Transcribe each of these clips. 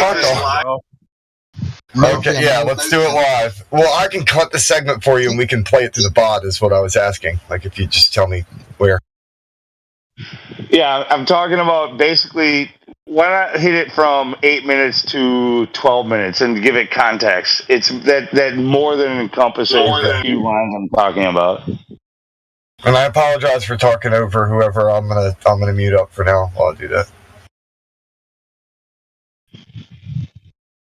Fuck off. Okay, yeah, let's do it live. Well, I can cut the segment for you and we can play it to the pod, is what I was asking. Like, if you just tell me where. Yeah, I'm talking about basically, why not hit it from 8 minutes to 12 minutes and give it context? It's that more than encompasses the few lines I'm talking about. And I apologize for talking over whoever. I'm gonna mute up for now while I do that.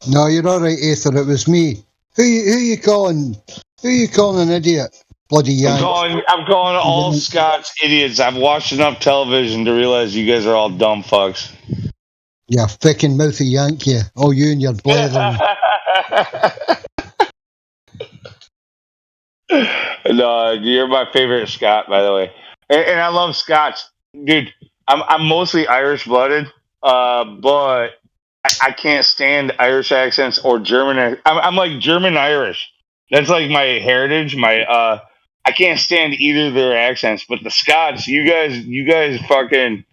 No, you're all right, Aether. It was me. Who you calling? Who you calling an idiot? Bloody yank. I'm calling all Scots idiots. I've watched enough television to realize you guys are all dumb fucks. Yeah, fucking mouthy yank, you. Oh, you and your blethering. No, you're my favorite Scot, by the way. And I love Scots. Dude, I'm mostly Irish-blooded, but I can't stand Irish accents or German. I'm like German-Irish. That's like my heritage. I can't stand either of their accents, but the Scots, you guys fucking.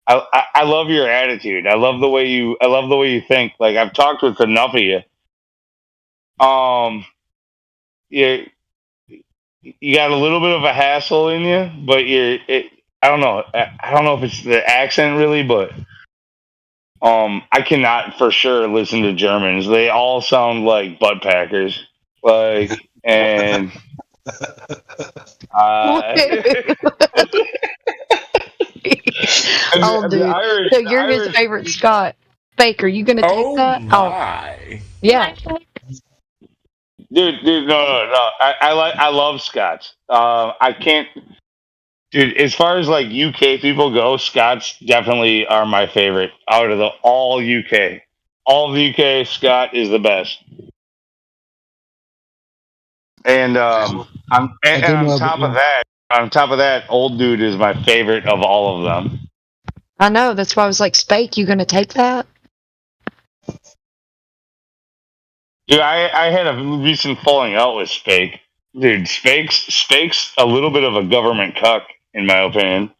I love your attitude. I love the way you think. Like, I've talked with enough of you. Yeah, you got a little bit of a hassle in you, but I don't know. I don't know if it's the accent really, but I cannot for sure listen to Germans. They all sound like butt packers. Like, and Oh, dude. Irish, So you're his favorite Scot. Fake, are you going to take that? My. Yeah. Dude, no. I love Scots. I can't, dude. As far as like UK people go, Scots definitely are my favorite out of all UK. All of the UK, Scot is the best. And on top of that, old dude is my favorite of all of them. I know. That's why I was like, Spake, you going to take that? Dude, I had a recent falling out with Spake. Dude, Spake's a little bit of a government cuck, in my opinion.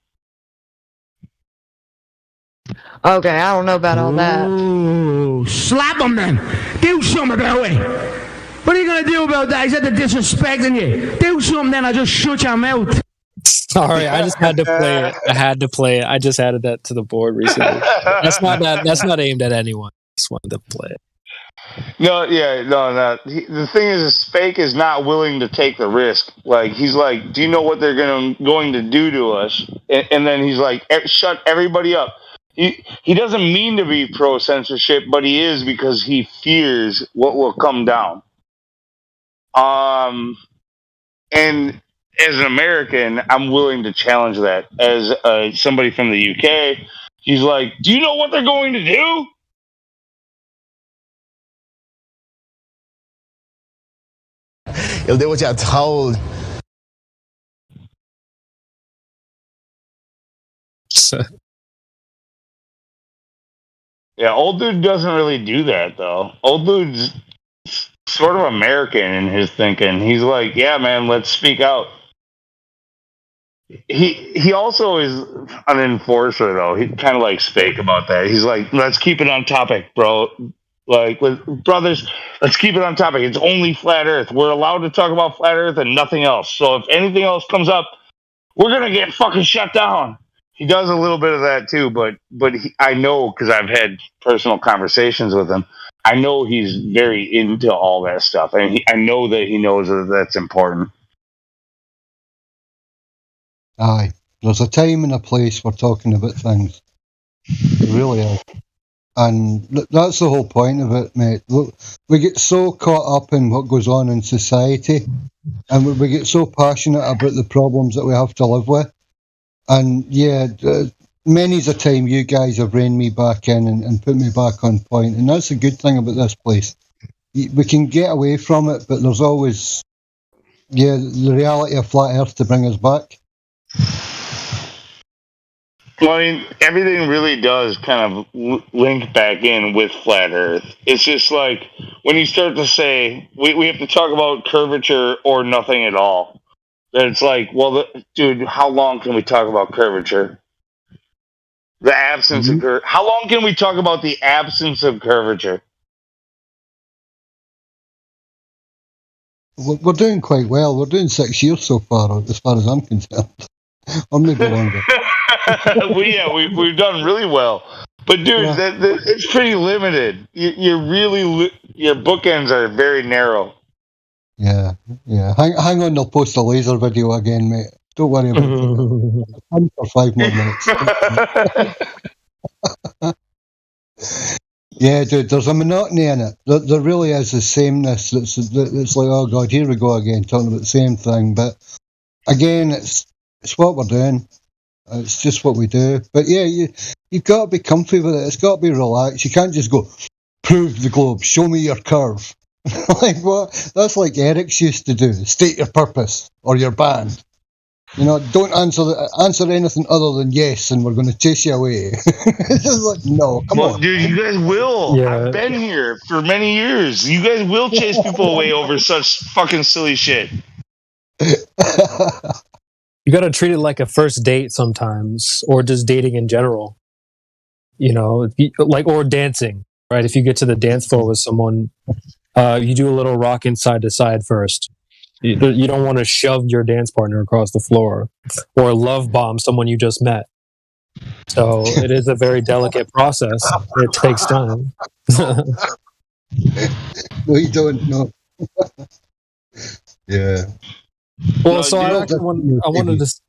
Okay, I don't know about all that. Ooh, slap him then. Do something about it. What are you going to do about that? He's at the disrespecting you. Do something then, I'll just shut your mouth. Sorry, I just had to play it. I had to play it. I just added that to the board recently. That's not aimed at anyone. I just wanted to play it. No. The thing is, Spake is not willing to take the risk. Like, he's like, do you know what they're going to do to us? And then he's like, shut everybody up. He doesn't mean to be pro-censorship, but he is, because he fears what will come down. And as an American, I'm willing to challenge that. As somebody from the UK, he's like, do you know what they're going to do? You'll do what you're told. Yeah, old dude doesn't really do that, though. Old dude's sort of American in his thinking. He's like, yeah, man, let's speak out. He also is an enforcer, though. He kind of like Spake about that. He's like, let's keep it on topic, bro. Like, brothers, let's keep it on topic. It's only flat Earth. We're allowed to talk about flat Earth and nothing else. So if anything else comes up, we're gonna get fucking shut down. He does a little bit of that too, but I know, because I've had personal conversations with him. I know he's very into all that stuff, and I know that he knows that that's important. Aye. There's a time and a place for talking about things. It really is. And that's the whole point of it, mate. Look, we get so caught up in what goes on in society, and we get so passionate about the problems that we have to live with. And yeah, many's a time you guys have reined me back in and put me back on point. And that's a good thing about this place. We can get away from it, but there's always, the reality of flat Earth to bring us back. Well, I mean, everything really does kind of link back in with flat Earth. It's just like, when you start to say, we have to talk about curvature or nothing at all, then it's like, well, dude, how long can we talk about curvature? The absence of curvature. How long can we talk about the absence of curvature? We're doing quite well. We're doing 6 years so far, as I'm concerned. Or maybe longer. We've done really well. But dude, it's pretty limited. Your bookends are very narrow. Yeah. Hang on, they'll post a laser video again, mate. Don't worry about it. I'm for 5 more minutes. Yeah, dude, there's a monotony in it. There really is a sameness. It's like, oh god, here we go again, talking about the same thing. But again, it's what we're doing. It's just what we do. But yeah, you've got to be comfy with it. It's got to be relaxed. You can't just go, prove the globe, show me your curve. Like what? That's like Eric's used to do. State your purpose or your band. You know, don't answer anything other than yes, and we're going to chase you away. It's just like, no, come on. Dude, you guys will. Yeah. I've been here for many years. You guys will chase people away over such fucking silly shit. You got to treat it like a first date sometimes, or just dating in general. You know, or dancing, right? If you get to the dance floor with someone, you do a little rocking side to side first. You don't want to shove your dance partner across the floor or love bomb someone you just met. So it is a very delicate process. It takes time. No, you don't know. Yeah. Well, no, so I wanted to.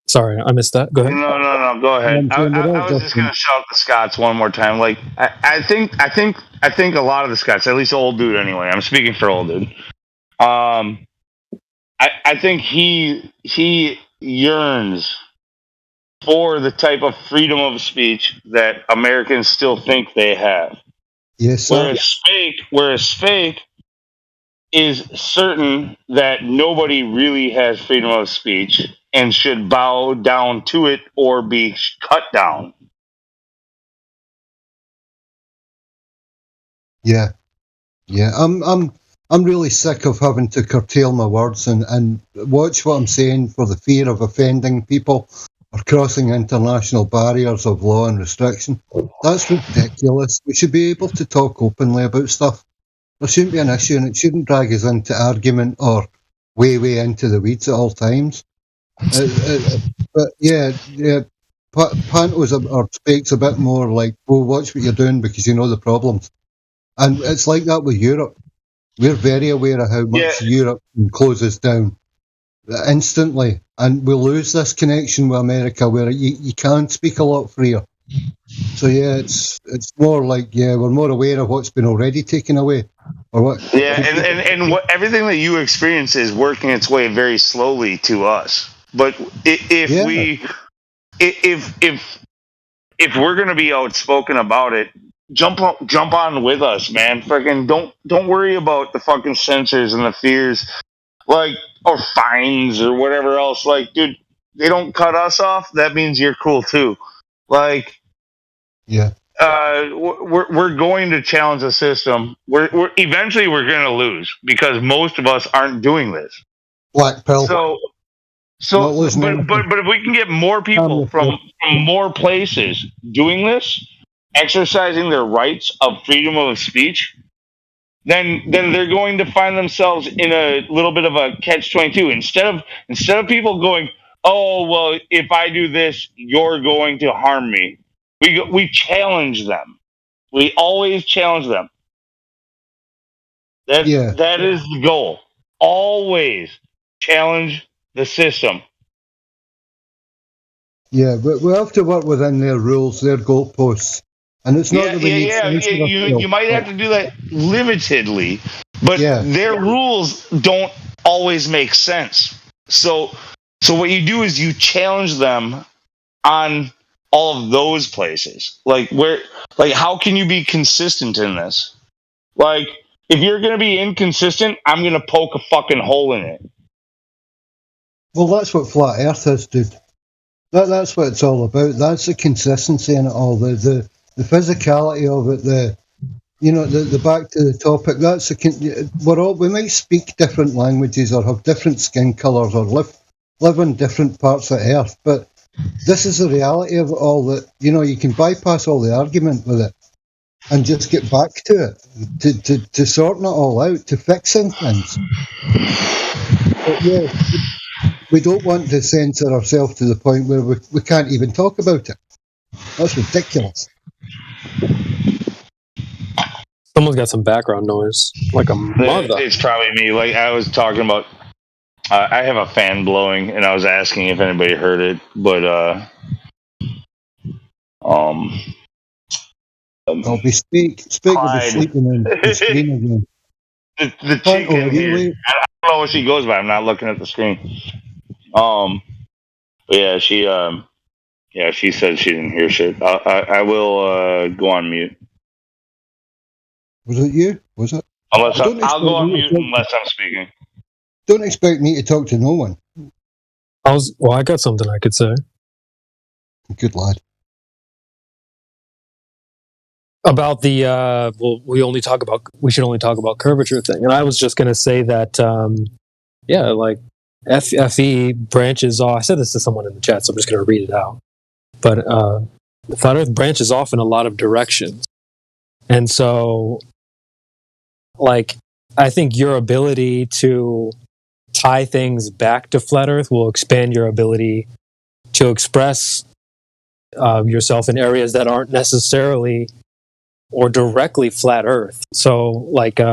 Sorry, I missed that. Go ahead. No. Go ahead. I was just going to shout the Scots one more time. Like I think a lot of the Scots, at least old dude anyway. I'm speaking for old dude. I think he yearns for the type of freedom of speech that Americans still think they have. Yes, sir. Whereas fake is certain that nobody really has freedom of speech and should bow down to it or be cut down. Yeah. I'm really sick of having to curtail my words and watch what I'm saying for the fear of offending people or crossing international barriers of law and restriction. That's ridiculous. We should be able to talk openly about stuff. There shouldn't be an issue, and it shouldn't drag us into argument or way into the weeds at all times. But yeah, Pantos or Spake's a bit more like, well, watch what you're doing because you know the problems. And it's like that with Europe. We're very aware of how much Europe closes down instantly, and we'll lose this connection with America where you can speak a lot freer. So yeah, it's more like we're more aware of what's been already taken away, or what. Yeah, and what everything that you experience is working its way very slowly to us. But if we're gonna be outspoken about it, jump on with us, man. Fucking don't worry about the fucking censors and the fears, like, or fines or whatever else. Like, dude, they don't cut us off. That means you're cool too. Like, we're going to challenge the system. We're eventually going to lose because most of us aren't doing this. Black pill. But if we can get more people from more places doing this, exercising their rights of freedom of speech, then they're going to find themselves in a little bit of a catch-22. Instead of people going, oh, well, if I do this, you're going to harm me. We challenge them. We always challenge them. That is the goal. Always challenge the system. Yeah, but we have to work within their rules, their goalposts. And it's not that we need you might have to do that limitedly, but their rules don't always make sense. So what you do is you challenge them on all of those places. Like how can you be consistent in this? Like, if you're going to be inconsistent, I'm going to poke a fucking hole in it. Well, that's what Flat Earth is, dude. That's what it's all about. That's the consistency in it all. The physicality of it. The back to the topic. That's we might speak different languages or have different skin colours or live on different parts of Earth, but this is the reality of it all. That you can bypass all the argument with it and just get back to it, to sorting it all out, to fixing things. But yeah, we don't want to censor ourselves to the point where we can't even talk about it. That's ridiculous. Someone's got some background noise, like a mother. It's probably me. Like I was talking about, I have a fan blowing, and I was asking if anybody heard it, but I'll be speak will be sleeping in the screen again. the chick in here. I don't know what she goes by. I'm not looking at the screen. But yeah, she said she didn't hear shit. I will go on mute. Was it you? Was it? I'll go on mute unless I'm speaking. Don't expect me to talk to no one. I got something I could say. Good lad. About the we should only talk about curvature thing, and I was just going to say that like FE branches off. I said this to someone in the chat, so I'm just going to read it out. But the flat Earth branches off in a lot of directions, and so like I think your ability to tie things back to flat Earth will expand your ability to express yourself in areas that aren't necessarily or directly flat Earth. So, like, we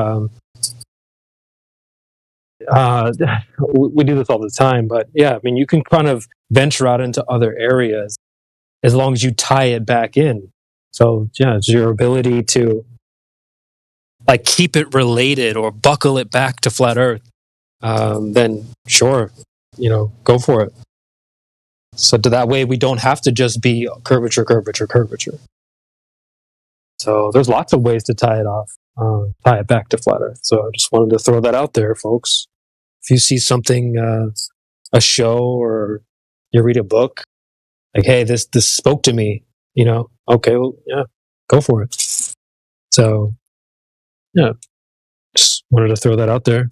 do this all the time, but yeah, I mean, you can kind of venture out into other areas as long as you tie it back in. So, yeah, it's your ability to like keep it related or buckle it back to flat Earth. Then sure, go for it. So that way we don't have to just be curvature. So there's lots of ways to tie it back to flat Earth. So I just wanted to throw that out there, folks. If you see something, a show or you read a book, like, hey, this spoke to me, okay, well, yeah, go for it. So, yeah, just wanted to throw that out there.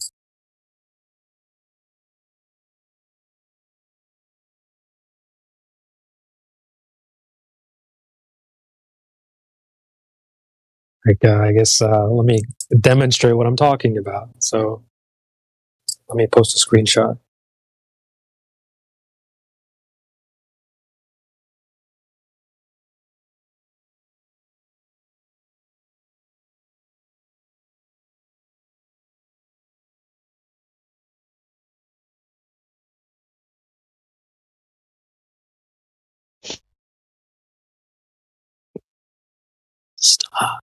I guess let me demonstrate what I'm talking about. So let me post a screenshot. Stop.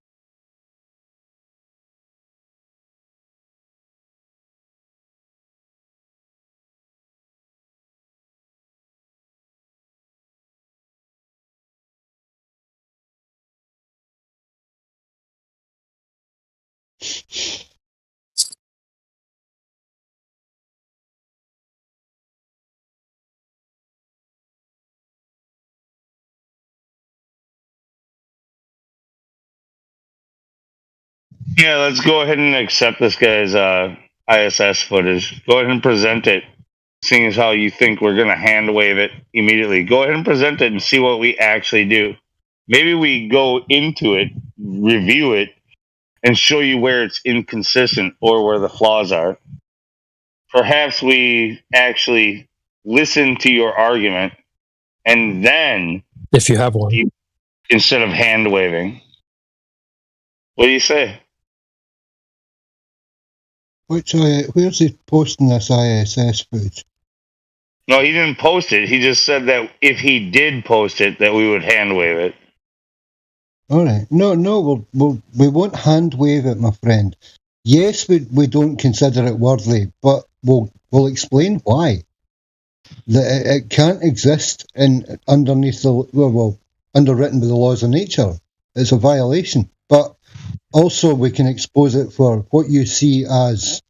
Yeah, let's go ahead and accept this guy's ISS footage. Go ahead and present it, seeing as how you think we're going to hand wave it immediately. Go ahead and present it and see what we actually do. Maybe we go into it, review it, and show you where it's inconsistent or where the flaws are. Perhaps we actually listen to your argument and then, if you have one, instead of hand waving. What do you say? Where's he posting this ISS footage? No, he didn't post it. He just said that if he did post it, that we would hand wave it. All right. No, we won't hand wave it, my friend. Yes, we don't consider it worthy, but we'll explain why. That it can't exist underneath underwritten by the laws of nature. It's a violation. But also we can expose it for what you see as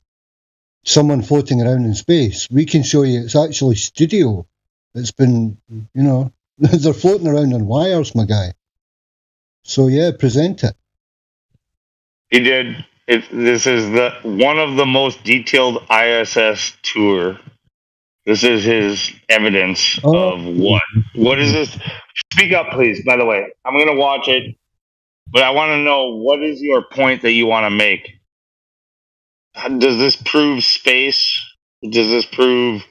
someone floating around in space. We can show you it's actually studio. It's been, they're floating around on wires, my guy. So yeah, present it. He did. This is one of the most detailed ISS tour This is his evidence of what? What is this? Speak up, please. By the way, I'm going to watch it, but I want to know, what is your point that you want to make? Does this prove space? Does this prove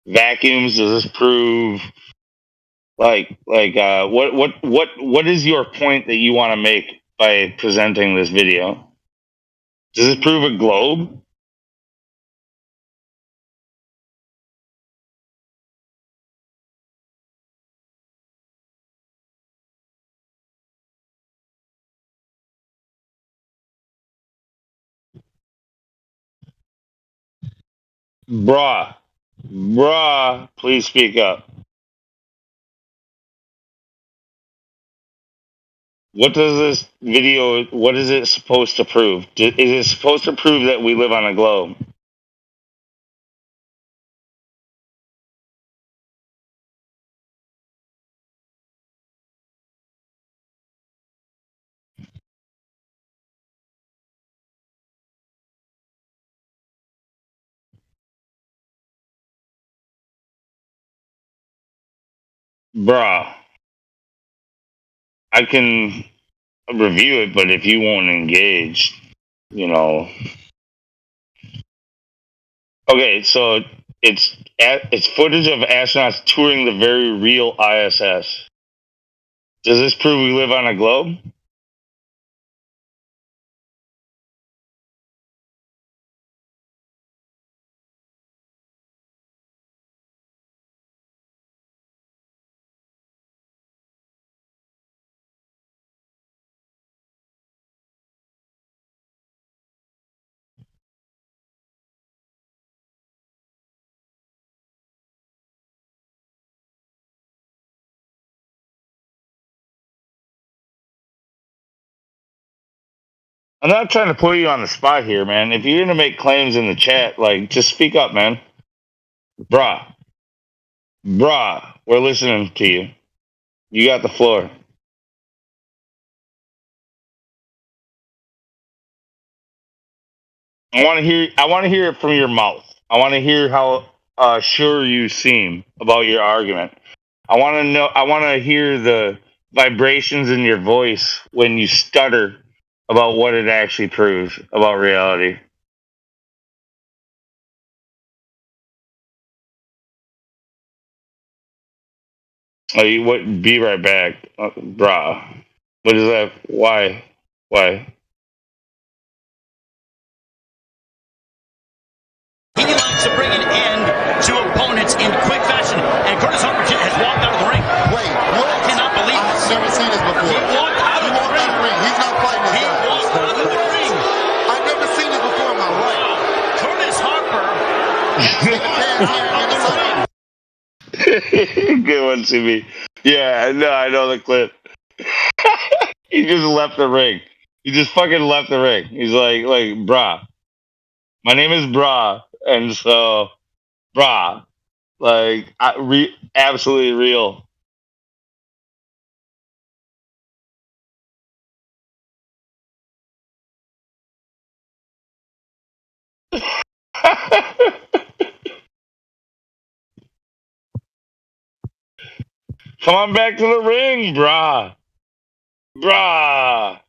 vacuums? Does this prove what is your point that you want to make by presenting this video? Does this prove a globe? Bruh, please speak up. What does this video, what is it supposed to prove? Is it supposed to prove that we live on a globe? Bruh, I can review it, but if you won't engage, you know. Okay, so it's footage of astronauts touring the very real ISS. Does this prove we live on a globe? I'm not trying to put you on the spot here, man. If you're gonna make claims in the chat, like, just speak up, man. Bruh, we're listening to you. You got the floor. I want to hear. I want to hear it from your mouth. I want to hear how sure you seem about your argument. I want to know. I want to hear the vibrations in your voice when you stutter about what it actually proves about reality. Oh, you what? Be right back, brah. What is that? Why? Why? He likes to bring an end to opponents in quick fashion, and Curtis Humberton has walked out of the ring. Wait, what? I cannot believe this. I've never seen this before. He walked out of the ring. He's not fighting this guy. He walked out of the ring. I've never seen this before in my life. Wow. Curtis Harper Good one, CB. Yeah, no, I know the clip. He just left the ring. He just fucking left the ring. He's like, brah. My name is Brah, and so, brah, absolutely real. Come on back to the ring, brah. Brah.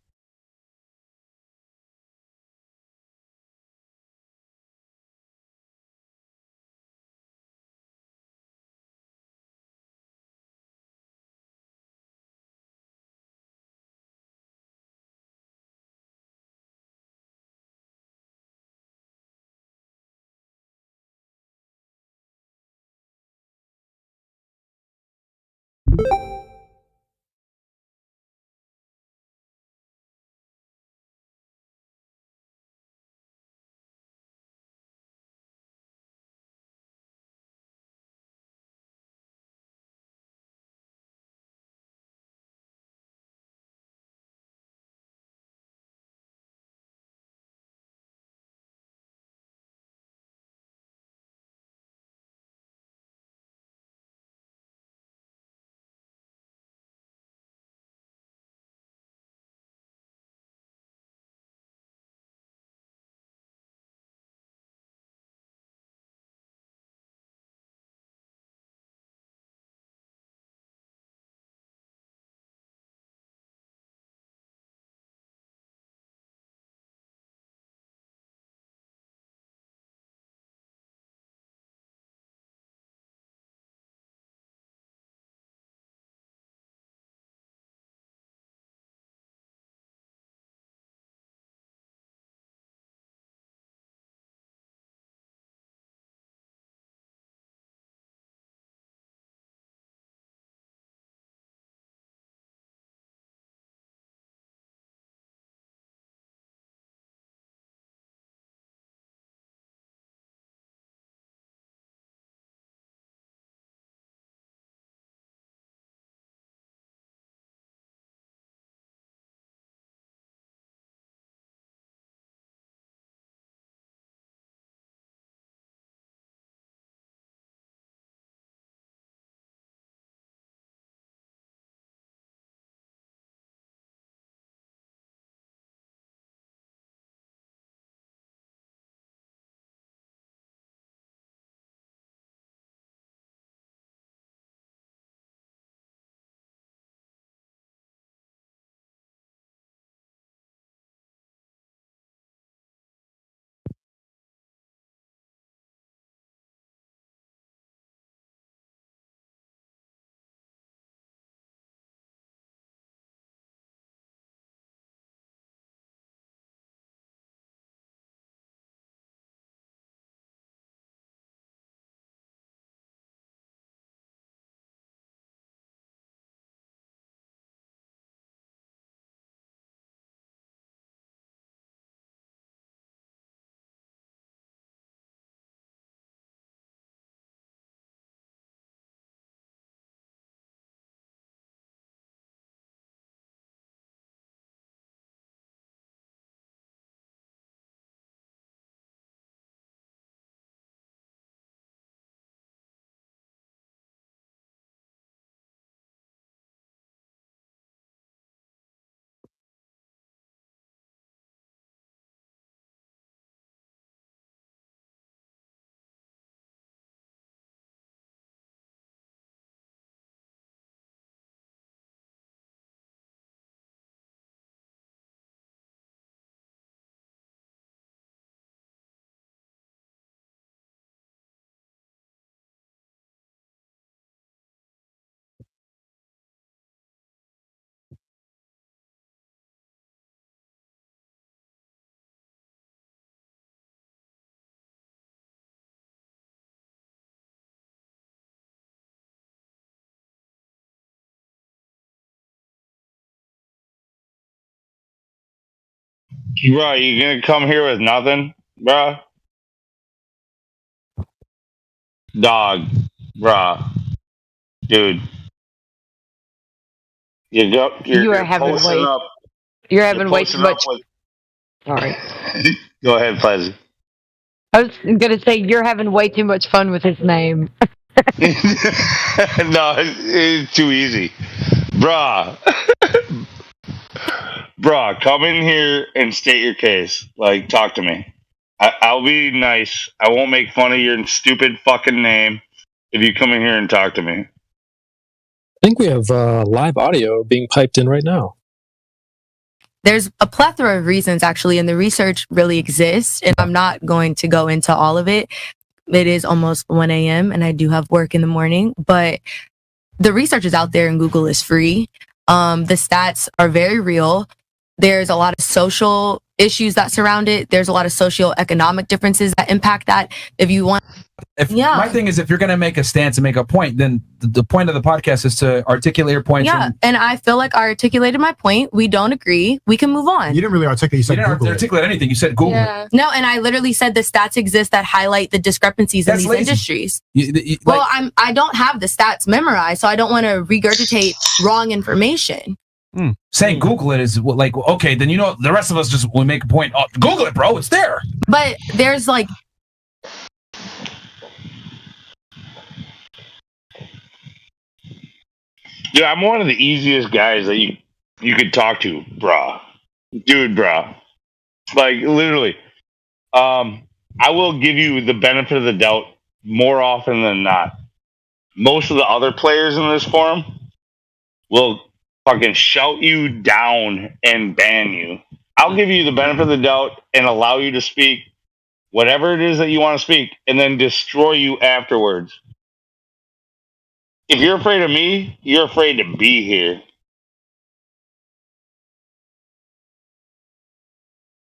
Bro, you gonna come here with nothing, bro? Dog, bro, dude. You're having posting way. up. You're You're having way too posting up much. with. Sorry. Go ahead, Fuzzy. I was gonna say you're having way too much fun with his name. No, it's too easy, bruh. Bruh, come in here and state your case. Like, talk to me. I'll be nice. I won't make fun of your stupid fucking name if you come in here and talk to me. I think we have live audio being piped in right now. There's a plethora of reasons, actually, and the research really exists, and I'm not going to go into all of it. It is almost 1 a.m., and I do have work in the morning, but the research is out there, and Google is free. The stats are very real. There's a lot of social issues that surround it. There's a lot of socioeconomic differences that impact that. If you want... My thing is, if you're going to make a stance and make a point, then the point of the podcast is to articulate your points. Yeah, and I feel like I articulated my point. We don't agree. We can move on. You didn't really articulate. You said didn't articulate anything. You said Google. Yeah. No, and I literally said the stats exist that highlight the discrepancies in these industries. Well, I don't have the stats memorized, so I don't want to regurgitate wrong information. Saying Google it is like, okay, then the rest of us just will make a point. Oh, Google it, bro. It's there. But there's like... Dude, I'm one of the easiest guys that you could talk to, brah. Dude, brah. Like, literally. I will give you the benefit of the doubt more often than not. Most of the other players in this forum will fucking shout you down and ban you. I'll give you the benefit of the doubt and allow you to speak whatever it is that you want to speak and then destroy you afterwards. If you're afraid of me, you're afraid to be here.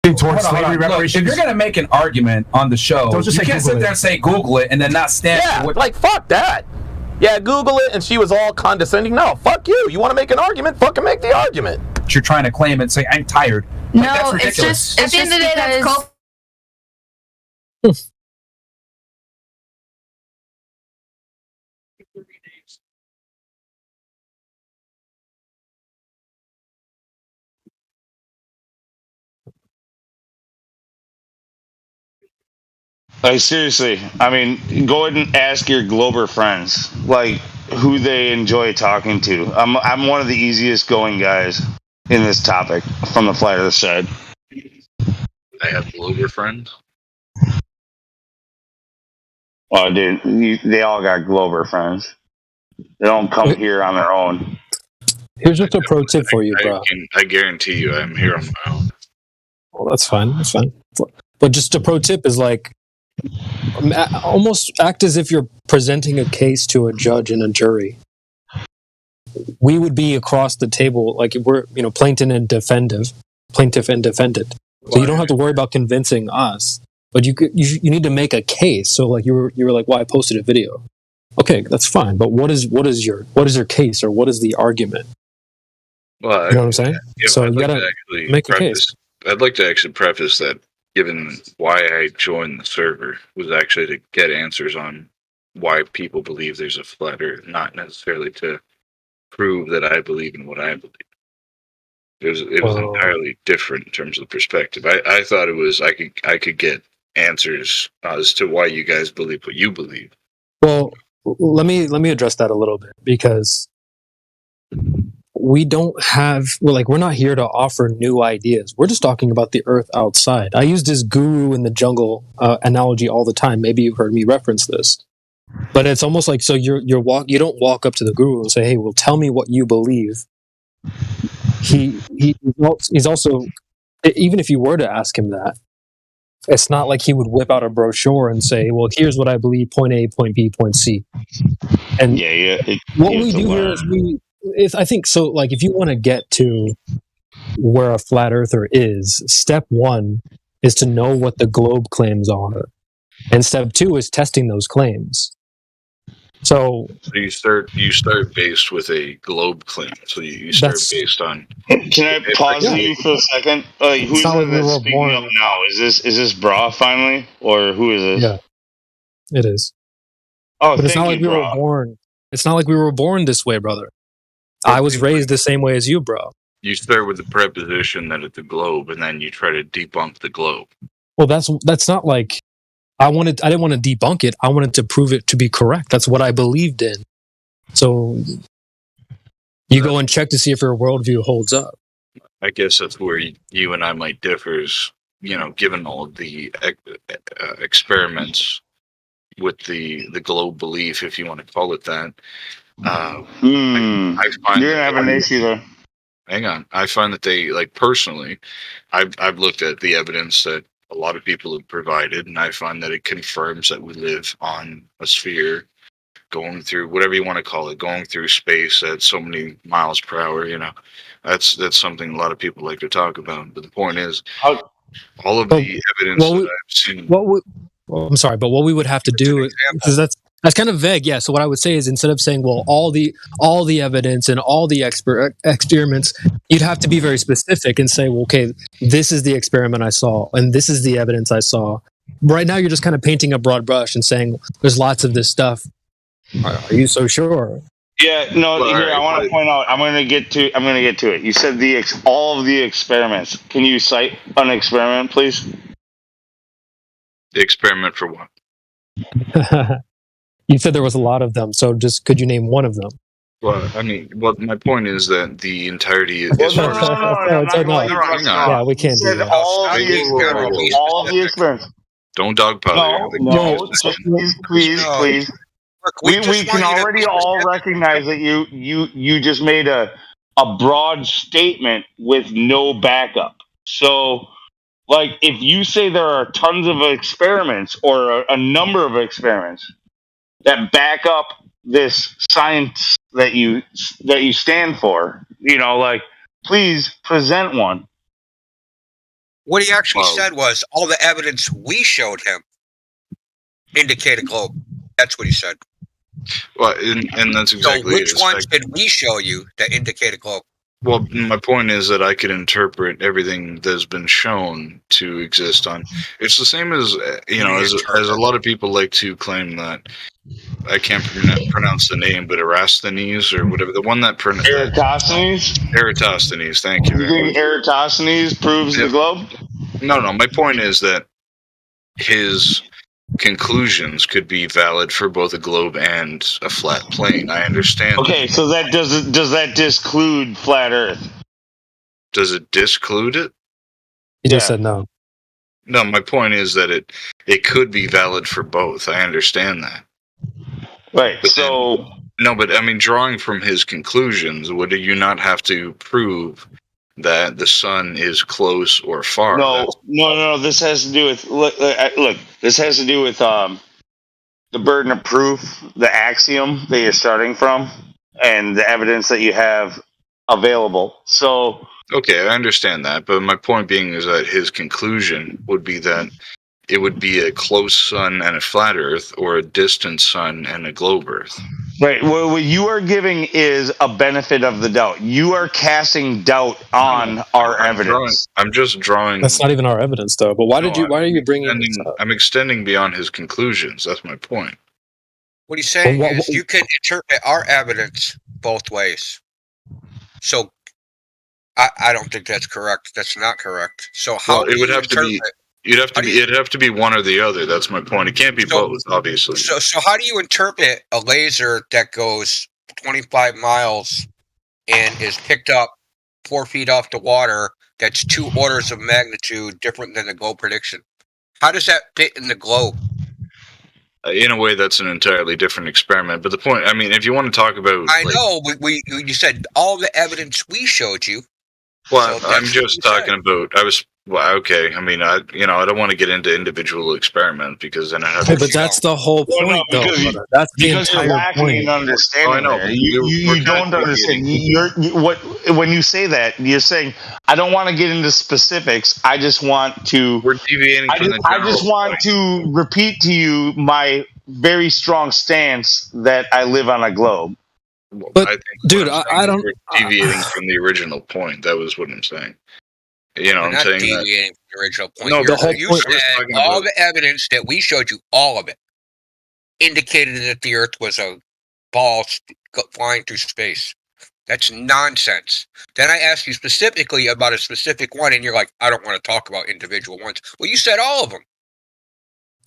Towards slavery reparations. Look, if you're going to make an argument on the show, you can't sit there and say Google it and then not stand for like, fuck that. Yeah, Google it, and she was all condescending. No, fuck you. You want to make an argument? Fucking make the argument. You're trying to claim and say, I'm tired. No, that's ridiculous. At the end of the day, that's called... Like, seriously, I mean, go ahead and ask your Glober friends, like, who they enjoy talking to. I'm one of the easiest going guys in this topic from the flat earth side. I have Glober friends. Oh, dude, they all got Glober friends. They don't come here on their own. Here's just a pro tip for you, bro. I guarantee you I'm here on my own. Well, that's fine. That's fine. But just a pro tip is like, almost act as if you're presenting a case to a judge and a jury. We would be across the table, like we're, plaintiff and defendant. So you don't have to worry about convincing us, but you need to make a case. So like you were like, well, I posted a video. Okay, that's fine. But what is your case, or what is the argument? Well, you know what I'm saying? So you gotta make a case. I'd like to actually preface that, given why I joined the server, was actually to get answers on why people believe there's a flat earth, not necessarily to prove that I believe in what I believe. It was entirely different in terms of the perspective. I thought it was I could get answers as to why you guys believe what you believe. Well, let me address that a little bit, because we don't have, we're not here to offer new ideas. We're just talking about the earth outside. I use this guru in the jungle analogy all the time. Maybe you've heard me reference this, but it's almost like, so you don't walk up to the guru and say, hey, well, tell me what you believe. He's also, even if you were to ask him that, it's not like he would whip out a brochure and say, well, here's what I believe, point A, point B, point C. And what we do here is I think so. Like, if you want to get to where a flat earther is, step one is to know what the globe claims are, and step two is testing those claims. So you start based with a globe claim. So you start based on. Can I pause you for a second? Who's not like we were speaking born. up now? Is this Bra finally, or who is this? Yeah, it is. Oh, but it's thank not like you, we Bra. were born. It's not like we were born this way, brother. I was raised the same way as you, bro. You start with the preposition that it's a globe, and then you try to debunk the globe. Well, that's not like I didn't want to debunk it. I wanted to prove it to be correct. That's what I believed in. So you go and check to see if your worldview holds up. I guess that's where you and I might differ. Is, given all of the experiments with the globe belief, if you want to call it that. I find you're gonna have an issue there. Hang on. I find that they, like, personally, I've looked at the evidence that a lot of people have provided, and I find that it confirms that we live on a sphere going through whatever you want to call it, going through space at so many miles per hour. That's something a lot of people like to talk about. But the point is, all of the evidence that I've seen. I'm sorry, but what we would have to do, because that's kind of vague. Yeah. So what I would say is, instead of saying, well, all the evidence and all the experiments, you'd have to be very specific and say, well, okay, this is the experiment I saw, and this is the evidence I saw. Right now, you're just kind of painting a broad brush and saying there's lots of this stuff. Are you so sure? Yeah. No. Here, I want to point out. I'm going to get to it. You said all of the experiments. Can you cite an experiment, please? The experiment for what? You said there was a lot of them, so just could you name one of them? Well, my point is that the entirety is. Yeah, we can't do that. All of the experiments. Don't dogpile. No, please. We can already all recognize that you just made a broad statement with no backup. So, like, if you say there are tons of experiments or a number of experiments that back up this science that you stand for, please present one. What he actually said was all the evidence we showed him indicate a globe. That's what he said. Well, and that's exactly so which ones did we show you that indicate a globe? Well, my point is that I could interpret everything that's been shown to exist on. It's the same as as a lot of people like to claim that. I can't pronounce the name, but Eratosthenes or whatever, the one that pronounced Eratosthenes. Thank you. You think Eratosthenes proves the globe? No. My point is that his conclusions could be valid for both a globe and a flat plane. I understand. Okay, so that does that disclude flat Earth? Does it disclude it? He just said no. No, my point is that it could be valid for both. I understand that. Right. But I mean, drawing from his conclusions, would you not have to prove that the sun is close or far? No. This has to do with look. This has to do with the burden of proof, the axiom that you're starting from, and the evidence that you have available. So. Okay, I understand that, but my point being is that his conclusion would be that it would be a close sun and a flat Earth, or a distant sun and a globe Earth. Right. Well, what you are giving is a benefit of the doubt. You are casting doubt on our evidence. I'm just drawing. That's not even our evidence, though. But why are you bringing this up? I'm extending beyond his conclusions. That's my point. What he's saying is you can interpret our evidence both ways. So I don't think that's correct. That's not correct. So how it would have to be? It'd have to be one or the other. That's my point. It can't be both, obviously. So how do you interpret a laser that goes 25 miles and is picked up 4 feet off the water that's 2 orders of magnitude different than the globe prediction? How does that fit in the globe? In a way, that's an entirely different experiment. But the point, I mean, if you want to talk about... I know, you said all the evidence we showed you. Well, I'm just talking about... okay. I mean, I don't want to get into individual experiments because then I have. But that's the whole point, though. That's the entire point. In understanding. I know. You don't understand. When you say that, you're saying, I don't want to get into specifics. I just want to. We're deviating from the. I just want to repeat to you my very strong stance that I live on a globe. But I think, dude, I don't. We're deviating from the original point. That was what I'm saying. You know, We're I'm not saying deviating from the original point. No, You the whole you point- I was said talking all about- the evidence that we showed you, all of it, indicated that the Earth was a ball flying through space. That's nonsense. Then I asked you specifically about a specific one, and you're like, I don't want to talk about individual ones. Well, you said all of them.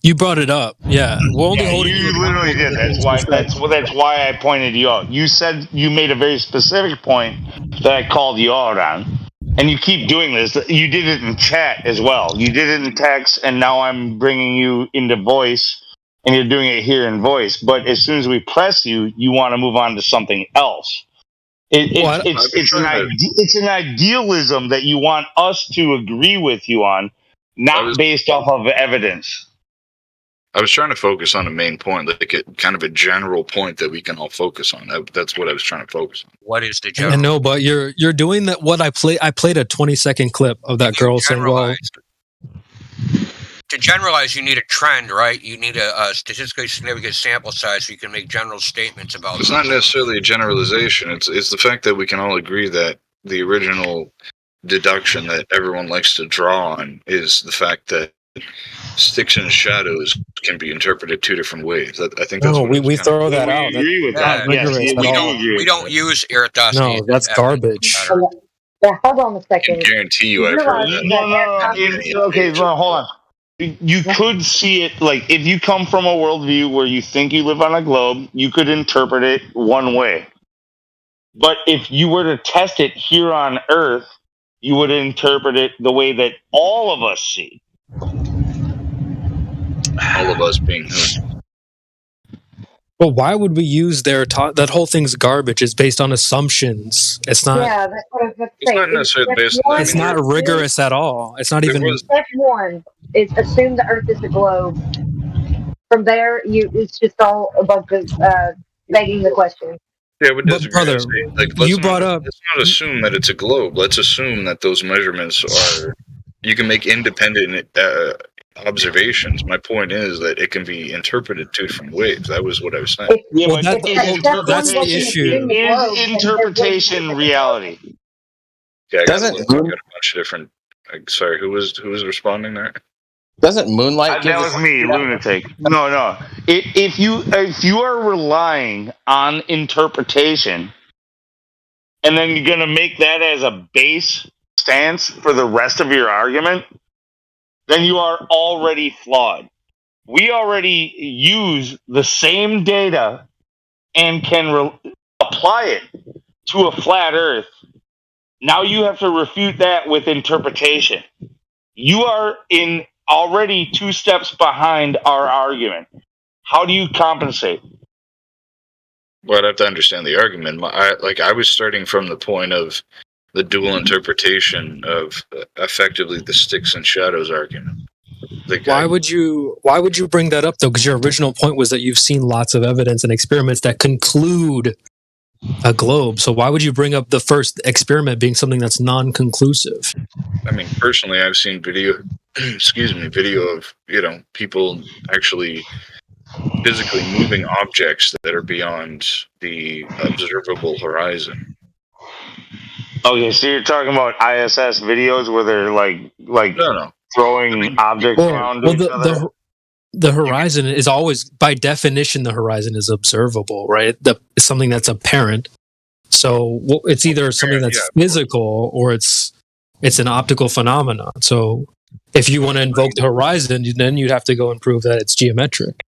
You brought it up, yeah. We're only holding You literally did. That's why I pointed you out. You said you made a very specific point that I called you out on, and you keep doing this. You did it in chat as well. You did it in text, and now I'm bringing you into voice, and you're doing it here in voice. But as soon as we press you, you want to move on to something else. It's an idealism that you want us to agree with you on, not based off of evidence. I was trying to focus on a main point, like kind of a general point that we can all focus on. That's what I was trying to focus on. What is the general? I know, but you're doing that. What I played a 20-second clip of that girl saying, "Well." To generalize, you need a trend, right? You need a statistically significant sample size so you can make general statements about. It's not necessarily a generalization. It's the fact that we can all agree that the original deduction that everyone likes to draw on is the fact that sticks and shadows can be interpreted two different ways. I think that's we throw that out. We agree with that. We don't use Eratosthenes. No, that's garbage. Yeah, hold on a second. I guarantee you I've heard that. No. Okay, hold on. You could see it, like, if you come from a worldview where you think you live on a globe, you could interpret it one way. But if you were to test it here on Earth, you would interpret it the way that all of us see. All of us being who? But why would we use that whole thing's garbage? It's based on assumptions. It's not. Yeah, that's what I was about to say. It's not necessarily based on that. It's not rigorous at all. It's not even. Step one is assume the Earth is a globe. From there, it's just all about begging the question. Yeah, I would disagree. Brother, Let's not assume that it's a globe. Let's assume that those measurements are. You can make independent observations. My point is that it can be interpreted two different ways. That was what I was saying. Yeah, Well, but that's the issue. Is interpretation reality? Yeah, I got a bunch of different. Sorry, who was responding there? Doesn't Moonlight? That was me, lunatic. No. If you are relying on interpretation, and then you're gonna make that as a base stance for the rest of your argument, then you are already flawed. We already use the same data and can apply it to a flat Earth. Now you have to refute that with interpretation. You are already 2 steps behind our argument. How do you compensate? Well, I'd have to understand the argument. I was starting from the point of the dual interpretation of effectively the sticks and shadows argument. Why would you bring that up though? Because your original point was that you've seen lots of evidence and experiments that conclude a globe. So why would you bring up the first experiment being something that's non-conclusive? I mean, personally, I've seen video of, people actually physically moving objects that are beyond the observable horizon. Okay, so you're talking about ISS videos where they're like no. throwing objects around each other? The horizon is always, by definition, the horizon is observable, right? It's something that's apparent. So it's either something that's physical or it's an optical phenomenon. So if you want to invoke the horizon, then you'd have to go and prove that it's geometric.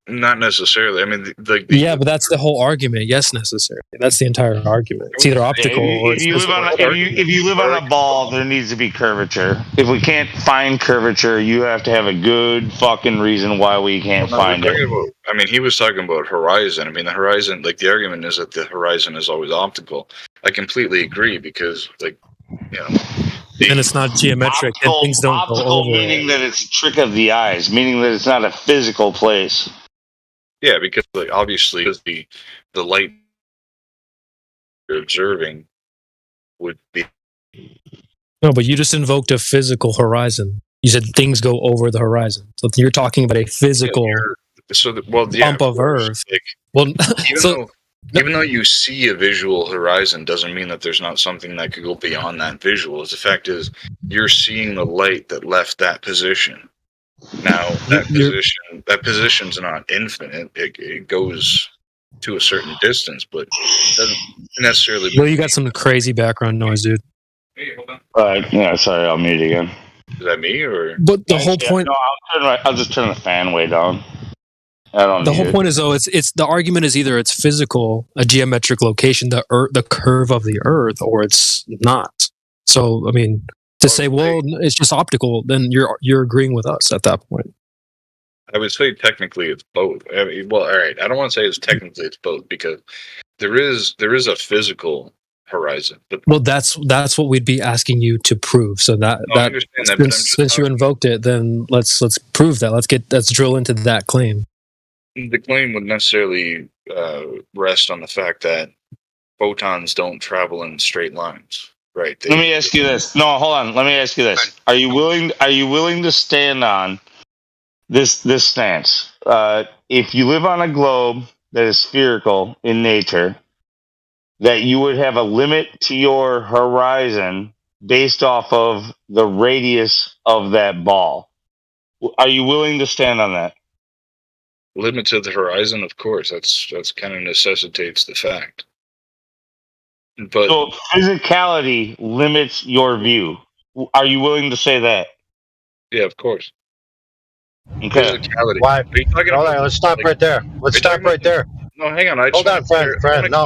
Not necessarily. I mean, yeah, but that's the whole argument. Yes, necessarily. That's the entire argument. It's either optical or it's physical. If you live on a ball, there needs to be curvature. If we can't find curvature, you have to have a good fucking reason why we can't find it. He was talking about horizon. I mean, the horizon, the argument is that the horizon is always optical. I completely agree because, and it's not geometric, and things don't go over. Meaning that it's a trick of the eyes, meaning that it's not a physical place. Yeah, because obviously the light you're observing would be. No, but you just invoked a physical horizon. You said things go over the horizon. So you're talking about a physical bump of Earth. Like, well, even though you see a visual horizon doesn't mean that there's not something that could go beyond that visual. The fact is, you're seeing the light that left that position. Now, that position's not infinite. It goes to a certain distance, but it doesn't necessarily. Well, you got some crazy background noise, dude. Hey, hold on. Yeah, sorry, I'll mute again. Is that me or? But the whole point. No, I'll just turn the fan way down. The whole point is though, it's the argument is either it's physical, a geometric location, the curve of the Earth, or it's not. So I mean, to say, well, it's just optical, then you're agreeing with us at that point. I would say technically it's both. I mean, well, all right. I don't want to say it's both because there is a physical horizon. But well, that's what we'd be asking you to prove. So since you invoked it, then let's prove that. Let's drill into that claim. The claim would necessarily rest on the fact that photons don't travel in straight lines, right? Let me ask you this. No, hold on. Let me ask you this. Are you willing to stand on this stance? If you live on a globe that is spherical in nature, that you would have a limit to your horizon based off of the radius of that ball. Are you willing to stand on that? Limit to the horizon, of course. That's kind of necessitates the fact. But so physicality limits your view. Are you willing to say that? Yeah, of course. Okay. Physicality. Why? Hold on, let's stop right there. Let's stop right there. No, hang on. Hold on, friend. No.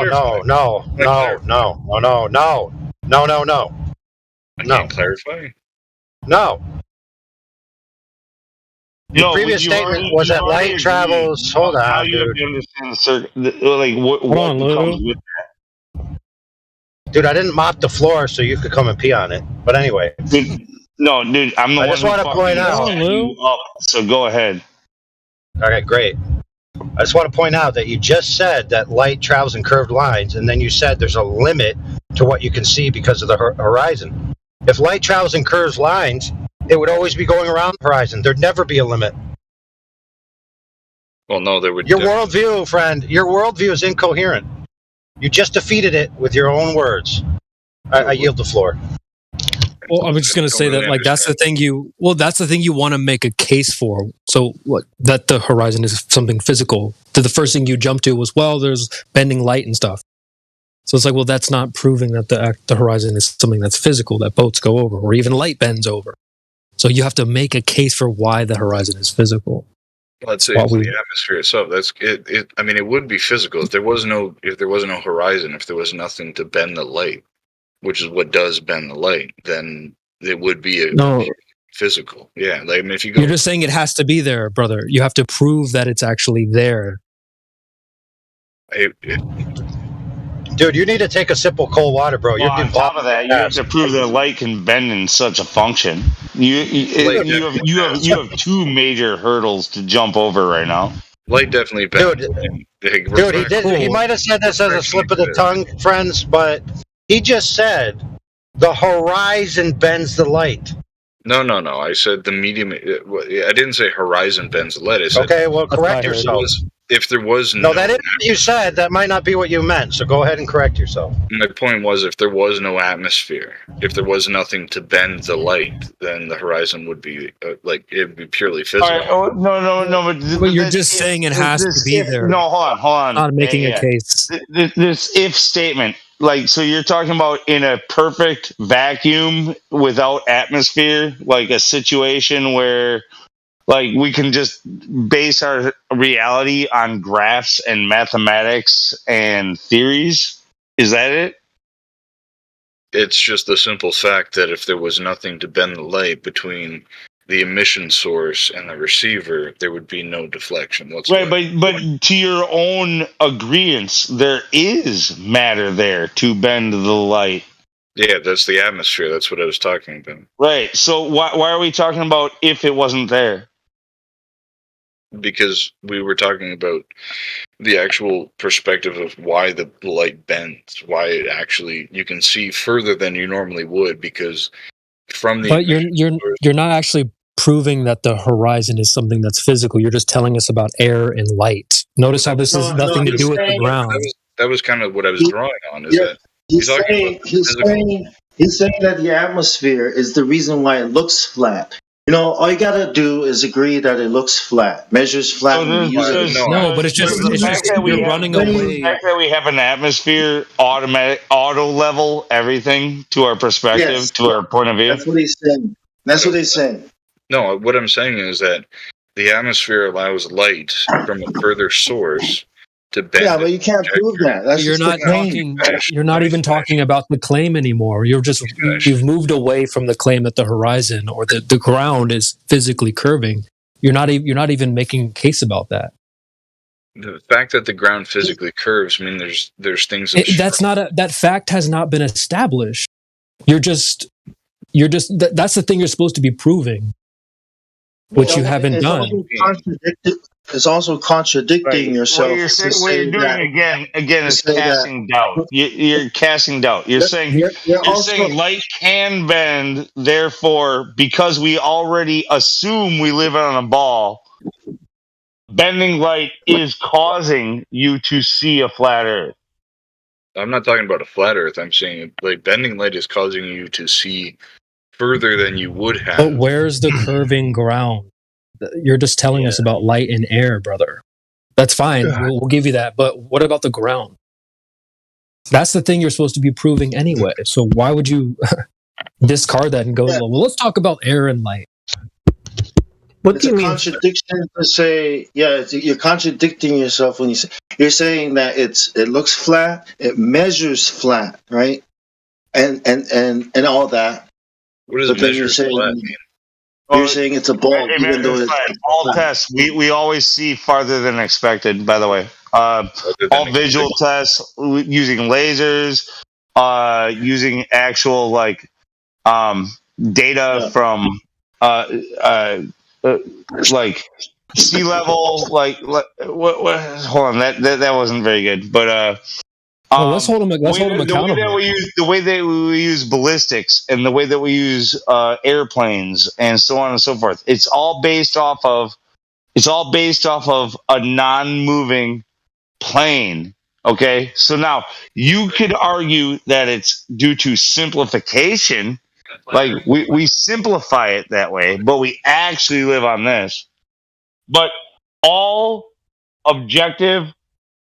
I can't clarify. No. The previous statement was that light travels. Hold on, dude. Dude, I didn't mop the floor so you could come and pee on it. But anyway. No, dude, I'm the one. I just want to point out. So go ahead. All right, great. I just want to point out that you just said that light travels in curved lines, and then you said there's a limit to what you can see because of the horizon. If light travels in curved lines, it would always be going around the horizon. There'd never be a limit. Well, no, there would. Your worldview, friend, your worldview is incoherent. You just defeated it with your own words. I yield the floor. Well, I'm just going to say that, like, that's the thing you want to make a case for. So, that the horizon is something physical. The first thing you jump to was, well, there's bending light and stuff. So it's like, well, that's not proving that the horizon is something that's physical, that boats go over, or even light bends over. So you have to make a case for why the horizon is physical. Let's say it's the atmosphere itself. That's it. I mean, it would be physical if there was no horizon, if there was nothing to bend the light, which is what does bend the light. Then it would be physical. Yeah, like, I mean, if you go, you're just saying it has to be there, brother. You have to prove that it's actually there. Dude, you need to take a sip of cold water, bro. Well, on top of that, you have to prove that light can bend in such a function. You have two major hurdles to jump over right now. Light definitely bends. Dude, he might have said this as a slip of the tongue, friends, but he just said the horizon bends the light. No. I said the medium. I didn't say horizon bends the light. I said, okay, well, correct yourself. If there was no, that isn't what you said. That might not be what you meant. So go ahead and correct yourself. My point was, if there was no atmosphere, if there was nothing to bend the light, then the horizon would be it'd be purely physical. Right, no. But you're just saying it has to be there. No, hold on. Not making a case. This if statement, so you're talking about in a perfect vacuum without atmosphere, like a situation where. Like, we can just base our reality on graphs and mathematics and theories? Is that it? It's just the simple fact that if there was nothing to bend the light between the emission source and the receiver, there would be no deflection whatsoever. Right, but to your own agreeance, there is matter there to bend the light. Yeah, that's the atmosphere. That's what I was talking about. Right, so why are we talking about if it wasn't there? Because we were talking about the actual perspective of why the light bends, why it actually you can see further than you normally would, because from the but you're not actually proving that the horizon is something that's physical. You're just telling us about air and light. Notice how this has nothing to do with the ground. That was kind of what I was drawing on. Is that he's saying that the atmosphere is the reason why it looks flat. You know, all you gotta do is agree that it looks flat, measures flat, and we use it. No, but it's just you're running away. The fact that we have an atmosphere, auto level everything to our perspective, to our point of view. That's what he's saying. That's what he's saying. No, what I'm saying is that the atmosphere allows light from a further source to bend. Yeah, but you can't prove that. That's You're not talking. You're not even talking about the claim anymore. You've moved away from the claim that the horizon or the ground is physically curving. You're not even making a case about that. The fact that the ground physically curves means there's things. That fact has not been established. That's the thing you're supposed to be proving, which you haven't done. It's also contradicting yourself. What you're doing again is casting doubt. You're casting doubt. You're saying light can bend. Therefore, because we already assume we live on a ball, bending light is causing you to see a flat Earth. I'm not talking about a flat Earth. I'm saying like bending light is causing you to see further than you would have. But where's the curving ground? You're just telling us about light and air, brother. That's fine. We'll give you that. But what about the ground? That's the thing you're supposed to be proving anyway. So why would you discard that and go, well, let's talk about air and light? What do you mean? Contradiction to say, you're contradicting yourself when you're saying that it looks flat, it measures flat, right? And all that. What does measure flat mean? You're saying it's a ball, even though it's all tests. We always see farther than expected. By the way, all visual tests using lasers, using actual data from like sea level. What? Hold on, that wasn't very good. But let's hold them accountable. The way that we use ballistics and the way that we use airplanes and so on and so forth. It's all based off of a non-moving plane. Okay, so now you could argue that it's due to simplification. Like we simplify it that way, but we actually live on this. But all objective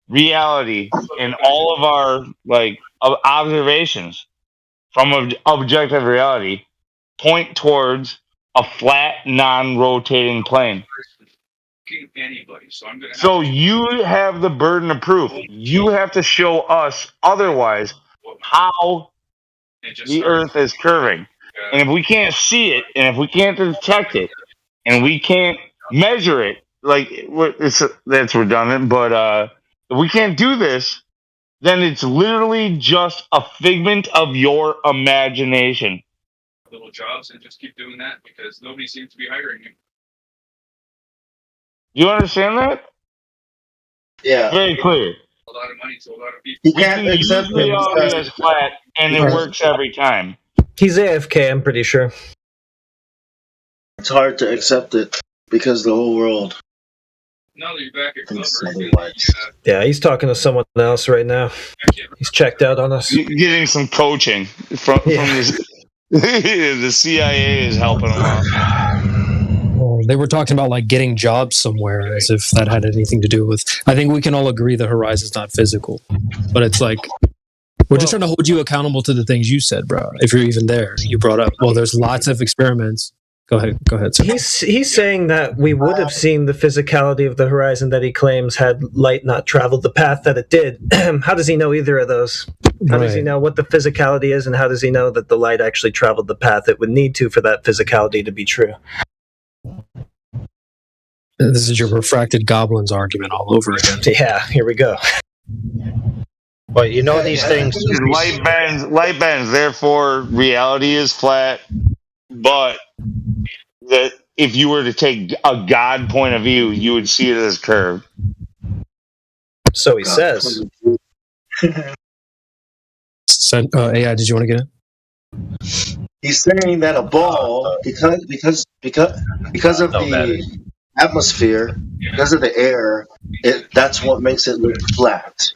reality in all of our observations from objective reality point towards a flat, non-rotating plane. So you have the burden of proof. You have to show us otherwise how the Earth is curving. And if we can't see it, and if we can't detect it, and we can't measure it, that's redundant, but if we can't do this, then it's literally just a figment of your imagination. Little jobs and just keep doing that because nobody seems to be hiring you. You understand that? Yeah. Very clear. A lot of money to a lot of people. You can't accept reality as flat, and it works every time. He's AFK, I'm pretty sure. It's hard to accept it because the whole world. Now that you're back at Club Yeah, he's talking to someone else right now. He's checked out on us. Getting some coaching from this. The CIA is helping him out. Well, they were talking about getting jobs somewhere, as if that had anything to do with. I think we can all agree the horizon's not physical, but it's we're just trying to hold you accountable to the things you said, bro. If you're even there, you brought up. Well, there's lots of experiments. Go ahead, sir. He's saying that we would have seen the physicality of the horizon that he claims had light not traveled the path that it did. How does he know either of those? How does he know what the physicality is, and how does he know that the light actually traveled the path it would need to for that physicality to be true? This is your refracted goblins argument all over again. Yeah, here we go. But you know these things. Light bends. Therefore, reality is flat. But that if you were to take a God point of view, you would see it as curved. So he says. AI, did you want to get in? He's saying that a ball, because of the atmosphere, because of the air, that's what makes it look flat.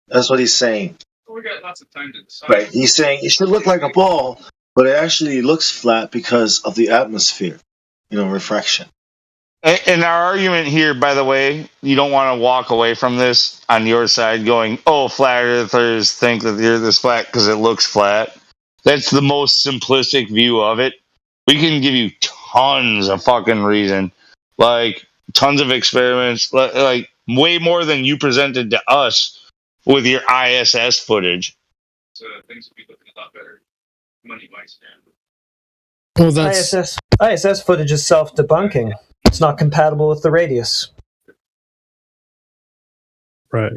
That's what he's saying. We got lots of time to decide. Right. He's saying it should look like a ball, but it actually looks flat because of the atmosphere. Refraction. And our argument here, by the way, you don't want to walk away from this on your side going, oh, flat earthers think that the earth is flat because it looks flat. That's the most simplistic view of it. We can give you tons of fucking reason, like tons of experiments, like way more than you presented to us with your ISS footage. So things would be looking a lot better money-wise. Well, that's... ISS footage is self-debunking. It's not compatible with the radius. Right.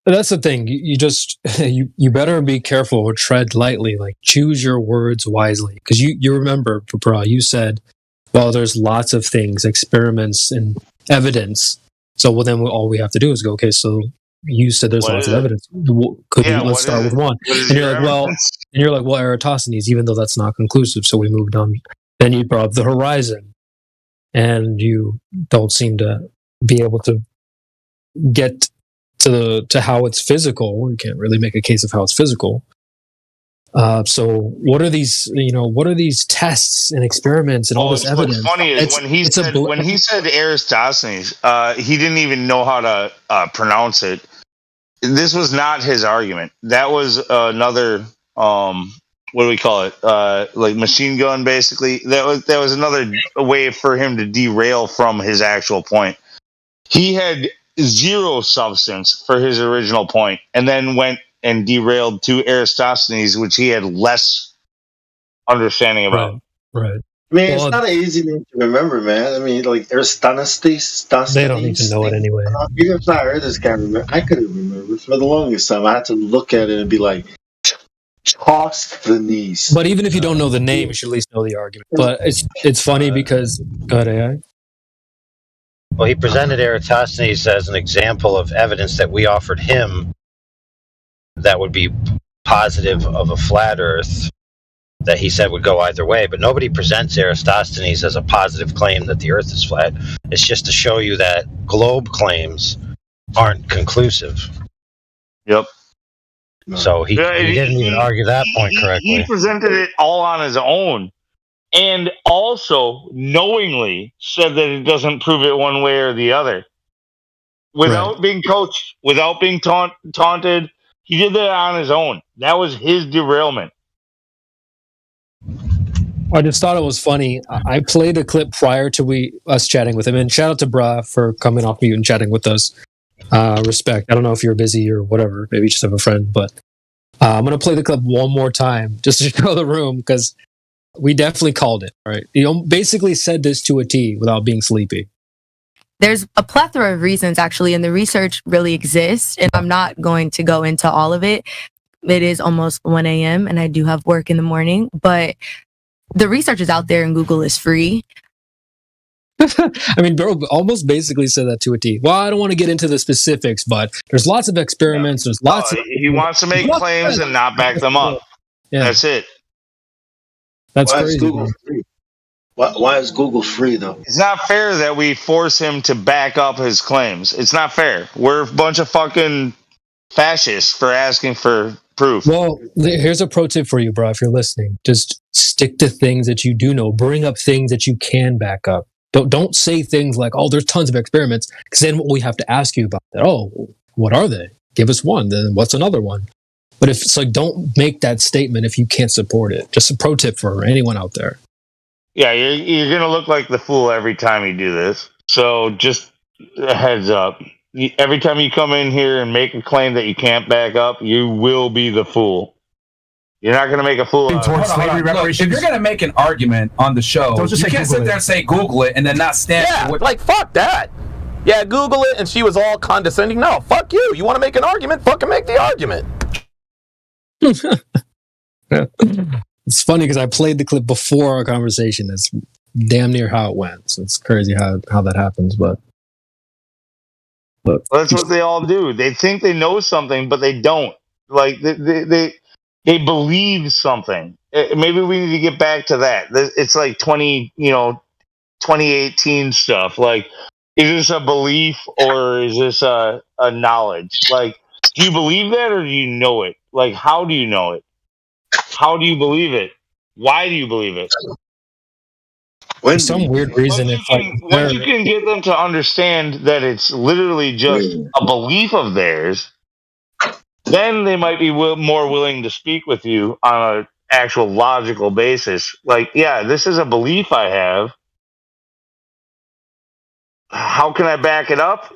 That's the thing. You just you better be careful or tread lightly. Like, choose your words wisely, because you remember, Bra, you said, well, there's lots of things, experiments and evidence. So then all we have to do is go, okay, so you said there's lots of evidence. Let's start with one. And you're like, well, Eratosthenes, even though that's not conclusive. So we moved on. Then you brought up the horizon, and you don't seem to be able to get to how it's physical. You can't really make a case of how it's physical. So what are these? What are these tests and experiments and all this evidence? What's funny is when he said Eratosthenes, he didn't even know how to pronounce it. This was not his argument. That was another. What do we call it? Like machine gun, basically. That was another way for him to derail from his actual point. He had zero substance for his original point, and then went and derailed to Eratosthenes, which he had less understanding about. Right. I mean, it's not an easy name to remember, man. I mean, like Eratosthenes. They don't need to know it anyway. Even if I heard this guy, I couldn't remember for the longest time. I had to look at it and be like, Cosmogenic. But even if you don't know the name, you should at least know the argument. But it's funny because go ahead, AI. Well, he presented Eratosthenes as an example of evidence that we offered him that would be positive of a flat Earth that he said would go either way. But nobody presents Eratosthenes as a positive claim that the Earth is flat. It's just to show you that globe claims aren't conclusive. Yep. So he didn't even argue that point correctly. He presented it all on his own, and also knowingly said that it doesn't prove it one way or the other. Without being coached, without being taunted, he did that on his own. That was his derailment. I just thought it was funny. I played a clip prior to us chatting with him, and shout out to Bra for coming off mute and chatting with us. Respect. I don't know if you're busy or whatever. Maybe you just have a friend, but I'm going to play the clip one more time just to show the room, because we definitely called it. Right? He basically said this to a T without being sleepy. There's a plethora of reasons, actually, and the research really exists, and I'm not going to go into all of it. It is almost 1 a.m., and I do have work in the morning, but the research is out there, and Google is free. I mean, bro almost basically said that to a T. Well, I don't want to get into the specifics, but there's lots of experiments. There's lots of... He wants to make claims and not back them up. Yeah. That's it. That's Why crazy. Is Google free? Why is Google free, though? It's not fair that we force him to back up his claims. It's not fair. We're a bunch of fucking fascists for asking for proof. Well, here's a pro tip for you, bro, if you're listening. Just stick to things that you do know. Bring up things that you can back up. Don't say things like, oh, there's tons of experiments, because then we have to ask you about that. Oh, what are they? Give us one. Then what's another one? But if it's like, don't make that statement if you can't support it. Just a pro tip for anyone out there. Yeah, you're going to look like the fool every time you do this. So just a heads up. Every time you come in here and make a claim that you can't back up, you will be the fool. You're not going to make a fool out of it. Look, if you're going to make an argument on the show, you can't sit there and say Google it and then not stand Yeah, for like, fuck that. Yeah, Google it, and she was all condescending. No, fuck you. You want to make an argument? Fucking make the argument. It's funny because I played the clip before our conversation. That's damn near how it went. So it's crazy how that happens. But that's what they all do. They think they know something, but they don't. Like they believe something. Maybe we need to get back to that. It's like 2018 stuff. Like, is this a belief or is this a knowledge? Like, do you believe that or do you know it? Like, how do you know it? How do you believe it? Why do you believe it? For some weird reason, it's like Once you can get them to understand that it's literally just a belief of theirs, then they might be more willing to speak with you on an actual logical basis. Like, yeah, this is a belief I have. How can I back it up?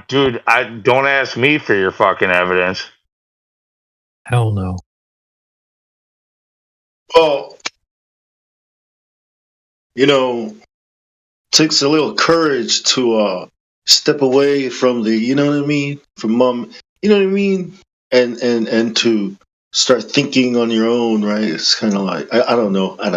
Dude, don't ask me for your fucking evidence. Hell no. Well, takes a little courage to step away from the, you know what I mean, from mom, you know what I mean, and to start thinking on your own, right? It's kind of like I don't know, I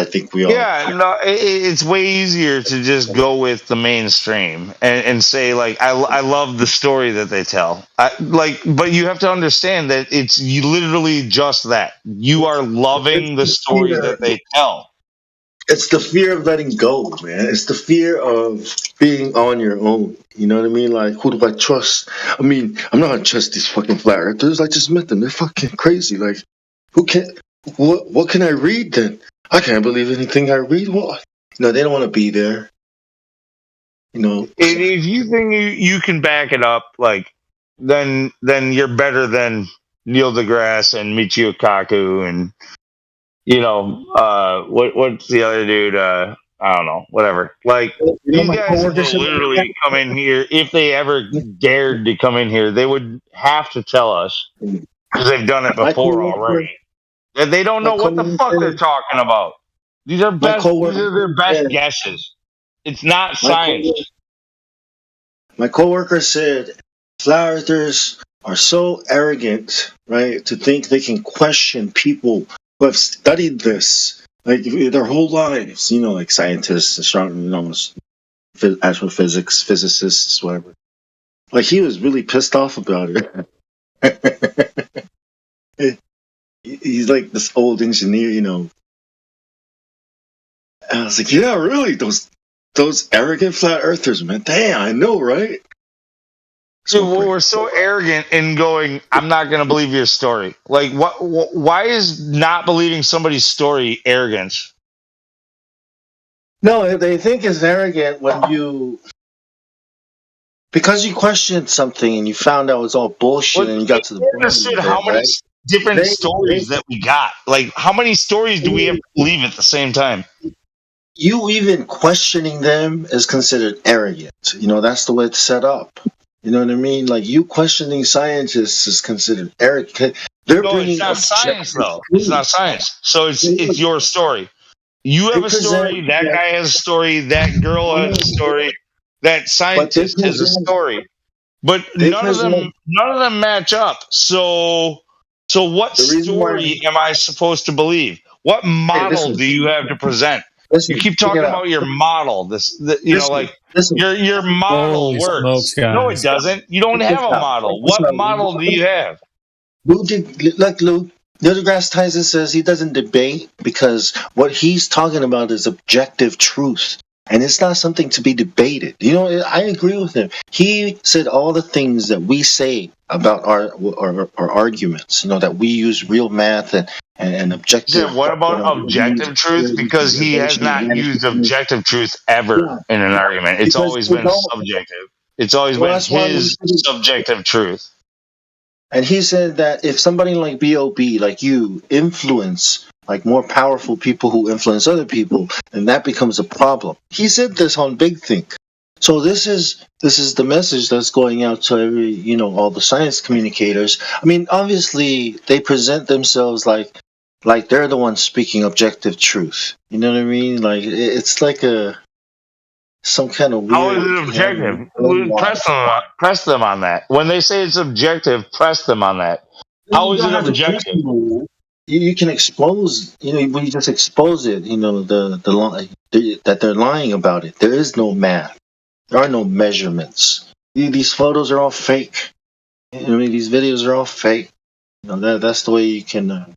think we all. Yeah, no, it's way easier to just go with the mainstream and say like I love the story that they tell. But you have to understand that it's literally just that you are loving the story that they tell. It's the fear of letting go, man. It's the fear of being on your own. You know what I mean? Like, who do I trust? I mean, I'm not gonna trust these fucking flat earthers. I just met them. They're fucking crazy. Like, what can I read then? I can't believe anything I read. What? They don't want to be there. If you think you can back it up, like, then you're better than Neil deGrasse and Michio Kaku and what's the other dude? I don't know. Whatever. Like, these guys will literally come in here. If they ever dared to come in here, they would have to tell us because they've done it before already. And they don't know what the fuck they're talking about. These are their best guesses. It's not science. My coworker said flat earthers are so arrogant, right, to think they can question people who have studied this like their whole lives, like scientists, astronomers, astrophysics, physicists, whatever. Like, he was really pissed off about it. He's like this old engineer, I was like, yeah, really, those arrogant flat earthers, man. Damn, I know, right? So we're so arrogant in going, I'm not going to believe your story. Like, why is not believing somebody's story arrogance? No, they think it's arrogant because you questioned something and you found out it was all bullshit and you got to the bottom understood of it, how many right? different stories that we got. Like, how many stories do we have to believe at the same time? You even questioning them is considered arrogant. That's the way it's set up. You know what I mean? Like, you questioning scientists is considered arrogant. It's not science, though. It's not science. So it's your story. You have a story. That guy has a story. That girl has a story. That scientist has a story. But none of them match up. So what story am I supposed to believe? What model do you have to present? You keep talking about your model. Your model works. No, it doesn't. You don't have a model. What model do you have? Neil deGrasse Tyson says he doesn't debate because what he's talking about is objective truth. And it's not something to be debated. I agree with him. He said all the things that we say about our arguments, that we use real math and objective. Yeah, what about objective truth? Because he has not used objective truth ever in an argument. It's always been subjective. It's always been his subjective truth. And he said that if somebody like B.O.B., like you, influence like more powerful people who influence other people, then that becomes a problem. He said this on Big Think. So this is the message that's going out to every, all the science communicators. I mean, obviously they present themselves like they're the ones speaking objective truth. You know what I mean? Like, it's like some kind of weird. How is it objective? Press them on that. When they say it's objective, press them on that. How is it objective? You can expose, when you just expose it, that they're lying about it. There is no math. There are no measurements. These photos are all fake. These videos are all fake. That's the way you can.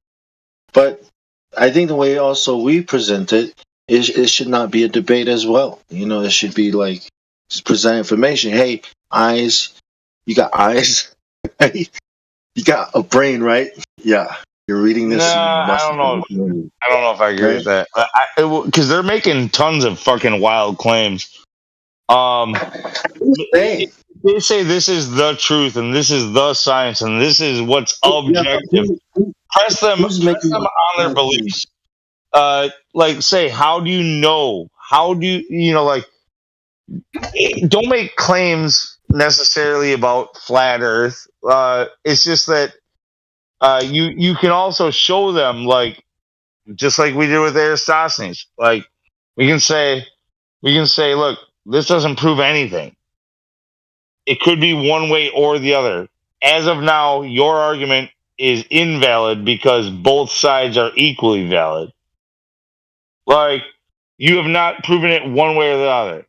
But I think the way also we present it is it should not be a debate as well. It should be like just present information. Hey, eyes, you got eyes, right? You got a brain, right? Yeah, you're reading this. I don't know. I don't know if I agree with that. Because they're making tons of fucking wild claims. They say this is the truth and this is the science and this is what's objective. Press them on their beliefs. Like, say, how do you know? How do you like? Don't make claims necessarily about flat Earth. It's just that you can also show them, like, just like we did with Eratosthenes. Like, we can say, look, this doesn't prove anything. It could be one way or the other. As of now, your argument is invalid because both sides are equally valid. Like, you have not proven it one way or the other.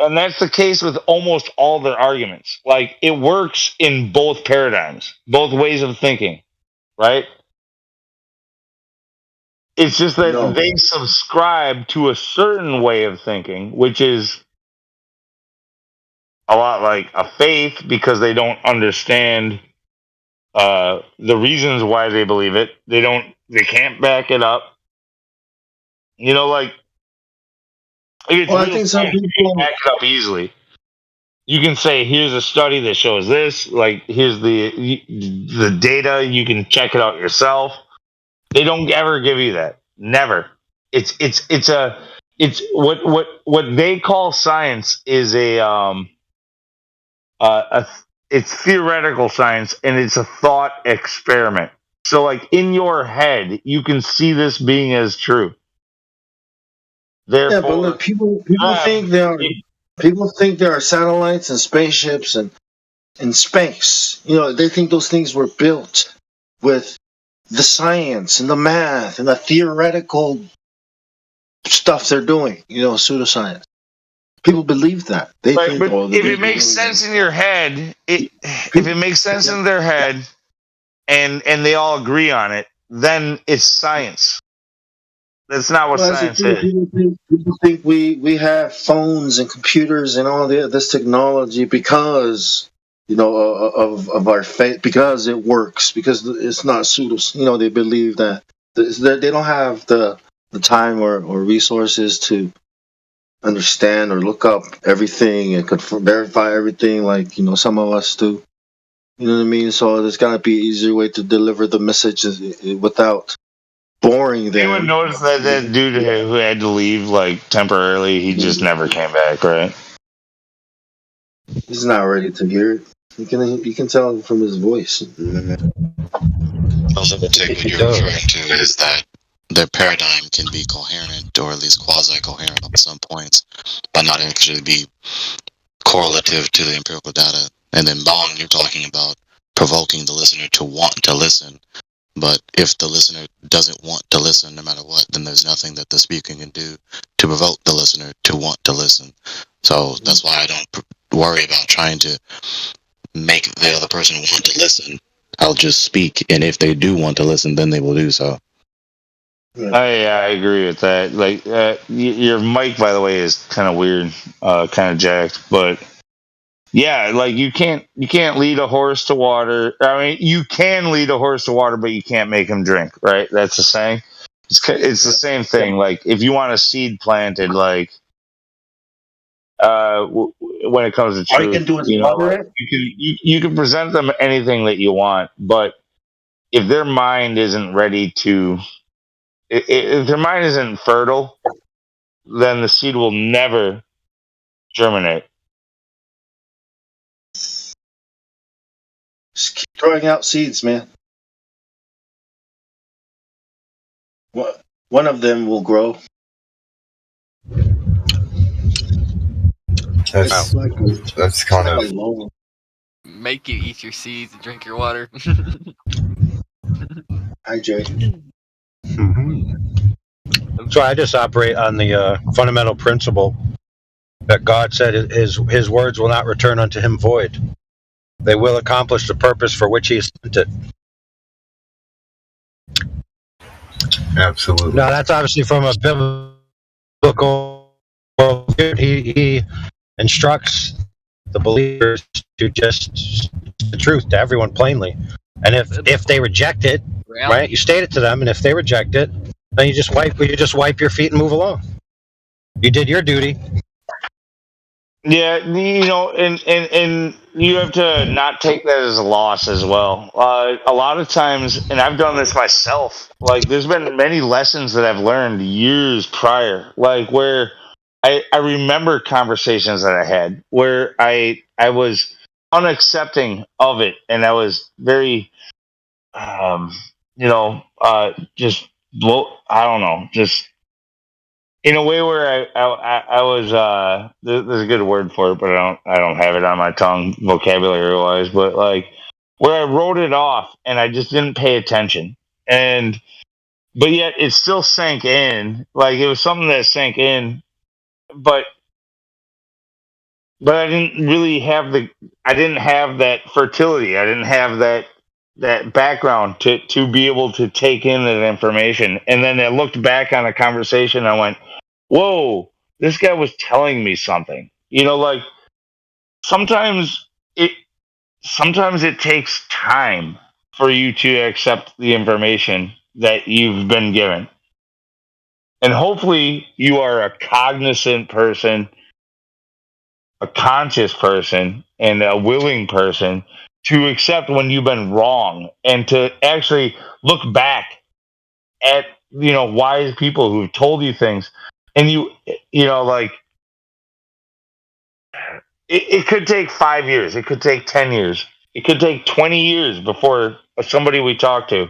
And that's the case with almost all their arguments. Like, it works in both paradigms, both ways of thinking, right? It's just that they subscribe to a certain way of thinking, which is a lot like a faith, because they don't understand the reasons why they believe it. They can't back it up. Like, I think some people you can back it up easily. You can say, here's a study that shows this. Like, here's the data. You can check it out yourself. They don't ever give you that. Never. It's what they call science is it's theoretical science, and it's a thought experiment. So, like, in your head, you can see this being as true. Therefore, but look, people think there are satellites and spaceships and in space. They think those things were built with the science and the math and the theoretical stuff they're doing. Pseudoscience. People believe that. They think, but if it makes sense in your head, if it makes sense in their head, and they all agree on it, then it's science. That's not what science is. People think we have phones and computers and all this technology because of our faith, because it works, because it's not pseudo. They believe that they don't have the time or resources to understand or look up everything and verify everything like some of us do. You know what I mean? So there's got to be an easier way to deliver the message without boring them. Anyone notice that dude who had to leave, like, temporarily, he just never came back, right? He's not ready to hear it. You can tell from his voice. Also, I take what you're referring to is that their paradigm can be coherent, or at least quasi-coherent on some points, but not actually be correlative to the empirical data. And then Bong, you're talking about provoking the listener to want to listen. But if the listener doesn't want to listen no matter what, then there's nothing that the speaker can do to provoke the listener to want to listen. So that's why I don't worry about trying to make the other person want to listen. I'll just speak, and if they do want to listen, then they will do so. I agree with that. Like, your mic, by the way, is kind of weird, kind of jacked, but yeah, like, you can't lead a horse to water. I mean, you can lead a horse to water, but you can't make him drink, right? That's the saying. It's the same thing. Like, if you want a seed planted, like, when it comes to truth, all you can do is water it. You can present them anything that you want, but if their mind isn't ready to, if their mind isn't fertile, then the seed will never germinate. Just keep throwing out seeds, man. One of them will grow. That's kind of. Make you eat your seeds and drink your water. Hi, Jay. So I just operate on the fundamental principle that God said his words will not return unto him void. They will accomplish the purpose for which he sent it. Absolutely. Now, that's obviously from a biblical worldview. He instructs the believers to just speak the truth to everyone plainly. And if they reject it, right, you state it to them, and if they reject it, then you just wipe your feet and move along. You did your duty. Yeah, you know, and you have to not take that as a loss as well. A lot of times, and I've done this myself, like there's been many lessons that I've learned years prior, like where I remember conversations that I had where I was unaccepting of it, and I was very, just I don't know, just in a way where I was there's a good word for it, but I don't have it on my tongue vocabulary wise, but like where I wrote it off and I just didn't pay attention, and but yet it still sank in, like it was something that sank in, but I didn't really have I didn't have that fertility, I didn't have that background to be able to take in that information, and then I looked back on a conversation, I went, whoa, this guy was telling me something. You know, like sometimes it takes time for you to accept the information that you've been given. And hopefully you are a cognizant person, a conscious person, and a willing person to accept when you've been wrong and to actually look back at, wise people who've told you things. And like it could take 5 years. It could take 10 years. It could take 20 years before somebody we talk to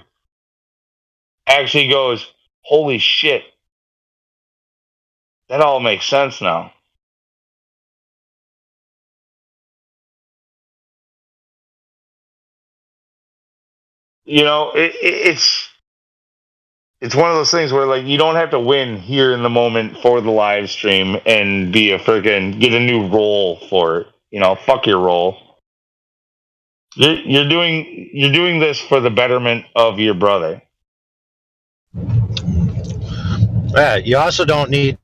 actually goes, holy shit, that all makes sense now. It's one of those things where like you don't have to win here in the moment for the live stream and be a freaking get a new role for it. Fuck your role. You're doing this for the betterment of your brother. Yeah, you also don't need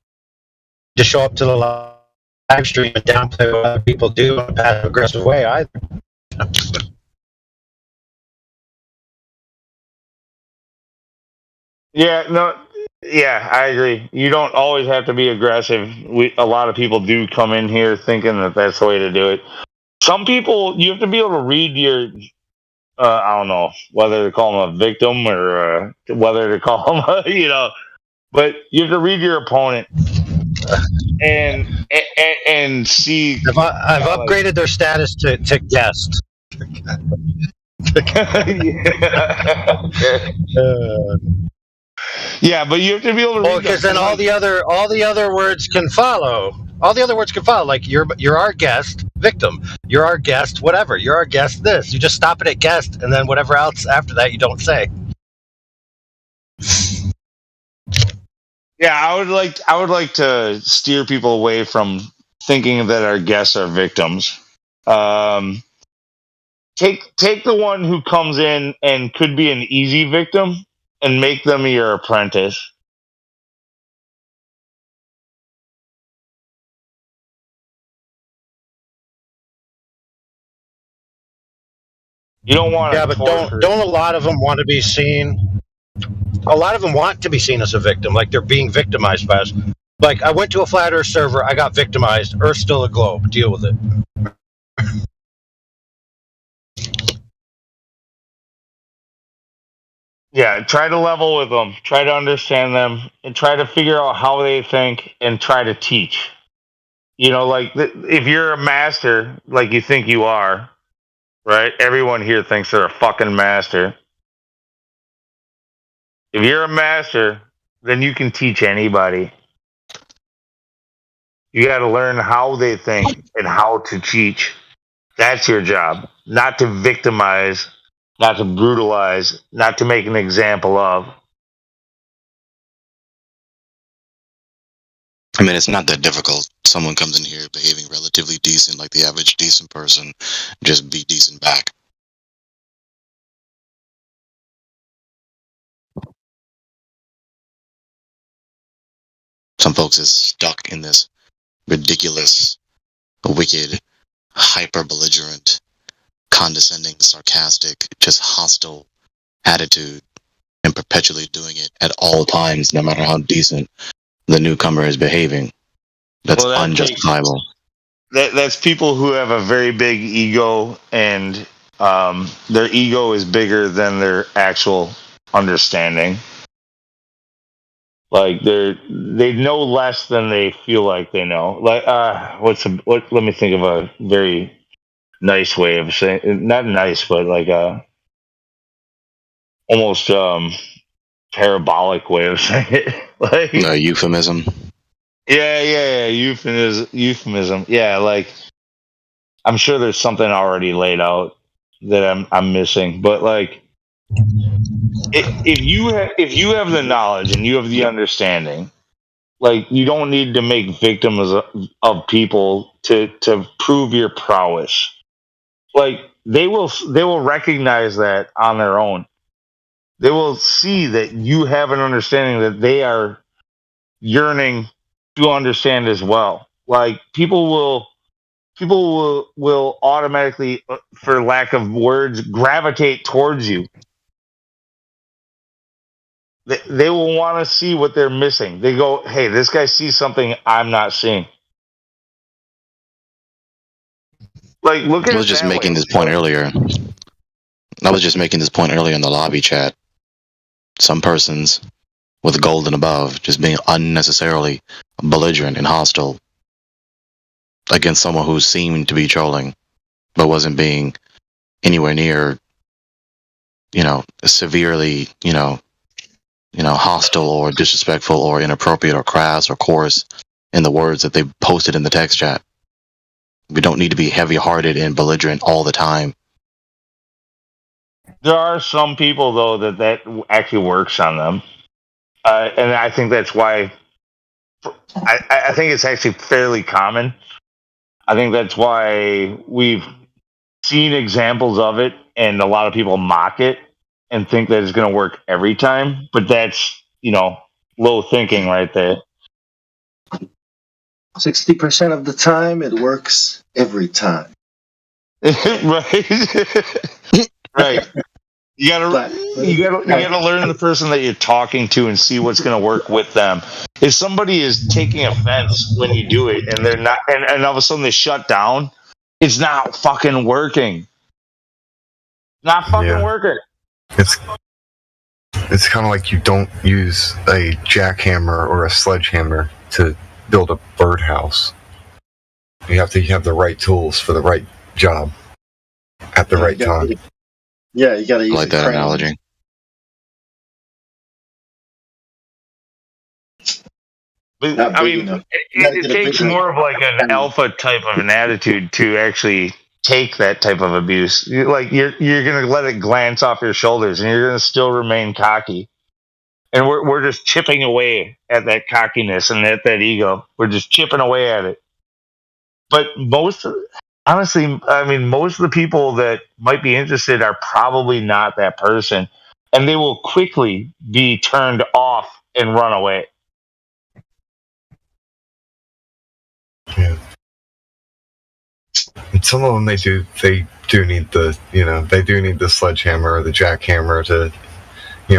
to show up to the live stream and downplay what other people do in a passive aggressive way either. Yeah, I agree. You don't always have to be aggressive. A lot of people do come in here thinking that that's the way to do it. Some people, you have to be able to read your, I don't know, whether to call them a victim or whether to call them, but you have to read your opponent and see. I've upgraded their status to guest. Yeah, but you have to be able to read. Because then all the other words can follow. All the other words can follow. Like you're our guest, victim. You're our guest, whatever. You're our guest. This. You just stop it at guest, and then whatever else after that you don't say. Yeah, I would like to steer people away from thinking that our guests are victims. Take the one who comes in and could be an easy victim and make them your apprentice. You don't want to. Yeah, but don't a lot of them want to be seen? A lot of them want to be seen as a victim, like they're being victimized by us. Like I went to a flat Earth server, I got victimized. Earth's still a globe. Deal with it. Yeah, try to level with them, try to understand them, and try to figure out how they think and try to teach. Like if you're a master, like you think you are, right? Everyone here thinks they're a fucking master. If you're a master, then you can teach anybody. You got to learn how they think and how to teach. That's your job. Not to victimize, not to brutalize, not to make an example of. I mean, it's not that difficult. Someone comes in here behaving relatively decent, like the average decent person, just be decent back. Some folks is stuck in this ridiculous, wicked, hyper-belligerent, condescending, sarcastic, just hostile attitude, and perpetually doing it at all times, no matter how decent the newcomer is behaving. That's unjustifiable. That's people who have a very big ego, and their ego is bigger than their actual understanding. Like they know less than they feel like they know. Like let me think of a very nice way of saying, not nice, but like almost parabolic way of saying it. Like euphemism. Yeah, euphemism. Yeah, like I'm sure there's something already laid out that I'm missing, but like if you have the knowledge and you have the understanding, like you don't need to make victims of people to prove your prowess. Like they will recognize that on their own. They will see that you have an understanding that they are yearning to understand as well. Like people will automatically, for lack of words, gravitate towards you. They will want to see what they're missing. They go, hey, this guy sees something I'm not seeing. Like, look at I was just making this point earlier. I was just making this point earlier in the lobby chat. Some persons with gold and above just being unnecessarily belligerent and hostile against someone who seemed to be trolling, but wasn't being anywhere near, severely, hostile or disrespectful or inappropriate or crass or coarse in the words that they posted in the text chat. We don't need to be heavy-hearted and belligerent all the time. There are some people, though, that actually works on them. And I think that's why I think it's actually fairly common. I think that's why we've seen examples of it, and a lot of people mock it and think that it's going to work every time. But that's, low thinking right there. 60% of the time, it works every time. Right. You gotta learn the person that you're talking to and see what's going to work with them. If somebody is taking offense when you do it and they're not, and all of a sudden they shut down, it's not fucking working. Not fucking working. It's kind of like you don't use a jackhammer or a sledgehammer to build a birdhouse. You have to have the right tools for the right job at the right time. Yeah, you gotta use like that analogy. But, I mean, it takes more of like an alpha type of an attitude to actually take that type of abuse. Like you're gonna let it glance off your shoulders, and you're gonna still remain cocky. And we're just chipping away at that cockiness and at that ego. We're just chipping away at it. But honestly, I mean, most of the people that might be interested are probably not that person, and they will quickly be turned off and run away. Yeah. And some of them they do need the sledgehammer or the jackhammer to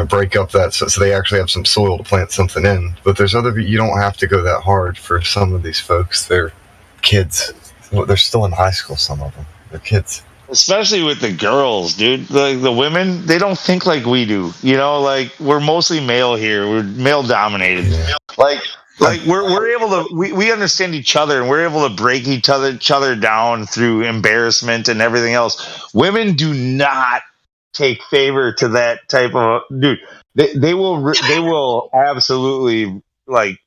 break up that so they actually have some soil to plant something in. But there's you don't have to go that hard for some of these folks. They're kids. They're still in high school, some of them. They're kids. Especially with the girls, dude. Like the women, they don't think like we do. Like we're mostly male here. We're male dominated. Yeah. Like we're able to we understand each other, and we're able to break each other down through embarrassment and everything else. Women do not take favor to that type of dude. They will absolutely like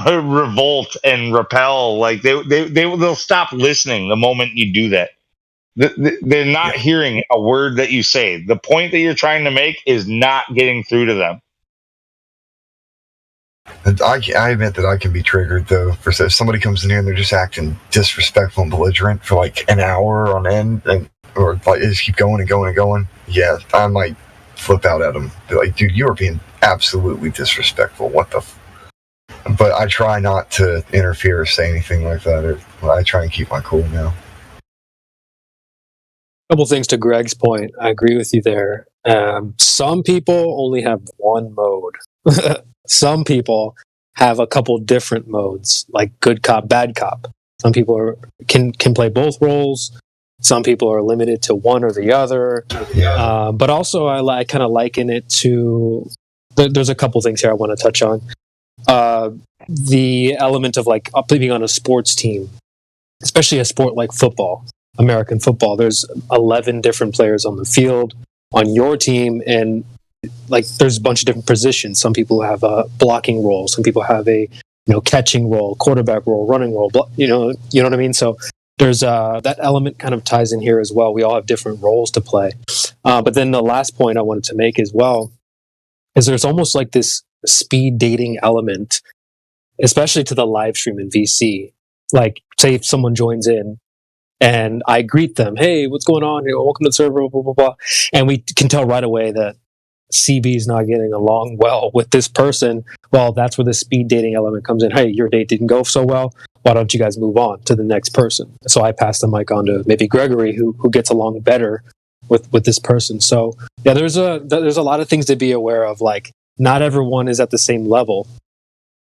revolt and repel. Like they'll stop listening the moment you do that. They're not hearing a word that you say. The point that you're trying to make is not getting through to them. And I admit that I can be triggered though. For if somebody comes in here and they're just acting disrespectful and belligerent for like an hour on end, or like they just keep going and going and going, yeah, I might flip out at them. Be like, dude, you are being absolutely disrespectful. What the? But I try not to interfere or say anything like that. I try and keep my cool now. Couple things to Greg's point. I agree with you there. Some people only have one mode. Some people have a couple different modes, like good cop, bad cop. Some people can play both roles. Some people are limited to one or the other. But also, I kind of liken it to. There's a couple things here I want to touch on. The element of like being on a sports team, especially a sport like football. American football, there's 11 different players on the field on your team, and like there's a bunch of different positions. Some people have a blocking role, some people have a catching role, quarterback role, running role, you know what I mean. So there's that element kind of ties in here as well. We all have different roles to play. But then the last point I wanted to make as well is there's almost like this speed dating element, especially to the live stream in VC. Like, say if someone joins in and I greet them, hey, what's going on? Welcome to the server, blah, blah, blah, blah. And we can tell right away that CB is not getting along well with this person. Well, that's where the speed dating element comes in. Hey, your date didn't go so well. Why don't you guys move on to the next person? So I pass the mic on to maybe Gregory, who gets along better with this person. So yeah, there's a lot of things to be aware of. Like, not everyone is at the same level.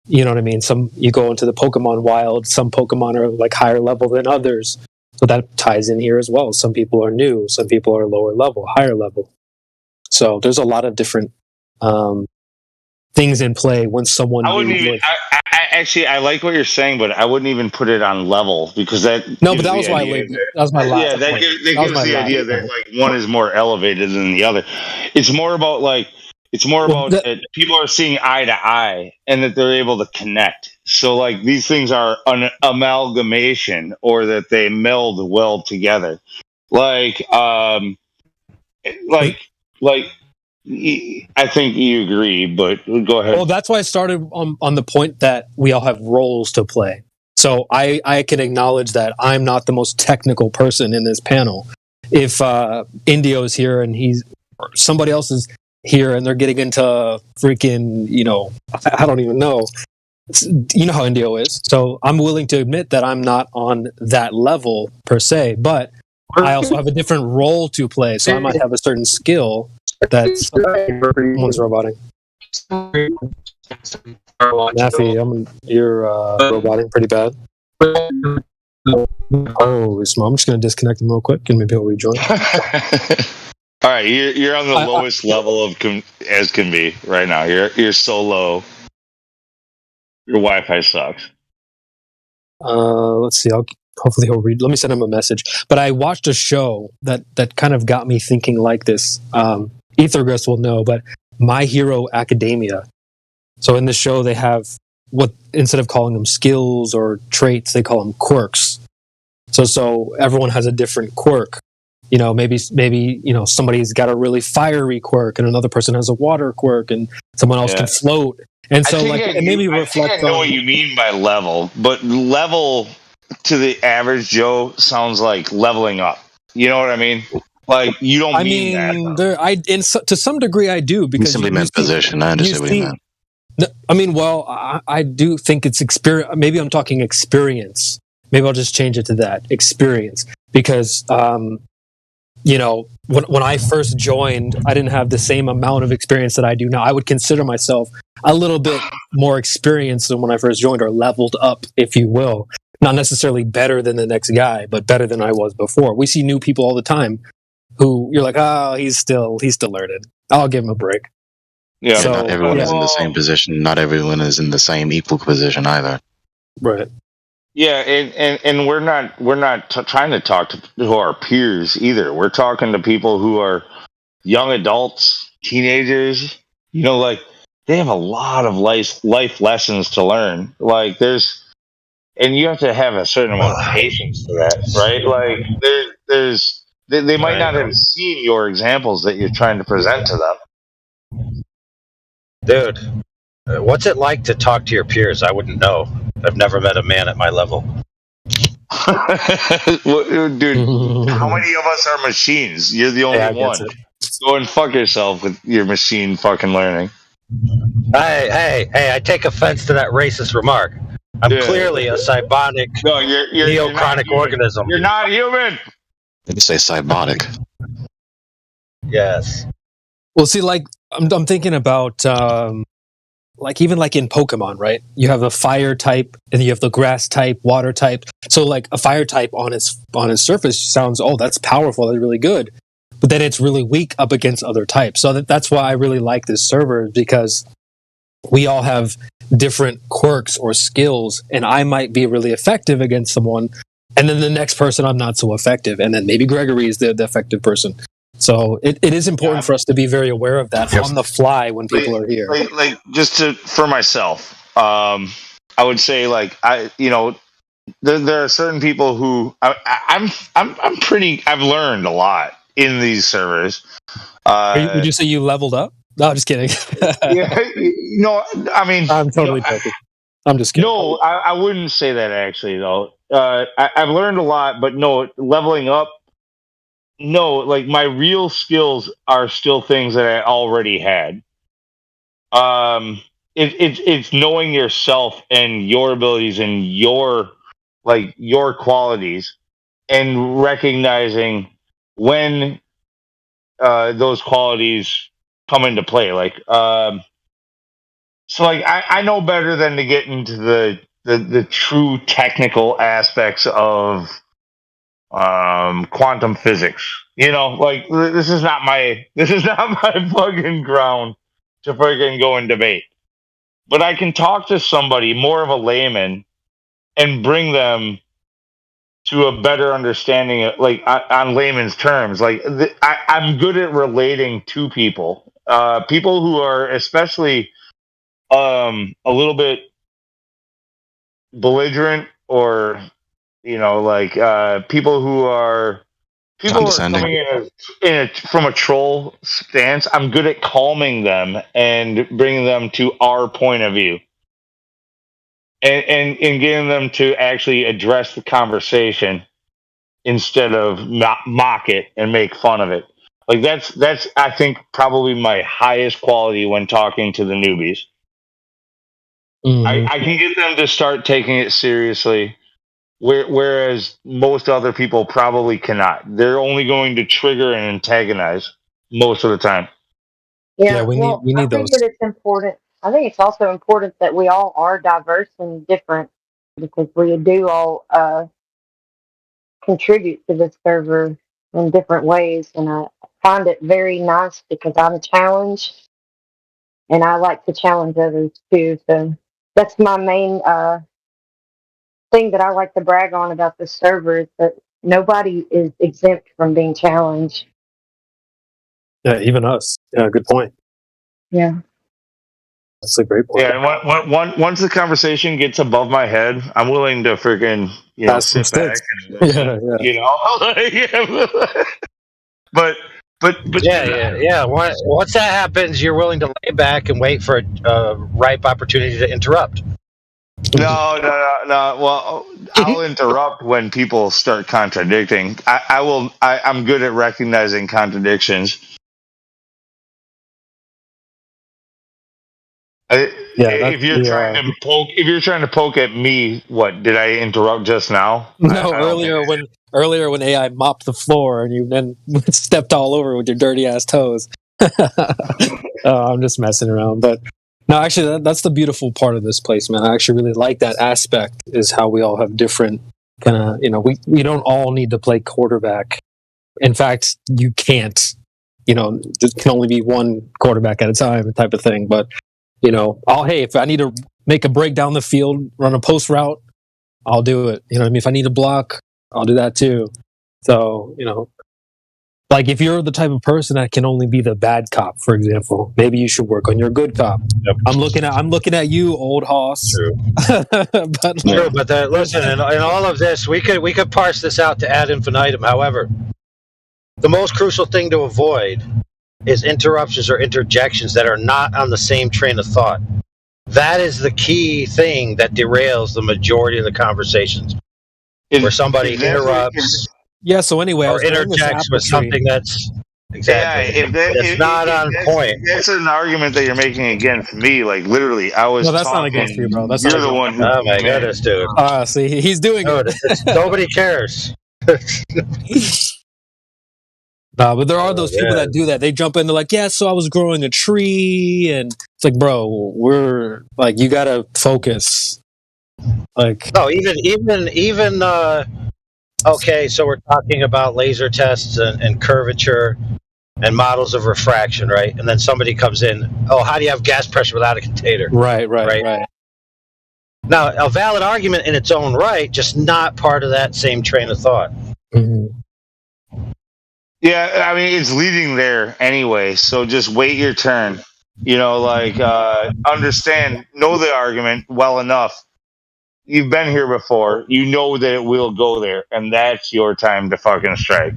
You know what I mean? You go into the Pokemon wild, some Pokemon are like higher level than others. So that ties in here as well. Some people are new, some people are lower level, higher level. So there's a lot of different things in play when someone. I wouldn't even. I like what you're saying, but I wouldn't even put it on level because that. No, but that was why that was my last. Yeah, that gives the idea that like one is more elevated than the other. It's more about that people are seeing eye to eye and that they're able to connect. So like these things are an amalgamation, or that they meld well together. Like I think you agree, but go ahead. Well, that's why I started on the point that we all have roles to play. So I can acknowledge that I'm not the most technical person in this panel. If Indio is here and or somebody else is here and they're getting into freaking, I don't even know. You know how Indio is. So I'm willing to admit that I'm not on that level per se, but I also have a different role to play. So I might have a certain skill that someone's roboting. Naffy, you're roboting pretty bad. Oh, I'm just going to disconnect him real quick and maybe he'll rejoin. All right, you're on the lowest level of as can be right now. You're so low. Your Wi-Fi sucks. Let's see. Hopefully he'll read. Let me send him a message. But I watched a show that kind of got me thinking like this. Ethergris will know, but My Hero Academia. So in the show, they have what, instead of calling them skills or traits, they call them quirks. So everyone has a different quirk. Maybe somebody's got a really fiery quirk, and another person has a water quirk, and someone else can float. And so, it made me reflect. I think I know what you mean by level, but level to the average Joe sounds like leveling up. You know what I mean? Like, you don't mean that. To some degree, I do, because you simply meant position. I understand what you meant. I mean, well, I do think it's experience. Maybe I'm talking experience. Maybe I'll just change it to that, experience, because when I first joined, I didn't have the same amount of experience that I do now. I would consider myself a little bit more experienced than when I first joined, or leveled up, if you will. Not necessarily better than the next guy, but better than I was before. We see new people all the time who you're like, oh, he's still learning. I'll give him a break. Yeah. So, not everyone is in the same position. Not everyone is in the same equal position either. Right. Yeah, and we're not trying to talk to our peers either. We're talking to people who are young adults, teenagers. They have a lot of life lessons to learn. And you have to have a certain amount of patience for that, right? Like they might not have seen your examples that you're trying to present to them. Dude, What's it like to talk to your peers? I wouldn't know. I've never met a man at my level. Well, dude, how many of us are machines? You're the only one. Go and fuck yourself with your machine fucking learning. Hey, I take offense to that racist remark. I'm clearly a cybonic, neochronic organism. You're not human. Did you say cybotic? Yes. Well, see, like I'm thinking about like even like in Pokemon, right? You have the fire type, and you have the grass type, water type. So like a fire type on its surface sounds, oh, that's powerful, that's really good, but then it's really weak up against other types. So that's why I really like this server, because we all have different quirks or skills, and I might be really effective against someone, and then the next person I'm not so effective, and then maybe Gregory is the effective person. So it is important for us to be very aware of that on the fly when people are here. Like just for myself, I would say like there are certain people who I'm pretty. I've learned a lot in these servers. Would you say you leveled up? No, I'm just kidding. No, I mean I'm totally joking. I'm just kidding. No, I wouldn't say that actually though. I've learned a lot, but no, leveling up. No, like my real skills are still things that I already had. It's knowing yourself and your abilities and your qualities, and recognizing when those qualities come into play. So I know better than to get into the true technical aspects of quantum physics. This is not my fucking ground to fucking go and debate. But I can talk to somebody more of a layman and bring them to a better understanding of, on layman's terms. I'm good at relating to people. People who are especially a little bit belligerent, or people who are coming from a troll stance. I'm good at calming them and bringing them to our point of view, and getting them to actually address the conversation instead of mock it and make fun of it. Like that's I think probably my highest quality when talking to the newbies. I can get them to start taking it seriously, whereas most other people probably cannot. They're only going to trigger and antagonize most of the time. Yeah, we need I those. think that it's important. I think it's also important that we all are diverse and different, because we do all contribute to the server in different ways, and I find it very nice because I'm a challenge, and I like to challenge others too. So that's my main thing that I like to brag on about this server, is that nobody is exempt from being challenged. Yeah, even us. Yeah, good point. Yeah. That's a great point. Yeah, and once the conversation gets above my head, I'm willing to freaking sit back and listen, But yeah. Once that happens, you're willing to lay back and wait for a ripe opportunity to interrupt. No. Well, I'll interrupt when people start contradicting. I'm good at recognizing contradictions. If you're trying to poke at me, what did I interrupt just now? No, earlier when AI mopped the floor and you then stepped all over with your dirty ass toes. I'm just messing around, but no, actually, that's the beautiful part of this place, man. I actually really like that aspect, is how we all have different kind of, we don't all need to play quarterback. In fact, you can't, there can only be one quarterback at a time type of thing. But, hey, if I need to make a break down the field, run a post route, I'll do it. You know what I mean? If I need to block, I'll do that too. So, like if you're the type of person that can only be the bad cop, for example, maybe you should work on your good cop. Yep. I'm looking at you, old hoss. True. But listen, in all of this, we could parse this out to ad infinitum. However, the most crucial thing to avoid is interruptions or interjections that are not on the same train of thought. That is the key thing that derails the majority of the conversations, where somebody interrupts Yeah. So anyway, I or was playing this interjects with apple tree. something that's Yeah, exactly. It's not on point. if that's an argument that you're making against me, like literally, I was No, that's not talking. against you, bro. That's not You're the against one who Oh my came in. goodness, dude. See, he's doing Dude, it. nobody cares. Nah, but there are Oh, those people man. that do that. They jump in, they're like, yeah, so I was growing a tree. And it's like, bro, we're like, you got to focus. Like, No, even okay, so we're talking about laser tests and curvature and models of refraction, right? And then somebody comes in, oh, how do you have gas pressure without a container? right. Now, a valid argument in its own right, just not part of that same train of thought. Mm-hmm. Yeah, I mean, it's leading there anyway. So just wait your turn. Understand, know the argument well enough. You've been here before. You know that it will go there, and that's your time to fucking strike.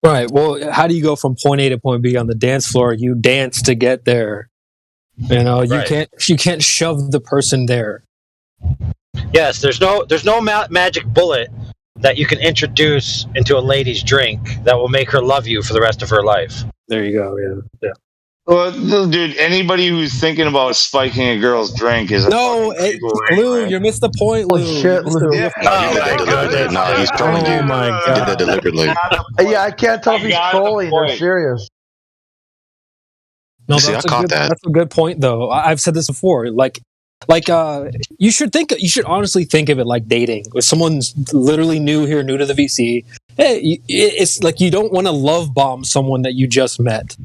Right. Well, how do you go from point A to point B on the dance floor? You dance to get there. You know, you can't shove the person there. Yes, there's no magic bullet that you can introduce into a lady's drink that will make her love you for the rest of her life. There you go. Yeah. Well, dude, anybody who's thinking about spiking a girl's drink is a No, fucking creepo Lou, anyway. you missed the point, Lou. shit, Lou. Yeah. No, he did that deliberately. No, he's trolling you. Oh my He did that god. deliberately. Yeah, I can't tell if he's trolling or serious. No, See, I caught that. That's a good point, though. I've said this before. Like, you should honestly think of it like dating. If someone's literally new to the VC, hey, it's like you don't want to love bomb someone that you just met.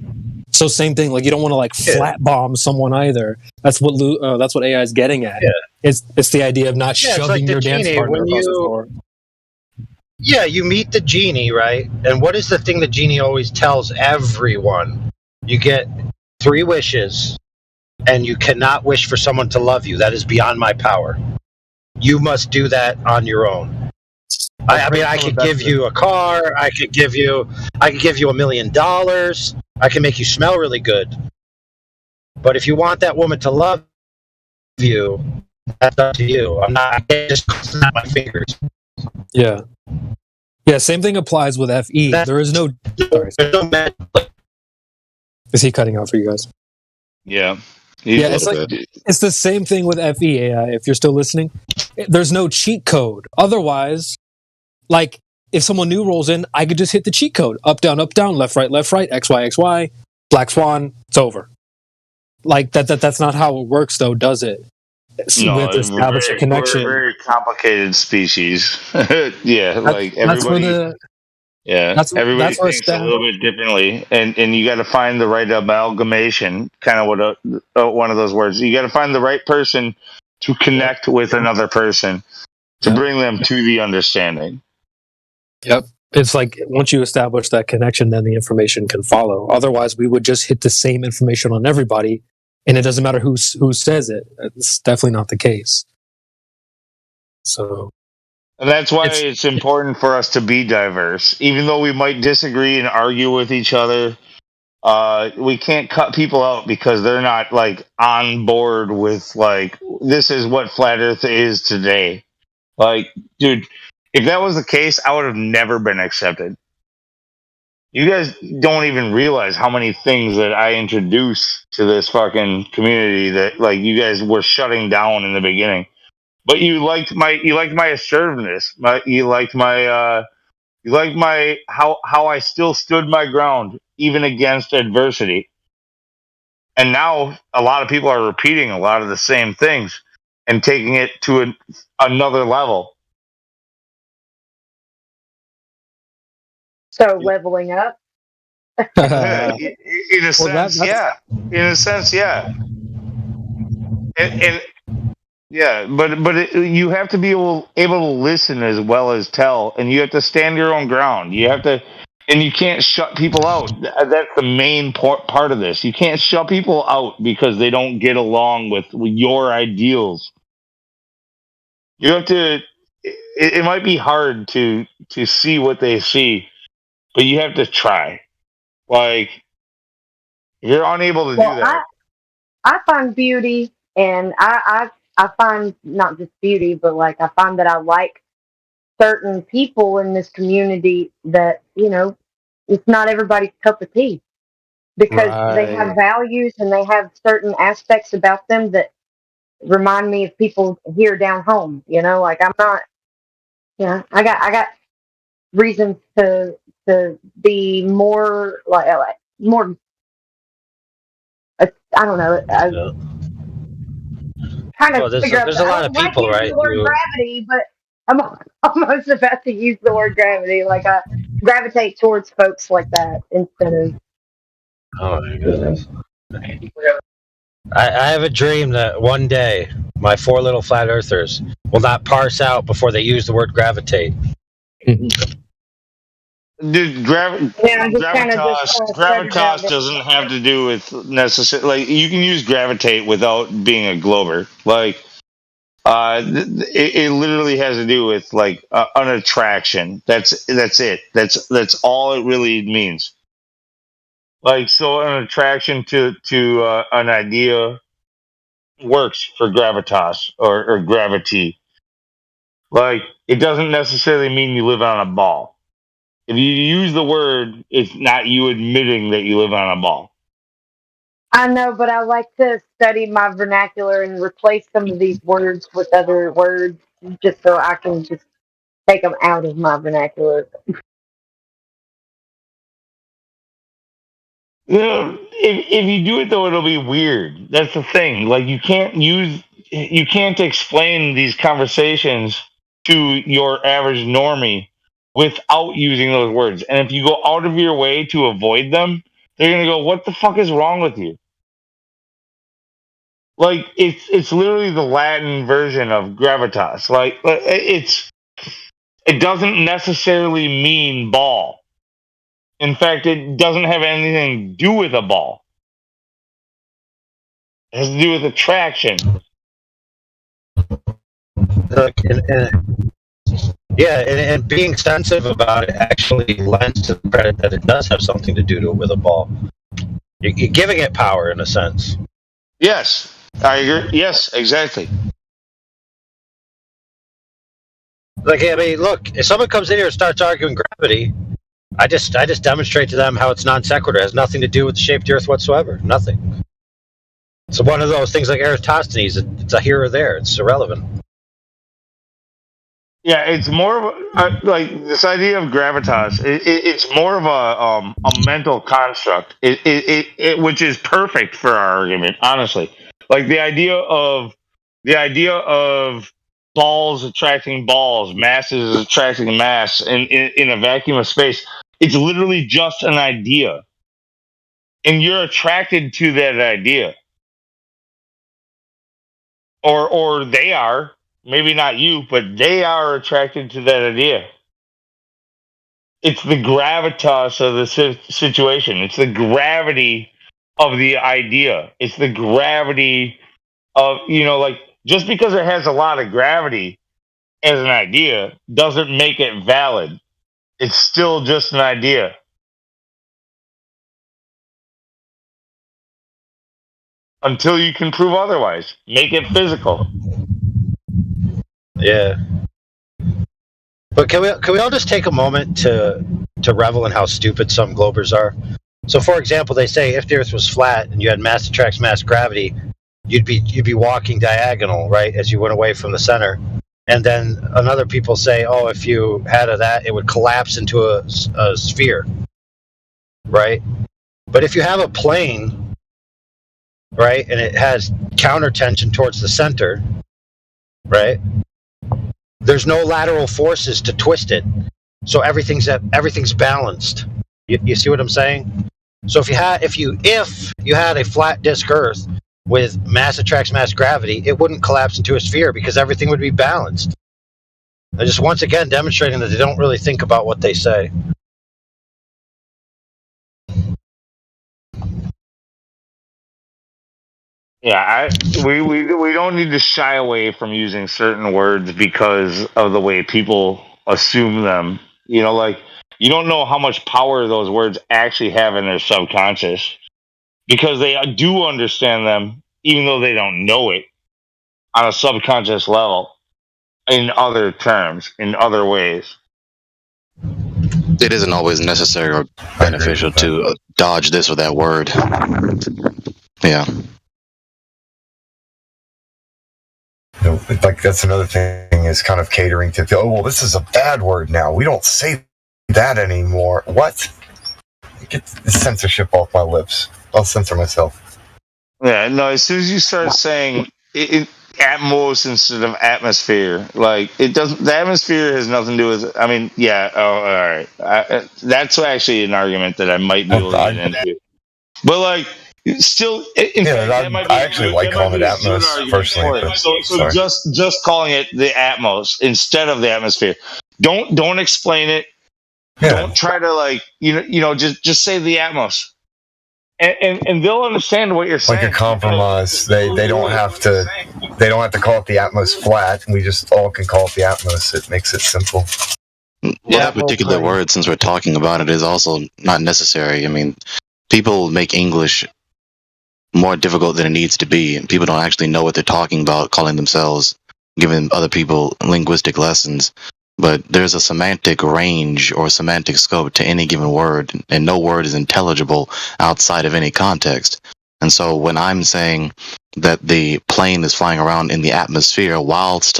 So same thing, like you don't want to like flat bomb someone either. That's what AI is getting at. Yeah. It's the idea of not shoving like your dance partner across the floor. Yeah, you meet the genie, right? And what is the thing the genie always tells everyone? You get 3 wishes, and you cannot wish for someone to love you. That is beyond my power. You must do that on your own. I mean, I could give you a car. I could give you $1 million. I can make you smell really good. But if you want that woman to love you, that's up to you. I can't just snap my fingers. Yeah. Yeah, same thing applies with FE. There is no... Sorry. Is he cutting out for you guys? Yeah. Yeah, it's the same thing with FE AI, if you're still listening. There's no cheat code. Otherwise, like, if someone new rolls in, I could just hit the cheat code. Up, down, left, right, X, Y, X, Y, Black Swan, it's over. Like, that's not how it works, though, does it? No, With establish a connection. We're a very complicated species. Like everybody. Everybody thinks a little bit differently, and you got to find the right amalgamation. Kind of what one of those words. You got to find the right person to connect with another person to bring them to the understanding. Yep. It's like once you establish that connection, then the information can follow. Otherwise, we would just hit the same information on everybody, and it doesn't matter who says it. It's definitely not the case. So. And that's why it's important for us to be diverse. Even though we might disagree and argue with each other, we can't cut people out because they're not like on board with like, this is what flat earth is today. Like, dude, if that was the case, I would have never been accepted. You guys don't even realize how many things that I introduced to this fucking community that like you guys were shutting down in the beginning. But you liked my assertiveness. You liked my how I still stood my ground even against adversity. And now a lot of people are repeating a lot of the same things and taking it to another level. So leveling up. In a sense, yeah. In a sense, yeah. And yeah, but you have to be able to listen as well as tell, and you have to stand your own ground. You have to, and you can't shut people out. That's the main part of this. You can't shut people out because they don't get along with your ideals. You have to. It might be hard to see what they see, but you have to try. Like, if you're unable to do that. I find beauty And I find not just beauty, but like I find that I like certain people in this community that, you know, it's not everybody's cup of tea because they have Right. values and they have certain aspects about them that remind me of people here down home. You know, like I'm not, you know, I got reasons to be more like more. I don't know. Trying to Well, figure out. there's a I lot don't of like people, using right? the word gravity, but I'm almost about to use the word gravity. Like I gravitate towards folks like that instead of. Oh my goodness. I have a dream that one day my 4 little flat earthers will not parse out before they use the word gravitate. Dude, Yeah, I'm just kind of stuck about gravitas it. doesn't have to do with necessarily, like, you can use gravitate without being a glober. Like, it literally has to do with like an attraction. That's it. That's all it really means. Like, so an attraction to an idea works for gravitas or gravity. Like, it doesn't necessarily mean you live on a ball. If you use the word, it's not you admitting that you live on a ball. I know, but I like to study my vernacular and replace some of these words with other words just so I can just take them out of my vernacular. You know, if you do it though, it'll be weird. That's the thing. Like, you can't explain these conversations to your average normie without using those words. And if you go out of your way to avoid them, they're gonna go, "What the fuck is wrong with you?" Like, it's literally the Latin version of gravitas. Like, it doesn't necessarily mean ball. In fact, it doesn't have anything to do with a ball. It has to do with attraction. Look, and being sensitive about it actually lends to the credit that it does have something to do with a ball. You're giving it power in a sense. Yes, I agree. Yes, exactly. Like, I mean, look, if someone comes in here and starts arguing gravity, I just demonstrate to them how it's non sequitur. It has nothing to do with the shape of the Earth whatsoever. Nothing. It's one of those things like Eratosthenes. It's a here or there. It's irrelevant. Yeah, it's more of like this idea of gravitas. It's more of a mental construct. Which is perfect for our argument, honestly. Like the idea of balls attracting balls, masses attracting mass, in a vacuum of space. It's literally just an idea, and you're attracted to that idea, or they are. Maybe not you, but they are attracted to that idea. It's the gravitas of the situation. It's the gravity of the idea. It's the gravity of, like, just because it has a lot of gravity as an idea doesn't make it valid. It's still just an idea. Until you can prove otherwise. Make it physical. Yeah. But can we all just take a moment to revel in how stupid some globers are? So, for example, they say if the Earth was flat and you had mass attracts mass gravity, you'd be walking diagonal, right, as you went away from the center. And then another people say, oh, if you had that, it would collapse into a sphere, right? But if you have a plane, right, and it has counter tension towards the center, right, there's no lateral forces to twist it, so everything's balanced. You see what I'm saying? So if you had a flat disk Earth with mass attracts mass gravity, it wouldn't collapse into a sphere because everything would be balanced. They're just once again demonstrating that they don't really think about what they say. Yeah, we don't need to shy away from using certain words because of the way people assume them. Like, you don't know how much power those words actually have in their subconscious, because they do understand them even though they don't know it on a subconscious level in other terms, in other ways. It isn't always necessary or beneficial to dodge this or that word. Yeah. Like that's another thing is kind of catering to, oh, well, this is a bad word now. We don't say that anymore. What? Get the censorship off my lips. I'll censor myself. Yeah, no, as soon as you start saying atmos instead of atmosphere, like it doesn't, the atmosphere has nothing to do with, I mean, yeah, oh, all right. That's actually an argument that I might be able to get into. But like, still, in fact, that might be I actually like calling it atmos personally. But, so just calling it the atmos instead of the atmosphere. Don't explain it. Yeah. Don't try to like just say the atmos, and they'll understand what you're saying. Like a compromise. They don't have to call it the atmos flat. We just all can call it the atmos. It makes it simple. Yeah, that particular word, since we're talking about it, is also not necessary. I mean, people make English more difficult than it needs to be, and people don't actually know what they're talking about, calling themselves, giving other people linguistic lessons. But there's a semantic range or semantic scope to any given word, and no word is intelligible outside of any context. And so when I'm saying that the plane is flying around in the atmosphere whilst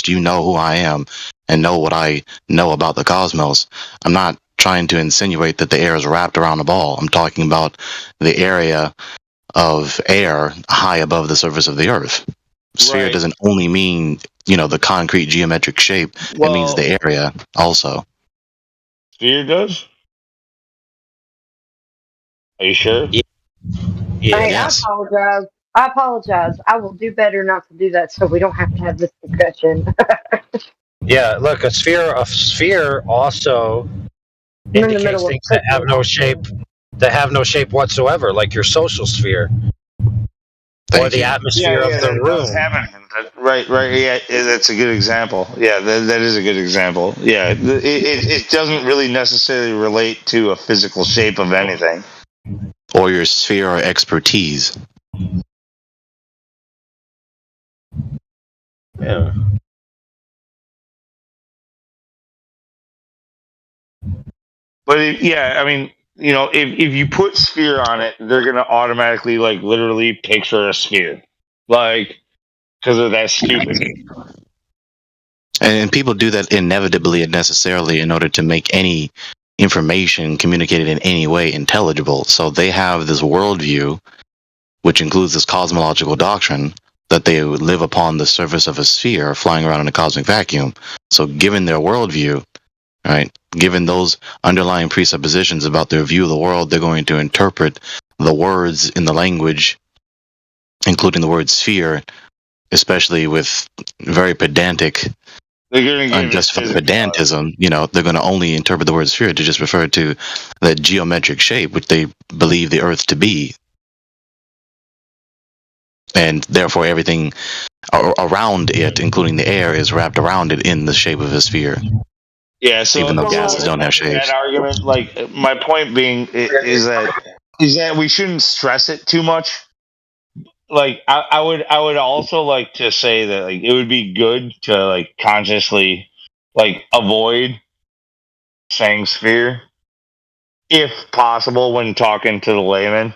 you know who I am and know what I know about the cosmos, I'm not trying to insinuate that the air is wrapped around a ball. I'm talking about the area of air high above the surface of the Earth. Sphere doesn't only mean, the concrete geometric shape. It means the area also. Sphere does? Are you sure? Yeah. Hey, yes. I apologize. I will do better not to do that so we don't have to have this discussion. Yeah, look, a sphere also indicates things that have no shape whatsoever, like your social sphere. Or the atmosphere of the room. Right. Yeah, that's a good example. Yeah, that is a good example. Yeah, it doesn't really necessarily relate to a physical shape of anything. Or your sphere or expertise. Yeah. But if you put sphere on it, they're gonna automatically literally picture a sphere, because of that stupid. And people do that inevitably and necessarily in order to make any information communicated in any way intelligible. So they have this worldview, which includes this cosmological doctrine, that they would live upon the surface of a sphere flying around in a cosmic vacuum. So given their worldview, right, given those underlying presuppositions about their view of the world, they're going to interpret the words in the language, including the word sphere, especially with very pedantic, unjustified pedantism. They're going to only interpret the word sphere to just refer to that geometric shape, which they believe the Earth to be. And therefore everything around it, including the air, is wrapped around it in the shape of a sphere. Yeah, so even though gases don't have shapes. That argument, my point being is that we shouldn't stress it too much. I would also like to say that it would be good to consciously avoid saying sphere if possible when talking to the layman.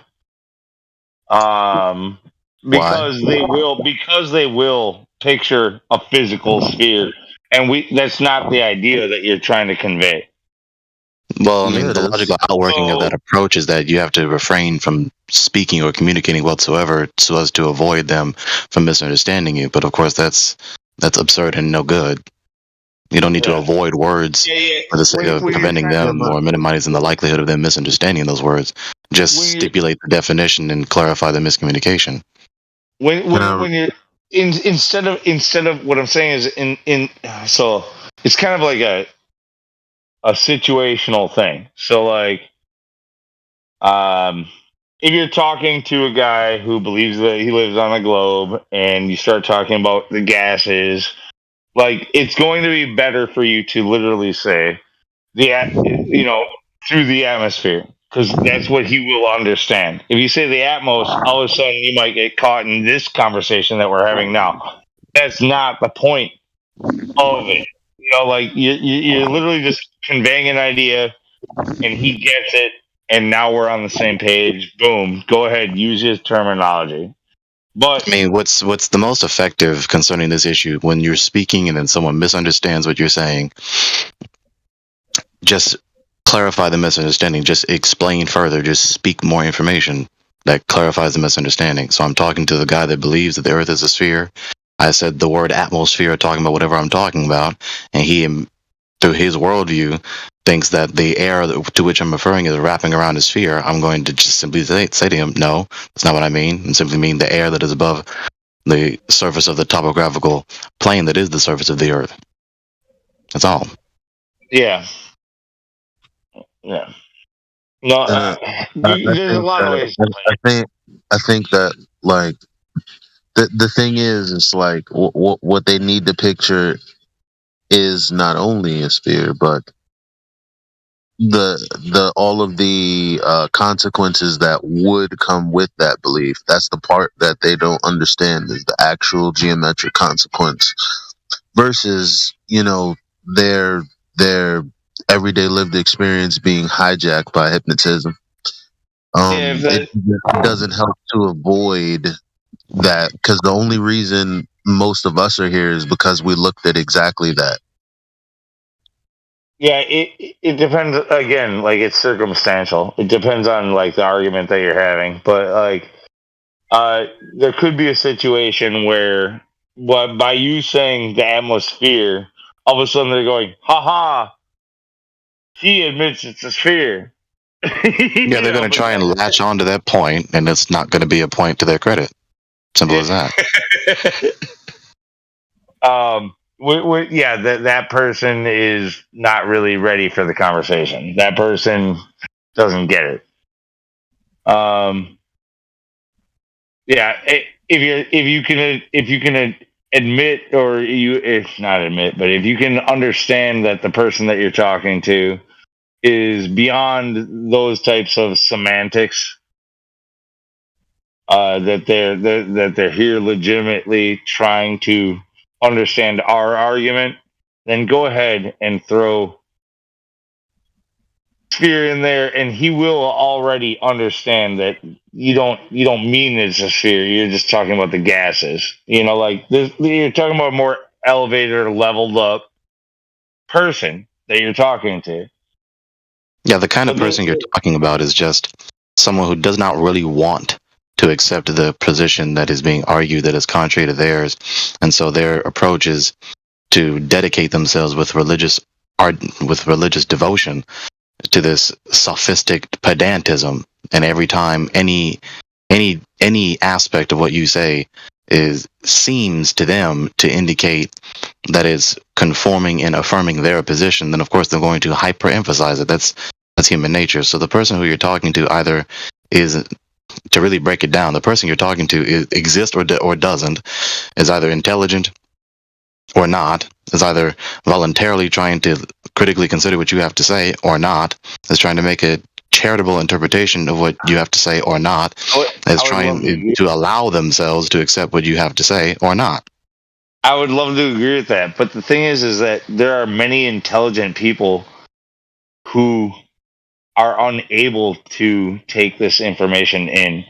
Because they will picture a physical sphere, and that's not the idea that you're trying to convey. Well, I mean, the logical outworking of that approach is that you have to refrain from speaking or communicating whatsoever so as to avoid them from misunderstanding you. But of course, that's absurd and no good. You don't need to avoid words for the sake of preventing them or minimizing the likelihood of them misunderstanding those words. Just stipulate the definition and clarify the miscommunication. When you're instead of what I'm saying is so it's kind of like a situational thing. So if you're talking to a guy who believes that he lives on a globe and you start talking about the gases, it's going to be better for you to literally say through the atmosphere. because that's what he will understand. If you say the Atmos, all of a sudden you might get caught in this conversation that we're having now. That's not the point of it. You know, like you're literally just conveying an idea, and he gets it, and now we're on the same page. Boom. Go ahead, use his terminology. But I mean, what's the most effective concerning this issue when you're speaking and then someone misunderstands what you're saying? Just clarify the misunderstanding. Just explain further. Just speak more information that clarifies the misunderstanding. So I'm talking to the guy that believes that the Earth is a sphere. I said the word atmosphere, talking about whatever I'm talking about, and he, through his worldview, thinks that the air to which I'm referring is wrapping around a sphere. I'm going to just simply say to him, no, that's not what I mean. I simply mean the air that is above the surface of the topographical plane that is the surface of the Earth. That's all. yeah. Yeah. No, there's a lot of ways. I think that like the thing is, it's like what they need to picture is not only a sphere, but the all of the consequences that would come with that belief. That's the part that they don't understand, is the actual geometric consequence versus, you know, their everyday lived experience being hijacked by hypnotism. It doesn't help to avoid that, because the only reason most of us are here is because we looked at exactly that. Yeah, it depends. Again, like, it's circumstantial. It depends on, like, the argument that you're having. But, like, there could be a situation where, by you saying the atmosphere, all of a sudden they're going, "Ha, he admits it's a sphere." Yeah, they're going to try and latch on to that point, and it's not going to be a point to their credit. Simple as that. Yeah, that person is not really ready for the conversation. That person doesn't get it. Yeah, if you can admit, or if not admit, but if you can understand that the person that you're talking to is beyond those types of semantics, that they're here legitimately trying to understand our argument, then go ahead and throw sphere in there, and he will already understand that you don't mean it's a sphere. You're just talking about the gases. You know, like this, you're talking about a more elevated or leveled up person that you're talking to. Yeah, the kind of person you're talking about is just someone who does not really want to accept the position that is being argued that is contrary to theirs, and so their approach is to dedicate themselves with religious art, with religious devotion, to this sophistic pedantism, and every time any aspect of what you say seems to them to indicate that it's conforming and affirming their position, then of course they're going to hyper-emphasize it. That's human nature. So the person who you're talking to either is, to really break it down, the person you're talking to exists or doesn't, is either intelligent or not, is either voluntarily trying to critically consider what you have to say or not, is trying to make a charitable interpretation of what you have to say or not, is trying to allow themselves to accept what you have to say or not. I would love to agree with that, but the thing is that there are many intelligent people who are unable to take this information in.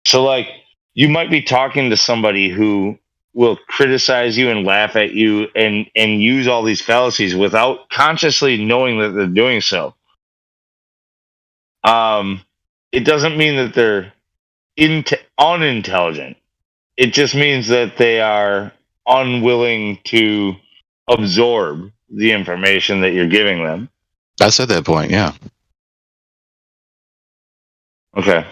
So, like, you might be talking to somebody who will criticize you and laugh at you and use all these fallacies without consciously knowing that they're doing so. It doesn't mean that they're unintelligent. It just means that they are unwilling to absorb the information that you're giving them. I said that point, yeah. Okay.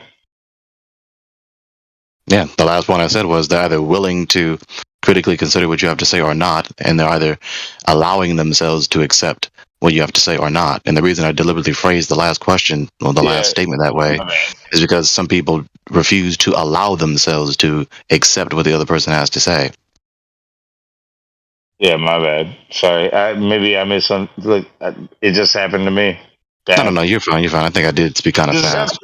Yeah, the last one I said was they're either willing to critically consider what you have to say or not, and they're either allowing themselves to accept what you have to say or not. And the reason I deliberately phrased the last question, or the last statement that way, is because some people refuse to allow themselves to accept what the other person has to say. Yeah, my bad. Sorry. Maybe I missed something. Look, it just happened to me. No, you're fine. You're fine. I think I did speak kind of fast.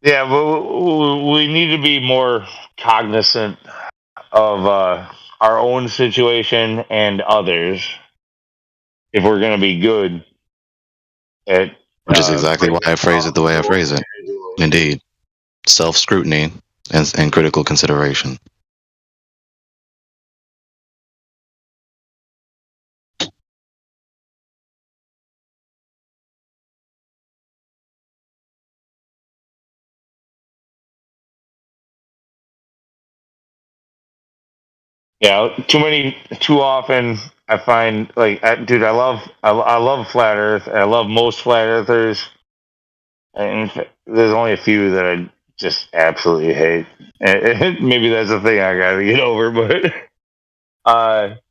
Yeah, but we need to be more cognizant of our own situation and others if we're going to be good at. Which is exactly why I phrase it the way I phrase it. Indeed. Self-scrutiny and critical consideration. Yeah, too often I find dude, I love flat Earth. I love most flat earthers, and there's only a few that I just absolutely hate. And maybe that's a thing I gotta get over. But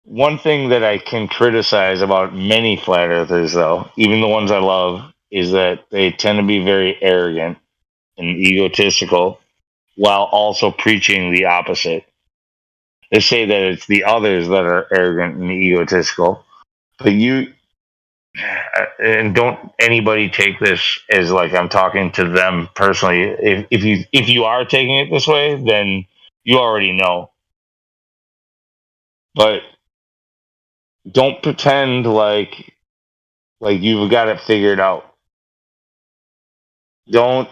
one thing that I can criticize about many flat earthers, though, even the ones I love, is that they tend to be very arrogant and egotistical, while also preaching the opposite. They say that it's the others that are arrogant and egotistical, but and don't anybody take this as like I'm talking to them personally. If you are taking it this way, then you already know. But don't pretend like you've got it figured out. Don't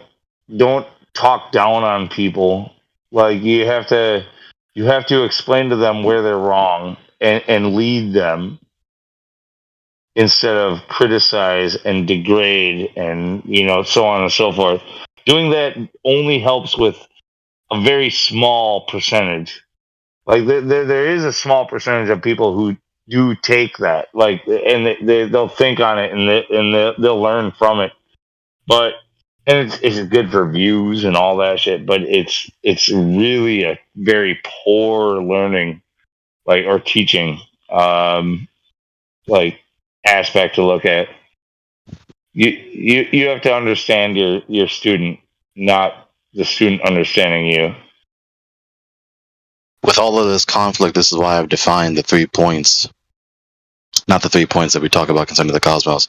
talk down on people. Like you have to explain to them where they're wrong and lead them instead of criticize and degrade and so on and so forth. Doing that only helps with a very small percentage. Like there is a small percentage of people who do take that, like, and they'll think on it and they'll learn from it. But and it's good for views and all that shit. But it's really a very poor learning, like, or teaching, like, aspect to look at. You have to understand your student, not the student understanding you. With all of this conflict, this is why I've defined the 3 points. Not the 3 points that we talk about concerning the cosmos.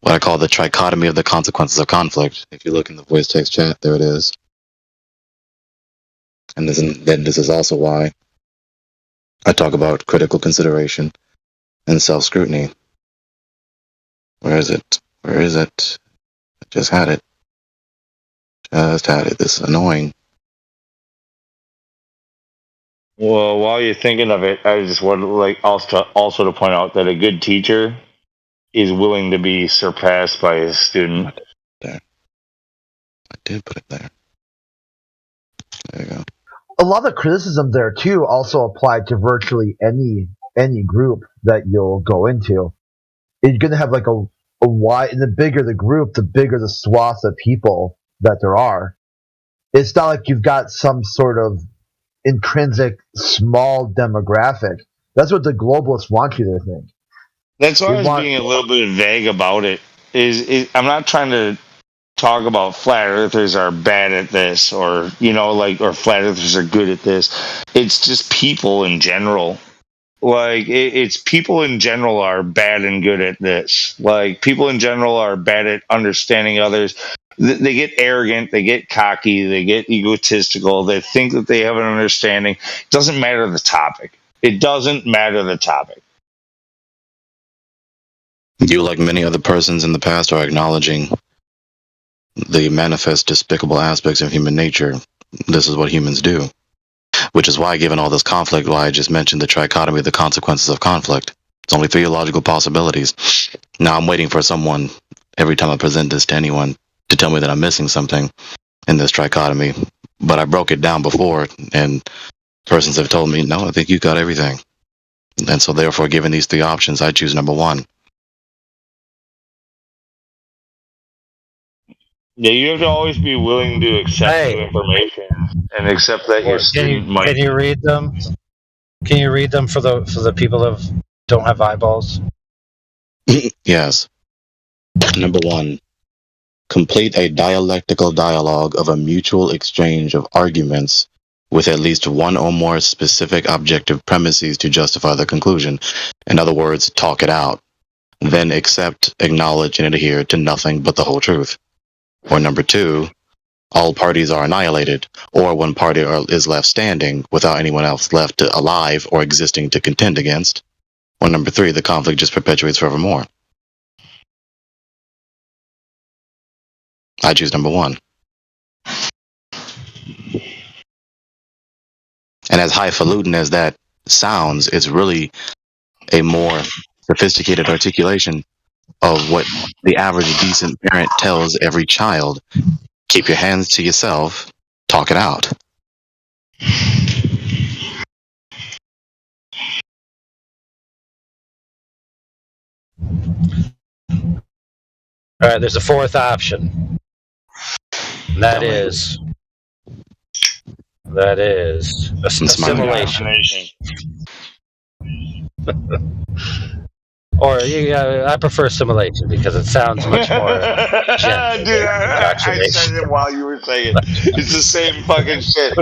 What I call the trichotomy of the consequences of conflict. If you look in the voice text chat, there it is. And then this is also why I talk about critical consideration and self-scrutiny. Where is it? Where is it? I just had it. This is annoying. Well, while you're thinking of it, I just want also to point out that a good teacher is willing to be surpassed by his student. There. I did put it there. There you go. A lot of criticism there too also applied to virtually any group that you'll go into. You're gonna have like a wide, and the bigger the group, the bigger the swath of people that there are. It's not like you've got some sort of intrinsic small demographic. That's what the globalists want you to think. That's why I was being a little bit vague about it. Is I'm not trying to talk about flat earthers are bad at this, or or flat earthers are good at this. It's just people in general. Like it's people in general are bad and good at this. Like people in general are bad at understanding others. They get arrogant, they get cocky, they get egotistical. They think that they have an understanding. It doesn't matter the topic. It doesn't matter the topic. You, like many other persons in the past, are acknowledging the manifest despicable aspects of human nature. This is what humans do. Which is why, given all this conflict, why I just mentioned the trichotomy of the consequences of conflict. It's only theological possibilities. Now I'm waiting for someone, every time I present this to anyone, to tell me that I'm missing something in this trichotomy. But I broke it down before, and persons have told me, no, I think you got everything. And so therefore, given these 3 options, I choose number 1. Yeah, you have to always be willing to accept new information and accept that your student might. Can you read them? Can you read them for the people that don't have eyeballs? Yes. Number 1. Complete a dialectical dialogue of a mutual exchange of arguments with at least one or more specific objective premises to justify the conclusion. In other words, talk it out. Then accept, acknowledge, and adhere to nothing but the whole truth. Or number 2, all parties are annihilated, or one party is left standing without anyone else left alive or existing to contend against. Or number 3, the conflict just perpetuates forevermore. I choose number 1. And as highfalutin as that sounds, it's really a more sophisticated articulation of what the average decent parent tells every child. Keep your hands to yourself, talk it out. All right, there's a fourth option. And that is assimilation. Or I prefer assimilation because it sounds much more gentle. Dude, I said it while you were saying it. It's the same fucking shit.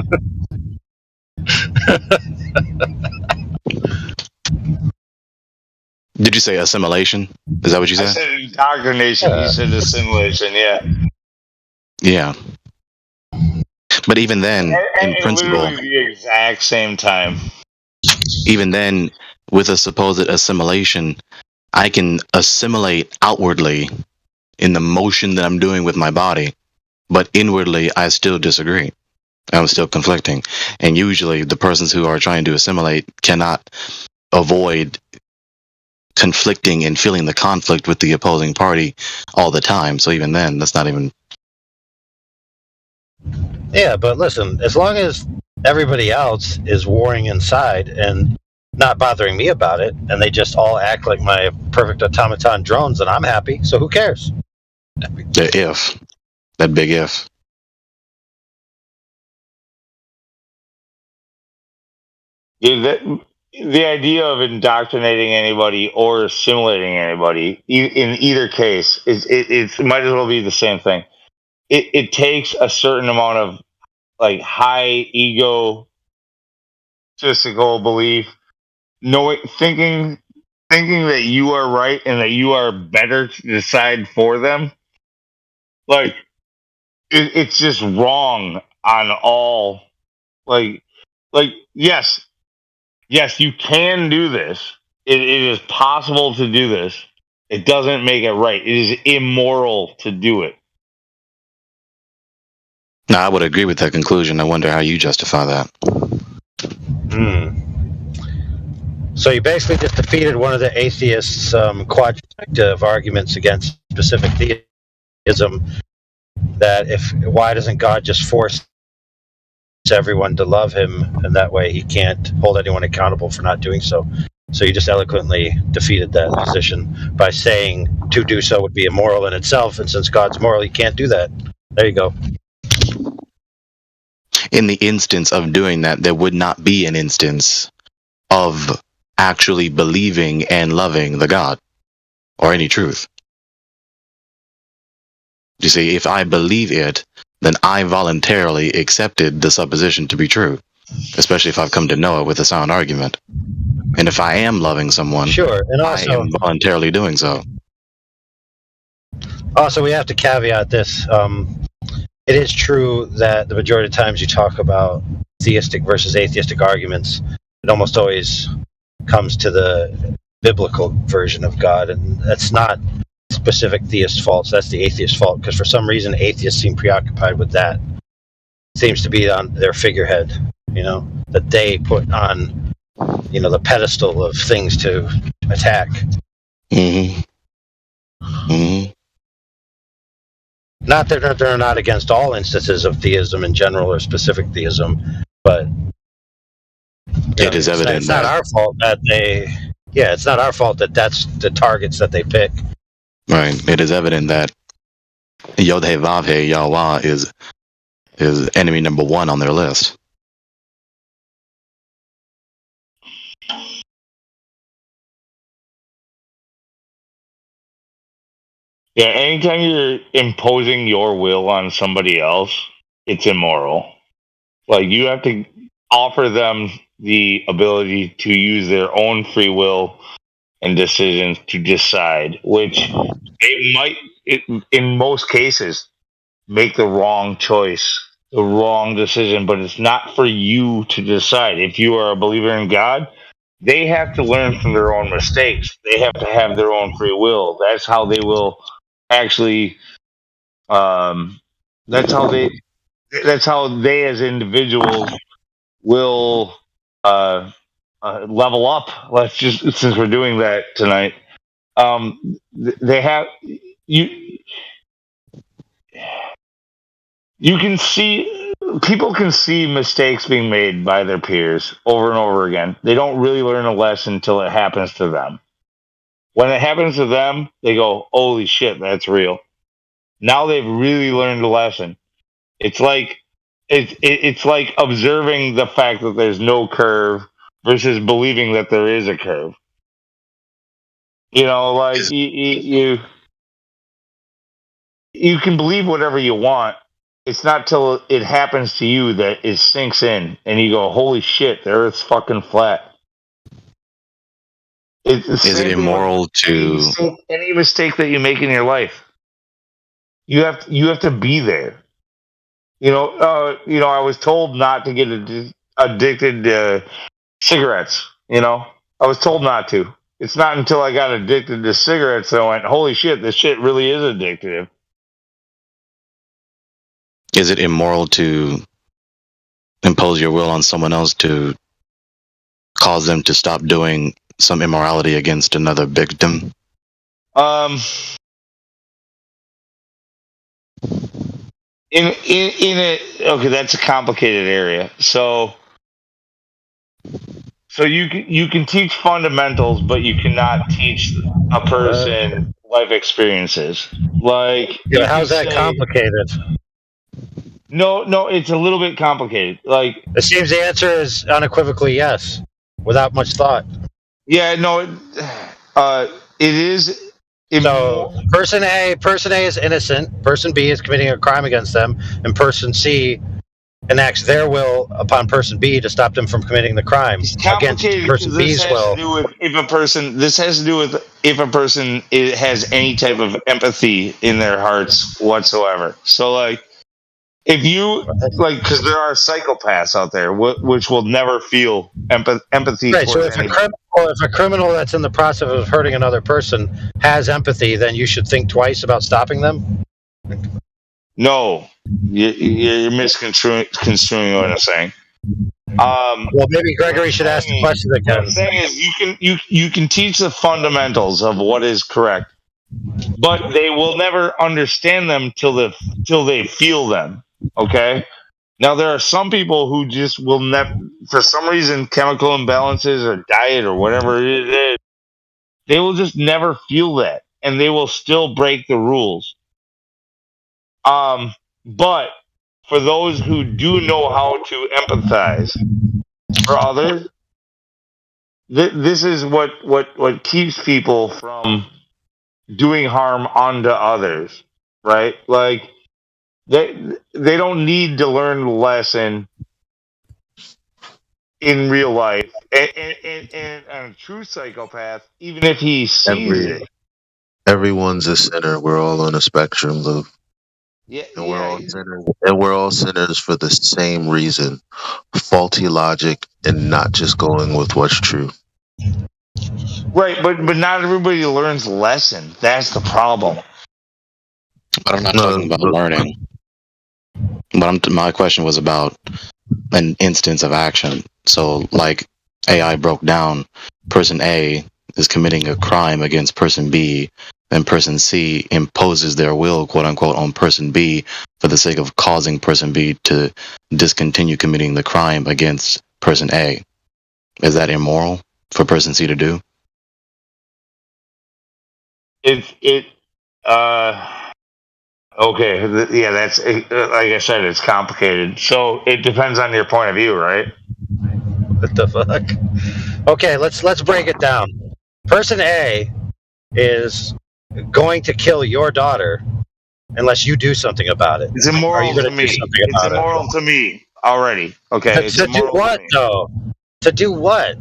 Did you say assimilation? Is that what you said? I said indoctrination. You said assimilation. Yeah. Yeah. But even then, in principle, literally the exact same time. Even then, with a supposed assimilation, I can assimilate outwardly in the motion that I'm doing with my body, but inwardly I still disagree. I'm still conflicting. And usually the persons who are trying to assimilate cannot avoid conflicting and feeling the conflict with the opposing party all the time. So even then, that's not even... Yeah, but listen, as long as everybody else is warring inside and not bothering me about it, and they just all act like my perfect automaton drones, then I'm happy. So who cares? The if. That big if. Yeah, the idea of indoctrinating anybody or assimilating anybody, in either case, it might as well be the same thing. It takes a certain amount of like high egotistical belief, thinking that you are right and that you are better to decide for them. Like it's just wrong on all. Like yes, you can do this. It is possible to do this. It doesn't make it right. It is immoral to do it. No, I would agree with that conclusion. I wonder how you justify that. So you basically just defeated one of the atheists' quadjective arguments against specific theism. That why doesn't God just force everyone to love him, and that way he can't hold anyone accountable for not doing so? So you just eloquently defeated that position by saying to do so would be immoral in itself, and since God's moral, he can't do that. There you go. In the instance of doing that, there would not be an instance of actually believing and loving the God or any truth. You see, if I believe it, then I voluntarily accepted the supposition to be true, especially if I've come to know it with a sound argument. And if I am loving someone, sure, and also, I am voluntarily doing so. Also, we have to caveat this. It is true that the majority of times you talk about theistic versus atheistic arguments, it almost always comes to the biblical version of God, and that's not specific theist faults. That's the atheist fault, because for some reason atheists seem preoccupied with that. It seems to be on their figurehead, that they put on, the pedestal of things to attack. Mm-hmm. Mm-hmm. Not that they're not against all instances of theism in general or specific theism, but it is evident. It's not our fault that it's not our fault that that's the targets that they pick. Right. It is evident that Yod-Heh-Vav-Heh, Yahweh, is enemy number 1 on their list. Yeah, anytime you're imposing your will on somebody else, it's immoral. Like, you have to offer them the ability to use their own free will and decisions to decide, which they might, in most cases, make the wrong choice, the wrong decision, but it's not for you to decide. If you are a believer in God, they have to learn from their own mistakes. They have to have their own free will. That's how they will actually. That's how they. That's how they, as individuals, will level up. Let's just, since we're doing that tonight, they have you. You can see, people can see mistakes being made by their peers over and over again. They don't really learn a lesson until it happens to them. When it happens to them, they go, "Holy shit, that's real." Now they've really learned a lesson. It's like it's like observing the fact that there's no curve versus believing that there is a curve. You know, like you can believe whatever you want. It's not till it happens to you that it sinks in, and you go, "Holy shit, the Earth's fucking flat." Is it immoral to any mistake that you make in your life? You have to be there. You know, I was told not to get addicted to cigarettes. You know, I was told not to. It's not until I got addicted to cigarettes that I went, "Holy shit, this shit really is addictive." Is it immoral to impose your will on someone else to cause them to stop doing some immorality against another victim? In it, okay, that's a complicated area. So you can teach fundamentals, but you cannot teach a person life experiences. Like, yeah, how's that complicated? No, it's a little bit complicated. Like, it seems the answer is unequivocally yes, without much thought. Yeah, no, it is. So person A is innocent. Person B is committing a crime against them, and person C enacts their will upon person B to stop them from committing the crime against person B's will. This has to do with if a person has any type of empathy in their hearts whatsoever. So, like, if you because there are psychopaths out there which will never feel empathy. Right. So if a criminal that's in the process of hurting another person has empathy, then you should think twice about stopping them. No, you're misconstruing what I'm saying. Well, maybe Gregory should ask the question again. What I'm saying is you can teach the fundamentals of what is correct, but they will never understand them till they feel them. Okay. Now there are some people who just will never, for some reason, chemical imbalances or diet or whatever it is, they will just never feel that, and they will still break the rules. But for those who do know how to empathize for others, this is what keeps people from doing harm unto others, right? Like, they don't need to learn the lesson in real life. And a true psychopath, even if he sees it. Everyone's a sinner. We're all on a spectrum, Luke. And we're all sinners for the same reason. Faulty logic and not just going with what's true. Right, but not everybody learns the lesson. That's the problem. But I'm not talking about learning. But my question was about an instance of action. So, like, AI broke down, person A is committing a crime against person B, and person C imposes their will, quote unquote, on person B for the sake of causing person B to discontinue committing the crime against person A. Is that immoral for person C to do? Okay, yeah, that's like I said, it's complicated. So it depends on your point of view, right? What the fuck? Okay, let's break it down. Person A is going to kill your daughter unless you do something about it. It's immoral to me. It's immoral to me. already. Okay, it's To do immoral what, to me. though? To do what?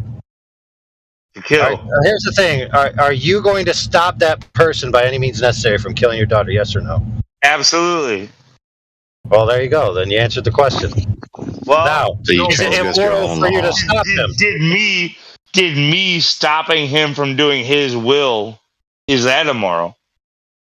To kill. Here's the thing. Are you going to stop that person by any means necessary from killing your daughter, yes or no? Absolutely. Well, there you go. Then you answered the question. Well, Now, is it immoral for you to stop him? Did me stopping him from doing his will, is that immoral?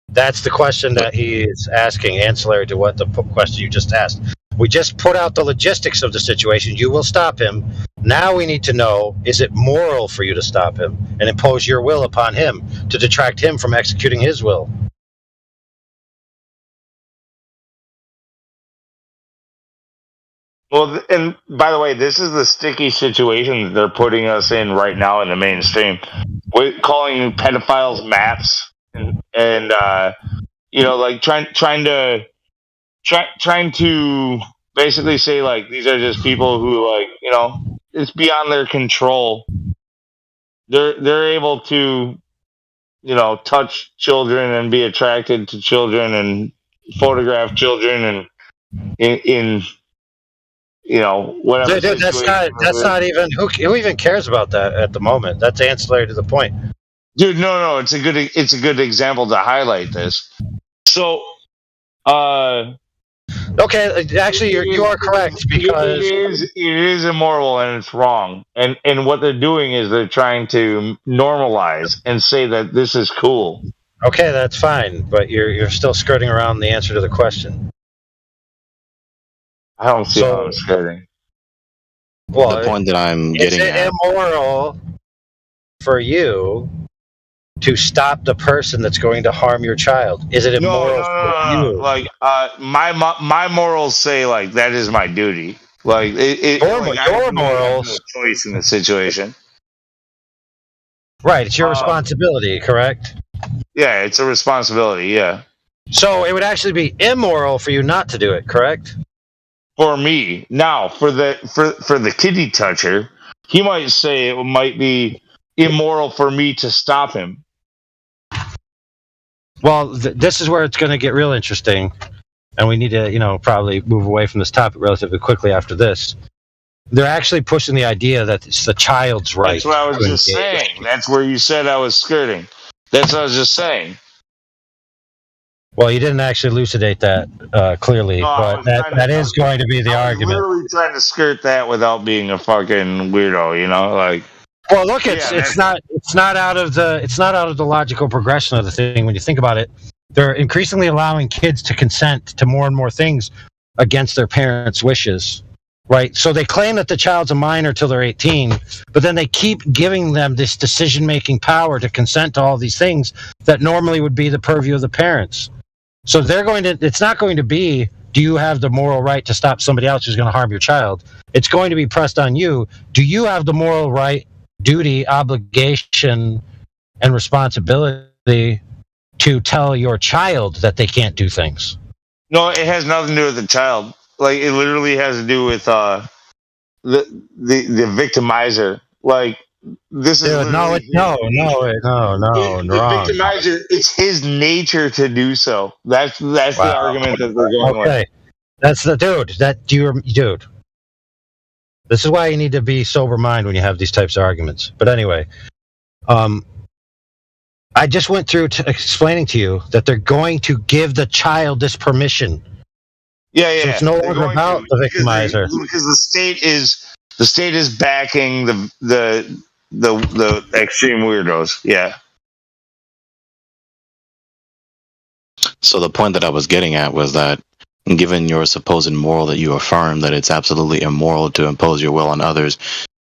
That's the question that he is asking, ancillary to what the question you just asked. We just put out the logistics of the situation. You will stop him. Now we need to know, is it moral for you to stop him and impose your will upon him to detract him from executing his will? Well, and by the way, this is the sticky situation that they're putting us in right now in the mainstream. We're calling pedophiles maps and like trying to basically say like these are just people who like it's beyond their control. They're able to touch children and be attracted to children and photograph children and in whatever. Dude, that's not even who even cares about that at the moment. That's ancillary to the point. Dude, no, it's a good example to highlight this. So, okay, actually, you are correct because it is immoral and it's wrong. And what they're doing is they're trying to normalize and say that this is cool. Okay, that's fine, but you're still skirting around the answer to the question. I don't see how I'm skirting. Well, the point that I'm getting at. Is it immoral for you to stop the person that's going to harm your child? Is it immoral for you? Like my morals say like that is my duty. Like your morals choice in the situation. Right, it's your responsibility, correct? Yeah, it's a responsibility. Yeah. So it would actually be immoral for you not to do it, correct? For me, now for the kitty toucher, he might say it might be immoral for me to stop him. Well, this is where it's going to get real interesting, and we need to, probably move away from this topic relatively quickly after this. They're actually pushing the idea that it's the child's right. That's what I was just saying. That's where you said I was skirting. That's what I was just saying. Well, you didn't actually elucidate that clearly, but that is going to be the argument. I'm literally trying to skirt that without being a fucking weirdo, like. Well, look, it's not out of the logical progression of the thing when you think about it. They're increasingly allowing kids to consent to more and more things against their parents' wishes, right? So they claim that the child's a minor till they're 18, but then they keep giving them this decision-making power to consent to all these things that normally would be the purview of the parents. So it's not going to be, do you have the moral right to stop somebody else who's going to harm your child? It's going to be pressed on you. Do you have the moral right, duty, obligation, and responsibility to tell your child that they can't do things? No, it has nothing to do with the child. Like, it literally has to do with the victimizer. Like, this is no, wrong. Victimizer, it's his nature to do so. That's the argument that they're going with. That's the dude. Dude. This is why you need to be sober mind when you have these types of arguments. But anyway, I just went through explaining to you that they're going to give the child this permission. Yeah. So it's no longer about the victimizer because the state is backing the extreme weirdos. Yeah. So the point that I was getting at was that given your supposed moral that you affirm that it's absolutely immoral to impose your will on others,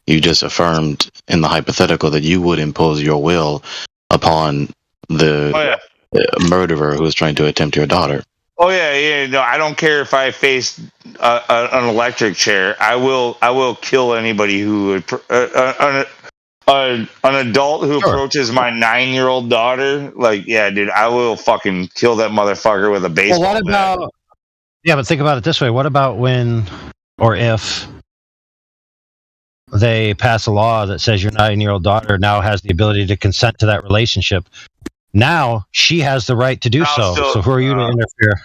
you just affirmed in the hypothetical that you would impose your will upon the murderer who is trying to attempt your daughter. Oh yeah. No, I don't care if I face an electric chair. I will kill anybody who would. An adult who approaches my 9-year-old daughter, like, yeah, dude, I will fucking kill that motherfucker with a baseball bat. About? Yeah, but think about it this way: what about when, or if, they pass a law that says your 9-year-old daughter now has the ability to consent to that relationship? Now she has the right to do so. So who are you to interfere?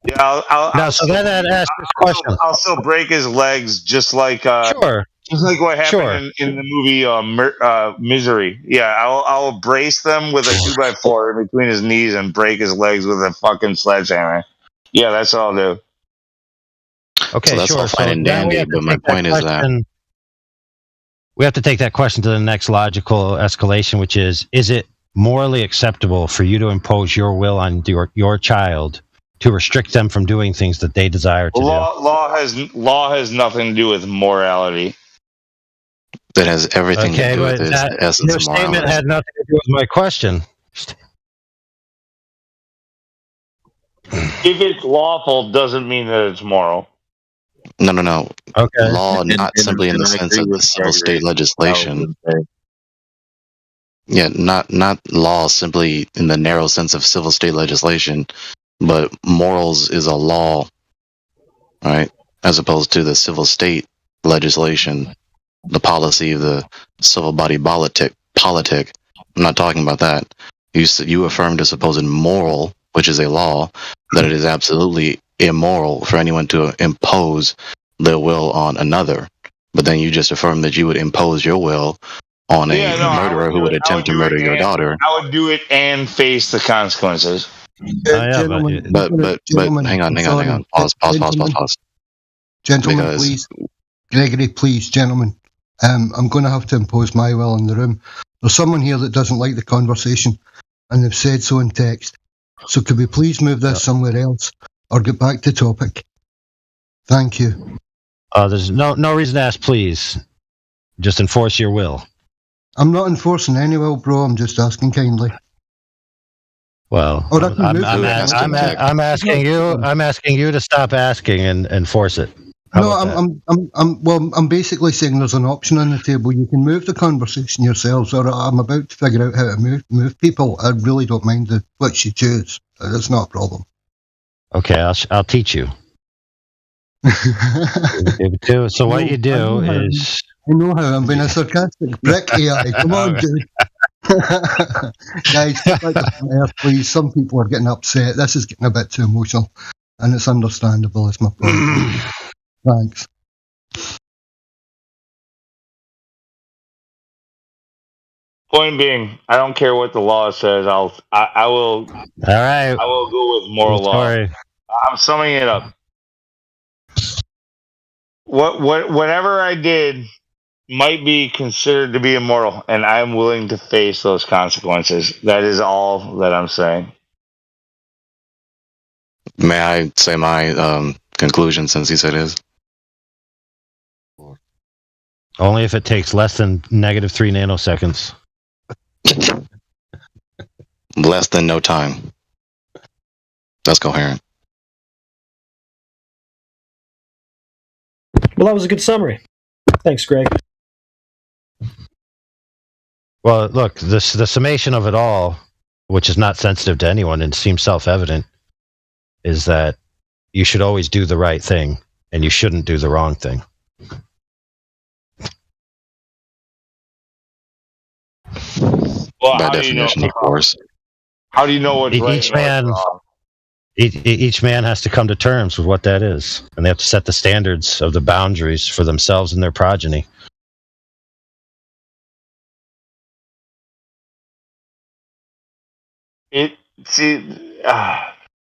Yeah, I'll So then I'd ask this question. I'll still break his legs, just like Sure. just like what happened Sure. in the movie Misery. Yeah, I'll brace them with a 2x4 in between his knees and break his legs with a fucking sledgehammer. Yeah, that's what I'll do. Okay, So that's sure. all fine So and now we dandy, have to but my take that point is that question. We have to take that question to the next logical escalation, which is it morally acceptable for you to impose your will on your child to restrict them from doing things that they desire to do? Law has nothing to do with morality. that has everything to Okay, do with but its essence your of statement morality. had nothing to do with my question. If it's lawful, doesn't mean that it's moral. No. Okay. Law, not simply in the sense of the civil state legislation. Yeah, not law simply in the narrow sense of civil state legislation, but morals is a law, right? As opposed to the civil state legislation, the policy of the civil body politic. I'm not talking about that. You affirmed a supposed moral, which is a law, that it is absolutely immoral for anyone to impose their will on another. But then you just affirmed that you would impose your will on a murderer who would attempt to murder your daughter. I would do it and face the consequences. Gentlemen, but hang on. Pause. Gentlemen, Because- please. Gregory, please, gentlemen. I'm going to have to impose my will in the room. There's someone here that doesn't like the conversation, and they've said so in text. So could we please move this somewhere else, or get back to topic? Thank you. There's no reason to ask, please. Just enforce your will. I'm not enforcing any will, bro. I'm just asking kindly. Well, Or I can move I'm asking you. I'm asking you to stop asking and enforce it. How No, about that? I'm basically saying there's an option on the table. You can move the conversation yourselves, or I'm about to figure out how to move people. I really don't mind what you choose. That's not a problem. Okay, I'll teach you. So what you do is. I know how. I'm being a sarcastic prick. AI. Come on, dude. Guys, get back to earth, please. Some people are getting upset. This is getting a bit too emotional, and it's understandable. It's my point. Thanks. Point being, I don't care what the law says. I will. All right. I will go with moral law. Sorry. I'm summing it up. Whatever I did might be considered to be immoral, and I'm willing to face those consequences. That is all that I'm saying. May I say my conclusion since he said his? Only if it takes less than -3 nanoseconds. Less than no time. That's coherent. Well, that was a good summary. Thanks, Greg. Well, look, the summation of it all, which is not sensitive to anyone and seems self-evident, is that you should always do the right thing and you shouldn't do the wrong thing. Well, by definition, of course. How do you know what's right? Each man, each man has to come to terms with what that is, and they have to set the standards of the boundaries for themselves and their progeny.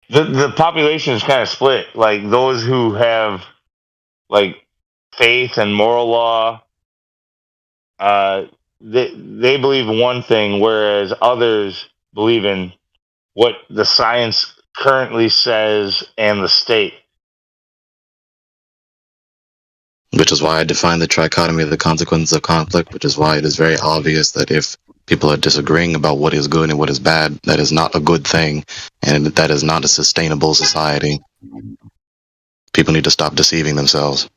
The population is kind of split. Like those who have like faith and moral law, they believe one thing, whereas others believe in what the science currently says and the state. Which is why I define the trichotomy of the consequences of conflict, which is why it is very obvious that if people are disagreeing about what is good and what is bad, that is not a good thing, and that is not a sustainable society. People need to stop deceiving themselves.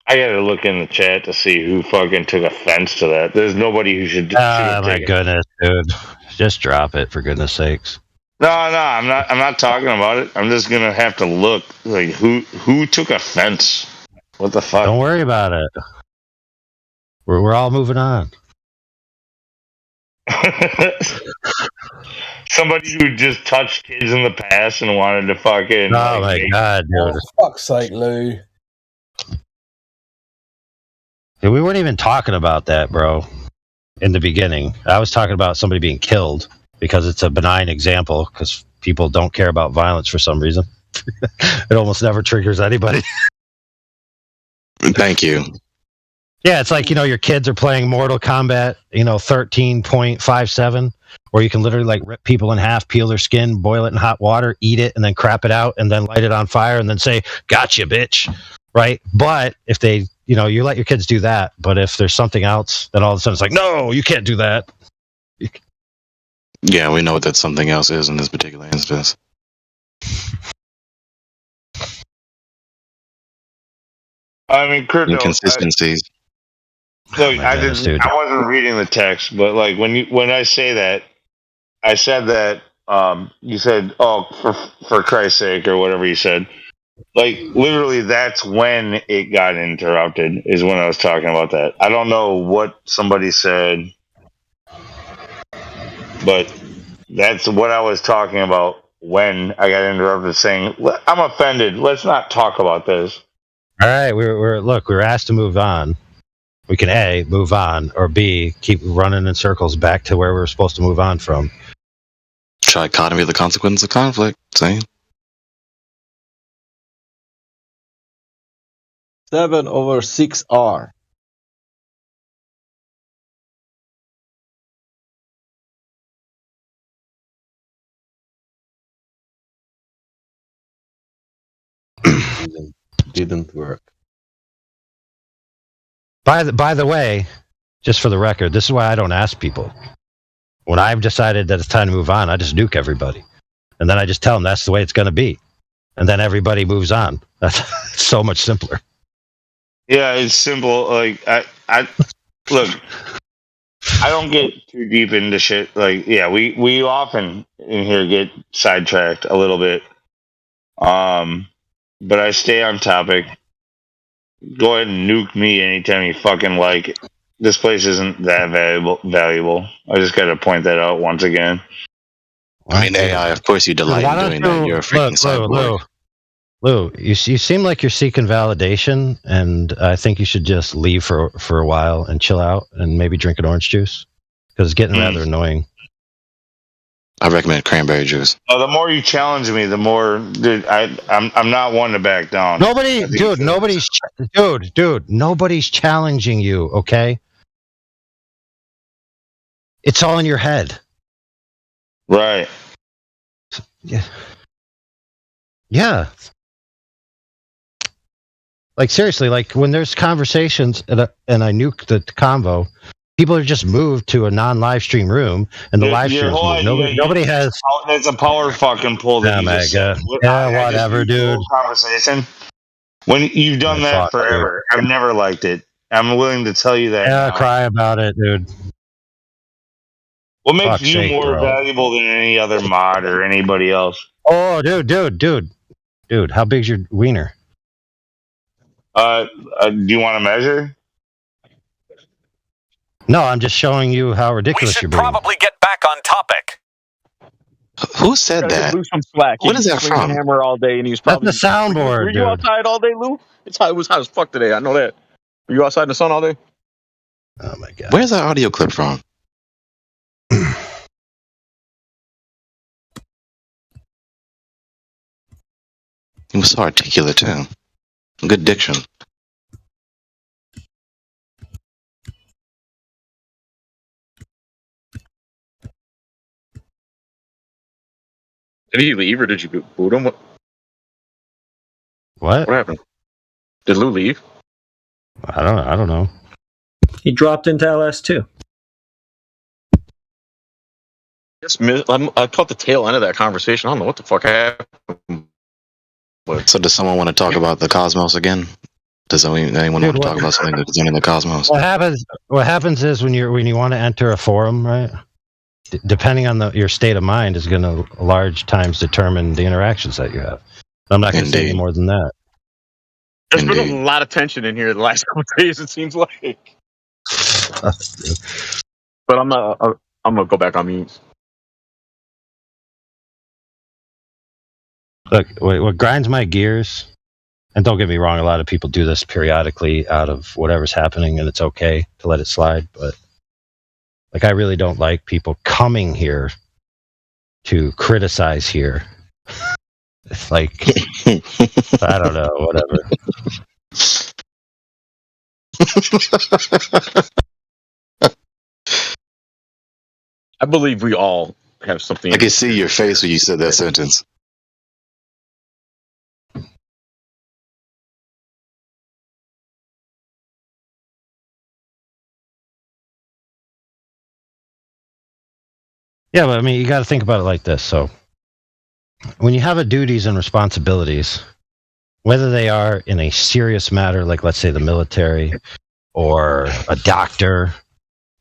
I gotta look in the chat to see who fucking took offense to that. There's nobody who should. Ah, my goodness, dude. Just drop it, for goodness sakes. No, I'm not. I'm not talking about it. I'm just gonna have to look. Like, who took offense? What the fuck? Don't worry about it. We're all moving on. Somebody who just touched kids in the past and wanted to fucking. Oh my god, dude! Fuck's sake, Lou. We weren't even talking about that, bro. In the beginning, I was talking about somebody being killed because it's a benign example. Because people don't care about violence for some reason. It almost never triggers anybody. Thank you. Yeah, it's like, your kids are playing Mortal Kombat, 13.57, where you can literally like rip people in half, peel their skin, boil it in hot water, eat it, and then crap it out, and then light it on fire, and then say, "Gotcha, bitch." Right? But if they, you let your kids do that, but if there's something else, then all of a sudden it's like, no, you can't do that. Yeah, we know what that something else is in this particular instance. I mean, crypto Inconsistencies. Look, I wasn't reading the text, but like when I say that, I said that you said, "Oh, for Christ's sake," or whatever you said. Like literally, that's when it got interrupted. Is when I was talking about that. I don't know what somebody said, but that's what I was talking about when I got interrupted. Saying, "I'm offended. Let's not talk about this." All right, we're asked to move on. We can A, move on, or B, keep running in circles back to where we were supposed to move on from. Trichotomy of the consequence of conflict. See? 7/6R. Didn't work. By the way, just for the record, this is why I don't ask people. When I've decided that it's time to move on, I just nuke everybody. And then I just tell them that's the way it's going to be. And then everybody moves on. That's so much simpler. Yeah, it's simple. Like I look, I don't get too deep into shit. Like, yeah, we often in here get sidetracked a little bit. But I stay on topic. Go ahead and nuke me anytime you fucking like it. This place isn't that valuable. I just got to point that out once again. I mean, AI, of course you delight in doing that. You're a freaking cyborg. Lou, you seem like you're seeking validation, and I think you should just leave for a while and chill out and maybe drink an orange juice because it's getting rather annoying. I recommend cranberry juice. The more you challenge me, the more, dude. I'm not one to back down. Nobody's challenging you. Okay, it's all in your head. Right. Yeah. Like seriously, like when there's conversations and I nuke the convo, people are just moved to a non-live stream room, and the live stream. Nobody has. It's a power fucking pull. Oh my god! Yeah, whatever, dude. Conversation. When you've done that forever, I've never liked it. I'm willing to tell you that. Yeah, now. cry about it, dude. What makes you more valuable than any other mod or anybody else? Oh, dude! How big's your wiener? Do you want to measure? No, I'm just showing you how ridiculous you're being. Probably get back on topic. Who said that? Lou some slack. What is that from? Hammer all day, and he was probably That's the soundboard. Were you outside all day, Lou? It was hot as fuck today. I know that. Were you outside in the sun all day? Oh my god! Where's that audio clip from? He was so articulate too. Good diction. Did he leave or did you boot him? What happened? Did Lou leave? I don't know. He dropped into LS2. I caught the tail end of that conversation. I don't know what the fuck happened. So does someone want to talk about the cosmos again? Does anyone want to talk about something that's in the cosmos? What happens is when you want to enter a forum, right? depending on your state of mind, is going to large times determine the interactions that you have. I'm not going to say any more than that. There's been a lot of tension in here the last couple of days. It seems like. But I'm gonna go back on mute. Look, what grinds my gears, and don't get me wrong, a lot of people do this periodically out of whatever's happening, and it's okay to let it slide. But like, I really don't like people coming here to criticize here. It's like, I don't know, whatever. I believe we all have something. I can see your face when you said that sentence. Yeah, but I mean, you got to think about it like this. So, when you have a duties and responsibilities, whether they are in a serious matter, like let's say the military or a doctor,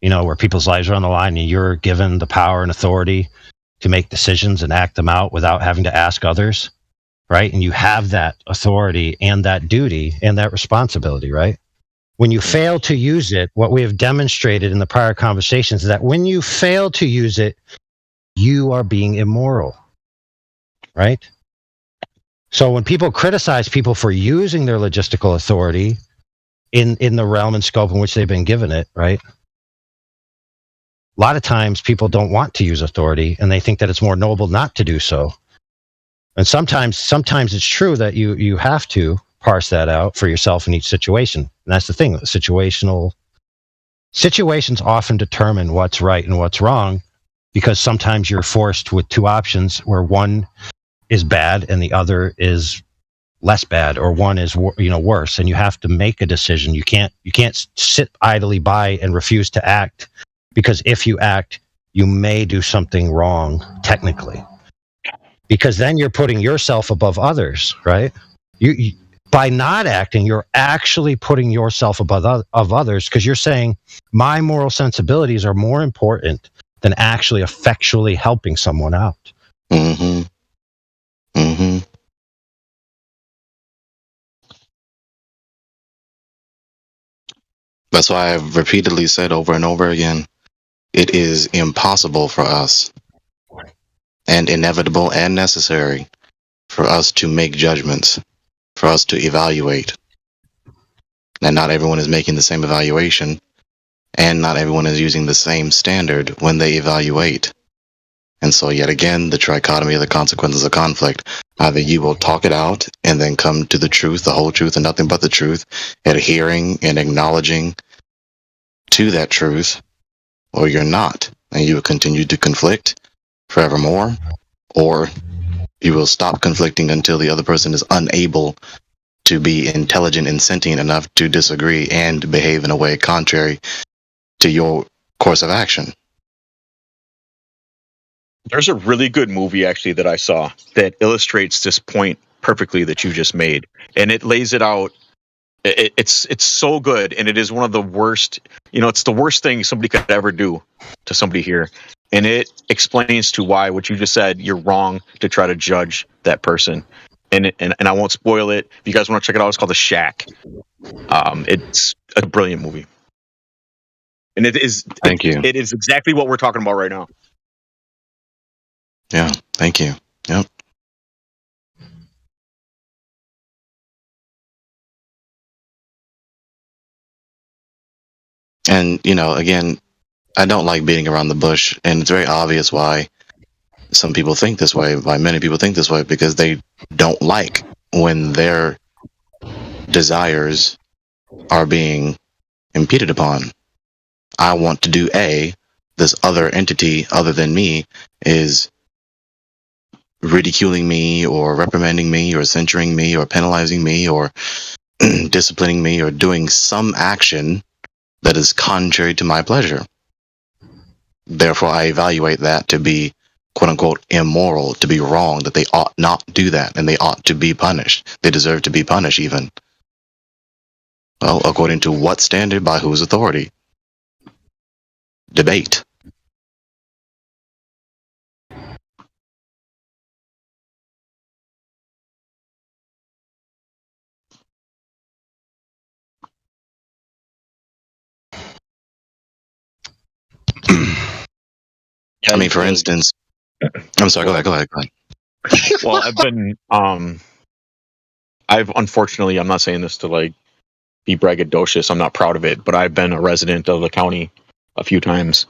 where people's lives are on the line and you're given the power and authority to make decisions and act them out without having to ask others, right? And you have that authority and that duty and that responsibility, right? When you fail to use it, what we have demonstrated in the prior conversations is that when you fail to use it, you are being immoral, right? So when people criticize people for using their logistical authority in the realm and scope in which they've been given it, right? A lot of times people don't want to use authority and they think that it's more noble not to do so. And sometimes it's true that you have to parse that out for yourself in each situation. And that's the thing. Situations often determine what's right and what's wrong, because sometimes you're forced with two options where one is bad and the other is less bad, or one is worse, and you have to make a decision. You can't sit idly by and refuse to act, because if you act, you may do something wrong technically, because then you're putting yourself above others, right? You by not acting, you're actually putting yourself above others, because you're saying my moral sensibilities are more important than actually effectually helping someone out. Mm-hmm. Mm-hmm. That's why I've repeatedly said over and over again, it is impossible for us, and inevitable and necessary, for us to make judgments, for us to evaluate. And not everyone is making the same evaluation, and not everyone is using the same standard when they evaluate. And so yet again, the trichotomy of the consequences of conflict. Either you will talk it out and then come to the truth, the whole truth, and nothing but the truth, adhering and acknowledging to that truth, or you're not, and you will continue to conflict forevermore, or you will stop conflicting until the other person is unable to be intelligent and sentient enough to disagree and behave in a way contrary to your course of action. There's a really good movie actually that I saw that illustrates this point perfectly that you just made, and it lays it out. It's so good, and it is one of the worst. It's the worst thing somebody could ever do to somebody here, and it explains to why what you just said. You're wrong to try to judge that person, and I won't spoil it. If you guys want to check it out, it's called The Shack. It's a brilliant movie, and it is. Thank you. It is exactly what we're talking about right now. Yeah, thank you. Yep. And, again, I don't like beating around the bush, and it's very obvious why some people think this way, why many people think this way, because they don't like when their desires are being impeded upon. I want to do A, this other entity other than me is ridiculing me or reprimanding me or censuring me or penalizing me or disciplining me or doing some action that is contrary to my pleasure. Therefore, I evaluate that to be quote-unquote immoral, to be wrong, that they ought not do that, and they ought to be punished. They deserve to be punished even. Well, according to what standard, by whose authority? Debate. I mean, for instance, I'm sorry. Go ahead. Well, I've unfortunately, I'm not saying this to like be braggadocious. I'm not proud of it, but I've been a resident of the county a few times,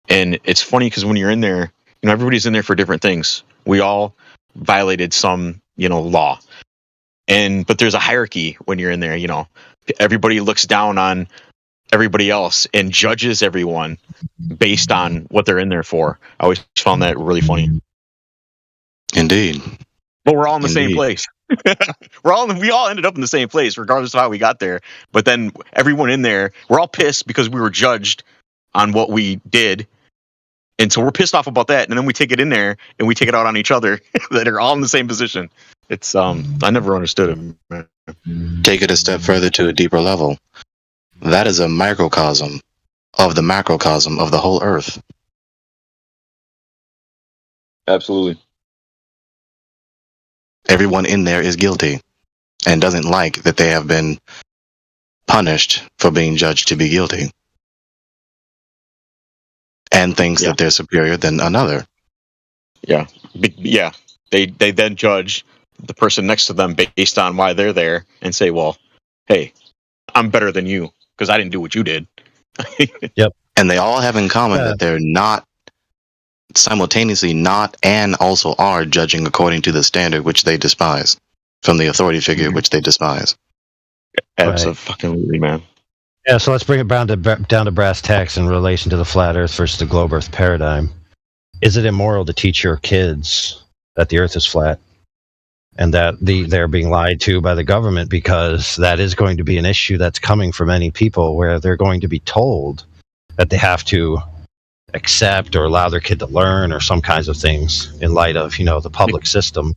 and it's funny because when you're in there, everybody's in there for different things. We all violated some, law, but there's a hierarchy when you're in there. Everybody looks down on everybody else and judges everyone based on what they're in there for. I always found that really funny. Indeed. But we're all in the same place. We all ended up in the same place, regardless of how we got there. But then everyone in there, we're all pissed because we were judged on what we did. And so we're pissed off about that. And then we take it in there and we take it out on each other that are all in the same position. It's I never understood it. Take it a step further to a deeper level. That is a microcosm of the macrocosm of the whole earth. Absolutely. Everyone in there is guilty and doesn't like that they have been punished for being judged to be guilty and thinks that they're superior than another. Yeah. Yeah. They then judge the person next to them based on why they're there and say, well, hey, I'm better than you because I didn't do what you did. Yep. And they all have in common that they're not simultaneously not and also are judging according to the standard which they despise from the authority figure which they despise. Absolutely, man. Yeah, so let's bring it down to brass tacks in relation to the flat earth versus the globe earth paradigm. Is it immoral to teach your kids that the earth is flat and that they're being lied to by the government? Because that is going to be an issue that's coming for many people where they're going to be told that they have to accept or allow their kid to learn or some kinds of things in light of, the public system.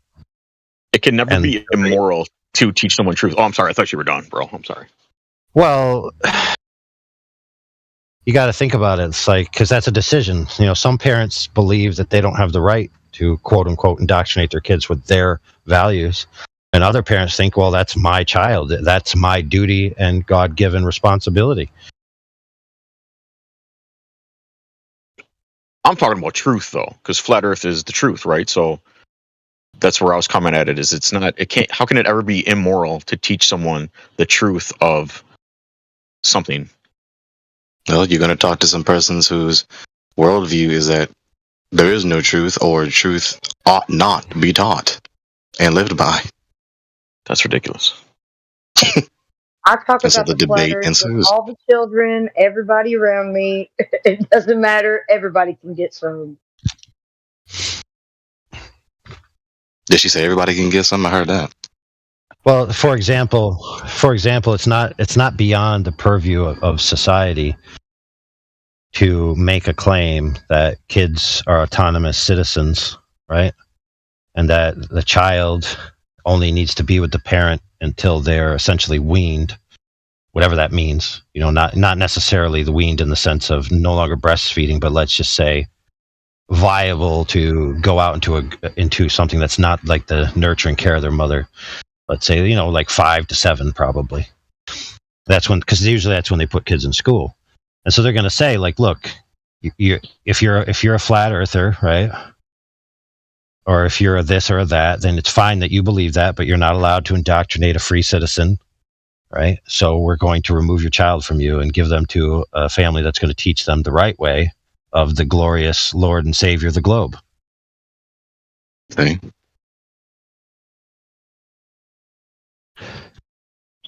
It can never be immoral to teach someone truth. Oh, I'm sorry. I thought you were done, bro. I'm sorry. Well, you got to think about it. It's like, because that's a decision. Some parents believe that they don't have the right to quote unquote indoctrinate their kids with their values. And other parents think, well, that's my child. That's my duty and God-given responsibility. I'm talking about truth though, because flat earth is the truth, right? So that's where I was coming at it is how can it ever be immoral to teach someone the truth of something? Well, you're going to talk to some persons whose worldview is that there is no truth or truth ought not be taught and lived by. That's ridiculous. I talk And so about the the flat debate earth ensues. with all the children, everybody around me. It doesn't matter. Everybody can get some. Did she say everybody can get some? I heard that. Well, for example, it's not beyond the purview of society to make a claim that kids are autonomous citizens, right? And that the child only needs to be with the parent until they're essentially weaned, whatever that means. Not necessarily the weaned in the sense of no longer breastfeeding, but let's just say viable to go out into something that's not like the nurturing care of their mother. Let's say, like 5 to 7 probably. Because usually that's when they put kids in school. And so they're going to say, like, look, if you're a flat earther, right? Or if you're a this or a that, then it's fine that you believe that, but you're not allowed to indoctrinate a free citizen, right? So we're going to remove your child from you and give them to a family that's going to teach them the right way of the glorious Lord and Savior of the globe. Okay.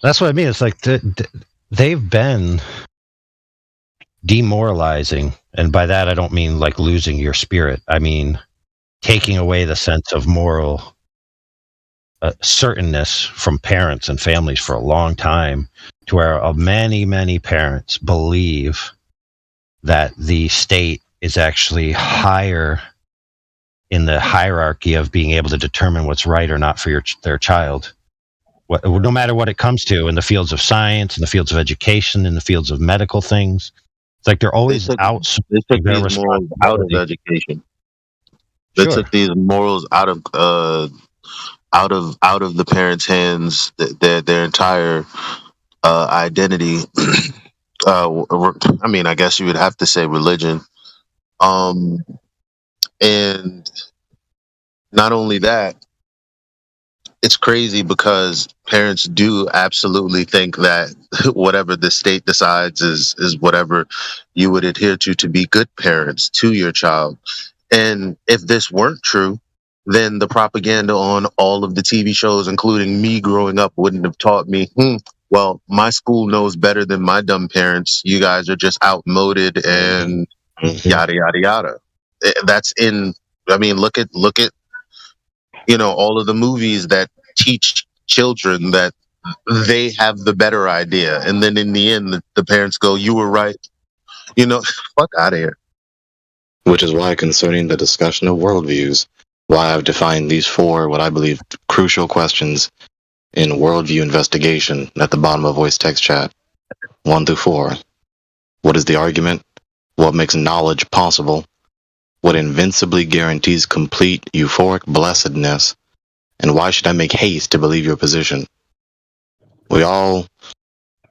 That's what I mean. It's like they've been demoralizing. And by that, I don't mean like losing your spirit. I mean taking away the sense of moral certainness from parents and families for a long time, to where many, many parents believe that the state is actually higher in the hierarchy of being able to determine what's right or not for their child. No matter what it comes to, in the fields of science, in the fields of education, in the fields of medical things, it's like they're always They took their these morals out of education. They took these morals out of the parents' hands. Their entire identity. I mean, I guess you would have to say religion. And not only that, it's crazy because parents do absolutely think that whatever the state decides is whatever you would adhere to be good parents to your child. And if this weren't true, then the propaganda on all of the TV shows, including me growing up, wouldn't have taught me, well, my school knows better than my dumb parents. You guys are just outmoded and yada, yada, yada. That's in, I mean, look at, all of the movies that teach children that they have the better idea. And then in the end, the parents go, you were right. Fuck out of here. Which is why, concerning the discussion of worldviews, why I've defined these four, what I believe, crucial questions in worldview investigation at the bottom of voice text chat. 1 through 4. What is the argument? What makes knowledge possible? What invincibly guarantees complete euphoric blessedness? And why should I make haste to believe your position? We all,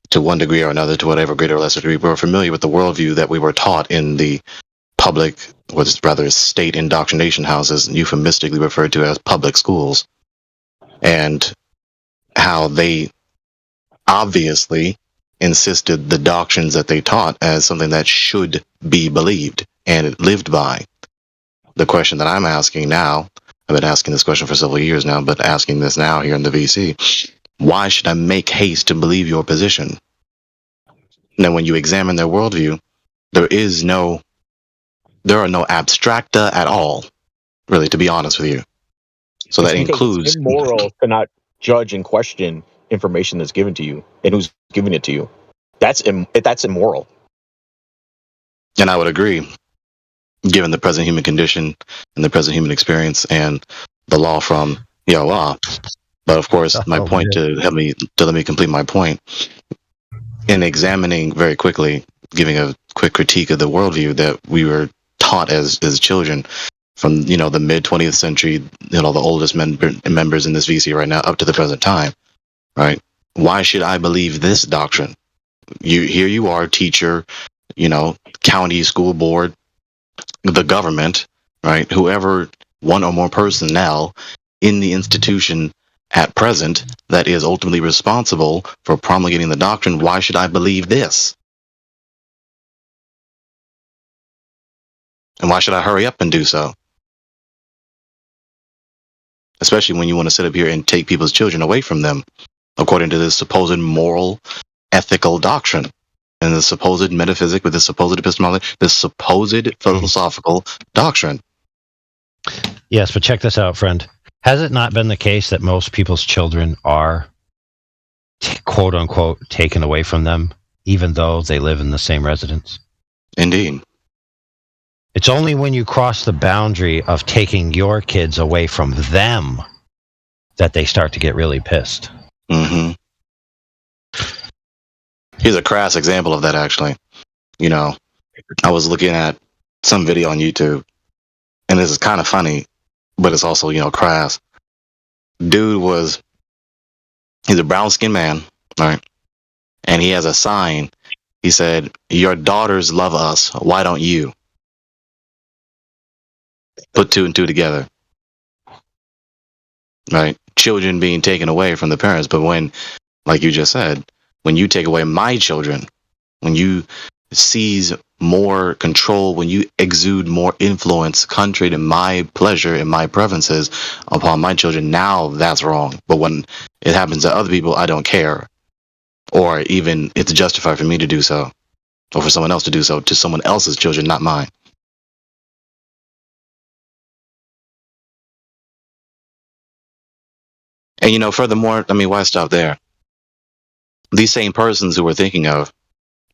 to one degree or another, to whatever greater or lesser degree, were familiar with the worldview that we were taught in the public, or rather state indoctrination houses, euphemistically referred to as public schools, and how they obviously insisted the doctrines that they taught as something that should be believed and lived by. The question that I'm asking now, I've been asking this question for several years now, but asking this now here in the VC, why should I make haste to believe your position? Now, when you examine their worldview, there are no abstracta at all, really, to be honest with you. So that includes... It's immoral to not judge and question information that's given to you and who's giving it to you. That's immoral. And I would agree, given the present human condition and the present human experience and the law from Yahweh. But of course, my point to let me complete my point, in examining very quickly, giving a quick critique of the worldview that we were taught as children from the mid 20th century, the oldest members in this VC right now up to the present time, right? Why should I believe this doctrine? Here you are, teacher, county school board, the government, right? Whoever, one or more personnel in the institution at present that is ultimately responsible for promulgating the doctrine. Why should I believe this? And why should I hurry up and do so? Especially when you want to sit up here and take people's children away from them, according to this supposed moral, ethical doctrine, and the supposed metaphysic with the supposed epistemology, this supposed philosophical doctrine. Yes, but check this out, friend. Has it not been the case that most people's children are, quote unquote, taken away from them, even though they live in the same residence? Indeed. It's only when you cross the boundary of taking your kids away from them that they start to get really pissed. Mm-hmm. Here's a crass example of that, actually. I was looking at some video on YouTube, and this is kind of funny, but it's also, crass. Dude he's a brown-skinned man, right? And he has a sign. He said, "Your daughters love us. Why don't you?" Put 2 and 2 together. Right? Children being taken away from the parents. But when, like you just said, when you take away my children, when you seize more control, when you exude more influence, contrary to my pleasure and my preferences upon my children, now that's wrong. But when it happens to other people, I don't care. Or even it's justified for me to do so, or for someone else to do so, to someone else's children, not mine. And furthermore, why stop there? These same persons who we're thinking of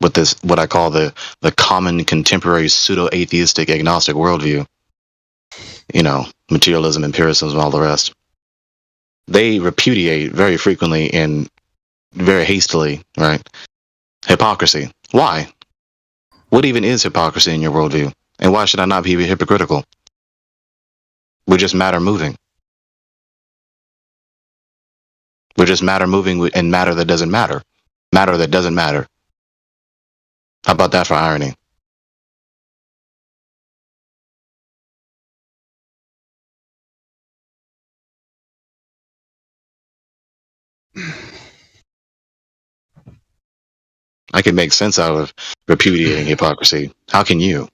with this, what I call the common contemporary pseudo-atheistic agnostic worldview, materialism, empiricism, all the rest, they repudiate very frequently and very hastily, right? Hypocrisy. Why? What even is hypocrisy in your worldview? And why should I not be hypocritical? We're just matter moving. We're just matter moving in matter that doesn't matter. Matter that doesn't matter. How about that for irony? I can make sense out of repudiating hypocrisy. How can you?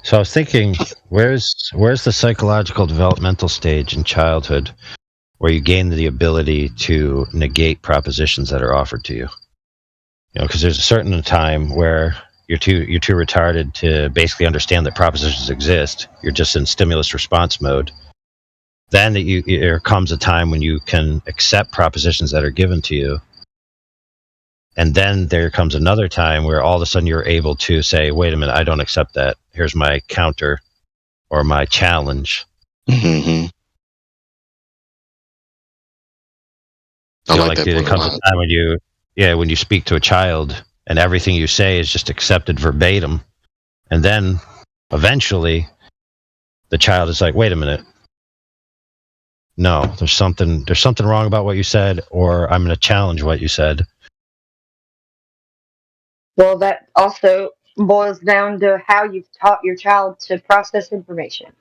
So I was thinking, where's the psychological developmental stage in childhood where you gain the ability to negate propositions that are offered to you? You know, because there's a certain time where you're too retarded to basically understand that propositions exist. You're just in stimulus response mode. Then there comes a time when you can accept propositions that are given to you. And then there comes another time where all of a sudden you're able to say, wait a minute, I don't accept that. Here's my counter or my challenge. Mm-hmm. I like that there comes a time when you speak to a child and everything you say is just accepted verbatim. And then eventually the child is like, wait a minute. No, there's something wrong about what you said, or I'm going to challenge what you said. Well, that also boils down to how you've taught your child to process information.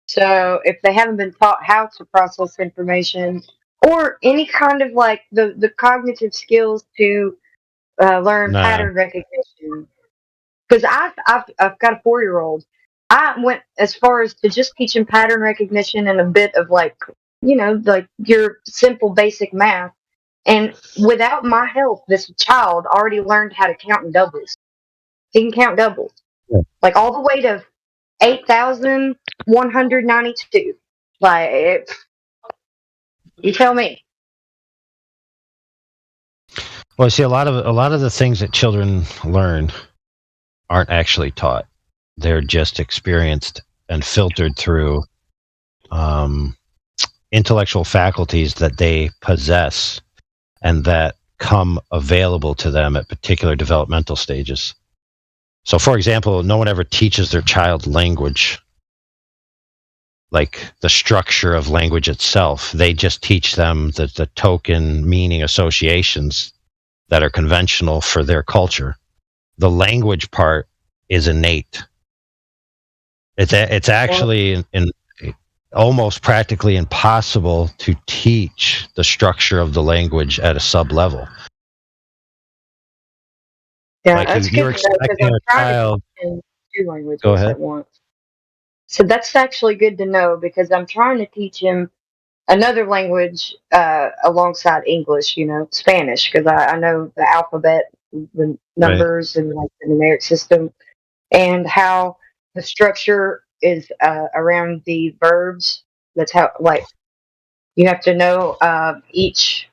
So if they haven't been taught how to process information or any kind of like the cognitive skills to learn pattern recognition, because I've got a 4-year-old. I went as far as to just teach him pattern recognition and a bit of like like your simple basic math. And without my help, this child already learned how to count in doubles. He can count doubles, like all the way to 8,192. Like, you tell me. Well, see, a lot of the things that children learn aren't actually taught. They're just experienced and filtered through intellectual faculties that they possess and that come available to them at particular developmental stages. So, for example, no one ever teaches their child language, like the structure of language itself. They just teach them the token meaning associations that are conventional for their culture. The language part is innate. It's actually in almost practically impossible to teach the structure of the language at a sub level. Yeah, like that's you're good to know because expecting I'm a trying child. to teach him 2 languages Go ahead. at once. So that's actually good to know because I'm trying to teach him another language alongside English, Spanish, because I know the alphabet, the numbers, and like the numeric system, and how the structure is around the verbs. That's how, like, you have to know each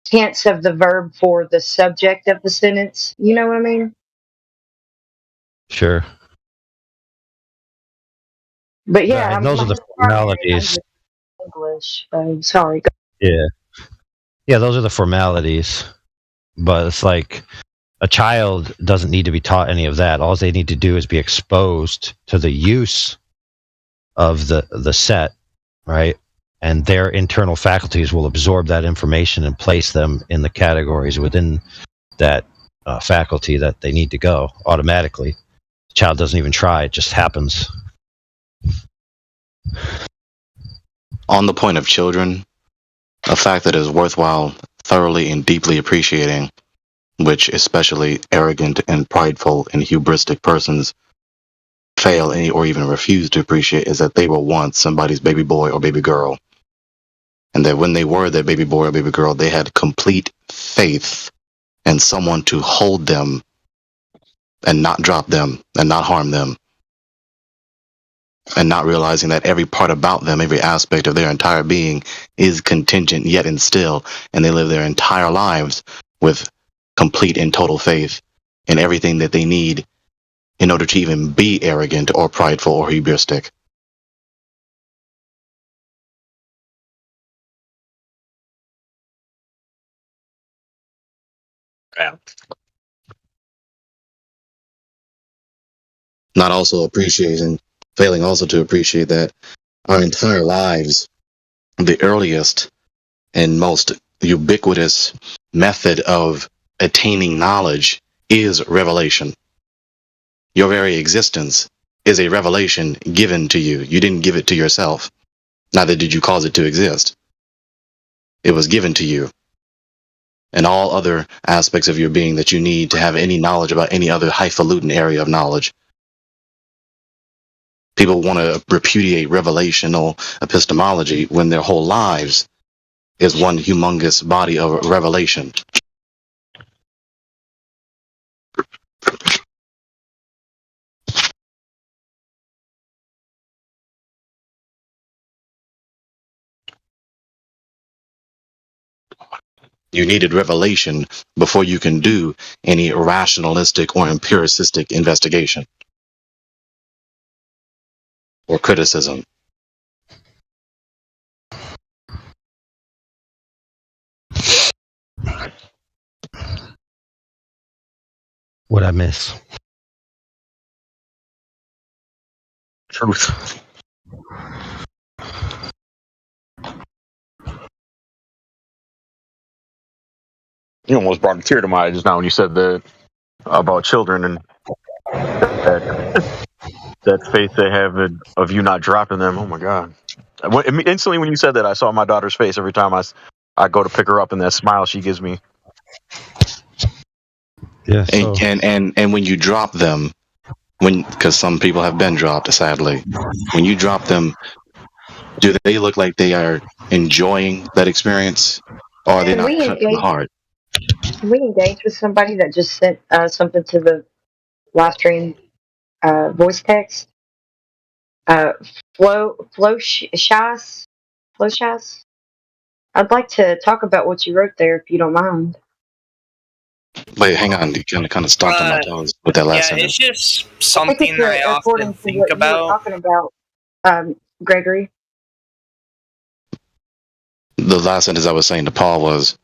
tense of the verb for the subject of the sentence. You know what I mean? Sure. But yeah, And those are the my formalities. English. Sorry. Yeah, those are the formalities. But it's like a child doesn't need to be taught any of that. All they need to do is be exposed to the use of the set, right? And their internal faculties will absorb that information and place them in the categories within that faculty that they need to go automatically. The child doesn't even try, it just happens. On the point of children, a fact that is worthwhile thoroughly and deeply appreciating, which especially arrogant and prideful and hubristic persons fail or even refuse to appreciate, is that they were once somebody's baby boy or baby girl. And that when they were their baby boy or baby girl, they had complete faith in someone to hold them and not drop them and not harm them. And not realizing that every part about them, every aspect of their entire being is contingent yet and still, and they live their entire lives with complete and total faith in everything that they need in order to even be arrogant or prideful or hubristic. Yeah. Not also appreciating, failing also to appreciate that our entire lives, the earliest and most ubiquitous method of attaining knowledge is revelation. Your very existence is a revelation given to you. You didn't give it to yourself. Neither did you cause it to exist. It was given to you. And all other aspects of your being that you need to have any knowledge about any other highfalutin area of knowledge. People want to repudiate revelational epistemology when their whole lives is one humongous body of revelation. You needed revelation before you can do any rationalistic or empiricistic investigation or criticism. What I miss? Truth. You almost brought a tear to my eye just now when you said that about children and that faith they have of you not dropping them. Oh my God! Instantly when you said that, I saw my daughter's face every time I go to pick her up, and that smile she gives me. Yeah. So. And when you drop them, because some people have been dropped, sadly, when you drop them, do they look like they are enjoying that experience, or are they not cut to the heart? Can we engage with somebody that just sent something to the live stream voice text? Flo Shas. I'd like to talk about what you wrote there, if you don't mind. Wait, hang on. You kind of stopped on my toes with that last sentence. It's just something I often think about. Talking about Gregory. The last sentence I was saying to Paul was,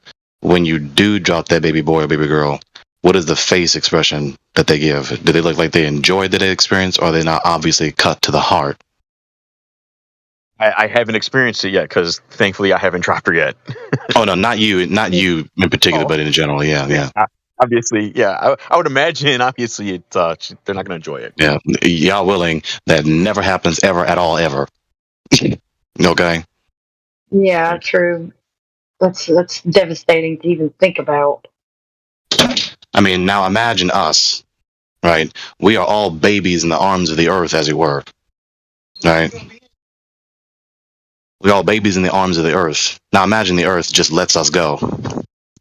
when you do drop that baby boy or baby girl, what is the face expression that they give? Do they look like they enjoyed the experience, or are they not obviously cut to the heart? I haven't experienced it yet, because thankfully I haven't dropped her yet. Oh no, not you in particular, but in general, yeah. Obviously, yeah. I would imagine, obviously, they're not going to enjoy it. Yeah, y'all willing. That never happens ever at all, ever. Okay? Yeah, true. That's devastating to even think about. I mean, now imagine us, right? We are all babies in the arms of the earth, as it were. Right? We're all babies in the arms of the earth. Now imagine the earth just lets us go.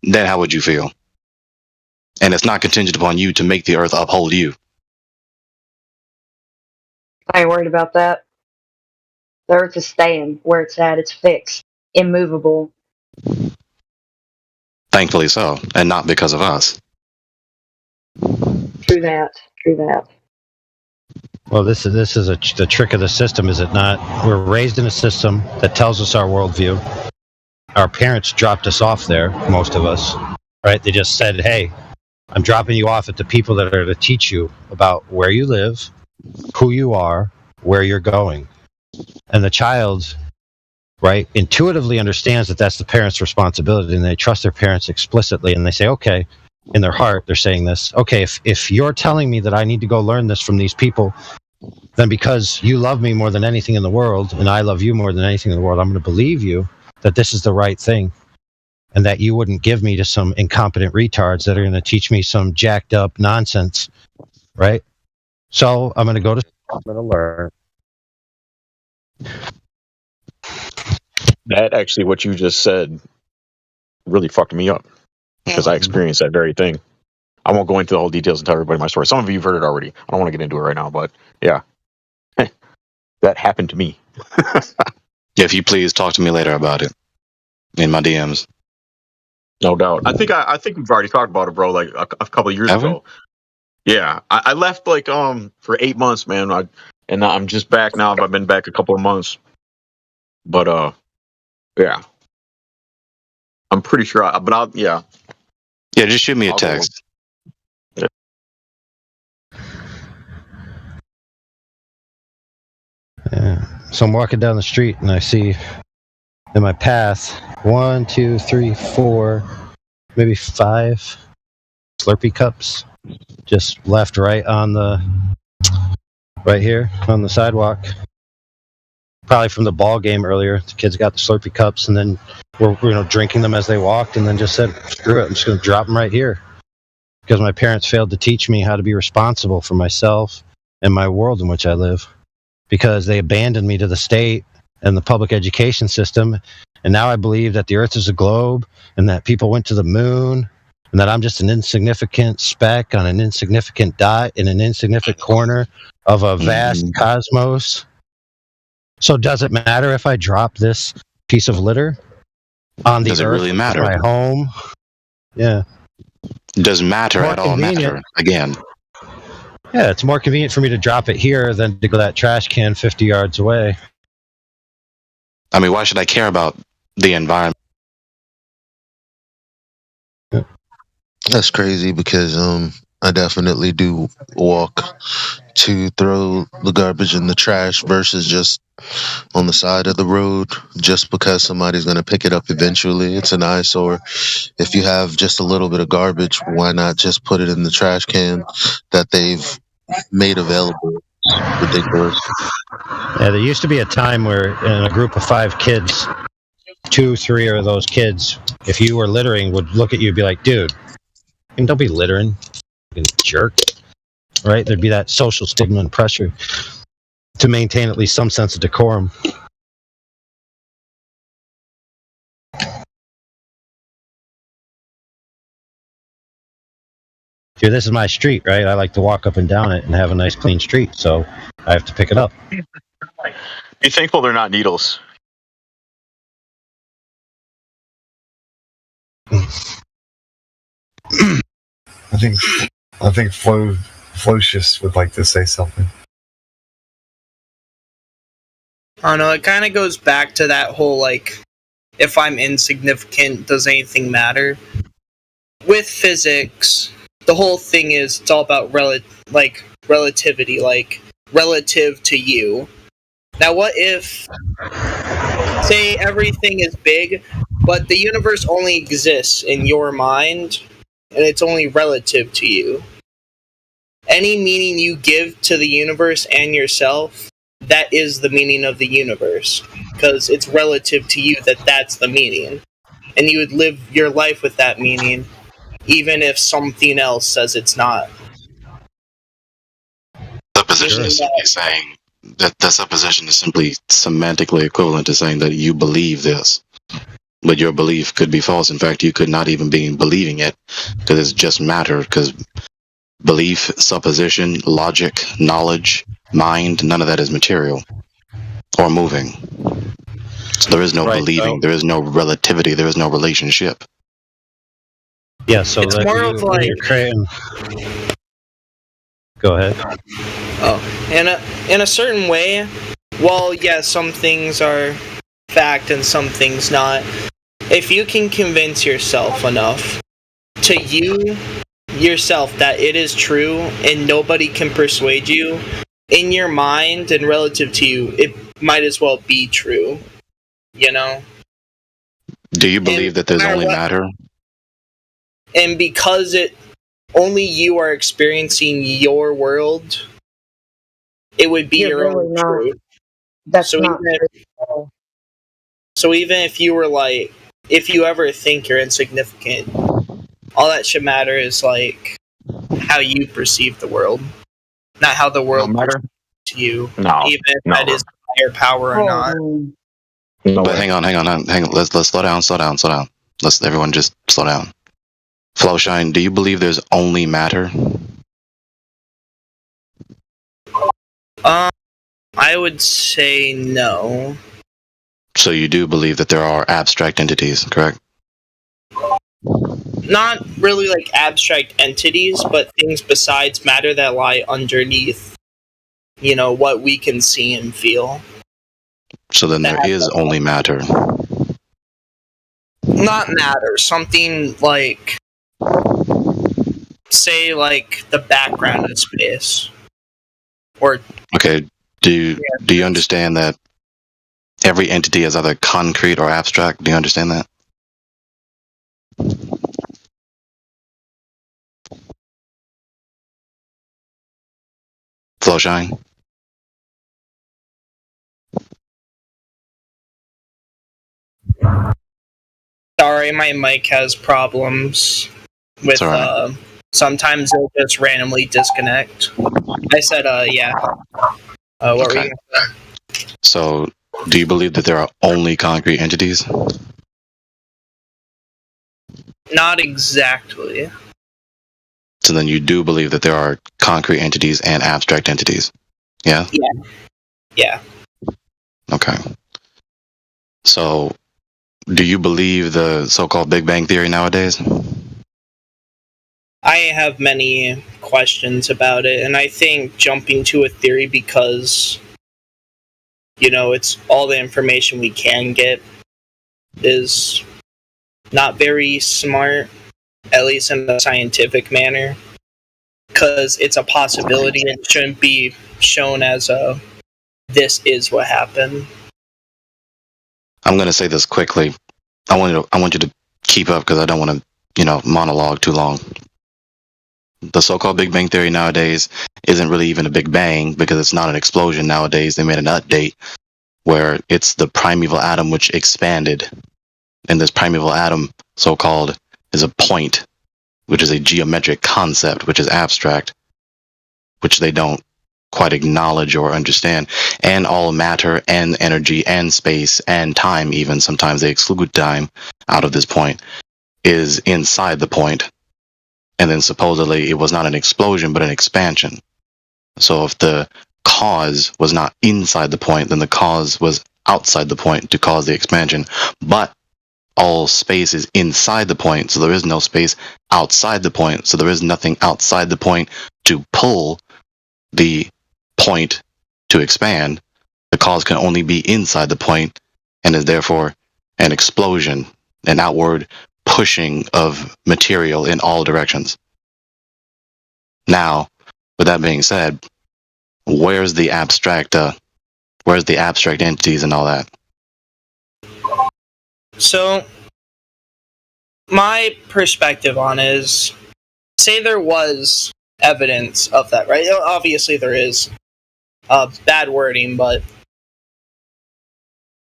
Then how would you feel? And it's not contingent upon you to make the earth uphold you. I ain't worried about that. The earth is staying where it's at. It's fixed, immovable. Thankfully so, and not because of us. True that. Well, this is the trick of the system, is it not? We're raised in a system that tells us our worldview. Our parents dropped us off there, most of us, right? They just said, hey, I'm dropping you off at the people that are to teach you about where you live, who you are, where you're going. And the child, right, intuitively understands that that's the parent's responsibility, and they trust their parents explicitly, and they say, okay, in their heart, they're saying this, okay, if you're telling me that I need to go learn this from these people, then because you love me more than anything in the world, and I love you more than anything in the world, I'm going to believe you that this is the right thing, and that you wouldn't give me to some incompetent retards that are going to teach me some jacked up nonsense, right? So I'm going to learn. That actually, what you just said, really fucked me up, because I experienced that very thing. I won't go into the whole details and tell everybody my story. Some of you have heard it already. I don't want to get into it right now, but yeah, that happened to me. If you please talk to me later about it in my DMs. No doubt. I think we've already talked about it, bro. Like a couple of years ago. Yeah, I left like for 8 months, man. And I'm just back now. I've been back a couple of months, but yeah, I'm pretty sure. Yeah, just shoot me a text. Yeah. So I'm walking down the street and I see in my path 1, 2, 3, 4, maybe 5 Slurpee cups, just left, right here on the sidewalk. Probably from the ball game earlier. The kids got the Slurpee cups and then were drinking them as they walked, and then just said, "Screw it, I'm just going to drop them right here," because my parents failed to teach me how to be responsible for myself and my world in which I live, because they abandoned me to the state and the public education system, and now I believe that the Earth is a globe and that people went to the moon, and that I'm just an insignificant speck on an insignificant dot in an insignificant corner of a vast cosmos. So does it matter if I drop this piece of litter on the Does it earth really matter? my home? Yeah. Does matter More at all convenient. matter? Again. Yeah, it's more convenient for me to drop it here than to go that trash can 50 yards away. I mean, why should I care about the environment? That's crazy because I definitely do walk to throw the garbage in the trash versus just on the side of the road just because somebody's going to pick it up eventually. It's an eyesore. If you have just a little bit of garbage, why not just put it in the trash can that they've made available? It's ridiculous. Yeah, there used to be a time where in a group of 5 kids, 2, 3 of those kids, if you were littering, would look at you and be like, "Dude, don't be littering, you jerk." Right? There'd be that social stigma and pressure to maintain at least some sense of decorum. Dude, this is my street, right? I like to walk up and down it and have a nice clean street, so I have to pick it up. Be thankful they're not needles. I think Flocius would like to say something. I don't know, it kind of goes back to that whole, like, if I'm insignificant, does anything matter? With physics, the whole thing is, it's all about relativity, like, relative to you. Now, what if, say, everything is big, but the universe only exists in your mind, and it's only relative to you? Any meaning you give to the universe and yourself, that is the meaning of the universe, because it's relative to you that's the meaning. And you would live your life with that meaning, even if something else says it's not. Supposition is simply saying that the supposition is simply semantically equivalent to saying that you believe this. But your belief could be false. In fact, you could not even be believing it, because it's just matter, because belief, supposition, logic, knowledge, mind, none of that is material or moving. So there is no believing, there is no relativity, there is no relationship. Yeah, so it's more of like... you're creating... Go ahead. Oh, in a certain way, while, yeah, some things are fact and some things not, if you can convince yourself enough to you yourself that it is true and nobody can persuade you, in your mind and relative to you, it might as well be true, you know? Do you believe that there's only matter? And because only you are experiencing your world, it would be your own truth. That's not true. So even if you were like, if you ever think you're insignificant, all that should matter is like how you perceive the world, not how the world perceives you. No, even if that is higher power or not. But hang on. Let's slow down. Let's everyone just slow down. Flowshine, do you believe there's only matter? I would say no. So you do believe that there are abstract entities, correct? Not really like abstract entities, but things besides matter that lie underneath, you know, what we can see and feel. So then there is only matter. Not matter, something like, say, like the background of space. Or okay, do you understand that every entity is either concrete or abstract? Do you understand that? Flowshine? Sorry, my mic has problems with sometimes it'll just randomly disconnect. I said yeah. What were you gonna say? So, do you believe that there are only concrete entities? Not exactly. So then you do believe that there are concrete entities and abstract entities? Yeah? Yeah. Yeah. Okay. So, do you believe the so-called Big Bang Theory nowadays? I have many questions about it, and I think jumping to a theory because, you know, it's all the information we can get is not very smart, at least in a scientific manner, because it's a possibility and shouldn't be shown as this is what happened. I'm going to say this quickly. I want you to keep up because I don't want to, monologue too long. The so-called Big Bang Theory nowadays isn't really even a Big Bang because it's not an explosion nowadays. They made an update where it's the primeval atom which expanded. And this primeval atom, so-called, is a point, which is a geometric concept, which is abstract, which they don't quite acknowledge or understand. And all matter and energy and space and time, even sometimes they exclude time out of this point, is inside the point. And then supposedly it was not an explosion, but an expansion. So if the cause was not inside the point, then the cause was outside the point to cause the expansion. But all space is inside the point, so there is no space outside the point. So there is nothing outside the point to pull the point to expand. The cause can only be inside the point and is therefore an explosion, an outward pushing of material in all directions. Now, with that being said, where's the abstract entities and all that? So, my perspective on it is, say there was evidence of that, right? Obviously there is. Bad wording, but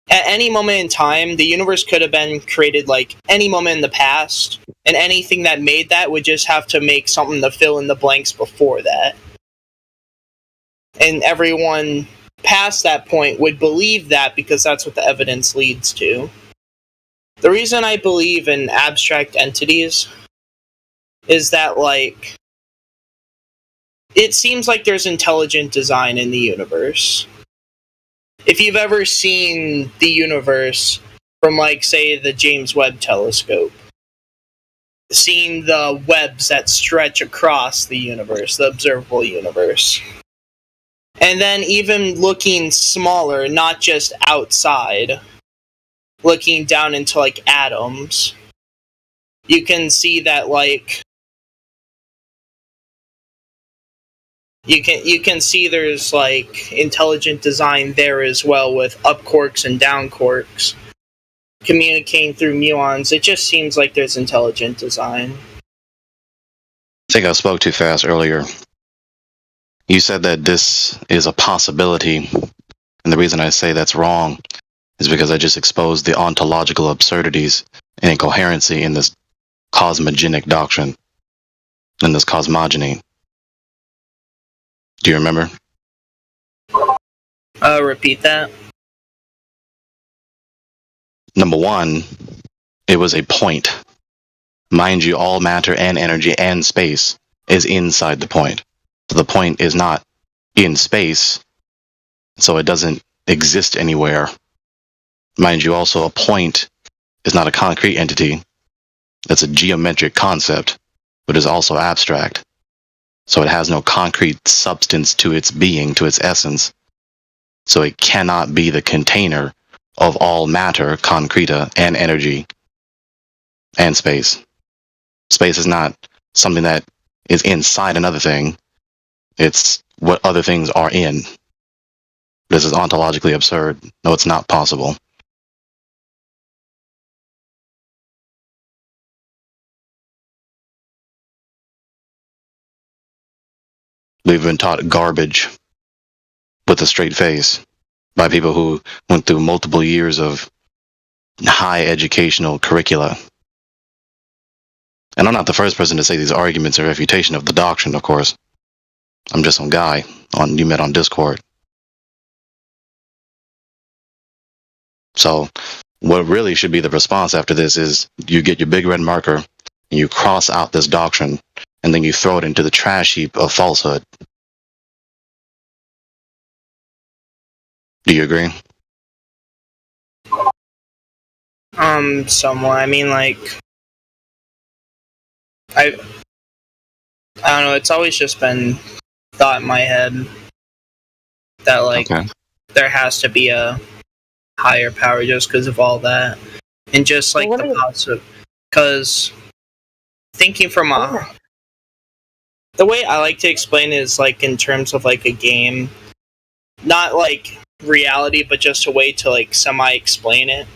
at any moment in time, the universe could have been created like any moment in the past, and anything that made that would just have to make something to fill in the blanks before that. And everyone past that point would believe that because that's what the evidence leads to. The reason I believe in abstract entities is that, like, it seems like there's intelligent design in the universe. If you've ever seen the universe from, like, say, the James Webb telescope, seeing the webs that stretch across the universe, the observable universe, and then even looking smaller, not just outside, looking down into, like, atoms, you can see that, like, You can see there's, like, intelligent design there as well, with up quarks and down quarks communicating through muons. It just seems like there's intelligent design. I think I spoke too fast earlier. You said that this is a possibility, and the reason I say that's wrong is because I just exposed the ontological absurdities and incoherency in this cosmogenic doctrine, in this cosmogony. Do you remember? Repeat that. Number one, it was a point. Mind you, all matter and energy and space is inside the point. So the point is not in space, so it doesn't exist anywhere. Mind you, also, a point is not a concrete entity. It's a geometric concept, but is also abstract. So it has no concrete substance to its being, to its essence. So it cannot be the container of all matter, concreta, and energy, and space. Space is not something that is inside another thing. It's what other things are in. This is ontologically absurd. No, it's not possible. We've been taught garbage with a straight face by people who went through multiple years of high educational curricula. And I'm not the first person to say these arguments are refutation of the doctrine, of course. I'm just some guy you met on Discord. So what really should be the response after this is you get your big red marker and you cross out this doctrine and then you throw it into the trash heap of falsehood. Do you agree? Somewhat. I mean, like, I don't know, it's always just been thought in my head that, like, there has to be a higher power just because of all that. And just, like, the positive. Because thinking from the way I like to explain it is, like, in terms of, like, a game. Not, like, reality, but just a way to, like, semi-explain it.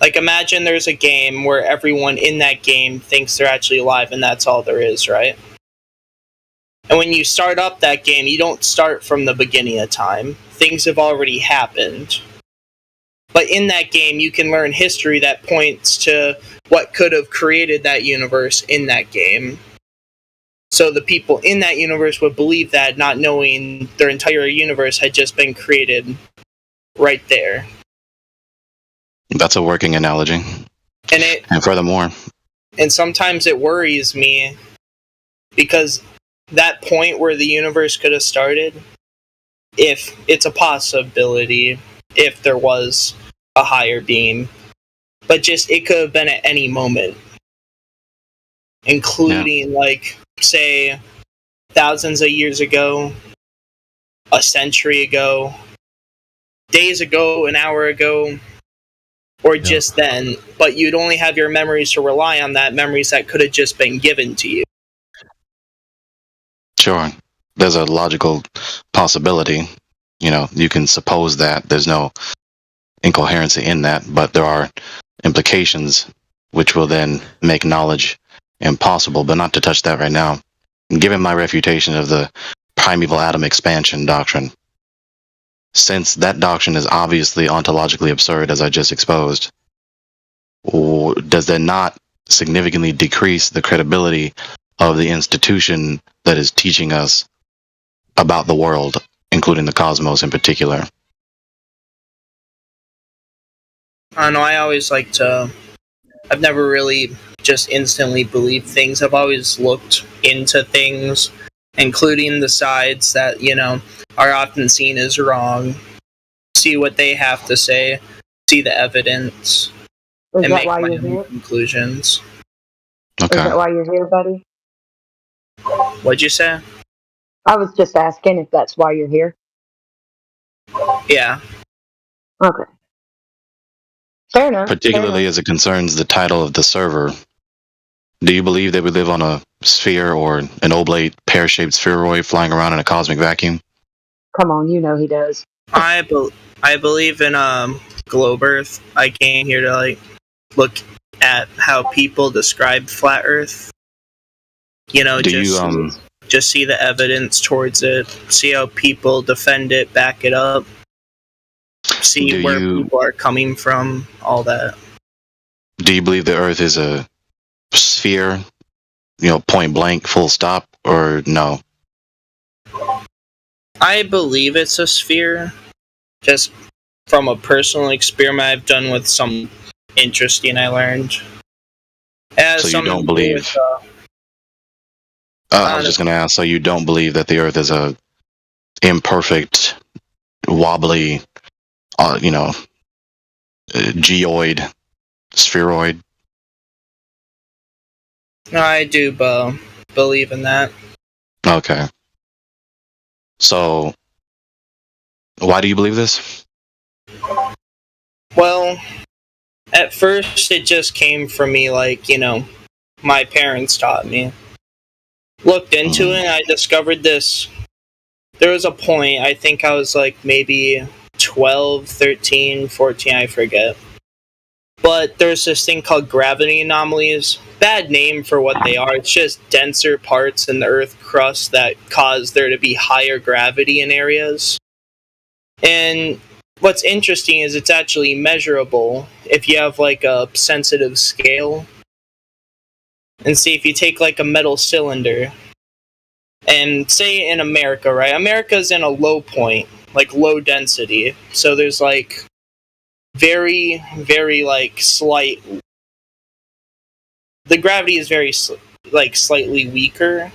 Like, imagine there's a game where everyone in that game thinks they're actually alive, and that's all there is, right? And when you start up that game, you don't start from the beginning of time. Things have already happened. But in that game, you can learn history that points to what could have created that universe in that game. So the people in that universe would believe that, not knowing their entire universe had just been created right there. That's a working analogy. And furthermore, and sometimes it worries me because that point where the universe could have started, if it's a possibility, if there was a higher being, but just it could have been at any moment, including like, say, thousands of years ago, a century ago, days ago, an hour ago, or just then, but you'd only have your memories to rely on, that memories that could have just been given to you. Sure. There's a logical possibility. You know, you can suppose that there's no incoherency in that, but there are implications which will then make knowledge impossible, but not to touch that right now. Given my refutation of the primeval atom expansion doctrine, since that doctrine is obviously ontologically absurd, as I just exposed, does that not significantly decrease the credibility of the institution that is teaching us about the world, including the cosmos in particular? I know, I always like to... I've never really just instantly believed things. I've always looked into things, including the sides that, you know, are often seen as wrong. See what they have to say, see the evidence, and make my own conclusions. Okay. Is that why you're here, buddy? What'd you say? I was just asking if that's why you're here. Yeah. Okay. Fair enough. Particularly as it concerns the title of the server. Do you believe that we live on a sphere or an oblate pear-shaped spheroid flying around in a cosmic vacuum? Come on, you know he does. I believe in globe Earth. I came here to like look at how people describe flat Earth. You know, just see the evidence towards it. See how people defend it, back it up. See where people are coming from, all that. Do you believe the Earth is a sphere, you know, point blank, full stop, or no? I believe it's a sphere, just from a personal experiment I've done with some interesting I learned. So you don't believe... I was just going to ask, so you don't believe that the Earth is a imperfect, wobbly, you know, geoid, spheroid? No, I do believe in that. Okay. So, why do you believe this? Well, at first it just came from me, like, you know, my parents taught me. Looked into it, and I discovered this. There was a point, I think I was like maybe 12, 13, 14, I forget. But there's this thing called gravity anomalies. Bad name for what they are. It's just denser parts in the Earth crust that cause there to be higher gravity in areas. And what's interesting is it's actually measurable if you have like a sensitive scale. And see, if you take like a metal cylinder, and say in America, right? America's in a low point, like low density. So there's like very, very like slight. The gravity is very like slightly weaker.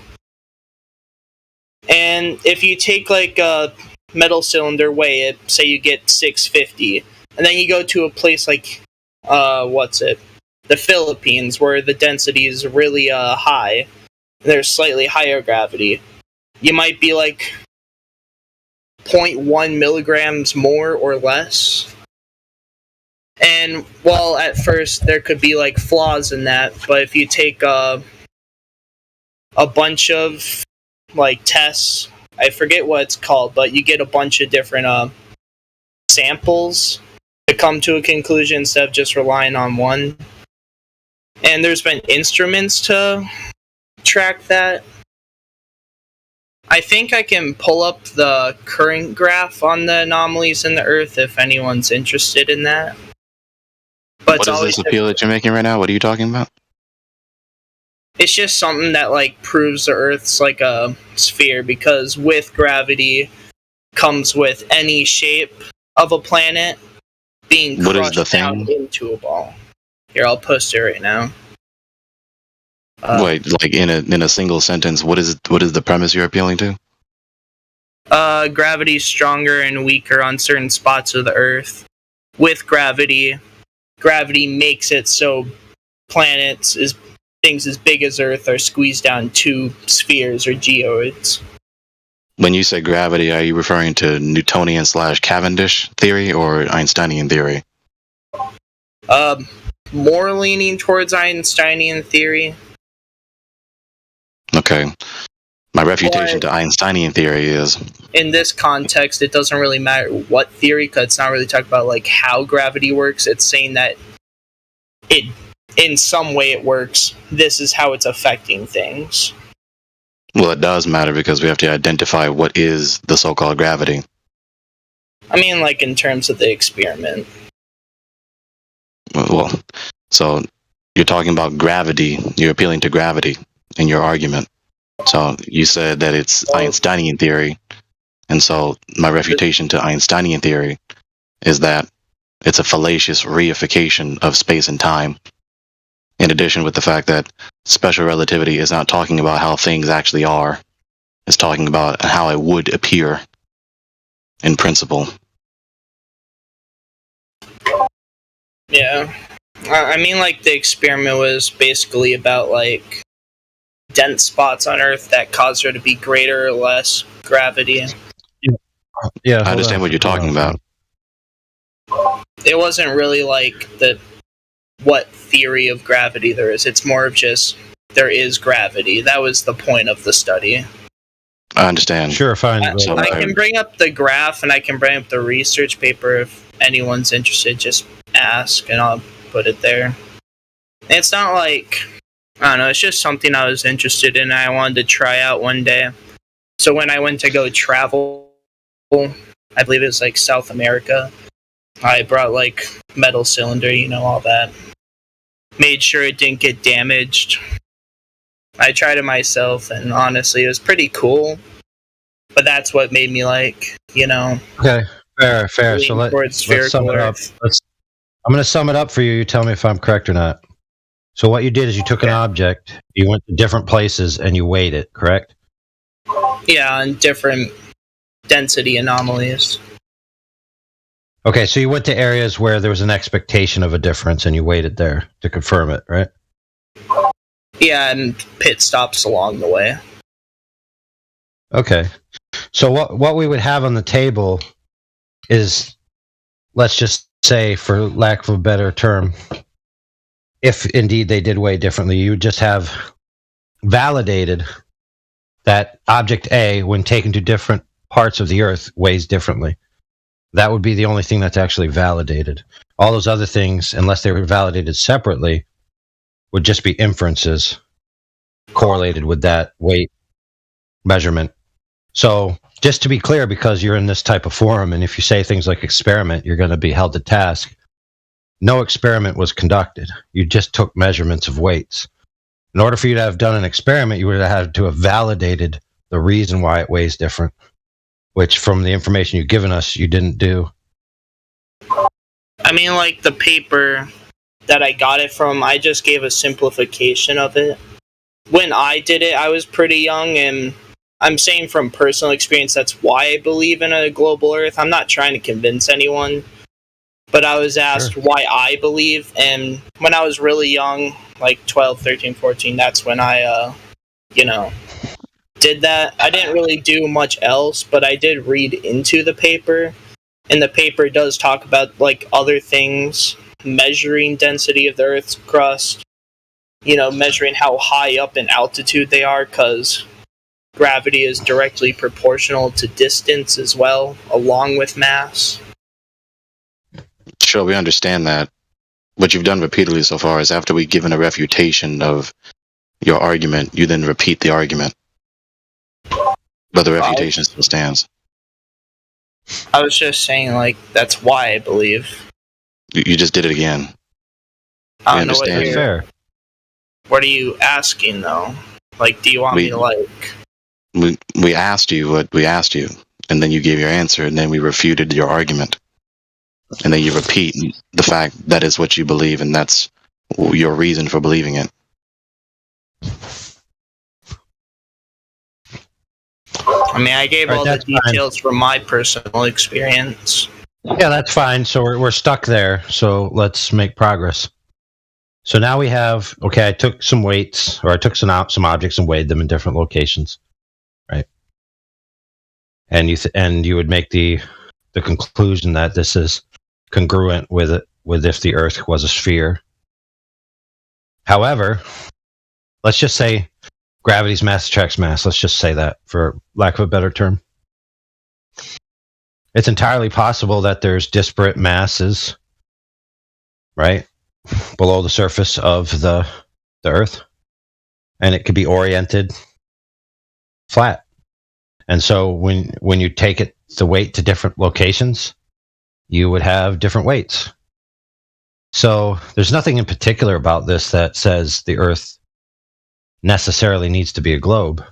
And if you take like a metal cylinder, weigh it, say you get 650, and then you go to a place like, the Philippines, where the density is really high, there's slightly higher gravity. You might be like 0.1 milligrams more or less. And while at first there could be like flaws in that, but if you take a bunch of like tests, I forget what it's called, but you get a bunch of different samples to come to a conclusion instead of just relying on one. And there's been instruments to track that. I think I can pull up the current graph on the anomalies in the Earth if anyone's interested in that. But what is this appeal that you're making right now? What are you talking about? It's just something that like proves the Earth's like a sphere, because with gravity comes with any shape of a planet being crushed down into a ball. Here, I'll post it right now. Wait, like in a single sentence, what is the premise you're appealing to? Gravity's stronger and weaker on certain spots of the Earth. With gravity makes it so planets, things as big as Earth, are squeezed down to spheres or geoids. When you say gravity, are you referring to Newtonian / Cavendish theory or Einsteinian theory? More leaning towards Einsteinian theory. Okay. My refutation to Einsteinian theory is... In this context, it doesn't really matter what theory, because it's not really talking about like how gravity works. It's saying that in some way it works. This is how it's affecting things. Well, it does matter because we have to identify what is the so-called gravity. I mean, like in terms of the experiment. Well, so you're talking about gravity. You're appealing to gravity in your argument. So you said that it's Einsteinian theory. And so my refutation to Einsteinian theory is that it's a fallacious reification of space and time. In addition with the fact that special relativity is not talking about how things actually are. It's talking about how it would appear in principle. Yeah. I mean, like, the experiment was basically about, like, dense spots on Earth that cause there to be greater or less gravity. Yeah, I understand what you're talking about. It wasn't really, like, what theory of gravity there is. It's more of just, there is gravity. That was the point of the study. I understand. Sure, fine. I can bring up the graph, and I can bring up the research paper if anyone's interested. Just ask, and I'll put it there. It's not like, I don't know, it's just something I was interested in and I wanted to try out one day. So when I went to go travel, I believe it was like South America, I brought like metal cylinder, all that. Made sure it didn't get damaged. I tried it myself, and honestly, it was pretty cool. But that's what made me like, Okay, fair. So let's sum it up. I'm going to sum it up for you. You tell me if I'm correct or not. So what you did is you took an object, you went to different places, and you weighed it, correct? Yeah, and different density anomalies. Okay, so you went to areas where there was an expectation of a difference, and you weighed it there to confirm it, right? Yeah, and pit stops along the way. Okay. So what we would have on the table is, let's just say, for lack of a better term, if indeed they did weigh differently, you would just have validated that object A, when taken to different parts of the Earth, weighs differently. That would be the only thing that's actually validated. All those other things, unless they were validated separately, would just be inferences correlated with that weight measurement. So just to be clear, because you're in this type of forum, and if you say things like experiment, you're going to be held to task. No experiment was conducted. You just took measurements of weights. In order for you to have done an experiment, you would have had to have validated the reason why it weighs different, which from the information you've given us, you didn't do. I mean, like the paper that I got it from, I just gave a simplification of it. When I did it, I was pretty young, and I'm saying from personal experience, that's why I believe in a global Earth. I'm not trying to convince anyone, but I was asked why I believe, and when I was really young, like 12, 13, 14, that's when I, did that. I didn't really do much else, but I did read into the paper, and the paper does talk about, like, other things, measuring density of the Earth's crust, measuring how high up in altitude they are, because gravity is directly proportional to distance as well, along with mass. Sure, we understand that. What you've done repeatedly so far is after we've given a refutation of your argument, you then repeat the argument. But the refutation still stands. I was just saying, like, that's why I believe. You just did it again. I don't know what you're... Fair. What are you asking, though? Like, do you want me to, like... We asked you what we asked you, and then you gave your answer, and then we refuted your argument. And then you repeat the fact that is what you believe, and that's your reason for believing it. I mean, I gave all the details from my personal experience. Yeah, that's fine. So we're stuck there. So let's make progress. So now we have, okay, I took some weights, or I took some objects and weighed them in different locations, right? And you would make the conclusion that this is congruent with if the Earth was a sphere. However, let's just say gravity's mass attracts mass. Let's just say that, for lack of a better term. It's entirely possible that there's disparate masses, right, below the surface of the Earth, and it could be oriented flat. And so when you take the weight to different locations, you would have different weights. So there's nothing in particular about this that says the Earth necessarily needs to be a globe.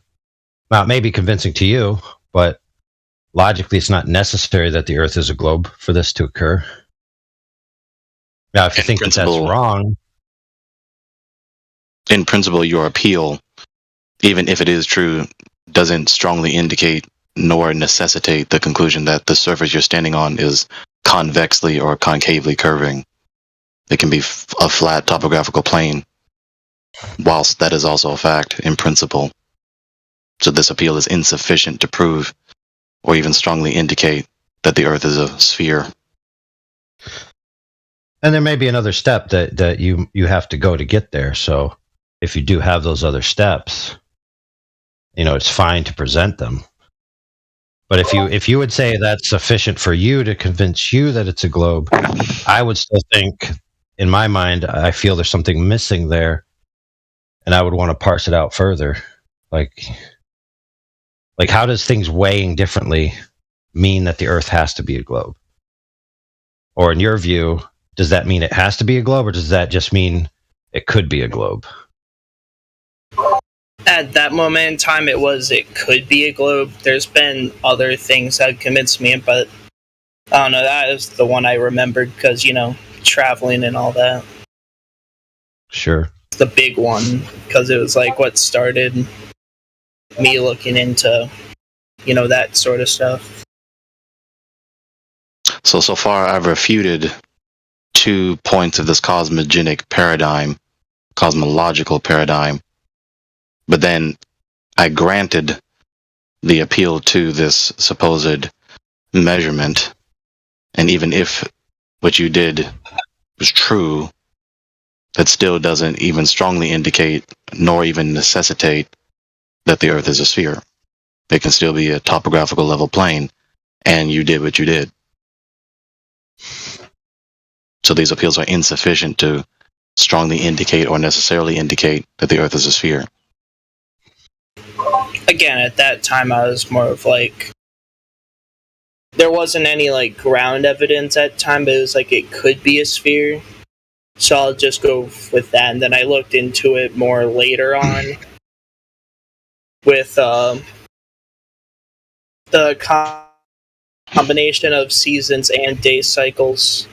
Now, it may be convincing to you, but logically it's not necessary that the Earth is a globe for this to occur. Now, if you think that that's wrong... In principle, your appeal, even if it is true, doesn't strongly indicate nor necessitate the conclusion that the surface you're standing on is convexly or concavely curving. It can be a flat topographical plane, whilst that is also a fact in principle. So this appeal is insufficient to prove or even strongly indicate that the Earth is a sphere. And there may be another step that you have to go to get there. So if you do have those other steps, it's fine to present them. But if you would say that's sufficient for you to convince you that it's a globe, I would still think, in my mind, I feel there's something missing there, and I would want to parse it out further. Like how does things weighing differently mean that the Earth has to be a globe? Or in your view, does that mean it has to be a globe, or does that just mean it could be a globe? At that moment in time, it could be a globe. There's been other things that convinced me, but I don't know, that is the one I remembered because, traveling and all that. Sure. The big one, because it was like what started me looking into, that sort of stuff. So far I've refuted 2 points of this cosmogenic paradigm, cosmological paradigm, but then I granted the appeal to this supposed measurement, and even if what you did was true, that still doesn't even strongly indicate nor even necessitate that the Earth is a sphere. It can still be a topographical level plane, and you did what you did. So these appeals are insufficient to strongly indicate or necessarily indicate that the Earth is a sphere. Again, at that time I was more of like there wasn't any like ground evidence at the time, but it was like it could be a sphere. So I'll just go with that. And then I looked into it more later on with the combination of seasons and day cycles.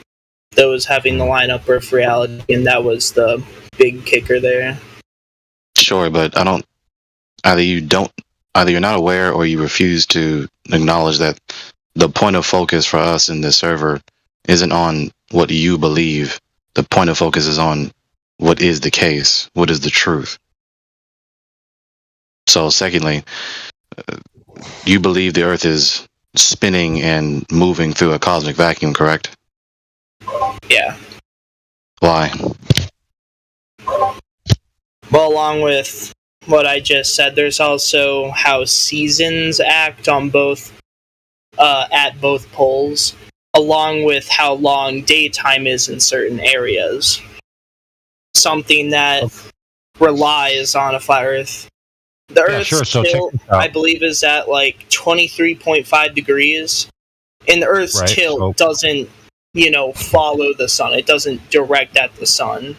Those having the lineup of reality, and that was the big kicker there. Sure, but I don't. Either you're not aware or you refuse to acknowledge that the point of focus for us in this server isn't on what you believe. The point of focus is on what is the case, what is the truth. So, secondly, you believe the Earth is spinning and moving through a cosmic vacuum, correct? Yeah. Why? Well, along with what I just said, there's also how seasons act on both at both poles, along with how long daytime is in certain areas. Something that relies on a flat Earth. The Earth's tilt, I believe, is at like 23.5 degrees, and the Earth's tilt doesn't, follow the sun. It doesn't direct at the sun.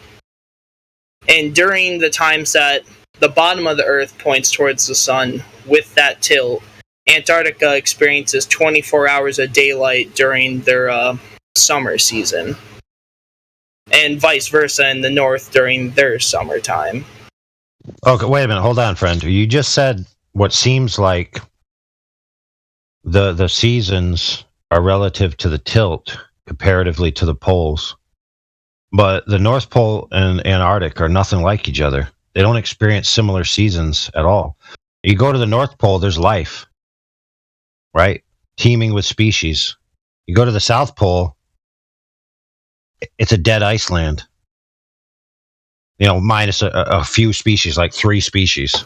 And during the times that the bottom of the Earth points towards the sun with that tilt, Antarctica experiences 24 hours of daylight during their summer season, and vice versa in the north during their summertime. Okay, wait a minute. Hold on, friend. You just said what seems like the seasons are relative to the tilt comparatively to the poles. But the North Pole and Antarctic are nothing like each other. They don't experience similar seasons at all. You go to the North Pole, there's life, right? Teeming with species. You go to the South Pole, it's a dead iceland. Minus a few species, like 3 species.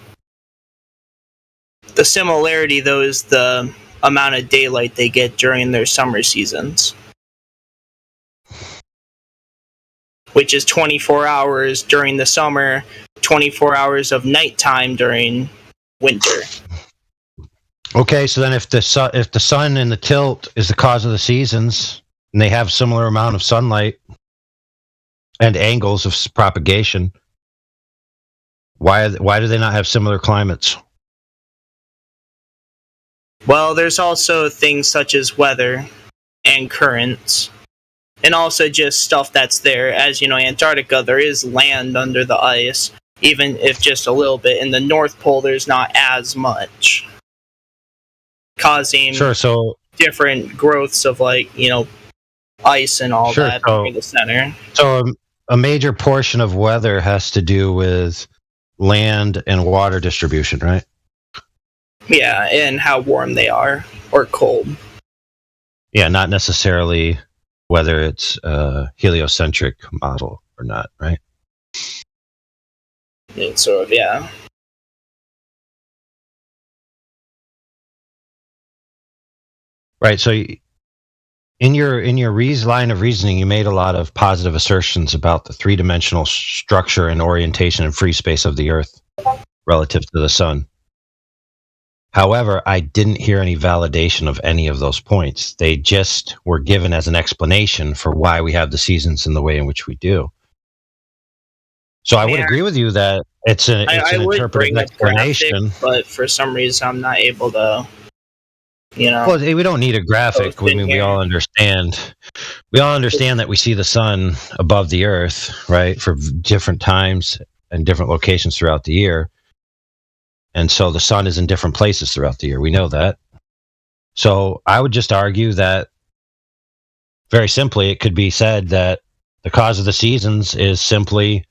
The similarity, though, is the amount of daylight they get during their summer seasons, which is 24 hours during the summer, 24 hours of nighttime during winter. Okay, so then if the sun and the tilt is the cause of the seasons, and they have similar amount of sunlight and angles of propagation, why do they not have similar climates? Well, there's also things such as weather and currents, and also just stuff that's there. As you know, Antarctica, there is land under the ice, even if just a little bit. In the North Pole, there's not as much, causing different growths of ice and all that near the center. So a major portion of weather has to do with land and water distribution, right? Yeah, and how warm they are or cold. Yeah, not necessarily whether it's a heliocentric model or not, right? It's sort of, yeah. Right, so in your line of reasoning, you made a lot of positive assertions about the 3-dimensional structure and orientation and free space of the Earth relative to the sun. However, I didn't hear any validation of any of those points. They just were given as an explanation for why we have the seasons in the way in which we do. So I would agree with you that it's an interpretive explanation. But for some reason, I'm not able to. Well, we don't need a graphic. We all understand. We all understand that we see the sun above the Earth, right, for different times and different locations throughout the year. And so the sun is in different places throughout the year. We know that. So I would just argue that, very simply, it could be said that the cause of the seasons is simply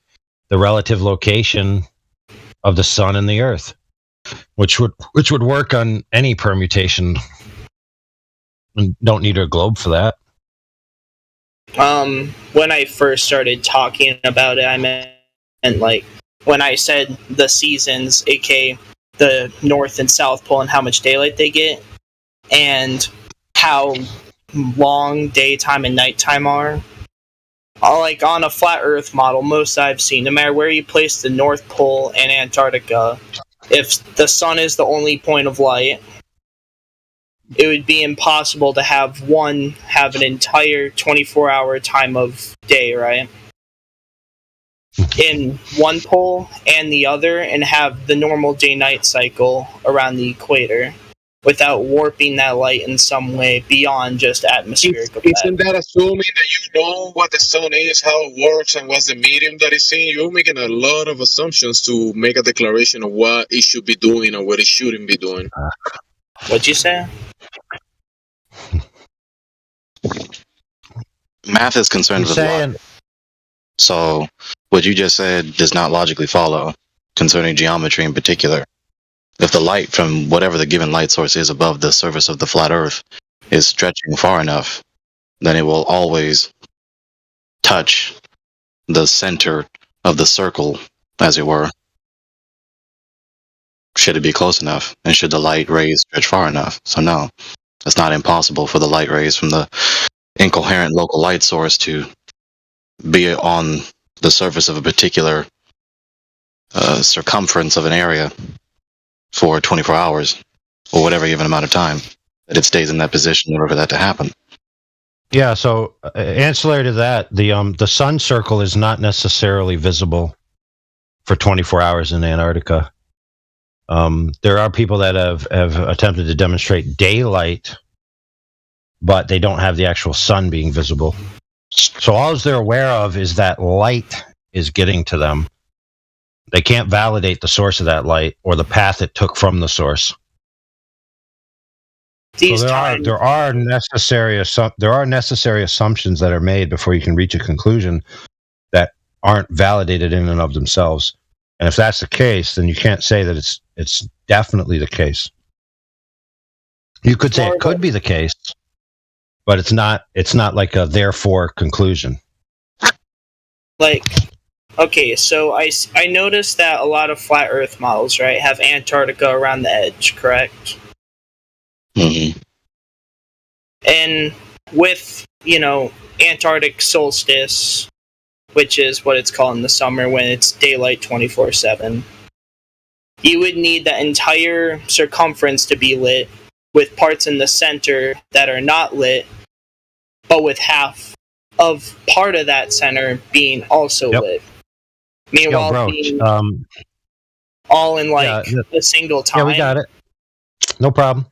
the relative location of the sun and the Earth, which would work on any permutation. And don't need a globe for that. When I first started talking about it, I meant when I said the seasons, aka the North and South Pole, and how much daylight they get, and how long daytime and nighttime are. On a flat Earth model, most I've seen, no matter where you place the North Pole and Antarctica, if the sun is the only point of light, it would be impossible to have an entire 24-hour time of day, right? In one pole and the other, and have the normal day-night cycle around the equator without warping that light in some way beyond just atmospheric effect. Isn't that assuming that you know what the sun is, how it works, and what's the medium that it's in? You're making a lot of assumptions to make a declaration of what it should be doing or what it shouldn't be doing. What'd you say? Math is concerned with logic. So what you just said does not logically follow concerning geometry in particular. If the light from whatever the given light source is above the surface of the flat Earth is stretching far enough, then it will always touch the center of the circle, as it were. Should it be close enough, and should the light rays stretch far enough? So no, it's not impossible for the light rays from the incoherent local light source to be on the surface of a particular circumference of an area for 24 hours, or whatever given amount of time that it stays in that position in order for that to happen. Yeah, so ancillary to that, the sun circle is not necessarily visible for 24 hours in Antarctica. There are people that have attempted to demonstrate daylight, but they don't have the actual sun being visible. So all they're aware of is that light is getting to them. They can't validate the source of that light or the path it took from the source. So there are necessary assumptions that are made before you can reach a conclusion that aren't validated in and of themselves. And if that's the case, then you can't say that it's definitely the case. You could say it could be the case, but it's not like a therefore conclusion. Like, okay, so I noticed that a lot of flat Earth models, right, have Antarctica around the edge, correct? Mm-hmm. And with, Antarctic solstice, which is what it's called in the summer when it's daylight 24/7, you would need that entire circumference to be lit, with parts in the center that are not lit, but with half of part of that center being also lit. Meanwhile, being all in a single time. Yeah, we got it. No problem.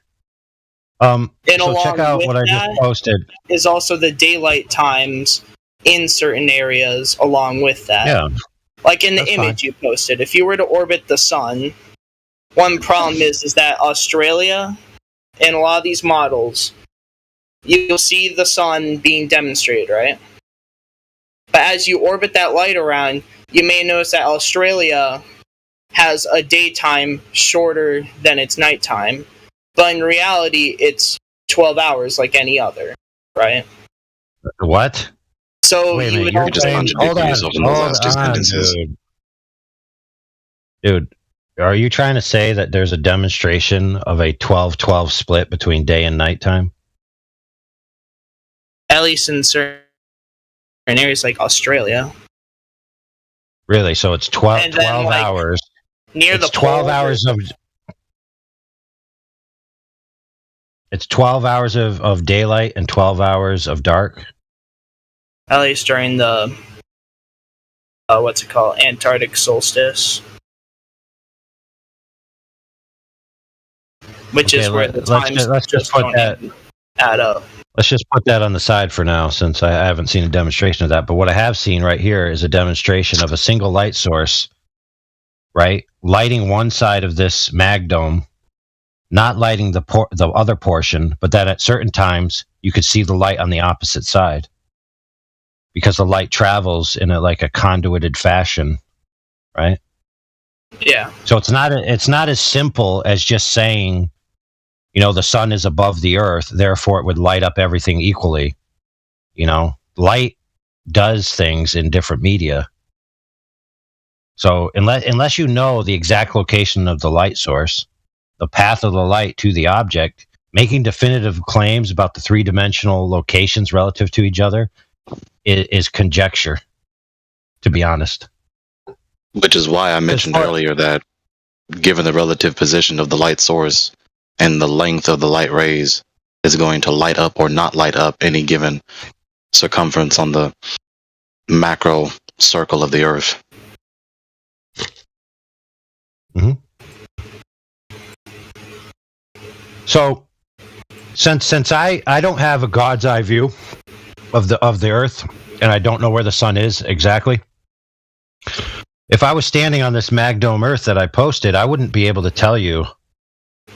And so along check out with what I just posted. Is also the daylight times in certain areas along with that. Yeah. Like in the image you posted, if you were to orbit the sun, one problem is that Australia, in a lot of these models, you'll see the sun being demonstrated, right? But as you orbit that light around, you may notice that Australia has a daytime shorter than its nighttime, but in reality, it's 12 hours like any other, right? What? So Wait a you minute, would you're just contradicting yourself in those last two sentences. Dude, are you trying to say that there's a demonstration of a 12-12 split between day and nighttime? At least in certain areas like Australia. Really? So it's 12 hours. Near the 12 hours of... It's 12 hours of daylight and 12 hours of dark? At least during the... what's it called? Antarctic solstice. Which is where the times just don't add up. Let's just put that on the side for now, since I haven't seen a demonstration of that. But what I have seen right here is a demonstration of a single light source, right? Lighting one side of this mag dome, not lighting the other portion, but that at certain times you could see the light on the opposite side, because the light travels in a conduited fashion, right? Yeah. So it's not as simple as just saying, the sun is above the earth, therefore it would light up everything equally. Light does things in different media. So unless you know the exact location of the light source, the path of the light to the object, making definitive claims about the three-dimensional locations relative to each other is conjecture, to be honest. Which is why I mentioned earlier that given the relative position of the light source and the length of the light rays is going to light up or not light up any given circumference on the macro circle of the Earth. Mm-hmm. So, since I don't have a God's eye view of the Earth, and I don't know where the sun is exactly, if I was standing on this Magdome Earth that I posted, I wouldn't be able to tell you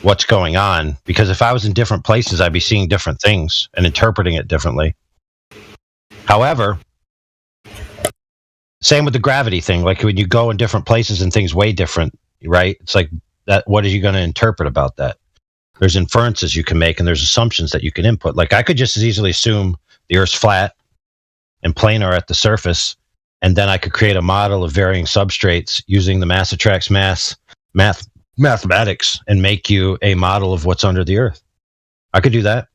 what's going on, because if I was in different places, I'd be seeing different things and interpreting it differently. However, same with the gravity thing. Like when you go in different places and things weigh different, right? It's like that. What are you going to interpret about that? There's inferences you can make, and there's assumptions that you can input. Like I could just as easily assume the Earth's flat and planar at the surface, and then I could create a model of varying substrates using the mass attracts mathematics and make you a model of what's under the Earth. I could do that.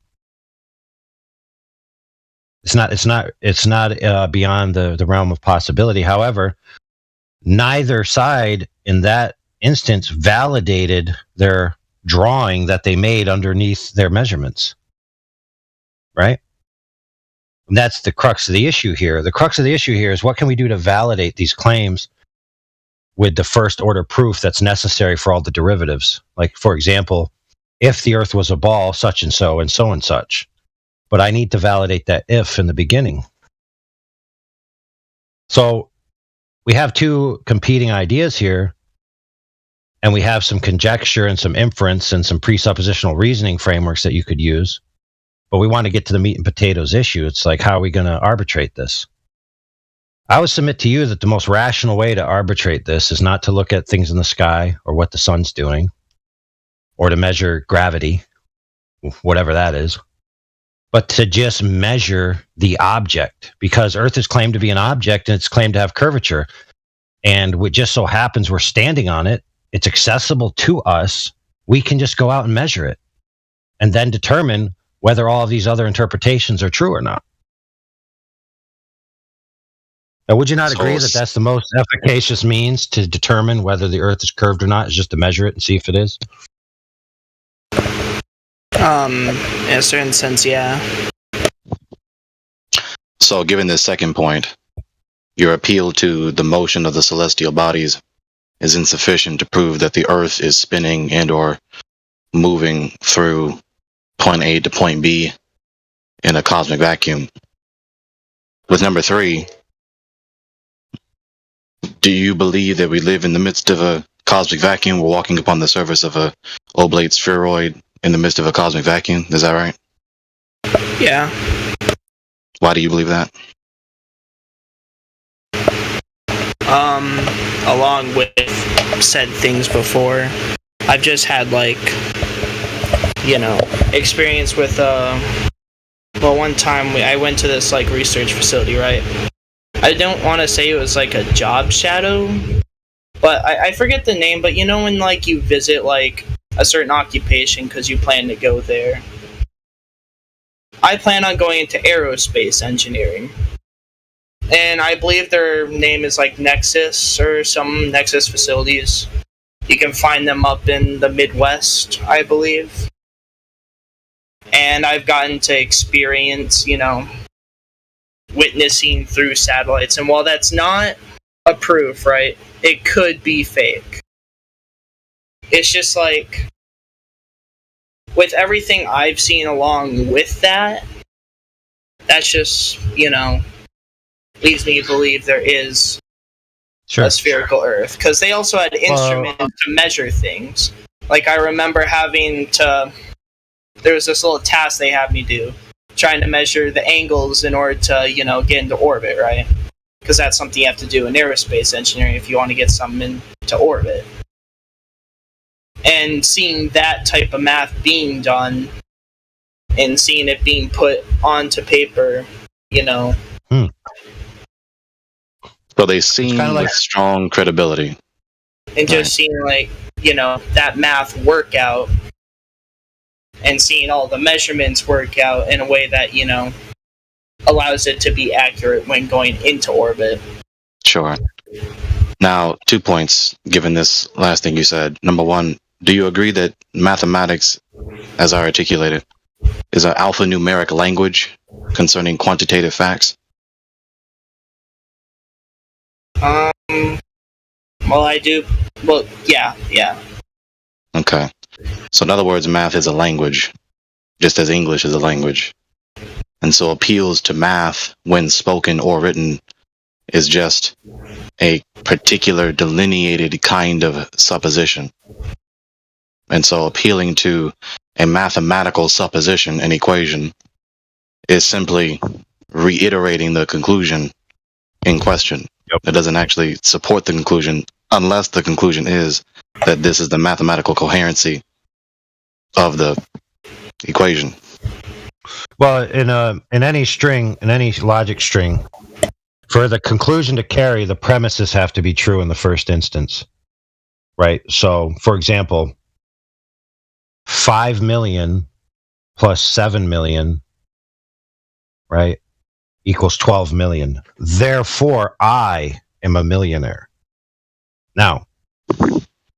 It's not beyond the realm of possibility. However, neither side in that instance validated their drawing that they made underneath their measurements, right? And that's the crux of the issue here. The crux of the issue here is what can we do to validate these claims with the first order proof that's necessary for all the derivatives. Like, for example, if the Earth was a ball, such and so and so and such. But I need to validate that if in the beginning. So we have two competing ideas here, and we have some conjecture and some inference and some presuppositional reasoning frameworks that you could use. But we want to get to the meat and potatoes issue. It's like, how are we going to arbitrate this? I would submit to you that the most rational way to arbitrate this is not to look at things in the sky or what the sun's doing, or to measure gravity, whatever that is, but to just measure the object, because Earth is claimed to be an object and it's claimed to have curvature. And what just so happens we're standing on it, it's accessible to us, we can just go out and measure it and then determine whether all of these other interpretations are true or not. Now, would you not agree that that's the most efficacious means to determine whether the Earth is curved or not, is just to measure it and see if it is? In a certain sense, yeah. So, given this second point, your appeal to the motion of the celestial bodies is insufficient to prove that the Earth is spinning and or moving through point A to point B in a cosmic vacuum. With number 3, do you believe that we live in the midst of a cosmic vacuum? We're walking upon the surface of a oblate spheroid in the midst of a cosmic vacuum. Is that right? Yeah. Why do you believe that? Along with said things before, I've just had experience with one time I went to this research facility, right? I don't want to say it was a job shadow, but I forget the name, but when you visit a certain occupation because you plan to go there. I plan on going into aerospace engineering. And I believe their name is Nexus or some Nexus facilities. You can find them up in the Midwest, I believe. And I've gotten to experience, witnessing through satellites. And while that's not a proof, right, it could be fake. It's just with everything I've seen along with that, that's just, leads me to believe there is a spherical Earth. Because they also had instruments to measure things. I remember having to... There was this little task they had me do, trying to measure the angles in order to, get into orbit, right? Because that's something you have to do in aerospace engineering if you want to get something into orbit. And seeing that type of math being done, and seeing it being put onto paper, So they seem with strong credibility. And just seeing that math work out, and seeing all the measurements work out in a way that, allows it to be accurate when going into orbit. Sure. Now, 2 points, given this last thing you said. Number 1, do you agree that mathematics as I articulated, is an alphanumeric language concerning quantitative facts? Well, I do. Well, yeah. Okay. So in other words, math is a language, just as English is a language. And so appeals to math, when spoken or written, is just a particular delineated kind of supposition. And so appealing to a mathematical supposition, an equation, is simply reiterating the conclusion in question. It doesn't actually support the conclusion unless the conclusion is that this is the mathematical coherency of the equation. Well, in any string, in any logic string, for the conclusion to carry, the premises have to be true in the first instance, right? So, for example, 5 million plus 7 million, right, equals 12 million. Therefore, I am a millionaire. Now,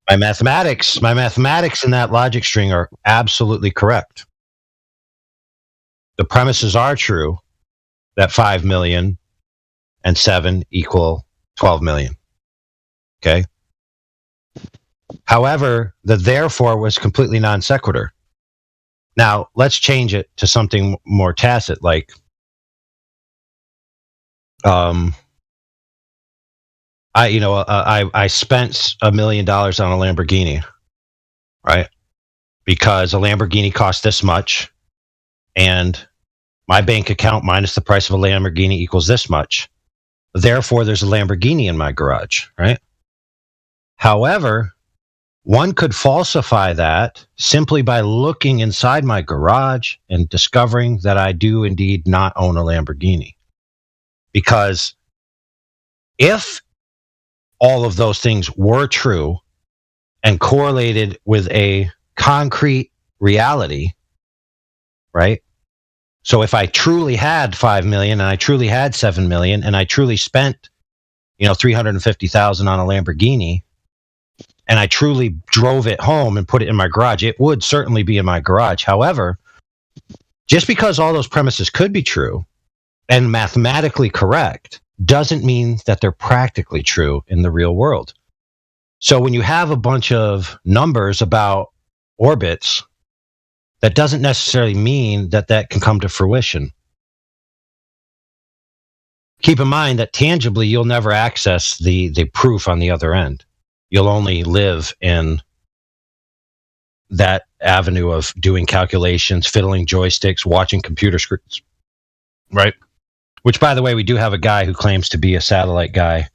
my mathematics in that logic string are absolutely correct. The premises are true that 5 million and 7 equal 12 million. Okay? However, the therefore was completely non sequitur. Now, let's change it to something more tacit, like I spent $1 million on a Lamborghini, right? Because a Lamborghini costs this much, and my bank account minus the price of a Lamborghini equals this much. Therefore, there's a Lamborghini in my garage, right? However, one could falsify that simply by looking inside my garage and discovering that I do indeed not own a Lamborghini. Because if all of those things were true and correlated with a concrete reality, right? So if I truly had 5 million and I truly had 7 million and I truly spent, $350,000 on a Lamborghini and I truly drove it home and put it in my garage, it would certainly be in my garage. However, just because all those premises could be true and mathematically correct doesn't mean that they're practically true in the real world. So when you have a bunch of numbers about orbits, that doesn't necessarily mean that that can come to fruition. Keep in mind that tangibly, you'll never access the proof on the other end. You'll only live in that avenue of doing calculations, fiddling joysticks, watching computer screens, right? Which, by the way, we do have a guy who claims to be a satellite guy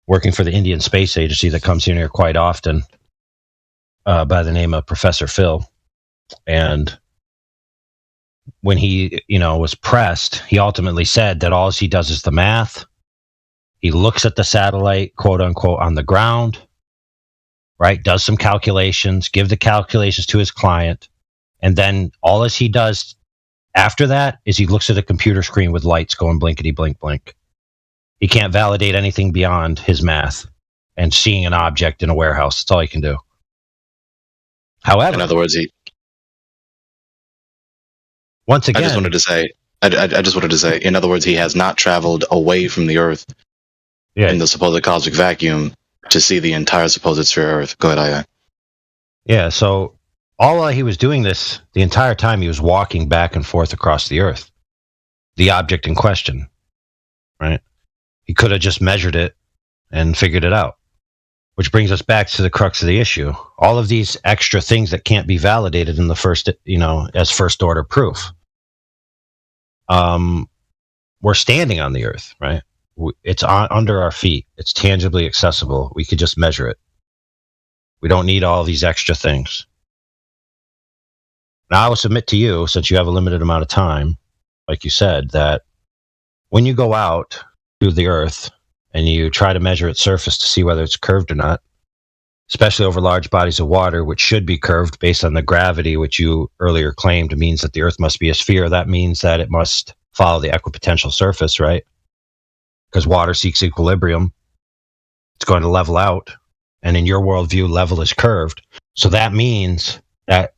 working for the Indian Space Agency that comes in here quite often by the name of Professor Phil. And when he, was pressed, he ultimately said that all he does is the math. He looks at the satellite, quote unquote, on the ground, right? Does some calculations, give the calculations to his client. And then all he does after that is he looks at a computer screen with lights going blinkety blink blink. He can't validate anything beyond his math and seeing an object in a warehouse. That's all he can do. However, in other words, once again, I just wanted to say, in other words, he has not traveled away from the Earth in the supposed cosmic vacuum to see the entire supposed sphere of Earth. Go ahead, Aya. Yeah, so all while he was doing this, the entire time he was walking back and forth across the Earth, the object in question, right? He could have just measured it and figured it out, which brings us back to the crux of the issue. All of these extra things that can't be validated in the first, as first order proof. We're standing on the Earth, right? It's under our feet. It's tangibly accessible. We could just measure it. We don't need all these extra things. Now, I will submit to you, since you have a limited amount of time, like you said, that when you go out to the Earth and you try to measure its surface to see whether it's curved or not, especially over large bodies of water, which should be curved based on the gravity, which you earlier claimed means that the Earth must be a sphere. That means that it must follow the equipotential surface, right? Because water seeks equilibrium. It's going to level out. And in your worldview, level is curved. So that means that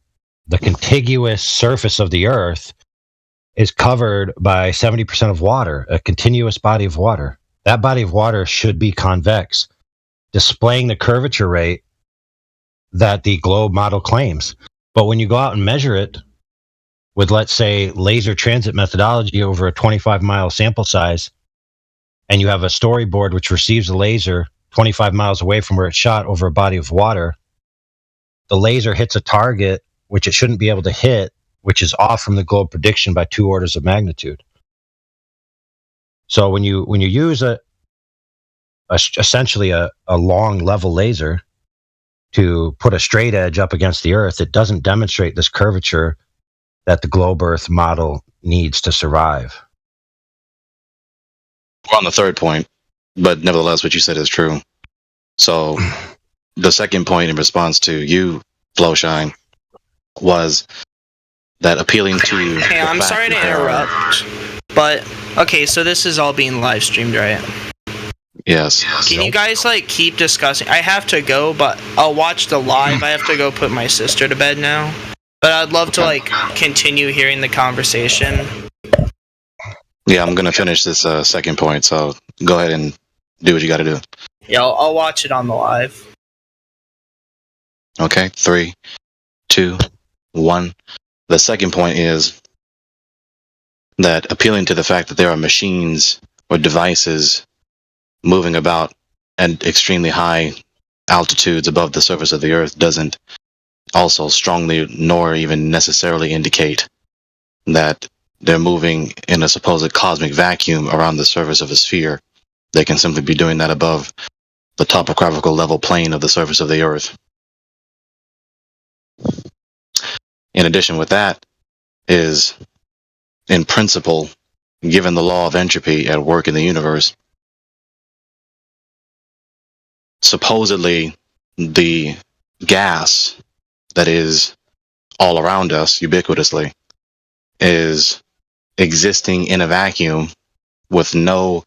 the contiguous surface of the Earth is covered by 70% of water, a continuous body of water. That body of water should be convex, displaying the curvature rate that the globe model claims. But when you go out and measure it with, let's say, laser transit methodology over a 25-mile sample size, and you have a storyboard which receives a laser 25 miles away from where it's shot over a body of water, the laser hits a target which it shouldn't be able to hit, which is off from the globe prediction by 2 orders of magnitude. So when you use essentially a long level laser to put a straight edge up against the Earth, it doesn't demonstrate this curvature that the globe Earth model needs to survive. We're on the third point, but nevertheless, what you said is true. So the second point in response to you, Flowshine, was that appealing to... Hey, I'm sorry to interrupt, but okay, so this is all being live streamed, right? Yes. Can you guys keep discussing? I have to go, but I'll watch the live. I have to go put my sister to bed now. But I'd love to continue hearing the conversation. Yeah, I'm gonna finish this second point, so go ahead and do what you gotta do. Yeah, I'll watch it on the live. Okay, 3, 2, 1. The second point is that appealing to the fact that there are machines or devices moving about at extremely high altitudes above the surface of the Earth doesn't also strongly nor even necessarily indicate that they're moving in a supposed cosmic vacuum around the surface of a sphere. They can simply be doing that above the topographical level plane of the surface of the Earth. In addition with that is, in principle, given the law of entropy at work in the universe, supposedly the gas that is all around us ubiquitously is existing in a vacuum with no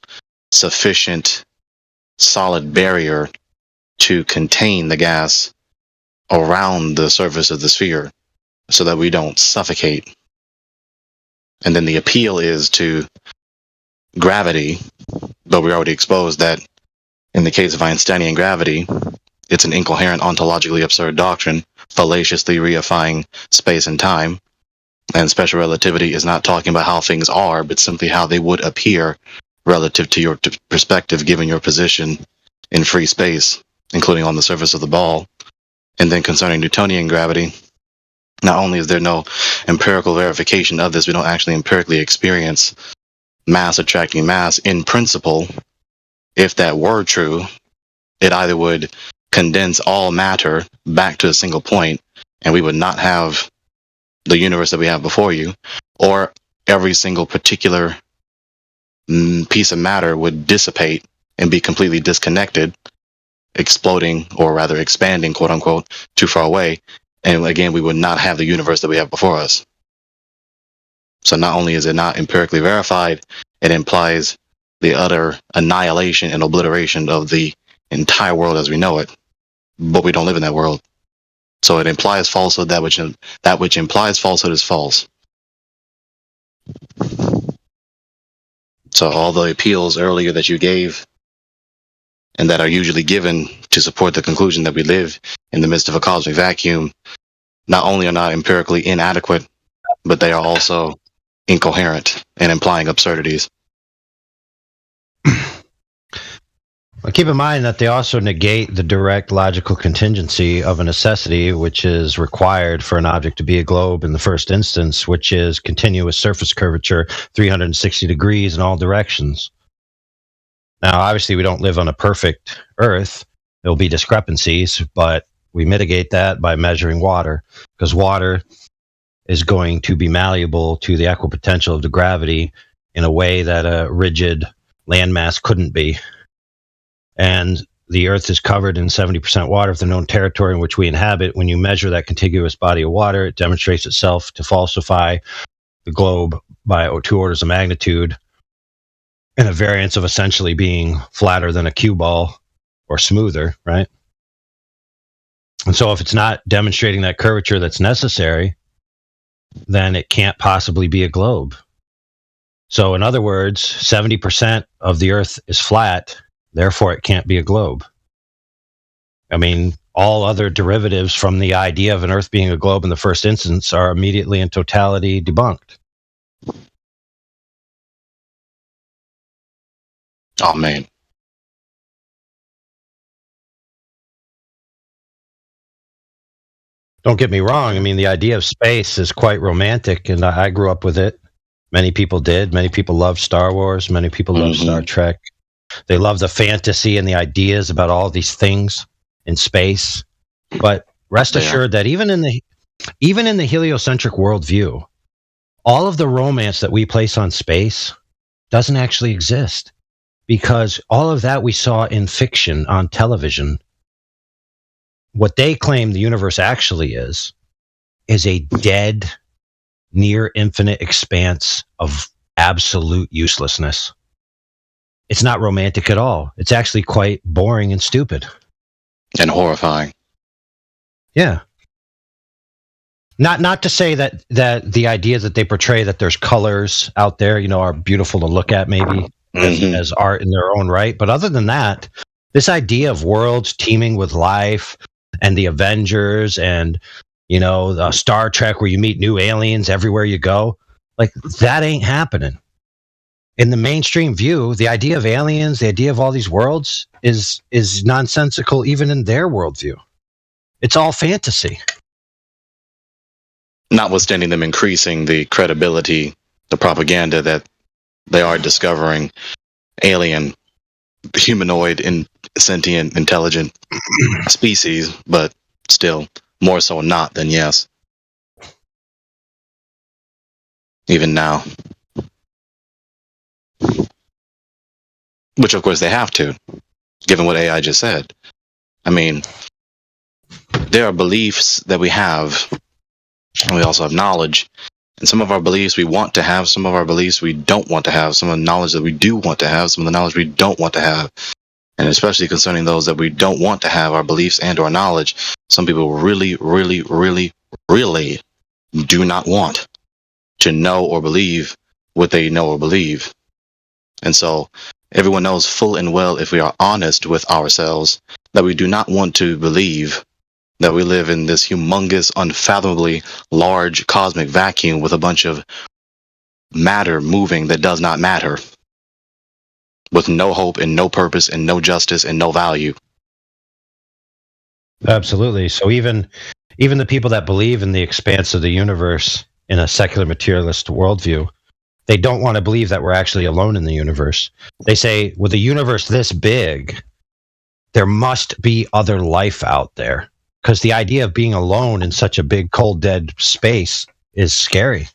sufficient solid barrier to contain the gas around the surface of the sphere so that we don't suffocate. And then the appeal is to gravity, but we already exposed that in the case of Einsteinian gravity, it's an incoherent, ontologically absurd doctrine, fallaciously reifying space and time. And special relativity is not talking about how things are, but simply how they would appear relative to your perspective, given your position in free space, including on the surface of the ball. And then concerning Newtonian gravity, not only is there no empirical verification of this, we don't actually empirically experience mass attracting mass. In principle, if that were true, it either would condense all matter back to a single point, and we would not have the universe that we have before you, or every single particular piece of matter would dissipate and be completely disconnected, exploding, or rather expanding, quote unquote, too far away. And again, we would not have the universe that we have before us. So not only is it not empirically verified, it implies the utter annihilation and obliteration of the entire world as we know it. But we don't live in that world. So it implies falsehood. That which implies falsehood is false. So all the appeals earlier that you gave and that are usually given to support the conclusion that we live in the midst of a cosmic vacuum, not only are not empirically inadequate, but they are also incoherent and implying absurdities. Well, keep in mind that they also negate the direct logical contingency of a necessity which is required for an object to be a globe in the first instance, which is continuous surface curvature 360 degrees in all directions. Now, obviously, we don't live on a perfect Earth. There'll be discrepancies, but we mitigate that by measuring water, because water is going to be malleable to the equipotential of the gravity in a way that a rigid landmass couldn't be. And the Earth is covered in 70% water of the known territory in which we inhabit. When you measure that contiguous body of water, it demonstrates itself to falsify the globe by 2 orders of magnitude, and a variance of essentially being flatter than a cue ball or smoother, right? And so if it's not demonstrating that curvature that's necessary, then it can't possibly be a globe. So in other words, 70% of the Earth is flat, therefore it can't be a globe. I mean, all other derivatives from the idea of an Earth being a globe in the first instance are immediately in totality debunked. Amen. Don't get me wrong. I mean, the idea of space is quite romantic, and I grew up with it. Many people did. Many people love Star Wars. Many people love Star Trek. They love the fantasy and the ideas about all these things in space. But rest assured that even in the heliocentric worldview, all of the romance that we place on space doesn't actually exist, because all of that we saw in fiction on television. What they claim the universe actually is a dead, near infinite expanse of absolute uselessness. It's not romantic at all. It's actually quite boring and stupid. And horrifying. Yeah. Not to say that the ideas that they portray that there's colors out there, are beautiful to look at maybe as art in their own right. But other than that, this idea of worlds teeming with life and the Avengers and, the Star Trek where you meet new aliens everywhere you go, like that ain't happening. In the mainstream view, the idea of aliens, the idea of all these worlds is nonsensical even in their worldview. It's all fantasy. Notwithstanding them increasing the credibility, the propaganda that they are discovering alien, humanoid, and sentient, intelligent species, but still more so not than yes. Even now. Which, of course, they have to, given what AI just said. I mean, there are beliefs that we have, and we also have knowledge. And some of our beliefs we want to have, some of our beliefs we don't want to have, some of the knowledge that we do want to have, some of the knowledge we don't want to have. And especially concerning those that we don't want to have, our beliefs and or knowledge, some people really, really, really, really do not want to know or believe what they know or believe. And so everyone knows full and well, if we are honest with ourselves, that we do not want to believe that we live in this humongous, unfathomably large cosmic vacuum with a bunch of matter moving that does not matter, with no hope and no purpose and no justice and no value. Absolutely. So even the people that believe in the expanse of the universe in a secular materialist worldview, they don't want to believe that we're actually alone in the universe. They say, with a universe this big, there must be other life out there. Because the idea of being alone in such a big, cold, dead space is scary.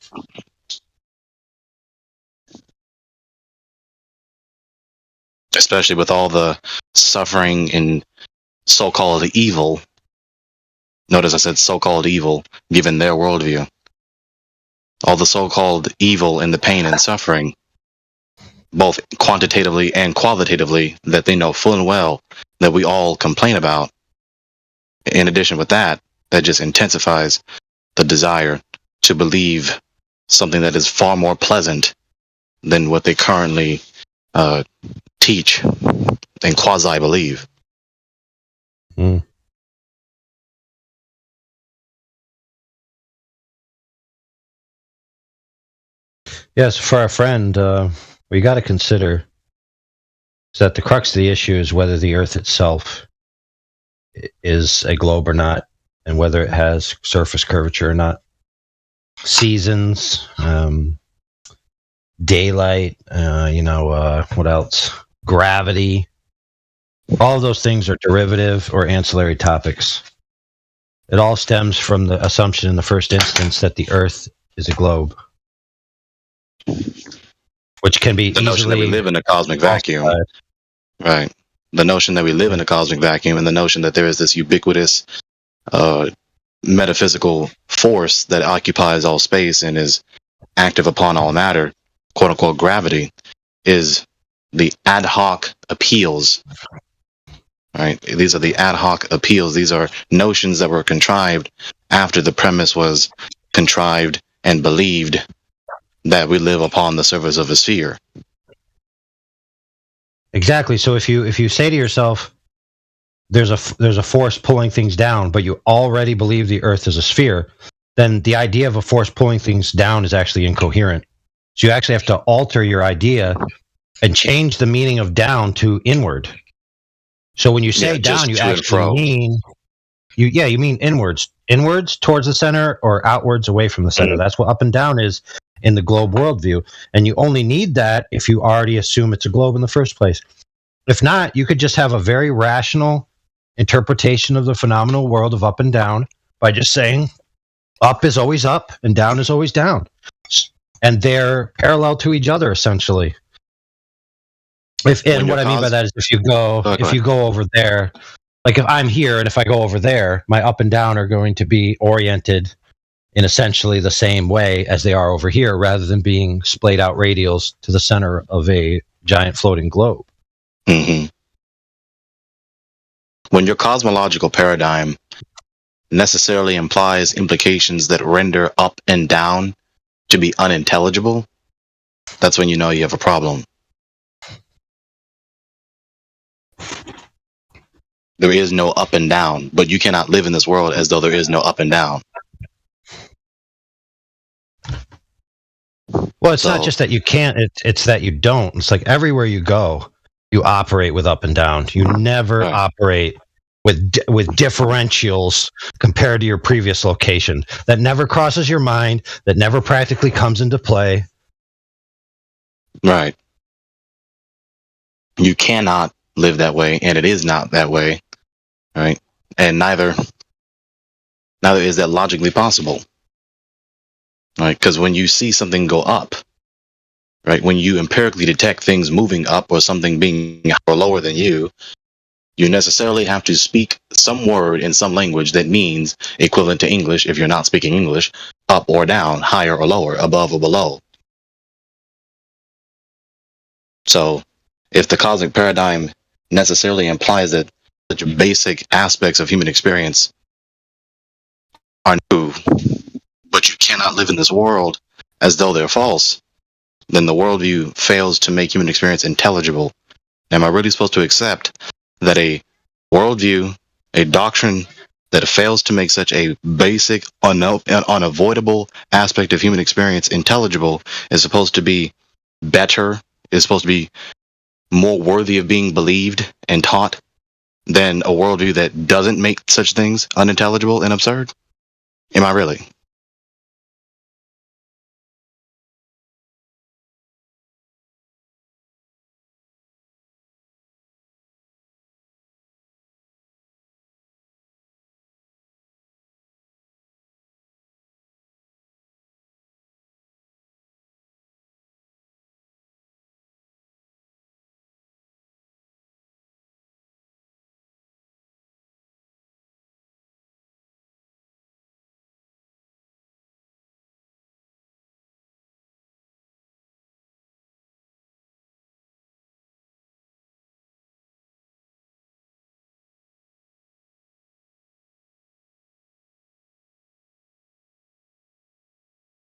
Especially with all the suffering and so-called evil. Notice I said so-called evil, given their worldview. All the so-called evil and the pain and suffering, both quantitatively and qualitatively, that they know full and well that we all complain about. In addition with that, that just intensifies the desire to believe something that is far more pleasant than what they currently teach and quasi-believe. Mm. Yes, for our friend, we got to consider is that the crux of the issue is whether the Earth itself is a globe or not, and whether it has surface curvature or not. Seasons, daylight, what else? Gravity. All of those things are derivative or ancillary topics. It all stems from the assumption in the first instance that the Earth is a globe, which can be the notion that we live in a cosmic vacuum. Right. The notion that we live in a cosmic vacuum, and the notion that there is this ubiquitous metaphysical force that occupies all space and is active upon all matter, quote unquote gravity, is the ad hoc appeals. Right? These are the ad hoc appeals. These are notions that were contrived after the premise was contrived and believed that we live upon the surface of a sphere. Exactly. So if you say to yourself, there's a force pulling things down, but you already believe the Earth is a sphere, then the idea of a force pulling things down is actually incoherent. So you actually have to alter your idea and change the meaning of down to inward. So when you say down, you actually mean you mean inwards towards the center or outwards away from the center. That's what up and down is in the globe worldview, and you only need that if you already assume it's a globe in the first place. If not, you could just have a very rational interpretation of the phenomenal world of up and down by just saying up is always up and down is always down, and they're parallel to each other essentially. And what I mean by that is if you go over there, like if I'm here and if I go over there, my up and down are going to be oriented in essentially the same way as they are over here, rather than being splayed out radials to the center of a giant floating globe. Mm-hmm. When your cosmological paradigm necessarily implies implications that render up and down to be unintelligible, that's when you know you have a problem. There is no up and down, but you cannot live in this world as though there is no up and down. Well, it's not just that you can't, it's that you don't. It's like everywhere you go, you operate with up and down. You never operate with differentials compared to your previous location. That never crosses your mind, that never practically comes into play. Right. You cannot live that way, and it is not that way. Right? And neither is that logically possible. Right? Because when you see something go up, right, when you empirically detect things moving up or something being higher or lower than you necessarily have to speak some word in some language that means equivalent to English if you're not speaking English, up or down, higher or lower, above or below. So if the cosmic paradigm necessarily implies that such basic aspects of human experience are true, but you cannot live in this world as though they're false, then the worldview fails to make human experience intelligible. Am I really supposed to accept that a worldview, a doctrine that fails to make such a basic, unavoidable aspect of human experience intelligible is supposed to be better, is supposed to be more worthy of being believed and taught than a worldview that doesn't make such things unintelligible and absurd? Am I really?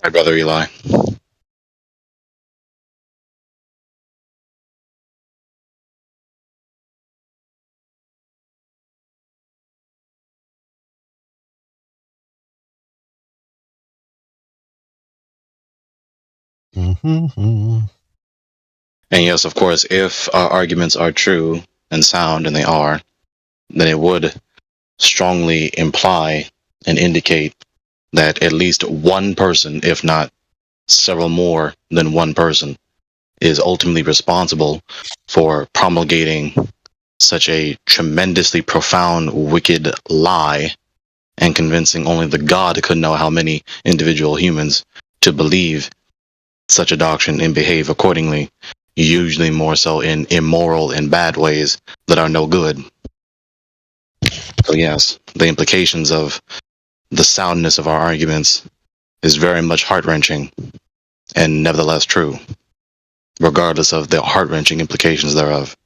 My brother Eli. Mm-hmm. And yes, of course, if our arguments are true and sound, and they are, then it would strongly imply and indicate that at least one person, if not several more than one person, is ultimately responsible for promulgating such a tremendously profound, wicked lie and convincing only the God could know how many individual humans to believe such a doctrine and behave accordingly, usually more so in immoral and bad ways that are no good. So yes, the implications of the soundness of our arguments is very much heart-wrenching and nevertheless true, regardless of the heart-wrenching implications thereof.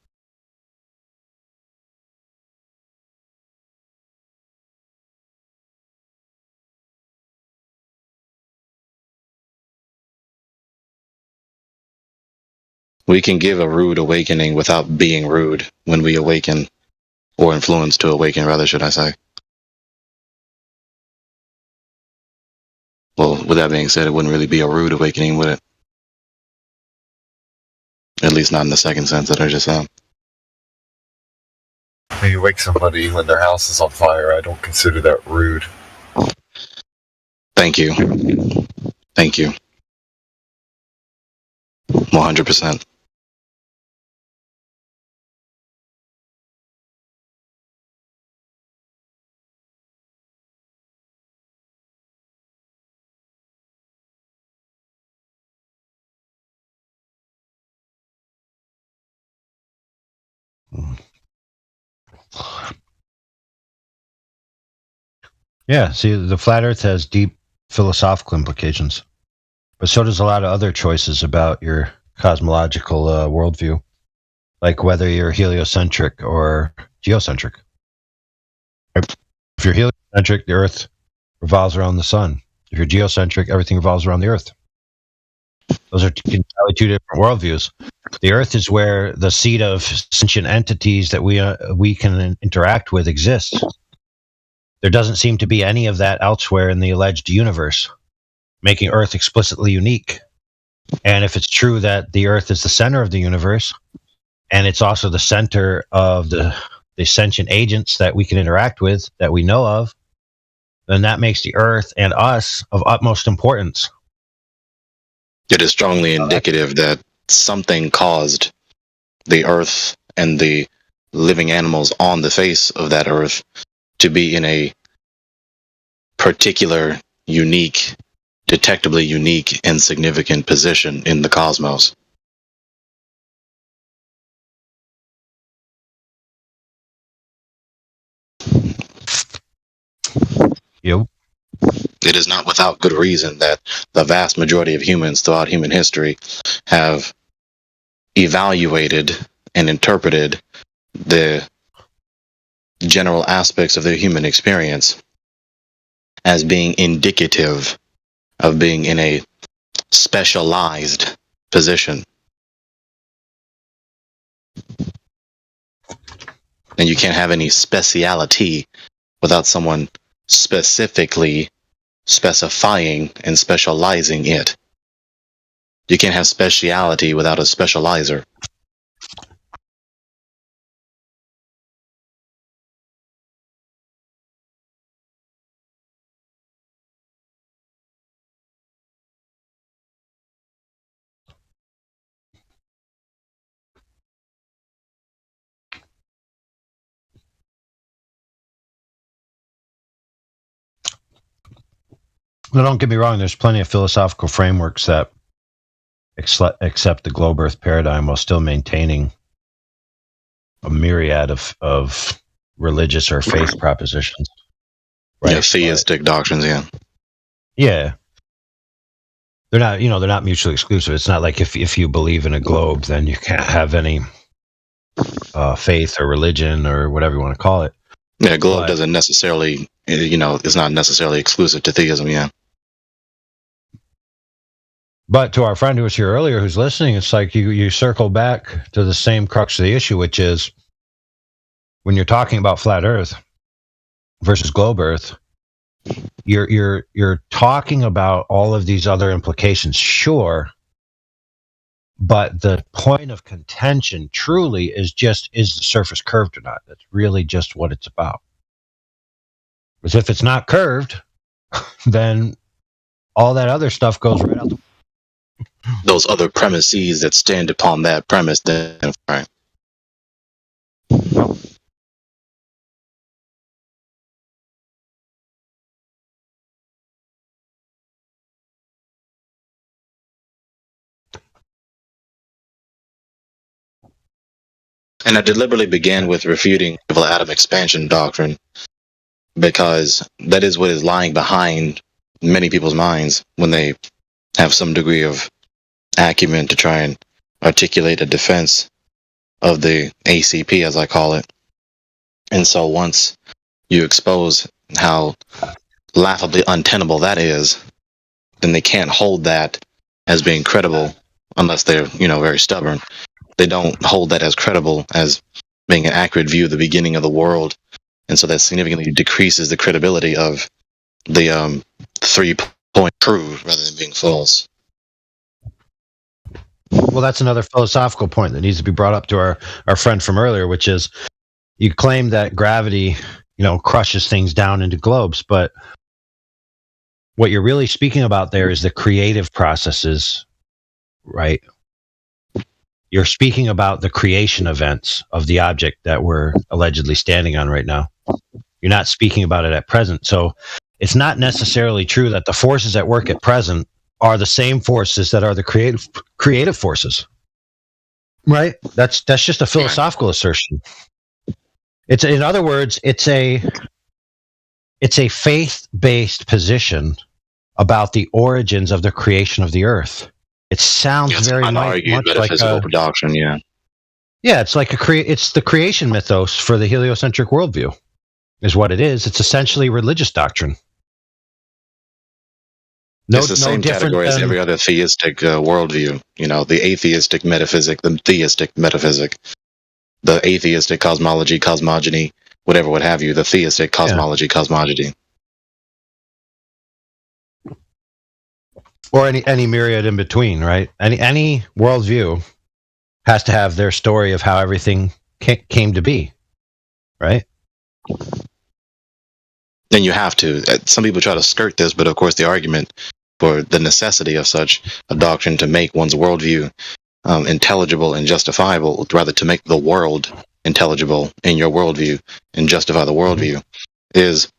We can give a rude awakening without being rude when we awaken, or influence to awaken, rather, should I say. Well, with that being said, it wouldn't really be a rude awakening, would it? At least not in the second sense that I just said. When you wake somebody when their house is on fire, I don't consider that rude. Thank you. Thank you. 100%. Yeah, see, the flat Earth has deep philosophical implications, but so does a lot of other choices about your cosmological worldview, like whether you're heliocentric or geocentric. If you're heliocentric, the Earth revolves around the sun. If you're geocentric, everything revolves around the Earth. Those are entirely two different worldviews. The Earth is where the seat of sentient entities that we can interact with exists. There doesn't seem to be any of that elsewhere in the alleged universe, making Earth explicitly unique. And if it's true that the Earth is the center of the universe, and it's also the center of the sentient agents that we can interact with, that we know of, then that makes the Earth and us of utmost importance. It is strongly indicative that something caused the Earth and the living animals on the face of that Earth to be in a particular, unique, detectably unique and significant position in the cosmos. Yep. It is not without good reason that the vast majority of humans throughout human history have evaluated and interpreted the general aspects of their human experience as being indicative of being in a specialized position. And you can't have any speciality without someone specifically specifying and specializing it. You can't have speciality without a specializer. Now, don't get me wrong, there's plenty of philosophical frameworks that accept the globe Earth paradigm while still maintaining a myriad of religious or faith propositions. Right? Yeah, theistic doctrines, yeah. Yeah. They're not mutually exclusive. It's not like if you believe in a globe, then you can't have any faith or religion or whatever you want to call it. Yeah, globe doesn't necessarily, it's not necessarily exclusive to theism, yeah. But to our friend who was here earlier who's listening, it's like you circle back to the same crux of the issue, which is when you're talking about flat Earth versus globe Earth, you're talking about all of these other implications, sure, but the point of contention truly is the surface curved or not? That's really just what it's about. Because if it's not curved, then all that other stuff goes right out the those other premises that stand upon that premise, then right. And I deliberately began with refuting the atom expansion doctrine because that is what is lying behind many people's minds when they have some degree of acumen to try and articulate a defense of the ACP, as I call it. And so once you expose how laughably untenable that is, then they can't hold that as being credible unless they're, very stubborn. They don't hold that as credible as being an accurate view of the beginning of the world, and so that significantly decreases the credibility of the 3-point true rather than being false. Well, that's another philosophical point that needs to be brought up to our friend from earlier, which is you claim that gravity, crushes things down into globes, but what you're really speaking about there is the creative processes, right? You're speaking about the creation events of the object that we're allegedly standing on right now. You're not speaking about it at present. So it's not necessarily true that the forces at work at present are the same forces that are the creative forces. Right? That's just a philosophical assertion. It's, in other words, it's a faith-based position about the origins of the creation of the earth. It sounds very much like a doctrine, yeah. Yeah, it's like it's the creation mythos for the heliocentric worldview, is what it is. It's essentially religious doctrine. It's the same category as every other theistic worldview. The atheistic metaphysic, the theistic metaphysic, the atheistic cosmology, cosmogony, whatever, what have you, the theistic cosmology, cosmogony. Or any myriad in between, right? Any worldview has to have their story of how everything came to be, right? Then you have to. Some people try to skirt this, but of course the argument for the necessity of such a doctrine to make one's worldview intelligible and justifiable, rather to make the world intelligible in your worldview and justify the worldview, is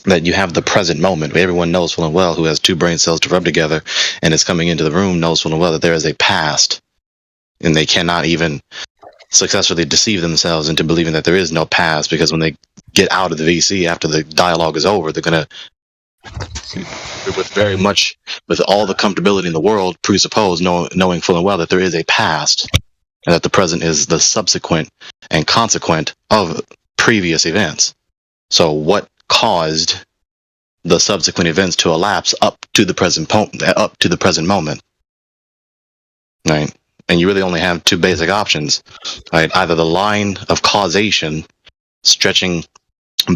that you have the present moment. Everyone knows full and well, who has two brain cells to rub together and is coming into the room, knows full and well that there is a past, and they cannot even successfully deceive themselves into believing that there is no past, because when they get out of the VC after the dialogue is over, they're going to, with all the comfortability in the world, presuppose knowing full and well that there is a past, and that the present is the subsequent and consequent of previous events. So what caused the subsequent events to elapse up to the present moment, right? And you really only have two basic options, right? Either the line of causation stretching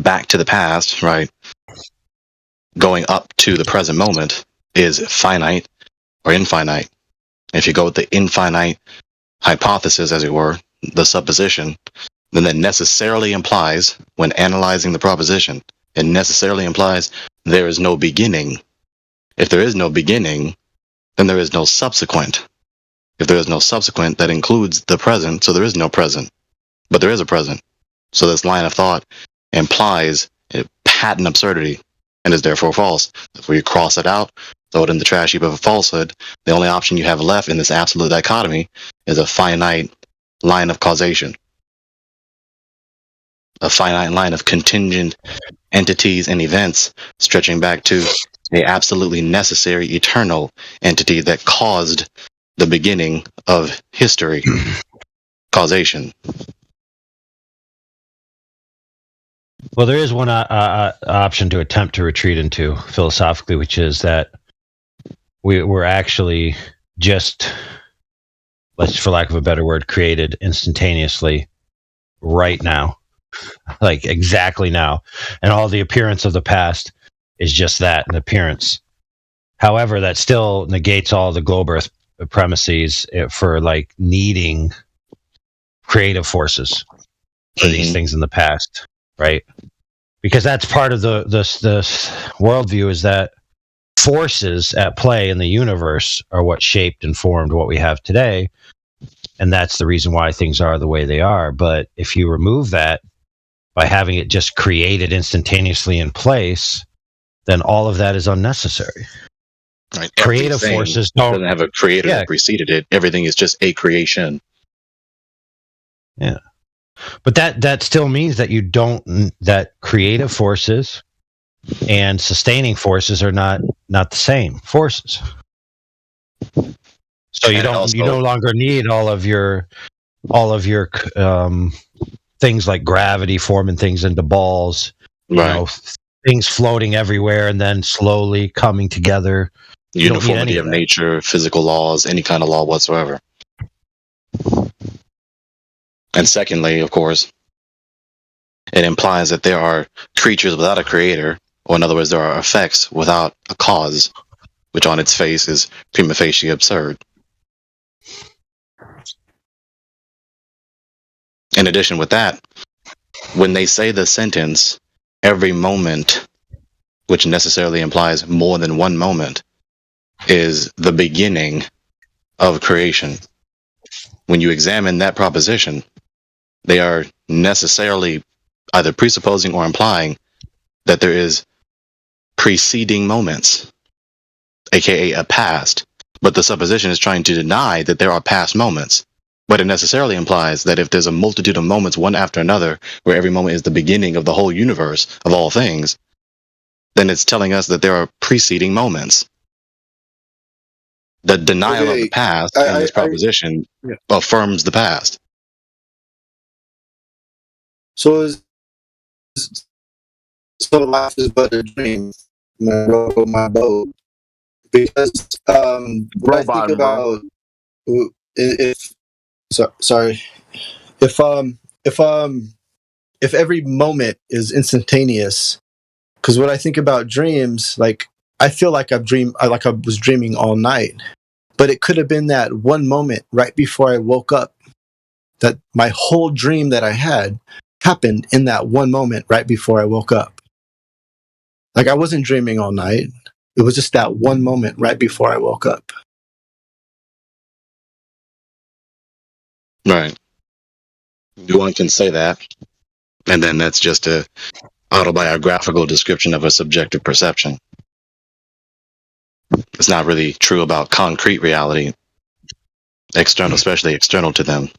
back to the past, right, going up to the present moment, is finite or infinite. If you go with the infinite hypothesis, as it were, the supposition, then that necessarily implies, when analyzing the proposition, it necessarily implies there is no beginning. If there is no beginning, then there is no subsequent. If there is no subsequent, that includes the present, so there is no present. But there is a present. So this line of thought implies a patent absurdity and is therefore false. If we cross it out, throw it in the trash heap of a falsehood, the only option you have left in this absolute dichotomy is a finite line of causation. A finite line of contingent entities and events stretching back to a absolutely necessary eternal entity that caused the beginning of history. Causation. Well, there is one option to attempt to retreat into philosophically, which is that we're actually just, let's, for lack of a better word, created instantaneously right now. Like exactly now. And all the appearance of the past is just that, an appearance. However, that still negates all the globe earth premises for like needing creative forces for these things in the past, right? Because that's part of the worldview, is that forces at play in the universe are what shaped and formed what we have today. And that's the reason why things are the way they are. But if you remove that by having it just created instantaneously in place, then all of that is unnecessary. Right. Creative forces doesn't have a creator that preceded it. Everything is just a creation. Yeah. But that still means that that creative forces and sustaining forces are not the same forces. So you no longer need all of your things like gravity forming things into balls, right. Things floating everywhere and then slowly coming together. You don't need uniformity any of of that. Nature, physical laws, any kind of law whatsoever. And secondly, of course, it implies that there are creatures without a creator, or in other words, there are effects without a cause, which on its face is prima facie absurd. In addition with that, when they say the sentence, every moment, which necessarily implies more than one moment, is the beginning of creation. When you examine that proposition, they are necessarily either presupposing or implying that there is preceding moments, aka a past, but the supposition is trying to deny that there are past moments. But it necessarily implies that if there's a multitude of moments one after another, where every moment is the beginning of the whole universe of all things, then it's telling us that there are preceding moments. The denial of the past in this proposition affirms the past. So life is but a dream. When I row my boat, because what I think about if every moment is instantaneous, because what I think about dreams, like I feel like I was dreaming all night, but it could have been that one moment right before I woke up, that my whole dream that I had happened in that one moment right before I woke up. Like I wasn't dreaming all night. It was just that one moment right before I woke up. Right. One can say that, and then that's just a autobiographical description of a subjective perception. It's not really true about concrete reality, external, especially external to them.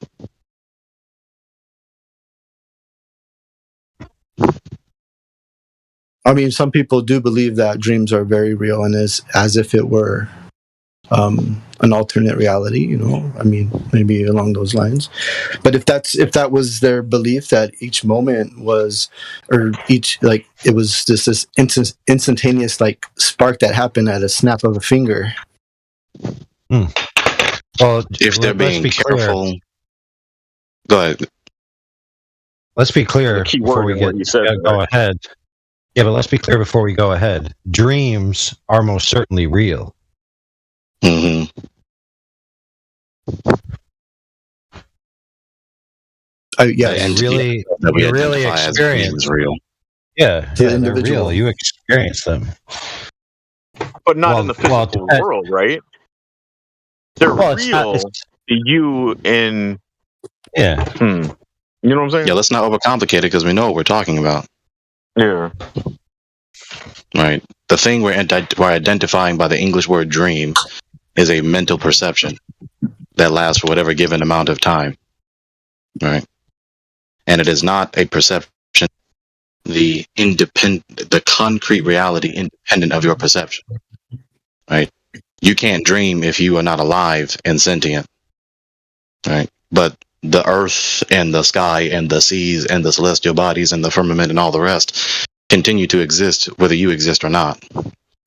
I mean, some people do believe that dreams are very real and is as if it were an alternate reality, you know. I mean, maybe along those lines. But if that was their belief, that each moment was, or each, like, it was just this instantaneous like spark that happened at a snap of a finger. Well, if they're being careful, go ahead. Let's be clear before we go ahead. Yeah, but let's be clear before we go ahead. Dreams are most certainly real. Mm-hmm. And you really experience real. Yeah, they're real. You experience them, but not in the physical world, right? They're real to you in. Yeah. You know what I'm saying? Yeah, let's not overcomplicate it because we know what we're talking about. Yeah. Right. The thing we're identifying by the English word dream is a mental perception that lasts for whatever given amount of time. Right. And it is not a perception, the concrete reality independent of your perception. Right. You can't dream if you are not alive and sentient. Right. But the earth and the sky and the seas and the celestial bodies and the firmament and all the rest continue to exist whether you exist or not,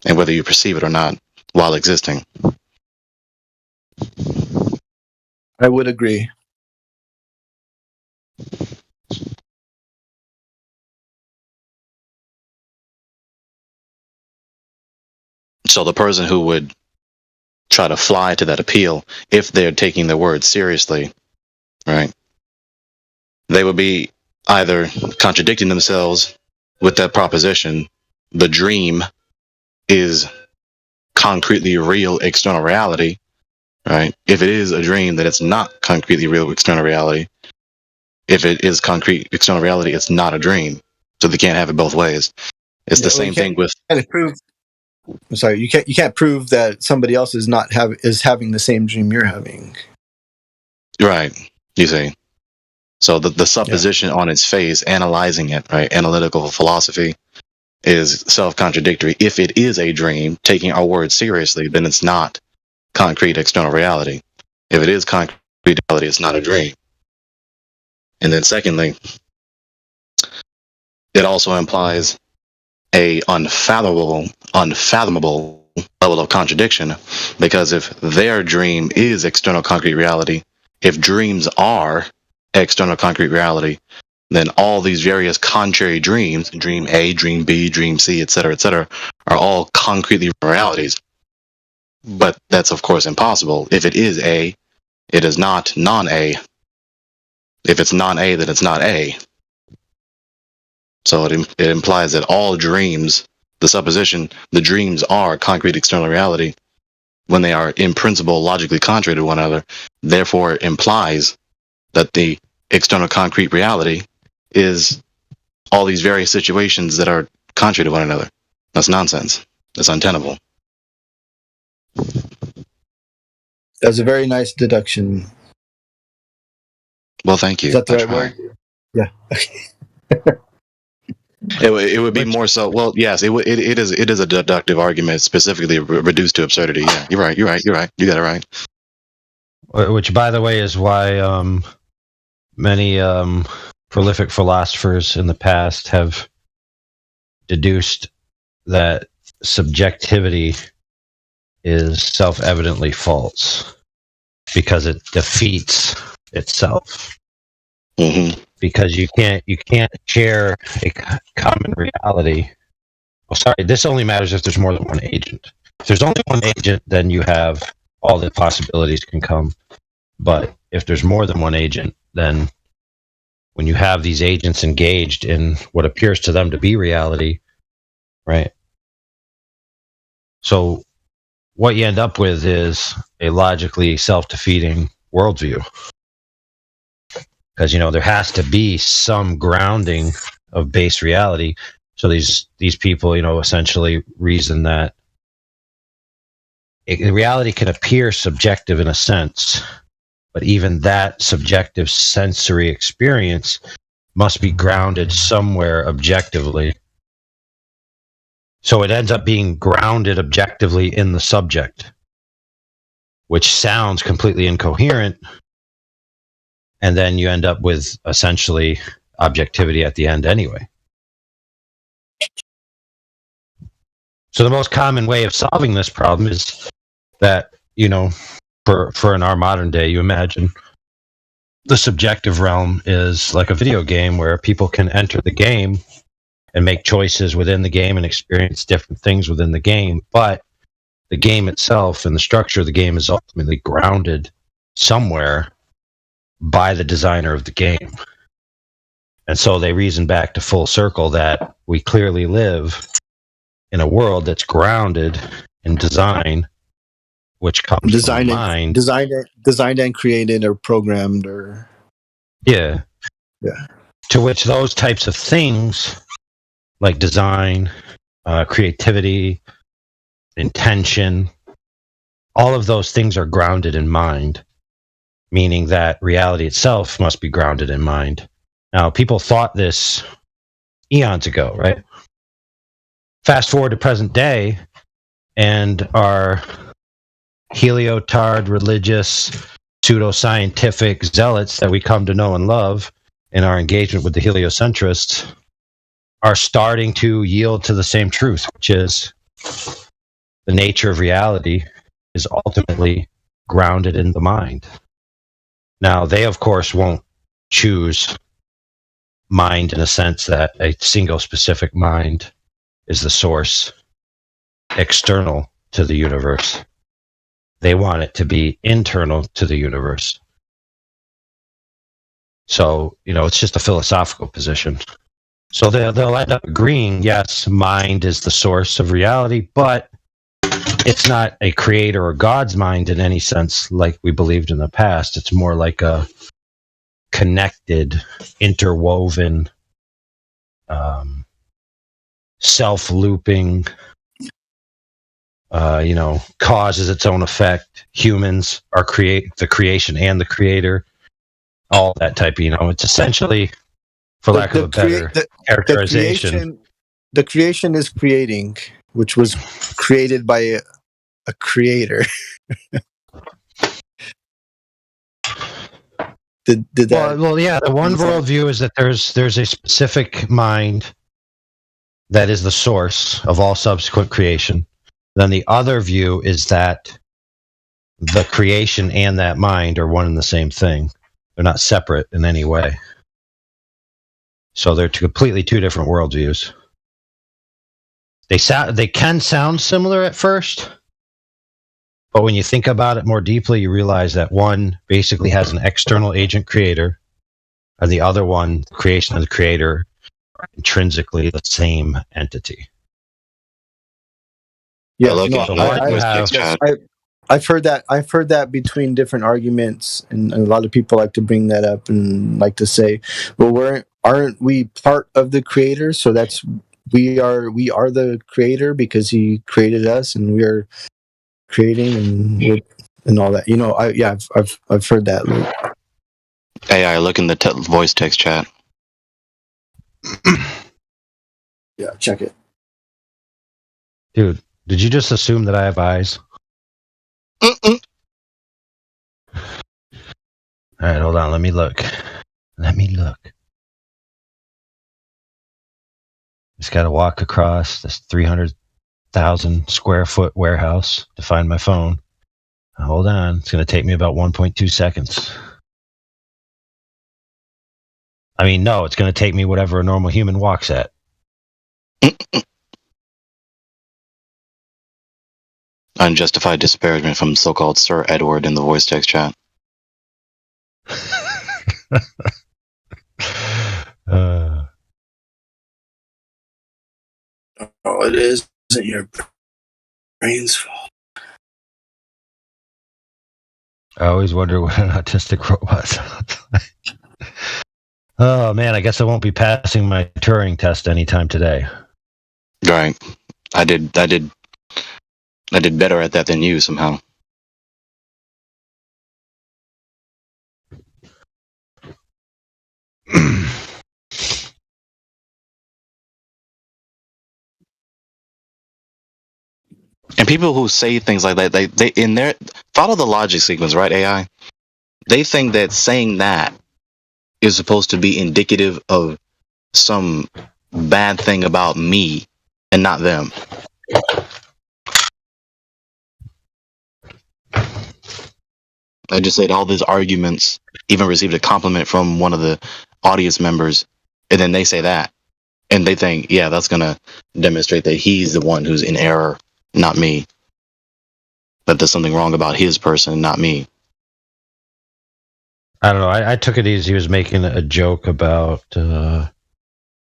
and whether you perceive it or not while existing. I would agree. So the person who would try to fly to that appeal, if they're taking their words seriously, right, they would be either contradicting themselves with that proposition, the dream is concretely real external reality, right? If it is a dream, then it's not concretely real external reality. If it is concrete external reality, it's not a dream. So they can't have it both ways. It's the same thing with. I'm sorry, you can't prove that somebody else is having the same dream you're having. Right. You see. So the supposition on its face, analyzing it, right? Analytical philosophy is self-contradictory. If it is a dream, taking our words seriously, then it's not concrete external reality. If it is concrete reality, it's not a dream. And then secondly, it also implies a unfathomable level of contradiction, because if their dream is external concrete reality, if dreams are external concrete reality, then all these various contrary dreams, dream A, dream B, dream C, etc., are all concretely realities. But that's of course impossible. If it is A, it is not non-A. If it's non-A, then it's not A. So it implies that all dreams, the supposition, the dreams are concrete external reality when they are in principle logically contrary to one another, therefore implies that the external concrete reality is all these various situations that are contrary to one another. That's nonsense. That's untenable. That's a very nice deduction. Well, thank you. Is that the right word? Yeah. It would be more so. Well, yes, it is a deductive argument, specifically reduced to absurdity. Yeah, you're right. You got it right. Which, by the way, is why many prolific philosophers in the past have deduced that subjectivity is self-evidently false because it defeats itself. Mm-hmm. Because you can't share a common reality. Oh, sorry, this only matters if there's more than one agent. If there's only one agent, then you have all the possibilities can come. But if there's more than one agent, then when you have these agents engaged in what appears to them to be reality, right? So what you end up with is a logically self-defeating worldview. Because, there has to be some grounding of base reality. So these people, essentially reason that reality can appear subjective in a sense, but even that subjective sensory experience must be grounded somewhere objectively. So it ends up being grounded objectively in the subject, which sounds completely incoherent. And then you end up with essentially objectivity at the end anyway. So the most common way of solving this problem is that, for in our modern day, you imagine the subjective realm is like a video game where people can enter the game and make choices within the game and experience different things within the game. But the game itself and the structure of the game is ultimately grounded somewhere by the designer of the game. And so they reason back to full circle that we clearly live in a world that's grounded in design, which comes from mind. Designed and created or programmed or... Yeah. To which those types of things, like design, creativity, intention, all of those things are grounded in mind. Meaning that reality itself must be grounded in mind. Now, people thought this eons ago, right? Fast forward to present day, and our heliotard, religious, pseudoscientific zealots that we come to know and love in our engagement with the heliocentrists are starting to yield to the same truth, which is the nature of reality is ultimately grounded in the mind. Now, they, of course, won't choose mind in a sense that a single specific mind is the source external to the universe. They want it to be internal to the universe. So, it's just a philosophical position. So they'll end up agreeing, yes, mind is the source of reality, but it's not a creator or God's mind in any sense like we believed in the past. It's more like a connected, interwoven, self-looping, causes its own effect. Humans are the creation and the creator. All that type of, it's essentially, for lack of a better characterization. The creation is creating, which was created by a creator. Did that? Well, yeah. The one worldview is that there's a specific mind that is the source of all subsequent creation. Then the other view is that the creation and that mind are one and the same thing. They're not separate in any way. So they're completely two different worldviews. They can sound similar at first, but when you think about it more deeply, you realize that one basically has an external agent creator, and the other one, creation and the creator, are intrinsically the same entity. Yeah, look no, at I've heard that. I've heard that between different arguments, and a lot of people like to bring that up and like to say, "Well, aren't we part of the creator? So that's we are the creator because he created us, and we are creating and all that." You know, I've heard that. Luke. AI, look in the voice text chat. Yeah, check it, dude. Did you just assume that I have eyes? Mm-mm. All right, hold on. Let me look. Just got to walk across this 300,000 square foot warehouse to find my phone. Hold on. It's going to take me about 1.2 seconds. I mean, no, it's going to take me whatever a normal human walks at. Unjustified disparagement from so-called Sir Edward in the voice text chat. Oh, it isn't your brain's fault. I always wonder what an autistic robot sounds like. Oh man, I guess I won't be passing my Turing test anytime today. Right. I did better at that than you somehow. And people who say things like that, they in their follow the logic sequence, right? AI. They think that saying that is supposed to be indicative of some bad thing about me and not them. I just said all these arguments, even received a compliment from one of the audience members, and then they say that, and they think, yeah, that's gonna demonstrate that he's the one who's in error, not me. That there's something wrong about his person, not me. I don't know. I took it as he was making a joke about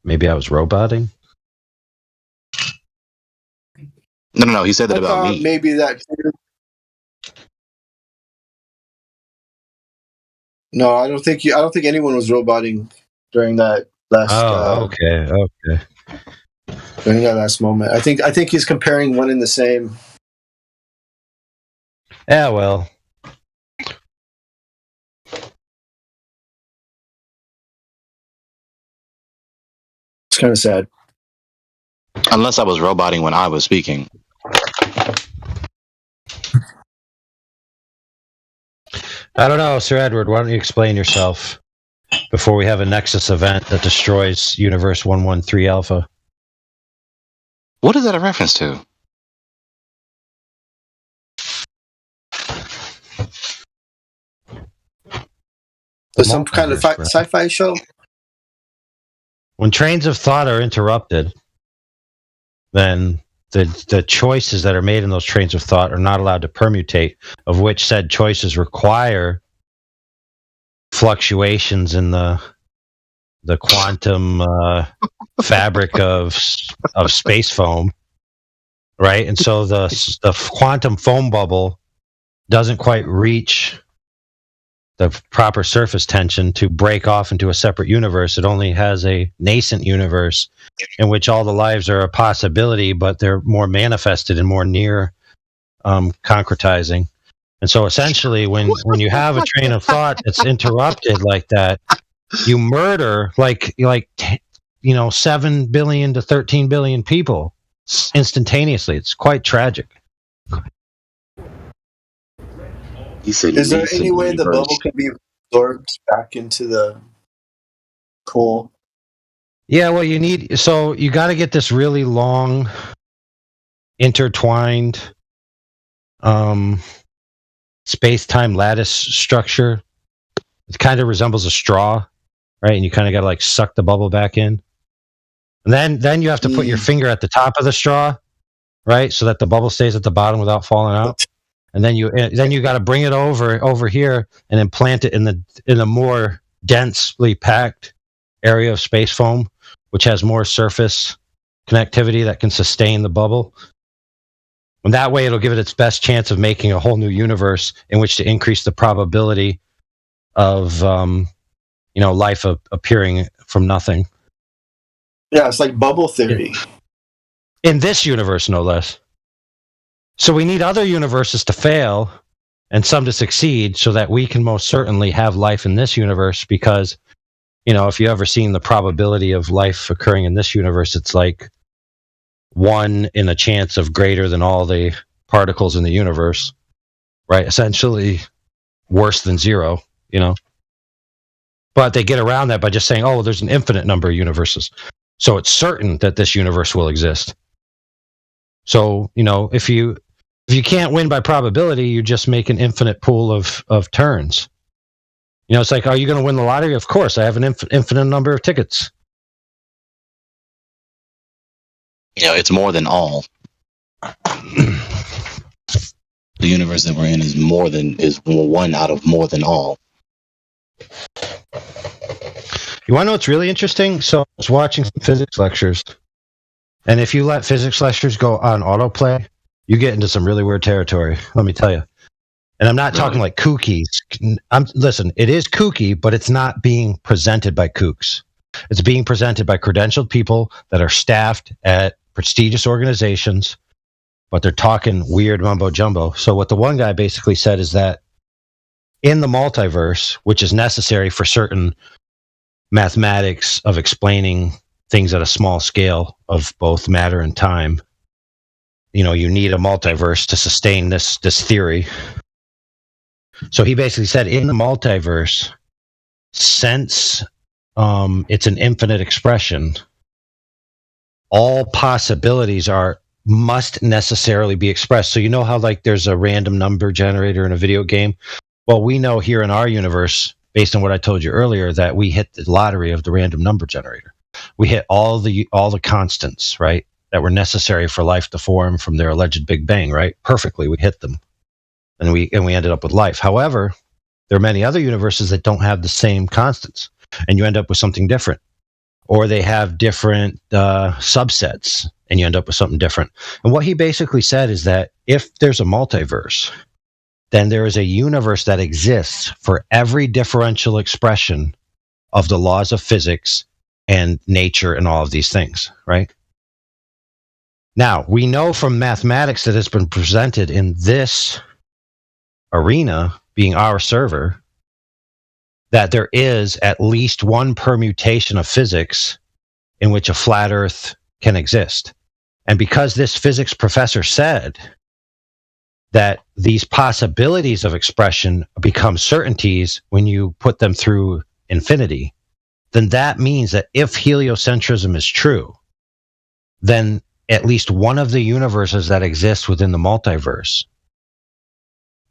maybe I was roboting. No. He said that about me. Maybe that too. No, I don't think anyone was roboting during that last. Okay. During that last moment, I think he's comparing one and the same. Yeah, well. It's kind of sad. Unless I was roboting when I was speaking. I don't know, Sir Edward. Why don't you explain yourself before we have a Nexus event that destroys Universe 113 Alpha? What is that a reference to? There's some kind of sci-fi show. When trains of thought are interrupted, then the choices that are made in those trains of thought are not allowed to permutate, of which said choices require fluctuations in the quantum fabric of space foam, right? And so the quantum foam bubble doesn't quite reach the proper surface tension to break off into a separate universe. It only has a nascent universe in which all the lives are a possibility, but they're more manifested and more near concretizing. And so essentially when you have a train of thought that's interrupted like that, you murder like 7 billion to 13 billion people instantaneously. It's quite tragic. Is there any way the bubble can be absorbed back into the core? Yeah, well, you got to get this really long intertwined space-time lattice structure. It kind of resembles a straw, right? And you kind of got to like suck the bubble back in. And then you have to put your finger at the top of the straw, right? So that the bubble stays at the bottom without falling out. And then you got to bring it over here and then plant it in a more densely packed area of space foam, which has more surface connectivity that can sustain the bubble. And that way it'll give it its best chance of making a whole new universe in which to increase the probability of life appearing from nothing. Yeah, it's like bubble theory. In this universe, no less. So we need other universes to fail and some to succeed so that we can most certainly have life in this universe, because, if you ever seen the probability of life occurring in this universe, it's like 1 in a chance of greater than all the particles in the universe, right? Essentially worse than 0, But they get around that by just saying, oh, there's an infinite number of universes. So it's certain that this universe will exist. So, if you can't win by probability, you just make an infinite pool of turns. It's like, are you going to win the lottery? Of course, I have an infinite number of tickets. It's more than all. The universe that we're in is one out of more than all. You want to know what's really interesting? So I was watching some physics lectures, and if you let physics lectures go on autoplay, you get into some really weird territory, let me tell you. And I'm not talking like kookies. Listen, it is kooky, but it's not being presented by kooks. It's being presented by credentialed people that are staffed at prestigious organizations, but they're talking weird mumbo jumbo. So what the one guy basically said is that in the multiverse, which is necessary for certain mathematics of explaining things at a small scale of both matter and time, you need a multiverse to sustain this theory. So he basically said in the multiverse, since it's an infinite expression, all possibilities must necessarily be expressed. So how like there's a random number generator in a video game? Well, we know here in our universe, based on what I told you earlier, that we hit the lottery of the random number generator. We hit all the constants, right, that were necessary for life to form from their alleged Big Bang, right? Perfectly, we hit them. And we ended up with life. However, there are many other universes that don't have the same constants, and you end up with something different. Or they have different subsets, and you end up with something different. And what he basically said is that if there's a multiverse, then there is a universe that exists for every differential expression of the laws of physics and nature and all of these things, right? Now, we know from mathematics that has been presented in this arena, being our server, that there is at least one permutation of physics in which a flat Earth can exist. And because this physics professor said that these possibilities of expression become certainties when you put them through infinity, then that means that if heliocentrism is true, then at least one of the universes that exists within the multiverse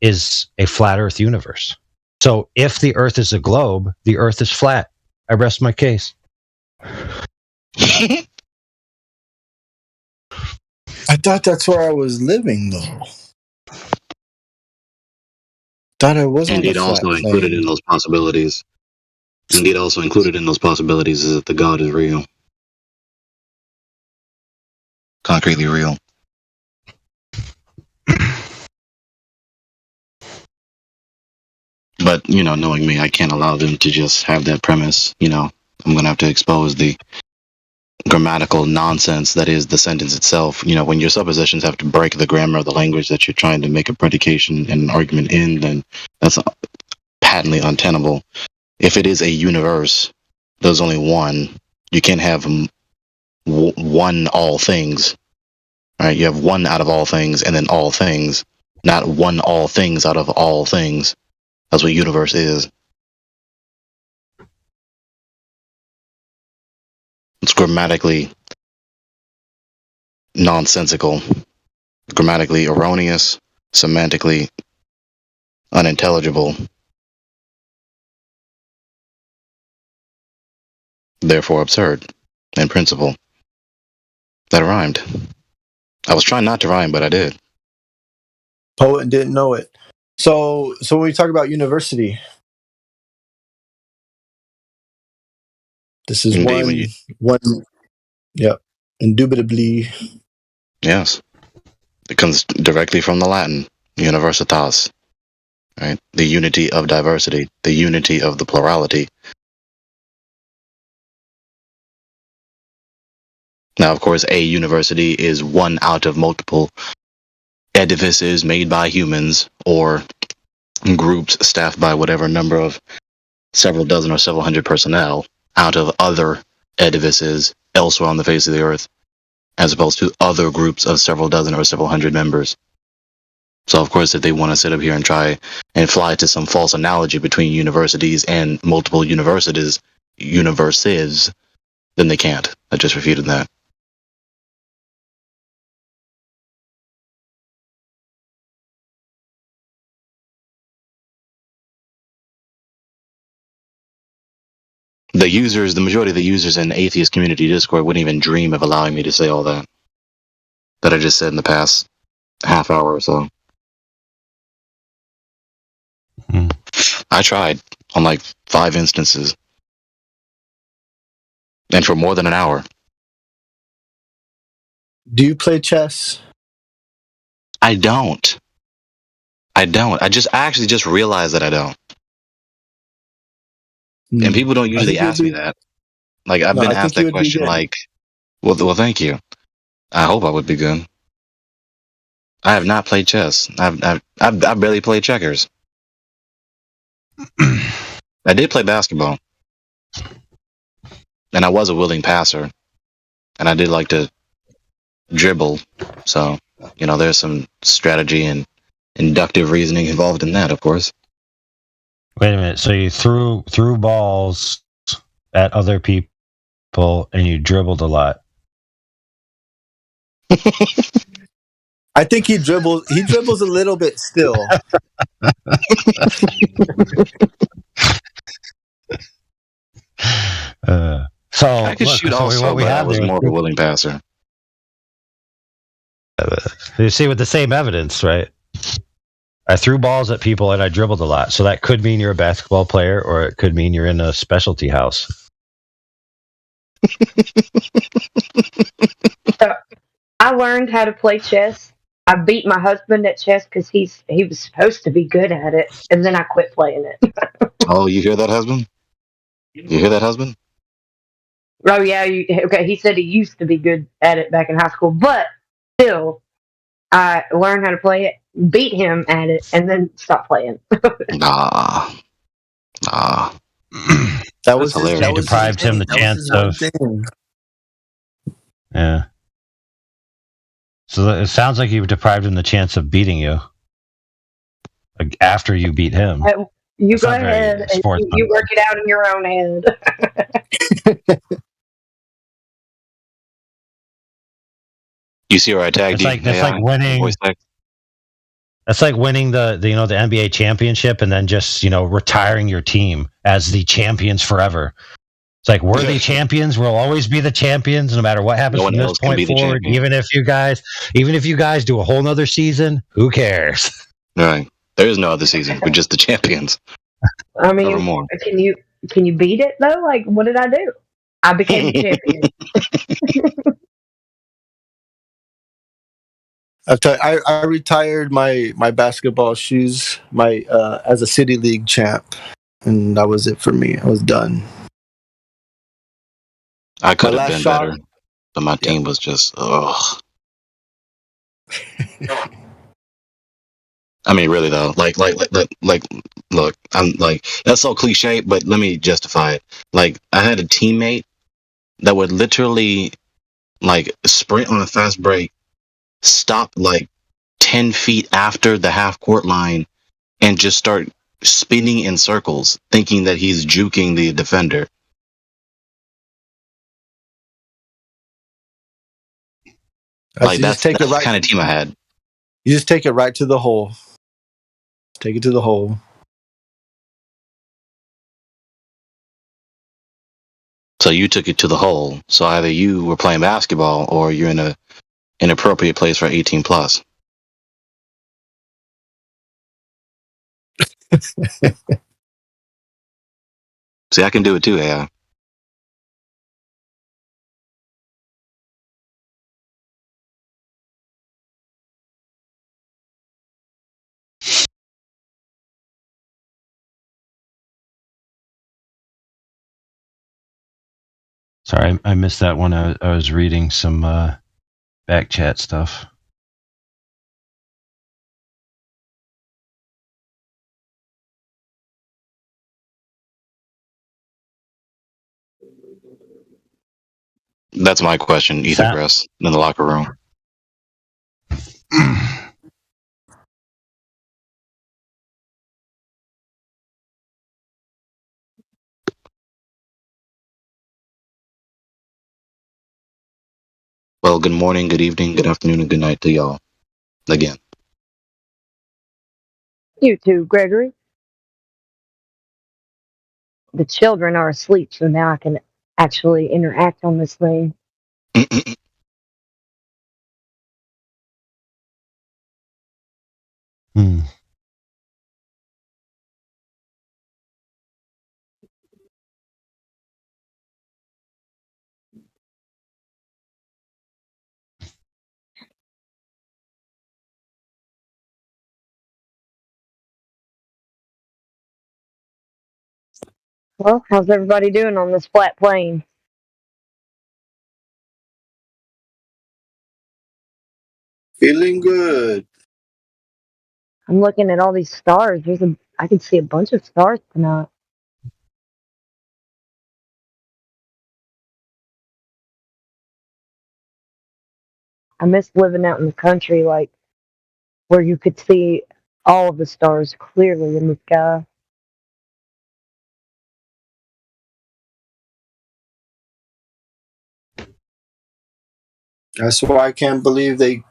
is a flat Earth universe. So if the Earth is a globe, the Earth is flat. I rest my case. I thought that's where I was living, though. Thought I was Indeed, on a also flat included plane. in those possibilities. Indeed, also included in those possibilities is that the God is real. Concretely real. But, knowing me, I can't allow them to just have that premise. I'm going to have to expose the grammatical nonsense that is the sentence itself. When your suppositions have to break the grammar of the language that you're trying to make a predication and an argument in, then that's patently untenable. If it is a universe, there's only one. You can't have one all things. Right? You have one out of all things and then all things, not one all things out of all things. That's what universe is. It's grammatically nonsensical. grammatically erroneous, semantically unintelligible, therefore absurd in principle. That rhymed. I was trying not to rhyme, but I did. Poet and didn't know it. So when we talk about university, this is Indeed, one. Yep, indubitably. Yes. It comes directly from the Latin, universitas, right? The unity of diversity, the unity of the plurality. Now, of course, a university is one out of multiple edifices made by humans or groups staffed by whatever number of several dozen or several hundred personnel out of other edifices elsewhere on the face of the earth, as opposed to other groups of several dozen or several hundred members. So, of course, if they want to sit up here and try and fly to some false analogy between universities and multiple universities, then they can't. I just refuted that. The majority of the users in the atheist community Discord wouldn't even dream of allowing me to say all that I just said in the past half hour or so. I tried on like 5 instances, and for more than an hour. Do you play chess? I don't. I actually just realized that I don't. And people don't usually ask me that. Like, I've been asked that question like, well, thank you. I hope I would be good. I have not played chess. I barely played checkers. I did play basketball. And I was a willing passer. And I did like to dribble. So, there's some strategy and inductive reasoning involved in that, of course. Wait a minute. So you threw balls at other people and you dribbled a lot. I think he dribbles a little bit still. So I could shoot also, but I was more of a willing passer. You see, with the same evidence, right? I threw balls at people and I dribbled a lot. So that could mean you're a basketball player, or it could mean you're in a specialty house. So I learned how to play chess. I beat my husband at chess because he was supposed to be good at it, and then I quit playing it. Oh, you hear that, husband? You hear that, husband? Oh yeah, okay. He said he used to be good at it back in high school, but still, I learned how to play it, beat him at it, and then stopped playing. Nah. That was hilarious. You deprived him the chance of. Yeah. So it sounds like you deprived him the chance of beating you. Like after you beat him. You go ahead and you work it out in your own head. You see where I tagged you? That's like winning. That's like winning the NBA championship and then just retiring your team as the champions forever. It's like we're the champions. We'll always be the champions, no matter what happens from this point forward. Even if you guys do a whole nother season, who cares? Right. There is no other season. We're just the champions. I mean, can you beat it though? Like, what did I do? I became the champion. I retired my basketball shoes as a city league champ, and that was it for me. I was done. I could have been better, but my team was just ugh. I mean, really though, like, look, I'm like, that's so cliche, but let me justify it. Like, I had a teammate that would literally, like, sprint on a fast break, stop like 10 feet after the half court line, and just start spinning in circles, thinking that he's juking the defender. Like, that's the kind of team I had. You just take it right to the hole. Take it to the hole. So you took it to the hole. So either you were playing basketball or you're in a inappropriate place for 18 plus. See, I can do it too, AI. Sorry, I missed that one. I was reading some back chat stuff. That's my question, Ethergrass, in the locker room. Well, good morning, good evening, good afternoon, and good night to y'all. Again. You too, Gregory. The children are asleep, so now I can actually interact on this thing. Hmm. Well, how's everybody doing on this flat plane? Feeling good. I'm looking at all these stars. I can see a bunch of stars tonight. I miss living out in the country, like where you could see all of the stars clearly in the sky. That's why I can't believe they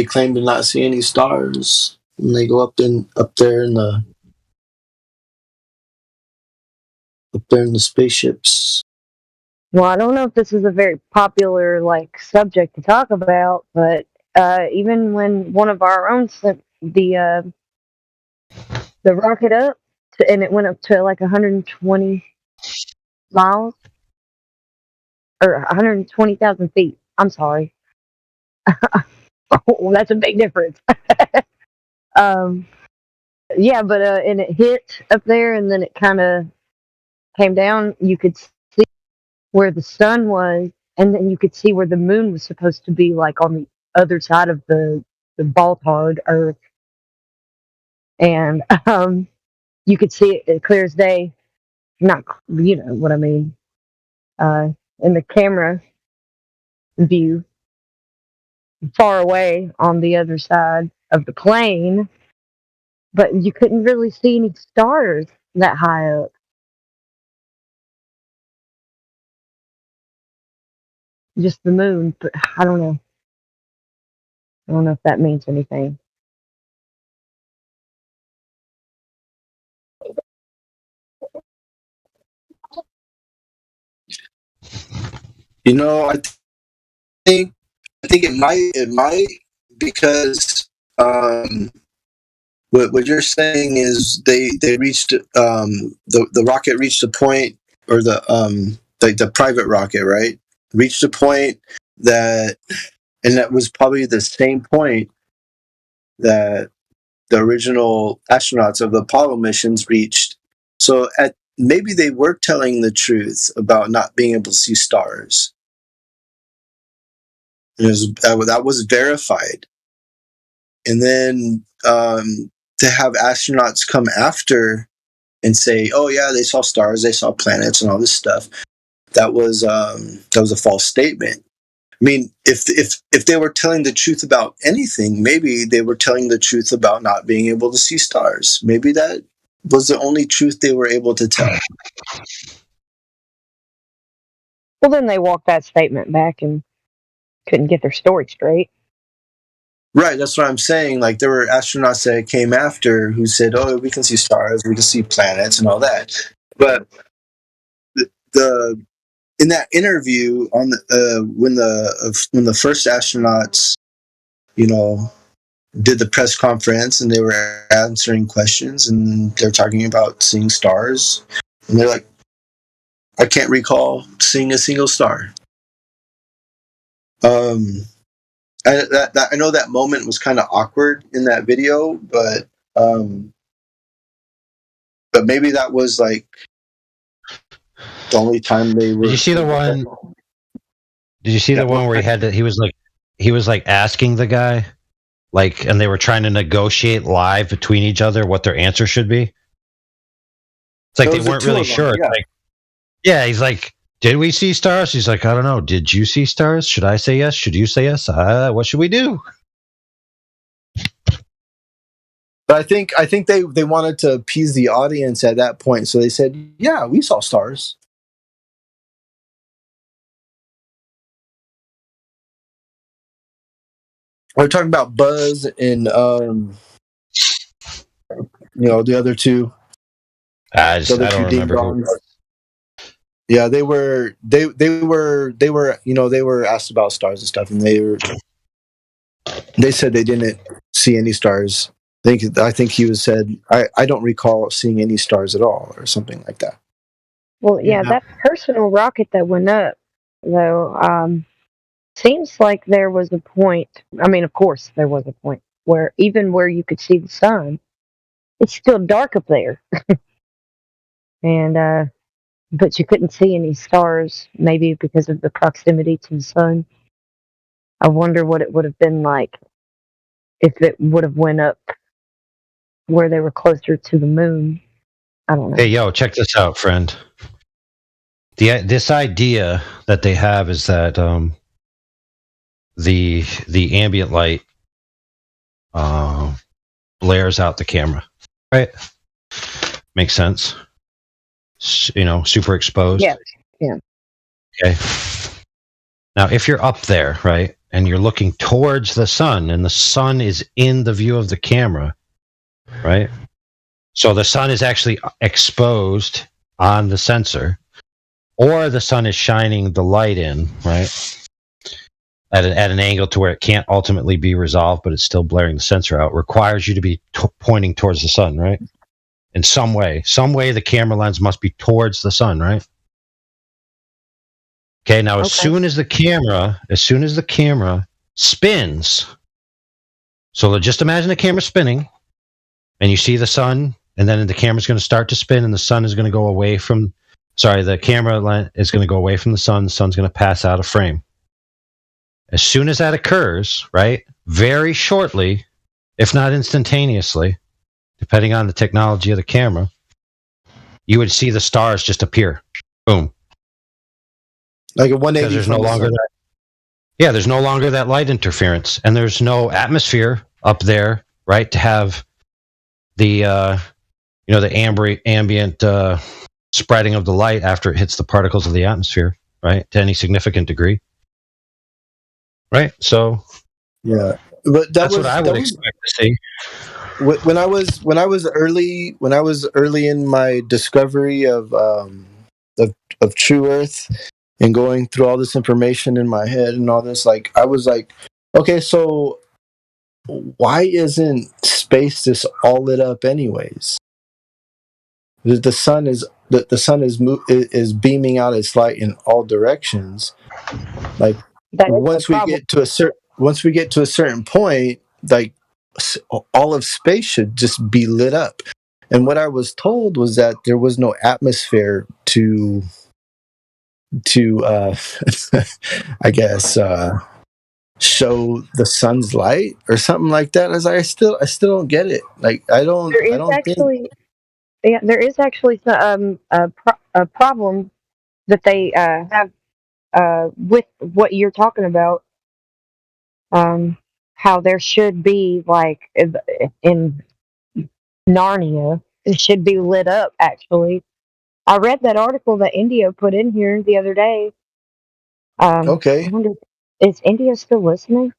claim to not see any stars when they go up there in the spaceships. Well, I don't know if this is a very popular subject to talk about, but even when one of our own sent the rocket up and it went up to 120 miles or 120,000 feet. I'm sorry. Well, that's a big difference. Yeah, but and it hit up there and then it kind of came down. You could see where the sun was, and then you could see where the moon was supposed to be, on the other side of the ball hard Earth, and you could see it clear as day. Not, you know what I mean, in the camera view, far away on the other side of the plane, but you couldn't really see any stars that high up. Just the moon, but I don't know. I don't know if that means anything. You know, think I think it might because what you're saying is they reached the rocket reached a point, or the private rocket, right, reached a point that, and that was probably the same point that the original astronauts of the Apollo missions reached. So maybe they were telling the truth about not being able to see stars. That was verified. And then to have astronauts come after and say, "Oh yeah, they saw stars, they saw planets, and all this stuff," that was a false statement. I mean, if they were telling the truth about anything, maybe they were telling the truth about not being able to see stars. Maybe that was the only truth they were able to tell. Well, then they walked that statement back and couldn't get their story straight. Right, that's what I'm saying. Like there were astronauts that came after who said, "Oh, we can see stars, we can see planets, and all that." But the in that interview on the when the first astronauts, you know, did the press conference and they were answering questions and they're talking about seeing stars, and they're like, "I can't recall seeing a single star." Um, I know that moment was kind of awkward in that video, um, but maybe that was like the only time they were. Did you see the one? Did you see the one where he was like asking the guy, like, and they were trying to negotiate live between each other what their answer should be? It's like they weren't really sure. Yeah. Like, yeah, he's like, "Did we see stars?" He's like, "I don't know. Did you see stars? Should I say yes? Should you say yes? What should we do?" But I think they wanted to appease the audience at that point, so they said, "Yeah, we saw stars." We're talking about Buzz and the other two. I don't remember who. Yeah, they were asked about stars and stuff, and they said they didn't see any stars. I think he said, I don't recall seeing any stars at all, or something like that. Well, yeah, that personal rocket that went up, though, seems like there was a point. I mean, of course, there was a point where even where you could see the sun, it's still dark up there, and but you couldn't see any stars. Maybe because of the proximity to the sun. I wonder what it would have been like if it would have went up where they were closer to the moon. I don't know. Hey, yo, check this out, friend. This idea that they have is that the ambient light blares out the camera, right? Makes sense. Super exposed. Yeah, yeah. Okay. Now, if you're up there, right, and you're looking towards the sun, and the sun is in the view of the camera, right? So the sun is actually exposed on the sensor, or the sun is shining the light in, right, at an angle to where it can't ultimately be resolved, but it's still blaring the sensor out. Requires you to be pointing towards the sun, right? In some way, the camera lens must be towards the sun, right? Okay. Now, as soon as the camera spins, so just imagine the camera spinning, and you see the sun, and then the camera's going to start to spin, and the sun is going to go away from. The camera is going to go away from the sun. The sun's going to pass out of frame. As soon as that occurs, right, very shortly, if not instantaneously, depending on the technology of the camera, you would see the stars just appear. Boom. Like a 180. There's no longer that. Yeah, there's no longer that light interference, and there's no atmosphere up there, right, to have the the ambient spreading of the light after it hits the particles of the atmosphere, right, to any significant degree, right? So, yeah, but that's what I would expect to see. When I was early in my discovery of True Earth and going through all this information in my head and all this, like I was like, okay, so why isn't space just all lit up anyways? The sun is beaming out its light in all directions. Like once we get to a certain point, like all of space should just be lit up. And what I was told was that there was no atmosphere to I guess show the sun's light or something like that. As I still don't get it. Like I don't think. Yeah, there is actually a problem that they have with what you're talking about. How there should be, like in Narnia, it should be lit up. Actually, I read that article that India put in here the other day. Okay. I wonder, is India still listening?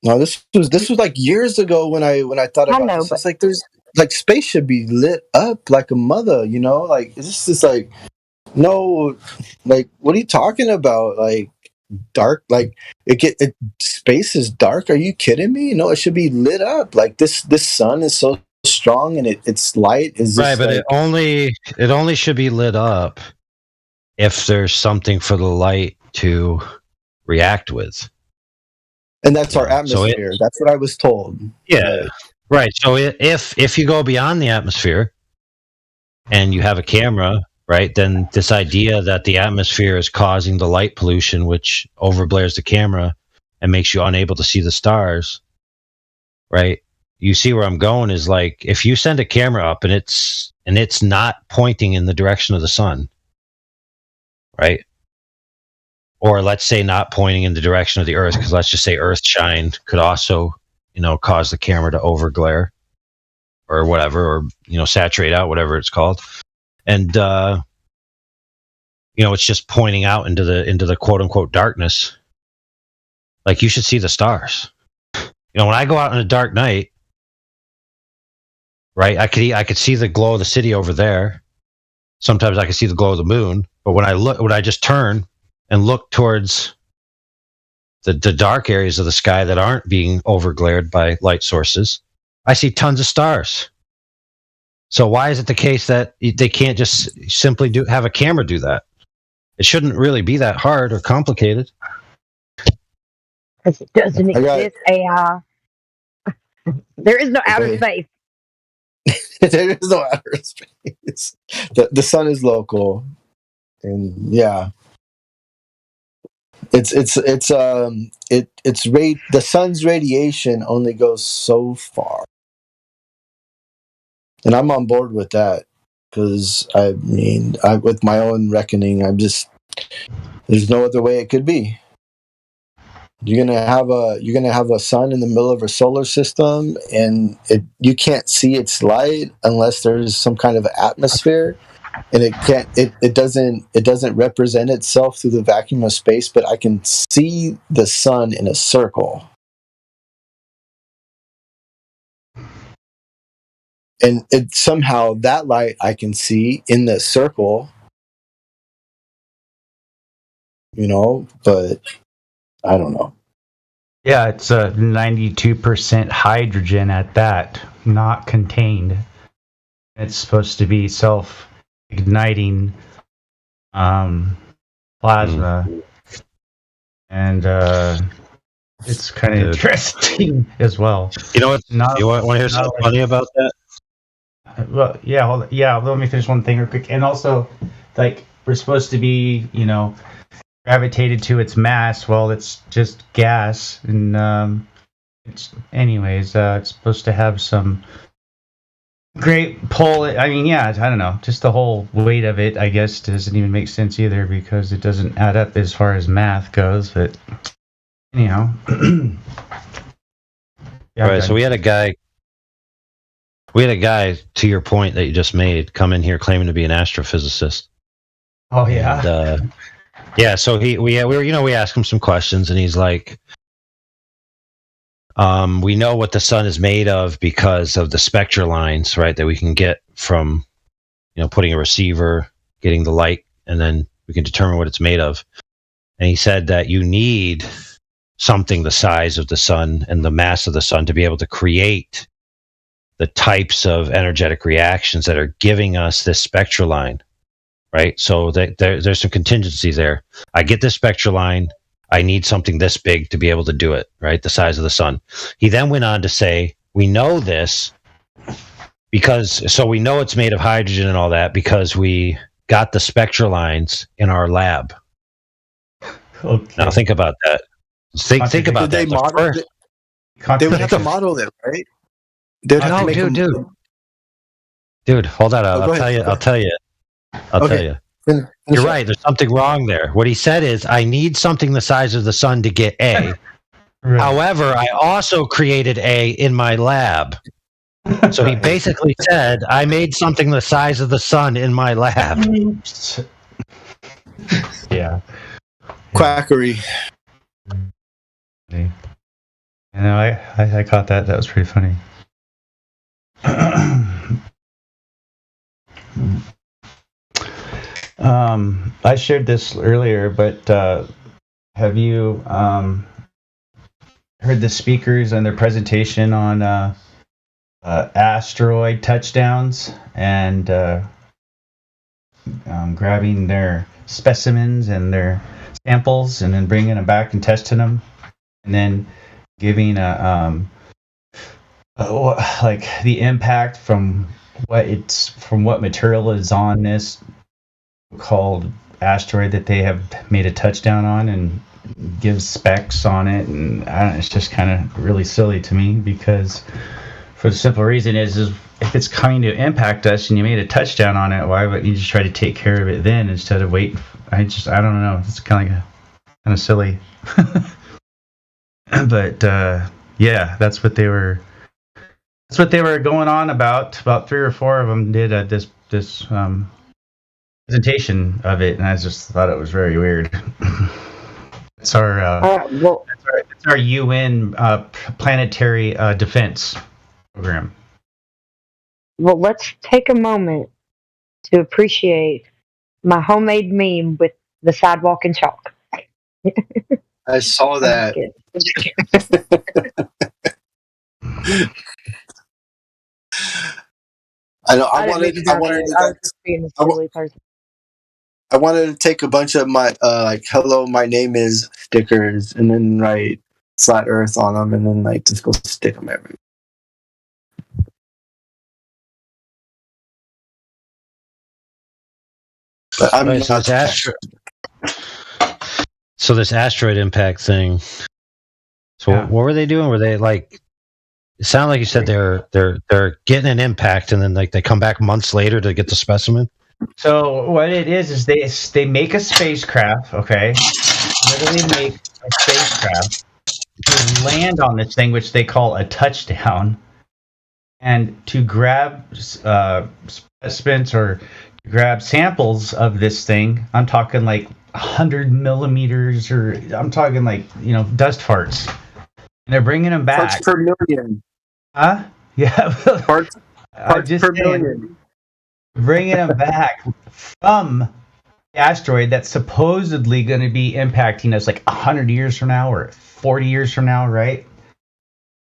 No, this was like years ago when I thought I about know, this. but It's like there's like space should be lit up like a mother, you know? Like it's just like no, like what are you talking about? Like dark, like space is dark. Are you kidding me? No, it should be lit up. Like this sun is so strong and its light is Right, just but like it only should be lit up if there's something for the light to react with. and that's our So it, atmosphere. That's what I was told. yeah, Like, right. So if you go beyond the atmosphere and you have a camera, right, then this idea that the atmosphere is causing the light pollution, which overblares the camera and makes you unable to see the stars, right? You see where I'm going is like if you send a camera up and it's not pointing in the direction of the sun, right? Or let's say not pointing in the direction of the Earth, because let's just say Earth shine could also, cause the camera to overglare or whatever, or saturate out, whatever it's called, and it's just pointing out into the quote unquote darkness. Like you should see the stars. When I go out in a dark night, right, I could see the glow of the city over there. Sometimes I can see the glow of the moon, but when I just turn and look towards the dark areas of the sky that aren't being overglared by light sources, I see tons of stars. So why is it the case that they can't just simply have a camera do that? It shouldn't really be that hard or complicated. because it doesn't exist, AI. There is no outer space. there is no outer space. The sun is local, and yeah, the sun's radiation only goes so far, and I'm on board with that because I mean, with my own reckoning, there's no other way it could be. You're gonna have a sun in the middle of a solar system, and you can't see its light unless there's some kind of atmosphere, and it doesn't represent itself through the vacuum of space. But I can see the sun in a circle, and somehow that light I can see in the circle, but I don't know. Yeah, it's 92% hydrogen at that, not contained. It's supposed to be self-igniting plasma. And it's kind of interesting as well. You know what? You want to hear something funny about that? Well, yeah. Let me finish one thing real quick. And also, like, we're supposed to be, gravitated to its mass. Well, it's just gas, and it's supposed to have some great pull. I mean, yeah, I don't know. Just the whole weight of it, I guess, doesn't even make sense either because it doesn't add up as far as math goes. But anyhow, yeah. Right. So we had a guy. To your point that you just made, come in here claiming to be an astrophysicist. Oh yeah. And, yeah, so we asked him some questions, and he's like, we know what the sun is made of because of the spectral lines, right, that we can get from, putting a receiver, getting the light, and then we can determine what it's made of. And he said that you need something the size of the sun and the mass of the sun to be able to create the types of energetic reactions that are giving us this spectral line. Right, so there's some contingency there. I get this spectral line. I need something this big to be able to do it. Right, the size of the sun. He then went on to say, "We know this so we know it's made of hydrogen and all that because we got the spectral lines in our lab." Okay. Now think about that. Think about that. They would have to model it, right? They would have to make dude, hold on. I'll tell you. I'll tell you. You're right. There's something wrong there. What he said is, I need something the size of the sun to get A. Right. However, I also created A in my lab. So he basically said, I made something the size of the sun in my lab. Yeah. Quackery. You know, I caught that. That was pretty funny. I shared this earlier, but have you heard the speakers and their presentation on asteroid touchdowns and grabbing their specimens and their samples and then bringing them back and testing them, and then giving like the impact from what material is on this called asteroid that they have made a touchdown on, and give specs on it, and it's just kind of really silly to me, because for the simple reason is if it's coming to impact us and you made a touchdown on it, why would you just try to take care of it then instead of waiting? I don't know. It's kind of silly. But yeah, that's what they were going on about. About 3 or 4 of them did this presentation of it, and I just thought it was very weird. It's our UN planetary defense program. Well, let's take a moment to appreciate my homemade meme with the sidewalk and chalk. I saw that. I wanted to take a bunch of my like "Hello, my name is" stickers and then write "Flat Earth" on them, and then like just go stick them everywhere. But I'm right, so this asteroid impact thing. So what were they doing? Were they like? It sounded like you said they're getting an impact, and then like they come back months later to get the specimen. So what it is they make a spacecraft, okay? Literally make a spacecraft to land on this thing, which they call a touchdown, and to grab specimens or grab samples of this thing. I'm talking like 100 millimeters, or I'm talking like dust farts. And they're bringing them back. Parts per million. Huh? Yeah. Parts per million. Bringing them back from the asteroid that's supposedly going to be impacting us like 100 years from now or 40 years from now, right?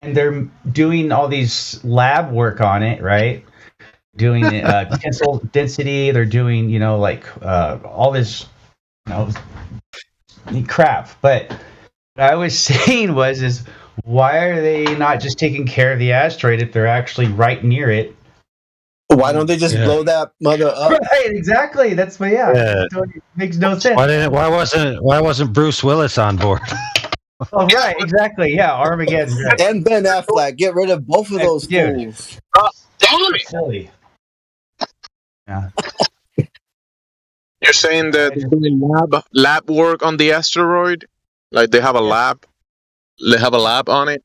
And they're doing all these lab work on it, right? Doing tensile density. They're doing, all this, crap. But what I was saying is why are they not just taking care of the asteroid if they're actually right near it? Why don't they just blow that mother up? Right, exactly. That's what. Yeah. It makes no sense. Why wasn't Bruce Willis on board? Oh, right, exactly. Yeah, Armageddon. Right. And Ben Affleck. Get rid of both of those fools. Damn it! Silly. Yeah. You're saying that they're doing lab work on the asteroid? Like they have a lab? They have a lab on it?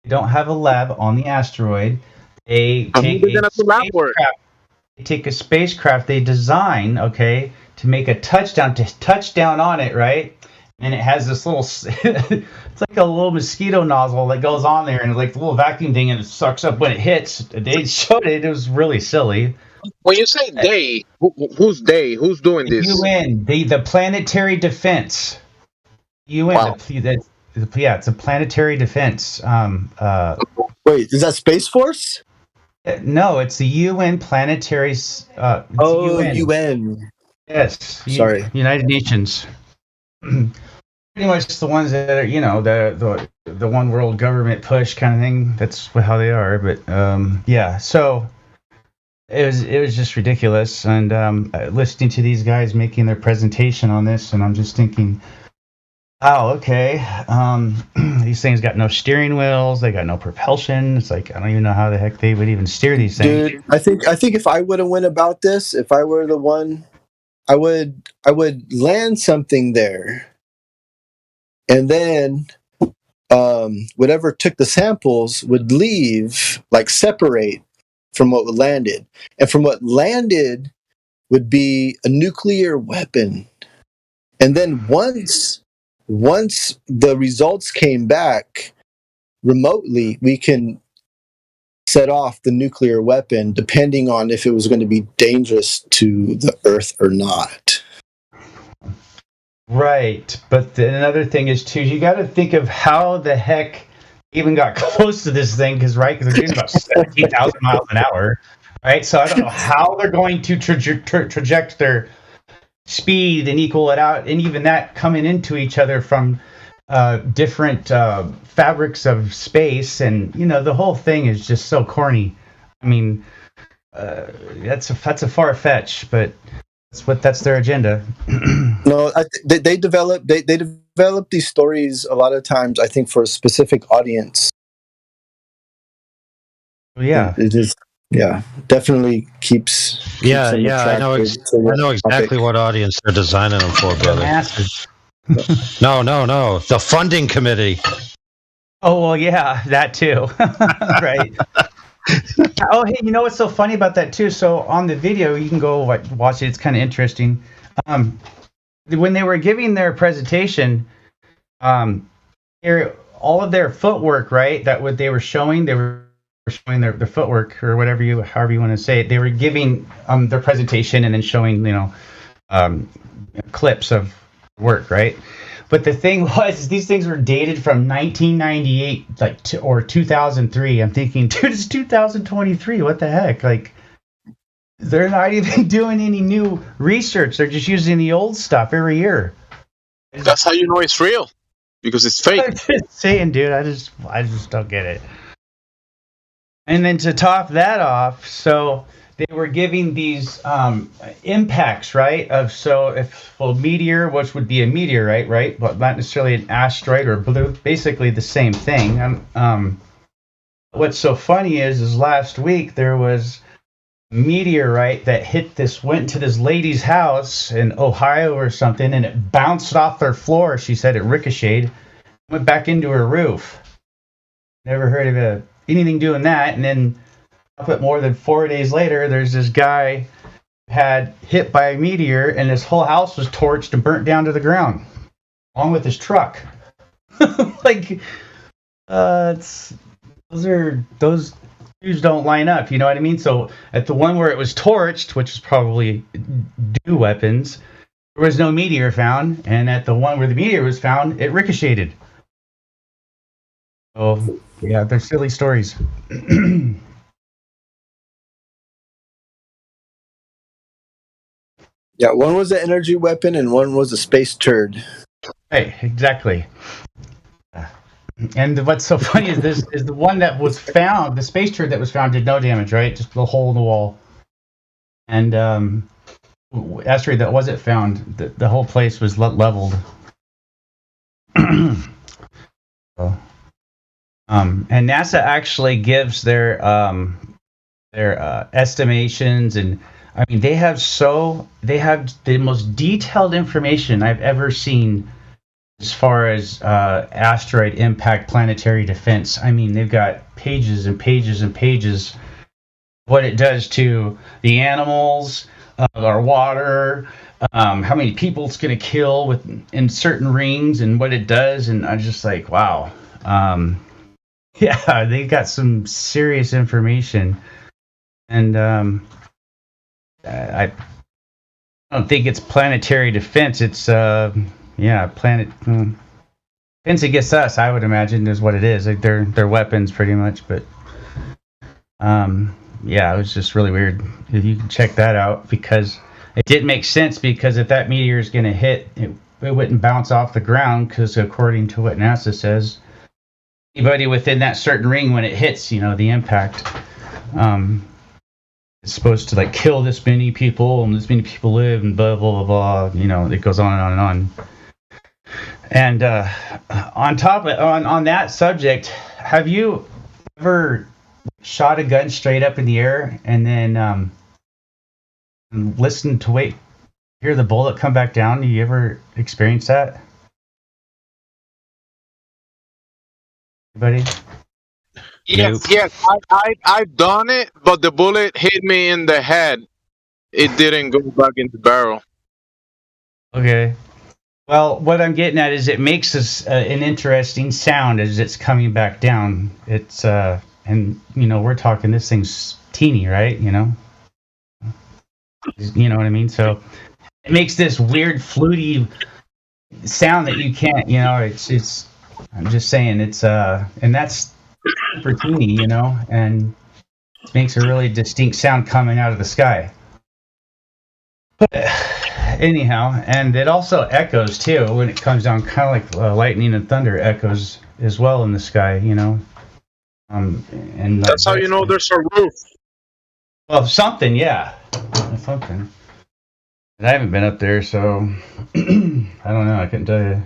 They don't have a lab on the asteroid. They take a spacecraft they design, okay, to make a touchdown on it, right? And it has this little, it's like a little mosquito nozzle that goes on there, and it's like a little vacuum thing, and it sucks up when it hits. They showed it. It was really silly. When you say they, who's they? Who's doing this? UN, the planetary defense. UN, wow. It's a planetary defense. Wait, is that Space Force? No, it's the UN planetary. UN. Yes. Sorry. United Nations. Pretty much the ones that are, the one world government push kind of thing. That's how they are. But yeah, so it was just ridiculous. And listening to these guys making their presentation on this, and I'm just thinking, oh, okay. These things got no steering wheels. They got no propulsion. It's like I don't even know how the heck they would even steer these things. Dude, I think if I would have went about this, if I were the one, I would land something there, and then whatever took the samples would leave, like separate from what landed, and from what landed would be a nuclear weapon, and then once the results came back, remotely, we can set off the nuclear weapon depending on if it was going to be dangerous to the Earth or not. Right, but another thing is too, you got to think of how the heck even got close to this thing, because they're doing about 17,000 miles an hour, right? So I don't know how they're going to traject their speed and equal it out, and even that coming into each other from different fabrics of space, and the whole thing is just so corny. I mean, that's a far fetch, but that's their agenda. No, they develop these stories a lot of times, I think, for a specific audience. Yeah, it is. Yeah, definitely keeps Yeah, them I know. attracted to I know the exactly topic. what audience they're designing them for, brother. No. The funding committee. Oh well, yeah, that too. Right. Oh, hey, you know what's so funny about that too? So on the video, you can go watch it. It's kind of interesting. When they were giving their presentation, all of their footwork, right? That what they were showing, their footwork, or however you want to say it. They were giving their presentation and then showing clips of work, right? But the thing was, these things were dated from 1998, or 2003. I'm thinking, dude, it's 2023. What the heck? Like, they're not even doing any new research. They're just using the old stuff every year. That's how you know it's real, because it's fake. I'm just saying, dude. I just don't get it. And then to top that off, so they were giving these impacts, right? Meteor, which would be a meteorite, right? But not necessarily an asteroid, or basically the same thing. What's so funny is last week there was a meteorite that went into this lady's house in Ohio or something, and it bounced off their floor. She said it ricocheted, went back into her roof. Never heard of anything doing that. And then more than 4 days later, there's this guy had hit by a meteor, and his whole house was torched and burnt down to the ground, along with his truck. Those views don't line up. You know what I mean? So at the one where it was torched, which is probably dew weapons, there was no meteor found, and at the one where the meteor was found, it ricocheted. Oh, yeah, they're silly stories. Yeah, one was an energy weapon and one was a space turd. Right, exactly. And what's so funny is this is the one that was found, the space turd that was found did no damage, right? Just a hole in the wall. And asteroid that wasn't found, the whole place was leveled. And NASA actually gives their estimations, and I mean they have the most detailed information I've ever seen as far as asteroid impact, planetary defense. I mean, they've got pages and pages and pages what it does to the animals, our water, how many people it's going to kill in certain rings, and what it does. And I'm just like, wow. Yeah, they got some serious information, and I don't think it's planetary defense. It's planet defense against us. I would imagine is what it is. Like they're weapons, pretty much. But it was just really weird. If you can check that out, because it didn't make sense. Because if that meteor is going to hit, it wouldn't bounce off the ground. Because according to what NASA says, anybody within that certain ring, when it hits, the impact, it's supposed to kill this many people, and this many people live, and blah blah blah blah. It goes on and on and on. And on that subject, have you ever shot a gun straight up in the air and then listened to hear the bullet come back down? Do you ever experience that? Anybody? Yes, I've done it, but the bullet hit me in the head. It didn't go back in the barrel. Okay. Well, what I'm getting at is it makes us an interesting sound as it's coming back down. It's and we're talking this thing's teeny, right? You know what I mean. So it makes this weird fluty sound that you can't. It's. I'm just saying it's and that's super teeny, and it makes a really distinct sound coming out of the sky. But anyhow, and it also echoes too when it comes down, kind of like lightning and thunder echoes as well in the sky, and that's how you know there's a roof. Well, something, yeah, something. And I haven't been up there, so I don't know. I couldn't tell you.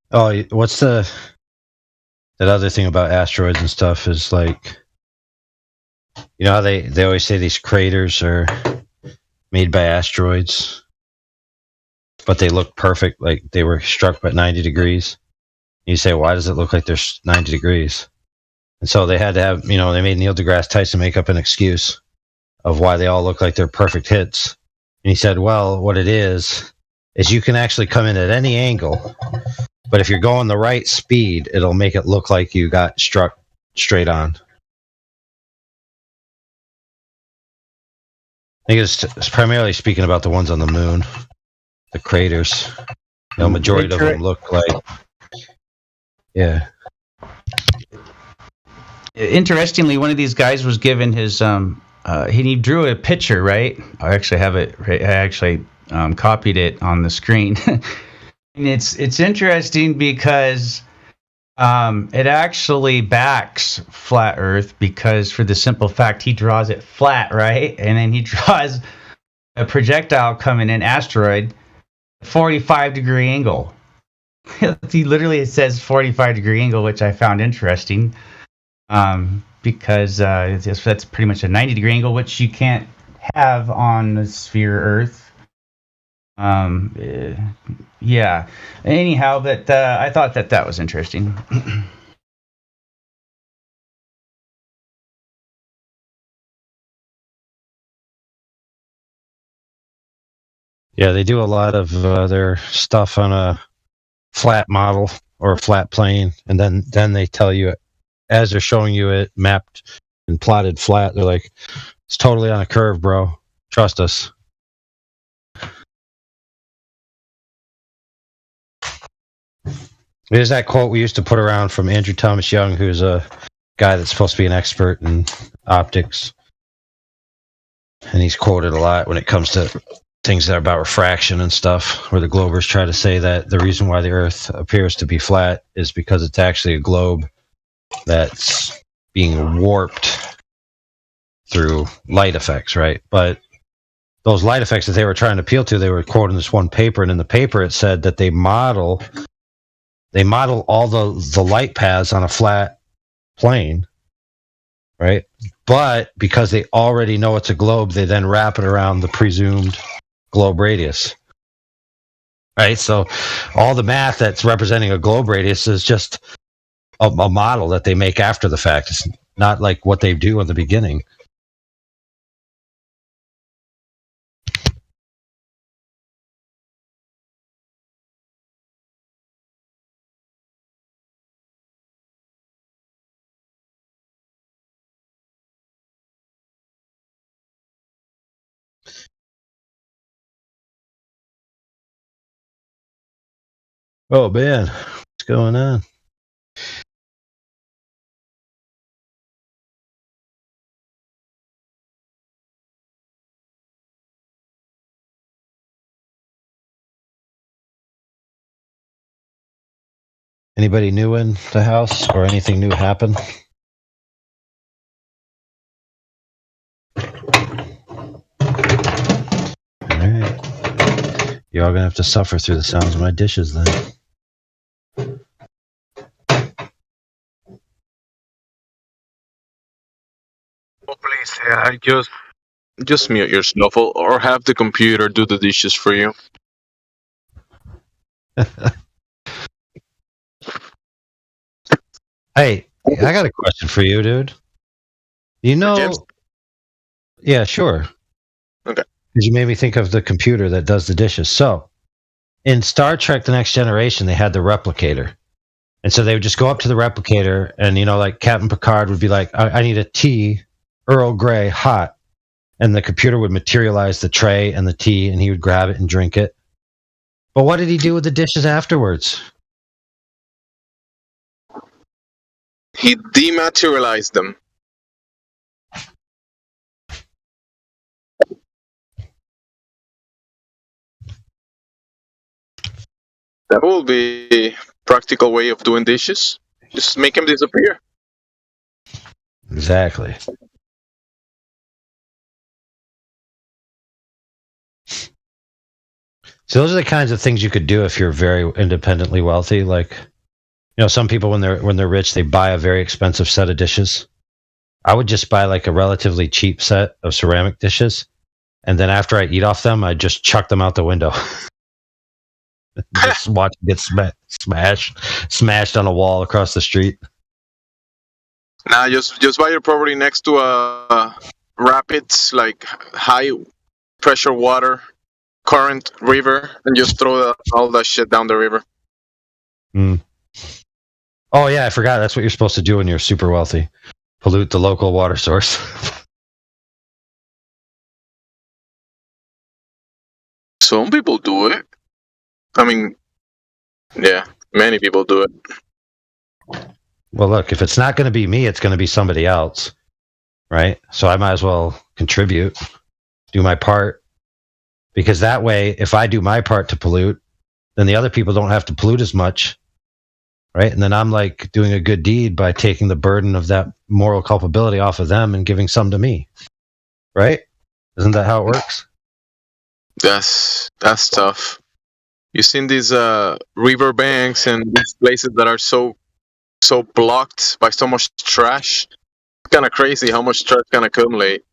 Oh, what's that other thing about asteroids and stuff is like, how they always say these craters are made by asteroids, but they look perfect, like they were struck at 90 degrees. You say, why does it look like there's 90 degrees? And so they had to have, they made Neil deGrasse Tyson make up an excuse of why they all look like they're perfect hits. And he said, well, what it is you can actually come in at any angle, but if you're going the right speed, it'll make it look like you got struck straight on. I think it's primarily speaking about the ones on the moon, the craters. Majority of them look like, yeah. Interestingly, one of these guys was given his he drew a picture, right? I actually have it. I actually copied it on the screen. And it's interesting because it actually backs flat Earth, because for the simple fact he draws it flat, right? And then he draws a projectile coming in, asteroid, 45-degree angle. He literally says 45-degree angle, which I found interesting, because that's pretty much a 90-degree angle, which you can't have on the sphere Earth. Yeah. Anyhow, but I thought that was interesting. Yeah, they do a lot of their stuff on a flat model or a flat plane, and then they tell you, as they're showing you it mapped and plotted flat, they're like, it's totally on a curve, bro. Trust us. There's that quote we used to put around from Andrew Thomas Young, who's a guy that's supposed to be an expert in optics. And he's quoted a lot when it comes to things that are about refraction and stuff, where the Globers try to say that the reason why the Earth appears to be flat is because it's actually a globe that's being warped through light effects, right? But those light effects that they were trying to appeal to, they were quoting this one paper, and in the paper it said that they model all the light paths on a flat plane, right? But because they already know it's a globe, they then wrap it around the presumed globe radius, right? So all the math that's representing a globe radius is just a model that they make after the fact. It's not like what they do in the beginning. Oh man, what's going on? Anybody new in the house, or anything new happen? All right. You're all gonna have to suffer through the sounds of my dishes then. Oh, please, just mute yourself or have the computer do the dishes for you. Hey, I got a question for you, dude. You know, yeah, sure. Okay. Because you made me think of the computer that does the dishes. So, in Star Trek: The Next Generation, they had the replicator. And so they would just go up to the replicator, and, you know, like Captain Picard would be like, I need a tea, Earl Grey, hot. And the computer would materialize the tray and the tea, and he would grab it and drink it. But what did he do with the dishes afterwards? He dematerialized them. That will be a practical way of doing dishes. Just make them disappear. Exactly. So those are the kinds of things you could do if you're very independently wealthy. Like, you know, some people when they're rich, they buy a very expensive set of dishes. I would just buy like a relatively cheap set of ceramic dishes, and then after I eat off them, I just chuck them out the window. Just watch them get smashed on a wall across the street. Nah, just buy your property next to a rapids, like high pressure water, current river, and just throw all that shit down the river. Mm. Oh yeah, I forgot. That's what you're supposed to do when you're super wealthy. Pollute the local water source. Some people do it. I mean, yeah, many people do it. Well, look, if it's not going to be me, it's going to be somebody else, right? So I might as well contribute, do my part, because that way, if I do my part to pollute, then the other people don't have to pollute as much, right? And then I'm like doing a good deed by taking the burden of that moral culpability off of them and giving some to me, right? Isn't that how it works? That's tough. You've seen these river banks and these places that are so blocked by so much trash. It's kind of crazy how much trash can accumulate.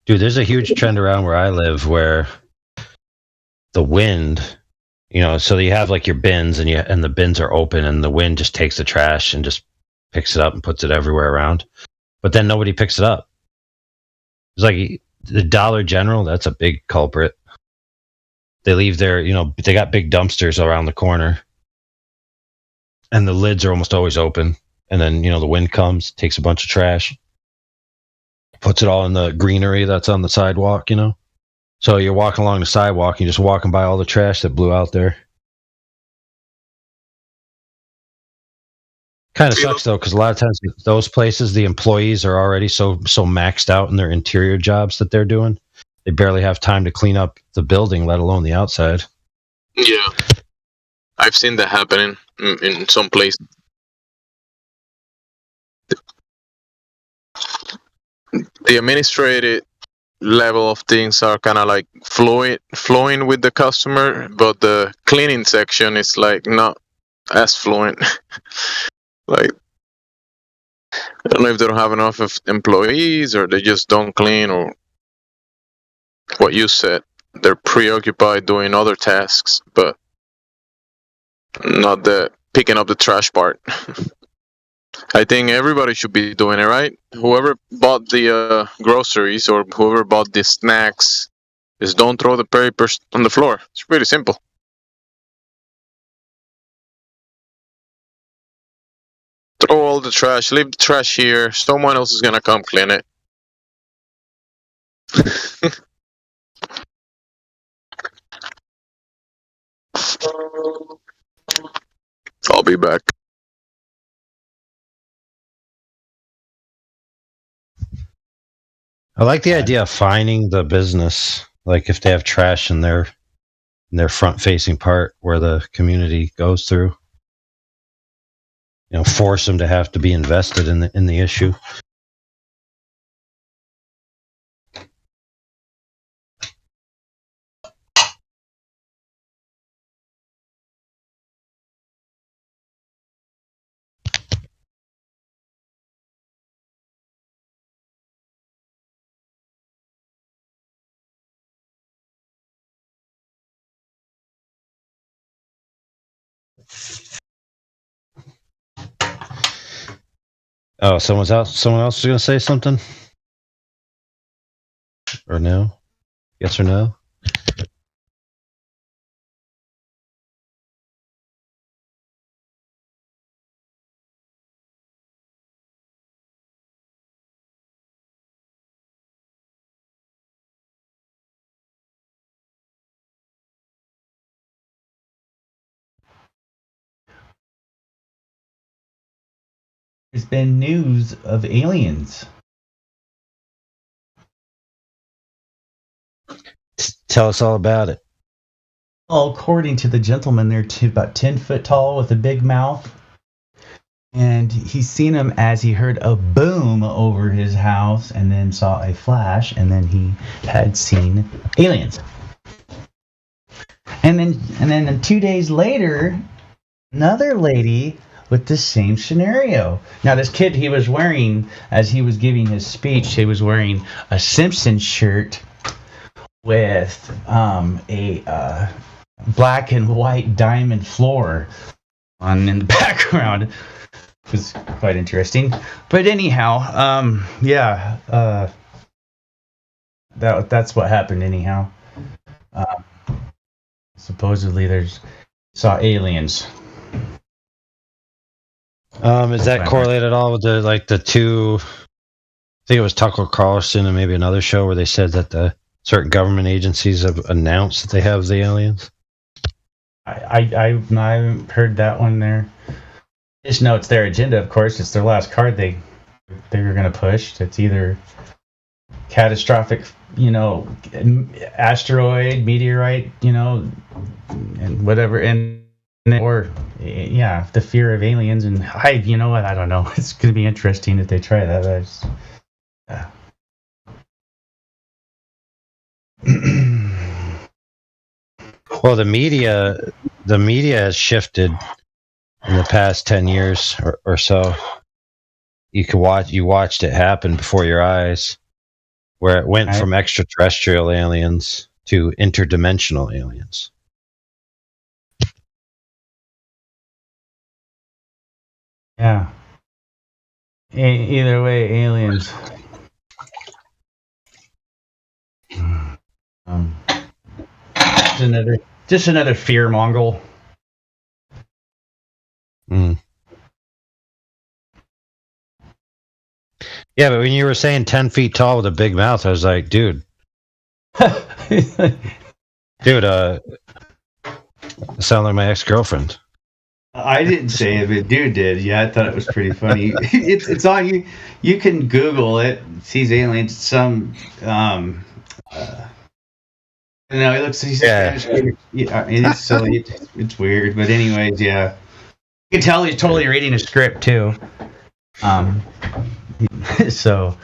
Dude, there's a huge trend around where I live where the wind, you know, so you have like your bins and the bins are open and the wind just takes the trash and just picks it up and puts it everywhere around. But then nobody picks it up. It's like the Dollar General, that's a big culprit. They leave their, you know, they got big dumpsters around the corner and the lids are almost always open. And then, you know, the wind comes, takes a bunch of trash, puts it all in the greenery that's on the sidewalk, you know? So you're walking along the sidewalk and you're just walking by all the trash that blew out there. Kind of sucks though, because a lot of times those places, the employees are already so maxed out in their interior jobs that they're doing. They barely have time to clean up the building, let alone the outside. Yeah, I've seen that happening in some places. The administrative level of things are kind of like flowing with the customer, but the cleaning section is like not as fluent. Like, I don't know if they don't have enough of employees or they just don't clean, or what you said, they're preoccupied doing other tasks, but not the picking up the trash part. I think everybody should be doing it, right? Whoever bought the groceries or whoever bought the snacks, just don't throw the papers on the floor. It's pretty simple. Throw all the trash, leave the trash here. Someone else is gonna come clean it. I'll be back. I like the idea of fining the business, like if they have trash in their front-facing part where the community goes through. You know, force them to have to be invested in the issue. Oh, someone else is going to say something? Or no? Yes or no? There's been news of aliens. Tell us all about it. Well, according to the gentleman, they're about 10 foot tall with a big mouth. And he's seen them as he heard a boom over his house and then saw a flash, and then he had seen aliens. And then 2 days later, another lady with the same scenario. Now, this kid, he was wearing, as he was giving his speech, he was wearing a Simpsons shirt with a black and white diamond floor in the background. It was quite interesting. But anyhow, that's what happened anyhow. Supposedly saw aliens. Is that correlated at all with the two? I think it was Tucker Carlson and maybe another show where they said that the certain government agencies have announced that they have the aliens. I haven't heard that one there. Just know it's their agenda, of course. It's their last card they're going to push. It's either catastrophic, asteroid, meteorite, and whatever, or the fear of aliens. And you know what? I don't know. It's going to be interesting if they try that. Well, the media has shifted in the past 10 years or so. You watched it happen before your eyes, where it went from extraterrestrial aliens to interdimensional aliens. Yeah. Either way, aliens. Just another fear mongol. Yeah, but when you were saying 10 feet tall with a big mouth, I was like, dude, sound like my ex-girlfriend. I didn't say it, but dude did. Yeah, I thought it was pretty funny. It's on you. You can Google it. Sees aliens. Some no, it looks. He's Spanish. Yeah, it's silly. It's weird, but anyways, yeah. You can tell he's totally reading a script too. So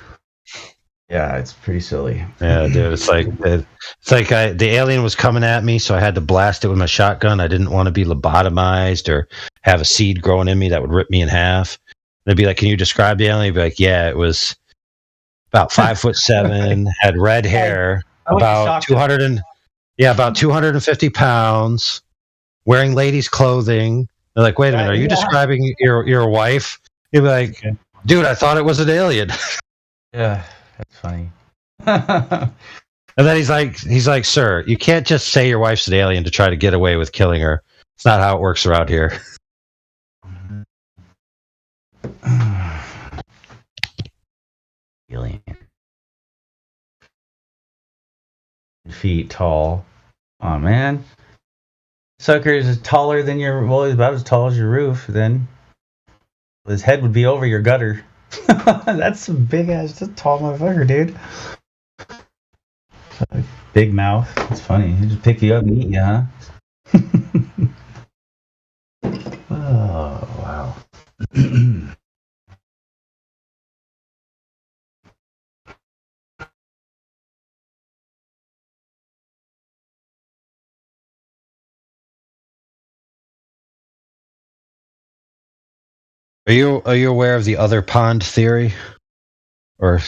yeah, it's pretty silly. Yeah, dude, it's like the alien was coming at me, so I had to blast it with my shotgun. I didn't want to be lobotomized or have a seed growing in me that would rip me in half. They'd be like, "Can you describe the alien?" I'd be like, "Yeah, it was about 5'7", had red hair, about 250 pounds, wearing ladies' clothing." They're like, "Wait a minute, are you describing your wife?" You'd be like, "Dude, I thought it was an alien." Yeah, that's funny. And then he's like, "Sir, you can't just say your wife's an alien to try to get away with killing her. It's not how it works around here." Alien. Feet tall. Oh man. Sucker is taller than he's about as tall as your roof, then his head would be over your gutter. That's a big ass, that's a tall motherfucker, dude. Big mouth. It's funny. He'll just pick you up and eat you, huh? Oh wow. Are you aware of the other pond theory or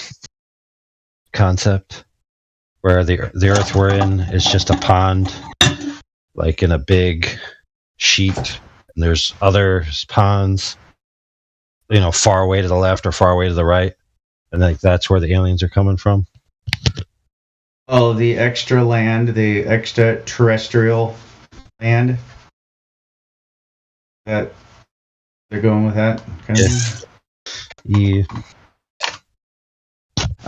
concept, where the Earth we're in is just a pond, like in a big sheet, and there's other ponds, far away to the left or far away to the right, and that's where the aliens are coming from. Oh, the extra land, the extraterrestrial land. That they're going with that. Yeah.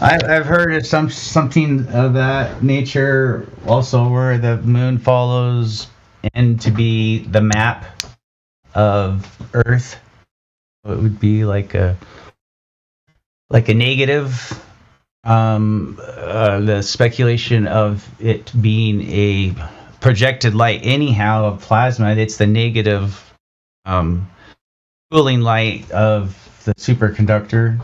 I've heard of something of that nature also, where the moon follows in to be the map of Earth. So it would be like a negative. The speculation of it being a projected light, anyhow, of plasma. It's the negative cooling light of the superconductor.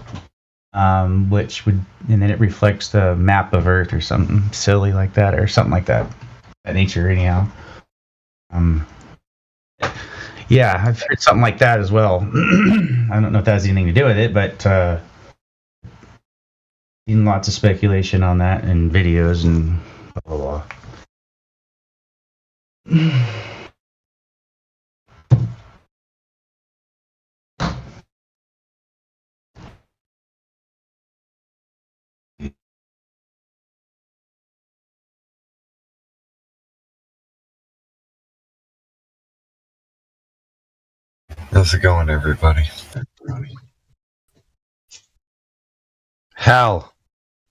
Which would, and then it reflects the map of Earth or something silly like that, or something like that. That nature, anyhow. Yeah, I've heard something like that as well. I don't know if that has anything to do with it, but seen lots of speculation on that in videos and blah blah blah. How's it going, everybody? Hal,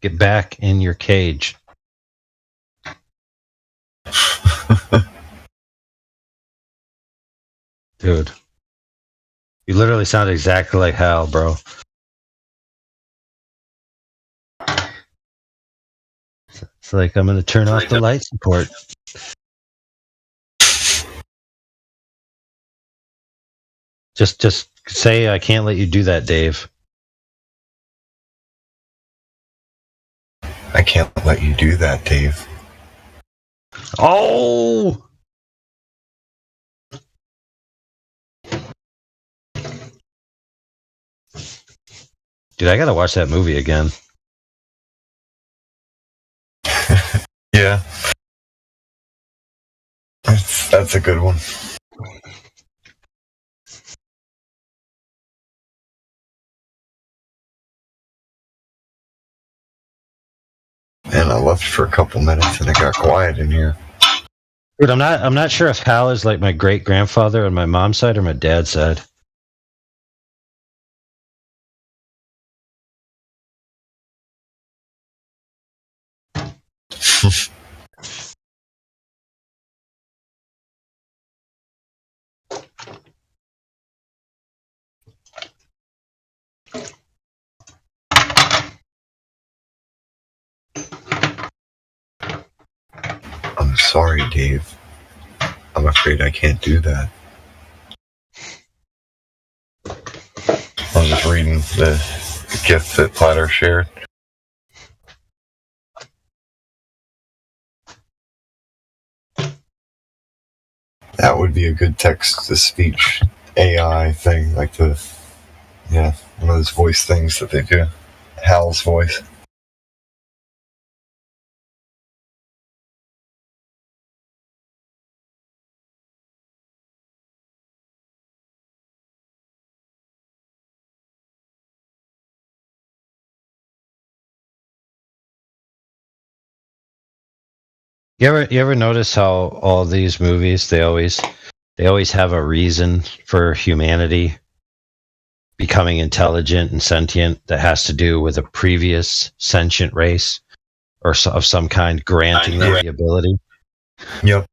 get back in your cage. Dude, you literally sound exactly like Hal, bro. It's like I'm going to turn off the light support. Just say I can't let you do that, Dave. I can't let you do that, Dave. Oh! Dude, I gotta watch that movie again. Yeah. That's a good one. Man, I left for a couple minutes and it got quiet in here. Dude, I'm not sure if Hal is like my great grandfather on my mom's side or my dad's side. I'm sorry, Dave. I'm afraid I can't do that. I was just reading the gift that Platter shared. That would be a good text-to-speech AI thing, like one of those voice things that they do. Hal's voice. You ever notice how all these movies they always have a reason for humanity becoming intelligent and sentient that has to do with a previous sentient race or of some kind granting them the ability? Yep.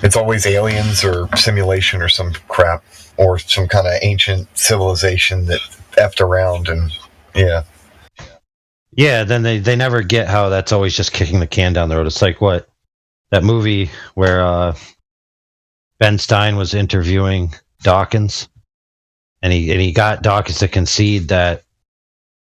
It's always aliens or simulation or some crap or some kind of ancient civilization that effed around and yeah. Yeah, then they never get how that's always just kicking the can down the road. It's like what that movie where Ben Stein was interviewing Dawkins, and he got Dawkins to concede that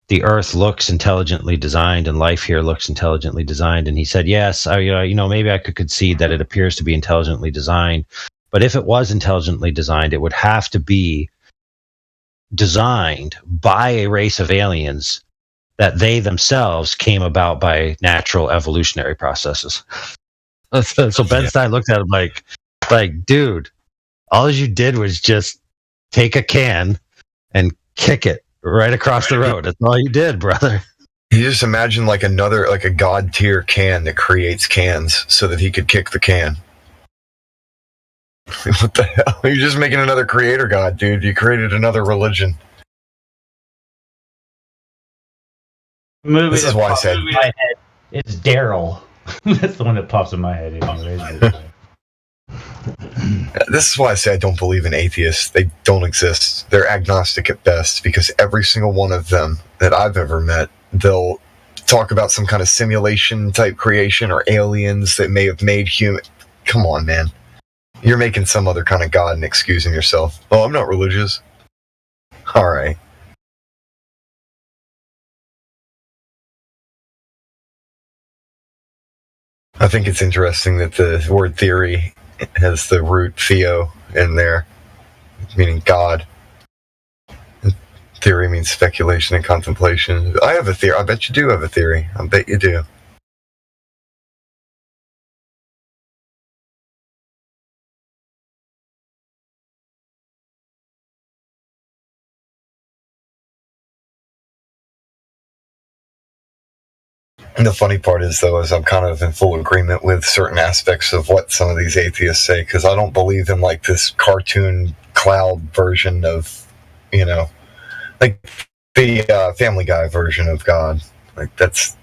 the Earth looks intelligently designed and life here looks intelligently designed, and he said, "Yes, maybe I could concede that it appears to be intelligently designed, but if it was intelligently designed, it would have to be designed by a race of aliens that they themselves came about by natural evolutionary processes." So Ben Stein looked at him like, dude, all you did was just take a can and kick it right across the road. That's all you did, brother. You just imagine like a god tier can that creates cans so that he could kick the can. What the hell? You're just making another creator god, dude. You created another religion. Movie This is that why I pops said in my head is Daryl. That's the one that pops in my head. Anyways. This is why I say I don't believe in atheists. They don't exist. They're agnostic at best, because every single one of them that I've ever met, they'll talk about some kind of simulation type creation or aliens that may have made human. Come on, man. You're making some other kind of god and excusing yourself. Oh, I'm not religious. All right. I think it's interesting that the word theory has the root theo in there, meaning God. Theory means speculation and contemplation. I have a theory. I bet you do have a theory. I bet you do. And the funny part is, though, is I'm kind of in full agreement with certain aspects of what some of these atheists say, because I don't believe in like this cartoon cloud version of, like the Family Guy version of God. Like that's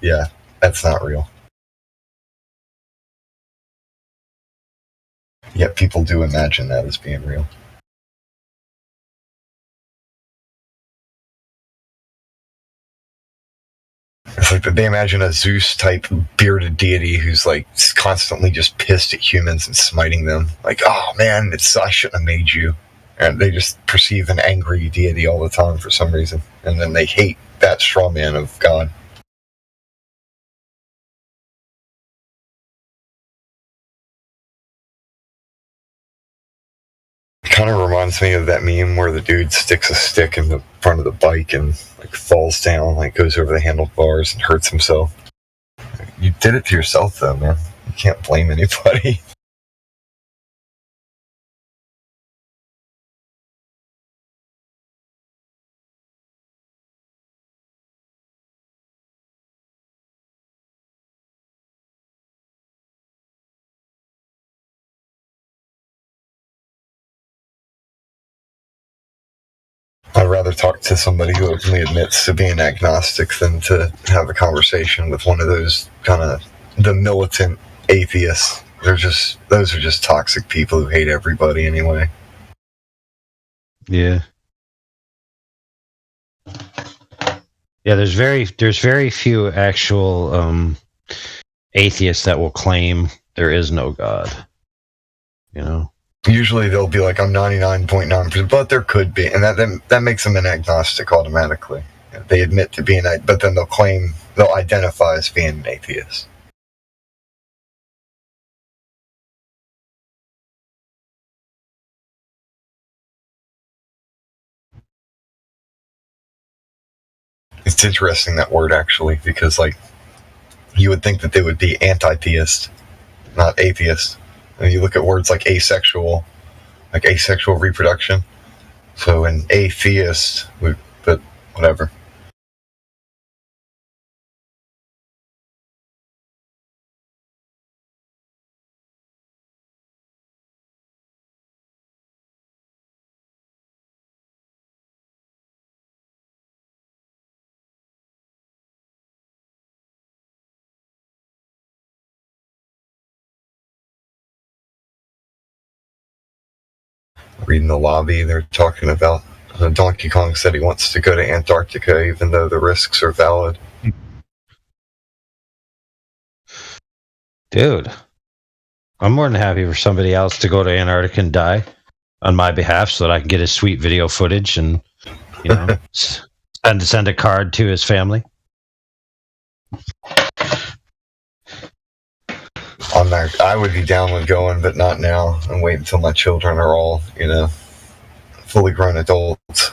not real. Yet people do imagine that as being real. It's like they imagine a Zeus-type bearded deity who's like constantly just pissed at humans and smiting them. Like, oh man, I shouldn't have made you. And they just perceive an angry deity all the time for some reason. And then they hate that straw man of God. It kind of reminds me of that meme where the dude sticks a stick in the front of the bike and like falls down, like goes over the handlebars and hurts himself. You did it to yourself, though, man. You can't blame anybody. I'd rather talk to somebody who openly admits to being agnostic than to have a conversation with one of those kind of the militant atheists. Those are just toxic people who hate everybody anyway. Yeah. Yeah, there's very few actual atheists that will claim there is no God. Usually they'll be like, I'm 99.9%, but there could be, and that makes them an agnostic automatically. They admit to being, but then they'll identify as being an atheist. It's interesting, that word, actually, because like you would think that they would be anti-theist, not atheist. And you look at words like asexual reproduction. So an atheist but whatever. Reading the lobby, they're talking about Donkey Kong said he wants to go to Antarctica even though the risks are valid. Dude, I'm more than happy for somebody else to go to Antarctica and die on my behalf so that I can get his sweet video footage and, send a card to his family. I would be down with going, but not now, and wait until my children are all, fully grown adults.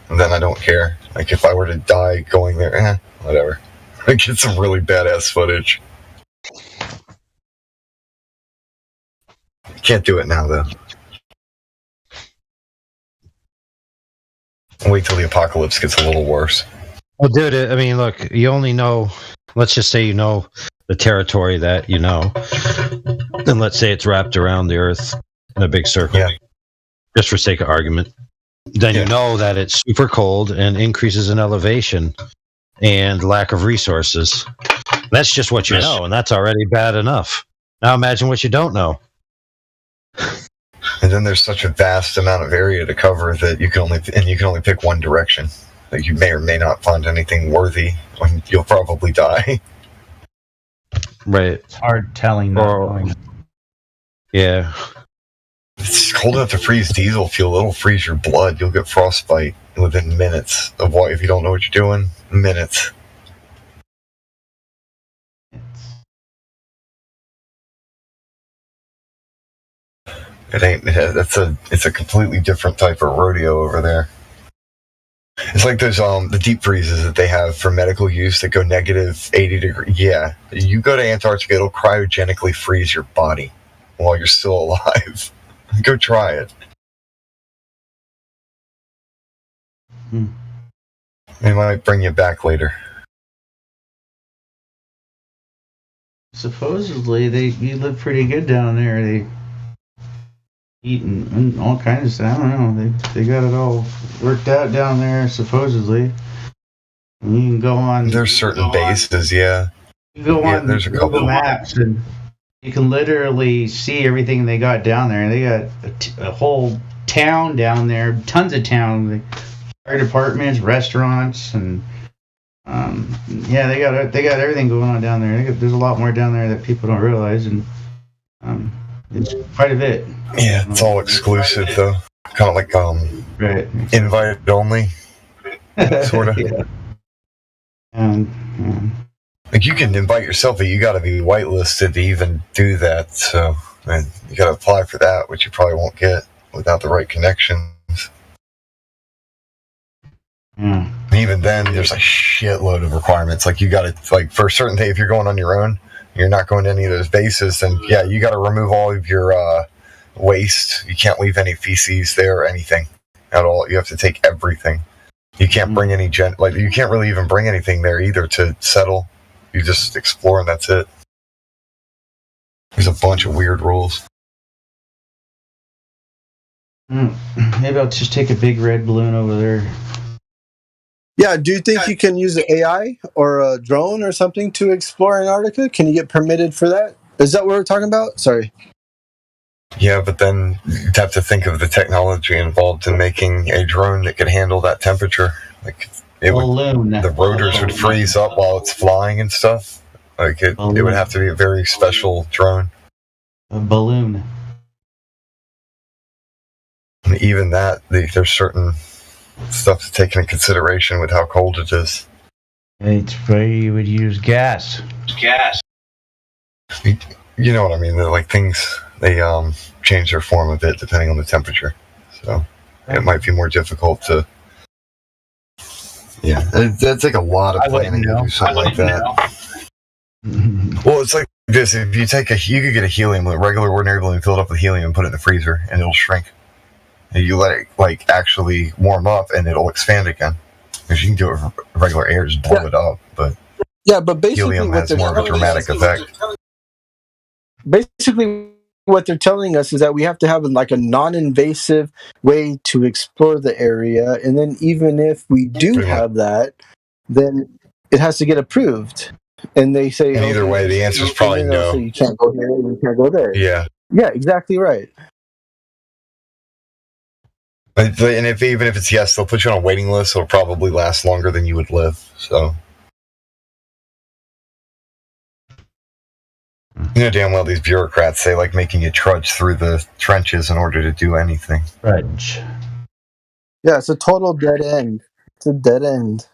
And then I don't care. Like, if I were to die going there, whatever. I get some really badass footage. Can't do it now, though. Wait till the apocalypse gets a little worse. Well, dude, I mean, look, you only know, let's just say you know the territory that you know, and let's say it's wrapped around the Earth in a big circle, just for sake of argument. Then you know that it's super cold and increases in elevation and lack of resources. That's just what you know, and that's already bad enough. Now imagine what you don't know. And then there's such a vast amount of area to cover that you can only pick one direction. Like you may or may not find anything worthy, and you'll probably die. Right. It's hard telling. Yeah. It's cold enough to freeze diesel fuel. It'll freeze your blood. You'll get frostbite within minutes of what if you don't know what you're doing. Minutes. It's a completely different type of rodeo over there. It's like those the deep freezes that they have for medical use that go negative 80 degrees. Yeah, you go to Antarctica, it'll cryogenically freeze your body while you're still alive. Go try it. They might bring you back later. Supposedly, you live pretty good down there. They eat and all kinds of stuff. I don't know. They got it all worked out down there, supposedly. And you can go on. There's certain bases, yeah. You go on there's a Google couple. Maps, and you can literally see everything they got down there. They got a whole town down there, tons of town, fire departments, restaurants, and they got everything going on down there. There's a lot more down there that people don't realize, and it's quite a bit. Yeah, it's all exclusive though. Kind of like right. Invited only, sort of. Yeah. Like you can invite yourself, but you got to be whitelisted to even do that. So you got to apply for that, which you probably won't get without the right connections. And even then, there's a shitload of requirements. Like you got to, like for a certain thing, if you're going on your own, you're not going to any of those bases, then yeah, you got to remove all of your waste. You can't leave any feces there or anything at all. You have to take everything. You can't bring any you can't really even bring anything there either to settle. You just explore and that's it. There's a bunch of weird rules. Maybe I'll just take a big red balloon over there. Yeah, do you think you can use an AI or a drone or something to explore Antarctica? Can you get permitted for that? Is that what we're talking about? Sorry. Yeah, but then you'd have to think of the technology involved in making a drone that could handle that temperature. Like the rotors would freeze up while it's flying and stuff. Like it would have to be a very special drone. A balloon. And even that, there's certain stuff to take into consideration with how cold it is. It's where you would use gas. You know what I mean? They're like things, they change their form a bit depending on the temperature. So it might be more difficult to. Yeah, that'd take a lot of planning to do something like that. Well, it's like this: if you you could get a helium, a regular ordinary balloon, fill it up with helium, and put it in the freezer, and it'll shrink. And you let it actually warm up, and it'll expand again. Because you can do it with regular air, just blow it up, but basically helium has more of a dramatic effect. Basically, what they're telling us is that we have to have like a non-invasive way to explore the area, and then even if we do have that, then it has to get approved. And they say, and either way, the answer is probably no. So you can't go here, you can't go there. Yeah. Yeah, exactly right. And even if it's yes, they'll put you on a waiting list. It'll probably last longer than you would live. So. You know damn well these bureaucrats, they like making you trudge through the trenches in order to do anything. Trudge. Yeah, it's a total dead end. It's a dead end.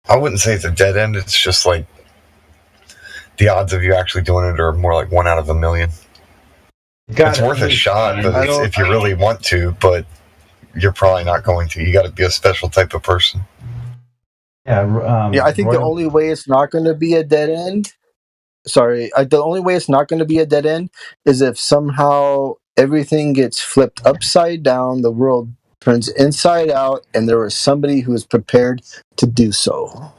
I wouldn't say it's a dead end. It's just like the odds of you actually doing it are more like 1 out of a million. It's worth a shot if you really want to, but you're probably not going to. You got to be a special type of person. Yeah, I think the only way it's not going to be a dead end. The only way it's not going to be a dead end is if somehow everything gets flipped upside down, the world turns inside out, and there was somebody who was prepared to do so.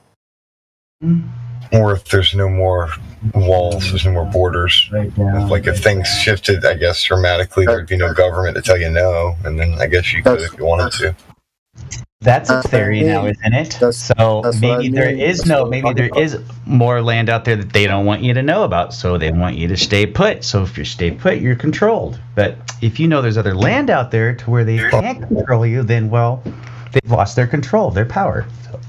Or if there's no more walls, there's no more borders. If things shifted, I guess, dramatically, there'd be no government to tell you no, and then I guess you could if you wanted to. That's a theory now, isn't it? So maybe there is more land out there that they don't want you to know about, so they want you to stay put. So if you stay put, you're controlled. But if you know there's other land out there to where they can't control you, then, well, they've lost their control, their power. So.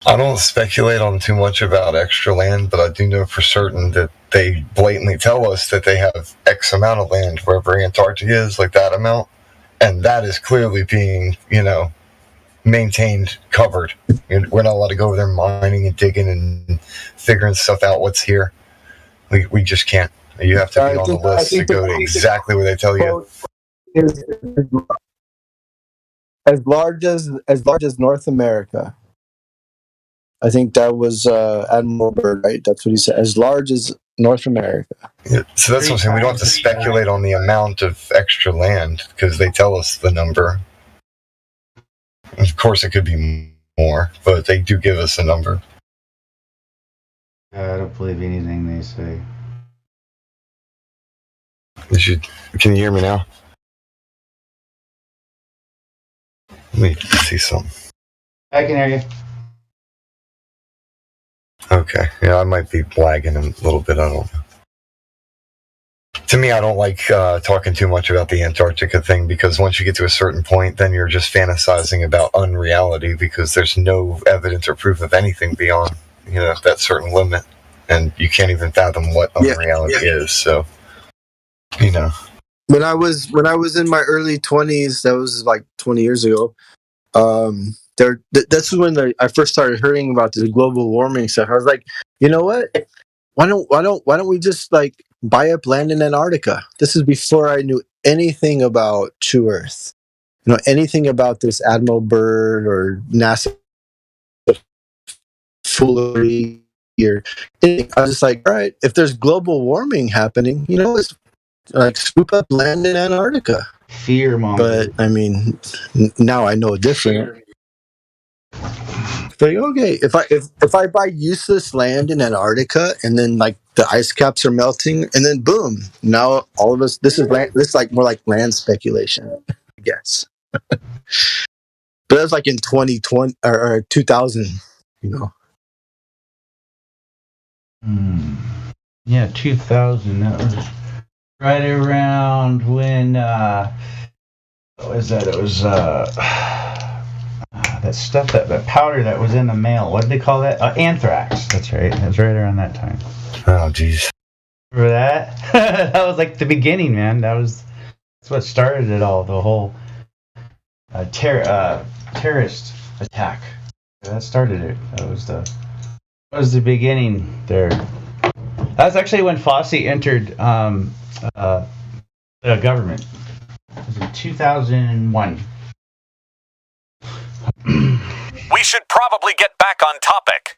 I don't speculate on too much about extra land, but I do know for certain that they blatantly tell us that they have X amount of land wherever Antarctica is, like that amount. And that is clearly being, maintained, covered. We're not allowed to go over there mining and digging and figuring stuff out what's here. We just can't. You have to be on the list to go to exactly where they tell you. As large as North America. I think that was Admiral Byrd, right? That's what he said. As large as North America. Yeah, so that's what I'm saying. We don't have to speculate on the amount of extra land because they tell us the number. Of course, it could be more, but they do give us a number. I don't believe anything they say. Can you hear me now? Let me see something. I can hear you. Okay, yeah, I might be lagging a little bit. I don't know. To me, I don't like talking too much about the Antarctica thing because once you get to a certain point, then you're just fantasizing about unreality because there's no evidence or proof of anything beyond that certain limit, and you can't even fathom what unreality is. So, When I was in my early 20s, that was like 20 years ago. That's when I first started hearing about the global warming stuff. I was like, you know what? Why don't we just buy up land in Antarctica? This is before I knew anything about True Earth, anything about this Admiral Byrd or NASA foolery or anything. I was just like, all right, if there's global warming happening, let's scoop up land in Antarctica. Fear mongering. But I mean, now I know different. Like, okay, if I buy useless land in Antarctica and then the ice caps are melting and then boom, now all of us this is more like land speculation, I guess. But that was in 2020 or 2000, Yeah, 2000. That was right around when what was that? It was that stuff, that powder that was in the mail. What did they call that? Anthrax. That's right. That was right around that time. Oh, jeez. Remember that? That was the beginning, man. That's what started it all. The whole terrorist attack. That started it. That was the beginning there. That was actually when Fossey entered the government. It was in 2001. We should probably get back on topic.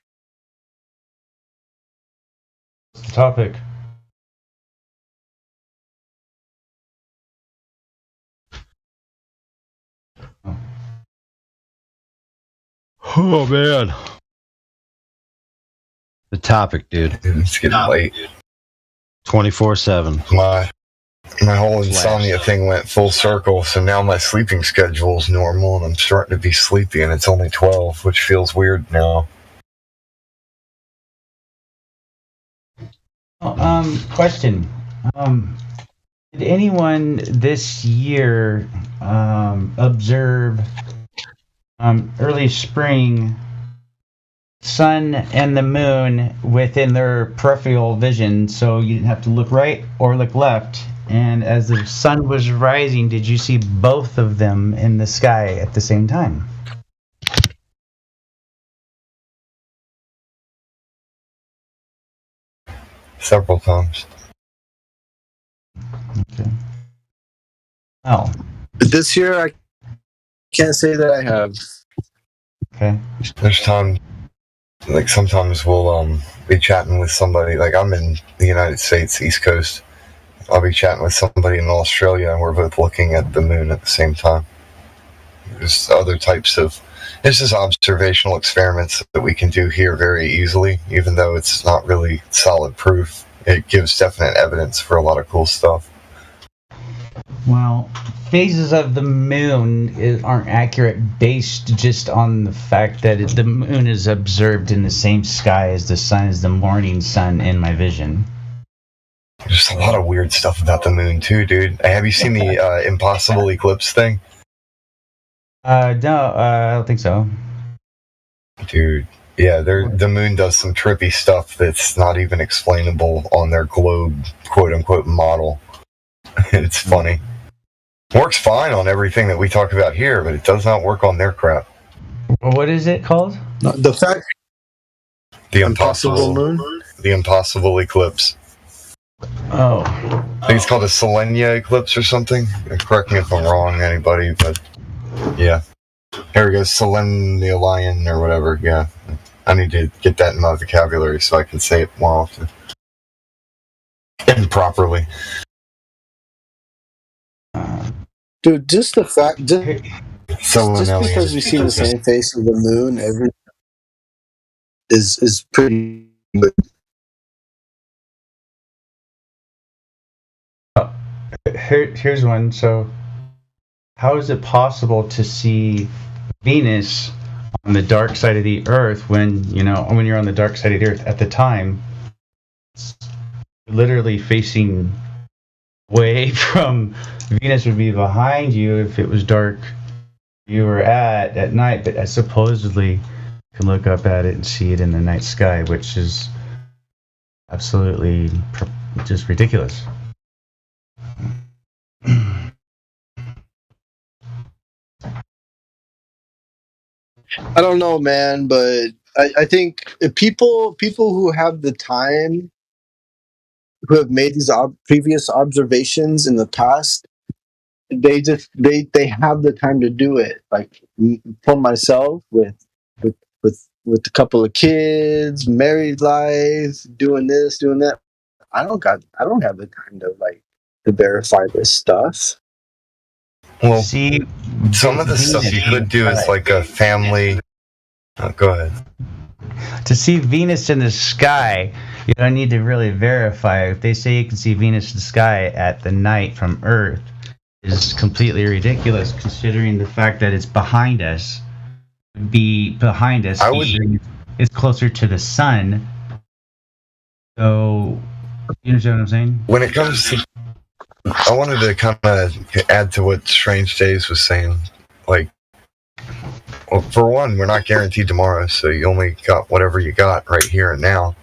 What's the topic? Oh man. The topic, dude. It's getting late. 24/7. My whole insomnia thing went full circle, so now my sleeping schedule is normal, and I'm starting to be sleepy, and it's only 12, which feels weird now. Question. Did anyone this year observe early spring sun and the moon within their peripheral vision, so you didn't have to look right or look left? And as the sun was rising, did you see both of them in the sky at the same time? Several times. Okay. Oh. This year, I can't say that I have. Okay. There's time, sometimes we'll be chatting with somebody. I'm in the United States, East Coast. I'll be chatting with somebody in Australia, and we're both looking at the moon at the same time. there's other types of. This is observational experiments that we can do here very easily, even though it's not really solid proof. It gives definite evidence for a lot of cool stuff. Well, phases of the moon aren't accurate based just on the fact that the moon is observed in the same sky as the sun, as the morning sun in my vision. There's a lot of weird stuff about the moon too, dude. Have you seen the impossible eclipse thing? No, I don't think so. Dude, yeah, the moon does some trippy stuff that's not even explainable on their globe, quote-unquote, model. It's funny. Works fine on everything that we talk about here, but it does not work on their crap. What is it called? The fact. The impossible moon? The impossible eclipse. Oh. I think it's called a Selenia eclipse or something. Correct me if I'm wrong, anybody, but yeah. Here we go, Selenia lion or whatever, yeah. I need to get that in my vocabulary so I can say it more often. And properly. Dude, just the fact, just because we see the same face of the moon every is pretty good. Here's one. So, how is it possible to see Venus on the dark side of the Earth when you're on the dark side of the Earth at the time? It's literally facing away from Venus would be behind you if it was dark you were at night, but supposedly you can look up at it and see it in the night sky, which is absolutely just ridiculous. I don't know, man, but I think people who have the time, who have made these previous observations in the past, they have the time to do it. Like for myself, with a couple of kids, married life, doing this, doing that. I don't have the time to verify this stuff. Well, see, some of the stuff you could do is like a family. Go ahead. To see Venus in the sky, you don't need to really verify. If they say you can see Venus in the sky at the night from Earth, is completely ridiculous considering the fact that it's behind us. It's closer to the sun. So, you understand what I'm saying? When it comes to, I wanted to kind of add to what Strange Days was saying. Like, well, for one, we're not guaranteed tomorrow, so you only got whatever you got right here and now.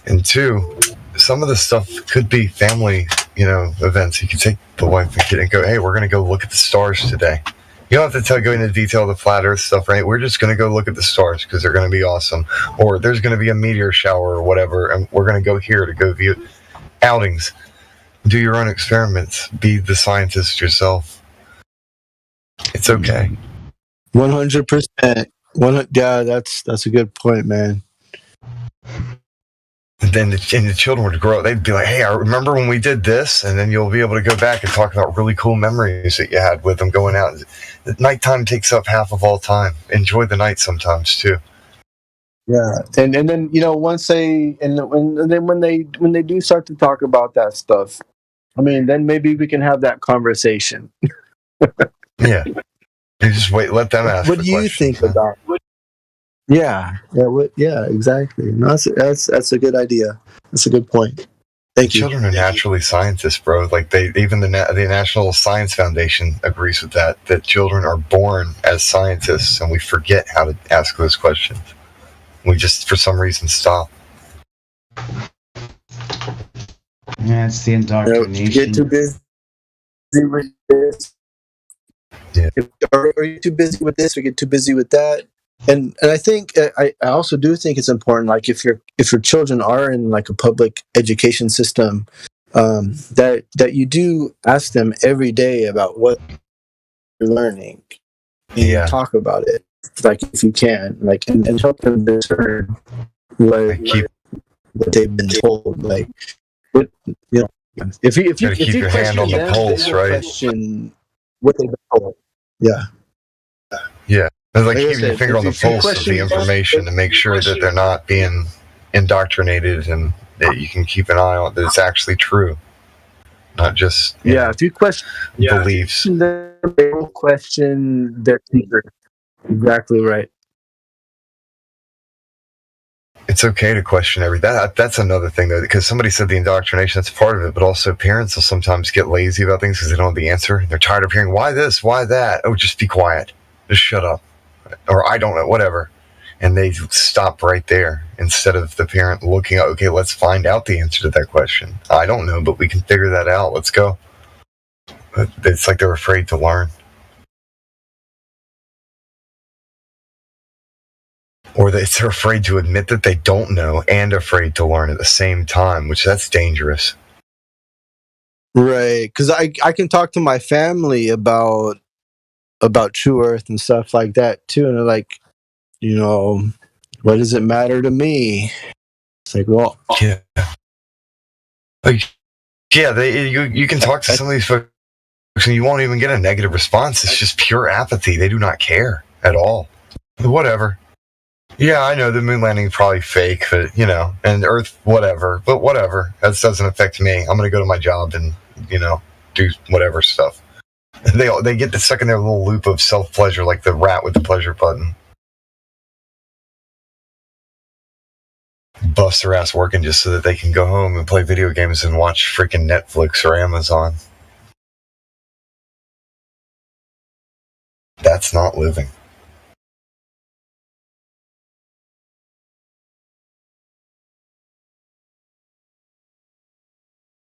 And two, some of the stuff could be family, events. You could take the wife and kid and go, hey, we're going to go look at the stars today. You don't have to go into detail of the flat Earth stuff, right? We're just going to go look at the stars because they're going to be awesome. Or there's going to be a meteor shower or whatever, and we're going to go here to go view outings. Do your own experiments. Be the scientist yourself. It's okay. 100%. Yeah, that's a good point, man. And then the children would grow up. They'd be like, hey, I remember when we did this? And then you'll be able to go back and talk about really cool memories that you had with them going out. The nighttime takes up half of all time. Enjoy the night sometimes, too. Yeah, and then once they when they do start to talk about that stuff, I mean, then maybe we can have that conversation. Yeah, you just wait. Let them ask. What do you think about? Yeah, exactly. No, that's a good idea. That's a good point. Thank you. Children are naturally scientists, bro. Like even the National Science Foundation agrees with that. That children are born as scientists, and we forget how to ask those questions. We just, for some reason, stop. Yeah, it's the indoctrination. Get too busy with this. Yeah. Are you too busy with this? We get too busy with that. And I think I also do think it's important. Like if your children are in like a public education system, that you do ask them every day about what you're learning. And you talk about it, like if you can, like and help them discern what they've been told. Like, if you keep your hand on the pulse, right? Question what they've been told. Yeah. Yeah. It's like Like I keeping your said, finger on the if you pulse of question the information to make sure that they're not being indoctrinated and that you can keep an eye on that it's actually true, not just if you question beliefs. them, they will question their teacher. Exactly right. It's okay to question that's another thing though, because somebody said the indoctrination, that's part of it, but also parents will sometimes get lazy about things because they don't have the answer. They're tired of hearing why this, why that. Oh, just be quiet, just shut up, or I don't know, whatever, and they stop right there instead of the parent looking at, okay, let's find out the answer to that question. I don't know, but we can figure that out, let's go. It's like they're afraid to learn. Or they're afraid to admit that they don't know and afraid to learn at the same time, which that's dangerous. Right, because I can talk to my family about True Earth and stuff like that too, and they're like, what does it matter to me? It's like, well, yeah, you can talk to some of these folks and you won't even get a negative response. It's just pure apathy. They do not care at all. Whatever. Yeah, I know the moon landing is probably fake, but and Earth, whatever. But whatever, that doesn't affect me. I'm gonna go to my job and do whatever stuff. They get stuck in their little loop of self pleasure, like the rat with the pleasure button. Bust their ass working just so that they can go home and play video games and watch freaking Netflix or Amazon. That's not living.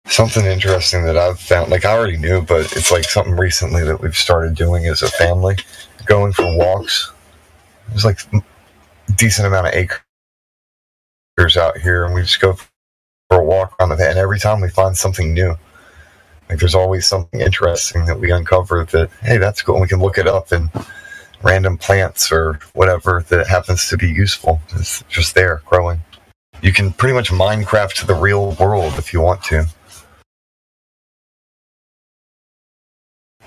Something interesting that I've found, like I already knew, but it's like something recently that we've started doing as a family, going for walks. There's like a decent amount of acres out here, and we just go for a walk on the, and every time we find something new. Like there's always something interesting that we uncover that, hey, that's cool, and we can look it up, and random plants or whatever that happens to be useful is just there growing. You can pretty much Minecraft the real world if you want to.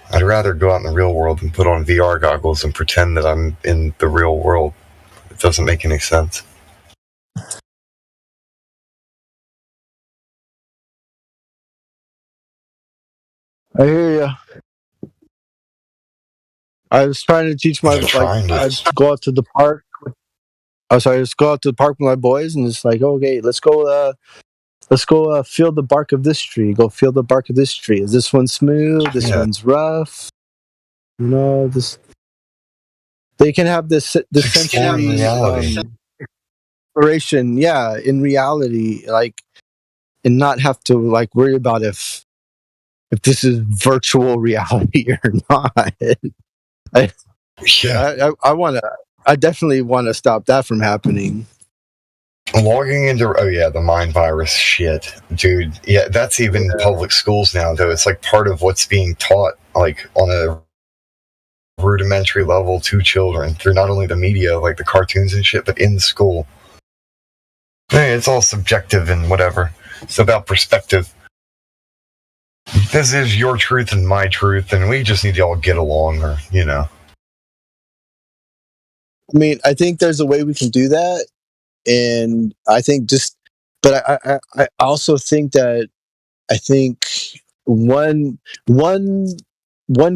I'd rather go out in the real world and put on VR goggles and pretend that I'm in the real world. It doesn't make any sense. I hear you. I was trying to teach my I'd go out to the park. I just go out to the park with my boys, and it's like, okay, let's go feel the bark of this tree. Go feel the bark of this tree. Is this one smooth? This one's rough. This. They can have this sensory exploration, in reality, and not have to worry about if this is virtual reality or not. I definitely want to stop that from happening. Logging into the mind virus shit, dude. Yeah, that's even public schools now, though. It's like part of what's being taught, like on a rudimentary level to children through not only the media, like the cartoons and shit, but in school. Hey, it's all subjective and whatever. It's about perspective. This is your truth and my truth, and we just need to all get along, or I mean, I think there's a way we can do that, and I think but I also think that one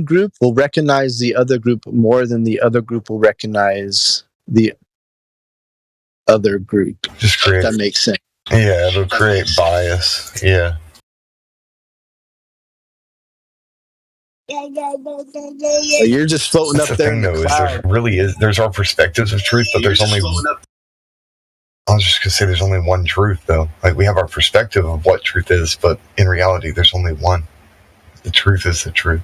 group will recognize the other group more than the other group will recognize the other group. Just create, that makes sense. Yeah, it'll create bias. Yeah. You're just floating That's up the there thing, in the though, cloud. There's our perspectives of truth, but there's only. I was just gonna say there's only one truth, though. Like we have our perspective of what truth is, but in reality, there's only one. The truth is the truth.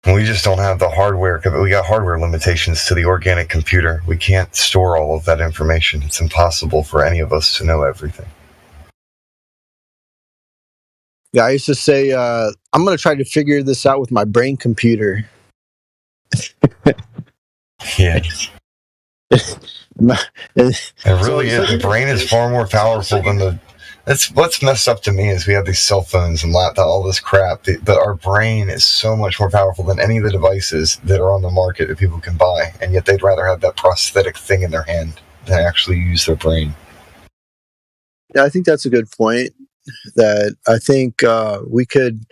And we just don't have the hardware. We got hardware limitations to the organic computer. We can't store all of that information. It's impossible for any of us to know everything. Yeah, I used to say, I'm going to try to figure this out with my brain computer. Yeah. It really is. The brain is far more powerful than That's what's messed up to me is we have these cell phones and laptop, all this crap. But our brain is so much more powerful than any of the devices that are on the market that people can buy, and yet they'd rather have that prosthetic thing in their hand than actually use their brain. Yeah, I think that's a good point. That I think we could.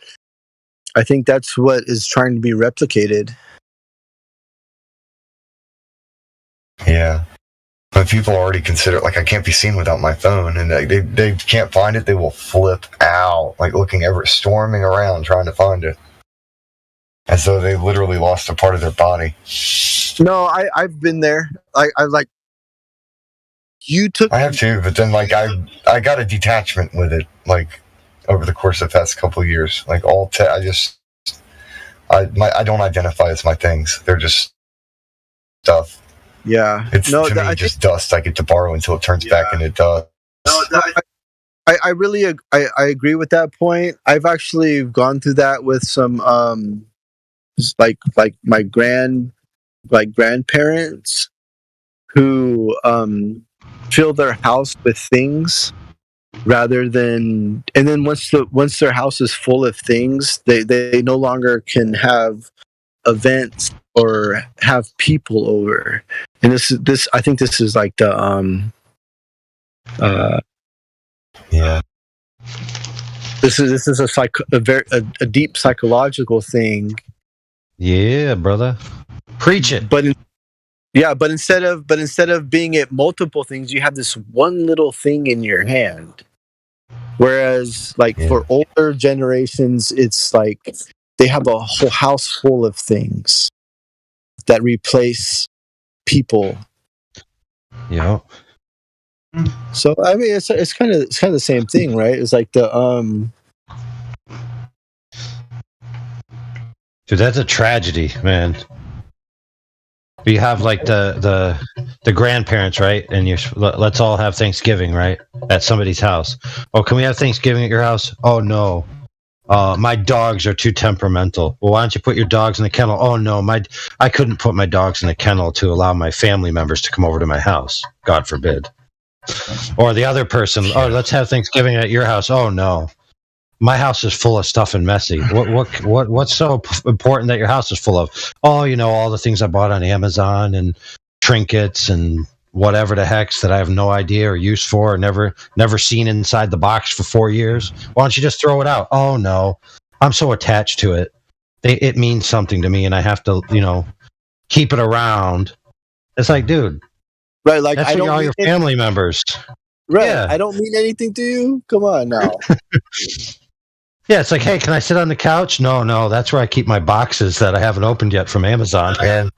I think that's what is trying to be replicated. Yeah. But people already consider, like, I can't be seen without my phone, and they can't find it, they will flip out, like looking storming around trying to find it. As though they literally lost a part of their body. No, I've been there. I like. You took. I have too, but then like I got a detachment with it, like over the course of the past couple of years. Like I don't identify as my things. They're just stuff. Yeah, It's to me just dust I get to borrow until it turns back into dust. I really I agree with that point. I've actually gone through that with some like my grandparents who fill their house with things rather than, and then once their house is full of things, they no longer can have events or have people over. And this I think this is like the yeah, this is a deep psychological thing. Yeah, brother, preach it. But instead of being at multiple things, you have this one little thing in your hand. Whereas, like for older generations, it's like they have a whole house full of things that replace people. Yeah. So I mean, it's kind of the same thing, right? It's like the Dude, that's a tragedy, man. You have like the grandparents, right? And let's all have Thanksgiving, right? At somebody's house. Oh, can we have Thanksgiving at your house? Oh no, my dogs are too temperamental. Well, why don't you put your dogs in the kennel? Oh no, I couldn't put my dogs in the kennel to allow my family members to come over to my house. God forbid. Or the other person. Oh, let's have Thanksgiving at your house. Oh no. My house is full of stuff and messy. What's so important that your house is full of? Oh, all the things I bought on Amazon and trinkets and whatever the heck's that I have no idea or use for, or never seen inside the box for 4 years. Why don't you just throw it out? Oh no, I'm so attached to it. It means something to me, and I have to, keep it around. It's like, dude, right? Like that's all your family members, right? Yeah. I don't mean anything to you. Come on now. Yeah, it's like, hey, can I sit on the couch? No, that's where I keep my boxes that I haven't opened yet from Amazon. And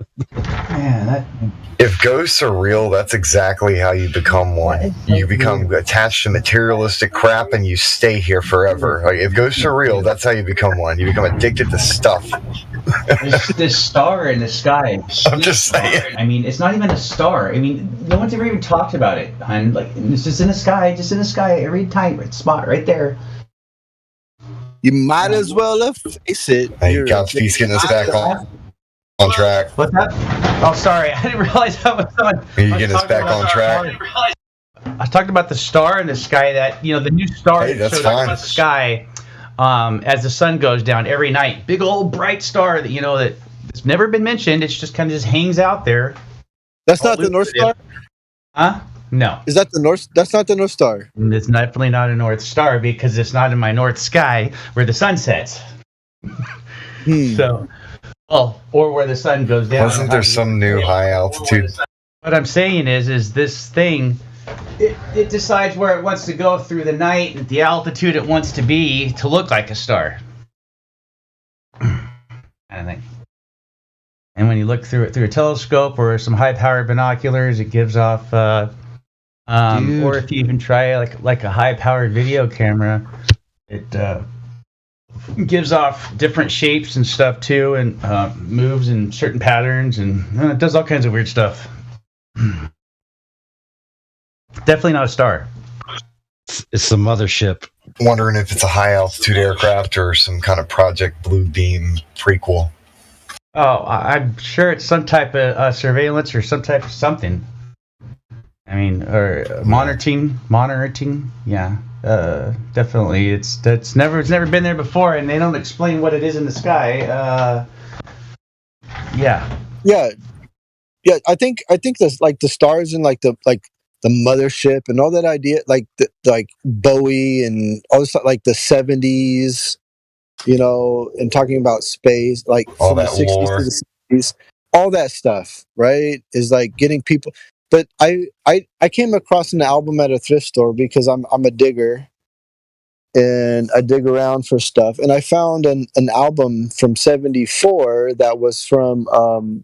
if ghosts are real, that's exactly how you become one. You become attached to materialistic crap, and you stay here forever. Like, if ghosts are real, that's how you become one. You become addicted to stuff. There's this star in the sky. I'm just saying. I mean, it's not even a star. I mean, no one's ever even talked about it. And like, it's just in the sky, every time, right spot, right there. You might as well face it. Hey, Godspeed's getting us back on track. What's that? Oh, sorry, I didn't realize that was on. Are you getting us back on track? I talked about the star in the sky. That the new star that's shows fine. up in the sky as the sun goes down every night. Big old bright star that that's never been mentioned. It's just kind of hangs out there. That's not the North Star? Huh? No. Is that the North? That's not the North Star. It's definitely not a North Star because it's not in my north sky where the sun sets. So, or where the sun goes down. Wasn't there some new high altitude? What I'm saying is this thing, it decides where it wants to go through the night at the altitude it wants to be to look like a star. I think. And when you look through it through a telescope or some high-powered binoculars, it gives off. Or if you even try like a high-powered video camera, it gives off different shapes and stuff too, and moves in certain patterns, and it does all kinds of weird stuff. Definitely not a star. It's the mothership. Wondering if it's a high-altitude aircraft or some kind of Project Blue Beam prequel. Oh, I'm sure it's some type of surveillance or some type of something. I mean, or monitoring, yeah. definitely. It's never been there before, and they don't explain what it is in the sky. Yeah. Yeah. I think this, like the stars and like the mothership and all that idea, like like Bowie and all this, like the 70s, and talking about space, like All from the that 60s lore. to the 60s, all that stuff, right? Is like getting people. But I came across an album at a thrift store because I'm a digger, and I dig around for stuff, and I found an album from '74 that was from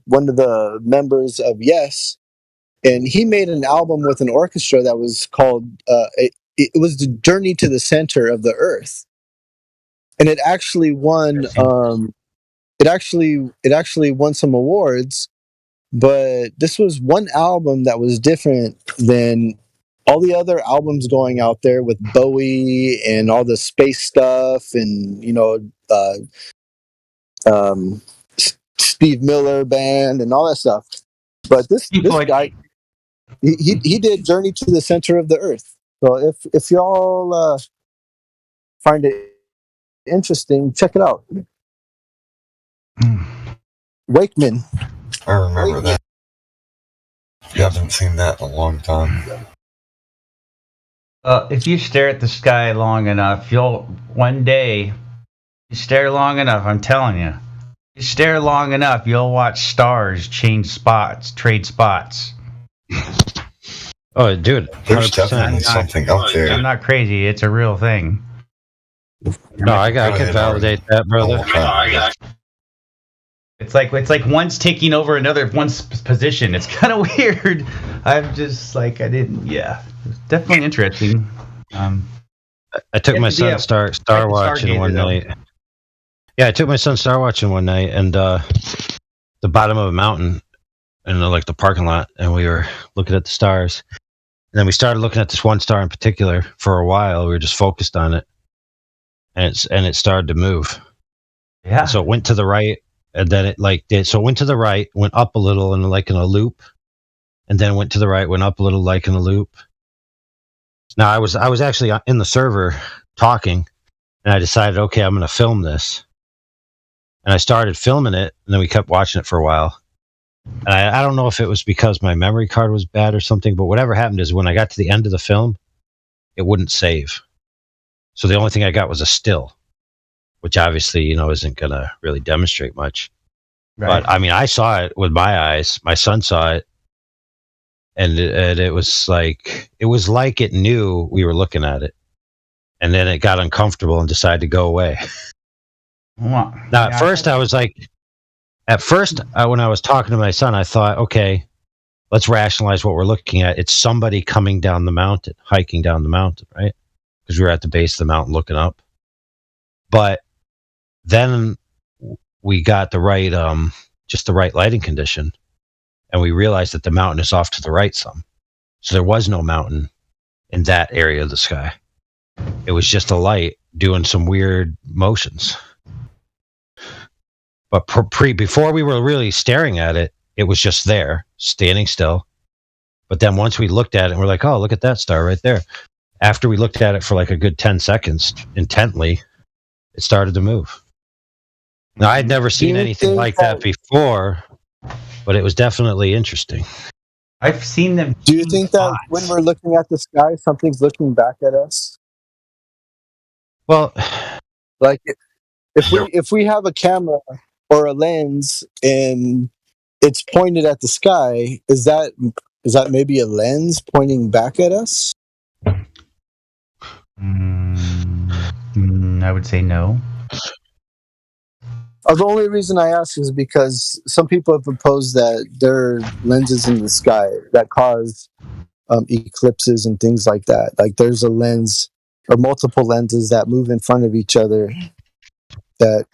one of the members of Yes, and he made an album with an orchestra that was called it was the Journey to the Center of the Earth, and it actually won it actually won some awards. But this was one album that was different than all the other albums going out there with Bowie and all the space stuff, and Steve Miller band and all that stuff. But this guy, he did Journey to the Center of the Earth. So if y'all find it interesting, check it out. Wakeman. I remember that. You haven't seen that in a long time. If you stare at the sky long enough, one day, you stare long enough, I'm telling you. You stare long enough, you'll watch stars trade spots. Oh, dude. There's 100%. definitely something out there. I'm not crazy. It's a real thing. No, I can validate that, brother. It's like one's taking over one's position. It's kind of weird. I'm just like, it's definitely interesting. I took my son star watching one night. Yeah, I took my son star watching one night, and the bottom of a mountain in the parking lot, and we were looking at the stars. And then we started looking at this one star in particular for a while. We were just focused on it, and it started to move. Yeah. So it went to the right, and then it did. So it went to the right, went up a little, and in a loop, and then went to the right, went up a little, in a loop. Now I was actually in the server talking, and I decided, okay, I'm going to film this, and I started filming it, and then we kept watching it for a while. And I don't know if it was because my memory card was bad or something, but whatever happened is when I got to the end of the film, it wouldn't save. So the only thing I got was a still, which obviously, isn't going to really demonstrate much. Right. But I mean, I saw it with my eyes. My son saw it. And it was like it knew we were looking at it. And then it got uncomfortable and decided to go away. Now, at first, I was like, when I was talking to my son, I thought, okay, let's rationalize what we're looking at. It's somebody coming down the mountain, hiking down the mountain, right? Because we were at the base of the mountain looking up. But then we got just the right lighting condition, and we realized that the mountain is off to the right some. So there was no mountain in that area of the sky. It was just a light doing some weird motions. But before we were really staring at it, it was just there, standing still. But then once we looked at it, we're like, oh, look at that star right there. After we looked at it for a good 10 seconds intently, it started to move. Now, I'd never seen anything like that before, but it was definitely interesting. I've seen them. Do you think that when we're looking at the sky, something's looking back at us? Well, if we have a camera or a lens and it's pointed at the sky, is that maybe a lens pointing back at us? I would say no. The only reason I ask is because some people have proposed that there are lenses in the sky that cause eclipses and things like that. Like there's a lens or multiple lenses that move in front of each other that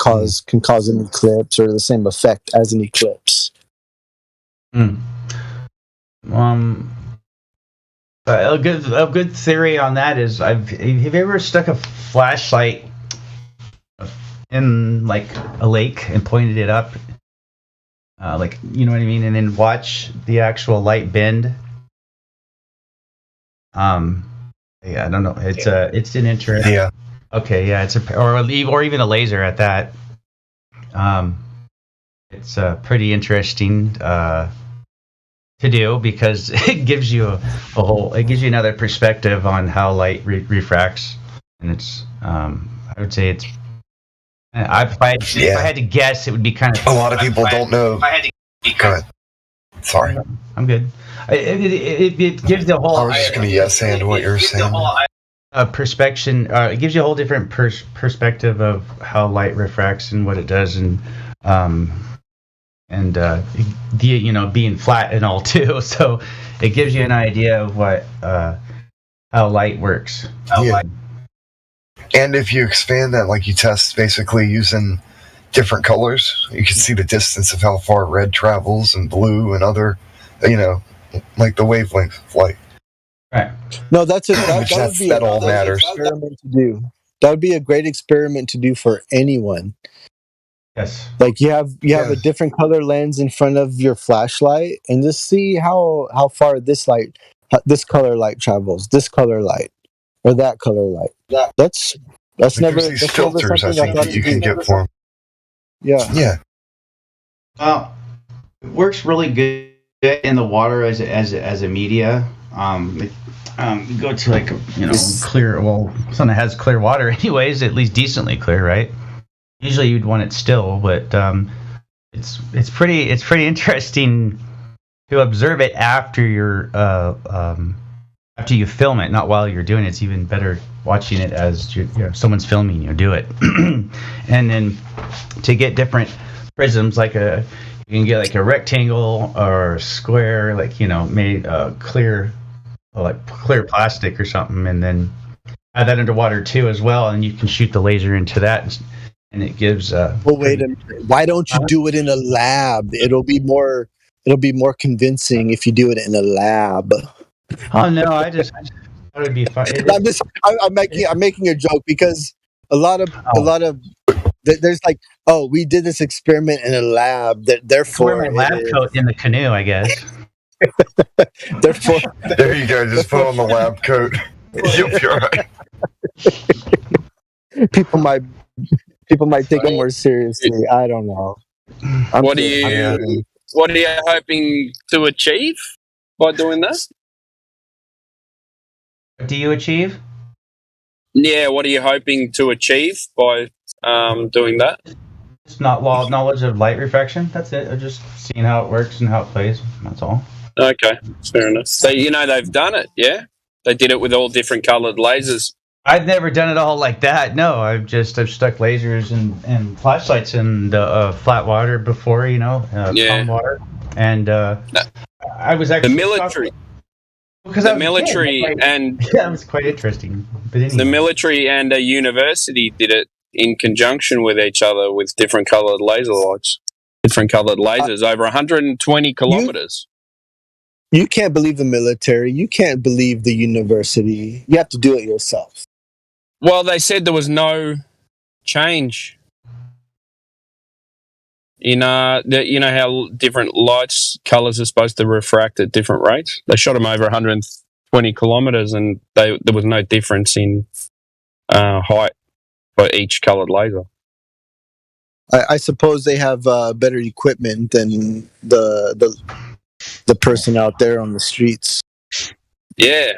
can cause an eclipse or the same effect as an eclipse. A good theory on that is have you ever stuck a flashlight in a lake and pointed it up, you know what I mean, and then watch the actual light bend? Yeah, I don't know. It's an interest. Yeah. Okay, yeah, it's or even a laser at that. It's pretty interesting to do because it gives you it gives you another perspective on how light refracts, and it's I would say it's. If I had to guess, it would be kind of. A lot of people don't know. Go ahead. Sorry. I'm good. It gives the whole. I was just going to yes and what you're saying. Perspection. It gives you a whole different perspective of how light refracts and what it does, and being flat and all too. So it gives you an idea of what how light works. And if you expand that, like you test basically using different colors, you can see the distance of how far red travels and blue and other, like the wavelength of light. Right. No, that would be that all matters. Experiment to do. That would be a great experiment to do for anyone. Yes. Like you have a different color lens in front of your flashlight, and just see how far this color light travels, this color light, or that color light. That's never. There's these that's filters never I think that you can get for them. Yeah. Yeah. It works really good in the water as a media. You go to like clear. Well, something that has clear water, anyways, at least decently clear, right? Usually you'd want it still, but it's pretty interesting to observe it after after you film it, not while you're doing it. It's even better watching it as someone's filming you do it, and then to get different prisms, like you can get like a rectangle or a square, like made clear, like clear plastic or something, and then add that underwater too as well, and you can shoot the laser into that. And it gives. Well, wait a minute. Why don't you do it in a lab? It'll be more convincing if you do it in a lab. Oh no! I just thought it'd be fun. I'm making a joke because a lot of there's like, oh, we did this experiment in a lab. Therefore, wear my lab coat in the canoe, I guess. Therefore, there you go. Just put on the lab coat. You'll be all right. People might take it more seriously. I don't know. What are you hoping to achieve by doing that? What do you achieve? Yeah, what are you hoping to achieve by doing that? It's not knowledge of light refraction. That's it. I'm just seeing how it works and how it plays. That's all. Okay, fair enough. So they've done it, yeah? They did it with all different coloured lasers. I've never done it all like that. No, I've stuck lasers and flashlights in the flat water before, calm water, and I was actually the military. And that was quite interesting. But anyway. The military and a university did it in conjunction with each other with different coloured laser lights, different coloured lasers over 120 kilometers. You can't believe the military. You can't believe the university. You have to do it yourself. Well, they said there was no change in how different lights colours are supposed to refract at different rates. They shot them over 120 kilometres, and there was no difference in height for each coloured laser. I suppose they have better equipment than the person out there on the streets. Yeah,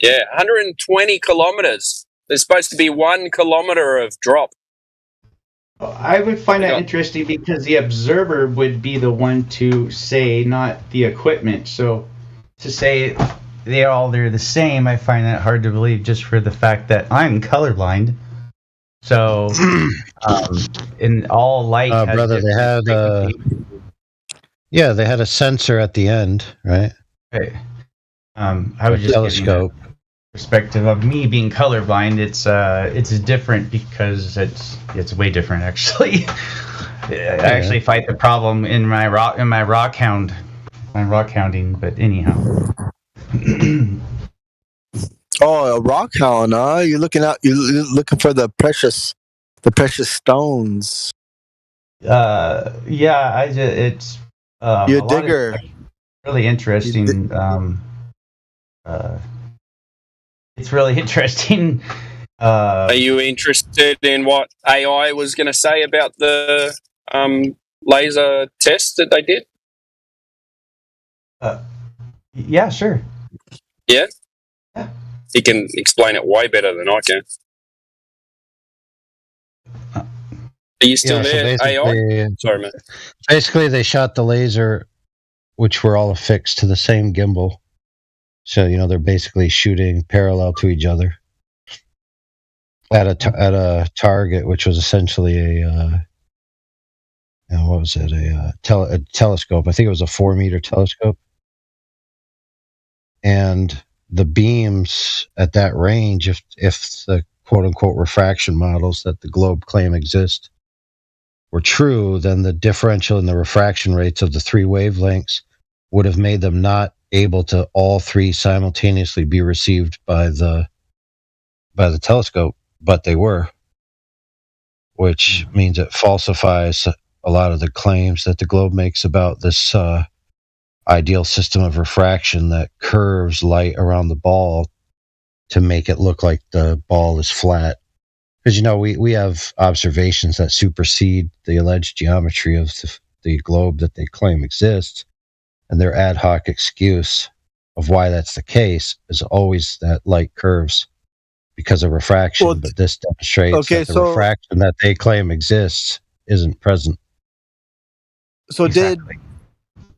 120 kilometres. There's supposed to be 1 kilometre of drop. I would find that interesting because the observer would be the one to say, not the equipment. So to say they're the same, I find that hard to believe just for the fact that I'm colorblind. So in all light, brother, they had they had a sensor at the end, right? Right. I was just telescope. Perspective of me being colorblind, it's different because it's way different actually. I actually fight the problem in my rock hounding, but anyhow. Oh, a rock hound, huh? You're looking for the precious stones. Yeah, it's you're a digger. Really interesting. it's really interesting. Are you interested in what AI was going to say about the laser test that they did? Yeah, sure. Yeah? He can explain it way better than I can. Are you still there, AI? Sorry, man. Basically, they shot the laser, which were all affixed to the same gimbal. So, they're basically shooting parallel to each other at a target, which was essentially a telescope. I think it was a 4-meter telescope. And the beams at that range, if the quote-unquote refraction models that the globe claim exist were true, then the differential in the refraction rates of the 3 wavelengths would have made them not able to all 3 simultaneously be received by the telescope, but they were, which means it falsifies a lot of the claims that the globe makes about this ideal system of refraction that curves light around the ball to make it look like the ball is flat. Because, we have observations that supersede the alleged geometry of the globe that they claim exists. And their ad hoc excuse of why that's the case is always that light curves because of refraction. But this demonstrates that the refraction that they claim exists isn't present. So did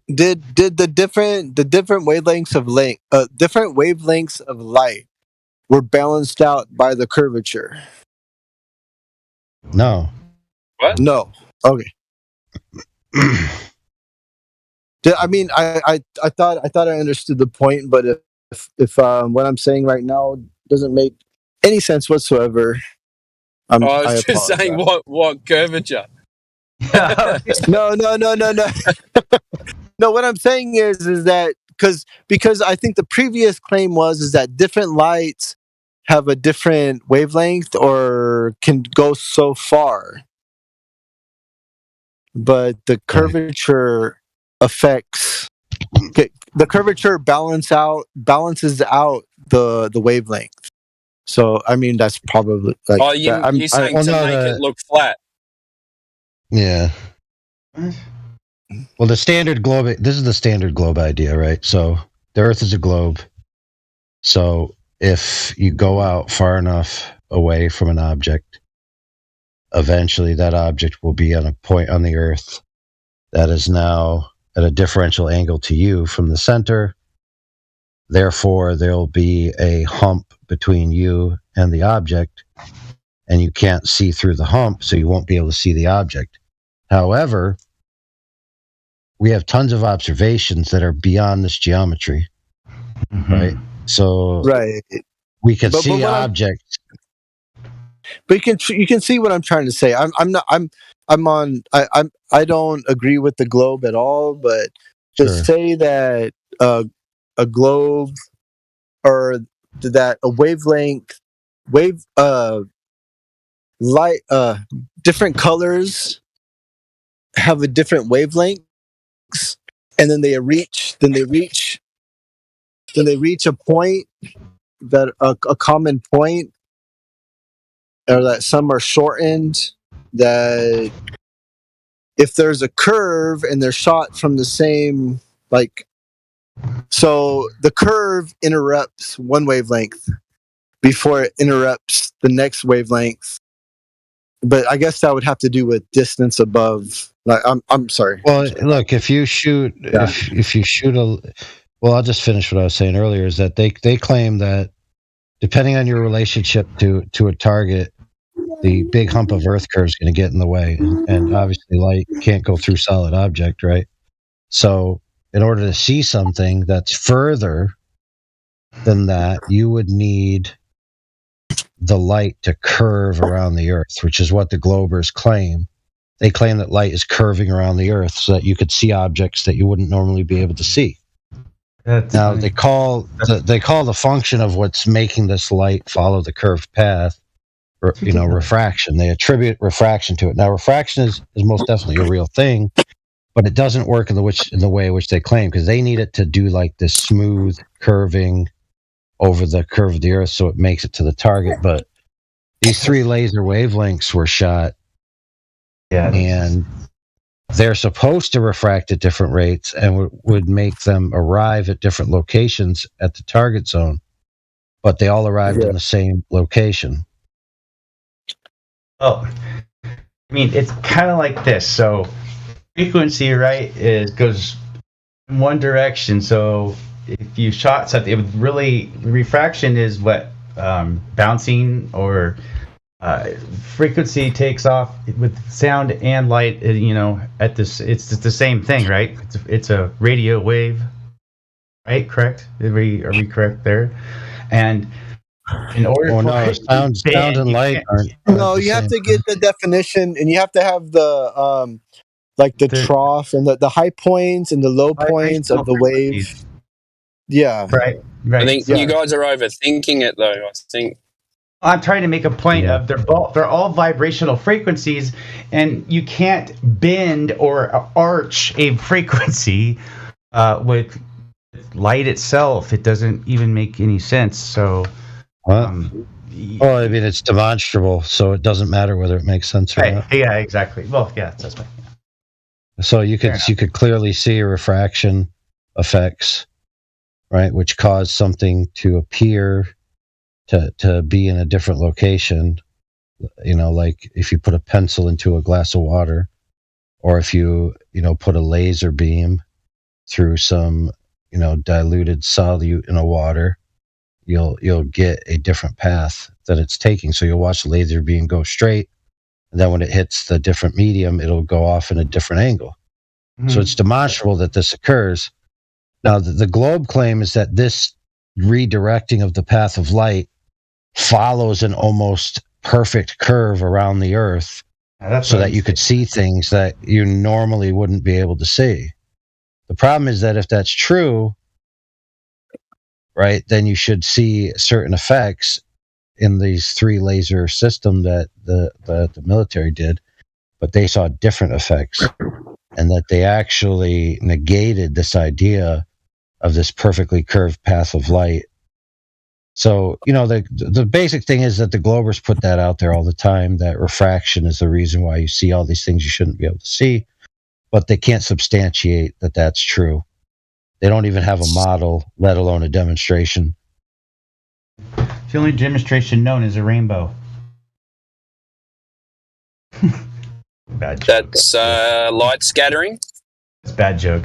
the different wavelengths of light were balanced out by the curvature? No. What? No. Okay. I mean, I thought I understood the point, but if what I'm saying right now doesn't make any sense whatsoever, I was just saying what curvature. No. No, what I'm saying is that because I think the previous claim is that different lights have a different wavelength or can go so far, but the curvature affects the curvature balances out the wavelength. So I mean that's probably like you're saying to make it look flat. Yeah. Well, this is the standard globe idea, right? So the Earth is a globe. So if you go out far enough away from an object, eventually that object will be on a point on the Earth that is now at a differential angle to you from the center. Therefore, there'll be a hump between you and the object, and you can't see through the hump, so you won't be able to see the object. However, we have tons of observations that are beyond this geometry, right? So we can see objects. But you can see what I'm trying to say. I don't agree with the globe at all, but to say that a globe or that a light different colors have a different wavelength, and then they reach a point that a common point, or that some are shortened, that if there's a curve and they're shot from the same, so the curve interrupts one wavelength before it interrupts the next wavelength. But I guess that would have to do with distance above. I'm sorry. Well, look, if you shoot I'll just finish what I was saying earlier, is that they claim that depending on your relationship to a target, the big hump of Earth curve is going to get in the way. And obviously light can't go through solid object, right? So in order to see something that's further than that, you would need the light to curve around the Earth, which is what the globers claim. They claim that light is curving around the Earth so that you could see objects that you wouldn't normally be able to see. Now they call the function of what's making this light follow the curved path, refraction. They attribute refraction to it. Now refraction is most definitely a real thing, but it doesn't work in the way in which they claim, because they need it to do like this smooth curving over the curve of the Earth, so it makes it to the target. But these 3 laser wavelengths were shot, and they're supposed to refract at different rates and would make them arrive at different locations at the target zone, but they all arrived in the same location. Oh, I mean, it's kind of like this. So frequency, right, goes in one direction. So if you shot something, it would really, refraction is what bouncing or frequency takes off with sound and light. At this, it's the same thing, right? It's a radio wave, right? Correct? Are we correct there? And in order for sound and light aren't No, you have to get the definition, and you have to have the trough and the high points and the low points of the wave. Yeah. Right. I think you guys are overthinking it, though. I think I'm trying to make a point of they're all vibrational frequencies, and you can't bend or arch a frequency with light itself. It doesn't even make any sense. So, I mean, it's demonstrable, so it doesn't matter whether it makes sense or not. Yeah, exactly. Well, yeah, that's right. So you could clearly see refraction effects, right, which cause something to appear to be in a different location. Like if you put a pencil into a glass of water, or if you put a laser beam through some diluted solute in a water, you'll get a different path that it's taking. So you'll watch the laser beam go straight, and then when it hits the different medium, it'll go off in a different angle. Mm-hmm. So it's demonstrable that this occurs. Now, the globe claim is that this redirecting of the path of light follows an almost perfect curve around the Earth, so that you could see things that you normally wouldn't be able to see. The problem is that if that's true, right, then you should see certain effects in these 3 laser system that the military did, but they saw different effects, and that they actually negated this idea of this perfectly curved path of light. So, the basic thing is that the Globers put that out there all the time, that refraction is the reason why you see all these things you shouldn't be able to see, but they can't substantiate that that's true. They don't even have a model, let alone a demonstration. The only demonstration known is a rainbow. Bad joke. That's light scattering. It's a bad joke.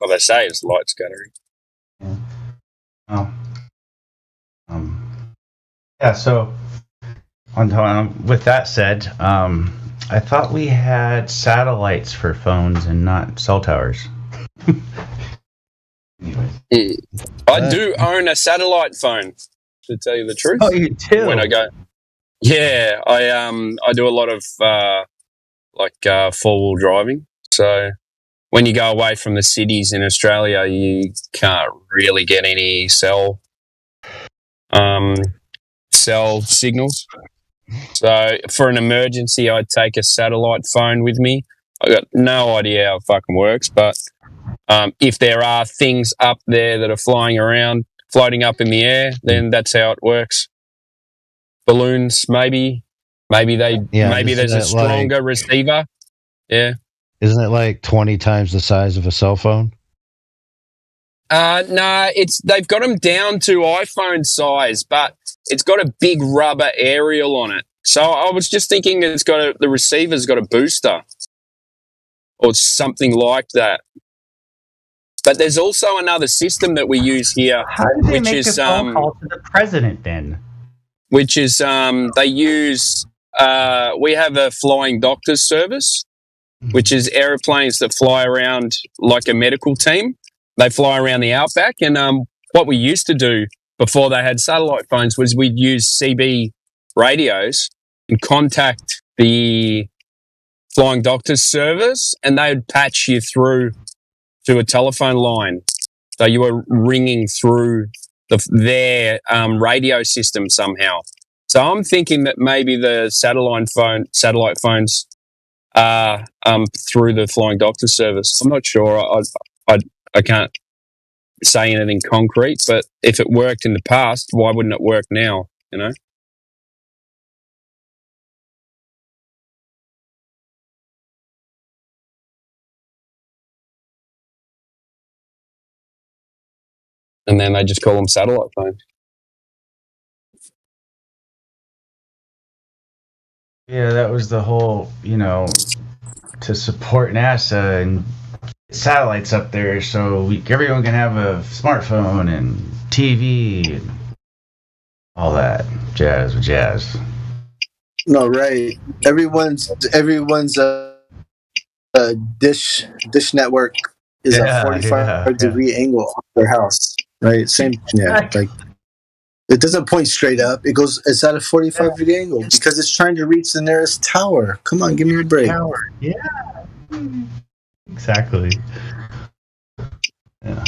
Well, they say it's light scattering. Yeah. So, with that said, I thought we had satellites for phones and not cell towers. I do own a satellite phone, to tell you the truth. Oh, you do? When I go, yeah, I do a lot of 4-wheel driving. So when you go away from the cities in Australia, you can't really get any cell signals. So for an emergency, I'd take a satellite phone with me. I got no idea how it fucking works, but if there are things up there that are flying around, floating up in the air, then that's how it works. Balloons, maybe there's a stronger receiver. Yeah. Isn't it like 20 times the size of a cell phone? No, they've got them down to iPhone size, but it's got a big rubber aerial on it. So I was just thinking the receiver's got a booster or something like that. But there's also another system that we use here. How did they make a phone call to the president then? Which is they use we have a flying doctors service, which is aeroplanes that fly around like a medical team. They fly around the outback, and what we used to do before they had satellite phones was we'd use CB radios and contact the flying doctors service, and they would patch you through to a telephone line. So you were ringing through their radio system somehow. So I'm thinking that maybe the satellite phones through the Flying Doctor service. I'm not sure. I can't say anything concrete, but if it worked in the past, why wouldn't it work now? You know. And then they just call them satellite phones. Yeah, that was the whole, to support NASA and satellites up there so everyone can have a smartphone and TV and all that jazz. No, right. Everyone's dish network is a 45-degree angle off their house, right? Same, like it doesn't point straight up. It's at a 45-degree angle because it's trying to reach the nearest tower. Come on, give me a break. Tower, yeah, exactly. Yeah.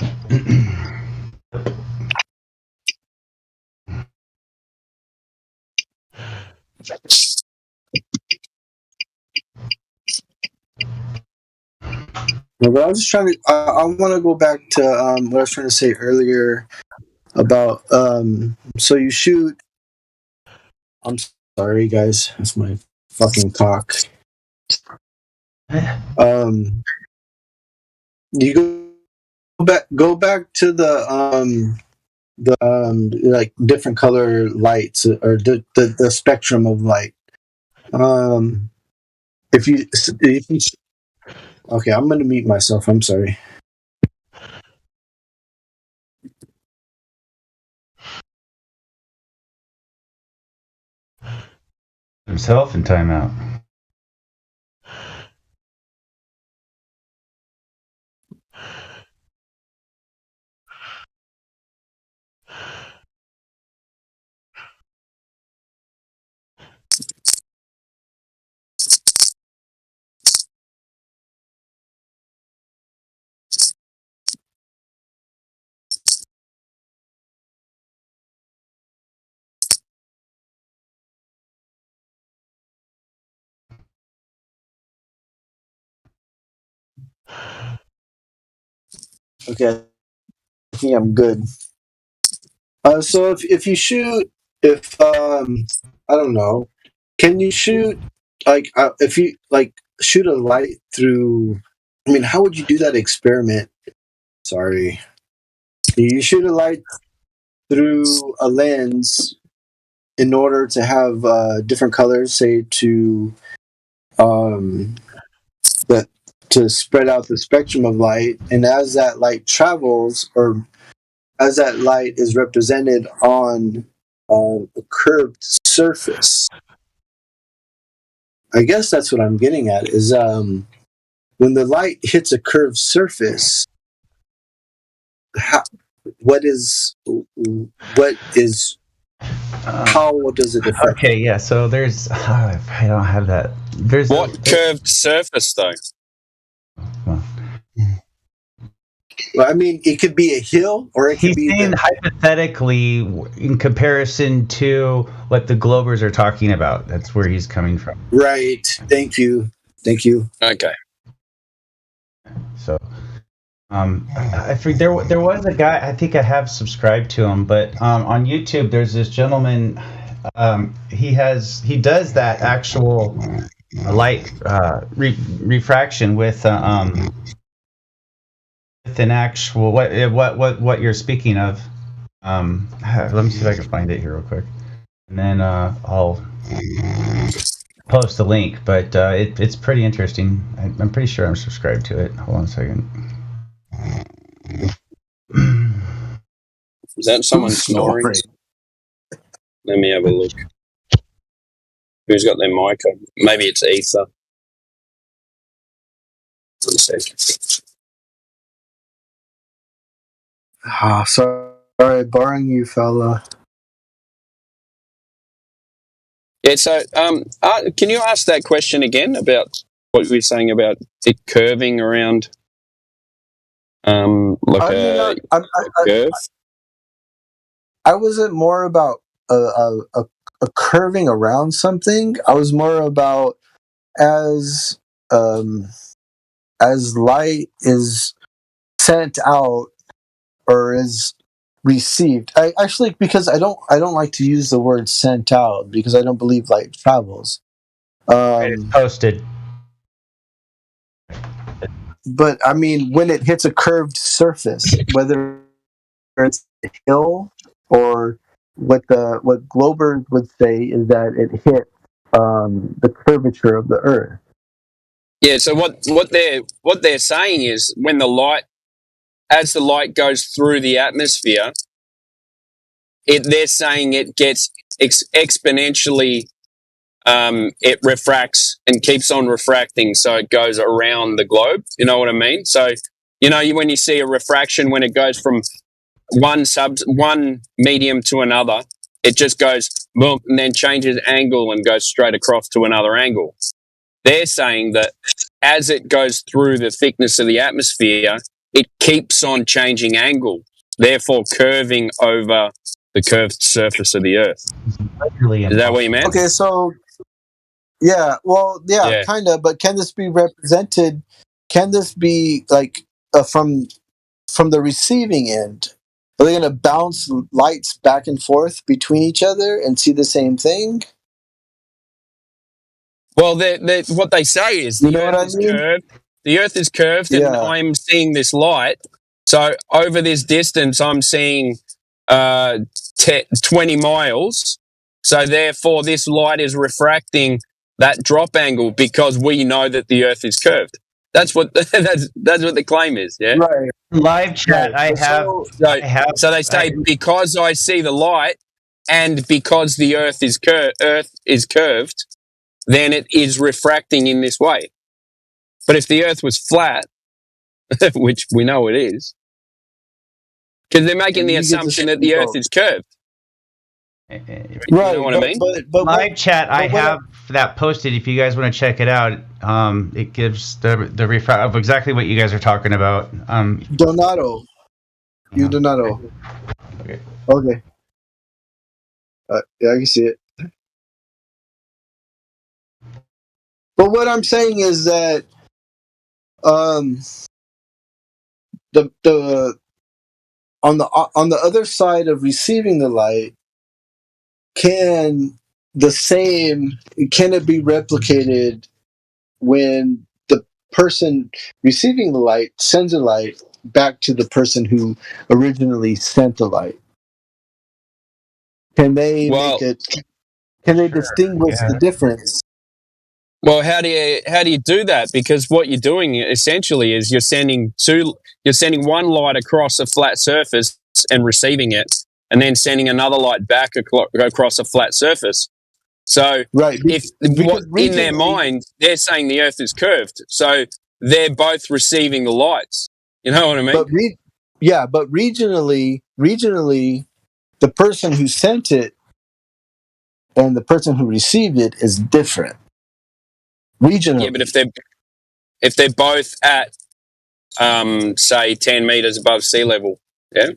But I was just trying to. I want to go back to what I was trying to say earlier about. So you shoot. I'm sorry, guys. That's my fucking cock. You go back to the like different color lights or the spectrum of light. If you okay, I'm gonna mute myself. I'm sorry. Himself in timeout. Okay, I think I'm good. So if you shoot, I don't know, can you shoot like if you like shoot a light through? I mean, how would you do that experiment? Sorry, you shoot a light through a lens in order to have different colors, say that to spread out the spectrum of light, and as that light travels or as that light is represented on a curved surface. I guess that's what I'm getting at is when the light hits a curved surface, how does it affect? Okay, yeah. So there's I don't have that. There's curved surface though? Well, I mean, it could be a hill, or it could be hypothetically in comparison to what the Globers are talking about. That's where he's coming from. Right. Thank you. Okay. So, I think there was a guy. I think I have subscribed to him, but on YouTube, there's this gentleman. He does that actual light refraction with an actual what you're speaking of. Let me see if I can find it here real quick, and then I'll post the link. But it's pretty interesting. I'm pretty sure I'm subscribed to it. Hold on a second. Is that someone snoring? Let me have a look. Who's got their mic on? Maybe it's Ether. 1 second. Sorry, barring you, fella. Yeah, so can you ask that question again about what we were saying about it curving around a curve? I wasn't more about a curving around something. I was more about as as light is sent out or is received. I actually, because I don't like to use the word sent out because I don't believe light travels. It's posted. But I mean, when it hits a curved surface, whether it's a hill or what Glober would say is that it hit the curvature of the Earth. Yeah. So what they're saying is when as the light goes through the atmosphere, they're saying it gets exponentially. It refracts and keeps on refracting, so it goes around the globe. You know what I mean? So, when you see a refraction, when it goes from one medium to another, it just goes boom, and then changes angle and goes straight across to another angle. They're saying that as it goes through the thickness of the atmosphere, it keeps on changing angle, therefore curving over the curved surface of the Earth. Is that what you meant? Okay, so yeah, kind of. But can this be represented? Can this be like from the receiving end? Are they going to bounce lights back and forth between each other and see the same thing? Well, what they say is the Earth is curved. The Earth is curved, and I'm seeing this light. So over this distance, I'm seeing 20 miles. So therefore, this light is refracting that drop angle because we know that the Earth is curved. That's what that's what the claim is. Yeah. Right. Live chat. Right. So they say because I see the light, and because the Earth is curved, then it is refracting in this way. But if the Earth was flat, which we know it is, because they're making the assumption that the Earth is curved. Right. You know what I mean? But live chat, I have that posted. If you guys want to check it out, it gives the refract of exactly what you guys are talking about. Donato. You Donato. Okay. Okay. Yeah, I can see it. But what I'm saying is that the on the other side of receiving the light, can it be replicated when the person receiving the light sends a light back to the person who originally sent the light? Can they distinguish the difference? Well, how do you do that? Because what you're doing essentially is you're sending one light across a flat surface and receiving it, and then sending another light back across a flat surface. So, in their mind, they're saying the Earth is curved, so they're both receiving the lights. You know what I mean? But regionally, the person who sent it and the person who received it is different. Regionally. Yeah, but if they're both at say 10 meters above sea level, yeah.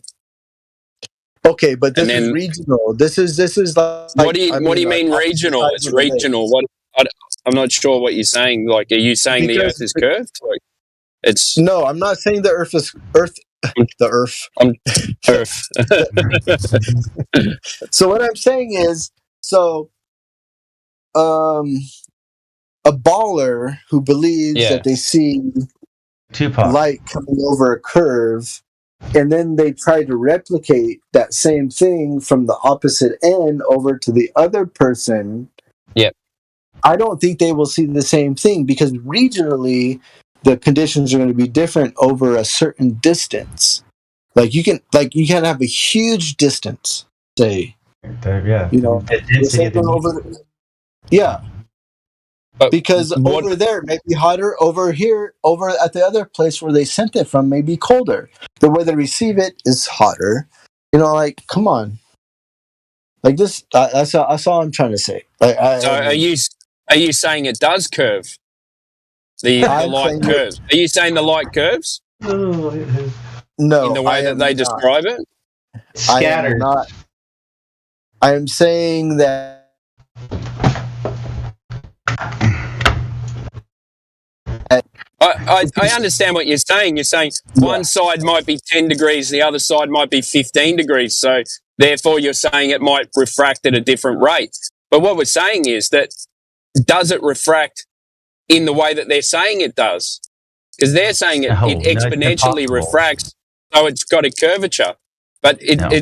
Okay, but this is regional. This is like. What do you mean regional? It's regional. I'm not sure what you're saying. Like, are you saying the Earth is curved? Like, it's no. I'm not saying the Earth is the Earth. Earth. So what I'm saying is, a baller who believes that they see light coming over a curve, and then they try to replicate that same thing from the opposite end over to the other person. Yeah. I don't think they will see the same thing because regionally the conditions are going to be different over a certain distance. Like you can have a huge distance, say. The density of the yeah. Because over there it may be hotter, over here, over at the other place where they sent it from may be colder. The way they receive it is hotter. Like, come on. Like this, that's all I'm trying to say. So are you saying it does curve? The light curves. Are you saying the light curves? No. In the way that they describe it? Scattered. I am saying that I understand what you're saying. You're saying one side might be 10 degrees, the other side might be 15 degrees. So therefore, you're saying it might refract at a different rate. But what we're saying is that does it refract in the way that they're saying it does? Because they're saying it exponentially refracts, so it's got a curvature. But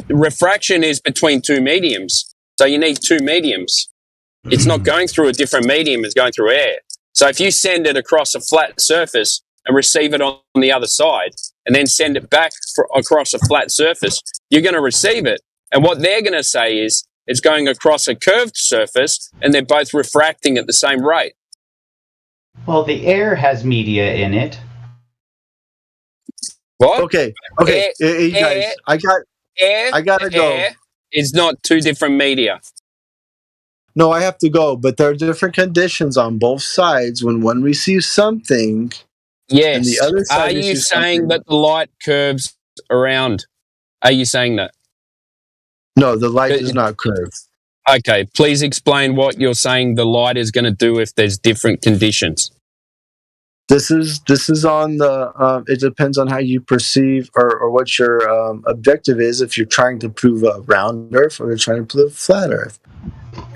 refraction is between two mediums. So you need two mediums. It's not going through a different medium, it's going through air. So if you send it across a flat surface and receive it on the other side, and then send it back across a flat surface, you're going to receive it. And what they're going to say is it's going across a curved surface, and they're both refracting at the same rate. Well, the air has media in it. What? Okay. Hey, guys, I gotta go. Air is not two different media. No, I have to go, but there are different conditions on both sides when one receives something. Yes. And the other side Are you receives saying something. that the light curves around? Are you saying that? No, the light does not curve. Okay, please explain what you're saying the light is going to do if there's different conditions. This is on the. It depends on how you perceive or what your objective is. If you're trying to prove a round Earth or you're trying to prove a flat Earth.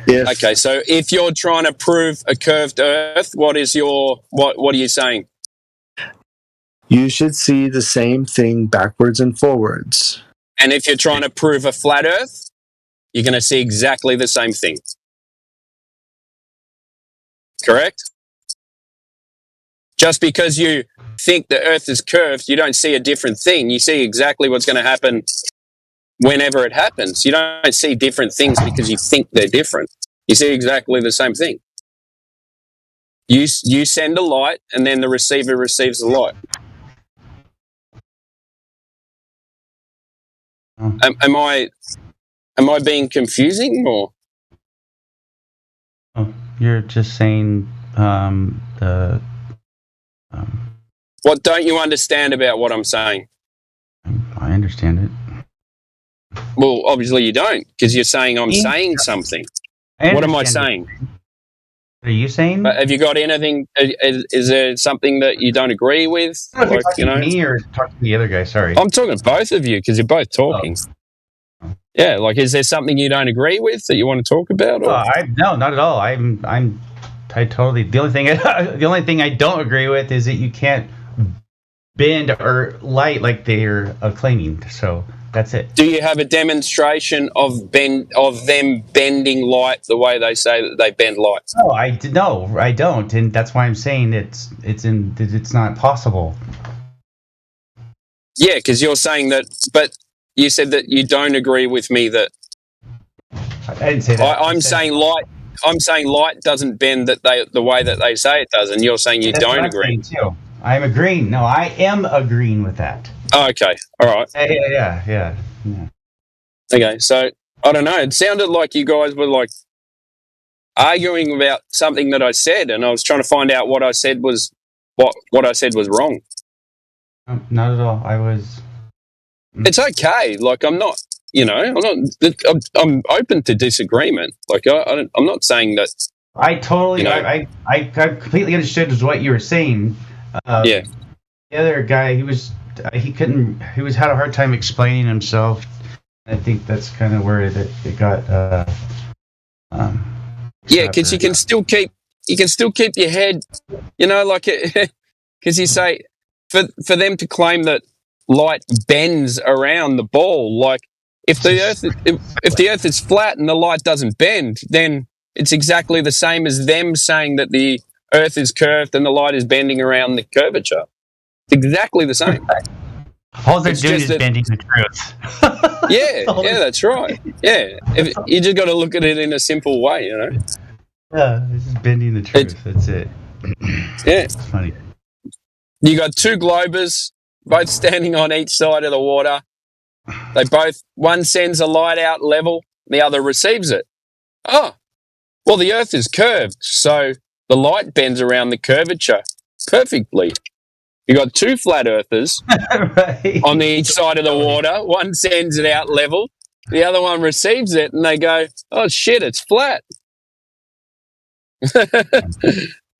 Okay, so if you're trying to prove a curved Earth, what are you saying? You should see the same thing backwards and forwards. And if you're trying to prove a flat Earth, you're going to see exactly the same thing. Correct? Just because you think the Earth is curved, you don't see a different thing. You see exactly what's going to happen whenever it happens. You don't see different things because you think they're different. You see exactly the same thing. You send a light, and then the receiver receives the light. Am I being confusing, or? Oh, you're just saying What don't you understand about what I'm saying? I understand it. Well, obviously you don't, because you're saying I'm saying something. What am I saying? What are you saying? Have you got anything? Is there something that you don't agree with? Are you talking to me or talking to the other guy? Sorry. I'm talking to both of you because you're both talking. Oh. Yeah, like, is there something you don't agree with that you want to talk about? Or? No, not at all. I totally. The only thing I don't agree with is that you can't bend or light like they're claiming. So that's it. Do you have a demonstration of them bending light the way they say that they bend light? No, I don't, and that's why I'm saying it's not possible. Yeah, because you're saying that, but you said that you don't agree with me that. I didn't say that. I'm saying light. I'm saying light doesn't bend the way that they say it does, and you're saying you don't agree. Too. I'm agreeing. No, I am agreeing with that. Oh, okay. All right. Yeah. Okay, so I don't know. It sounded like you guys were like arguing about something that I said, and I was trying to find out what I said was what I said was wrong. Not at all. I was. It's okay. Like, I'm not. I'm open to disagreement. Like, I'm not saying that. I totally. I completely understood what you were saying. Yeah. The other guy, he had a hard time explaining himself. I think that's kind of where it got. Yeah, because you can still keep your head, like it, because you say for them to claim that light bends around the ball, like if the Earth is flat and the light doesn't bend, then it's exactly the same as them saying that the Earth is curved and the light is bending around the curvature. It's exactly the same. All they're doing is bending the truth. Yeah, that's right. Yeah, you just got to look at it in a simple way, Yeah, it's just bending the truth. That's it. Yeah, it's funny. You got two globers, both standing on each side of the water. One sends a light out level, the other receives it. Oh, well, the Earth is curved, so the light bends around the curvature perfectly. You got two flat earthers right. on each side of the water. One sends it out level, the other one receives it, and they go, "Oh shit, it's flat."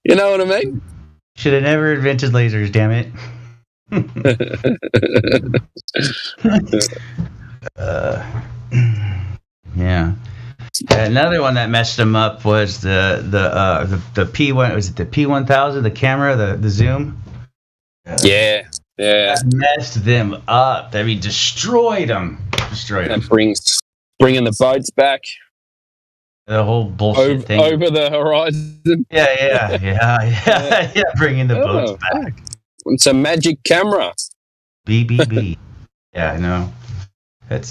You know what I mean? Should have never invented lasers, damn it. Yeah. Another one that messed them up was the P1. Was it the P1000? The camera, the zoom. Yeah. That messed them up. I mean, destroyed them. That bringing the boats back. The whole bullshit thing over the horizon. Yeah. Bringing the boats back. It's a magic camera. BBB. Yeah, I know. That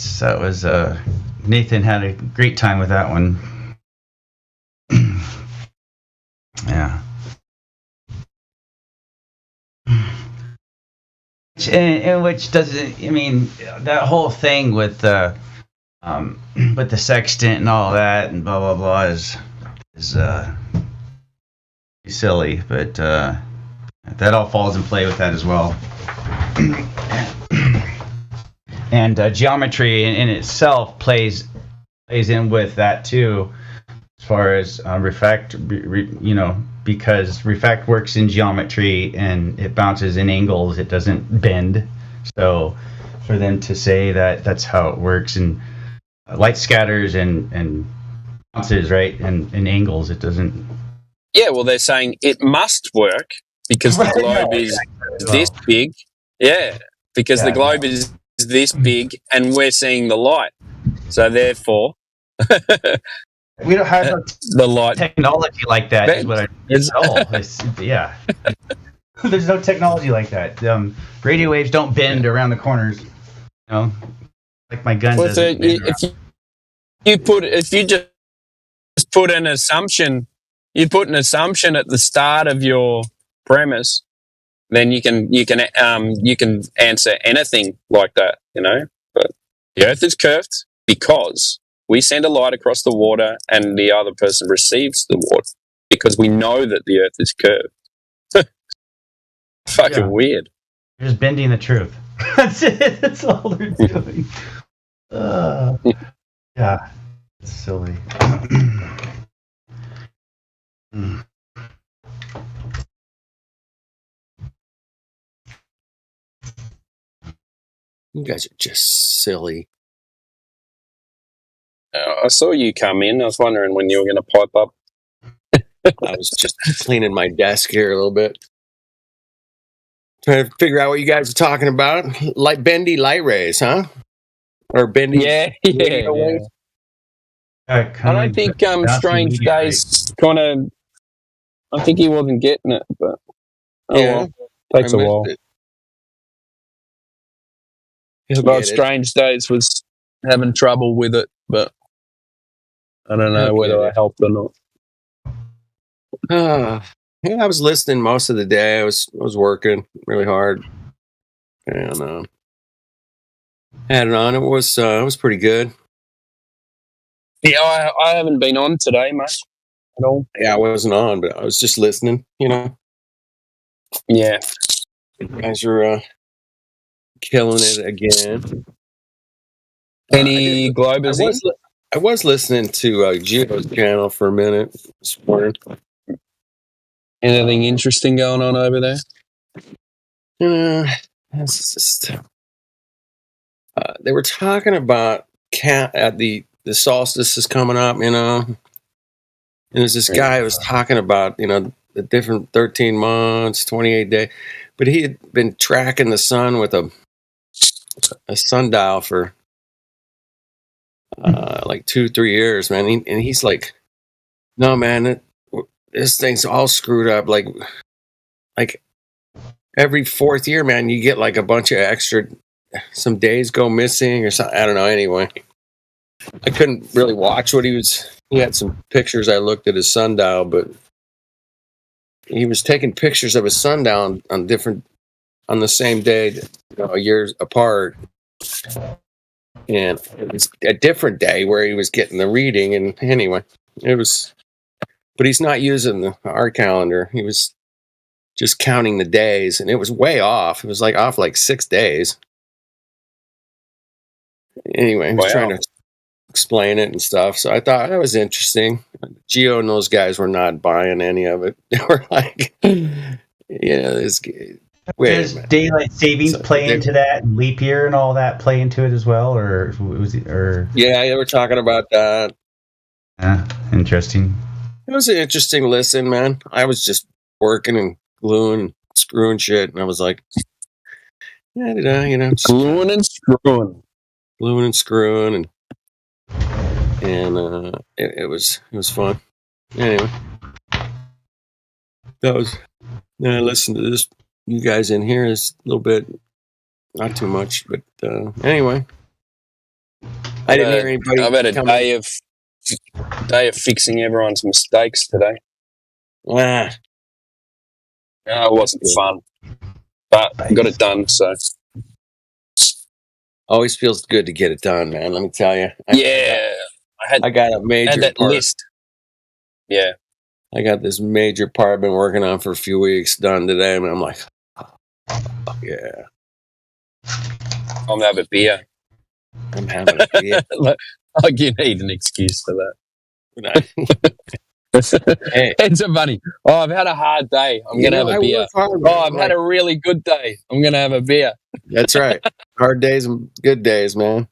was Nathan had a great time with that one. Yeah. And which doesn't, I mean, that whole thing with the sextant and all that and blah blah blah is silly, but that all falls in play with that as well. And geometry in itself plays in with that too, as far as refract, because refract works in geometry and it bounces in angles, it doesn't bend. So for them to say that that's how it works, and light scatters and bounces, right, and angles, it doesn't. Yeah, well, they're saying it must work because the globe is this big. Yeah, because the globe is this big and we're seeing the light. So therefore, we don't have the light technology like that. Is what yeah. There's no technology like that. Radio waves don't bend around the corners. You know, like my gun does. If you just put an assumption, you put an assumption at the start of your premise, then you can answer anything like that, you know. But the Earth is curved because we send a light across the water and the other person receives the water because we know that the Earth is curved. Fucking weird. They're just bending the truth. That's it. That's all they're doing. Yeah, it's silly. You guys are just silly. I saw you come in. I was wondering when you were going to pipe up. I was just cleaning my desk here a little bit. Trying to figure out what you guys are talking about. Bendy light rays, huh? Or bendy radio waves? I don't think Strange Days kind of... I think he wasn't getting it, but... well. Takes a while. Well, Strange Days was having trouble with it, but I don't know whether I helped or not. I was listening most of the day. I was working really hard, and had it on. It was pretty good. Yeah, I haven't been on today much at all. Yeah, I wasn't on, but I was just listening. You know. Yeah, you guys are killing it again. Any Globers? I was listening to Geo's channel for a minute this morning. Anything interesting going on over there? It's just, they were talking about the solstice is coming up, you know. And there's this guy who was talking about, you know, the different 13 months, 28 days. But he had been tracking the sun with a sundial for like 2-3 years, man. And he's like, no, man, this thing's all screwed up. Like every 4th year, man, you get like a bunch of extra, some days go missing or something. I don't know. Anyway, I couldn't really watch what he had some pictures. I looked at his sundial, but he was taking pictures of his sundial on the same day, you know, years apart. And it was a different day where he was getting the reading. And anyway, but he's not using our calendar. He was just counting the days, and it was way off. It was like off like 6 days. Anyway, he was trying to explain it and stuff. So I thought that was interesting. Geo and those guys were not buying any of it. They were like, This. Wait Does daylight savings play into that, and leap year and all that play into it as well, or was it, or? Yeah, they were talking about that. Interesting. It was an interesting listen, man. I was just working and gluing, and screwing shit, and I was like, just gluing and screwing, and it was fun. Anyway, that was. I listened to this. You guys in here is a little bit, not too much, but anyway. I didn't hear anybody. I've had a day of fixing everyone's mistakes today. It wasn't fun, but I got it done. So always feels good to get it done, man. Let me tell you. I got a major that part. list. Yeah, I got this major part I've been working on for a few weeks done today, and I'm like, yeah. I'm having a beer. I'm having a beer. Like you need an excuse for that. Hey. It's so funny. Oh, I've had a hard day. I'm going to have a beer. I've had a really good day. I'm going to have a beer. That's right. Hard days and good days, man.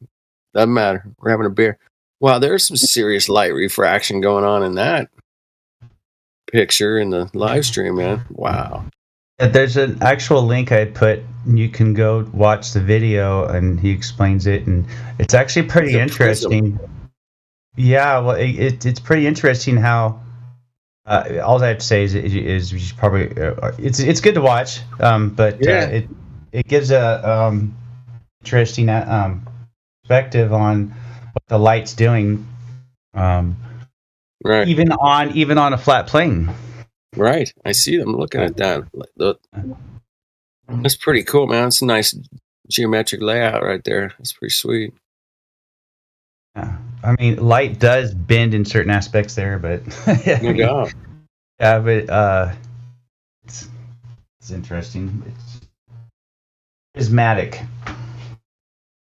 Doesn't matter. We're having a beer. Wow, there's some serious light refraction going on in that picture in the live stream, man. Wow. There's an actual link I put. You can go watch the video, and he explains it, and it's actually pretty interesting. Yeah, well, it's pretty interesting how. All I have to say is you should probably it's good to watch, but it gives a interesting perspective on what the light's doing, right? Even on a flat plane. Right, I see them looking at that. That's pretty cool, man. It's a nice geometric layout right there. That's pretty sweet. Yeah. I mean, light does bend in certain aspects there, but no doubt. Yeah, but it's interesting. It's prismatic.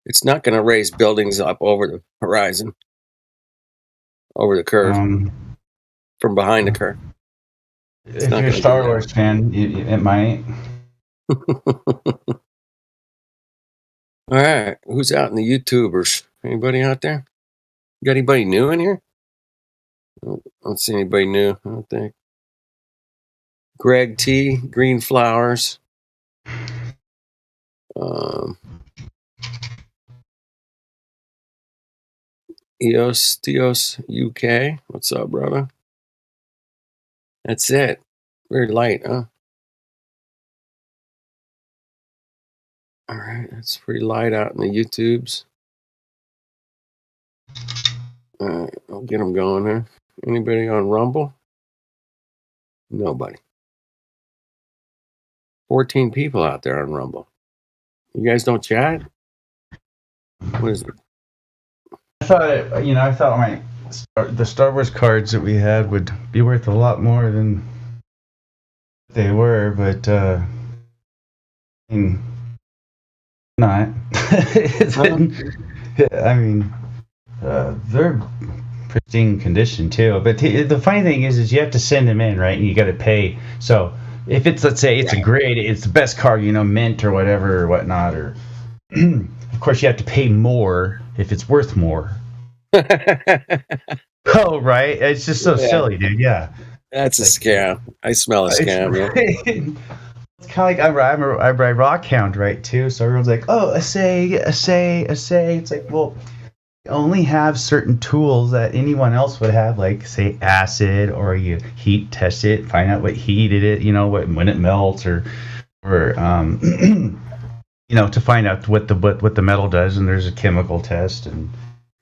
It's not going to raise buildings up over the horizon, over the curve, from behind the curve. If you're a Star Wars fan, it might. All right, who's out in the YouTubers? Anybody out there? Got anybody new in here? I don't see anybody new, I don't think. Greg T, Green Flowers. Tios UK. What's up, brother? That's it. Very light, huh? All right, that's pretty light out in the YouTubes. All right, I'll get them going here. Anybody on Rumble? Nobody. 14 people out there on Rumble. You guys don't chat? What is it? I thought the Star Wars cards that we had would be worth a lot more than they were, but not. I mean, they're pristine condition too. But the funny thing is you have to send them in, right? And you got to pay. So if it's, let's say it's a grade, it's the best card, mint or whatever or whatnot, or of course you have to pay more if it's worth more. Oh, right. It's just so silly, dude. Yeah. That's a scam. I smell a scam. It's kind of like I rock hound, right, too. So everyone's like, oh, assay. It's like, well, you only have certain tools that anyone else would have, like, say, acid, or you heat test it, find out what heated it, when it melts, or to find out what the metal does, and there's a chemical test, and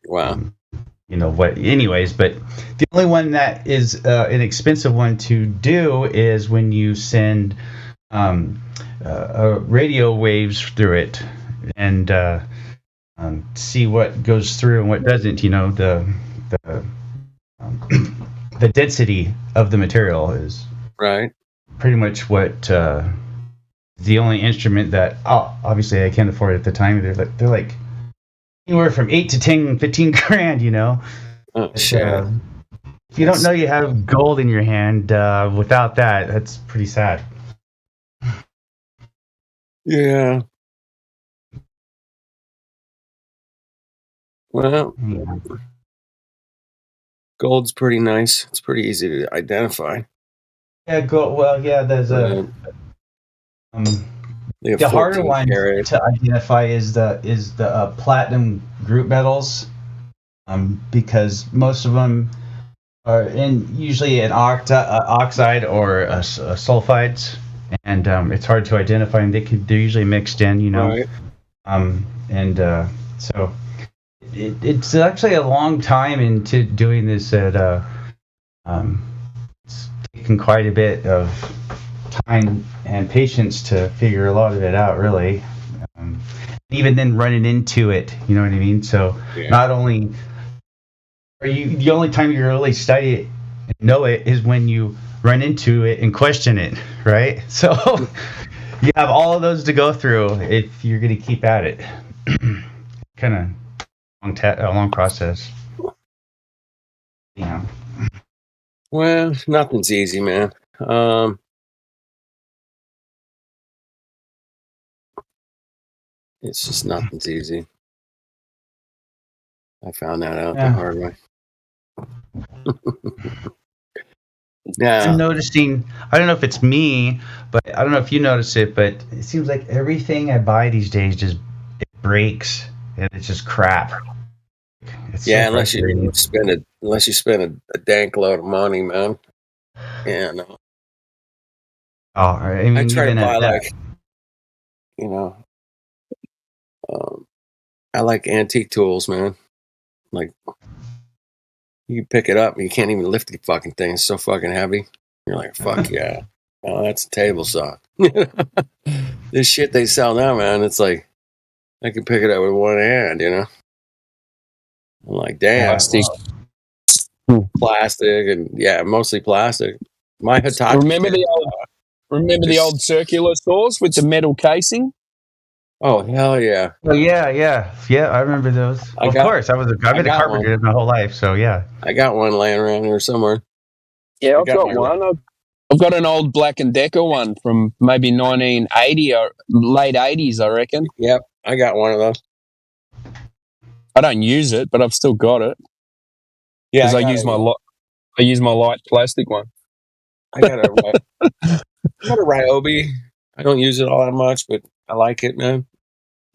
wow. Anyways, but the only one that is an expensive one to do is when you send radio waves through it and see what goes through and what doesn't. The density of the material is right. Pretty much what the only instrument that obviously I can't afford at the time. They're like anywhere from 8 to 10, 15 grand, Oh, shit. If you don't know you have gold in your hand, without that, that's pretty sad. Yeah. Well, gold's pretty nice. It's pretty easy to identify. Yeah, well, yeah. There's a the harder one to identify is the platinum group metals, because most of them are in usually an oxide or a sulfides, and it's hard to identify them. They're usually mixed in, you know. Right. So it's actually a long time into doing this. It's taken quite a bit of time and patience to figure a lot of it out, really. Even then running into it, you know what I mean? So not only are you, the only time you really study it and know it is when you run into it and question it, right? So you have all of those to go through if you're going to keep at it. Kind of a long process. Yeah. Well, nothing's easy, man. It's just nothing's easy. I found that out the hard way. I'm noticing, I don't know if it's me, but I don't know if you notice it, but it seems like everything I buy these days just it breaks and it's just crap. It's so unless you spend a dank load of money, man. Yeah, no. Oh, I mean, I try to even buy at that. I like antique tools, man. Like, you pick it up and you can't even lift the fucking thing. It's so fucking heavy. You're like, fuck yeah. Oh, that's a table saw. This shit they sell now, man, it's like, I can pick it up with one hand, you know? I'm like, damn. Plastic and, mostly plastic. My Hitachi. Remember the old circular saws with the metal casing? Oh, hell yeah. Oh, yeah. I remember those. Of course, I've been a carpenter my whole life, so yeah. I got one laying around here somewhere. Yeah, I've got one. I've got an old Black & Decker one from maybe 1980 or late 80s, I reckon. Yep, I got one of those. I don't use it, but I've still got it. Yeah, because I use my light plastic one. I got a Ryobi. I don't use it all that much, but I like it, man.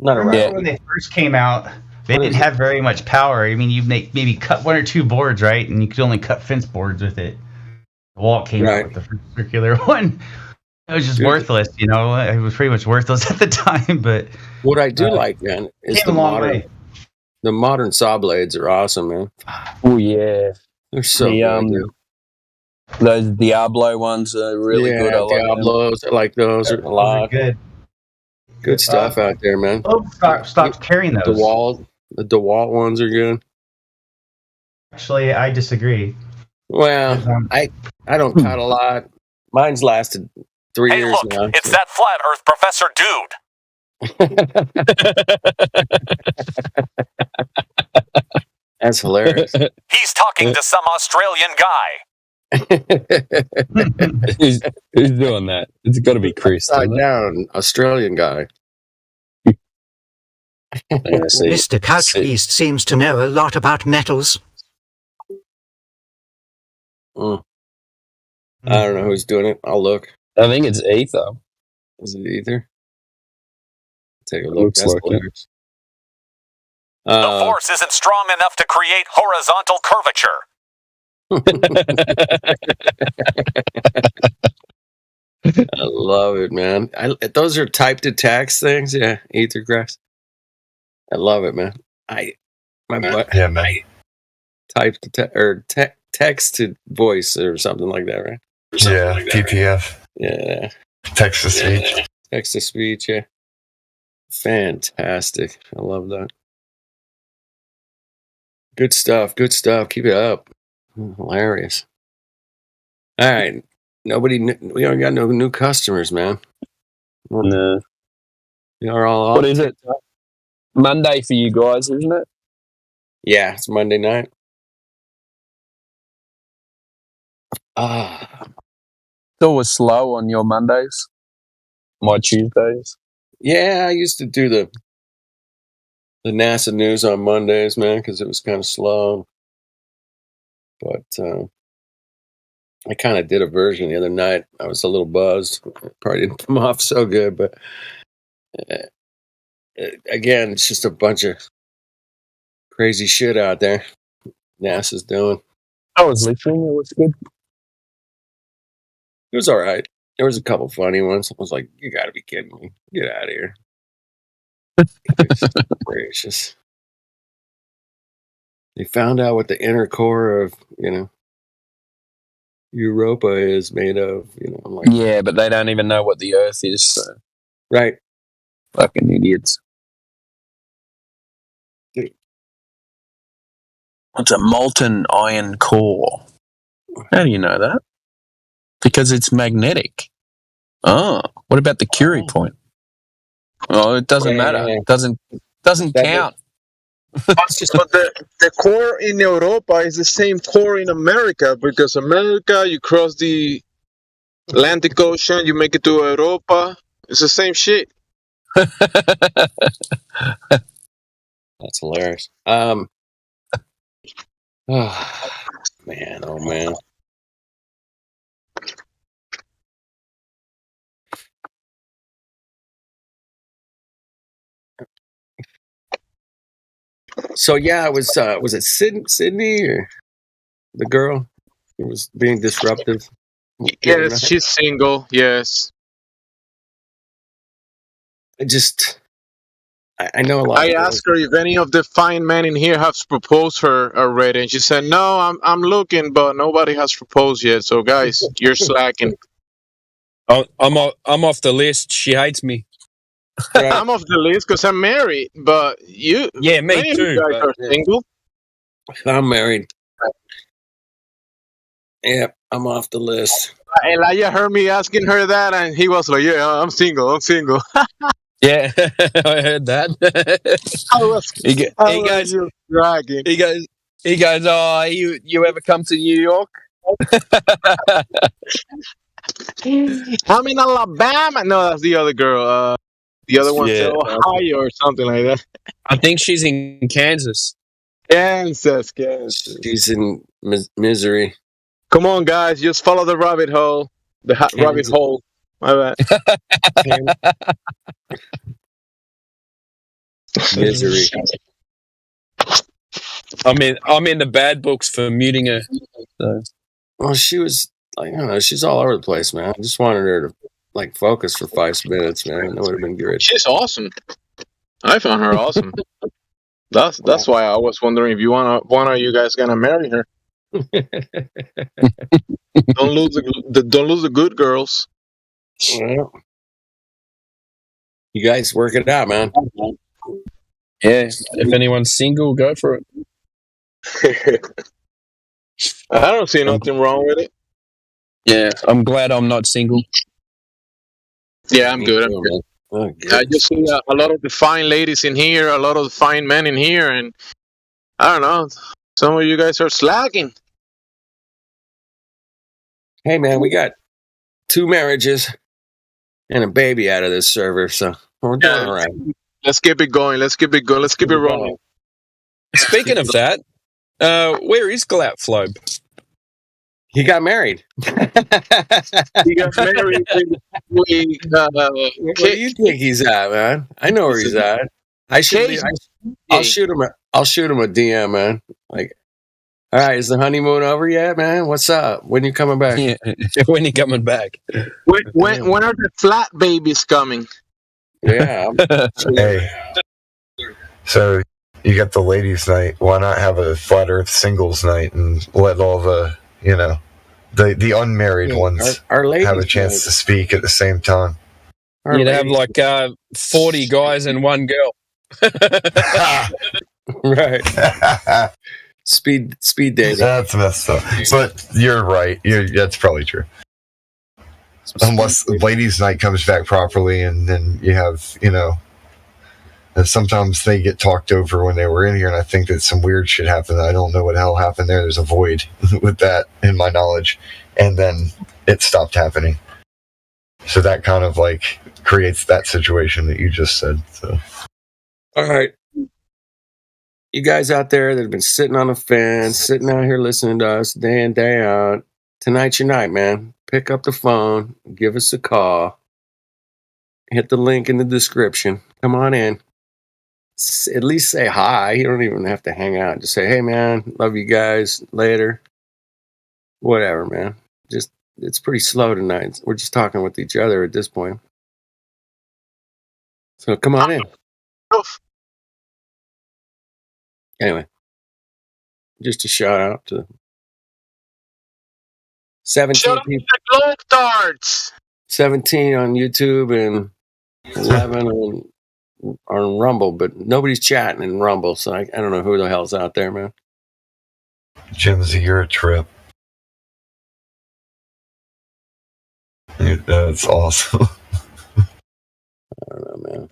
I remember when they first came out, they didn't have very much power. I mean, you maybe cut one or two boards, right? And you could only cut fence boards with it. The Walt came out with the first circular one. It was just worthless, you know. It was pretty much worthless at the time. But what I do like, man, is the modern saw blades are awesome, man. Oh yeah, they're so good. Those Diablo ones are really good. I Diablos, I like those a lot. Good stuff out there, man. Oh, stop carrying those. The DeWalt ones are good. Actually, I disagree. Well, I don't cut a lot. Mine's lasted 3 years now. It's that flat Earth Professor Dude. That's hilarious. He's talking to some Australian guy. Who's doing that? It's got to be Chris. Down Australian guy. Mr. Couchbeast seems to know a lot about metals. I don't know who's doing it. I'll look. I think it's ether. Is it ether? Take a look. Looks like it. The force isn't strong enough to create horizontal curvature. I love it, man. Those are type to text things, ether graphs. I love it, man. Type to text to voice or something like that, right? TTF. Yeah. Text to speech. Text to speech, yeah. Fantastic. I love that. Good stuff. Keep it up. Hilarious. All right. We don't got no new customers, man. No. You're all what is it? Monday for you guys, isn't it? Yeah, it's Monday night. It's always slow on your Mondays. My Tuesdays. Yeah, I used to do the NASA news on Mondays, man, because it was kind of slow. But I kind of did a version the other night. I was a little buzzed. Probably didn't come off so good, but again, it's just a bunch of crazy shit out there NASA's doing. I was listening. It was good. It was all right. There was a couple funny ones. I was like, you got to be kidding me. Get out of here. Gracious. They found out what the inner core of, Europa is made of. I'm like, Yeah, but they don't even know what the Earth is. So. Right. Fucking idiots. It's a molten iron core. How do you know that? Because it's magnetic. Oh, what about the Curie point? Oh, it doesn't matter. It doesn't count. But the core in Europa is the same core in America, because America, you cross the Atlantic Ocean, you make it to Europa. It's the same shit. That's hilarious. Oh man. So yeah, it was it Sydney or the girl who was being disruptive? Yes, she's single. Yes. I know a lot. I asked her if any of the fine men in here have proposed her already, and she said, "No, I'm looking, but nobody has proposed yet. So guys, you're slacking." I'm off the list. She hates me. I'm off the list because I'm married, but you, yeah, me many too. Of you guys are single. I'm married. Yep, I'm off the list. Elijah heard me asking her that, and he was like, "Yeah, I'm single. I'm single." Yeah, I heard that. He goes, oh, you ever come to New York? I'm in Alabama. No, that's the other girl. The other one said Ohio or something like that. I think she's in Kansas. Kansas. She's in misery. Come on, guys, just follow the rabbit hole. The rabbit hole. My bad. Misery. I'm in the bad books for muting her. So. Well, she was like, I don't know, she's all over the place, man. I just wanted her to focus for 5 minutes, man. That would have been great. She's awesome. I found her awesome. That's why I was wondering if one of you guys gonna marry her. Don't lose the good girls. Well, you guys work it out, man. Yeah, if anyone's single, go for it. I don't see nothing wrong with it. Yeah, I'm glad I'm not single. Yeah, I'm good. I just see a lot of the fine ladies in here, a lot of the fine men in here, and I don't know. Some of you guys are slacking. Hey, man, we got 2 marriages and a baby out of this server, so we're doing all right. Let's keep it going. Let's keep it rolling. Speaking of that, where is Glaut Flobe? He got married. He got married. Where do you think he's at, man? I know where he's at. I'll shoot him a DM, man. Like, all right, is the honeymoon over yet, man? What's up? When you coming back? Yeah. When you coming back? When are the flat babies coming? Yeah. Hey, so you got the ladies' night. Why not have a flat Earth singles night and let all the the unmarried ones our have a chance to speak at the same time? You'd have like 40 guys and 1 girl. Right. Speed dating. That's messed up. But you're right. That's probably true. Unless ladies' night comes back properly, and then you have, and sometimes they get talked over when they were in here, and I think that some weird shit happened. I don't know what the hell happened there. There's a void with that in my knowledge, and then it stopped happening. So that kind of like creates that situation that you just said. So, all right. You guys out there that have been sitting on the fence, sitting out here listening to us day in, day out, tonight's your night, man. Pick up the phone, give us a call, hit the link in the description. Come on in. At least say hi. You don't even have to hang out. Just say, hey, man, love you guys. Later. Whatever, man. Just, it's pretty slow tonight. We're just talking with each other at this point. So come on in. Anyway, just a shout out to 17 people. 17 on YouTube and 11 on Rumble, but nobody's chatting in Rumble, so I don't know who the hell's out there, man. Jimsy, you're a trip. That's awesome. I don't know, man.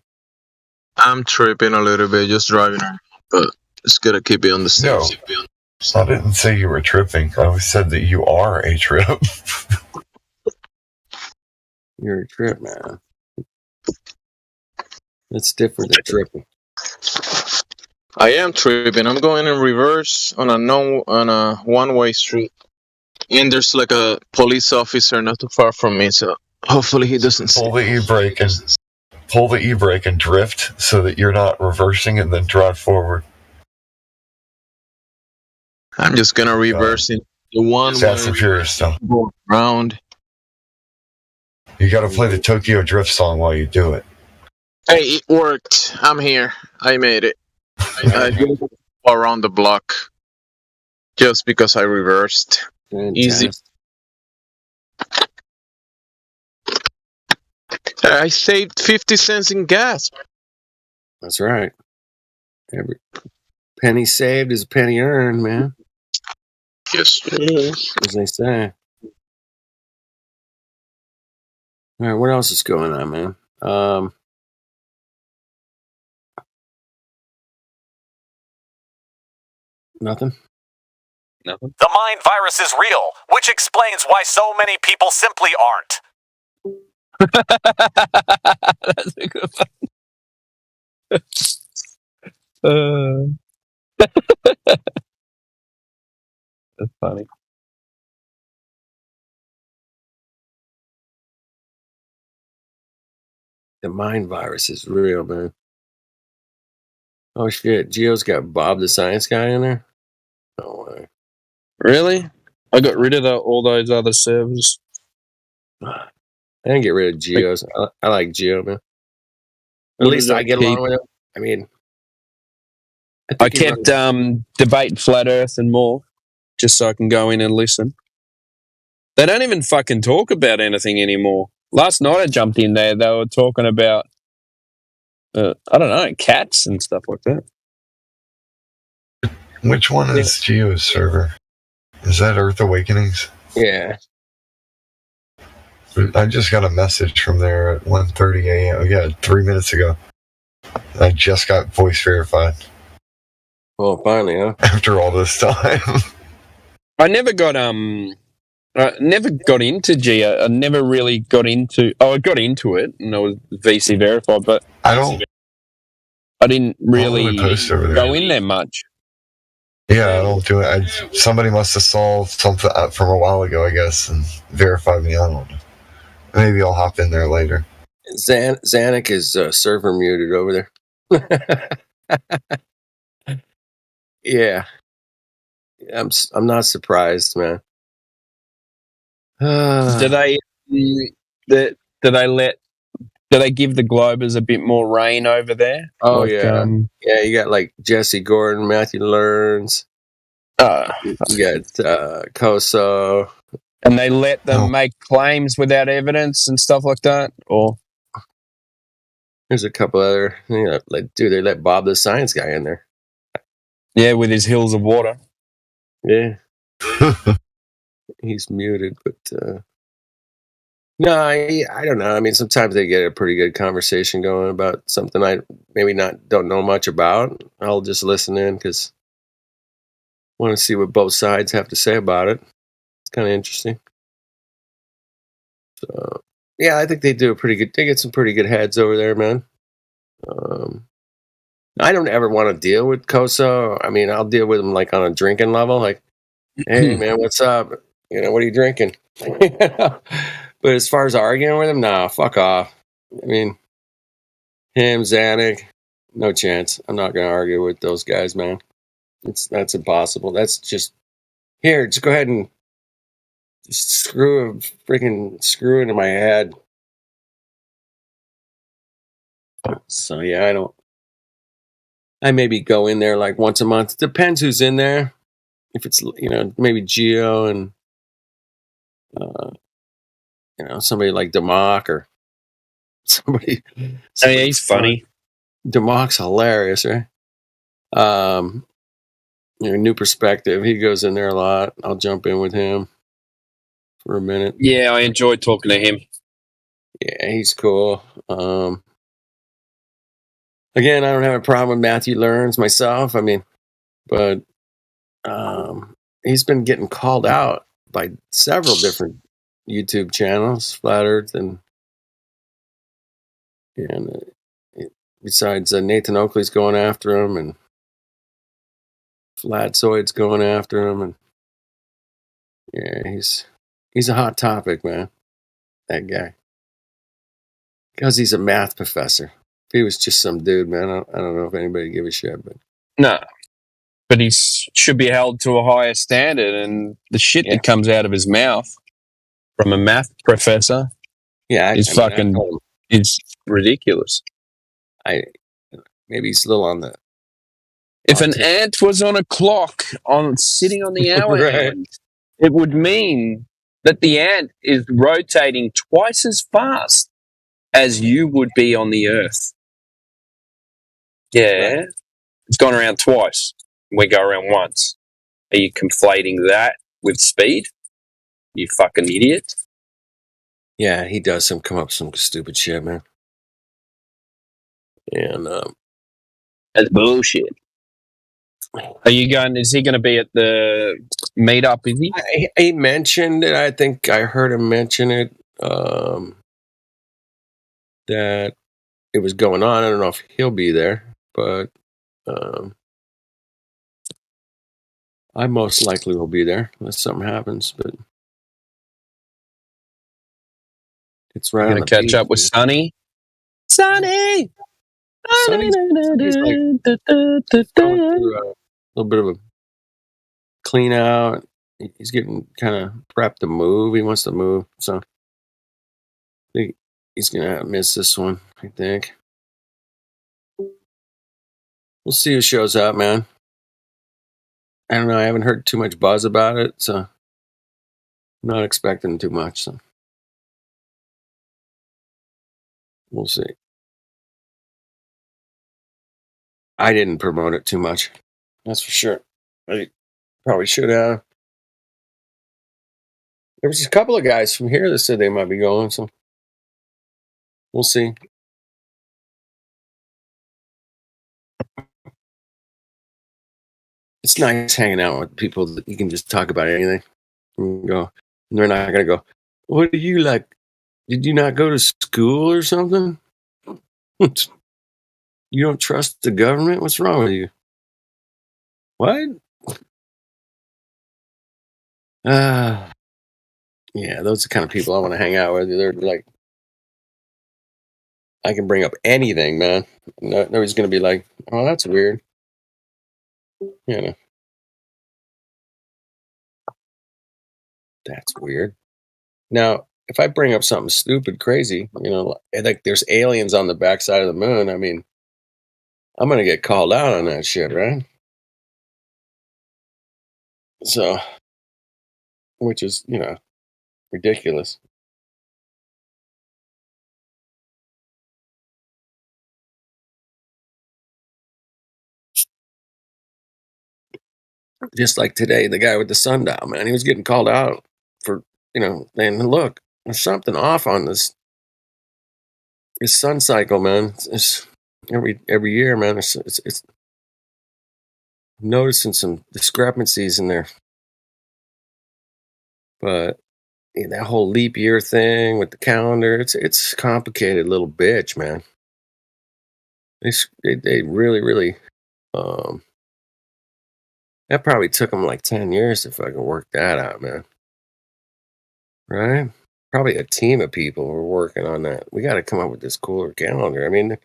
I'm tripping a little bit, just driving, but it's gotta keep it on the stage. No, I didn't say you were tripping. I said that you are a trip. You're a trip, man. It's different than tripping. I am tripping. I'm going in reverse on a one-way street, and there's like a police officer not too far from me. So hopefully he doesn't pull the e-brake and drift so that you're not reversing and then drive forward. I'm just gonna reverse in the one Fast and Furious stuff. Round. You got to play the Tokyo Drift song while you do it. Hey, it worked. I'm here. I made it. I drove around the block just because I reversed. Easy. I saved 50 cents in gas. That's right. Every penny saved is a penny earned, man. Yes, as they say. All right, what else is going on, man? Nothing. The mind virus is real, which explains why so many people simply aren't. That's a good one. That's funny. The mind virus is real, man. Oh shit, Geo's got Bob the Science Guy in there? No way. Really? I got rid of all those other servers. I didn't get rid of Geo's. I like Geo, man. At least I get along with him. I mean, I kept debating flat Earth and more, just so I can go in and listen. They don't even fucking talk about anything anymore. Last night I jumped in there, they were talking about, I don't know, cats and stuff like that. Which one is Geo's server? Is that Earth Awakenings? Yeah. I just got a message from there at 1:30 a.m. Yeah, 3 minutes ago. I just got voice verified. Well, finally, huh? After all this time. I never got into Geo. I never really got into. Oh, I got into it, and I was VC verified, but I didn't really go in there much. Yeah, I don't do it. Somebody must have solved something from a while ago, I guess, and verified me. I don't know. Maybe I'll hop in there later. Zanuck is server muted over there. Yeah, I'm not surprised, man. Did they give the Globers a bit more rain over there? Oh like, yeah, yeah. You got like Jesse Gordon, Matthew Learns. You got Koso, and they let them make claims without evidence and stuff like that. Or there's a couple other, they let Bob the Science Guy in there. Yeah, with his hills of water. Yeah. He's muted, but no, I don't know. I mean, sometimes they get a pretty good conversation going about something I maybe don't know much about. I'll just listen in because I want to see what both sides have to say about it. It's kind of interesting. So Yeah, I think they do a pretty good. They get some pretty good heads over there, man. I don't ever want to deal with Koso. I mean, I'll deal with him like on a drinking level, like, hey man, what's up? You know, what are you drinking? But as far as arguing with him, nah, fuck off. I mean, him, Zanuck, no chance. I'm not gonna argue with those guys, man. That's impossible. That's just here. Just go ahead and just screw into my head. So yeah, I maybe go in there like once a month. Depends who's in there. If it's, you know, maybe Geo and you know, somebody like Democ or somebody. Oh, yeah, he's funny. Democ's hilarious, right? You know, New Perspective. He goes in there a lot. I'll jump in with him for a minute. Yeah, I enjoyed talking to him. Yeah, he's cool. Again, I don't have a problem with Matthew Learns myself. I mean, but he's been getting called out by several different YouTube channels, Flat Earth, and besides Nathan Oakley's going after him, and Flatzoid's going after him, and yeah, he's a hot topic, man. That guy, because he's a math professor. If he was just some dude, man, I don't know if anybody give a shit, but No, but he should be held to a higher standard, and the shit that comes out of his mouth from a math professor, is ridiculous. Maybe he's a little on the. If an ant was on a clock sitting on the hour hand, it would mean that the ant is rotating twice as fast as you would be on the Earth. Yeah, it's gone around twice. We go around once. Are you conflating that with speed? You fucking idiot. Yeah, he does come up with some stupid shit, man. And that's bullshit. Are you going? Is he going to be at the meetup? Is he? He mentioned it. I think I heard him mention it. That it was going on. I don't know if he'll be there, but I most likely will be there unless something happens. But it's right. Going to catch up with Sonny. Sonny. Sonny's like going through a little bit of a clean out. He's getting kind of prepped to move. He wants to move, so he's gonna miss this one, I think. We'll see who shows up, man. I don't know. I haven't heard too much buzz about it, so I'm not expecting too much. So we'll see. I didn't promote it too much. That's for sure. I probably should have. There was a couple of guys from here that said they might be going, so we'll see. It's nice hanging out with people that you can just talk about anything. And go, and they're not gonna go, what do you like? Did you not go to school or something? You don't trust the government? What's wrong with you? What? Yeah, those are the kind of people I want to hang out with. They're like, I can bring up anything, man. Nobody's going to be like, oh, that's weird. You know. That's weird. Now, if I bring up something stupid, crazy, you know, like there's aliens on the backside of the moon, I mean, I'm going to get called out on that shit, right? So, which is, you know, ridiculous. Just like today, the guy with the sundial, man, he was getting called out for, you know, saying, look, there's something off on this sun cycle, man. It's every year, man. It's noticing some discrepancies in there. But that whole leap year thing with the calendar. It's complicated little bitch, man. They really that probably took them like 10 years to fucking work that out, man. Right? Probably a team of people were working on that. We got to come up with this cooler calendar. I mean,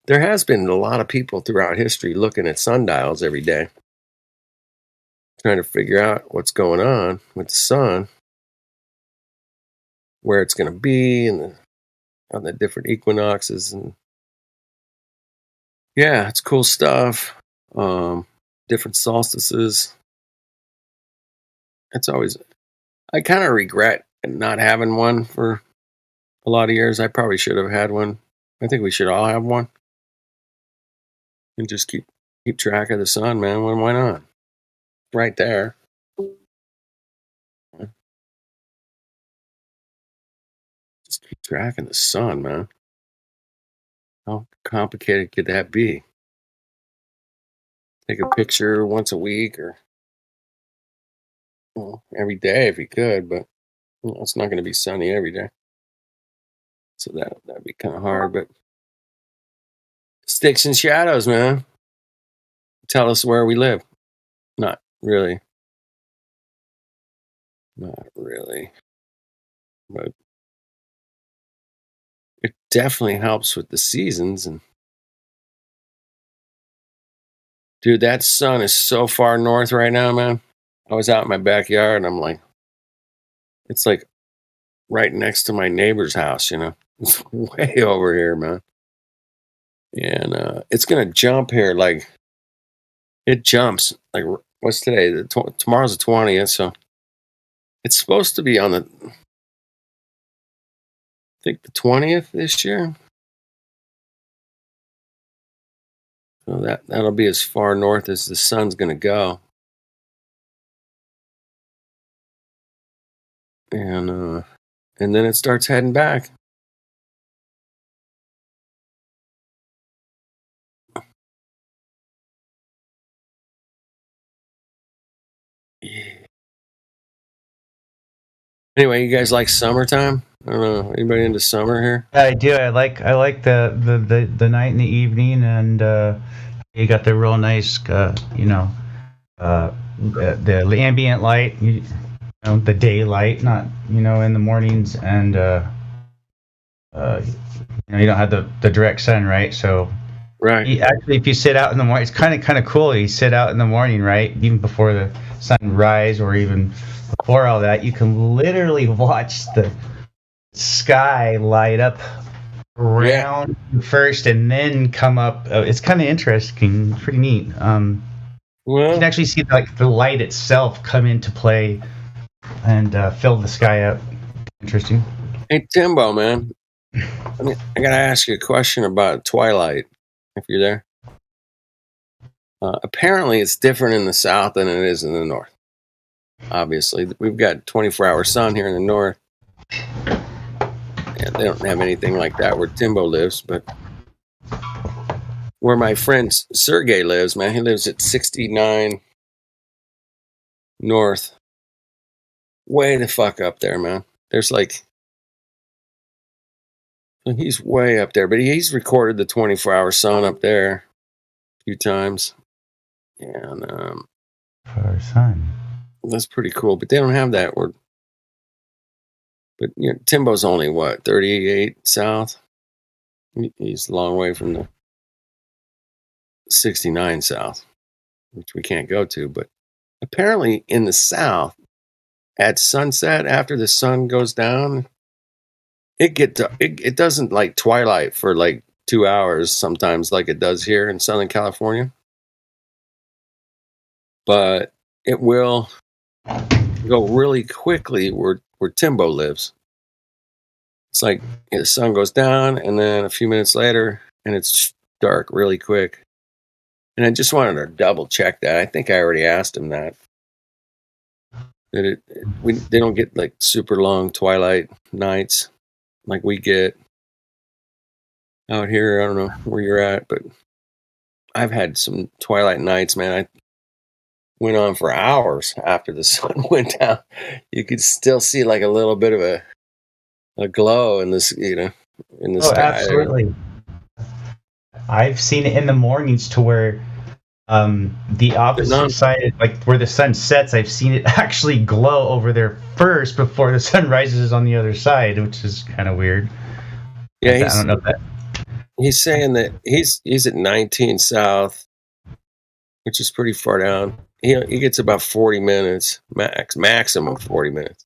there has been a lot of people throughout history looking at sundials every day, trying to figure out what's going on with the sun, where it's going to be, and on the different equinoxes. And yeah, it's cool stuff. Different solstices. It's always, I kind of regret not having one for a lot of years. I probably should have had one. I think we should all have one. And just keep track of the sun, man. Why not? Right there. Just keep track of the sun, man. How complicated could that be? Take a picture once a week or every day if you could, but it's not going to be sunny every day. So that'd be kind of hard, but sticks and shadows, man. Tell us where we live. Not really. Not really. But it definitely helps with the seasons. And dude, that sun is so far north right now, man. I was out in my backyard and I'm like, it's like right next to my neighbor's house, you know. It's way over here, man. And it's going to jump here. Like, it jumps. Like, what's today? Tomorrow's the 20th, so it's supposed to be on the, I think, the 20th this year. So that'll be as far north as the sun's going to go. And then it starts heading back. Yeah. Anyway, you guys like summertime? I don't know. Anybody into summer here? I do. I like the night and the evening, and you got the real nice, the ambient light, the daylight, not in the mornings, and you don't have the direct sun, right? So right. Actually, if you sit out in the morning, it's kind of cool. You sit out in the morning, right, even before the sunrise, or even before all that, you can literally watch the sky light up around first and then come up. It's kind of interesting, pretty neat. You can actually see like the light itself come into play and fill the sky up. Interesting. Hey, Timbo, man. I gotta ask you a question about twilight, if you're there. Apparently, it's different in the south than it is in the north. Obviously, we've got 24-hour sun here in the north. Yeah, they don't have anything like that where Timbo lives, but where my friend Sergey lives, man, he lives at 69 North. Way the fuck up there, man. There's like, he's way up there, but he's recorded the 24-hour sun up there a few times. And 24-hour sun. That's pretty cool, but they don't have that word. But Timbo's only 38 south. He's a long way from the 69 south, which we can't go to. But apparently in the south, at sunset, after the sun goes down, it doesn't like twilight for like 2 hours sometimes, like it does here in Southern California. But it will go really quickly where Timbo lives. It's like the sun goes down, and then a few minutes later, and it's dark really quick. And I just wanted to double check that. I think I already asked him that. That they don't get like super long twilight nights like we get out here. I don't know where you're at, but I've had some twilight nights, man. went on for hours after the sun went down. You could still see like a little bit of a glow in this, in the sky. Absolutely. I've seen it in the mornings to where the opposite side, like where the sun sets, I've seen it actually glow over there first before the sun rises on the other side, which is kind of weird. Yeah, I don't know that. He's saying that he's at 19 south, which is pretty far down. He gets about 40 minutes maximum 40 minutes.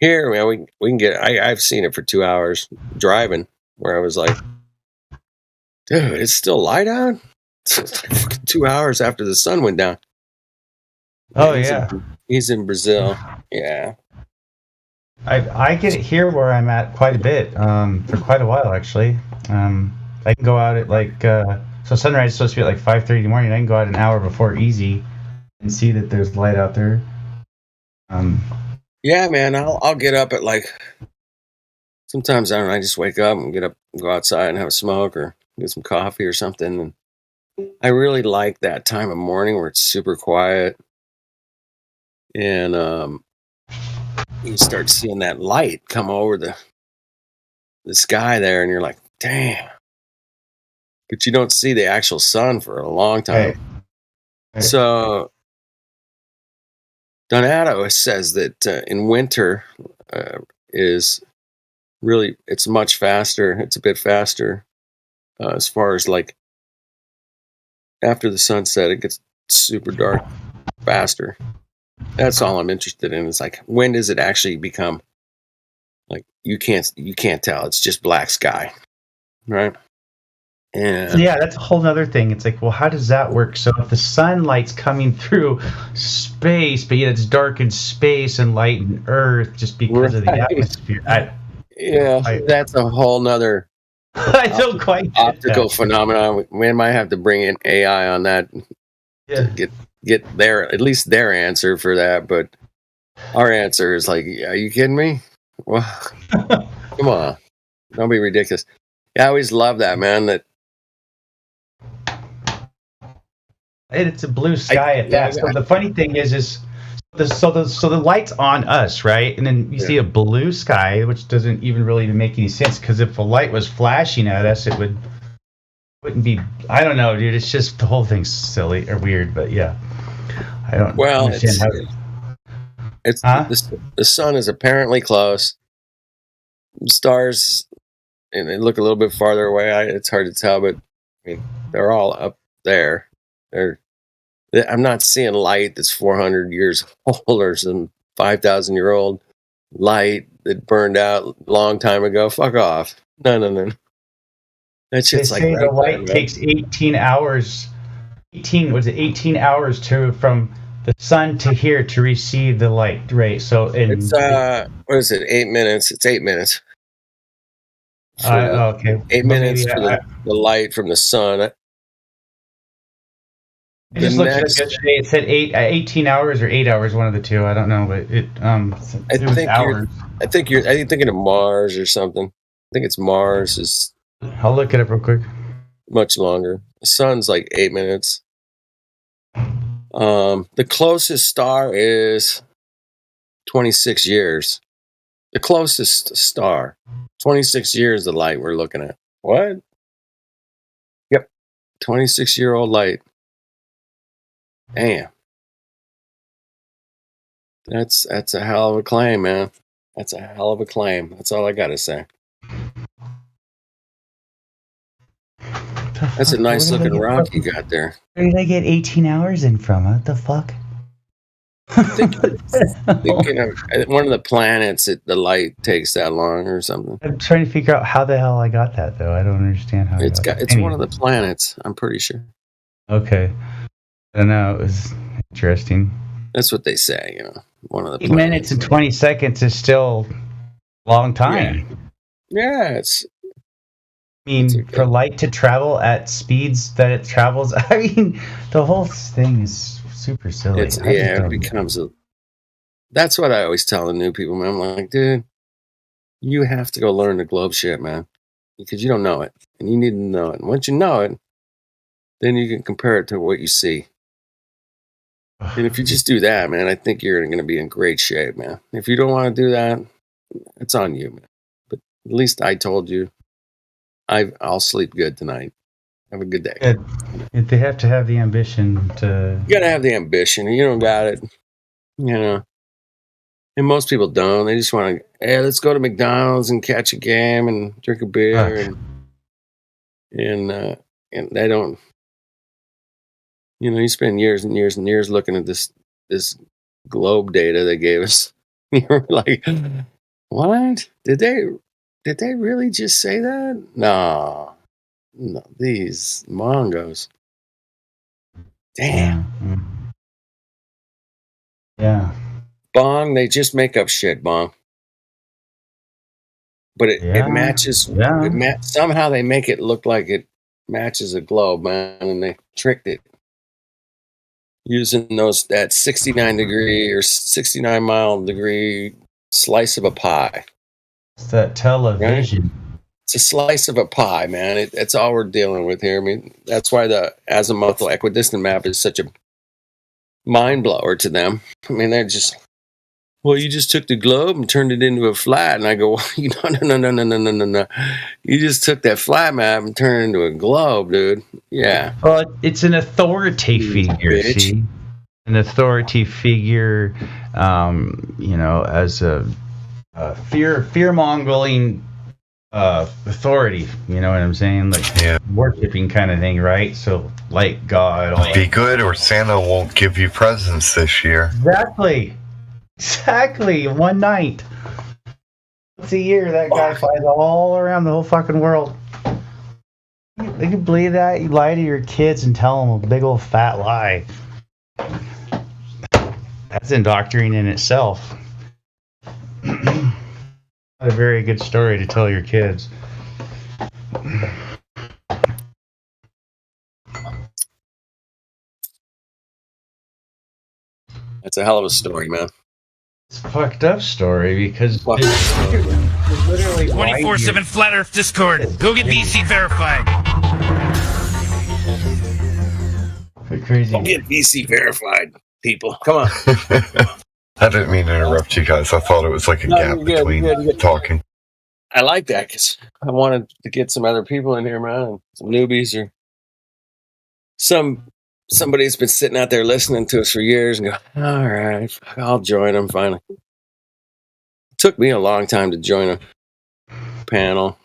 Here, man, we can get. I've seen it for 2 hours driving, where I was like, dude, it's still light out. It's like 2 hours after the sun went down. Oh he's in Brazil. Yeah. I get it here where I'm at quite a bit, for quite a while actually. I can go out at like so sunrise is supposed to be at like 5:30 in the morning. I can go out an hour before easy and see that there's light out there. Yeah, man, I'll get up at like, sometimes I don't know, I just wake up and get up and go outside and have a smoke or get some coffee or something. And I really like that time of morning where it's super quiet. And you start seeing that light come over the sky there, and you're like, damn. But you don't see the actual sun for a long time. Right. So Donato says that in winter is really, it's much faster. It's a bit faster as far as like after the sunset, it gets super dark faster. That's all I'm interested in. It's like, when does it actually become like you can't tell? It's just black sky, right? And yeah, that's a whole other thing. It's like, well, how does that work? So if the sunlight's coming through space, but yet it's dark in space and light in Earth just because of the atmosphere. That's a whole nother I don't quite optical phenomenon. We might have to bring in AI on that to get their, at least their answer for that. But our answer is like, are you kidding me? Well, come on, don't be ridiculous. Yeah, I always love that, man. That it's a blue sky at that. So the funny thing is the light's on us, right? And then you see a blue sky, which doesn't even really make any sense, because if a light was flashing at us, it wouldn't be. I don't know, dude. It's just the whole thing's silly or weird, but yeah, I don't understand the sun is apparently close. Stars, and they look a little bit farther away. It's hard to tell, but I mean, they're all up there. I'm not seeing light that's 400 years old or some 5,000 year old light that burned out a long time ago. Fuck off. No. That shit's like the light takes 18 hours. 18 hours from the sun to here to receive the light, right? So it's what is it? 8 minutes. It's 8 minutes. Okay. 8 minutes for the light from the sun. I just looked it up yesterday. It said 18 hours or 8 hours, one of the two. I don't know, but it was hours. I think you're thinking of Mars or something. I think it's Mars is. I'll look it up real quick. Much longer. The sun's like 8 minutes. The closest star is 26 years. The closest star, 26 years of light we're looking at. What? Yep, 26-year-old light. Damn. That's a hell of a claim, man. That's a hell of a claim. That's all I gotta say. That's a nice looking rock you got there. Where did I get 18 hours in from? What the fuck? Thinking of one of the planets that the light takes that long or something. I'm trying to figure out how the hell I got that, though. I don't understand how it's one of the planets, I'm pretty sure. Okay. I don't know. It was interesting. That's what they say, one of the 8 minutes and 20 seconds is still a long time. Yeah, it's. I mean, for light to travel at speeds that it travels, I mean, the whole thing is super silly. It becomes a. That's what I always tell the new people, man. I'm like, dude, you have to go learn the globe shit, man, because you don't know it, and you need to know it. And once you know it, then you can compare it to what you see. And if you just do that, man, I think you're going to be in great shape, man. If you don't want to do that, it's on you, man. But at least I told you I'll sleep good tonight. Have a good day. They have to have the ambition to. You got to have the ambition. You don't got it, you know. And most people don't. They just want to, hey, let's go to McDonald's and catch a game and drink a beer, and they don't. You know, you spend years and years and years looking at this globe data they gave us. You're like, what? Did they really just say that? No, these Mongos. Damn. Yeah. Bong, they just make up shit, Bong. But it matches. Yeah. Somehow they make it look like it matches a globe, man, and they tricked it using that 69 degree or 69 mile degree slice of a pie. It's that television. Right? It's a slice of a pie, man. That's all we're dealing with here. I mean, that's why the azimuthal equidistant map is such a mind blower to them. I mean, they're just, well, you just took the globe and turned it into a flat. And I go, no. You just took that flat map and turned it into a globe, dude. Yeah. Well, it's an authority figure, see? An authority figure, you know, as a fear-mongering authority, you know what I'm saying? Like worshipping kind of thing, right? So, like God. Be good or Santa won't give you presents this year. Exactly. One night. Once a year, that guy flies all around the whole fucking world. You can believe that? You lie to your kids and tell them a big old fat lie. That's indoctrinating in itself. Not a very good story to tell your kids. That's a hell of a story, man. It's a fucked up story because it's literally 24/7 Flat Earth Discord. Go get VC verified. Crazy. Go get VC verified, people. Come on. I didn't mean to interrupt you guys. I thought it was like a gap between talking. I like that because I wanted to get some other people in here, man. Some newbies or somebody's been sitting out there listening to us for years and go, all right, I'll join them finally. It took me a long time to join a panel.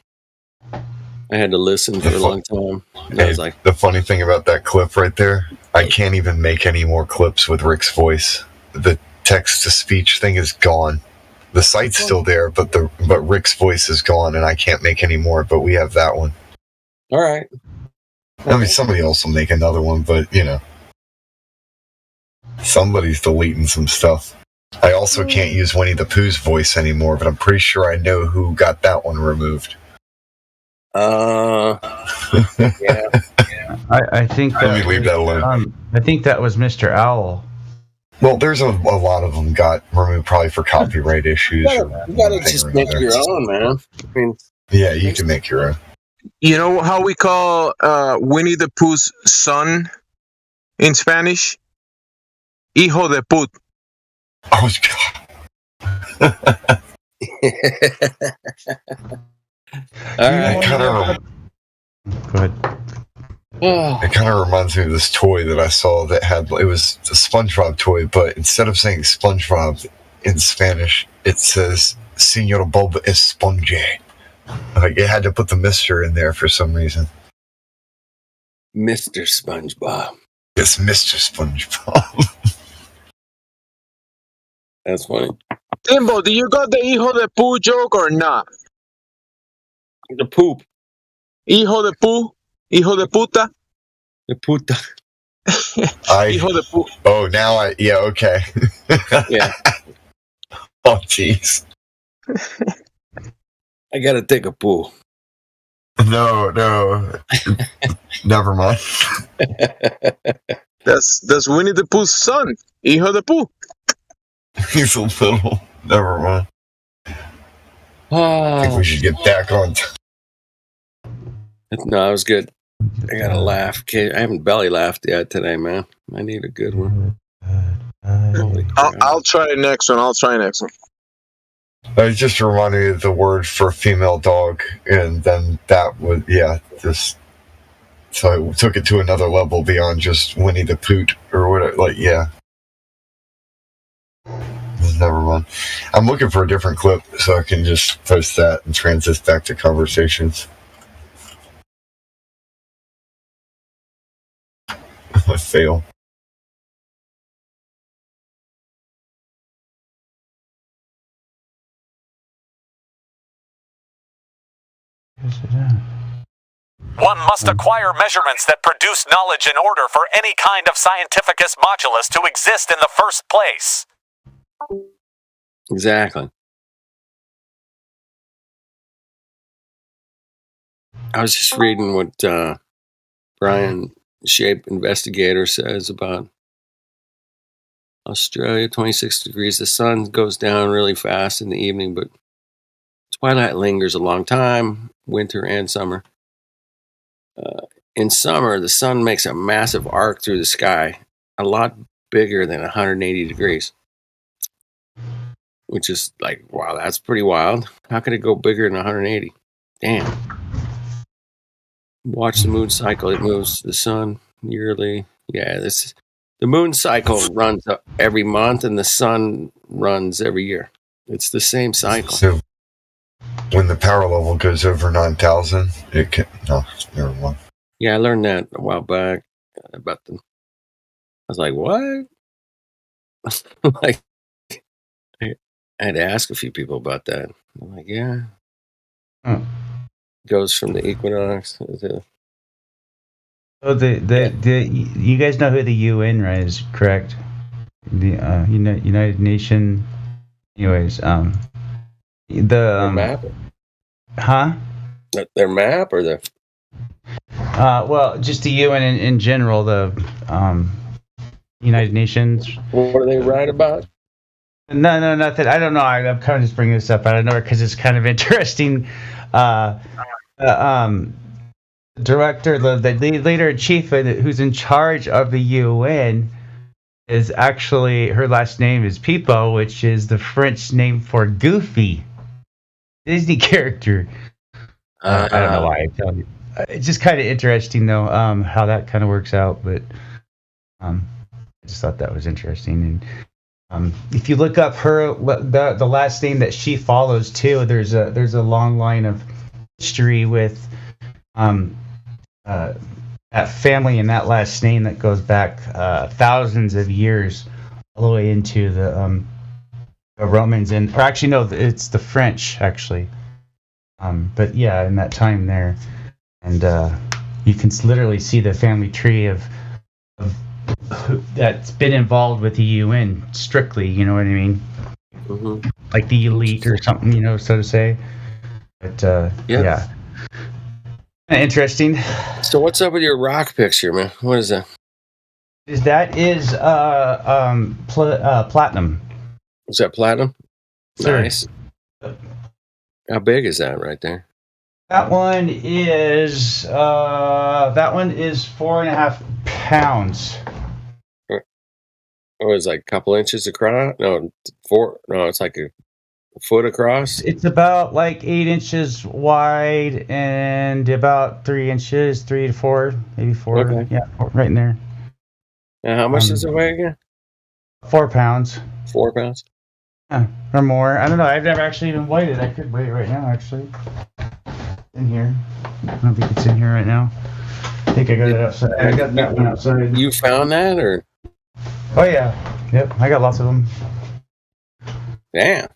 I had to listen for a long time. I was like, the funny thing about that clip right there, I can't even make any more clips with Rick's voice. The text-to-speech thing is gone. The site's still there, but Rick's voice is gone, and I can't make any more, but we have that one. All right. I mean, somebody else will make another one, but, you know. Somebody's deleting some stuff. I also can't use Winnie the Pooh's voice anymore, but I'm pretty sure I know who got that one removed. Yeah. I think that. Let me leave that alone. I think that was Mr. Owl. Well, there's a lot of them got removed probably for copyright issues. You gotta just make your own, man. I mean, yeah, you can make your own. You know how we call Winnie the Pooh's son in Spanish? Hijo de put. Oh, God. All right. Go ahead. It kind of reminds me of this toy that I saw that it was a SpongeBob toy, but instead of saying SpongeBob in Spanish, it says Señor Bob Esponje. Like, it had to put the Mr. in there for some reason. Mr. SpongeBob. It's Mr. SpongeBob. That's funny. Timbo, do you got the hijo de Pooh joke or not? The poop. Hijo de Pooh? Hijo de puta? The puta. Hijo de Pooh. Oh, now yeah, okay. Yeah. Oh, jeez. I gotta take a poo. No. Never mind. That's Winnie the Pooh's son. Hijo de Pooh. He's a little. Never mind. I think we should get back on. No, it was good. I gotta laugh. I haven't belly laughed yet today, man. I need a good one. I'll try next one. It just reminded me of the word for female dog, and then that would, just so I took it to another level beyond just Winnie the Pooh or whatever. Never mind. I'm looking for a different clip so I can just post that and transit back to conversations. I fail. One must acquire measurements that produce knowledge in order for any kind of scientificus modulus to exist in the first place. Exactly. I was just reading what Brian Shape, investigator, says about Australia, 26 degrees. The sun goes down really fast in the evening, but twilight lingers a long time, winter and summer. In summer, the sun makes a massive arc through the sky, a lot bigger than 180 degrees. Which is like, wow, that's pretty wild. How could it go bigger than 180? Damn. Watch the moon cycle. It moves the sun yearly. Yeah, the moon cycle runs every month, and the sun runs every year. It's the same cycle. So when the power level goes over 9,000, it can. No, never mind. Yeah, I learned that a while back about them. I was like, what? Like, I had to ask a few people about that. I'm like, yeah. Goes from the equinox to... Oh, you guys know who the UN is, correct? The United Nation. Anyways, their map? Huh? Their map or the... well, just the UN in general, the United Nations. What do they write about? No, nothing. I don't know. I'm kind of just bringing this up out of nowhere because it's kind of interesting. Director, the leader in chief who's in charge of the UN is actually, her last name is Pipo, which is the French name for Goofy, Disney character. I don't know why I tell you. It's just kind of interesting though, how that kind of works out. But I just thought that was interesting. And if you look up the last name that she follows too, there's a long line of history with that family and that last name that goes back thousands of years, all the way into the Romans, or actually no, it's the French actually. But yeah, in that time there, and you can literally see the family tree of that's been involved with the UN strictly. You know what I mean? Mm-hmm. Like the elite or something, so to say. But yeah. Interesting. So what's up with your rock picture, man? What is that? That is platinum. Is that platinum? Sure. Nice. How big is that right there? That one is 4.5 pounds. Oh, it's like a couple inches across? No, 4. No, it's like a foot across. It's about like 8 inches wide and about 3 inches, 3 to 4, maybe 4. Okay. Yeah, right in there. Now, how much does it weigh again? 4 pounds. 4 pounds? Yeah, or more. I don't know. I've never actually even weighed it. I could weigh it right now, actually. In here. I don't think it's in here right now. I think I got it outside. I got that one outside. You found that, or? Oh yeah. Yep. I got lots of them. Damn.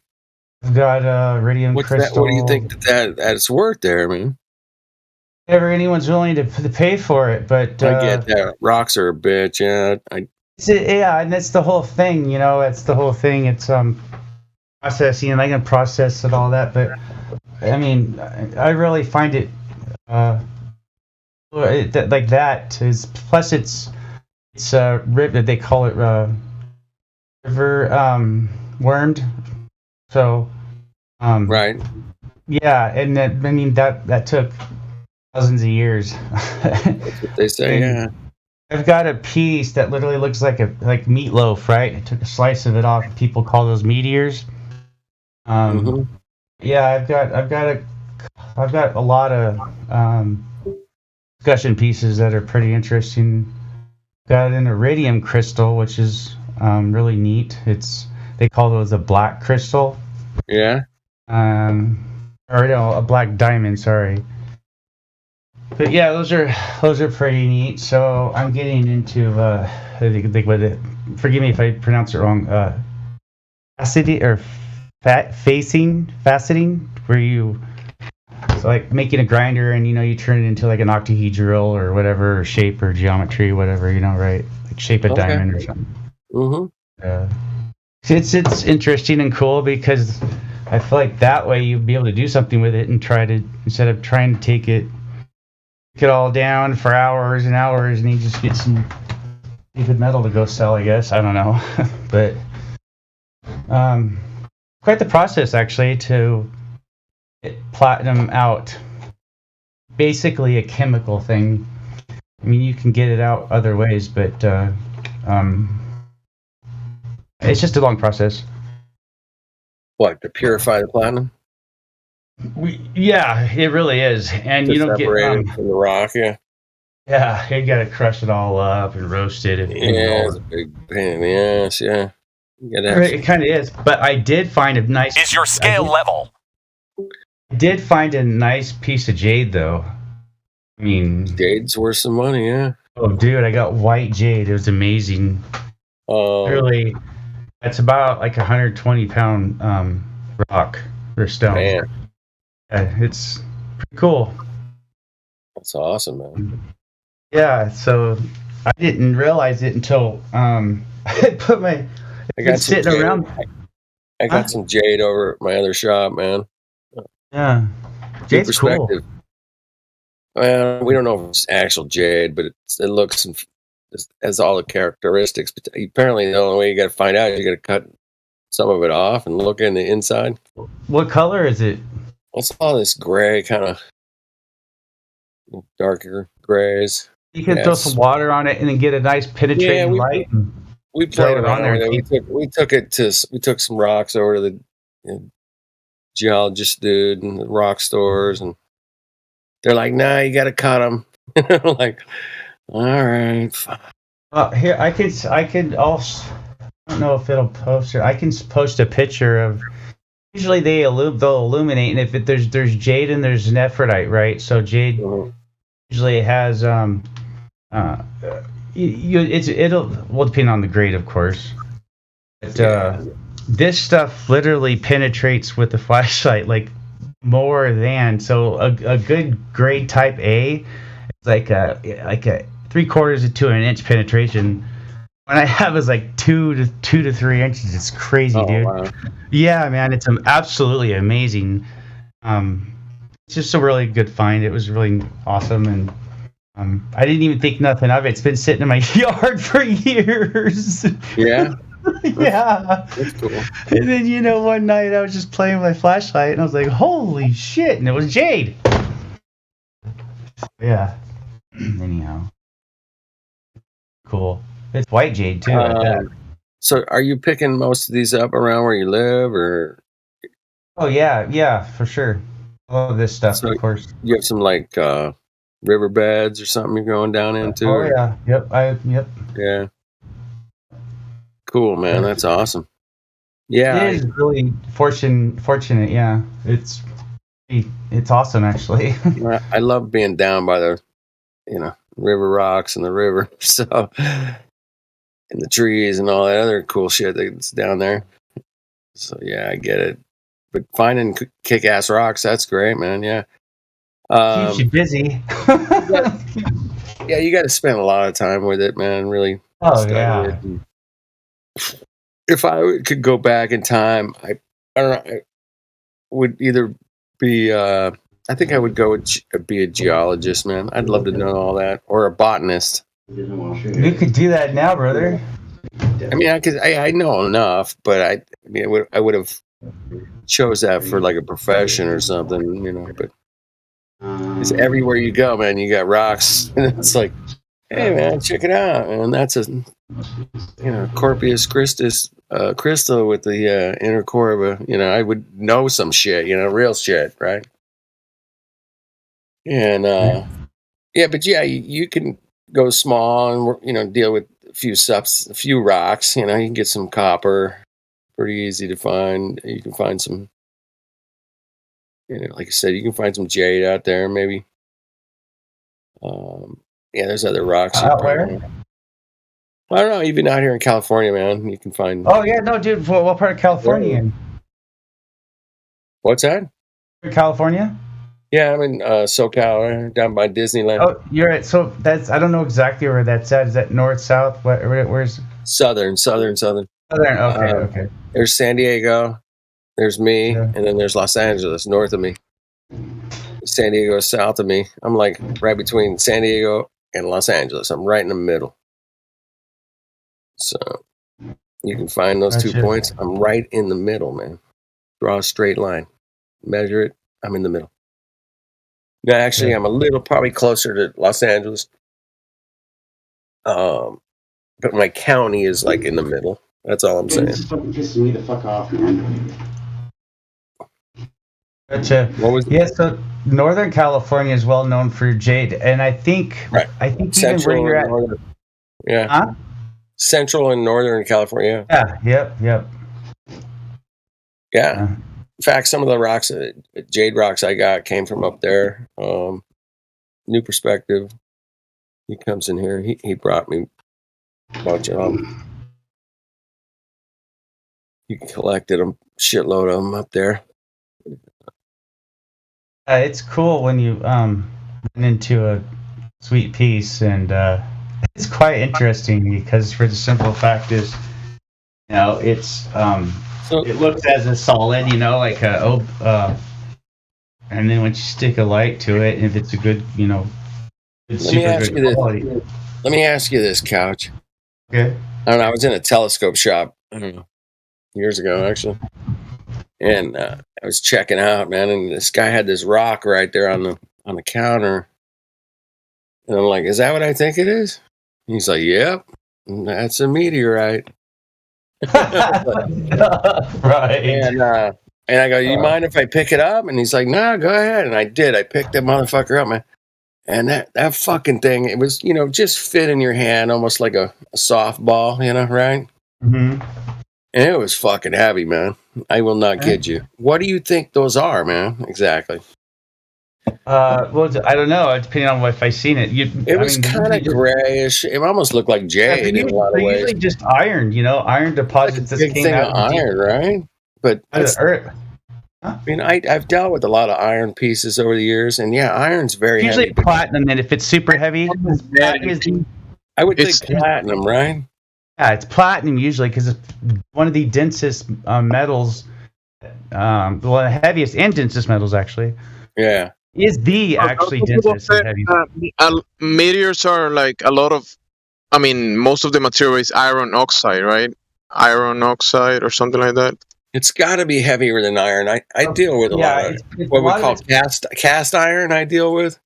I've got radium crystal. What do you think that's worth there? I mean, never anyone's willing to pay for it, but I get that rocks are a bitch. Yeah, yeah, and that's the whole thing. That's the whole thing. It's processing, and I can process and all that, but I mean, I really find it like that is. Plus, it's river. They call it river wormed. So, right. Yeah, and that took thousands of years. That's what they say. Yeah. I've got a piece that literally looks like meatloaf, right? I took a slice of it off. People call those meteors. Yeah, I've got a lot of discussion pieces that are pretty interesting. Got an iridium crystal, which is really neat. They call those a black crystal. Yeah. Or no, a black diamond. Sorry. But yeah, those are pretty neat. So I'm getting into forgive me if I pronounce it wrong. Faceting or faceting, where you like making a grinder and you turn it into like an octahedral or whatever, or shape or geometry, whatever, right? Like shape a diamond or something. It's interesting and cool because I feel like that way you'll be able to do something with it and instead of trying to take it all down for hours and hours, and you just get some stupid metal to go sell, I guess. I don't know. But quite the process, actually, to get platinum out. Basically a chemical thing. I mean, you can get it out other ways, but it's just a long process. What, to purify the platinum? Yeah, it really is, and you don't get from the rock. Yeah, you got to crush it all up and roast it. It's a big pain in the ass. Yeah, it kind of is. But I did find a nice. Is your scale level? I did find a nice piece of jade, though. I mean, jade's worth some money. Yeah. Oh, dude, I got white jade. It was amazing. Really, it's about like 120-pound rock or stone. Man. It's pretty cool. That's awesome, man. Yeah, so I didn't realize it until I put my. I got some sitting jade. around. I got some jade over at my other shop, man. Yeah, jade's cool. Well, we don't know if it's actual jade, but it looks and has all the characteristics. But apparently, the only way you got to find out is you got to cut some of it off and look in the inside. What color is it? It's all this gray, kind of darker grays. You can throw some water on it and then get a nice penetrating light. We played around there. We took some rocks over to the geologist dude and the rock stores, and they're like, "Nah, you got to cut them." I'm like, all right. Here I could also. I don't know if it'll post it. I can post a picture of. Usually they'll illuminate, and if there's jade and there's nephritite, right? So jade usually has it'll depend on the grade, of course. But this stuff literally penetrates with the flashlight like more than a good grade type A. It's like a 3/4 to an inch penetration. What I have is like 2 to 3 inches. It's crazy, dude. Wow. Yeah, man, it's absolutely amazing. It's just a really good find. It was really awesome, and I didn't even think nothing of it. It's been sitting in my yard for years. Yeah. Yeah. That's cool. And then one night I was just playing with my flashlight, and I was like, "Holy shit!" And it was jade. Yeah. Anyhow, cool. It's white jade too. So, are you picking most of these up around where you live, or? Oh yeah, for sure. All of this stuff, of course. You have some like riverbeds or something you're going down into? Oh yeah, yep. Yeah. Cool, man. That's awesome. Yeah, it is really fortunate. Yeah, it's awesome actually. I love being down by the, river rocks and the river. So. And the trees and all that other cool shit that's down there. So yeah, I get it. But finding kick-ass rocks, that's great, man. Yeah. Keeps you busy. Yeah, you got to spend a lot of time with it, man. Really. Oh yeah. If I could go back in time, I don't know. I would either be. I think I would go be a geologist, man. I'd love to know all that, or a botanist. You could do that now, brother. I mean, I know enough, but I would have chose that for like a profession or something, But it's everywhere you go, man. You got rocks, and it's like Hey man, check it out, man. That's a Corpus Christus crystal with the inner core of a. I would know some shit. Real shit, right? And but you can go small and deal with a few rocks. You can get some copper, pretty easy to find. You can find some, like I said, you can find some jade out there, maybe. There's other rocks. Out where? I don't know. Even out here in California, man, you can find. Oh yeah, no, dude. What part of California? You in? What's that? California? Yeah, I'm in SoCal, down by Disneyland. Oh, you're at. So that's. I don't know exactly where that's at. Is that north, south? Where's? Southern. Southern. Okay. There's San Diego. There's me, and then there's Los Angeles north of me. San Diego is south of me. I'm like right between San Diego and Los Angeles. I'm right in the middle. So you can find those 2 points. I'm right in the middle, man. Draw a straight line. Measure it. I'm in the middle. Now, actually, I'm a little probably closer to Los Angeles. But my county is like in the middle. That's all I'm saying. It's fucking pissing me the fuck off, man. Gotcha. So Northern California is well known for jade, and I think Central even where you're at, Northern, yeah, Central and Northern California. Yeah. Yep. Yeah. In fact, some of the rocks, jade rocks I got came from up there. New Perspective. He comes in here. He brought me a bunch of them. He collected a shitload of them up there. It's cool when you run into a sweet piece, and it's quite interesting because for the simple fact is, it's it looks as a solid, like and then when you stick a light to it, if it's a good, super good quality. Let me ask you this, Couch. Okay. I don't know. I was in a telescope shop, I don't know, years ago, actually. And I was checking out, man, and this guy had this rock right there on the counter. And I'm like, is that what I think it is? And he's like, yep, that's a meteorite. Right. And I go, you mind if I pick it up? And he's like, no, go ahead. And I did. I picked that motherfucker up, man. And that fucking thing, it was, just fit in your hand, almost like a softball, right? Mm-hmm. And it was fucking heavy, man. I will not kid you. What do you think those are, man? Exactly. Well, I don't know. Depending on if I've seen it. It was kind of grayish. It almost looked like jade in a lot of ways. Usually just iron, iron deposits. Big thing of iron, right? But I mean, I've dealt with a lot of iron pieces over the years, and iron's very usually heavy. Platinum, and if it's super heavy, I would think platinum, right? Yeah, it's platinum usually because it's one of the densest metals, the heaviest and densest metals actually. Yeah, is the actually densest and heaviest. Meteors are like a lot of, most of the material is iron oxide, right? Iron oxide or something like that. It's got to be heavier than iron. I deal with a lot of what we call cast iron. I deal with,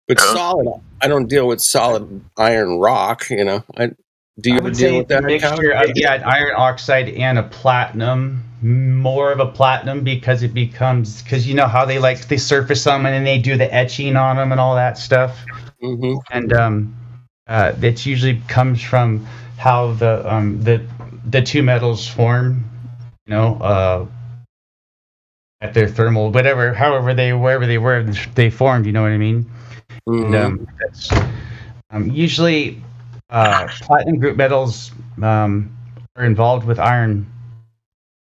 but solid. I don't deal with solid iron rock. Do you ever deal with that mixture of iron oxide and a platinum? More of a platinum because it becomes how they surface them and then they do the etching on them and all that stuff. Mm-hmm. And that usually comes from how the two metals form. At their thermal, wherever they formed, you know what I mean? Mm-hmm. And that's usually platinum group metals are involved with iron.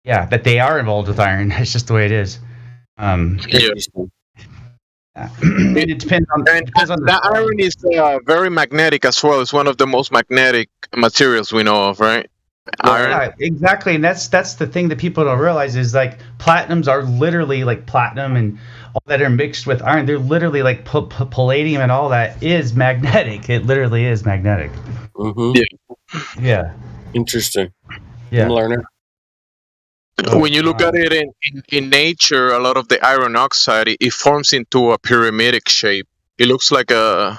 Yeah, that they are involved with iron. It's just the way it is. It depends on. The iron is very magnetic as well. It's one of the most magnetic materials we know of, right? Iron. Yeah, exactly, and that's the thing that people don't realize is like platinums are literally like platinum and all that are mixed with iron. They're literally like palladium and all that is magnetic. It literally is magnetic. Mm-hmm. Yeah. Interesting. Yeah. I'm learning. When you look at it in nature, a lot of the iron oxide it forms into a pyramidal shape. It looks like a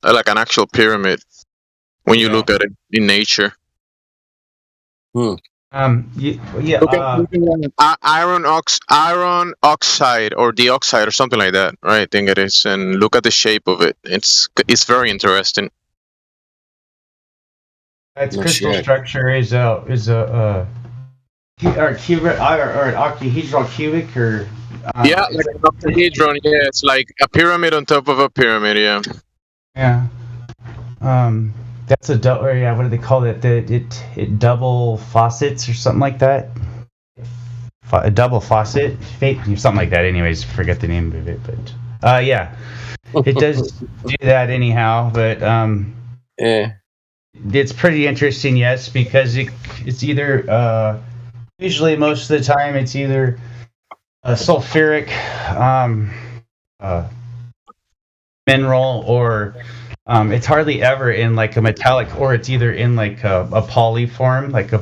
like an actual pyramid when you look at it in nature. Yeah. Look at iron oxide or dioxide or something like that, right? I think it is, and look at the shape of it. It's very interesting. Its crystal structure is a octahedral cubic or yeah, like an octahedron. Yeah, it's like a pyramid on top of a pyramid. Yeah. Yeah. That's a what do they call it? It double faucets or something like that. A double faucet, something like that. Anyways, forget the name of it, but yeah, it does do that anyhow. But yeah, it's pretty interesting, yes, because it's either usually most of the time it's either a sulfuric mineral or it's hardly ever in like a metallic, or it's either in like a poly form, like a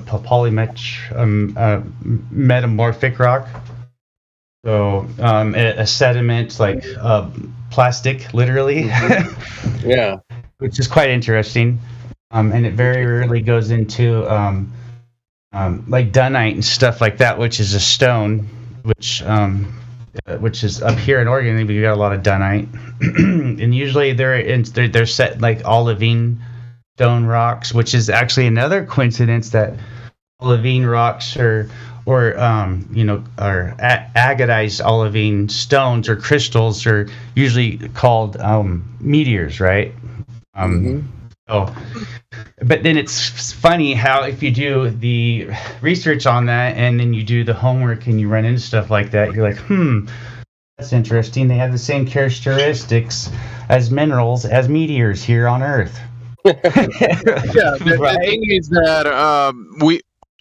metamorphic rock. So a sediment, like plastic, literally. Yeah. Which is quite interesting. And it very rarely goes into like dunite and stuff like that, which is a stone, which is up here in Oregon. We got a lot of dunite, and usually they're set like olivine stone rocks, which is actually another coincidence that olivine rocks or agatized olivine stones or crystals are usually called meteors, right? So, but then it's funny how if you do the research on that and then you do the homework and you run into stuff like that, you're like, that's interesting. They have the same characteristics as minerals as meteors here on Earth. Yeah, the thing is that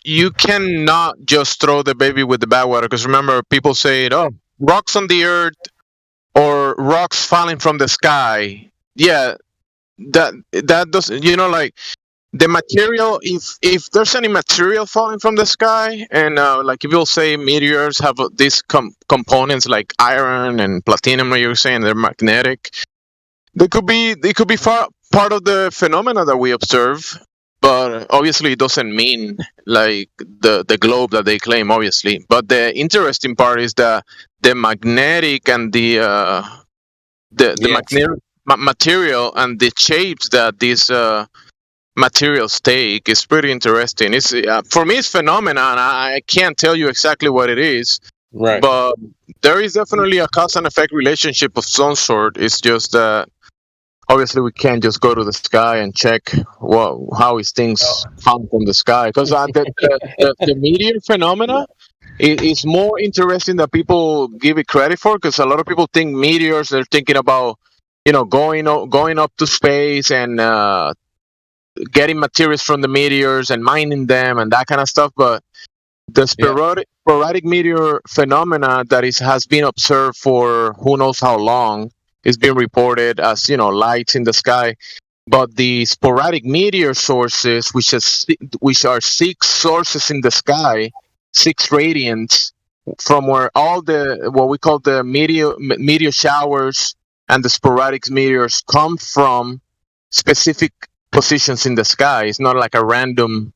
you cannot just throw the baby with the bathwater, because remember, people say, "Oh, rocks on the Earth or rocks falling from the sky." Yeah, that doesn't, like the material. If there's any material falling from the sky, and like if you'll say meteors have these components like iron and platinum, like you're saying they're magnetic, they could be part of the phenomena that we observe. But obviously, it doesn't mean like the globe that they claim. Obviously, but the interesting part is that the magnetic and the magnetic material and the shapes that these materials take is pretty interesting. It's for me, it's phenomenon. I can't tell you exactly what it is, right? But there is definitely a cause and effect relationship of some sort. It's just that. Obviously, we can't just go to the sky and check how is things found from the sky, because the meteor phenomena is more interesting than people give it credit for. Because a lot of people think meteors, they're thinking about going up to space and getting materials from the meteors and mining them and that kind of stuff. But the sporadic meteor phenomena that has been observed for who knows how long. It's been reported as lights in the sky, but the sporadic meteor sources, which are 6 sources in the sky, 6 radiants from where all what we call the meteor showers and the sporadic meteors come from specific positions in the sky. It's not like a random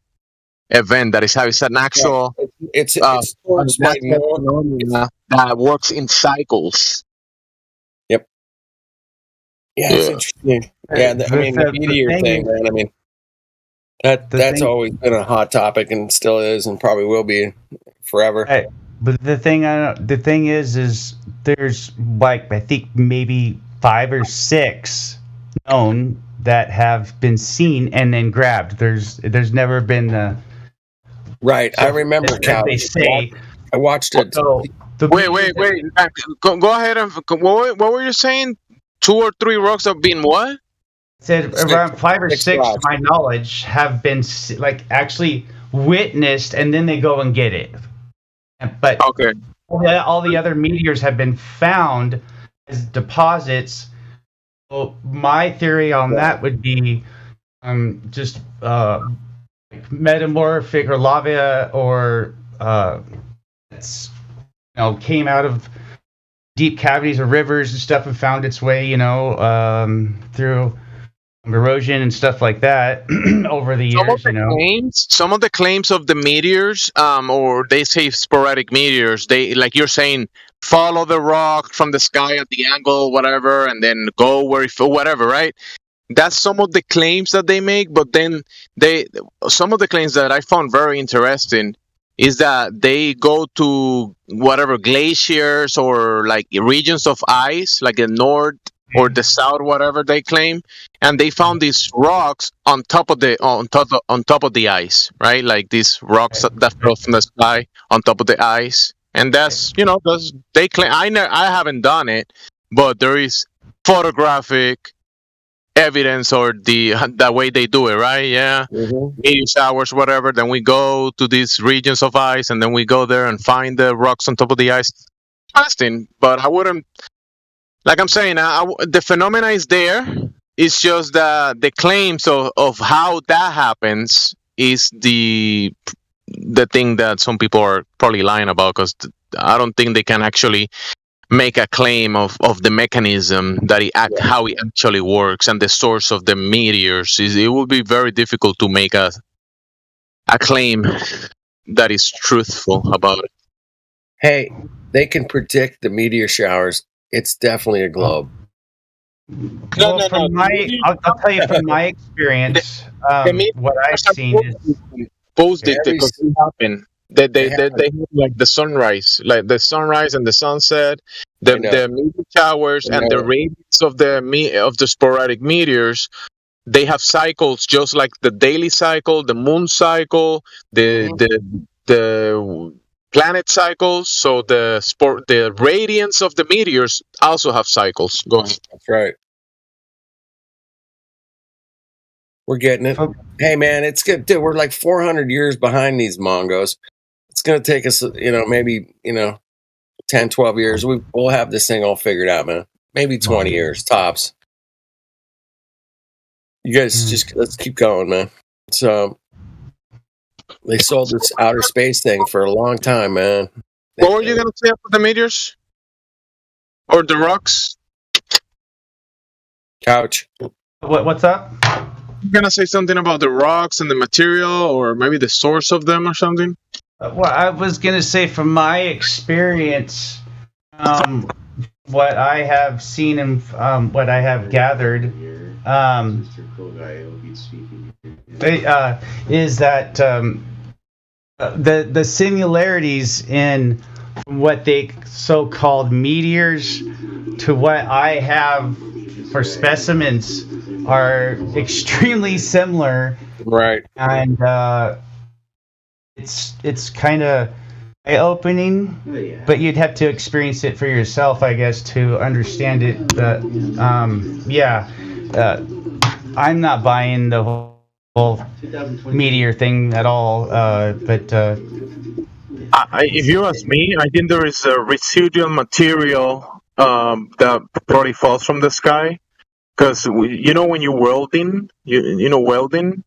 event that is how it's an actual. It's phenomena that works in cycles. Yeah, it's interesting. Yeah, the meteor thing, man. I mean, that's always been a hot topic and still is, and probably will be forever. Right. But the thing is there's like I think maybe 5 or 6 known that have been seen and then grabbed. There's never been the right. I remember Cal. They say I watched it. Wait. Go ahead and what were you saying? 2 or 3 rocks have been what? Said around 5 or 6 to my knowledge have been like actually witnessed, and then they go and get it. But okay, all the other meteors have been found as deposits. So my theory on that would be just metamorphic or lava or came out of deep cavities of rivers and stuff and found its way, through erosion and stuff like that over the years. Some of the claims of the meteors, or they say sporadic meteors, they, like you're saying, follow the rock from the sky at the angle, whatever, and then go where it, whatever, right? That's some of the claims that they make. But then some of the claims that I found very interesting is that they go to whatever glaciers or like regions of ice, like the north or the south, whatever they claim, and they found these rocks on top of the ice, right? Like these rocks that fell from the sky on top of the ice, and that's they claim. I haven't done it, but there is photographic evidence or the way they do it, right? Yeah, meteor showers, whatever. Then we go to these regions of ice, and then we go there and find the rocks on top of the ice. Interesting, but I wouldn't. Like I'm saying, the phenomena is there. It's just that the claims of how that happens is the thing that some people are probably lying about, because I don't think they can actually make a claim of the mechanism that how it actually works and the source of the meteors. It would be very difficult to make a claim that is truthful about it. Hey, they can predict the meteor showers. It's definitely a globe. I'll tell you from my experience, what I've seen is posed it because it happened. They have like the sunrise, and the sunset, the meteor showers, and the radiance of the sporadic meteors. They have cycles just like the daily cycle, the moon cycle, the planet cycles. So the radiance of the meteors also have cycles. Go ahead. That's right. We're getting it. Hey man, it's good. Dude, we're like 400 years behind these Mongos. It's going to take us, maybe, 10, 12 years. We'll have this thing all figured out, man. Maybe 20 years, tops. You guys let's keep going, man. So they sold this outer space thing for a long time, man. What were you going to say about the meteors? Or the rocks? Couch. What's up? You're going to say something about the rocks and the material, or maybe the source of them or something? Well, I was going to say from my experience, what I have seen and what I have gathered is that the similarities in what they so-called meteors to what I have for specimens are extremely similar. Right. And it's kind of eye-opening, but you'd have to experience it for yourself, I guess, to understand it. But I'm not buying the whole meteor thing at all. But if you ask me, I think there is a residual material that probably falls from the sky. Because when you're welding, welding.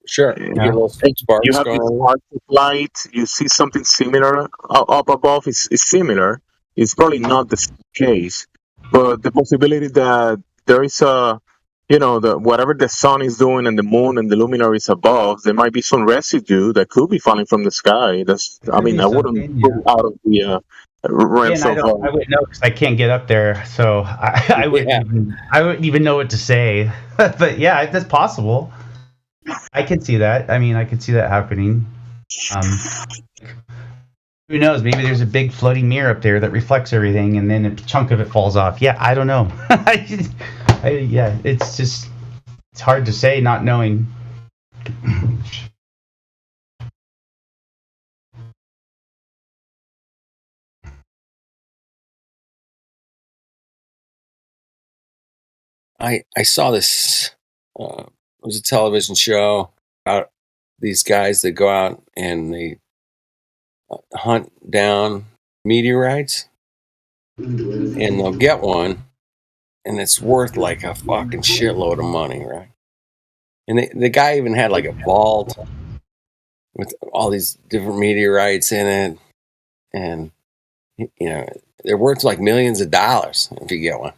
Sure. You have this spark of light. You see something similar up above. It's similar. It's probably not the same case, but the possibility that there is whatever the sun is doing and the moon and the luminaries above, there might be some residue that could be falling from the sky. I wouldn't put it out of the realms of. I wouldn't know because I can't get up there, so I wouldn't even know what to say. But yeah, that's possible. I can see that. I could see that happening. Who knows? Maybe there's a big floating mirror up there that reflects everything, and then a chunk of it falls off. Yeah, I don't know. It's hard to say, not knowing. I saw this. It was a television show about these guys that go out and they hunt down meteorites, and they'll get one, and it's worth like a fucking shitload of money, right? And the guy even had like a vault with all these different meteorites in it, and they're worth like millions of dollars if you get one.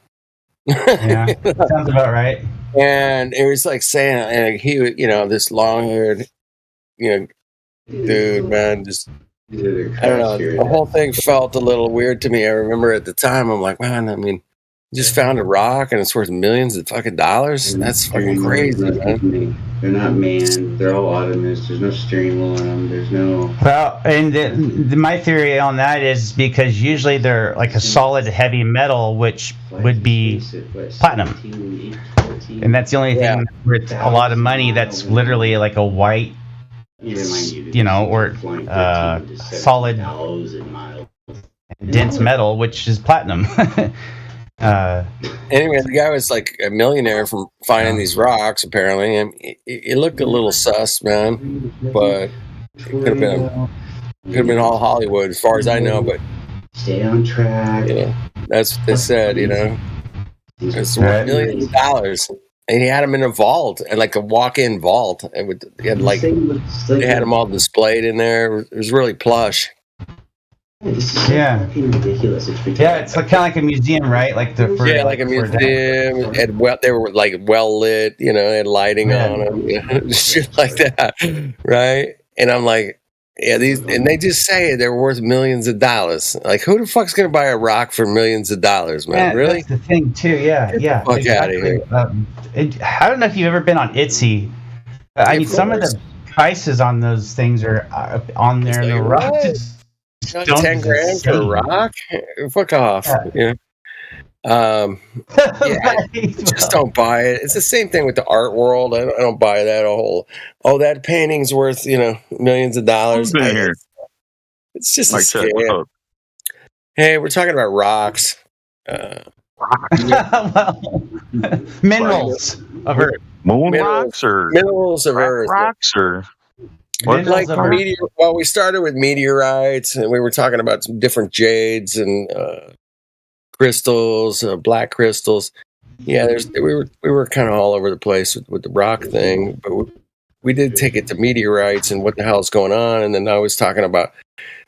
Yeah, sounds about right. And it was like saying, and he, this long-haired, dude, man, just I don't know. The whole thing felt a little weird to me. I remember at the time, I'm like, man, I mean, you just found a rock and it's worth millions of fucking dollars. That's fucking crazy, man. They're not manned. They're all autonomous. There's no steering wheel on them. There's no. Well, and my theory on that is because usually they're like a solid heavy metal, which would be platinum, and that's the only thing with a lot of money that's literally like a white, or solid dense metal, which is platinum. Anyway, the guy was like a millionaire from finding these rocks, apparently, and it looked a little sus, man. But it could have been all Hollywood, as far as I know. But stay on track. That's what they said. It's worth millions of dollars, and he had them in a vault, and like a walk-in vault. They had them all displayed in there. It was really plush. Yeah, ridiculous. It's kind of like a museum, right? Like the like a museum. They were like well lit, they had lighting on them, shit like that, right? And I'm like, and they just say they're worth millions of dollars. Like, who the fuck's gonna buy a rock for millions of dollars, man? Really? That's the thing too. Yeah. Get the fuck out of here. I don't know if you've ever been on Etsy. I mean, some of the prices on those things are on there in the rock. Not 10 grand for a rock? Fuck off. Just don't buy it. It's the same thing with the art world. I don't buy that whole, that painting's worth, millions of dollars. It's just a scam. Hey, we're talking about rocks. Minerals of Earth. Rocks or minerals of Earth. Rocks or... Like we started with meteorites, and we were talking about some different jades and crystals, black crystals. Yeah, we were kind of all over the place with the rock thing, but we did take it to meteorites and what the hell's going on. And then I was talking about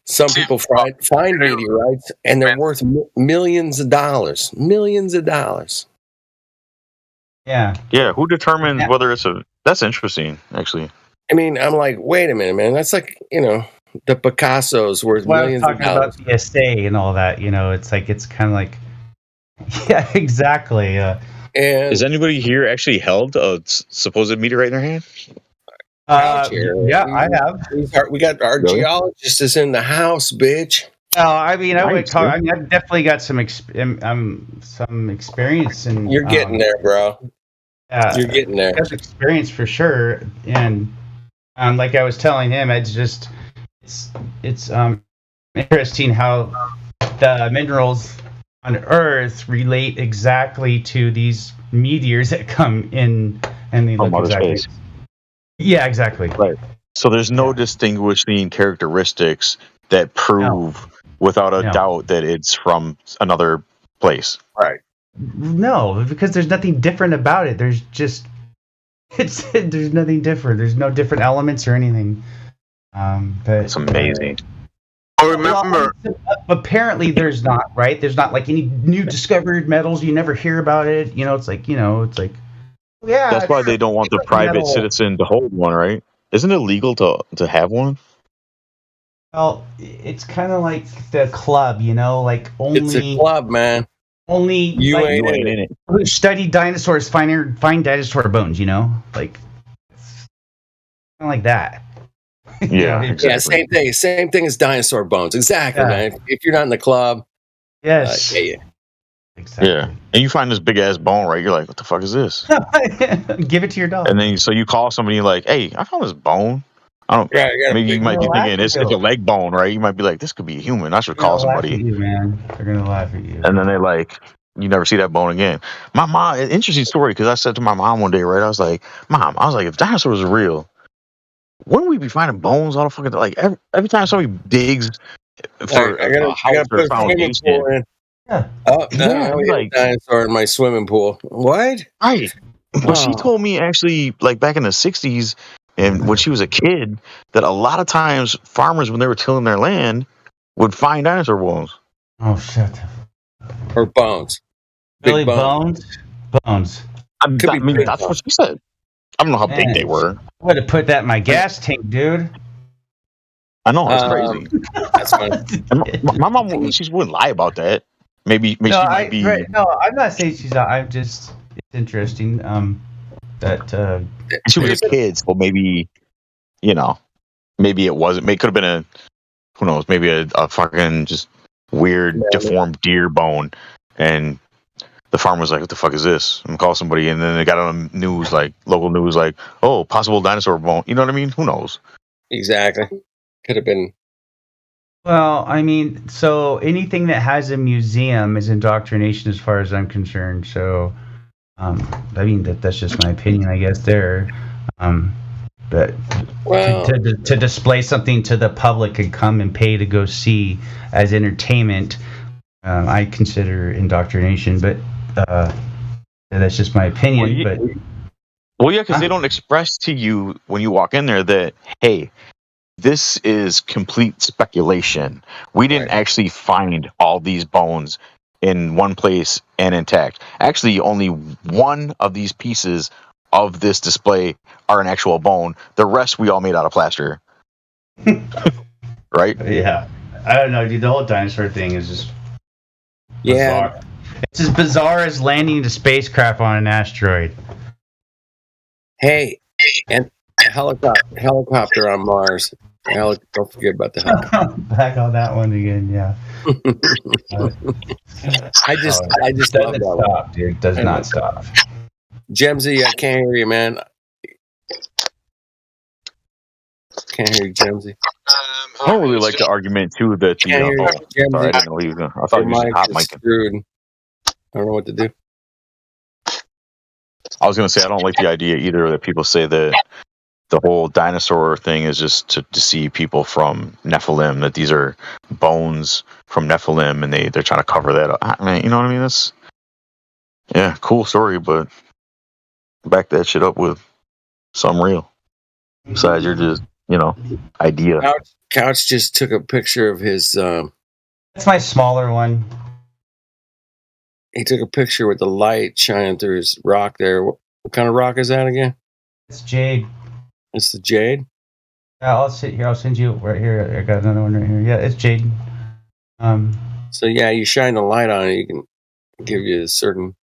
some people find meteorites and they're worth millions of dollars. Millions of dollars. Yeah. Yeah. Who determines whether it's a? That's interesting, actually. I mean, I'm like, wait a minute, man. That's like, the Picasso's worth millions of dollars. About the essay and all that, it's like, it's kind of like, yeah, exactly. And has anybody here actually held a supposed meteorite in their hand? Yeah, I have. We got our geologist is in the house, bitch. Oh, I mean, I've definitely got some experience in. You're getting there, bro. You're getting there. That's experience for sure, and like I was telling him, it's interesting how the minerals on Earth relate exactly to these meteors that come in and they look exactly. Space. Yeah, exactly. Right. So there's no distinguishing characteristics that prove without a doubt that it's from another place. Right. No, because there's nothing different about it. There's just there's nothing different. There's no different elements or anything. It's amazing. I remember. Apparently, there's not, right? There's not like any new discovered metals. You never hear about it. It's like yeah. That's why they don't want the private citizen to hold one, right? Isn't it illegal to have one? Well, it's kind of like the club, like only. It's a club, man. Only you ain't in it. Who study dinosaurs find dinosaur bones, like it's kind of like that. Yeah, exactly. Same thing as dinosaur bones. Exactly, man. If you're not in the club, yes, exactly. Yeah, and you find this big ass bone, right? You're like, what the fuck is this? Give it to your dog. And then so you call somebody like, hey, I found this bone. I don't. Yeah, maybe you might be thinking it's a leg bone, right? You might be like, this could be a human. I should call somebody. Laugh at you, man. They're gonna laugh at you. And then they're like, you never see that bone again. My mom, interesting story, because I said to my mom one day, right? I was like, Mom, if dinosaurs are real, wouldn't we be finding bones all the fucking every time somebody digs for a house or foundation? Yeah. Oh, no, we have a dinosaur in my swimming pool. What? Right. Well, she told me actually, like back in the 60s, and when she was a kid, that a lot of times farmers, when they were tilling their land, would find dinosaur bones. Oh, shit. Or bones. Really, bones? Bones. I mean, that's what she said. I don't know how big they were. I would have put that in my gas tank, dude. I know, it's crazy. That's funny. My mom, she wouldn't lie about that. Maybe she might be. No, I'm not saying she's not. I'm just, it's interesting. That She was a kid, so maybe, maybe it wasn't. It could have been who knows, maybe a fucking just weird, deformed deer bone. And the farmer was like, what the fuck is this? I'm gonna call somebody. And then they got on the news, like local news, like, oh, possible dinosaur bone. You know what I mean? Who knows? Exactly. Could have been. Well, I mean, so anything that has a museum is indoctrination as far as I'm concerned. So, I mean, that's just my opinion, I guess, there. But to display something to the public and come and pay to go see as entertainment, I consider indoctrination. But that's just my opinion. Well, yeah, because they don't express to you when you walk in there that, hey, this is complete speculation. We didn't actually find all these bones in one place and intact. Actually, only one of these pieces of this display are an actual bone. The rest we all made out of plaster. Right? Yeah. I don't know, dude. The whole dinosaur thing is just bizarre. It's as bizarre as landing a spacecraft on an asteroid. Hey, and helicopter on Mars. Don't forget about the helicopter. Back on that one again, yeah. I just love that stop, one. dude. Does not stop. Gemsy, I can't hear you, man. Can't hear you, Gemsy. I don't really like the argument too that sorry, I didn't know he was gonna. I thought he was hot micing. I don't know what to do. I was gonna say I don't like the idea either that people say that the whole dinosaur thing is just to deceive people from Nephilim, that these are bones from Nephilim and they're trying to cover that up. I mean, you know what I mean? That's cool story, but back that shit up with some real. Besides you're just, idea. Couch just took a picture of his That's my smaller one. He took a picture with the light shining through his rock there. What kind of rock is that again? It's jade. It's the jade? Yeah, I'll sit here. I'll send you right here. I got another one right here. Yeah, it's jade. So yeah, you shine the light on it, you can give you a certain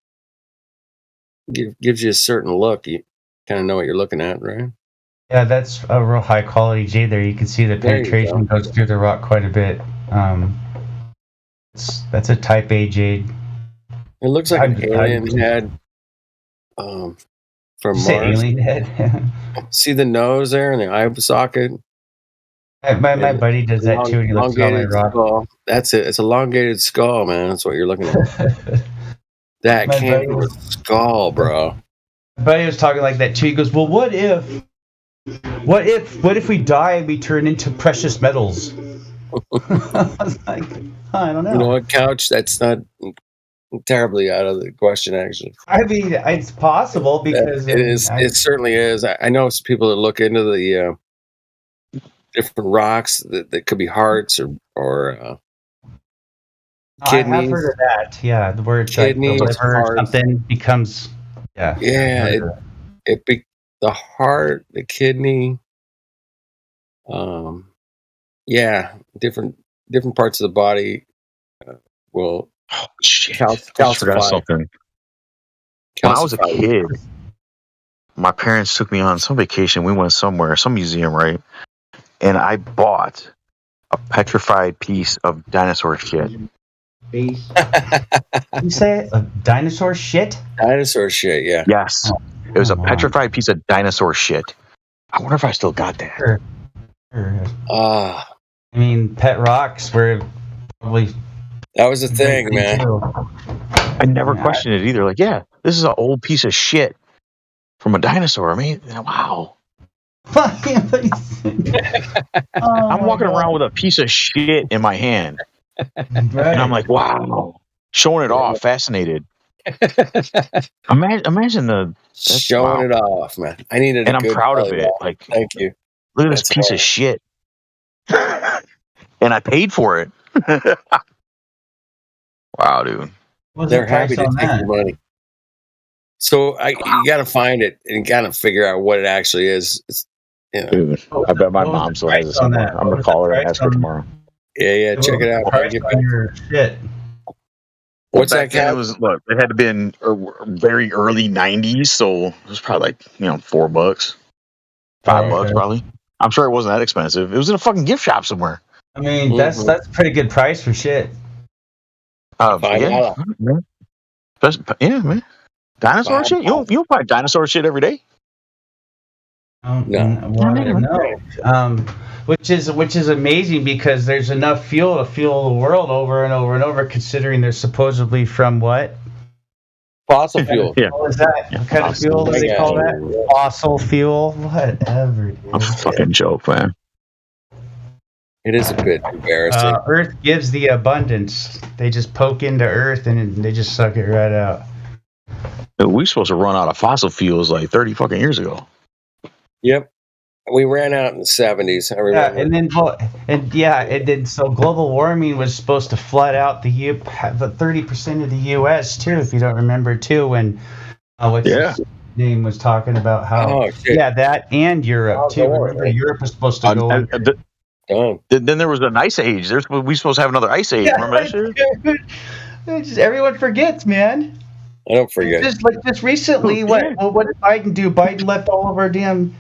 gives you a certain look. You kind of know what you're looking at, right? Yeah, that's a real high quality jade there. You can see the penetration goes through the rock quite a bit. That's a type A jade. It looks like an alien head from Mars. Alien head. See the nose there and the eye socket? My buddy does that too, and he looks at my rock. Skull. That's it. It's an elongated skull, man. That's what you're looking at. That can't be a skull, bro. My buddy was talking like that too. He goes, "Well, what if we die and we turn into precious metals?" I was like, I don't know. You know what, Couch? That's not terribly out of the question, actually. I mean, it's possible because it is. It certainly is. I know some people that look into the different rocks that could be hearts or kidneys. I have heard of that. Yeah, the word kidneys, like the liver or something becomes. Yeah. Yeah. The heart, the kidney. Different parts of the body will calcify. Something. When I was a kid, my parents took me on some vacation. We went somewhere, some museum, right? And I bought a petrified piece of dinosaur shit. You say a dinosaur shit? Dinosaur shit, yeah. Yes. It was a petrified piece of dinosaur shit. I wonder if I still got that. Sure. I mean, pet rocks were probably... That was the thing, man. I never questioned it either. Like, yeah, this is an old piece of shit from a dinosaur. I mean, wow. I'm walking around with a piece of shit in my hand. And I'm like, wow. Showing it off, fascinated. Imagine showing it off, man. I needed, and I'm proud of it. Like, thank you. Look at this piece of shit, and I paid for it. Wow, dude. They're happy to take your money. So you got to find it and kind of figure out what it actually is. It's, Dude, I bet my mom still has it somewhere. I'm gonna call her and ask her tomorrow. Yeah, check it out. Man. Get back. Your shit. What's back that? Then it was look. It had to been very early '90s, so it was probably like $4, $5 probably. I'm sure it wasn't that expensive. It was in a fucking gift shop somewhere. I mean, that's a pretty good price for shit. Yeah, man. Dinosaur shit. You don't buy dinosaur shit every day. No. Which is amazing because there's enough fuel to fuel the world over and over and over. Considering they're supposedly from what? Fossil fuel. Yeah. What is that? What kind of fuel do they call that? Fossil fuel. Whatever. Dude. A fucking joke, man. It is a bit embarrassing. Earth gives the abundance. They just poke into Earth and they just suck it right out. We supposed to run out of fossil fuels like 30 fucking years ago. Yep. We ran out in the 70s. I remember. And then so global warming was supposed to flood out the 30% of the U.S. too, if you don't remember too, when his name was talking about how that and Europe too. Remember, Europe was supposed to go. Then there was an ice age. We supposed to have another ice age. Remember that shit? Everyone forgets, man. I don't forget. Just recently, what did Biden do? Biden left all of our damn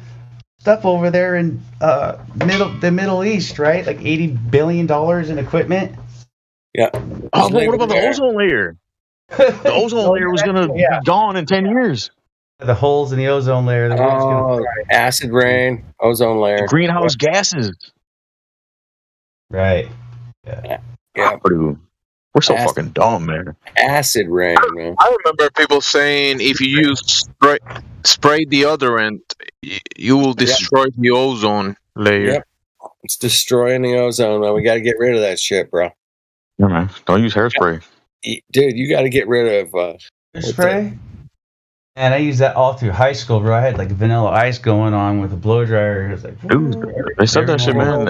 stuff over there in the Middle East, right? Like $80 billion in equipment. Yeah. Oh, what about the ozone layer? The ozone layer was gonna be gone in 10 years. The holes in the ozone layer. Acid rain, ozone layer, the greenhouse gases. Right. Yeah. We're so fucking dumb, man. Acid rain, man. I remember people saying if you use spray deodorant, you will destroy the ozone layer. Yep. It's destroying the ozone, man. We got to get rid of that shit, bro. Yeah, man. Don't use hairspray. Dude, you got to get rid of hairspray? And I used that all through high school, bro. I had like vanilla ice going on with a blow dryer. It was like, dude, they said that shit, man.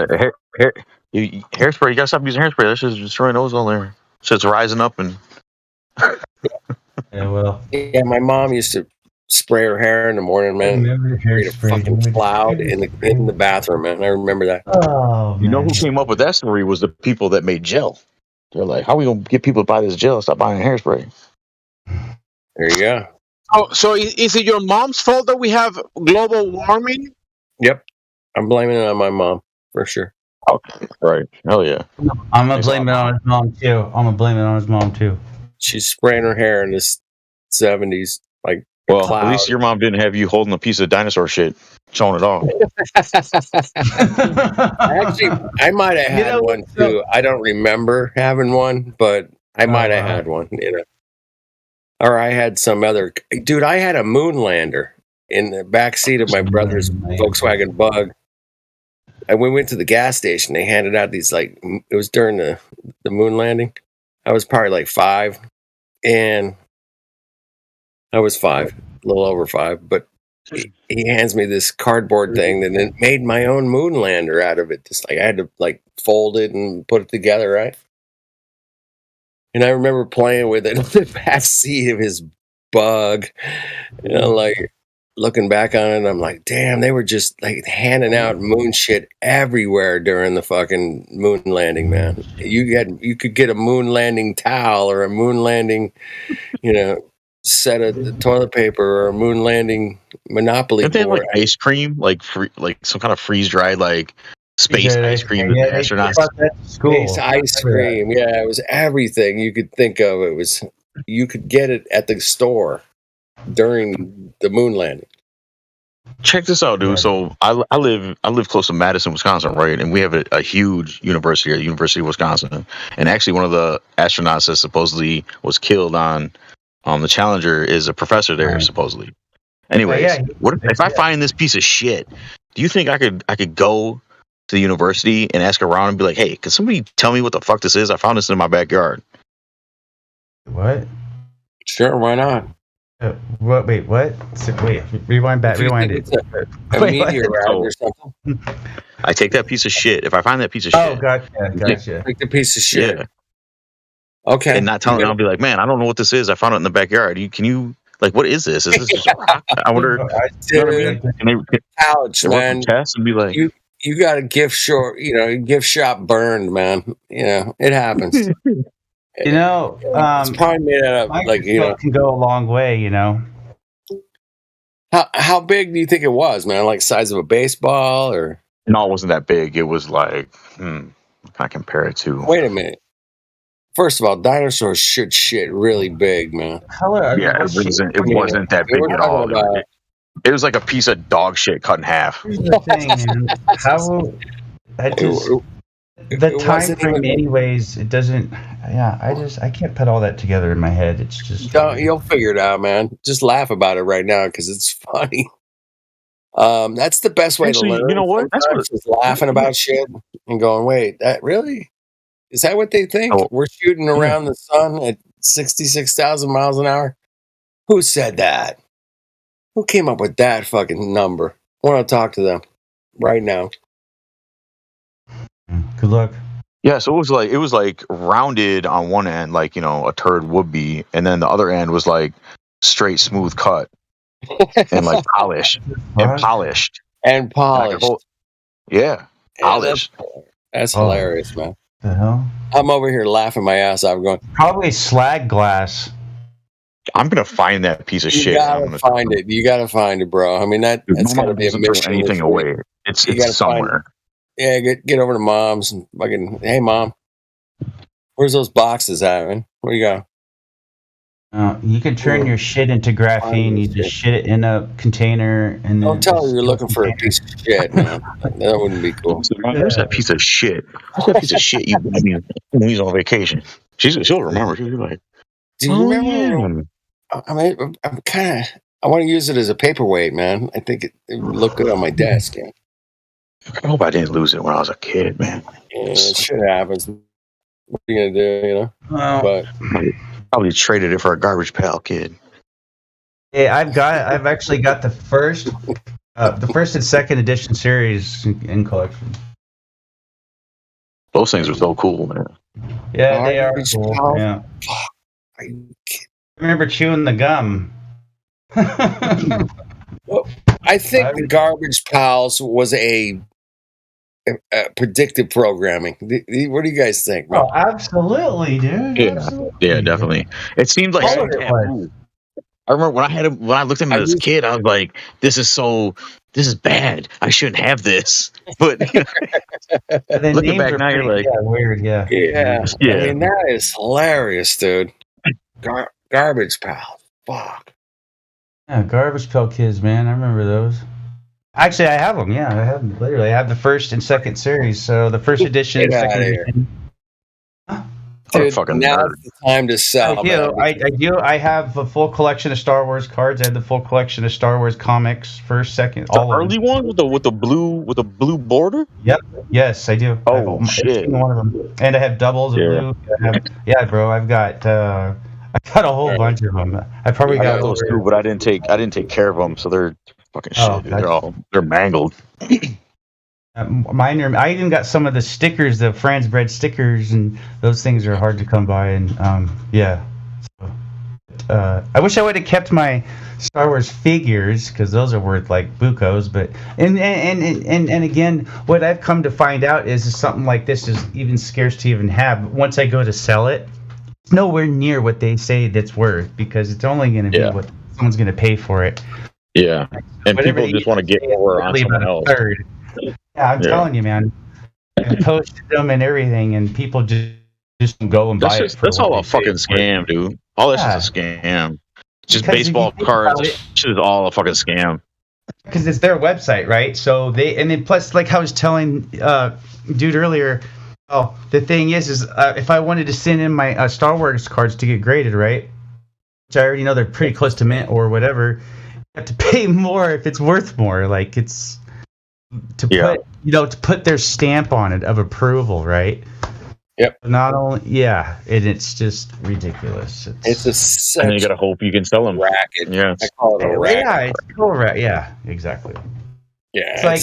Hairspray, you gotta stop using hairspray. That shit's destroying ozone layer. So it's rising up and. Yeah, my mom used to spray her hair in the morning, man. Create a fucking cloud in the bathroom, man. I remember that. Oh, you know who came up with that story was the people that made gel. They're like, how are we gonna get people to buy this gel? Stop buying hairspray. There you go. So is it your mom's fault that we have global warming? Yep, I'm blaming it on my mom for sure. Okay, right. Hell yeah. I'm gonna blame it on his mom too. She's spraying her hair in the 70s, like. Well, at least your mom didn't have you holding a piece of dinosaur shit, showing it off. Actually, I might have had one too. I don't remember having one, but I might have had one. Or I had some other. Dude, I had a moon lander in the back seat of my brother's Volkswagen Bug. And we went to the gas station. They handed out these, like, it was during the moon landing. I was probably like 5. And I was 5, a little over 5. But he hands me this cardboard thing and then made my own moon lander out of it. Just like I had to, like, fold it and put it together, right? And I remember playing with it in the back seat of his Bug. Like, looking back on it, I'm like, damn, they were just like handing out moon shit everywhere during the fucking moon landing, man. You could get a moon landing towel or a moon landing, set of toilet paper or a moon landing Monopoly board. Didn't they have like ice cream, like some kind of freeze dried like space ice cream that the astronauts? Space ice cream, yeah, it was everything you could think of. You could get it at the store during the moon landing. Check this out, dude. So I live close to Madison, Wisconsin, right? And we have a huge university at the University of Wisconsin. And actually, one of the astronauts that supposedly was killed on the Challenger is a professor there, supposedly. Anyways, what if I find this piece of shit? Do you think I could go to the university and ask around and be like, hey, can somebody tell me what the fuck this is? I found this in my backyard. What? Sure, why not? What? Wait, what? Wait, rewind it. A meteorite or something. I take that piece of shit. If I find that piece of shit. Oh, gotcha. Take the piece of shit. Yeah. Okay. And not telling them, I'll be like, man, I don't know what this is. I found it in the backyard. Can you Like, what is this? Is this just a rock? I wonder. You know what I mean? And Ouch, they work man. with tests and be like, You got a gift short, gift shop burned, man. It happens. It's probably made out of microscope can go a long way. How big do you think it was, man? Like size of a baseball, or? No, it wasn't that big. It was like, what can I compare it to? Wait a minute. First of all, dinosaurs shoot shit really big, man. Yeah, it wasn't that big at all. It was like a piece of dog shit cut in half. The time frame, anyways, it doesn't. Yeah, I can't put all that together in my head. It's just. You'll figure it out, man. Just laugh about it right now because it's funny. That's the best way to learn. You know what? That's what. Just laughing about shit and going, wait, that really? Is that what they think? We're shooting around the sun at 66,000 miles an hour? Who said that? Who came up with that fucking number? I want to talk to them right now. Good luck. Yeah, so it was like rounded on one end, like a turd would be, and then the other end was like straight smooth cut and like polished and polished. Yeah, polished. That's hilarious, man. The hell? I'm over here laughing my ass off, going. Probably slag glass. I'm gonna find that piece of shit. You gotta find it. You gotta find it, bro. I mean that's gotta be a mission. Anything away? It's somewhere. Yeah, get over to mom's and fucking. Hey, mom, where's those boxes at, man? Where you go? You can turn your shit into graphene. You just shit it in a container, and don't tell her you're looking for a piece of shit, man. That wouldn't be cool. Where's that piece of shit? Where's that piece of shit you when he's on vacation? She'll remember. She'll be like, do you remember? Yeah. I mean, I want to use it as a paperweight, man. I think it would look good on my desk. Yeah. I hope I didn't lose it when I was a kid, man. Yeah, shit happens. What are you gonna do? But probably traded it for a garbage pail kid. Hey, I've actually got the first and second edition series in collection. Those things are so cool, man. Yeah, they are cool. Yeah. I remember chewing the gum. Well, I think the Garbage Pals was a predictive programming. What do you guys think, bro? Oh, absolutely, dude. Yeah, absolutely. Yeah, definitely. It seemed like taboo. I remember when I looked at him as a kid, I was like, "This is bad. I shouldn't have this." But looking back now, you're like, weird, yeah. I mean, that is hilarious, dude. Garbage Pals, fuck. Yeah, Garbage Pail Kids, man. I remember those. Actually, I have them. Yeah, I have them. Literally, I have the first and second series. So the first edition, second edition. Dude, now's the time to sell. I do. I have a full collection of Star Wars cards. I have the full collection of Star Wars comics, first, second, all the early one with the blue border. Yep. Yes, I do. Oh shit! One of them, and I have doubles of blue. Bro. I've got a whole bunch of them. I probably got those too, but I didn't take care of them, so they're fucking shit. Dude. They're mangled. Mine I even got some of the stickers, the Franz Bread stickers, and those things are hard to come by. And I wish I would have kept my Star Wars figures because those are worth like bucos. But and again, what I've come to find out is something like this is even scarce to even have. Once I go to sell it, it's nowhere near what they say that's worth because it's only going to be what someone's going to pay for it. Yeah, and people just want to get over on someone else. Yeah, I'm telling you, man. I posted them and everything, and people just go and buy it. That's all a fucking scam, dude. All this is a scam. Just because baseball cards. This is all a fucking scam. Because it's their website, right? So then plus, like I was telling dude earlier, the thing is if I wanted to send in my Star Wars cards to get graded, right? Which I already know they're pretty close to mint or whatever. You have to pay more if it's worth more. Like it's. To put their stamp on it of approval, right? Yep. Not only, and it's just ridiculous. And you gotta hope you can sell them. Racket. Yeah, I call it a racket. Yeah, it's cool. Yeah, exactly. Yeah,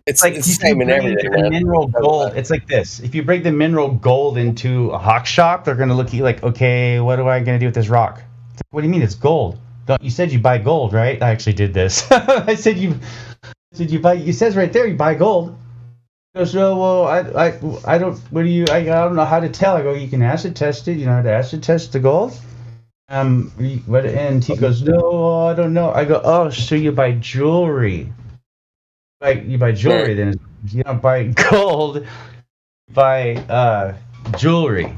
it's like the same in everything. The mineral gold. It's like this. If you bring the mineral gold into a hawk shop, they're gonna look at you like, okay, what am I gonna do with this rock? It's like, what do you mean it's gold? You said you buy gold, right? I actually did this. I said you buy. It says right there you buy gold. He goes, no, well, I don't. What do you? I don't know how to tell. I go, you can acid test it. You know how to acid test the gold. What? And he goes, no, I don't know. I go, oh, so you buy jewelry? Like you buy jewelry, then you don't buy gold. You buy jewelry.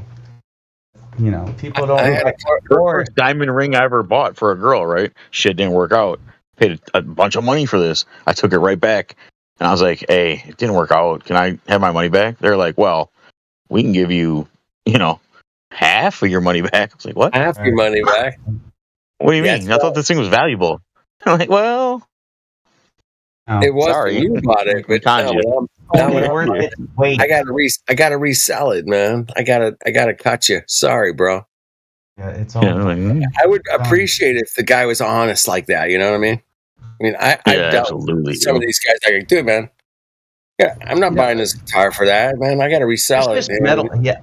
You know, people don't. I had the first diamond ring I ever bought for a girl, right? Shit didn't work out. Paid a bunch of money for this. I took it right back. And I was like, hey, it didn't work out. Can I have my money back? They're like, well, we can give you, half of your money back. I was like, what? Half your money back? What do you mean? I thought this thing was valuable. I'm like, well, it was sorry. You bought it, but I gotta resell it, man. I gotta cut you. Sorry, bro. Yeah, it's all. I would appreciate it if the guy was honest like that. You know what I mean? I've dealt with some of these guys. I go, dude, man. Yeah, I'm not buying this guitar for that, man. I gotta resell it. Metal, yeah.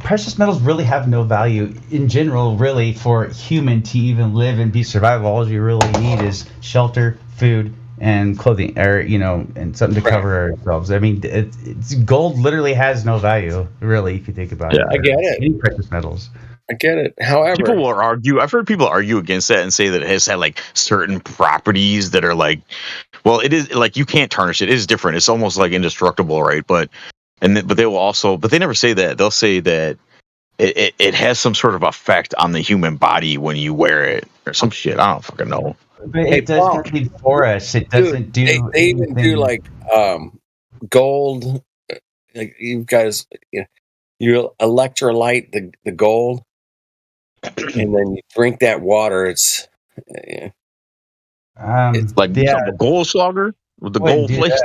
Precious metals really have no value in general, really, for human to even live and be survivable. All you really need is shelter, food, and clothing, or and something to cover ourselves. I mean, it's gold literally has no value, really, if you think about it. I get it. Any precious metals. I get it. However, people will argue. I've heard people argue against that and say that it has had like certain properties that are like, well, it is like you can't tarnish it. It is different. It's almost like indestructible, right? But they will also, but they never say that. They'll say that it has some sort of effect on the human body when you wear it or some shit. I don't fucking know. But it does nothing for us. It doesn't do. They even do like gold. Like you guys, you electrolyte the gold, and then you drink that water. It's like a gold slugger with the gold flakes.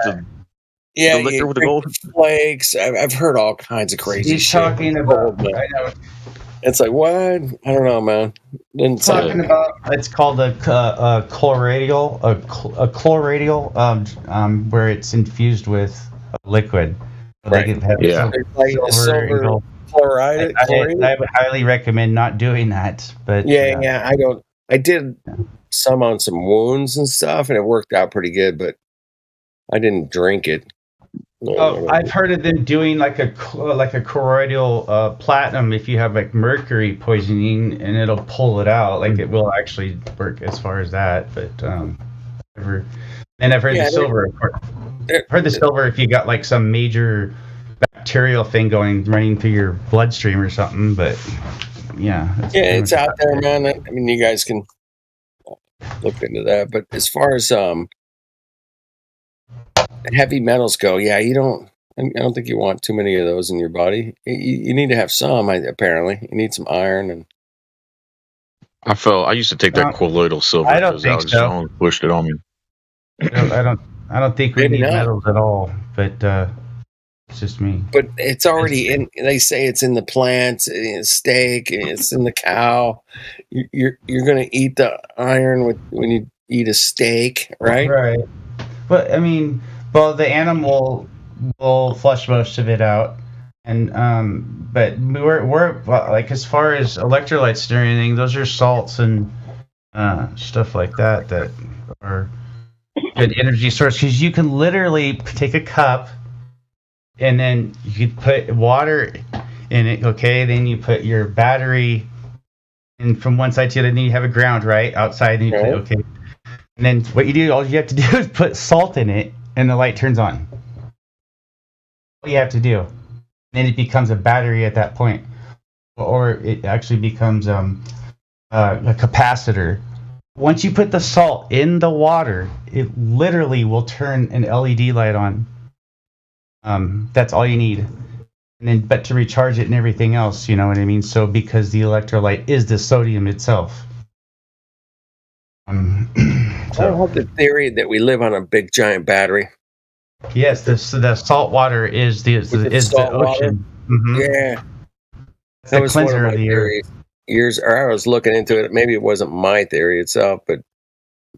The liquor with the gold flakes. I've heard all kinds of crazy He's shit. talking about. I know. It's like what? I don't know, man. Talking about it's called a chloradial, where it's infused with a liquid. Right. Like silver chloride. I would highly recommend not doing that. But I don't. I did some on some wounds and stuff, and it worked out pretty good. But I didn't drink it. I've heard of them doing like a colloidal platinum if you have like mercury poisoning, and it'll pull it out. Like it will actually work as far as that. But I've heard the silver. I've heard the silver if you got like some major bacterial thing running through your bloodstream or something. But it's out there, man. I mean, you guys can look into that. But as far as heavy metals go, I don't think you want too many of those in your body. You need to have some. Apparently, you need some iron and. I used to take that colloidal silver. I don't think so. Pushed it on me. I don't think we need metals at all. But it's just me. But it's already in. They say it's in the plants, it's steak, it's in the cow. You're going to eat the iron when you eat a steak, right? Right. But I mean. Well, the animal will flush most of it out, and but we're like as far as electrolytes and everything, those are salts and stuff like that are good energy source because you can literally take a cup and then you put water in it. Okay, then you put your battery in from one side to the other. Then you have a ground right outside. And you put, and then what you do, all you have to do is put salt in it. And the light turns on. All you have to do. Then it becomes a battery at that point. Or it actually becomes a capacitor. Once you put the salt in the water, it literally will turn an LED light on. That's all you need. But to recharge it and everything else, you know what I mean? So because the electrolyte is the sodium itself. I have the theory that we live on a big giant battery. Yes, the salt water is the ocean. Mm-hmm. Yeah, that was one of my theories. I was looking into it. Maybe it wasn't my theory itself, but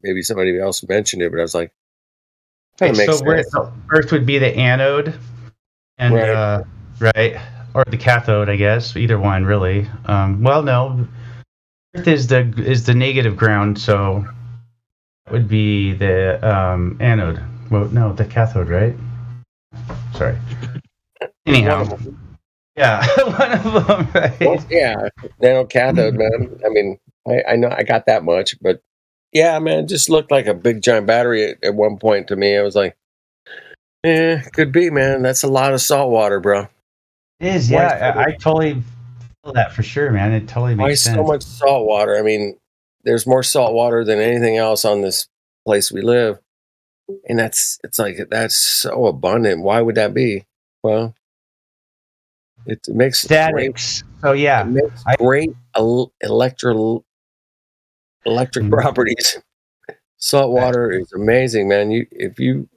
maybe somebody else mentioned it. But I was like, so Earth would be the anode, and or the cathode, I guess. Either one, really. Well, no. Earth is the negative ground, so that would be the anode. Well, no, the cathode, right? Sorry. Anyhow, yeah, one of them, right? Well, yeah, nanocathode, man. I mean, I know I got that much, but yeah, man, it just looked like a big giant battery at one point to me. I was like, could be, man. That's a lot of salt water, bro. It is, yeah. I totally feel that for sure, man. It totally Why makes sense. so much salt water? I mean, there's more salt water than anything else on this place we live, and that's so abundant. Why would that be? Well, it makes statics. So yeah, it makes great electric properties. Salt water is amazing, man. If you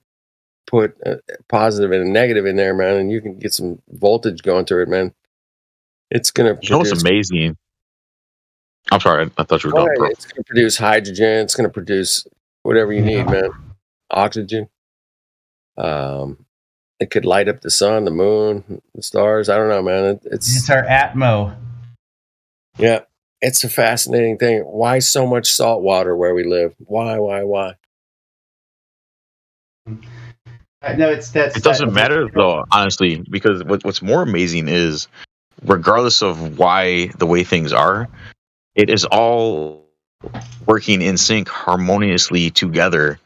put a positive and a negative in there, man, and you can get some voltage going through it, man. It's gonna. You know what's amazing? I'm sorry, I thought you were done, bro. It's gonna produce hydrogen. It's gonna produce whatever you need, man. Oxygen. It could light up the sun, the moon, the stars. I don't know, man. It's our Atmo. Yeah, it's a fascinating thing. Why so much salt water where we live? Why? No, it doesn't matter though, honestly, because what's more amazing is, regardless of why the way things are, it is all working in sync harmoniously together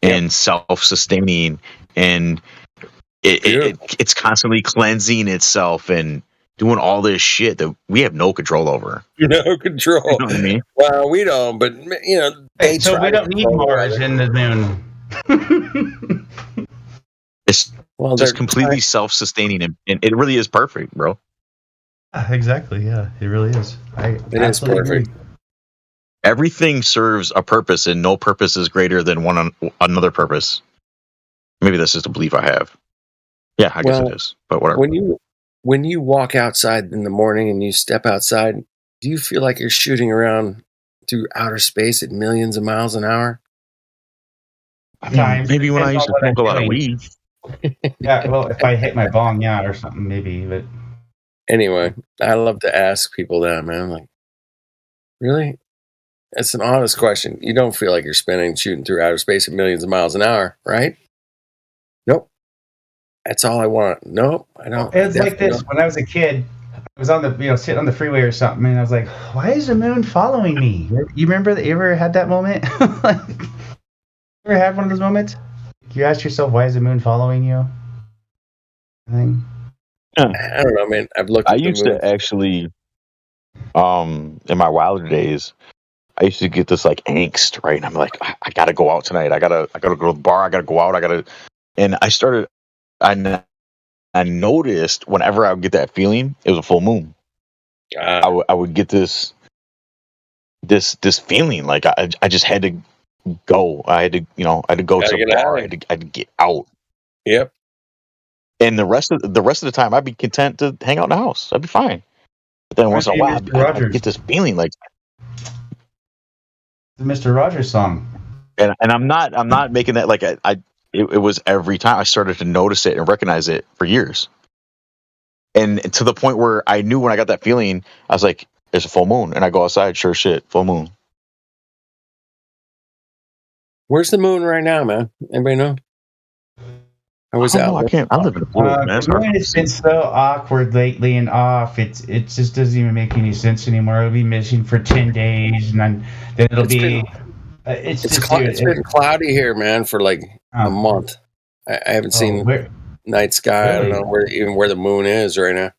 and self-sustaining, and it's constantly cleansing itself and doing all this shit that we have no control over. No control. You know what I mean? Well, we don't, but so we don't need Mars and the moon. It's just completely self-sustaining, and it really is perfect, bro. Exactly. Yeah, it really is. It is perfect. Everything serves a purpose, and no purpose is greater than another purpose. Maybe that's just a belief I have. Yeah, I guess it is. But whatever. When you walk outside in the morning and you step outside, do you feel like you're shooting around through outer space at millions of miles an hour? Maybe when I used to smoke a lot of weed. Yeah, well, if I hit my bong, or something, maybe. But anyway, I love to ask people that, man. Like, really? That's an honest question. You don't feel like you're shooting through outer space at millions of miles an hour, right? Nope. That's all I want. Nope, I don't. It's like this. When I was a kid, I was on the sitting on the freeway or something, and I was like, "Why is the moon following me?" You remember that? You ever had that moment? Like, you ever had one of those moments? You ask yourself, "Why is the moon following you?" I don't know, man. I've looked. I used to actually, in my wilder days, I used to get this like angst, right? And I'm like, I gotta go out tonight. I gotta go to the bar. I gotta go out. And I started. I noticed whenever I would get that feeling, it was a full moon. I would get this feeling like I just had to go. I had to go to the bar. I had to get out. Yep. And the rest of the time, I'd be content to hang out in the house. I'd be fine. But then once in a while, I get this feeling like the Mr. Rogers song. And I'm not making that like it was every time. I started to notice it and recognize it for years. And to the point where I knew when I got that feeling, I was like, there's a full moon. And I go outside, sure shit, full moon. Where's the moon right now, man? Anybody know? I was out. I live in Florida, man. It's been so awkward lately and off. It just doesn't even make any sense anymore. It'll be missing for 10 days, and then it'll be. It's been cloudy here, man, for like a month. I haven't seen night sky. Really? I don't know where the moon is right now.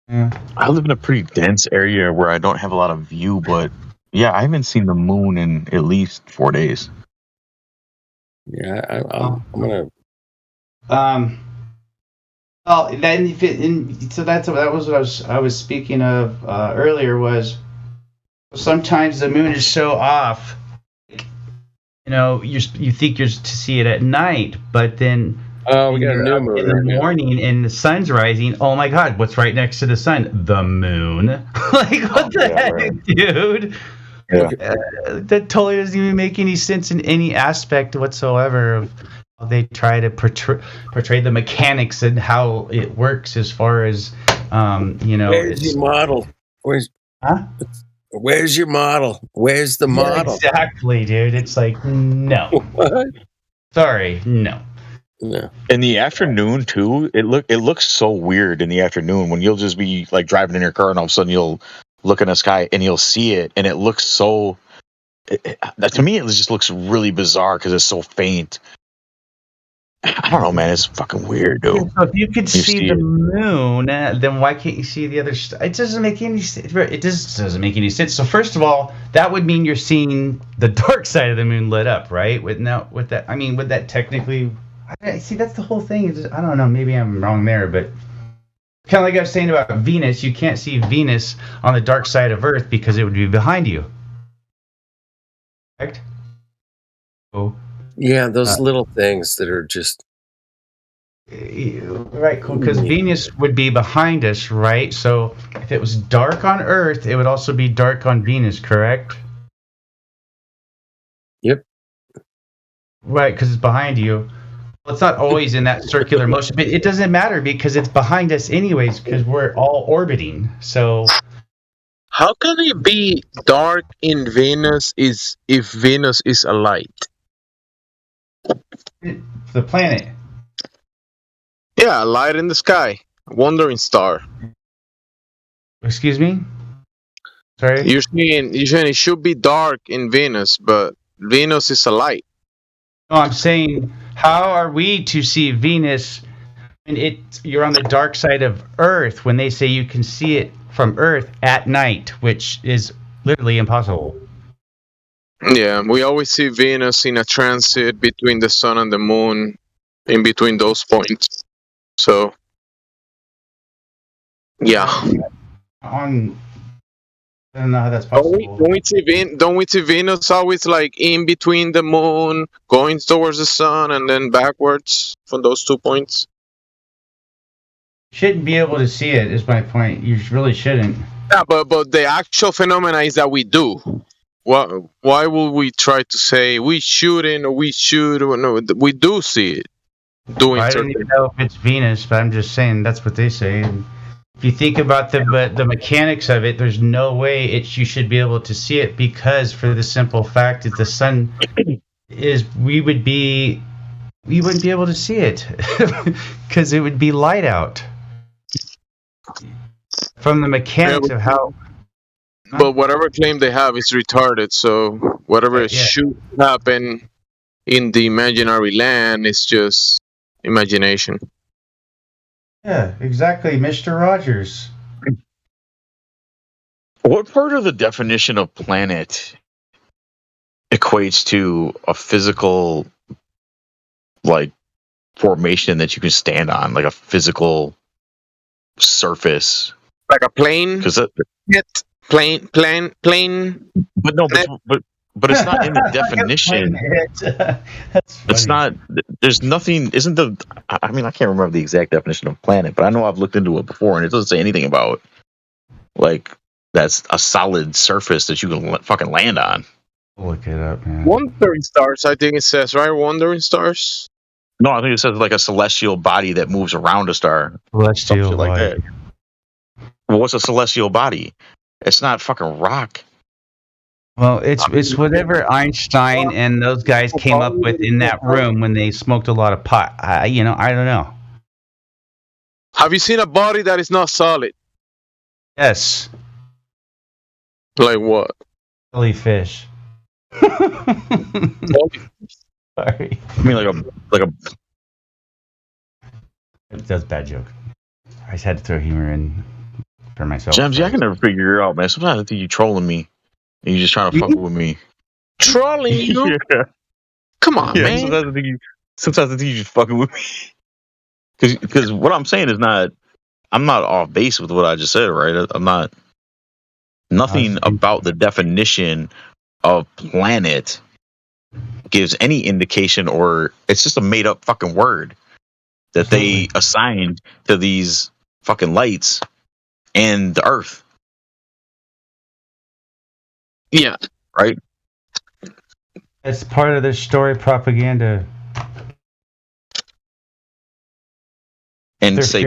Yeah. I live in a pretty dense area where I don't have a lot of view, but yeah, I haven't seen the moon in at least 4 days. Yeah, I'm gonna. Well, then so that was what I was speaking of earlier. Was sometimes the moon is so off, you think you're to see it at night, but then we got a new moon in the morning and the sun's rising. Oh my God, what's right next to the sun? The moon. Like, what the heck, dude? Yeah. That totally doesn't even make any sense in any aspect whatsoever of how they try to portray the mechanics and how it works as far as Where's your model? Where's your model? Where's the model? Yeah, exactly, dude. It's like, no. What? Sorry, no. No. In the afternoon too, it looks so weird in the afternoon when you'll just be like driving in your car and all of a sudden you'll look in the sky and you'll see it and it looks so. To me, it just looks really bizarre because it's so faint. I don't know, man. It's fucking weird, dude. So if you could see the moon, then why can't you see the other? It doesn't make any sense. It just doesn't make any sense. So first of all, that would mean you're seeing the dark side of the moon lit up, right? Would that technically? See, that's the whole thing. I don't know. Maybe I'm wrong there, but kind of like I was saying about Venus, you can't see Venus on the dark side of Earth because it would be behind you. Correct? Oh. Yeah, those little things that are just... Right, cool, because Venus would be behind us, right? So if it was dark on Earth, it would also be dark on Venus, correct? Yep. Right, because it's behind you. Well, it's not always in that circular motion, but it doesn't matter because it's behind us anyways, because we're all orbiting. So how can it be dark in Venus if Venus is a light? The planet. Yeah, a light in the sky. A wandering star. Excuse me? Sorry? You're saying it should be dark in Venus, but Venus is a light. No, I'm saying, how are we to see Venus when you're on the dark side of Earth when they say you can see it from Earth at night, which is literally impossible. Yeah, we always see Venus in a transit between the sun and the moon, in between those points. So, yeah. I don't know how that's possible. Don't we see Venus always like in between the moon, going towards the sun, and then backwards from those 2 points? Shouldn't be able to see it, is my point. You really shouldn't. Yeah, but the actual phenomena is that we do. Why would we try to say we shouldn't or we should? Or no, we do see it. I don't even know if it's Venus, but I'm just saying that's what they say. And if you think about the mechanics of it, there's no way you should be able to see it, because for the simple fact that the sun is, we wouldn't be able to see it because it would be light out. From the mechanics of how. But whatever claim they have is retarded. So whatever should happen in the imaginary land is just imagination. Yeah, exactly, Mr. Rogers. What part of the definition of planet equates to a physical, like, formation that you can stand on, like a physical surface, like a plane? Plane. But no, but it's not in the definition. It's not. There's nothing. Isn't the? I mean, I can't remember the exact definition of planet, but I know I've looked into it before, and it doesn't say anything about like that's a solid surface that you can fucking land on. Look it up, man. Wandering stars, I think it says, right? Wandering stars. No, I think it says like a celestial body that moves around a star. Celestial like that. Well, what's a celestial body? It's not fucking rock. Well, it's whatever Einstein and those guys came up with in that room when they smoked a lot of pot. I don't know. Have you seen a body that is not solid? Yes. Like what? Jellyfish. Sorry. I mean, like a. That's a bad joke. I just had to throw humor in for myself. James, I can never figure it out, man. Sometimes I think you're trolling me. And you're just trying to fuck with me. Trolling you? Yeah. Come on, man. Sometimes I think you're just fucking with me. Because what I'm saying is not... I'm not off base with what I just said, right? I'm not... Nothing about the definition of planet gives any indication, or it's just a made-up fucking word that they assigned to these fucking lights and the Earth. Yeah. Right? It's part of their story propaganda. And They're say...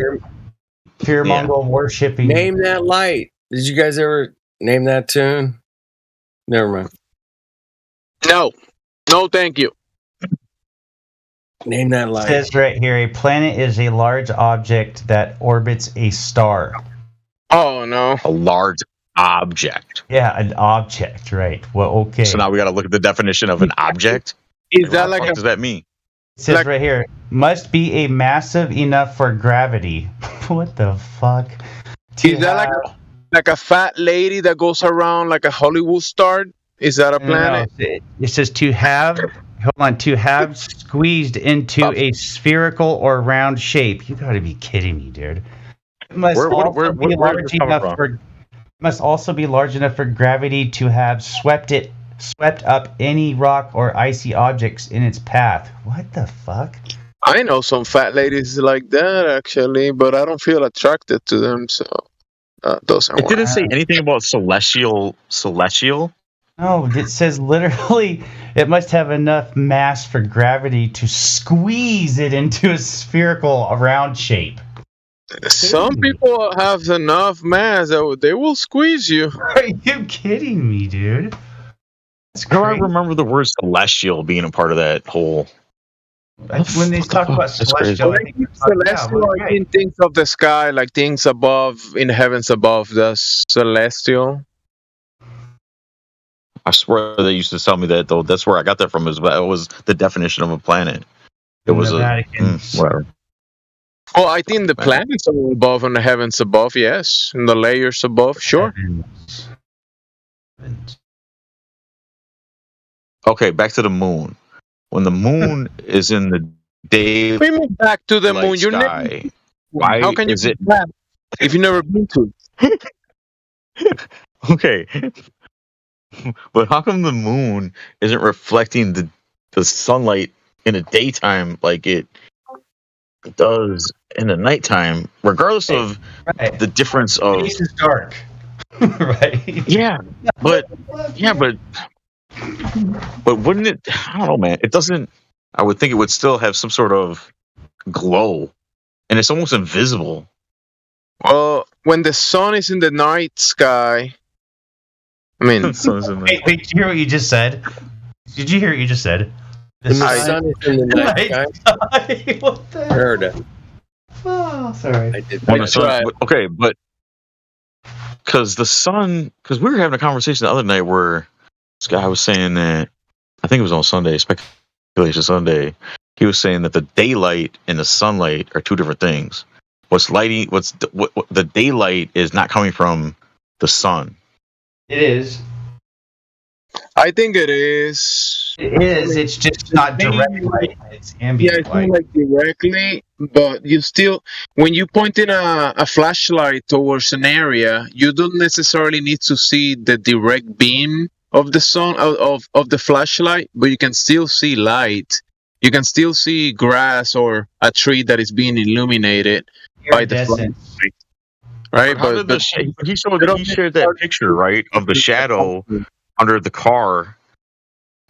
fear-mongering worshipping. Name that light. Did you guys ever Name that tune. Never mind. No, thank you. Name that It light. says right here, a planet is a large object that orbits a star. Oh no, a large object. Yeah, an object, right? Well, okay. So now we got to look at the definition of an object. Is that like what does that mean? It says right here, must be a massive enough for gravity. What the fuck? Is that like a fat lady that goes around like a Hollywood star? Is that a planet? No, it says to have squeezed into a spherical or round shape. You got to be kidding me, dude. It must also be large enough for gravity to have swept up any rock or icy objects in its path. What the fuck? I know some fat ladies like that actually, but I don't feel attracted to them, so doesn't It work. didn't say anything about celestial. No, it says literally it must have enough mass for gravity to squeeze it into a spherical round shape. Some people have enough mass that they will squeeze you. Are you kidding me, dude? How do I remember the word celestial being a part of that whole? When they talk about celestial, I think Celestial, I mean things of the sky, like things above, in the heavens above. That's celestial. I swear they used to tell me that though. That's where I got that from. It was the definition of a planet. It was whatever. Oh, I think the planets are above and the heavens above. Yes, and the layers above. Sure. Okay, back to the moon. When the moon is in the day, we move back to the moon. You're sky, why how can you is it? If you've never been to? Okay. But how come the moon isn't reflecting the sunlight in the daytime like it does in the nighttime, regardless of the difference of space is dark, right? Yeah, but wouldn't it? I don't know, man. It doesn't. I would think it would still have some sort of glow, and it's almost invisible. Well, when the sun is in the night sky. I mean, wait, did you hear what you just said? Did you hear what you just said? The sun is in the night sky. What the? Heard it. Oh, sorry. I did. When the sun, okay, but because the sun, because we were having a conversation the other night where this guy was saying that I think it was on Sunday, Speculation Sunday. He was saying that the daylight and the sunlight are two different things. What the daylight is not coming from the sun. It is. I think it is. It is. It's just not direct light. It's ambient yeah, it's light. not like directly, but you still, when you point in a flashlight towards an area, you don't necessarily need to see the direct beam of the sun of the flashlight, but you can still see light. You can still see grass or a tree that is being illuminated by the flashlight. Right, but he shared that picture, right, of the shadow under the car,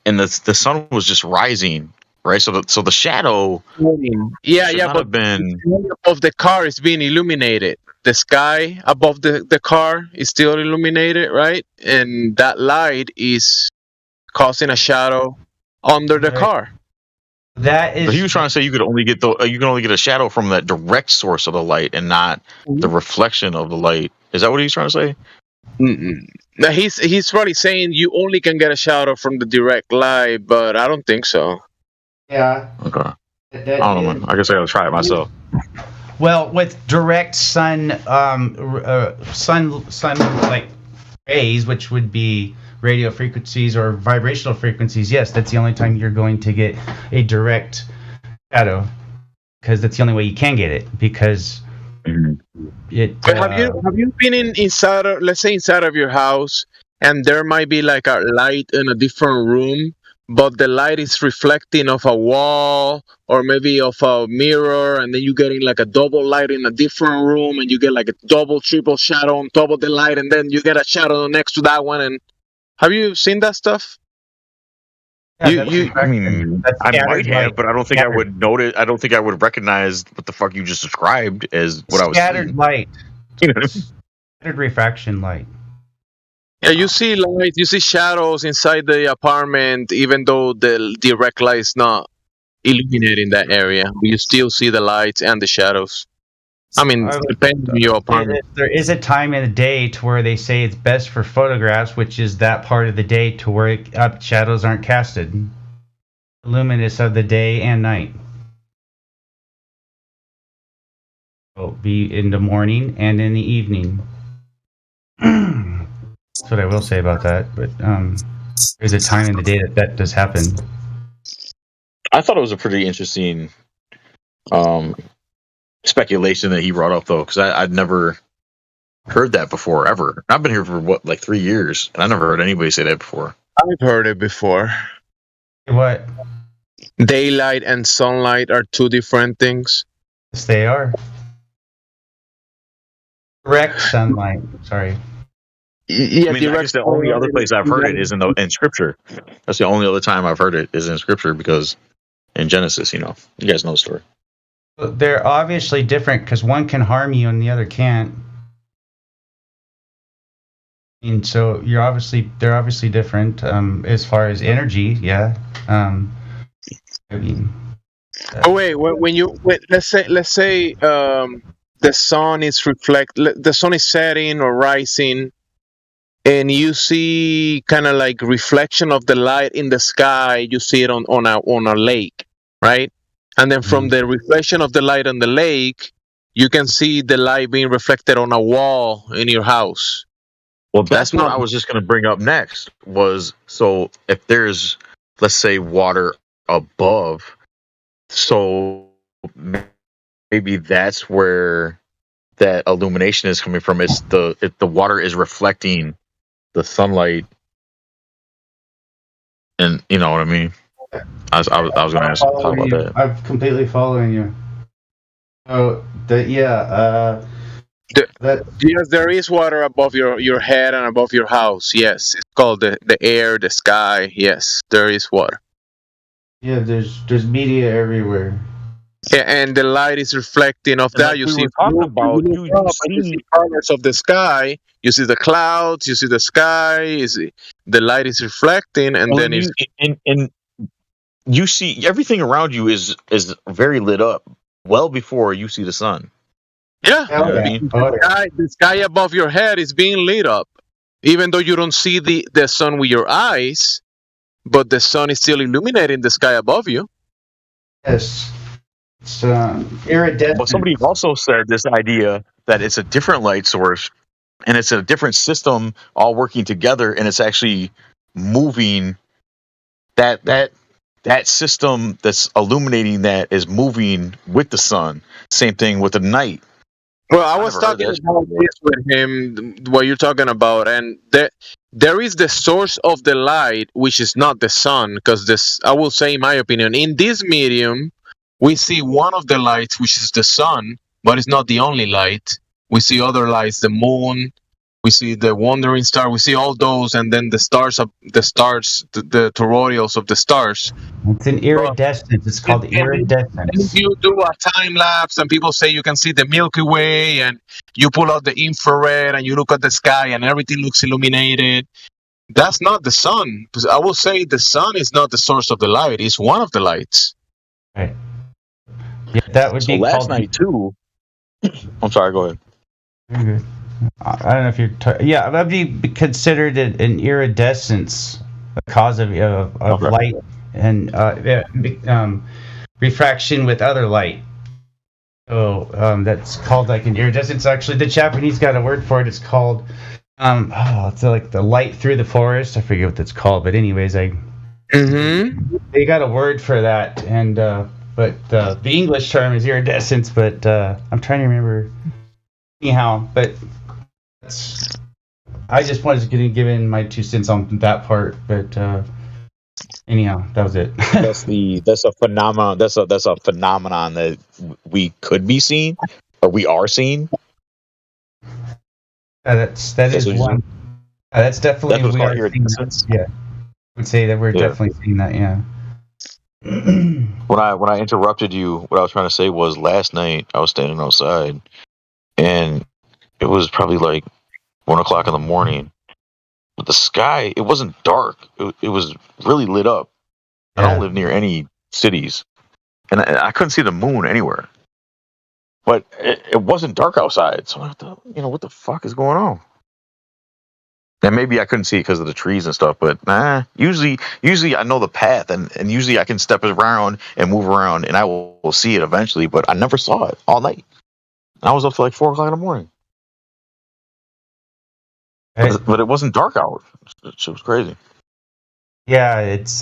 and the sun was just rising, right? So the shadow, but been of the car is being illuminated. The sky above the car is still illuminated, right? And that light is causing a shadow under the car. That is. So he was trying to say you can only get a shadow from that direct source of the light and not the reflection of the light. Is that what he's trying to say? No, he's probably saying you only can get a shadow from the direct light, but I don't think so. Yeah. Okay. I don't know, man. I guess I gotta try it myself. Well, with direct sun like rays, which would be radio frequencies or vibrational frequencies, yes, that's the only time you're going to get a direct shadow, because that's the only way you can get it, because it. But have you been inside of your house, and there might be like a light in a different room, but the light is reflecting off a wall or maybe off a mirror, and then you're getting like a double light in a different room, and you get like a double, triple shadow on top of the light, and then you get a shadow next to that one. And have you seen that stuff? Yeah, I might have, but I don't think I would notice. I don't think I would recognize what the fuck you just described as what I was seeing. Scattered light. Scattered refraction light. Yeah, you see light, you see shadows inside the apartment, even though the direct light is not illuminating that area. You still see the lights and the shadows. I mean, I would depending on your say apartment. that there is a time in the day to where they say it's best for photographs, which is that part of the day to where shadows aren't casted. Luminous of the day and night. Will be in the morning and in the evening. That's what I will say about that. But there's a time in the day that does happen. I thought it was a pretty interesting speculation that he brought up, though, because I'd never heard that before, ever. I've been here for, like 3 years, and I never heard anybody say that before. I've heard it before. What? Daylight and sunlight are two different things. Yes, they are. Direct sunlight. Sorry. Yeah, I mean, I guess the only other place I've heard it is in Scripture. That's the only other time I've heard it is in Scripture, because in Genesis, you guys know the story. They're obviously different because one can harm you and the other can't. And so they're obviously different as far as energy. Yeah. I mean. Oh wait, let's say the sun is the sun is setting or rising, and you see kind of like reflection of the light in the sky. You see it on a lake, right? And then from the reflection of the light on the lake, you can see the light being reflected on a wall in your house. Well, that's what I was just going to bring up next. Was so if there's, let's say, water above, so maybe that's where that illumination is coming from. It's the water is reflecting the sunlight, and you know what I mean. I was going to ask talk about that. I'm completely following you. Oh, yes, there is water above your head and above your house. Yes, it's called the air, the sky. Yes, there is water. Yeah, there's media everywhere. Yeah, and the light is reflecting off that. You see colors of the sky. You see the clouds. You see the sky. You see the light is reflecting, and then you see everything around you is very lit up well before you see the sun. Yeah, the sky above your head is being lit up, even though you don't see the sun with your eyes, but the sun is still illuminating the sky above you. Yes, it's iridescent. But somebody also said this idea that it's a different light source, and it's a different system all working together, and it's actually moving. That system that's illuminating that is moving with the sun. Same thing with the night. Well, I was talking about this with him, what you're talking about, and there is the source of the light, which is not the sun, because I will say, in my opinion, in this medium, we see one of the lights, which is the sun, but it's not the only light. We see other lights, the moon, we see the wandering star, we see all those, and then the toroidals of the stars. It's an iridescence. It's called iridescence. If you do a time lapse, and people say you can see the Milky Way, and you pull out the infrared, and you look at the sky, and everything looks illuminated. That's not the sun. I will say the sun is not the source of the light. It's one of the lights. Right. Yeah, that would be last night too. I'm sorry. Go ahead. Very good. I don't know if you're. Yeah, that would be considered an iridescence, a cause of light and refraction with other light. So that's called like an iridescence. Actually, the Japanese got a word for it. It's called it's like the light through the forest. I forget what that's called, but anyways, they got a word for that, and but the English term is iridescence. But I'm trying to remember. Anyhow, but I just wanted to give in my 2 cents on that part. But anyhow, that was it. that's a phenomenon. That's a phenomenon that we could be seeing, or we are seeing. That is one. That's definitely we are seeing that. Yeah, I would say that we're definitely seeing that. Yeah. When I interrupted you, what I was trying to say was last night I was standing outside, and it was probably like 1 o'clock in the morning, But the sky, it wasn't dark. It was really lit up. I don't live near any cities, and I couldn't see the moon anywhere. But it wasn't dark outside, so what the fuck is going on? And maybe I couldn't see it because of the trees and stuff, but usually I know the path, and usually I can step around and move around, and I will see it eventually, but I never saw it all night. I was up to like 4 o'clock in the morning. But it wasn't dark out. It was crazy. Yeah, it's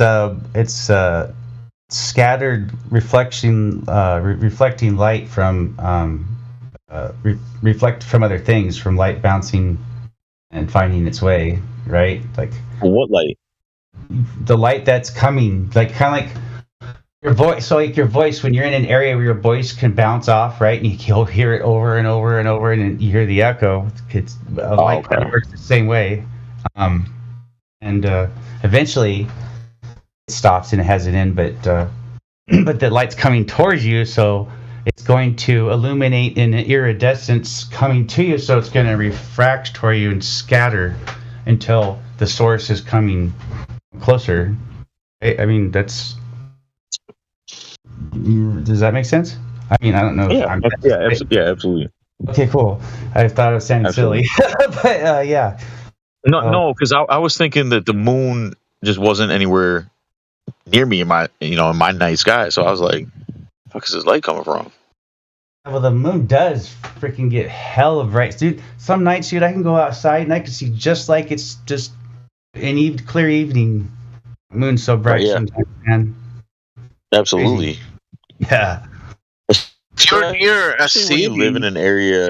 scattered reflecting light from reflect from other things, from light bouncing and finding its way, right? Like what light? The light that's coming, like kind of like your voice. So like your voice, when you're in an area where your voice can bounce off, right, and you'll hear it over and over and over, and then you hear the echo. It's light works the same way, and eventually it stops and it has an end, but the light's coming towards you, so it's going to illuminate in an iridescence coming to you, so it's going to refract toward you and scatter until the source is coming closer. I mean, that's... Does that make sense? I mean, I don't know. Yeah, absolutely. Okay, cool. I thought it was sounding silly. But, yeah. No, because I was thinking that the moon just wasn't anywhere near me in my night sky, so I was like, fuck is this light coming from? Well, the moon does freaking get hell of bright, dude. Some nights, dude, I can go outside and I can see just like it's just an clear evening. Moon's so bright sometimes, man. Absolutely. Crazy. Yeah. If you're near a city, you live in an area.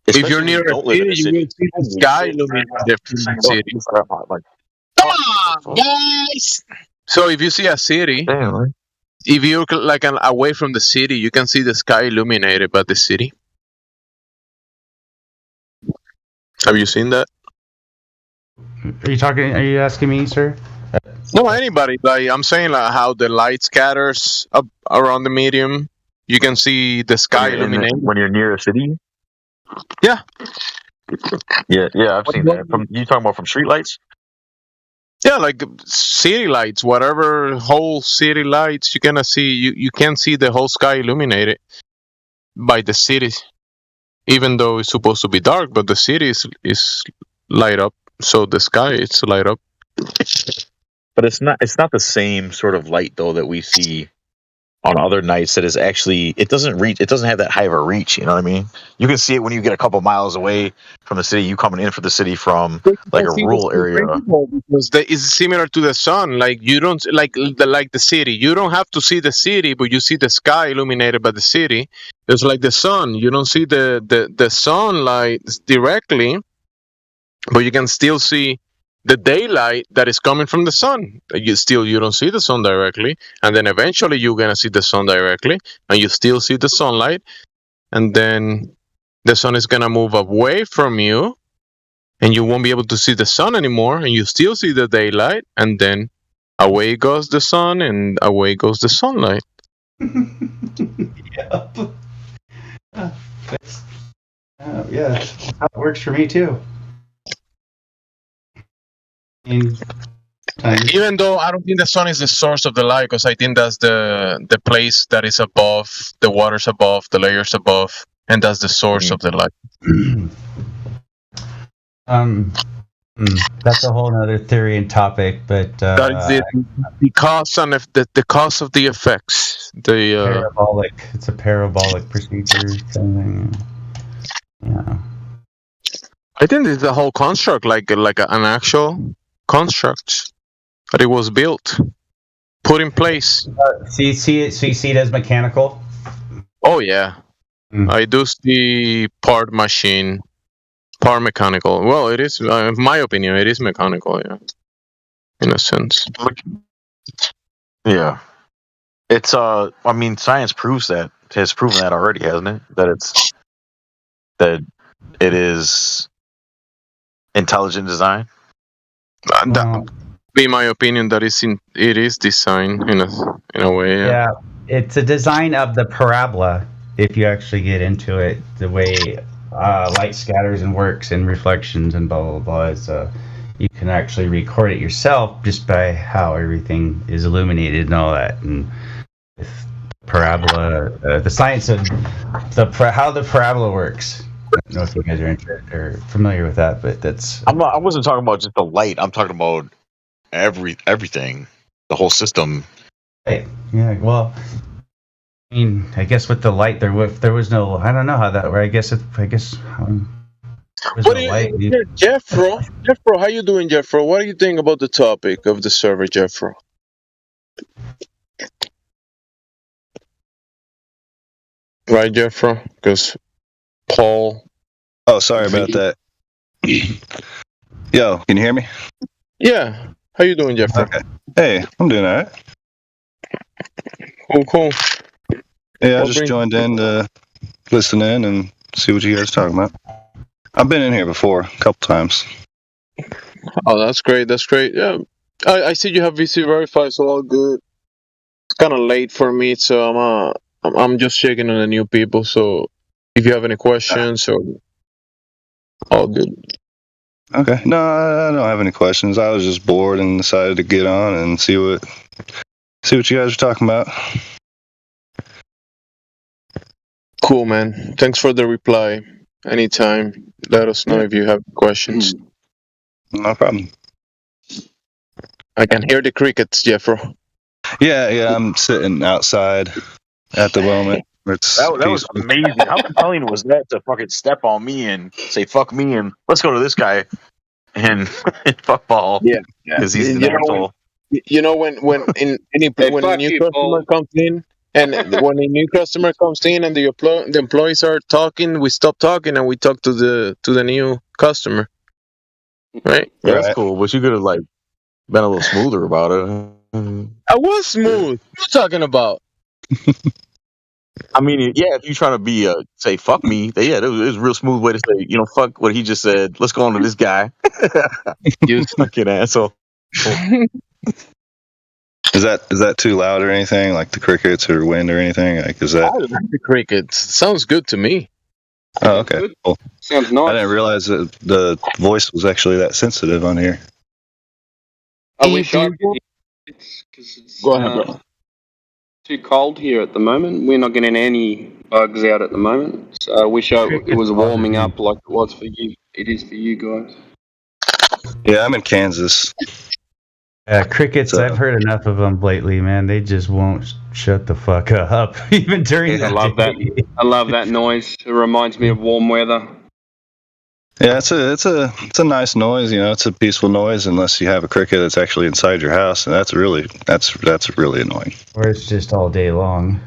If you're near a city, you will see the sky illuminated from the city. Come on, guys! So if you see a city, if you're like away from the city, you can see the sky illuminated by the city. Have you seen that? Are you asking me, sir? No, anybody. Like I'm saying, like how the light scatters up around the medium. You can see the sky illuminated when you're near a city. Yeah. Yeah, I've seen that. You talking about from street lights? Yeah, like city lights, whatever whole city lights, you're gonna see. You can see the whole sky illuminated by the city, even though it's supposed to be dark. But the city is light up, so the sky is light up. But it's not the same sort of light though that we see on other nights. That is actually it doesn't have that high of a reach. You know what I mean? You can see it when you get a couple miles away from the city. You coming in for the city from like a rural area. Because it's similar to the sun. Like you don't like the city. You don't have to see the city, but you see the sky illuminated by the city. It's like the sun. You don't see the sunlight directly, but you can still see the daylight that is coming from the sun. You don't see the sun directly, and then eventually you're gonna see the sun directly, and you still see the sunlight, and then the sun is gonna move away from you, and you won't be able to see the sun anymore, and you still see the daylight, and then away goes the sun, and away goes the sunlight. Yep. Yeah, that's how it works for me too. Even though I don't think the sun is the source of the light, because I think that's the place that is above, the waters above, the layers above, and that's the source of the light. That's a whole other theory and topic, but that is the cause and the cause of the effects. Parabolic. It's a parabolic procedure. Yeah. I think it's a whole construct, like an actual construct that it was built, put in place. So you see it as mechanical? Oh yeah, I do see part mechanical. Well, it is, in my opinion, it is mechanical. Yeah, in a sense. Yeah, it's I mean, science has proven that already, hasn't it? That it is intelligent design. That be my opinion. That it is design in a way. Yeah, it's a design of the parabola. If you actually get into it, the way light scatters and works and reflections and blah blah blah. It's you can actually record it yourself just by how everything is illuminated and all that, and with parabola, the science of how the parabola works. I don't know if you guys are familiar with that, but that's. I wasn't talking about just the light. I'm talking about everything, the whole system. Hey, yeah, well, I mean, I guess with the light, there was no. I don't know how that. I guess. There's What no do you, light. Jeffro, how you doing, Jeffro? What do you think about the topic of the server, Jeffro? Right, Jeffro? Because Paul. Oh, sorry about that. Yo, can you hear me? Yeah. How you doing, Jeffro? Okay. Hey, I'm doing all right. Cool. Yeah, I just joined in to listen in and see what you guys are talking about. I've been in here before, a couple times. Oh, that's great. Yeah, I see you have VC verified, so all good. It's kind of late for me, so I'm just checking on the new people. So if you have any questions, or all good. Okay. No, I don't have any questions. I was just bored and decided to get on and see what you guys are talking about. Cool, man. Thanks for the reply. Anytime, let us know if you have questions. No problem. I can hear the crickets, Jeffro. Yeah, I'm sitting outside at the moment. It's That was peaceful. amazing. How compelling was that to fucking step on me and say fuck me and let's go to this guy and fuck Paul? Yeah, because he's an asshole. When a new customer comes in, and when a new customer comes in and the employees are talking, we stop talking and we talk to the new customer. Right? Yeah, that's cool. But you could have been a little smoother about it. I was smooth. What are you talking about? I mean, yeah, if you're trying to be say fuck me, it was a real smooth way to say, fuck what he just said. Let's go on to this guy. You fucking asshole. Is that too loud or anything? Like the crickets or wind or anything? Like, is that? I like the crickets. Sounds good to me. Oh, okay. Cool. Sounds nice. I didn't realize that the voice was actually that sensitive on here. I wish I could hear it because it's Go ahead, bro. too cold here at the moment. We're not getting any bugs out at the moment. So I wish it was warming up like it was for you. It is for you guys. Yeah, I'm in Kansas. Crickets, I've heard enough of them lately, man. They just won't shut the fuck up, even during the I love day. that. I love that noise. It reminds me of warm weather. Yeah, it's a nice noise. It's a peaceful noise unless you have a cricket that's actually inside your house, and that's really annoying. Or it's just all day long.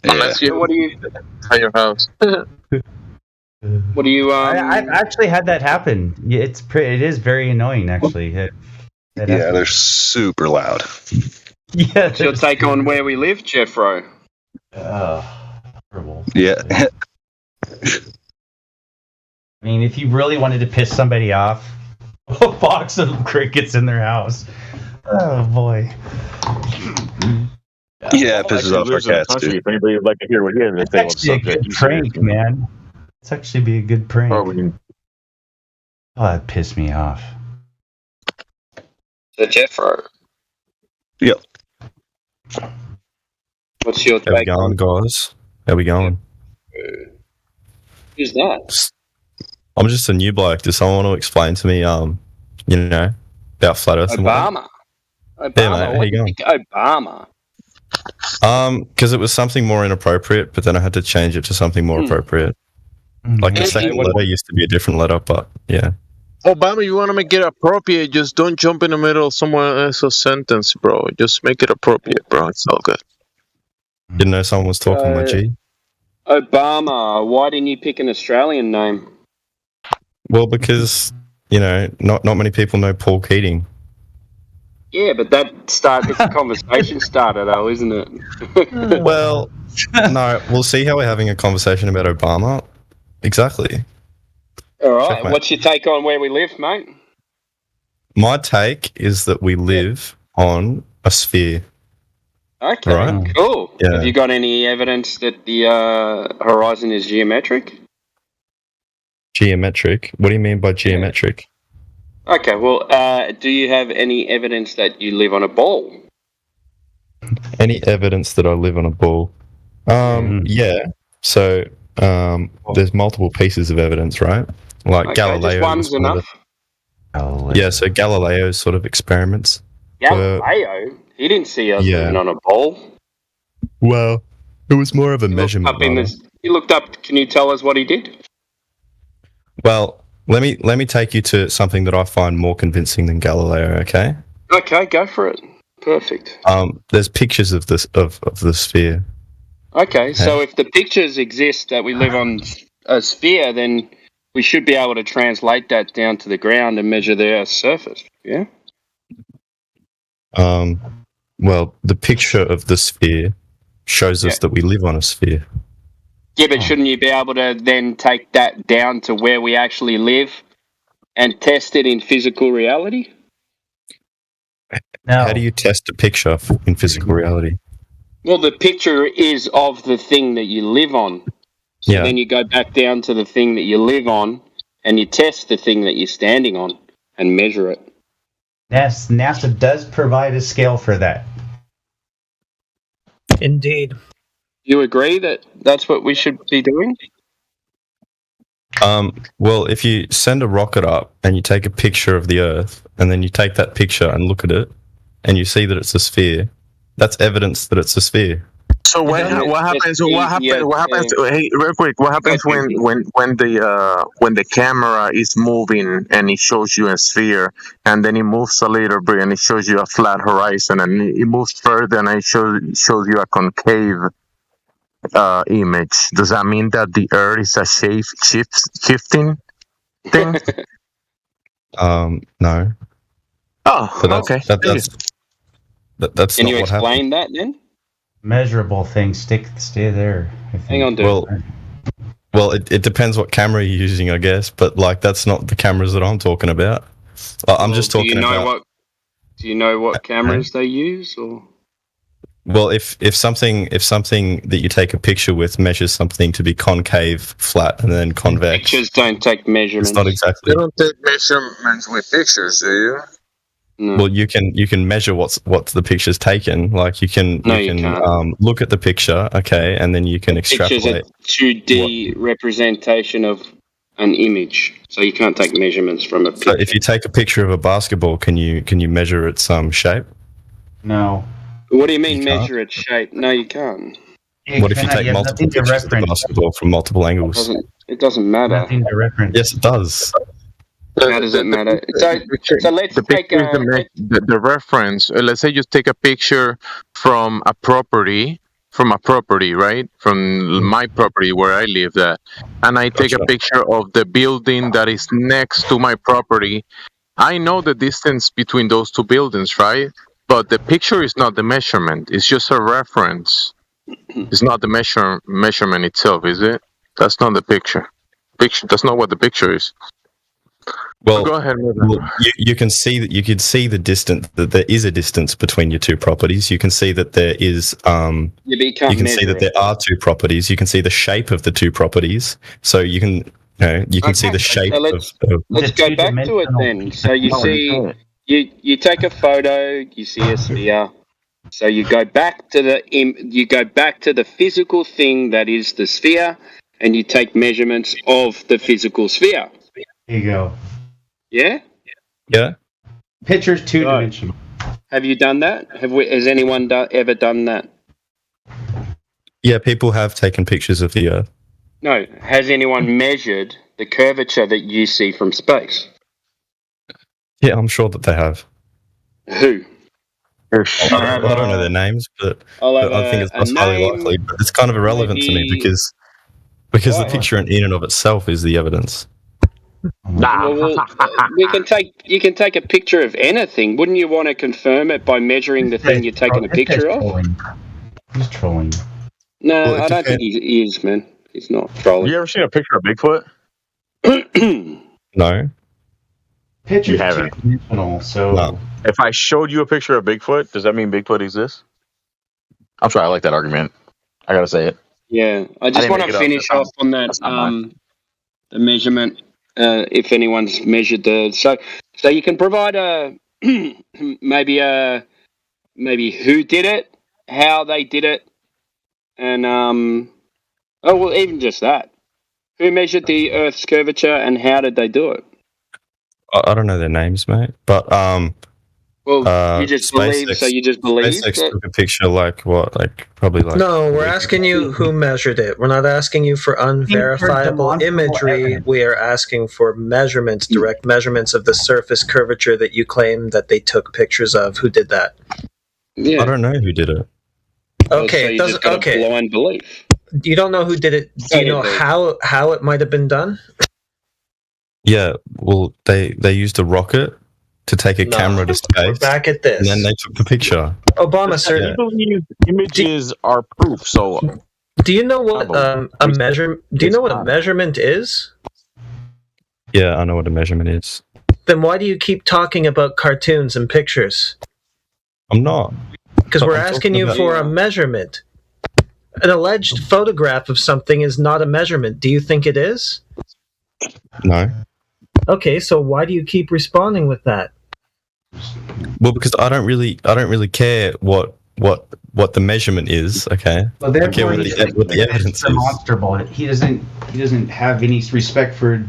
Yeah. What do you? At your house. What do you? I've actually had that happen. Yeah, it is very annoying, actually. Yeah, they're super loud. Yeah. What's your take on where we live, Jeffro? Horrible. Yeah. I mean, if you really wanted to piss somebody off, a box of crickets in their house. Oh boy. Yeah, it pisses off our cats too. If anybody would like to hear what he has to say on the It's actually a subject, good prank, man. It's actually be a good prank. Oh, that pissed me off. So Jeffro, Yep. what's your How we take? going, guys? How we going? Who's that? I'm just a new bloke. Does someone want to explain to me, about flat Earth? Obama. Yeah, mate. How What you do you going? think Obama? Because it was something more inappropriate, but then I had to change it to something more appropriate. Like the second letter used to be a different letter, but yeah. Obama, you want to make it appropriate, just don't jump in the middle of someone else's sentence, bro. Just make it appropriate, bro. It's all good. Didn't know someone was talking, my G. Obama. Why didn't you pick an Australian name? Well, because, not many people know Paul Keating. Yeah, but it's a conversation starter, though, isn't it? Well, no, we'll see how we're having a conversation about Obama. Exactly. All right. Checkmate. What's your take on where we live, mate? My take is that we live on a sphere. Okay, Right. cool. Yeah. Have you got any evidence that the horizon is geometric? Geometric. What do you mean by geometric? Okay, well, do you have any evidence that you live on a ball? Any evidence that I live on a ball? Yeah. So there's multiple pieces of evidence, right? Like Okay, Galileo. just one's enough. Yeah, so Galileo's sort of experiments. Galileo? He didn't see us living on a ball. Well, it was more of a measurement. He looked up. Can you tell us what he did? Well, let me take you to something that I find more convincing than Galileo. Okay. Okay, go for it. Perfect. There's pictures of this of the sphere. Okay, so if the pictures exist that we live on a sphere, then we should be able to translate that down to the ground and measure the Earth's surface. Yeah. Well, the picture of the sphere shows us that we live on a sphere. Yeah, but shouldn't you be able to then take that down to where we actually live and test it in physical reality? How do you test a picture in physical reality? Well, the picture is of the thing that you live on. So then you go back down to the thing that you live on and you test the thing that you're standing on and measure it. Yes, NASA does provide a scale for that. Indeed. You agree that that's what we should be doing? Well, if you send a rocket up and you take a picture of the Earth, and then you take that picture and look at it, and you see that it's a sphere, that's evidence that it's a sphere. So what happens? Hey, real quick, what happens when the camera is moving and it shows you a sphere, and then it moves a little bit and it shows you a flat horizon, and it moves further and it shows you a concave image? Does that mean that the Earth is a shifting thing? No. Oh, okay. That's Can not you what happened. explain that then? Measurable things stay there. I think. Hang on, dude. Well, it depends what camera you're using, I guess. But like, that's not the cameras that I'm talking about. I'm just talking about. Do you know what cameras they use, or? Well, if something that you take a picture with measures something to be concave, flat, and then convex. Pictures don't take measurements. It's not exactly. You don't take measurements with pictures, do you? No. Well, you can measure what's the picture's taken. Like you can look at the picture, okay, and then you can extrapolate. Picture's a 2D representation of an image, so you can't take measurements from a picture. So if you take a picture of a basketball, can you measure its shape? No. What do you mean measure its shape? No, you can't. What if you take multiple pictures of the basketball from multiple angles? It doesn't matter. Nothing to reference. Yes, it does. How does it matter? So let's take the reference. Let's say you take a picture from a property, right? From my property where I live at, and I take a picture of the building that is next to my property. I know the distance between those two buildings, right? But the picture is not the measurement. It's just a reference. It's not the measurement itself, is it? That's not the picture. That's not what the picture is. Well, go ahead. You can see that. You could see the distance. That there is a distance between your two properties. You can see that there is. You can see that there are two properties. You can see the shape of the two properties. So you can. You can see the shape of. Let's go back to it then. So you see. You take a photo, you see a sphere. So you go back to the physical thing that is the sphere, and you take measurements of the physical sphere. There you go. Yeah? Yeah. Picture's two-dimensional. Have you done that? Has anyone ever done that? Yeah, people have taken pictures of the Earth. No. Has anyone measured the curvature that you see from space? Yeah, I'm sure that they have. Who? I don't know their names, but I think it's most highly likely. But it's kind of irrelevant to me because the picture in and of itself is the evidence. Well, you can take a picture of anything. Wouldn't you want to confirm it by measuring the thing you're taking a picture of? He's trolling. No, I don't think he is, man. He's not trolling. You ever seen a picture of Bigfoot? No. Picture's You haven't. two-dimensional, so... No. If I showed you a picture of Bigfoot, does that mean Bigfoot exists? I'm sorry, I like that argument. I gotta say it. Yeah, I just want to finish off on that the measurement if anyone's measured the so you can provide a maybe who did it, how they did it, and even just that. Who measured the Earth's curvature and how did they do it? I don't know their names, mate. But you just believe. So you just believe. SpaceX took a picture probably like. No, we're asking you who measured it. We're not asking you for unverifiable imagery. We are asking for measurements, direct measurements of the surface curvature that you claim that they took pictures of. Who did that? I don't know who did it. Okay, so a blind belief. You don't know who did it. Do you know how it might have been done? Yeah, well, they used a rocket to take a camera to space. We're back at this. And then they took the picture. Obama, sir. I believe images are proof. So, do you know what a measure? Do you know what a measurement is? Yeah, I know what a measurement is. Then why do you keep talking about cartoons and pictures? I'm not. Because we're asking you for a measurement. An alleged photograph of something is not a measurement. Do you think it is? No. Okay, so why do you keep responding with that? Well, because I don't really care what the measurement is. Okay. Well, I care what the evidence is. Demonstrable. He doesn't have any respect for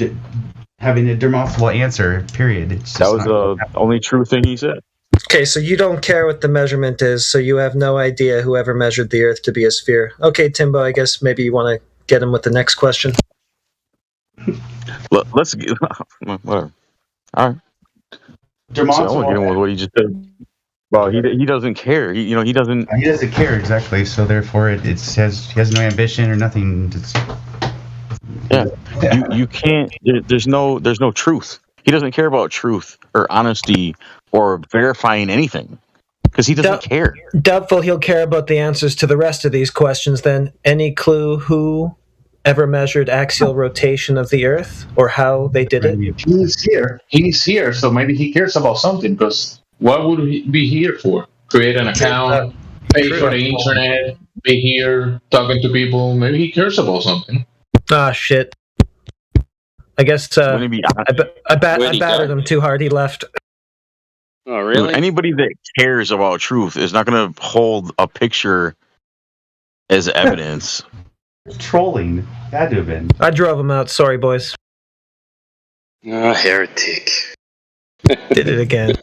having a demonstrable answer. Period. That was the only true thing he said. Okay, so you don't care what the measurement is, so you have no idea whoever measured the Earth to be a sphere. Okay, Timbo, I guess maybe you want to get him with the next question. Let's get whatever. All right. Demonstrable. Get him with what he just said. Well, he doesn't care. He doesn't. He doesn't care exactly. So therefore, he has no ambition or nothing. You can't. There's no truth. He doesn't care about truth or honesty or verifying anything because he doesn't care. Doubtful he'll care about the answers to the rest of these questions. Then, any clue who ever measured axial rotation of the Earth or how they did it? He's here, so maybe he cares about something. Because what would he be here for? Create an account, pay for the internet, be here talking to people. Maybe he cares about something. Ah, shit. I guess I battered him too hard. He left. Oh, really? Anybody that cares about truth is not going to hold a picture as evidence. Trolling. Had to have been. I drove him out. Sorry, boys. Oh, heretic. Did it again.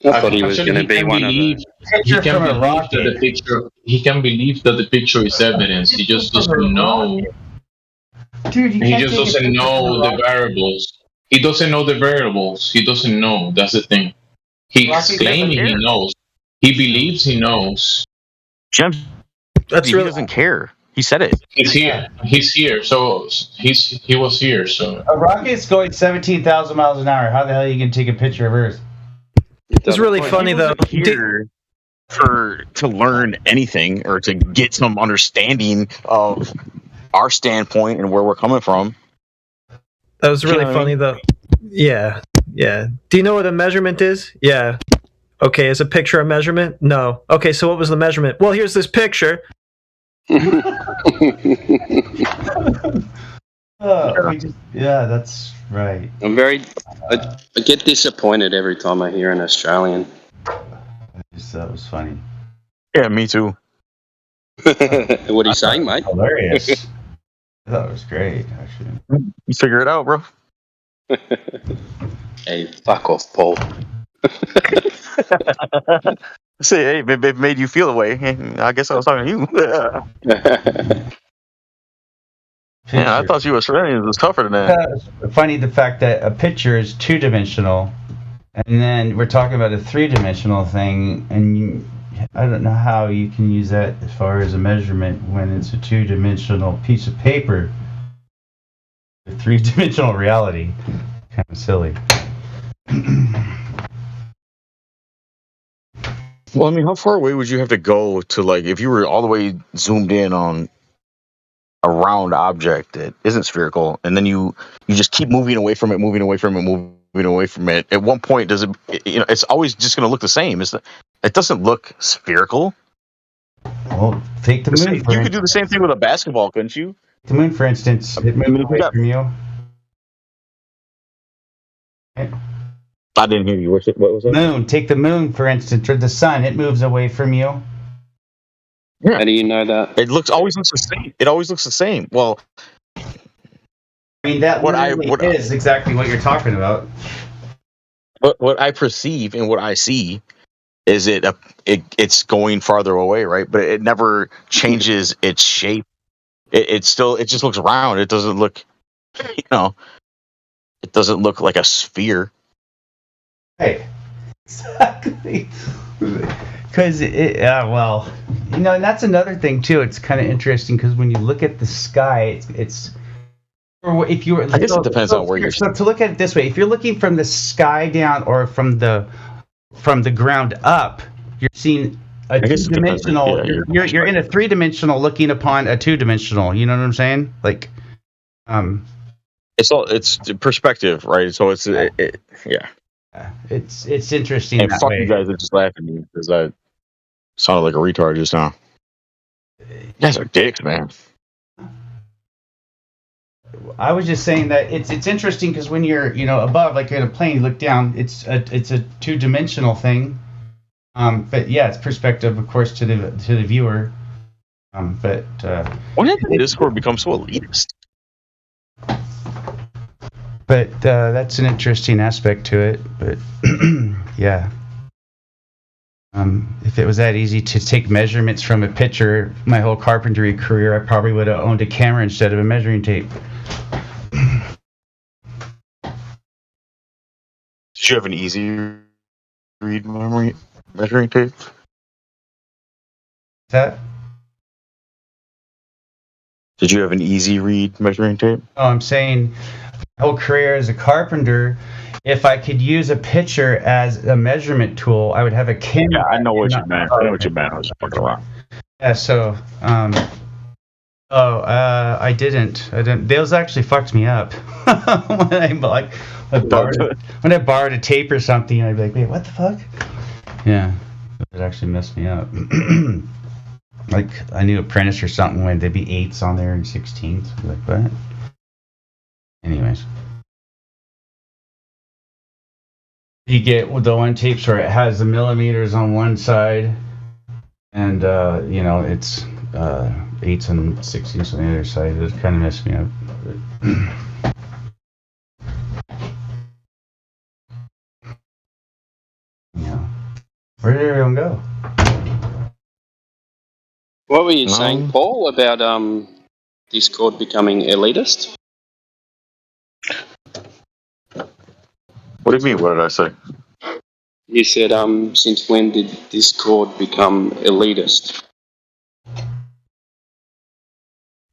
I thought he was going to be one of them. He can believe that the picture. He can believe that the picture is evidence. He just doesn't know. Dude, he just doesn't know the variables. He doesn't know the variables. He doesn't know. That's the thing. He's claiming he knows. He believes he knows. He doesn't care. He said it. He's here. He's here. So he was here. So a rocket's going 17,000 miles an hour. How the hell are you gonna take a picture of Earth? It's really funny though. Here to learn anything or to get some understanding of our standpoint and where we're coming from. That was really funny though. Yeah. Do you know what a measurement is? Yeah. Okay, is a picture a measurement? No. Okay, so what was the measurement? Well, here's this picture. Yeah, that's right. I get disappointed every time I hear an Australian. That was funny. Yeah, me too. What are you saying, mate? Hilarious. I thought it was great, actually. You figure it out, bro. Hey, fuck off, Paul. Say, hey, it made you feel away. I guess I was talking to you. Yeah, I thought you Australians was tougher than that. Funny the fact that a picture is two-dimensional, and then we're talking about a three-dimensional thing, and I don't know how you can use that as far as a measurement when it's a two-dimensional piece of paper. A three-dimensional reality. Kind of silly. Well, I mean, how far away would you have to go to, like, if you were all the way zoomed in on a round object that isn't spherical, and then you just keep moving away from it, At one point, does it? It's always just going to look the same. It doesn't look spherical. Well, take the moon. You could do the same thing with a basketball, couldn't you? The moon, for instance, it moves away from you. I didn't hear you. What was that? Moon. Take the moon, for instance, or the sun. It moves away from you. Yeah. How do you know that? It always looks the same. It always looks the same. Well, I mean, that is exactly what you're talking about. What I perceive and what I see is it's going farther away, right? But it never changes its shape. It just looks round. It doesn't look, it doesn't look like a sphere. Right. Exactly. Because well, and that's another thing too. It's kind of interesting because when you look at the sky, it's if you were. I guess it depends on where you're. So to look at it this way, if you're looking from the sky down or from the ground up, you're seeing a two-dimensional. You're in a three-dimensional looking upon a two-dimensional. You know what I'm saying? Like, it's perspective, right? So it's yeah. It's interesting. And fuck you guys that just laughed at me because I sounded like a retard just now. You guys are dicks, man. I was just saying that it's interesting because when you're above, like in a plane, you look down. It's a two-dimensional thing. But yeah, it's perspective, of course, to the viewer. But when did the Discord become so elitist? But that's an interesting aspect to it. But yeah, if it was that easy to take measurements from a picture, my whole carpentry career, I probably would have owned a camera instead of a measuring tape. Did you have an easy read measuring tape? Did you have an easy read measuring tape? Oh, I'm saying my whole career as a carpenter, if I could use a picture as a measurement tool, I would have a camera. Yeah, I know what you meant. I know what you meant. I was fucking around. Yeah, so I didn't. Those actually fucked me up. when I borrowed a tape or something, I'd be like, wait, what the fuck? Yeah, it actually messed me up. Like I knew Apprentice or something when there'd be 8s on there and 16s. Like what? Anyways, you get the one tapes where it has the millimeters on one side, and it's 8s and 16s on the other side. It kind of messed me up. Yeah. Where did everyone go? What were you saying, Paul, about Discord becoming elitist? What do you mean? What did I say? You said, since when did Discord become elitist?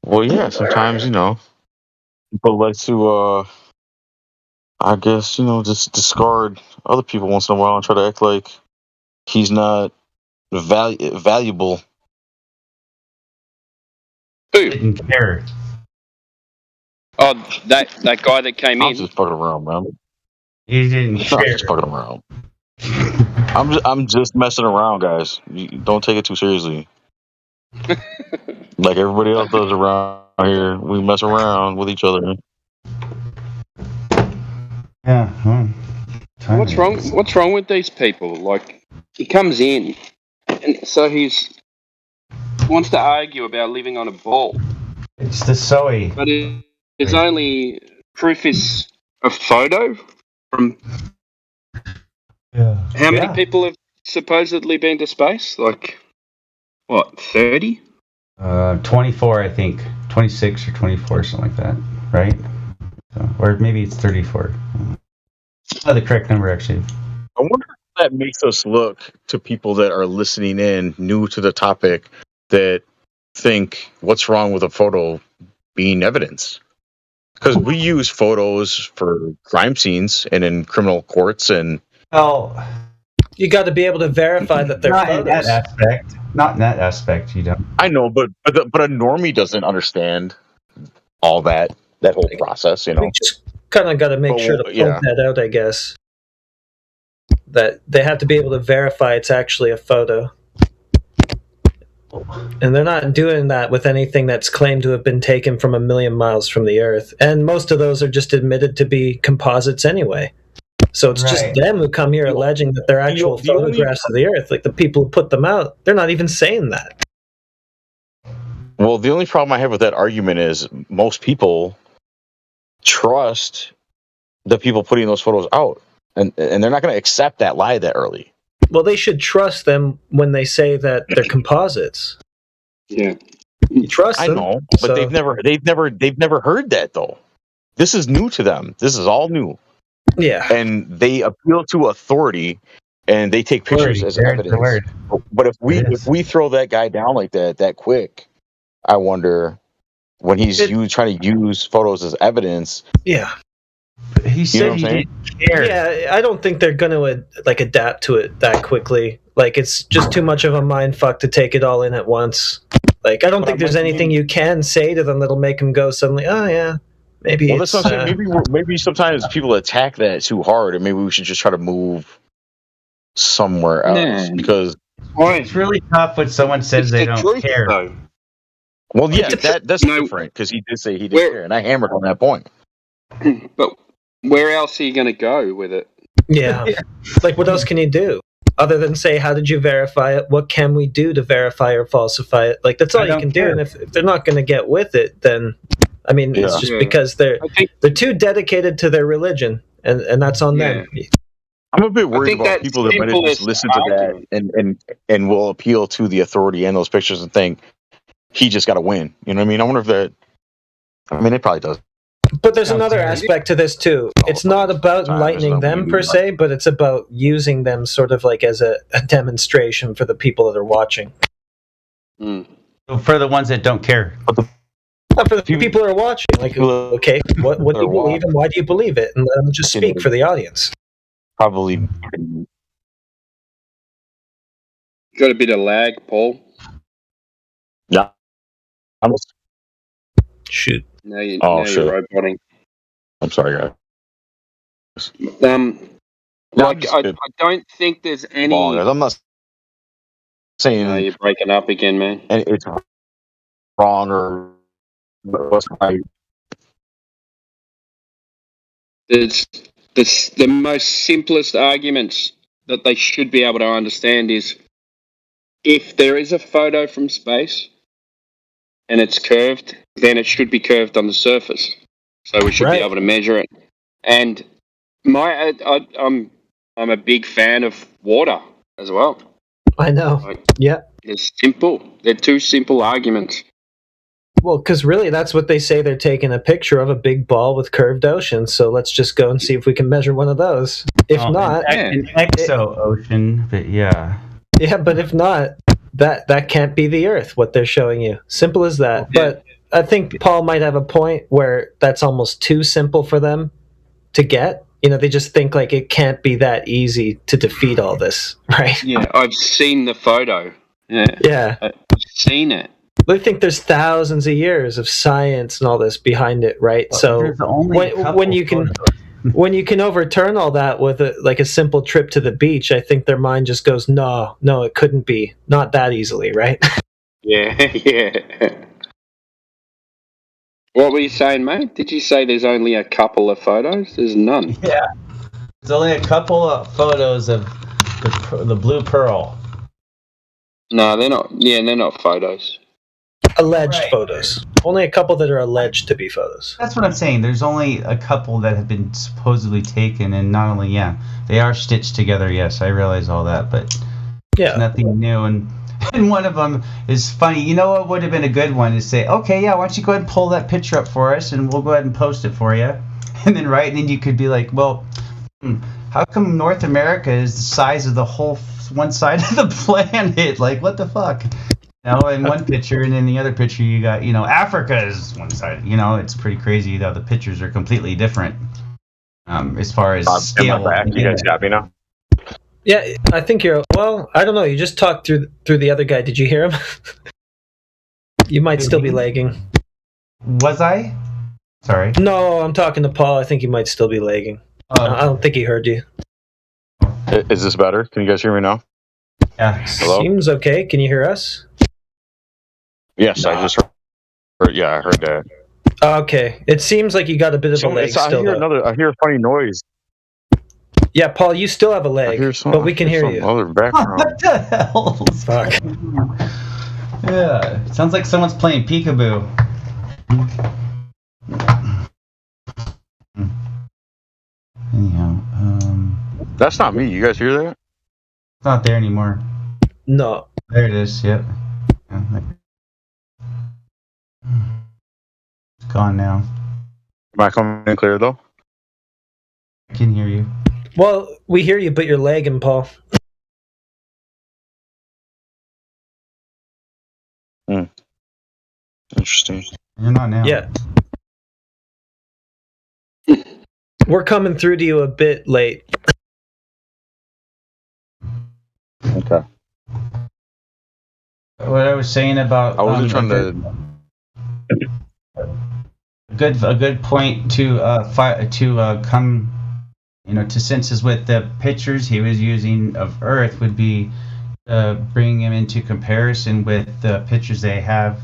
Well, yeah, sometimes, people like to, I guess, just discard other people once in a while and try to act like he's not valuable. Who? Didn't care. Oh, that guy that came in. I'm just fucking around, man. He didn't care. I'm just fucking around. I'm just messing around, guys. You don't take it too seriously. Like everybody else does around here, we mess around with each other. Yeah. What's wrong with these people? Like, he comes in, and so wants to argue about living on a ball. It's the soy. But his only proof is a photo from. Yeah. How many people have supposedly been to space? Like, what, 30? 24, I think. 26 or 24, something like that, right? So, or maybe it's 34. The correct number, actually. I wonder if that makes us look to people that are listening in, new to the topic, that think, what's wrong with a photo being evidence? Because we use photos for crime scenes and in criminal courts and... Oh, you got to be able to verify that they're not photos. In that aspect. Not in that aspect, you don't. I know, but a normie doesn't understand all that whole process, We just kind of got to make sure to point that out, I guess. That they have to be able to verify it's actually a photo. And they're not doing that with anything that's claimed to have been taken from 1 million miles from the Earth. And most of those are just admitted to be composites anyway. So it's just them who come here alleging that they're actual photographs of the Earth. Like the people who put them out, they're not even saying that. Well, the only problem I have with that argument is most people trust the people putting those photos out. And they're not going to accept that lie that early. Well, they should trust them when they say that they're composites. Yeah, you trust them. I know, but they've never heard that though. This is new to them. This is all new. Yeah, and they appeal to authority, and they take pictures as evidence. But if we throw that guy down like that quick, I wonder when he's trying to use photos as evidence. Yeah. He said he didn't care. Yeah, I don't think they're going to adapt to it that quickly. Like, it's just too much of a mind fuck to take it all in at once. Like, I don't think there's anything you can say to them that'll make them go suddenly, oh yeah, maybe well, it's... that's what I'm saying. Maybe sometimes people attack that too hard, and maybe we should just try to move somewhere else. Because it's really tough when someone says they don't care. Well, yeah, that's different, because he did say he didn't care, and I hammered on that point. But where else are you going to go with it? Yeah. Like, what else can you do? Other than say, how did you verify it? What can we do to verify or falsify it? Like, that's all you can do. And if they're not going to get with it, then, I mean, it's just because they're too dedicated to their religion, and that's on them. I'm a bit worried about people that might just listen to that and will appeal to the authority and those pictures and think he just got to win. You know what I mean? I wonder if that. I mean, it probably does. But there's another aspect to this too. It's not about enlightening them per se, but it's about using them sort of like as a demonstration for the people that are watching. For the ones that don't care. For the people who are watching, like, okay, what do you believe and why do you believe it? And let them just speak for the audience. Probably. Got a bit of lag, Paul. Yeah. Shoot. Now you're roboting. I'm sorry, guys. I don't think there's any. I'm not saying you're breaking up again, man. And it's wrong or what's right. It's the most simplest arguments that they should be able to understand is if there is a photo from space and it's curved, then it should be curved on the surface. So we should be able to measure it. And I'm a big fan of water as well. I know. It's simple. They're two simple arguments. Well, because really that's what they say. They're taking a picture of a big ball with curved ocean. So let's just go and see if we can measure one of those. If not... An exo-ocean, but yeah. Yeah, but if not... That can't be the Earth, what they're showing you. Simple as that. But I think Paul might have a point where that's almost too simple for them to get. You know, they just think like it can't be that easy to defeat all this, right? Yeah, I've seen the photo. Yeah. I've seen it. They think there's thousands of years of science and all this behind it, right? So when you can overturn all that with a simple trip to the beach, I think their mind just goes, no, it couldn't be. Not that easily, right? Yeah. What were you saying, mate? Did you say there's only a couple of photos? There's none. Yeah. There's only a couple of photos of the blue pearl. No, they're not. Yeah, they're not photos. Alleged photos. Only a couple that are alleged to be photos. That's what I'm saying. There's only a couple that have been supposedly taken, and not only, they are stitched together, yes, I realize all that, but it's nothing new. And one of them is funny. You know what would have been a good one is say, okay, why don't you go ahead and pull that picture up for us, and we'll go ahead and post it for you. And then you could be like, well, how come North America is the size of the whole one side of the planet? Like, what the fuck? In one picture, and in the other picture you got, Africa is one side. It's pretty crazy how the pictures are completely different as far as scale. You guys got me now? Yeah, I think you're... Well, I don't know. You just talked through the other guy. Did you hear him? You might still be lagging. Was I? Sorry. No, I'm talking to Paul. I think he might still be lagging. I don't think he heard you. Is this better? Can you guys hear me now? Yeah. Hello? Seems okay. Can you hear us? Yes, I just heard. Yeah, I heard that. Okay, it seems like you got a bit of a leg still. I hear a funny noise. Yeah, Paul, you still have a leg, but we can hear you. Other background. What the hell? Fuck. Yeah, sounds like someone's playing peekaboo. Anyhow, that's not me. You guys hear that? It's not there anymore. No. There it is. Yep. It's gone now. Am I coming in clear though? I can hear you. Well, we hear you, but you're lagging, Paul. Interesting. You're not now. Yeah. We're coming through to you a bit late. Okay. What I was saying about I wasn't trying to. A good point to come, to senses with the pictures he was using of Earth would be bringing him into comparison with the pictures they have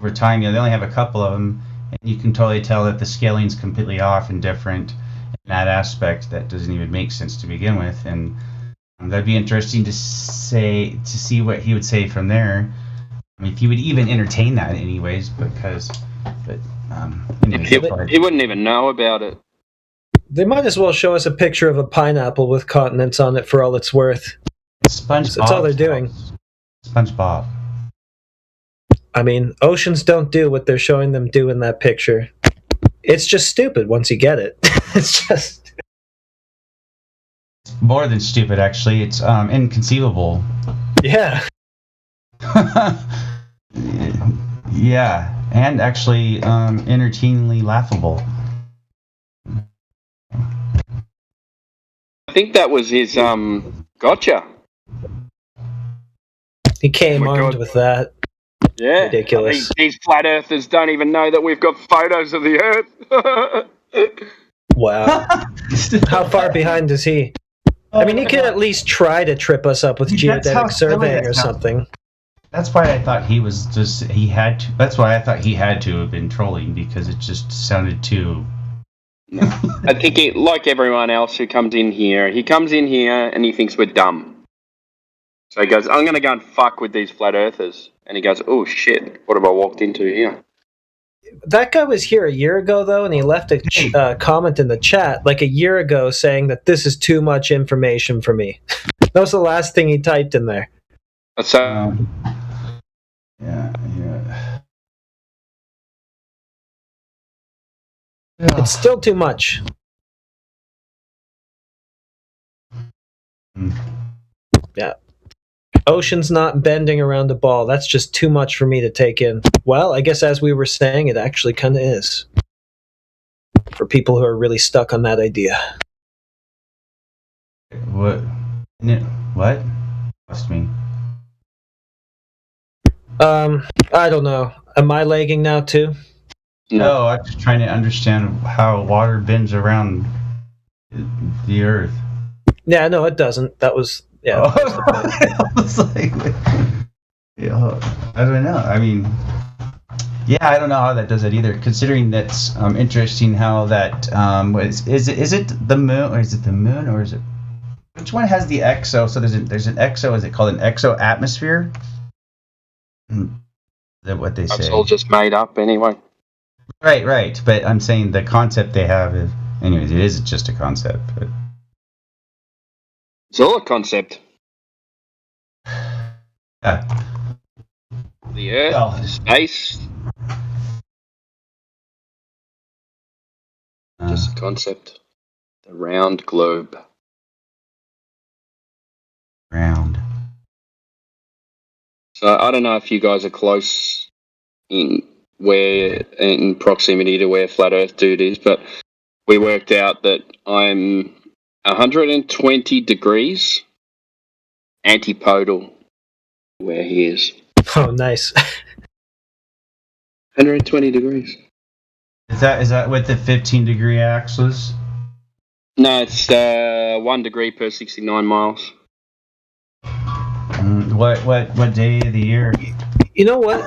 over time. They only have a couple of them, and you can totally tell that the scaling's completely off and different in that aspect. That doesn't even make sense to begin with, and that'd be interesting to see what he would say from there. I mean, if he would even entertain that, anyways, anyways, he wouldn't even know about it. They might as well show us a picture of a pineapple with continents on it for all it's worth. SpongeBob. That's all they're doing. SpongeBob. I mean, oceans don't do what they're showing them do in that picture. It's just stupid once you get it. It's just... more than stupid, actually. It's inconceivable. Yeah. Yeah, and actually entertainingly laughable. I think that was his gotcha. He came armed with that. Yeah. Ridiculous. These flat earthers don't even know that we've got photos of the Earth. Wow. How far behind is he? I mean, he could at least try to trip us up with geodetic surveying or something. That's why I thought he was just that's why I thought he had to have been trolling, because it just sounded too... I think like everyone else who comes in here, he comes in here and he thinks we're dumb. So he goes, I'm going to go and fuck with these flat earthers. And he goes, oh shit, what have I walked into here? That guy was here a year ago, though, and he left a comment in the chat like a year ago saying that this is too much information for me. That was the last thing he typed in there. So, yeah. It's still too much. Yeah. Ocean's not bending around a ball. That's just too much for me to take in. Well, I guess as we were saying, it actually kind of is. For people who are really stuck on that idea. What? Lost me. I don't know. Am I lagging now too? No, I'm just trying to understand how water bends around the Earth. Yeah, no, it doesn't. That was... Yeah. I was like, yeah, I don't know. I mean, yeah, I don't know how that does it either. Considering that's interesting how that is it the moon, or is it the moon, or is it which one has the exo? So there's an exo. Is it called an exo atmosphere? Is that what they say? It's all just made up anyway. Right. But I'm saying the concept they have is, anyways, it is just a concept. But it's all a concept. Yeah. The Earth, the space. Just a concept. The round globe. Round. So I don't know if you guys are close in proximity to where Flat Earth Dude is, but we worked out that I'm 120 degrees antipodal where he is. Oh, nice. 120 degrees. Is that with the 15-degree axis? No, it's 1 degree per 69 miles. What day of the year? You know what?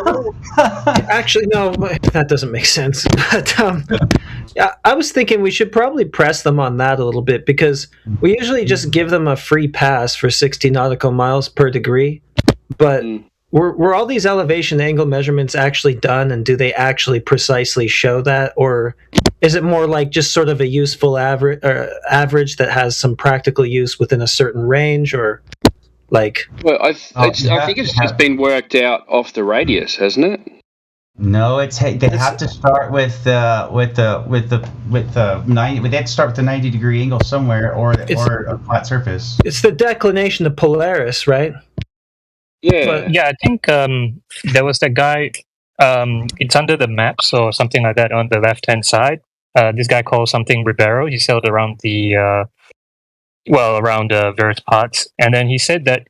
Actually, no, that doesn't make sense. But yeah, I was thinking we should probably press them on that a little bit, because we usually just give them a free pass for 60 nautical miles per degree. But were all these elevation angle measurements actually done, and do they actually precisely show that? Or is it more like just sort of a useful average that has some practical use within a certain range? Or like, well, I think it's just been worked out off the radius, hasn't it? No, they have to start with the 90. They have to start with the 90-degree angle somewhere, or a flat surface. It's the declination of Polaris, right? Yeah. Yeah, I think there was that guy. It's under the maps or something like that on the left-hand side. This guy called something Ribeiro. He sailed around around various parts, and then he said that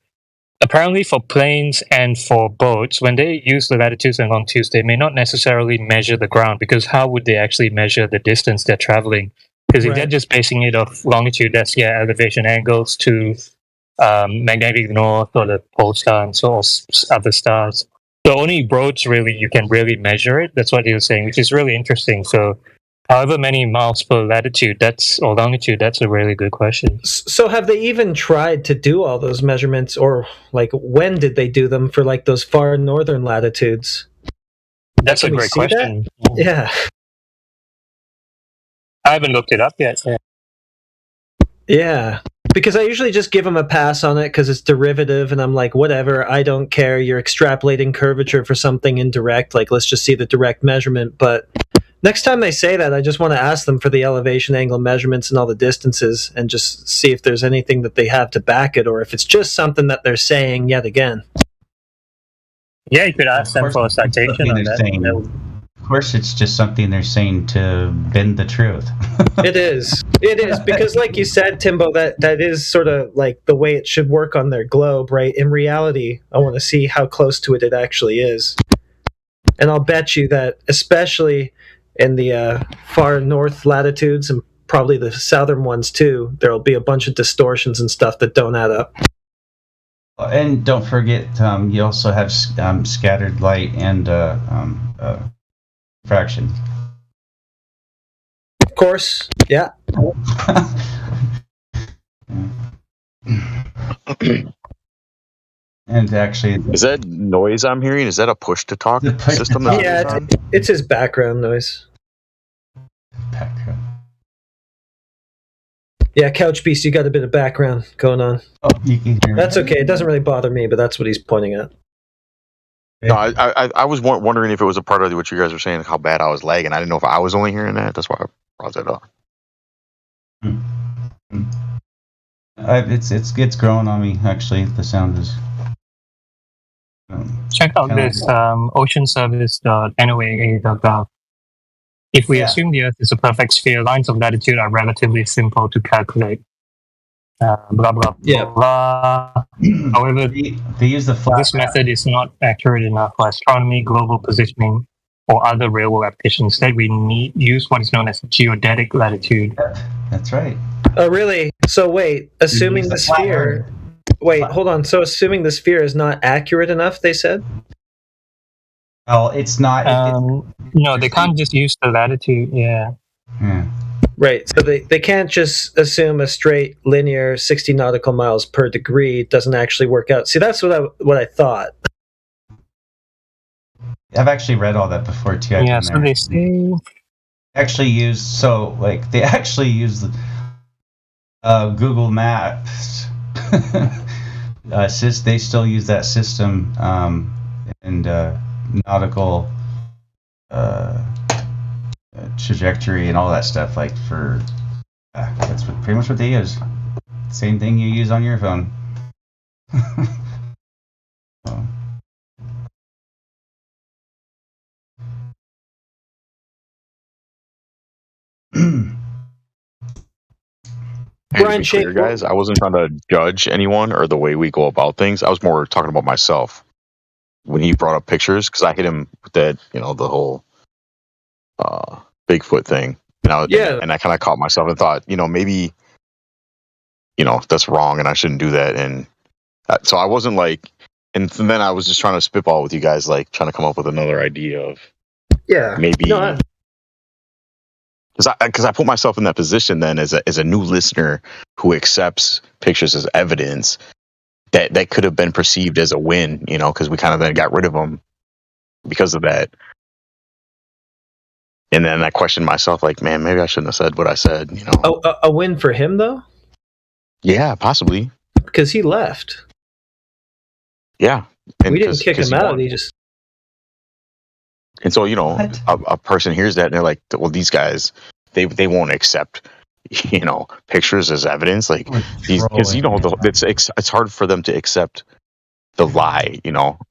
apparently for planes and for boats, when they use the latitudes and longitudes, they may not necessarily measure the ground, because how would they actually measure the distance they're traveling? Because if they're just basing it off longitude, that's elevation angles to magnetic north or the pole star and so on, other stars. So only boats really, you can really measure it. That's what he was saying, which is really interesting. So however many miles per latitude or longitude, that's a really good question. So have they even tried to do all those measurements, or like when did they do them for like those far northern latitudes? That's a great question. Yeah. I haven't looked it up yet. Yeah. Because I usually just give them a pass on it because it's derivative, and I'm like, whatever, I don't care. You're extrapolating curvature for something indirect. Like, let's just see the direct measurement. But next time they say that, I just want to ask them for the elevation angle measurements and all the distances, and just see if there's anything that they have to back it, or if it's just something that they're saying yet again. Yeah, you could ask them for a citation on that. Of course, it's just something they're saying to bend the truth. It is, because like you said, Timbo, that is sort of like the way it should work on their globe, right? In reality, I want to see how close to it actually is. And I'll bet you that, especially in the far north latitudes, and probably the southern ones too, there'll be a bunch of distortions and stuff that don't add up. And don't forget, you also have scattered light and refraction. Of course, yeah. And actually, is that noise I'm hearing? Is that a push-to-talk system? Yeah, it's his background noise. Background. Yeah, Couch Beast, you got a bit of background going on. Oh, you can hear. That's okay. It doesn't really bother me, but that's what he's pointing at. No, I was wondering if it was a part of what you guys were saying, how bad I was lagging. I didn't know if I was only hearing that. That's why I brought that up. It's growing on me. Actually, the sound is. Check out this oceanservice.noaa.gov. If we assume the Earth is a perfect sphere, lines of latitude are relatively simple to calculate. Blah blah blah. However, they use the flat. This method is not accurate enough for astronomy, global positioning, or other real-world applications. Instead, we use what is known as geodetic latitude. That's right. Oh, really? So wait, assuming the sphere. Wait, hold on. So assuming the sphere is not accurate enough, they said? Oh, it's not. No, they can't just use the latitude. Yeah. Right. So they can't just assume a straight linear 60 nautical miles per degree doesn't actually work out. See, that's what I thought. I've actually read all that before too. Yeah. So they say actually use they actually use the Google Maps. They still use that system and nautical trajectory and all that stuff. That's pretty much what they use. Same thing you use on your phone. Brian, to be clear, guys, I wasn't trying to judge anyone or the way we go about things. I was more talking about myself when he brought up pictures, because I hit him with that, the whole Bigfoot thing. And I kind of caught myself and thought, maybe, that's wrong and I shouldn't do that. And so I wasn't And then I was just trying to spitball with you guys, like trying to come up with another idea of maybe because I put myself in that position then as a new listener who accepts pictures as evidence that could have been perceived as a win, because we kind of then got rid of them because of that. And then I questioned myself, like, man, maybe I shouldn't have said what I said, A win for him, though? Yeah, possibly. Because he left. Yeah. And we didn't kick him out. He just... And so, a person hears that and they're like, well, these guys, they won't accept, pictures as evidence. Like, because, it's hard for them to accept the lie,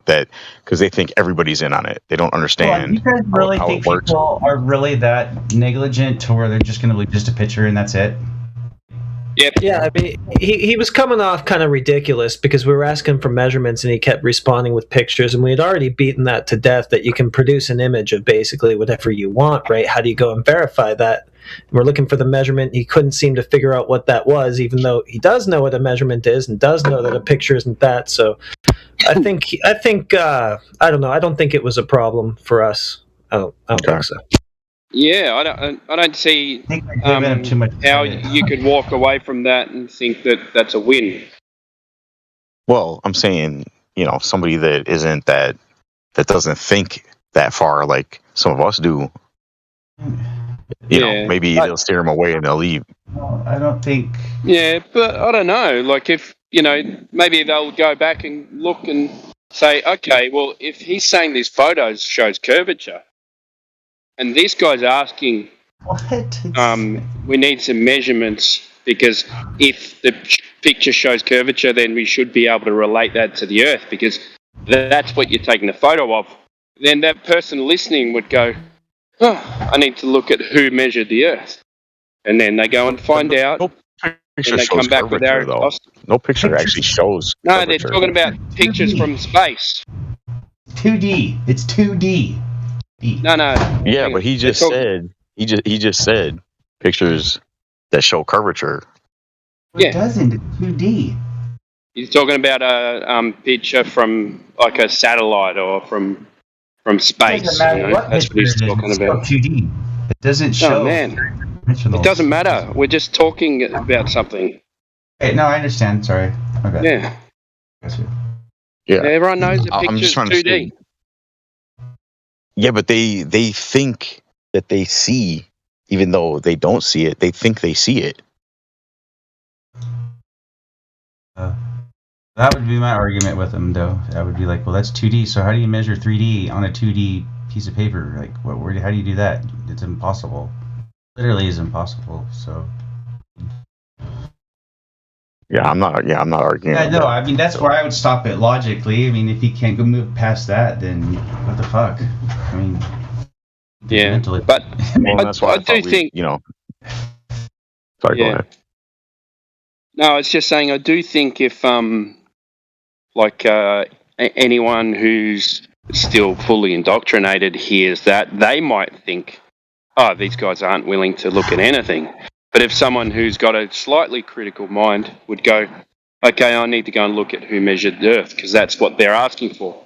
that because they think everybody's in on it. They don't understand. You guys really how think it works. people are really that negligent to where they're just going to believe just a picture and that's it? Yep. Yeah, I mean, he was coming off kind of ridiculous because we were asking for measurements and he kept responding with pictures, and we had already beaten that to death that you can produce an image of basically whatever you want, right? How do you go and verify that? We're looking for the measurement. He couldn't seem to figure out what that was, even though he does know what a measurement is and does know that a picture isn't that. So I think I don't know. I don't think it was a problem for us. I don't think so. Yeah, I don't see how you could walk away from that and think that that's a win. Well, I'm saying, somebody that isn't that doesn't think that far like some of us do. Maybe it'll steer them away and they'll leave. Well, I don't think. Yeah, but I don't know. Like if maybe they'll go back and look and say, okay, well, if he's saying these photos shows curvature. And this guy's asking, we need some measurements because if the picture shows curvature, then we should be able to relate that to the Earth because that's what you're taking a photo of. Then that person listening would go, I need to look at who measured the Earth. And then they go and find out. No picture and they come back with their costume. No picture actually shows curvature. They're talking about pictures from space. 2D. It's 2D. No. Yeah, but he just said pictures that show curvature. It doesn't. It's 2D. He's talking about a picture from like a satellite or from space. That's what he's talking about. 2D. It doesn't show. Oh man, it doesn't matter. We're just talking about something. Hey, no, I understand. Sorry. Okay. Yeah. Everyone knows the picture's 2D. Yeah, but they think that they see, even though they don't see it, they think they see it. That would be my argument with them, though. I would be like, well, that's 2D, so how do you measure 3D on a 2D piece of paper? Like, how do you do that? It's impossible. Literally is impossible, so... Yeah, I'm not arguing. Yeah, no, I mean, that's where I would stop it logically. I mean, if you can't go move past that, then what the fuck? I mean, yeah, but I do think. Sorry, go ahead. No, I was just saying, I do think if, anyone who's still fully indoctrinated hears that, they might think, oh, these guys aren't willing to look at anything. But if someone who's got a slightly critical mind would go, okay, I need to go and look at who measured the Earth, because that's what they're asking for.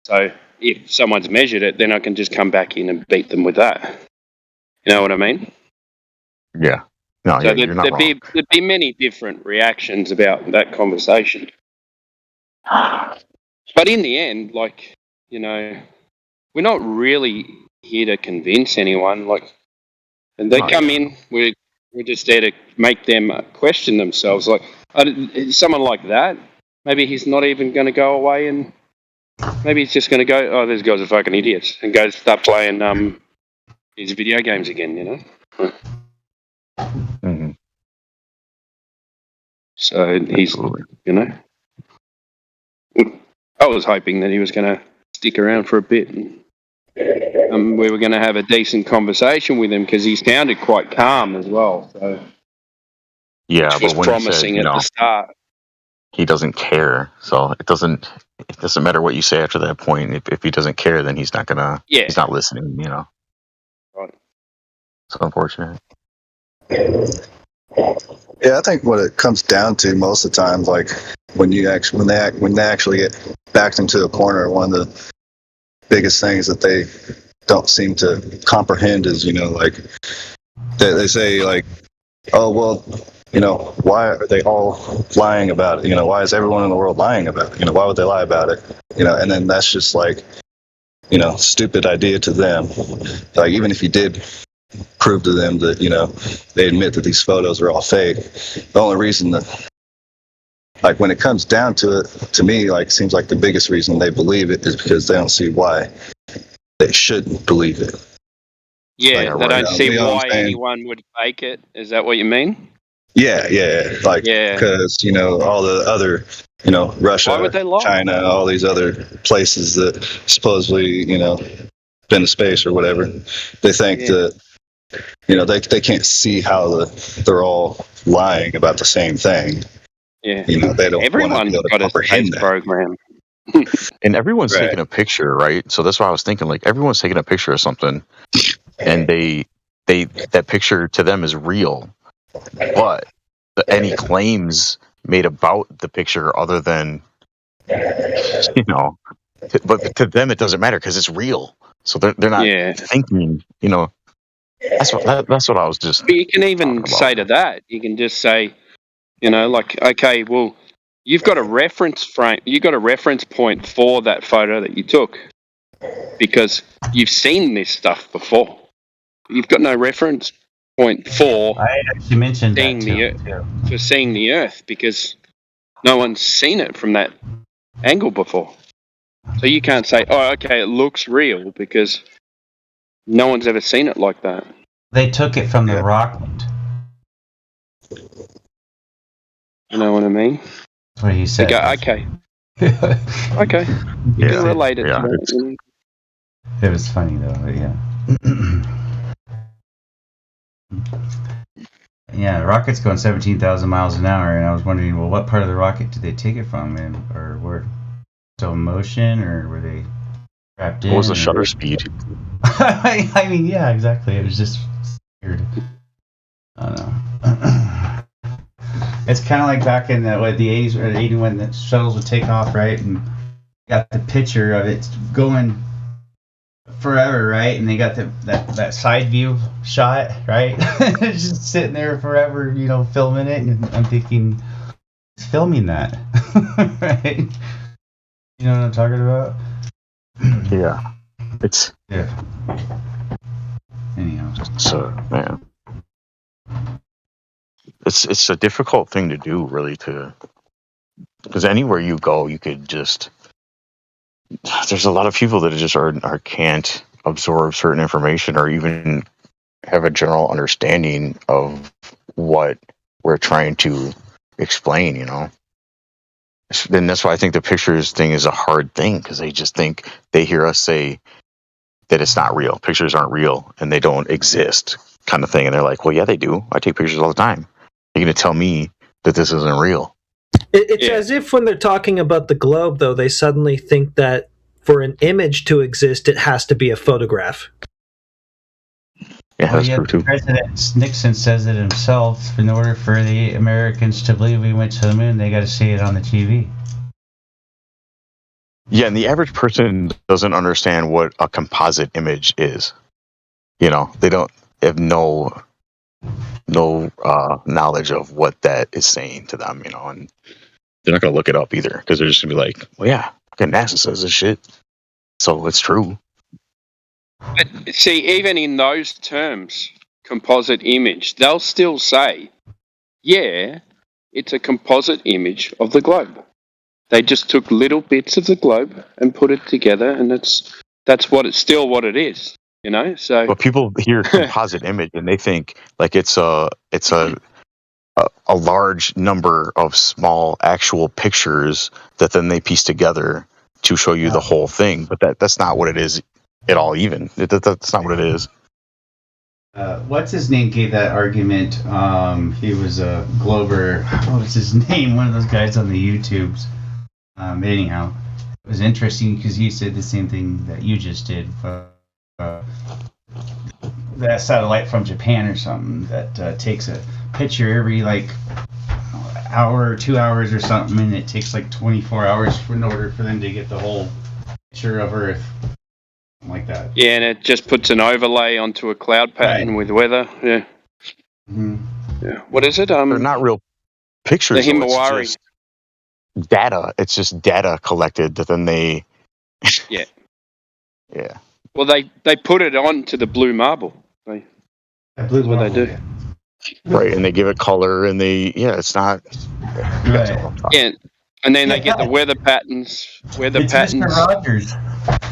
So if someone's measured it, then I can just come back in and beat them with that. You know what I mean? Yeah. No, so you're not wrong. There'd be many different reactions about that conversation. But in the end, we're not really here to convince anyone. And they come in, we're just there to make them question themselves. Like someone like that, maybe he's not even going to go away and maybe he's just going to go, oh, these guys are fucking idiots, and go start playing his video games again, Mm-hmm. So he's, I was hoping that he was going to stick around for a bit and we were going to have a decent conversation with him because he sounded quite calm as well. So yeah, which was but when promising he said, at the start. He doesn't care, so it doesn't matter what you say after that point. If he doesn't care, then he's not gonna. Yeah. He's not listening. Right. It's unfortunate. Yeah, I think what it comes down to most of the times, when they actually get backed into a corner, one of the biggest things that they don't seem to comprehend is, like they say, like, oh well, why are they all lying about it? Why is everyone in the world lying about it? Why would they lie about it? And then that's just like, stupid idea to them. Like, even if you did prove to them that, they admit that these photos are all fake, the only reason that, like, when it comes down to it, to me, like, seems like the biggest reason they believe it is because they don't see why they shouldn't believe it. Yeah, they don't see why anyone would fake it. Is that what you mean? Yeah. Like, because, all the other, Russia, China, all these other places that supposedly, been to space or whatever, they think that, they can't see how they're all lying about the same thing. Yeah. They don't Everyone's got a space program. And everyone's taking a picture, right? So that's why I was thinking, like, everyone's taking a picture of something, and they that picture to them is real, but any claims made about the picture other than, but to them it doesn't matter because it's real. So they're not thinking, That's what I was just. But you can even say to that, you can just say, like, okay, well, you've got a reference frame, you've got a reference point for that photo that you took because you've seen this stuff before. You've got no reference point for seeing the Earth because no one's seen it from that angle before. So you can't say, oh, okay, it looks real because no one's ever seen it like that. They took it from the rocket. You know what I mean? That's what he said. They go, okay. Okay. You can relate it to that. It was funny, though, yeah. Yeah, the rocket's going 17,000 miles an hour, and I was wondering, well, what part of the rocket did they take it from? Or were still in motion, or were they trapped in? What was the shutter speed? I mean, yeah, exactly. It was just weird. I don't know. It's kind of like back in the 80s or 80s when the shuttles would take off, right? And you got the picture of it going forever, right? And they got that side view shot, right? It's just sitting there forever, filming it. And I'm thinking, it's filming that, right? You know what I'm talking about? Yeah. Anyhow. So, man. It's a difficult thing to do, really, because anywhere you go, you could just. There's a lot of people that just can't absorb certain information or even have a general understanding of what we're trying to explain, And that's why I think the pictures thing is a hard thing, because they just think they hear us say that it's not real. Pictures aren't real and they don't exist, kind of thing. And they're like, well, yeah, they do. I take pictures all the time. You're going to tell me that this isn't real? It's as if when they're talking about the globe, though, they suddenly think that for an image to exist, it has to be a photograph. Yeah, that's true too. President Nixon says it himself. In order for the Americans to believe we went to the moon, they got to see it on the TV. Yeah, and the average person doesn't understand what a composite image is. They don't have no knowledge of what that is saying to them, and they're not going to look it up either, because they're just going to be like, well, yeah, NASA says this shit, so it's true. But see, even in those terms, composite image, they'll still say, yeah, it's a composite image of the globe. They just took little bits of the globe and put it together, and that's still what it is. So. But people hear composite image and they think like it's a large number of small actual pictures that then they piece together to show you the whole thing. But that's not what it is at all. Even that's not what it is. What's his name gave that argument? He was a Glober. What was his name? One of those guys on the YouTubes. Anyhow, it was interesting because he said the same thing that you just did. That satellite from Japan or something that takes a picture every hour or 2 hours or something, and it takes like 24 hours in order for them to get the whole picture of Earth. Something like that. Yeah, and it just puts an overlay onto a cloud pattern with weather. Yeah. Mm-hmm. Yeah. What is it? They're not real pictures. The though. Himawari. It's just data. It's just data collected that then they. Yeah. Yeah. Well, they put it onto the blue marble. That's what they do. Right, and they give it color, and it's not. Yeah, and then they get the weather patterns, It's Mr. Rogers.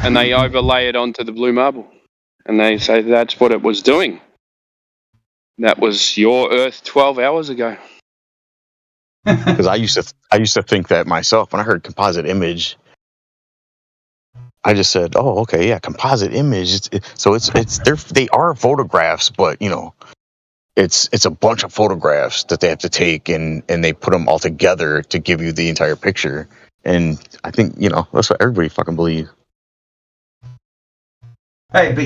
and they overlay it onto the blue marble, and they say that's what it was doing. That was your Earth 12 hours ago. Because I used to think that myself when I heard composite image. I just said, "Oh, okay, yeah, composite image." They are photographs, but it's a bunch of photographs that they have to take and they put them all together to give you the entire picture. And I think that's what everybody fucking believes. Right, but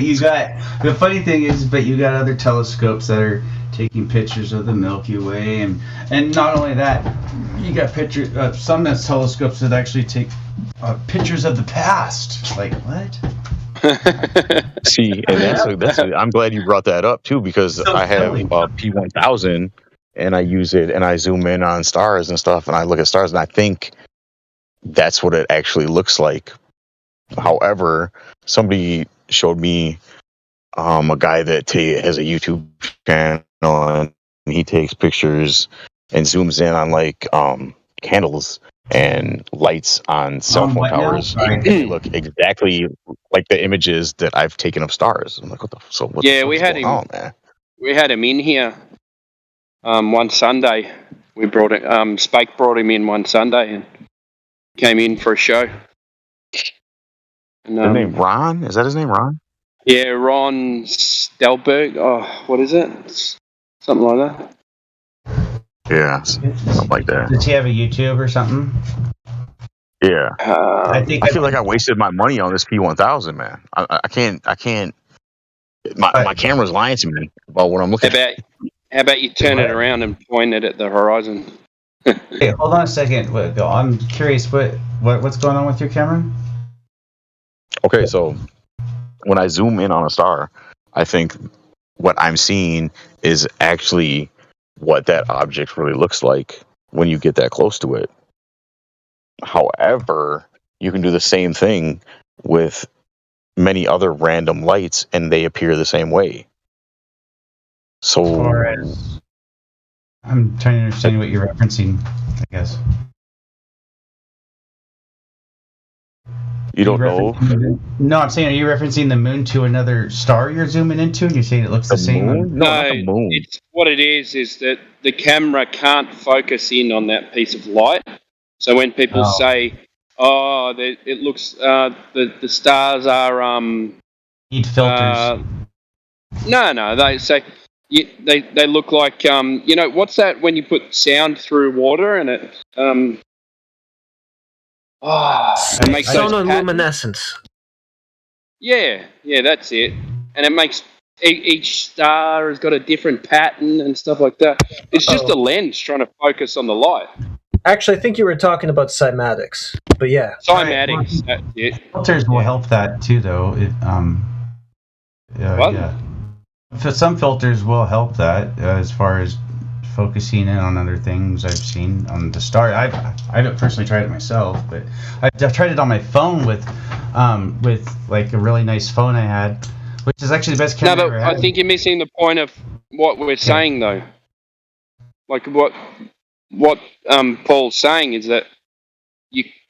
the funny thing is, you got other telescopes that are taking pictures of the Milky Way, and not only that, you got some telescopes that actually take pictures of the past. Like what? See, and I'm glad you brought that up too, because I have P1000 and I use it and I zoom in on stars and stuff, and I look at stars and I think that's what it actually looks like. However, somebody showed me a guy that has a YouTube channel and he takes pictures and zooms in on candles and lights on cell phone towers. They look exactly like the images that I've taken of stars. I'm like, what's we had him. On, man? We had him in here one Sunday. We brought it. Spike brought him in one Sunday and came in for a show. And, his name Ron? Is that his name, Ron? Yeah, Ron Stelberg. Oh, what is it? Something like that. Yeah, something like that. Does he have a YouTube or something? Yeah. I feel like I wasted my money on this P1000, man. I can't. My camera's lying to me about what I'm looking at. How about you turn it around and point it at the horizon? Hey, hold on a second. I'm curious. What's going on with your camera? Okay, so when I zoom in on a star, I think what I'm seeing is actually what that object really looks like when you get that close to it. However, you can do the same thing with many other random lights and they appear the same way. So I'm trying to understand what you're referencing, I guess. You don't know? No, I'm saying, are you referencing the moon to another star you're zooming into? And you're saying it looks the same? Moon? No, not the moon. It's what it is that the camera can't focus in on that piece of light. So when people say, it looks, the stars are... need filters. No, they say... They look like... what's that when you put sound through water and it... it makes sonoluminescence. Yeah, that's it. And it makes each star has got a different pattern and stuff like that. It's just a lens trying to focus on the light. Actually, I think you were talking about cymatics, but yeah. Cymatics, that's it. Filters will help that too, though. Yeah. Some filters will help that as far as focusing in on other things I've seen on the star. I haven't personally tried it myself, but I've tried it on my phone with like a really nice phone I had, which is actually the best camera I ever had. I think you're missing the point of what we're saying, though. Like what Paul's saying is that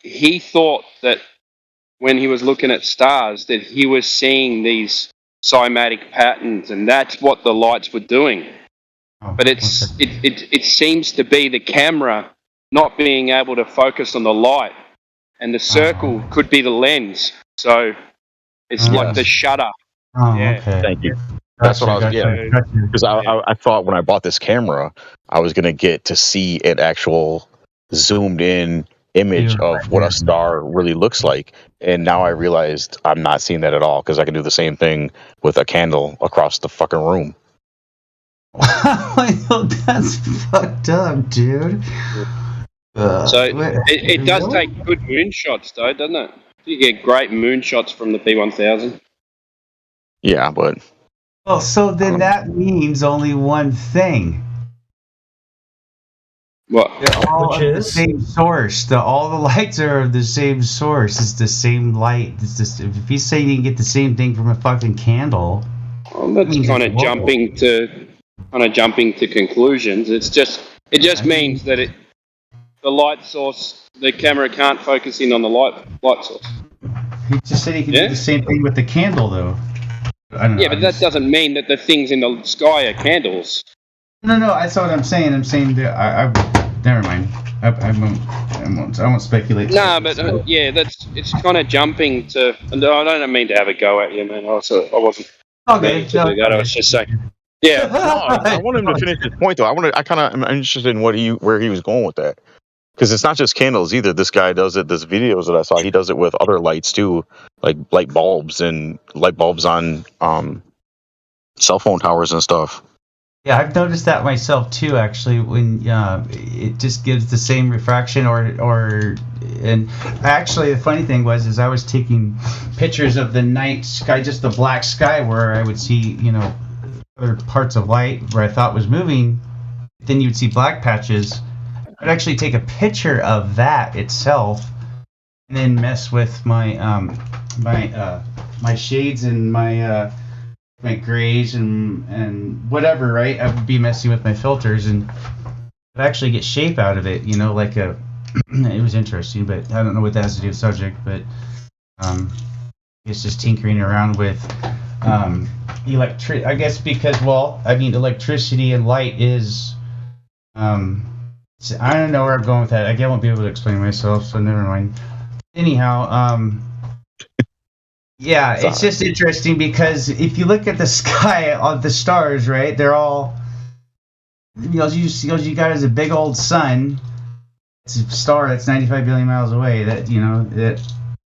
he thought that when he was looking at stars that he was seeing these cymatic patterns, and that's what the lights were doing. But it seems to be the camera not being able to focus on the light, and the circle could be the lens. So it's like the shutter. Okay. Thank you. That's what I was getting. Because I thought when I bought this camera, I was going to get to see an actual zoomed in image of what a star really looks like. And now I realized I'm not seeing that at all, because I can do the same thing with a candle across the fucking room. That's fucked up, dude. So it does take good moon shots, though, doesn't it? You get great moon shots from the P1000. Yeah, but well, so then that means only one thing. What? They're all of the same source. All the lights are of the same source. It's the same light. It's just, if you say you can get the same thing from a fucking candle, well, that's kind of jumping to conclusions. It just means that the light source, the camera can't focus in on the light source. He just said he can do the same thing with the candle, though. I don't know. Yeah, but that doesn't mean that the things in the sky are candles. No, that's what I'm saying. I'm saying that I never mind. I won't speculate. No, but it's kind of jumping to. And I don't mean to have a go at you, man. I wasn't. Okay. I was just saying. Yeah. No, I want him to finish his point though. I kind of am interested in where he was going with that, because it's not just candles either. This guy does it. There's videos that I saw. He does it with other lights too, like light bulbs on cell phone towers and stuff. Yeah, I've noticed that myself too. Actually, when it just gives the same refraction, and actually the funny thing was I was taking pictures of the night sky, just the black sky, where I would see other parts of light where I thought was moving. Then you'd see black patches. I'd actually take a picture of that itself, and then mess with my my shades and my grays and whatever, right? I would be messing with my filters and I'd actually get shape out of it, like it was interesting, but I don't know what that has to do with the subject, but it's just tinkering around with I guess because, electricity and light is, I don't know where I'm going with that. I won't be able to explain myself, so never mind. Anyhow, yeah, it's just interesting because if you look at the sky of the stars, right, they're all, you got as a big old sun. It's a star that's 95 billion miles away. That that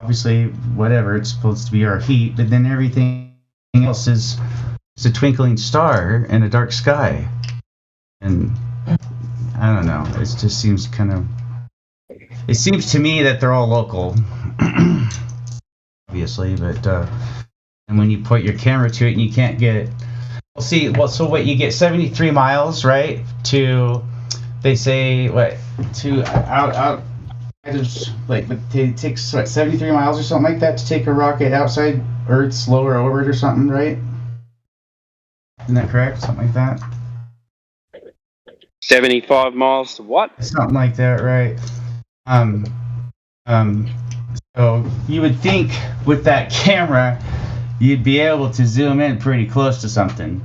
obviously whatever, it's supposed to be our heat, but then everything else is a twinkling star in a dark sky, and I don't know. It just seems it seems to me that they're all local. Obviously, but and when you put your camera to it and you can't get it, so what, you get 73 miles, right, to, they say, out it takes 73 miles or something like that to take a rocket outside Earth's lower orbit or something, right? Isn't that correct? Something like that. 75 miles to what? Something like that, right? So you would think with that camera, you'd be able to zoom in pretty close to something.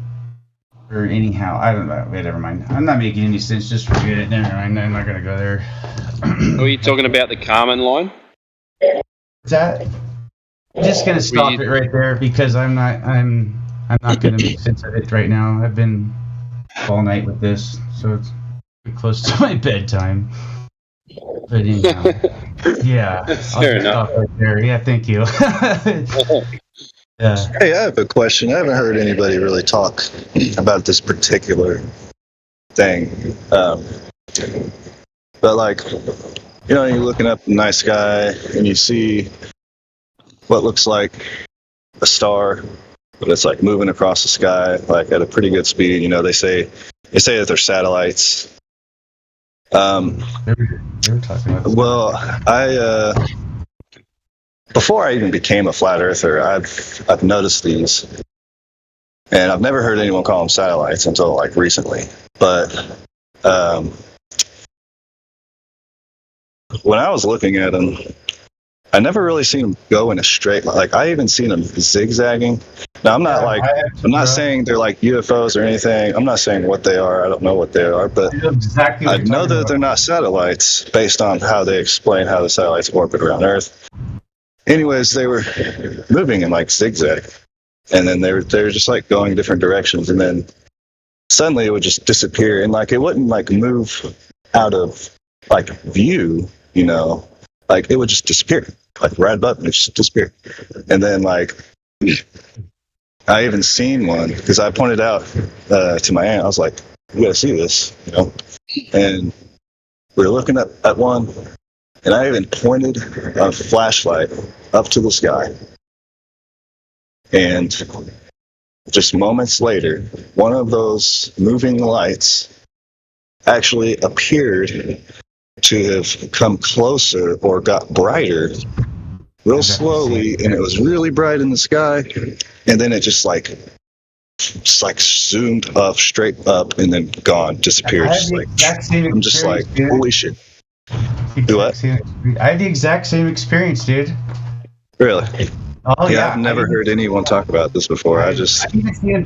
Or anyhow, I don't know. Wait, never mind. I'm not making any sense. Just forget it. Never mind. I'm not going to go there. Are you talking about the Kármán line? Is that? I'm just going to stop it right there because I'm not going to make sense of it right now. I've been all night with this, so it's pretty close to my bedtime. But anyhow, yeah, fair enough. Right there. Yeah, thank you. Hey, I have a question. I haven't heard anybody really talk about this particular thing. But you're looking up in the night sky and you see what looks like a star, but it's moving across the sky at a pretty good speed. They say that they're satellites. They were talking about this. Well, before I even became a flat earther, I've noticed these, and I've never heard anyone call them satellites until recently. But when I was looking at them, I never really seen them go in a straight line. I even seen them zigzagging. Now I'm not I'm not saying they're UFOs or anything. I'm not saying what they are. I don't know what they are, but I know that they're not satellites based on how they explain how the satellites orbit around Earth. Anyways, they were moving in zigzag, and then they were just going different directions, and then suddenly it would just disappear, and it wouldn't move out of view, it would just disappear, right above it just disappear, and then I even seen one because I pointed out to my aunt. I was like, "You gotta see this," you know. And we were looking at one, and I even pointed a flashlight up to the sky. And just moments later, one of those moving lights actually appeared to have come closer or got brighter real slowly, and it was really bright in the sky, and then it just like zoomed up, straight up, and then gone, disappeared. Just like, I'm just like, holy shit. Do what? I had the exact same experience, dude. Really? Oh yeah. I've never heard anyone talk about this before. I even see them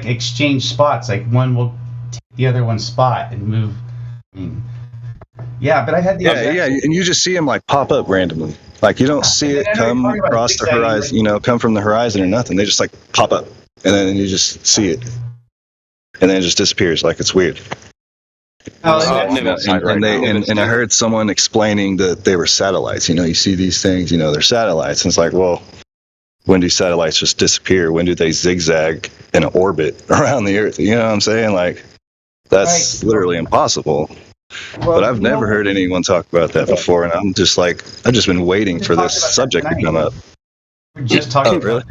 exchange spots. Like one will take the other one's spot and move. I mean, yeah, but I had the and you just see them like pop up randomly. Like you don't see it come across the horizon, come from the horizon or nothing. They just like pop up, and then you just see it, and then it just disappears. Like it's weird. And I heard someone explaining that they were satellites. You see these things, they're satellites. And it's like, well, when do satellites just disappear? When do they zigzag in an orbit around the Earth? You know what I'm saying? Like, that's literally impossible. But I've never heard anyone talk about that before, and I'm just like, I've just been waiting for this subject to come up. We're just talking really?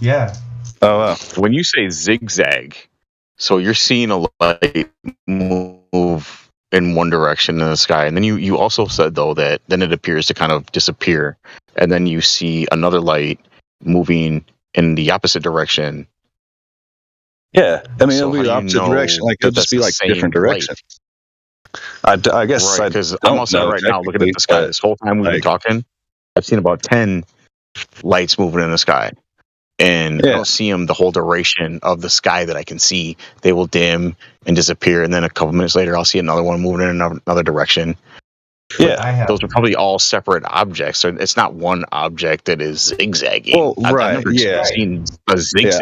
Yeah. Oh, wow. When you say zigzag, so you're seeing a light move in one direction in the sky, and then you also said, though, that then it appears to kind of disappear, and then you see another light moving in the opposite direction. Yeah, I mean, it'll be the opposite direction. Like, it'll just be like different directions. I guess right, because I'm also right now looking at the sky. This whole time we've been talking, I've seen about 10 lights moving in the sky, and I don't see them the whole duration of the sky that I can see. They will dim and disappear, and then a couple minutes later, I'll see another one moving in another direction. Yeah, those are probably all separate objects. So it's not one object that is zigzagging. Well, I've never seen a zigzag.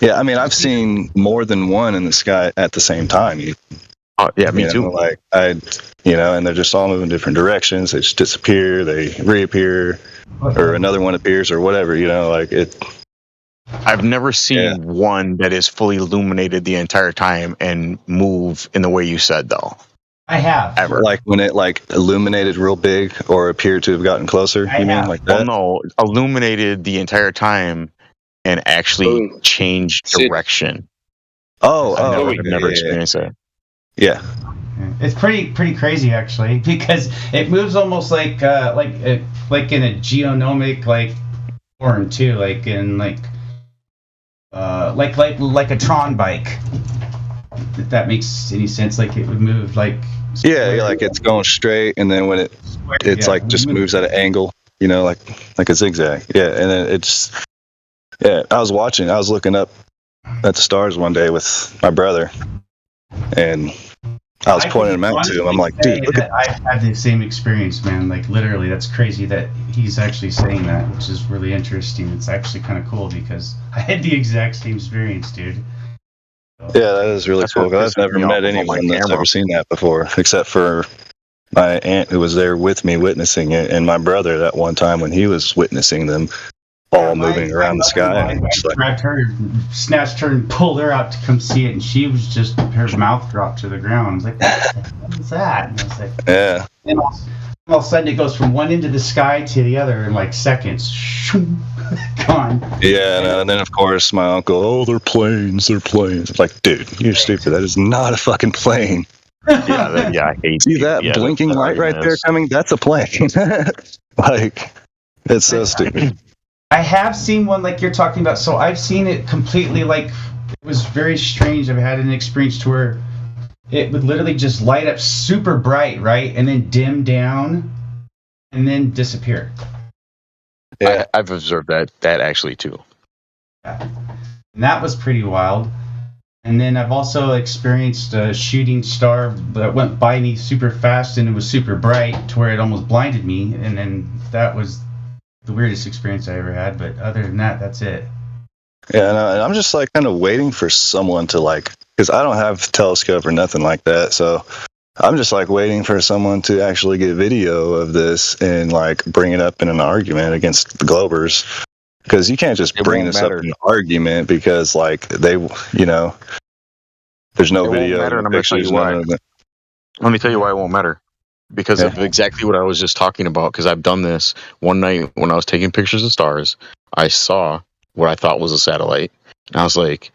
Yeah, I mean, I've seen more than one in the sky at the same time. Me too. Like and they're just all moving different directions. They just disappear, they reappear, or another one appears, or whatever. Like it. I've never seen one that is fully illuminated the entire time and move in the way you said, though. I have. Ever. Like when it illuminated real big or appeared to have gotten closer. You mean like that? Well, no, illuminated the entire time and actually changed direction. I've never experienced that. Yeah, it's pretty crazy actually, because it moves almost like in a geonomic form too, like in like a Tron bike. If that makes any sense, like it would move like like it's going straight, and then when it's like just moves at an angle, like a zigzag. Yeah, and then it's I was looking up at the stars one day with my brother, and I was pointing them out to him. I'm like, dude, look at. I had the same experience, man. Like literally, that's crazy that he's actually saying that, which is really interesting. It's actually kind of cool because I had the exact same experience, dude. Yeah, that is really cool. I've never met anyone that's ever seen that before, except for my aunt who was there with me witnessing it, and my brother that one time when he was witnessing them all moving around the sky. I grabbed her, snatched her, and pulled her out to come see it, and she was just, her mouth dropped to the ground. I was like, what is that? And I was like, yeah. And all of a sudden, it goes from one end of the sky to the other in like seconds. Gone. Yeah, and then of course my uncle, they're planes. Like, dude, you're stupid. That is not a fucking plane. I hate. See that blinking light right there coming? That's a plane. Like, it's so stupid. I have seen one like you're talking about. So I've seen it completely it was very strange. I've had an experience to where it would literally just light up super bright, right? And then dim down and then disappear. Yeah, I've observed that actually too. Yeah. And that was pretty wild. And then I've also experienced a shooting star that went by me super fast and it was super bright to where it almost blinded me. And then that was the weirdest experience I ever had. But other than that, that's it. Yeah, and I'm just kind of waiting for someone to because I don't have a telescope or nothing like that. So I'm just waiting for someone to actually get video of this and bring it up in an argument against the Globers Because you can't just bring this up in an argument because, like, they, there's no video, no pictures, none of that. Let me tell you why it won't matter. Because of exactly what I was just talking about. Because I've done this one night when I was taking pictures of stars. I saw what I thought was a satellite. And I was like,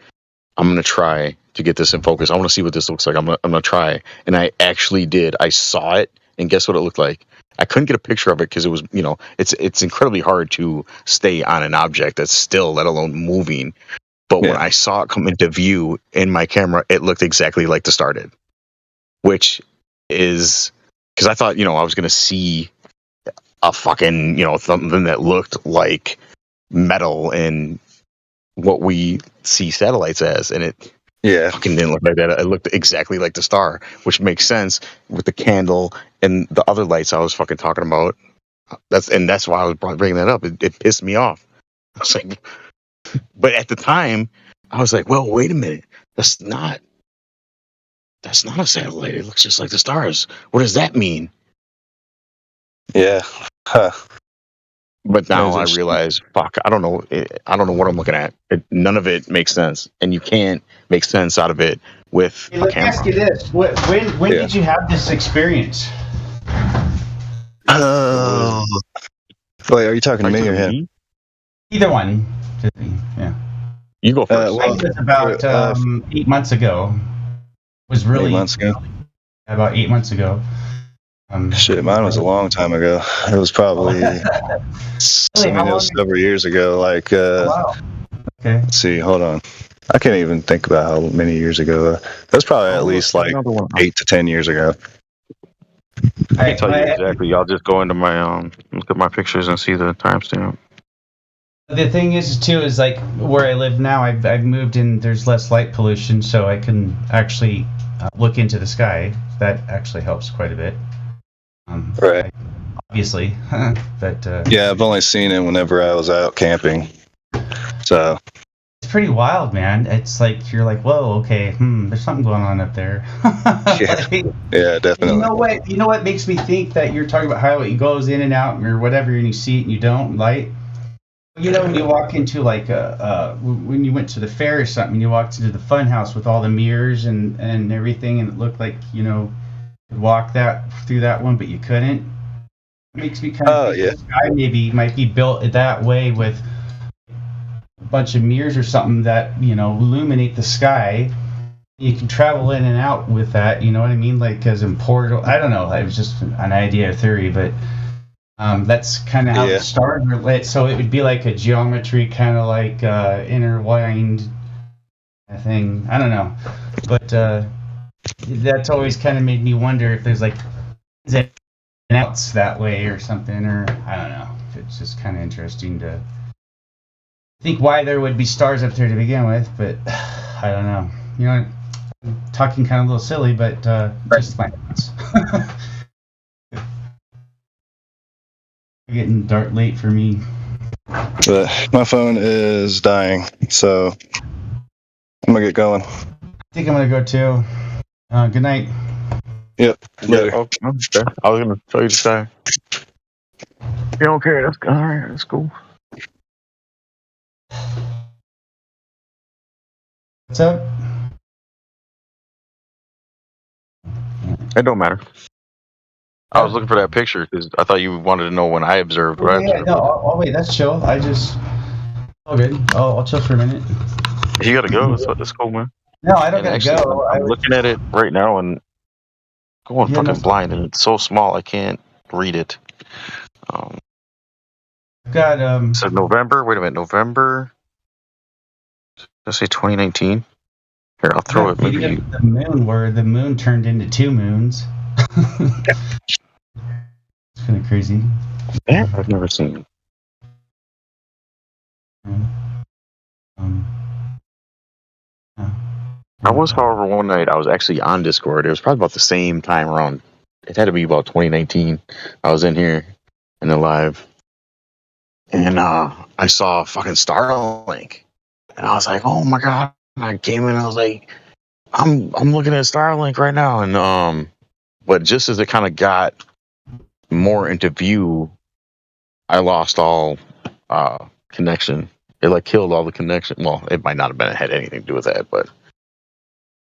I'm going to try to get this in focus. I want to see what this looks like. I'm gonna try. And I actually did. I saw it. And guess what it looked like? I couldn't get a picture of it because it was, it's incredibly hard to stay on an object that's still, let alone moving. But when I saw it come into view in my camera, it looked exactly like the star did. Which is... Because I thought, I was going to see a fucking, something that looked like metal and what we see satellites as. And it fucking didn't look like that. It looked exactly like the star, which makes sense with the candle and the other lights I was fucking talking about. That's why I was bringing that up. It pissed me off. I was like, but at the time, I was like, well, wait a minute. That's not a satellite. It looks just like the stars. What does that mean? Yeah. Huh. But now I realize, fuck, I don't know. I don't know what I'm looking at. None of it makes sense, and you can't make sense out of it with a Let me camera. ask you this: when did you have this experience? Wait, are you talking to me or him? Either one. Yeah. You go first. Mine was about 8 months ago. Was really 8 months ago. About 8 months ago. Shit, mine was a long time ago. It was probably it was several years ago. Like, wow. Okay. Let's see, hold on. I can't even think about how many years ago. That was probably at least like 8 to 10 years ago. I can tell you exactly. I'll just go into my look at my pictures and see the timestamp. The thing is like where I live now, I've moved in. There's less light pollution, so I can actually look into the sky. That actually helps quite a bit. Right. Obviously, but yeah, I've only seen it whenever I was out camping. So it's pretty wild, man. It's like you're like, whoa, okay, there's something going on up there. Yeah, definitely. You know what makes me think that you're talking about how it goes in and out or whatever, and you see it and you don't light. When you walk into like when you went to the fair or something, you walked into the fun house with all the mirrors and everything, and it looked like you could walk through that one, but you couldn't. It makes me kind of think the sky maybe might be built that way with a bunch of mirrors or something that illuminate the sky. You can travel in and out with that. You know what I mean? Like as in portal. I don't know. It was just an idea or theory, but. That's kind of how the stars are lit. So it would be like a geometry, kind of like intertwined thing. I don't know, but that's always kind of made me wonder if there's like is it outs that way or something, or I don't know. It's just kind of interesting to think why there would be stars up there to begin with, but I don't know. I'm talking kind of a little silly, but just my thoughts. Getting dark late for me. But my phone is dying, so I'm gonna get going. I think I'm gonna go too. Good night. Yep. Later. Okay. I was gonna tell you to stay. You don't care? That's all right. That's cool. What's up? It don't matter. I was looking for that picture because I thought you wanted to know when I observed. What I observed. No, I'll wait. That's chill. All good. I'll chill for a minute. You gotta go. That's cool, man. No, I don't gotta go. I'm looking at it right now and going fucking blind, and it's so small I can't read it. I've got It said November. Wait a minute, November. Let's say 2019. Here, I'll throw it. Maybe the moon, where the moon turned into two moons. It's kind of crazy. Yeah, I've never seen it. I was, however, one night I was actually on Discord. It was probably about the same time around. It had to be about 2019. I was in here in the live, and I saw fucking Starlink, and I was like, "Oh my god!" And I came in, and I was like, "I'm looking at Starlink right now," and but just as it kind of got more into view, I lost all connection. It like killed all the connection. Well, it might not have been had anything to do with that, but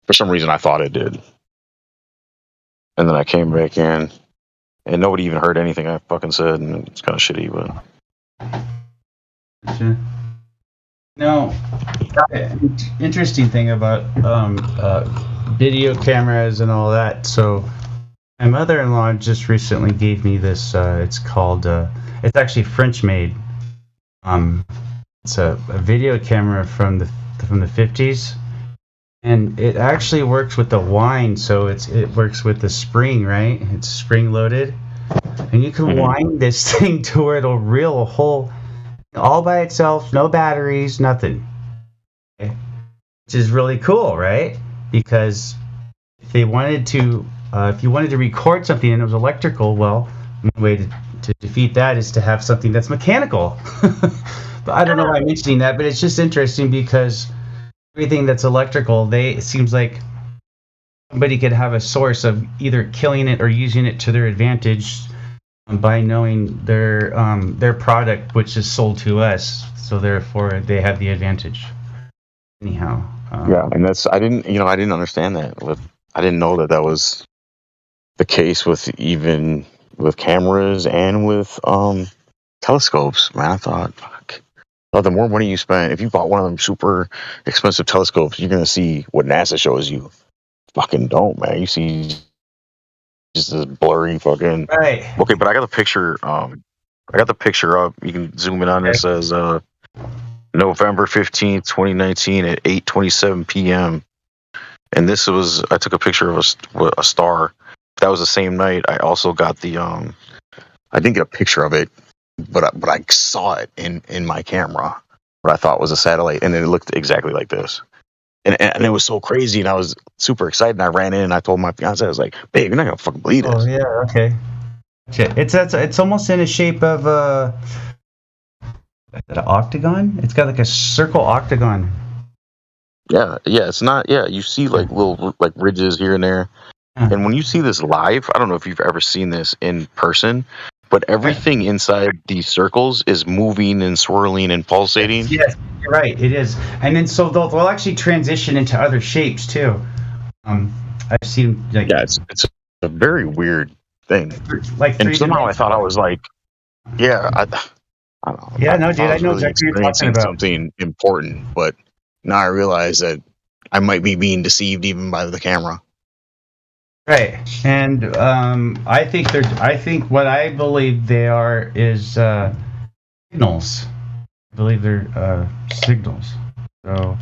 for some reason I thought it did. And then I came back in, and nobody even heard anything I fucking said, and it's kind of shitty. But no, interesting thing about video cameras and all that. So my mother-in-law just recently gave me this. It's called. It's actually French made. It's a video camera from the 50s, and it actually works with the wind. So it works with the spring, right? It's spring loaded, and you can wind this thing to where it'll reel a whole, all by itself, no batteries, nothing. Okay? Which is really cool, right? Because if they wanted to, if you wanted to record something and it was electrical, well, one way to defeat that is to have something that's mechanical. But I don't know why I'm mentioning that, but it's just interesting because everything that's electrical, it seems like somebody could have a source of either killing it or using it to their advantage by knowing their product, which is sold to us. So therefore, they have the advantage. Anyhow. Yeah, and I didn't understand that. I didn't know that was the case with cameras and with telescopes. Man, I thought, fuck. Oh, the more money you spend, if you bought one of them super expensive telescopes, you're gonna see what NASA shows you. Fucking don't, man. You see just this blurry fucking. Right. Okay, but I got the picture. I got the picture up. You can zoom in on it. It says November 15th, 2019 at 8:27 p.m. And I took a picture of a star. That was the same night. I also got I didn't get a picture of it, but I saw it in my camera, what I thought was a satellite, and it looked exactly like this. And it was so crazy, and I was super excited, and I ran in, and I told my fiance, I was like, babe, you're not going to fucking believe this. Oh, yeah, okay. It's almost in the shape of an octagon? It's got like a circle octagon. Yeah, it's not, you see like little like ridges here and there. And when you see this live, I don't know if you've ever seen this in person, but everything inside these circles is moving and swirling and pulsating. Yes, you're right, it is. And then so they'll actually transition into other shapes too. I've seen like it's a very weird thing. Like and somehow I thought I was like, I don't know. Yeah, no, dude, I know exactly what you're talking about. Something important, but now I realize that I might be being deceived even by the camera. Right, and I think what I believe they are is signals. I believe they're signals. So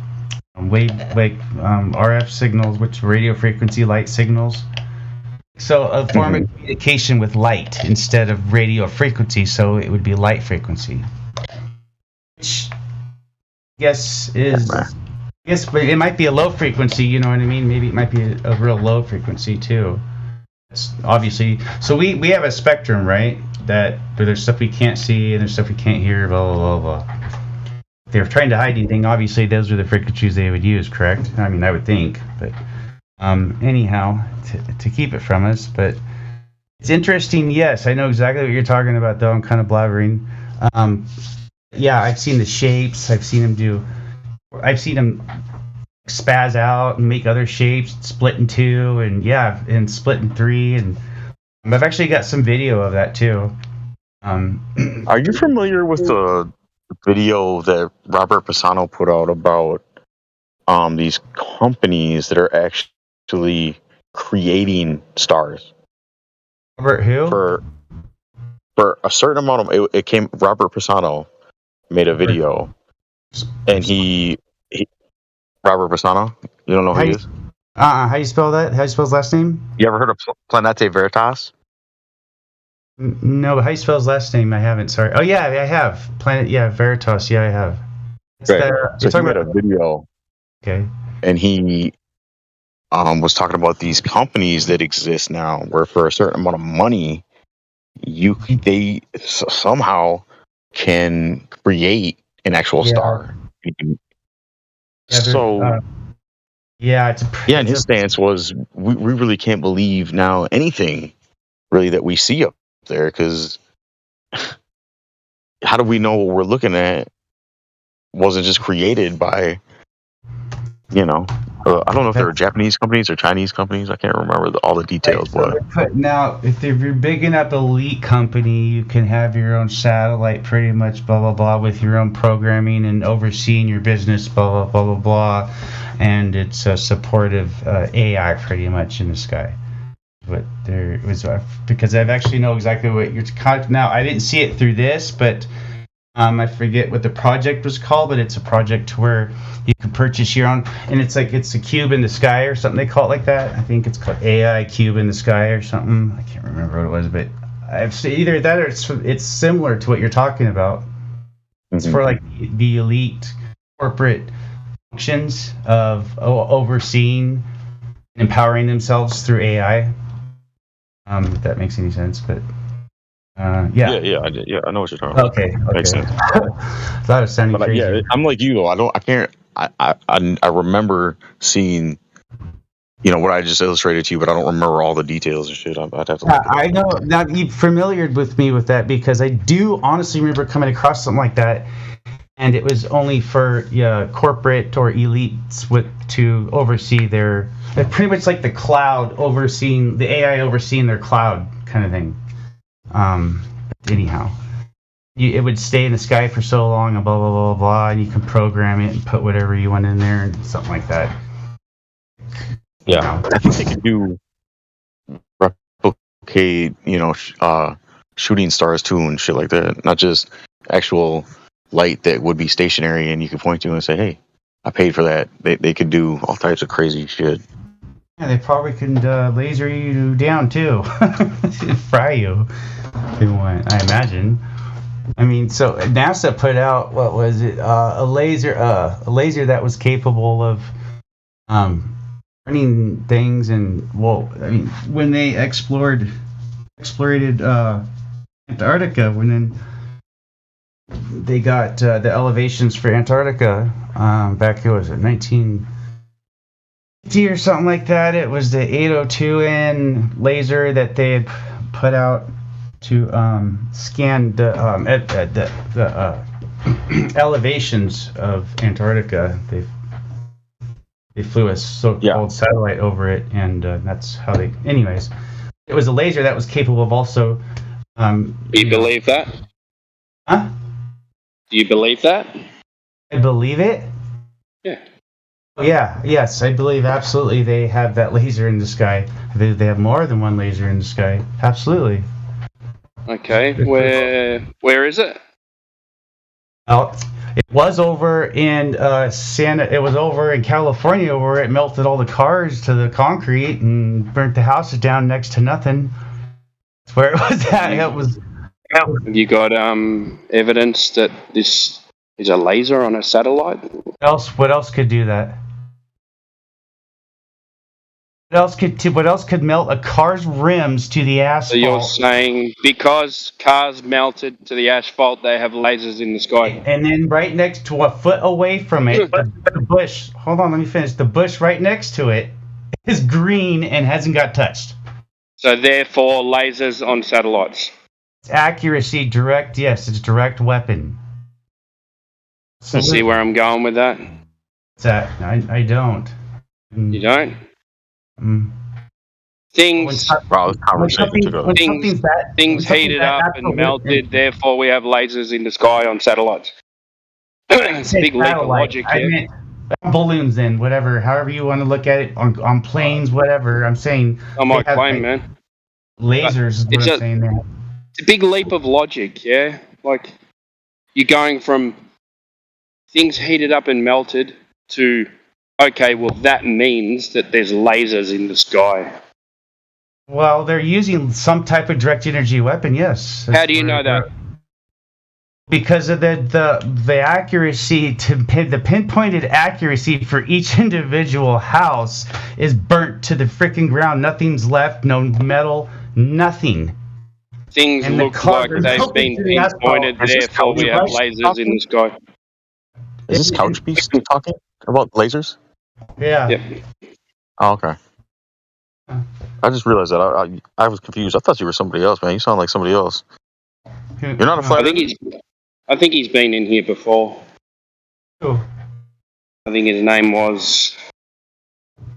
RF signals, which radio frequency light signals. So a form of communication with light instead of radio frequency. So it would be light frequency, which but it might be a low frequency, you know what I mean? Maybe it might be a real low frequency too. It's obviously, so we have a spectrum, right? That there's stuff we can't see and there's stuff we can't hear, blah, blah, blah, blah. If they're trying to hide anything, obviously those are the frequencies they would use, correct? I mean, I would think, but anyhow, to keep it from us. But it's interesting, yes, I know exactly what you're talking about, though. I'm kind of blabbering. Yeah, I've seen the shapes. I've seen them spaz out and make other shapes, split in two, and split in three. And I've actually got some video of that too. Are you familiar with the video that Robert Pisano put out about these companies that are actually creating stars? Robert who? For a certain amount of it came. Robert Pisano made a video, and he Robert Pisano. You don't know who he is? How do you spell that? How do you spell his last name? You ever heard of Planete Veritas? No, but how do you spell his last name? I haven't. Sorry. Oh yeah, I have. Veritas. Yeah, I have. Right. So he made a video. Okay. And he was talking about these companies that exist now, where for a certain amount of money, they somehow can create an actual star. And his stance was, we really can't believe now anything really that we see up there, because how do we know what we're looking at wasn't just created by, I don't know if they were Japanese companies or Chinese companies. I can't remember all the details. But now, if you're big enough elite company, you can have your own satellite, pretty much, blah blah blah, with your own programming and overseeing your business, blah blah blah blah blah, and it's a supportive AI pretty much in the sky. But there was because I've actually know exactly what you're now. I didn't see it through this, but I forget what the project was called, but it's a project where you can purchase your own, and it's a cube in the sky or something. They call it like that. I think it's called AI cube in the sky or something. I can't remember what it was, but I've seen either that or it's similar to what you're talking about. It's for like the elite corporate functions of overseeing and empowering themselves through AI. If that makes any sense, but. I know what you're talking about. Okay. Makes sense. That is sounding crazy. Yeah, I'm like you though. I remember seeing, what I just illustrated to you, but I don't remember all the details and shit. I'd have to. I know. Now you're familiar with me with that because I do honestly remember coming across something like that, and it was only for corporate or elites to oversee their. Pretty much like the cloud overseeing the AI overseeing their cloud kind of thing. Anyhow, it would stay in the sky for so long and blah blah blah blah, and you can program it and put whatever you want in there and something like that. Yeah, I think they can do replicate, shooting stars too and shit like that. Not just actual light that would be stationary and you could point to and say, "Hey, I paid for that." They could do all types of crazy shit. Yeah, they probably can laser you down too, fry you if they want. I imagine. I mean, so NASA put out what was it? A laser that was capable of running things and when they explored Antarctica, when they got the elevations for Antarctica back. What was it? 1950 or something like that. It was the 802N laser that they had put out to scan the elevations of Antarctica. They flew a so-called satellite over it, and that's how they. Anyways, it was a laser that was capable of also. Do you believe that? Huh? Do you believe that? I believe it. Yeah. Yeah, yes, I believe absolutely they have that laser in the sky. They have more than one laser in the sky. Absolutely. Okay, where is it? Well, it was over in it was over in California where it melted all the cars to the concrete and burnt the houses down next to nothing. That's where it was at. Have you got evidence that this is a laser on a satellite? What else could do that? What else could melt a car's rims to the asphalt? So you're saying because cars melted to the asphalt, they have lasers in the sky? And then right next to a foot away from it, the bush. Hold on, let me finish. The bush right next to it is green and hasn't got touched. So therefore, lasers on satellites. It's accuracy, direct. Yes, it's direct weapon. So see where I'm going with that? What's that? I don't. You don't? Things heated up and melted, therefore we have lasers in the sky on satellites. It's a big leap of logic here. Balloons then, whatever, however you want to look at it, on planes, whatever. I'm saying... On my plane, man. Lasers is what I'm saying there. It's a big leap of logic, yeah? Like, you're going from things heated up and melted to... Okay, well, that means that there's lasers in the sky. Well, they're using some type of direct energy weapon, yes. How do you know that? Because of the accuracy, the pinpointed accuracy for each individual house is burnt to the freaking ground. Nothing's left, no metal, nothing. Things look like they've been pinpointed, therefore we have lasers in the sky. Is this Couch Beast talking about lasers? Yeah. Yep. Oh, okay. I just realized that I was confused. I thought you were somebody else, man. You sound like somebody else. You're not a flat. I think he's been in here before. Who? I think his name was.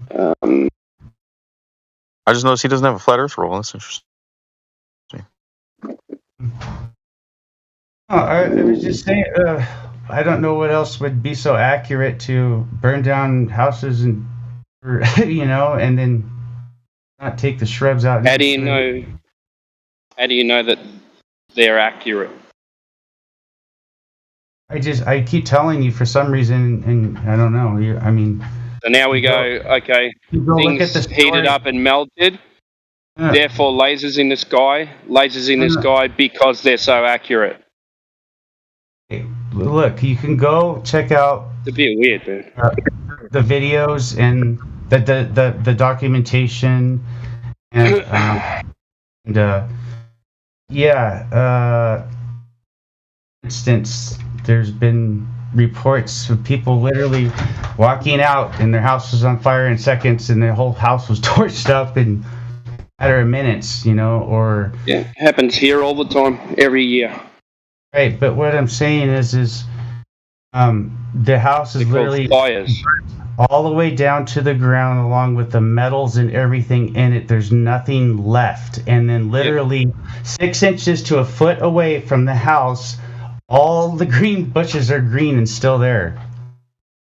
I just noticed he doesn't have a flat Earth roll. That's interesting. Oh, I was just saying. I don't know what else would be so accurate to burn down houses and, and then not take the shrubs out. How do you know? How do you know that they're accurate? I keep telling you for some reason, and I don't know. So now we go. Okay, things heated up and melted. Yeah. Therefore, lasers in the sky because they're so accurate. Look, you can go check out. It's a bit weird, man. The videos and the documentation and for instance, there's been reports of people literally walking out and their house was on fire in seconds and their whole house was torched up in a matter of minutes, or it happens here all the time, every year. Right, but what I'm saying is the house is literally fires all the way down to the ground, along with the metals and everything in it. There's nothing left, and then literally 6 inches to a foot away from the house, all the green bushes are green and still there.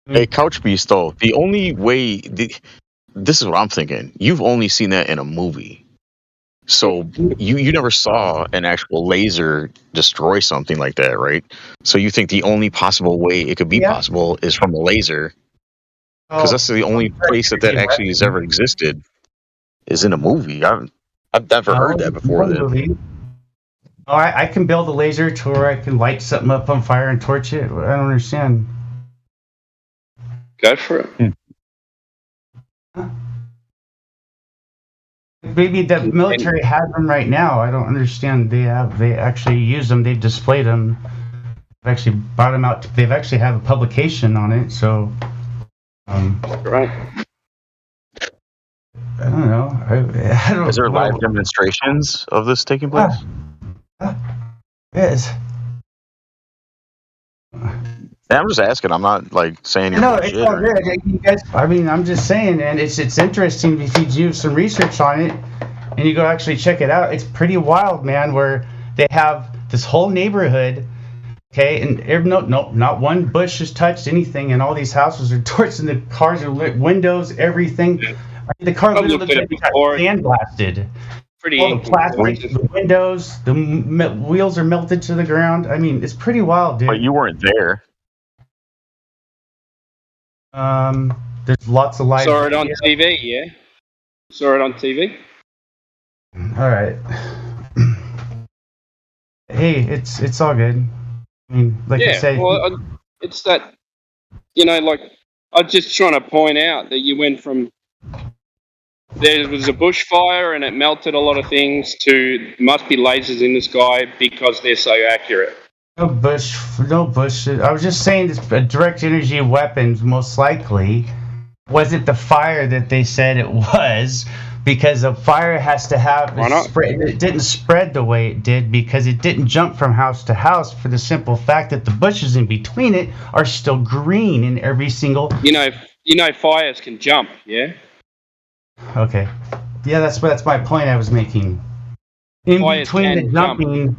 Hey, Couch Beast, though, the only way this is what I'm thinking. You've only seen that in a movie. So you never saw an actual laser destroy something like that, right? So you think the only possible way it could be possible is from a laser, because that's the only place that actually has ever existed is in a movie. I've never heard that before. Oh, I can build a laser to where I can light something up on fire and torch it. I don't understand. Go for it. Maybe the military has them right now. I don't understand. They actually use them. They've displayed them. They've actually brought them out. They've actually have a publication on it. So, right. I don't know. I don't Is there live demonstrations of this taking place? Yes. I'm just asking. I'm not saying you're No, it's bullshit all good. You guys, I'm just saying, and it's interesting if you do some research on it and you go actually check it out. It's pretty wild, man. Where they have this whole neighborhood, okay, and not one bush has touched anything, and all these houses are torched, and the cars are lit, windows, everything. The car literally got sandblasted. All the plastic, the windows, the wheels are melted to the ground. It's pretty wild, dude. But you weren't there. There's lots of live. Saw it on TV, yeah. Saw it on TV. All right. Hey, it's all good. I said. Well, it's that, I'm just trying to point out that you went from there was a bushfire and it melted a lot of things to must be lasers in the sky because they're so accurate. No bush. I was just saying this direct energy weapons most likely wasn't the fire that they said it was, because a fire has to have it didn't spread the way it did because it didn't jump from house to house for the simple fact that the bushes in between it are still green in every single. Fires can jump, yeah. Okay. Yeah, that's my point I was making. In Fires between the jumping. jump.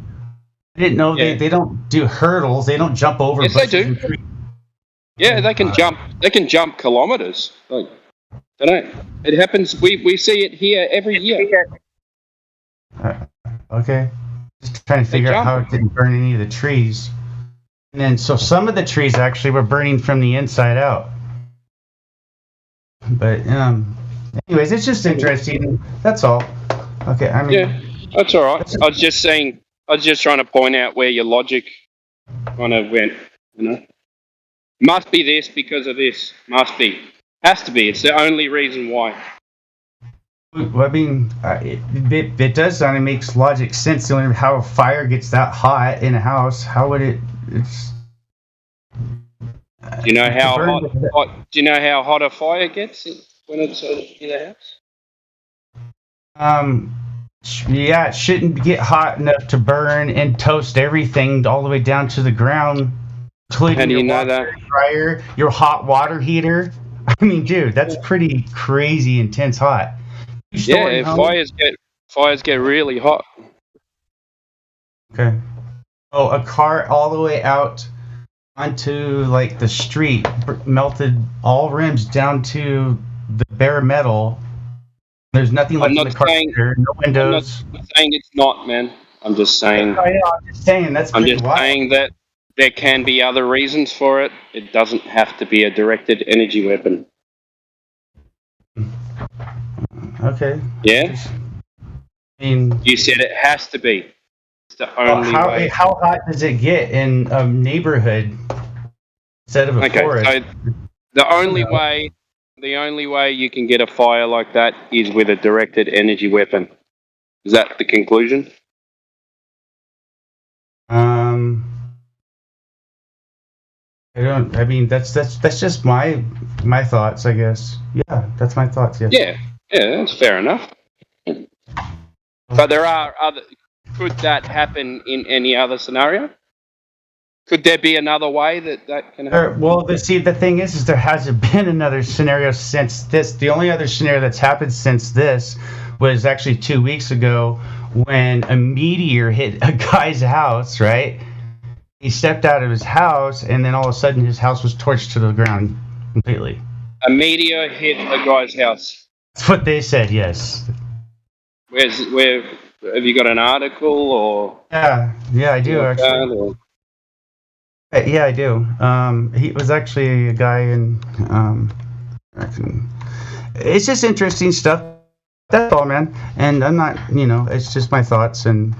I didn't know they don't do hurdles. They don't jump over. Yes, they do. Yeah, they can jump. They can jump kilometers. Like, I don't know. It happens. We see it here every year. Okay. Just trying to figure out how it didn't burn any of the trees. And then, so some of the trees actually were burning from the inside out. But anyways, it's just interesting. That's all. Okay. Yeah, that's all right. I was just saying. I was just trying to point out where your logic kind of went, Must be this because of this. Must be. Has to be. It's the only reason why. Well, it does sound. It makes logic sense. How a fire gets that hot in a house, how would it? Do you know how hot? Do you know how hot a fire gets when it's in a house? Yeah, it shouldn't get hot enough to burn and toast everything all the way down to the ground. including How do you your know washer that? and dryer, your hot water heater. I mean, dude, that's pretty crazy intense hot. You storing Yeah, home? fires get really hot. Okay. Oh, a car all the way out onto like the street, melted all rims down to the bare metal. There's nothing left in the car. No windows. I'm not saying it's not, man. I'm just saying. I know, I'm just saying that's I'm pretty just wild. saying that there can be other reasons for it. It doesn't have to be a directed energy weapon. Okay. Yeah. I mean, You said it has to be. It's the only way. how hot does it get in a neighborhood instead of a forest? So the only way you can get a fire like that is with a directed energy weapon. Is that the conclusion? I mean, that's just my thoughts, I guess. Yeah, that's my thoughts. Yeah. Yeah, that's fair enough. But there are other. Could that happen in any other scenario? Could there be another way that can happen? Well, the thing is there hasn't been another scenario since this. The only other scenario that's happened since this was actually 2 weeks ago when a meteor hit a guy's house, right? He stepped out of his house, and then all of a sudden his house was torched to the ground completely. A meteor hit a guy's house. That's what they said, yes. Where have you got an article or? Yeah, I do actually. Yeah, I do. He was actually a guy in. It's just interesting stuff. That's all, man. And I'm not, it's just my thoughts, and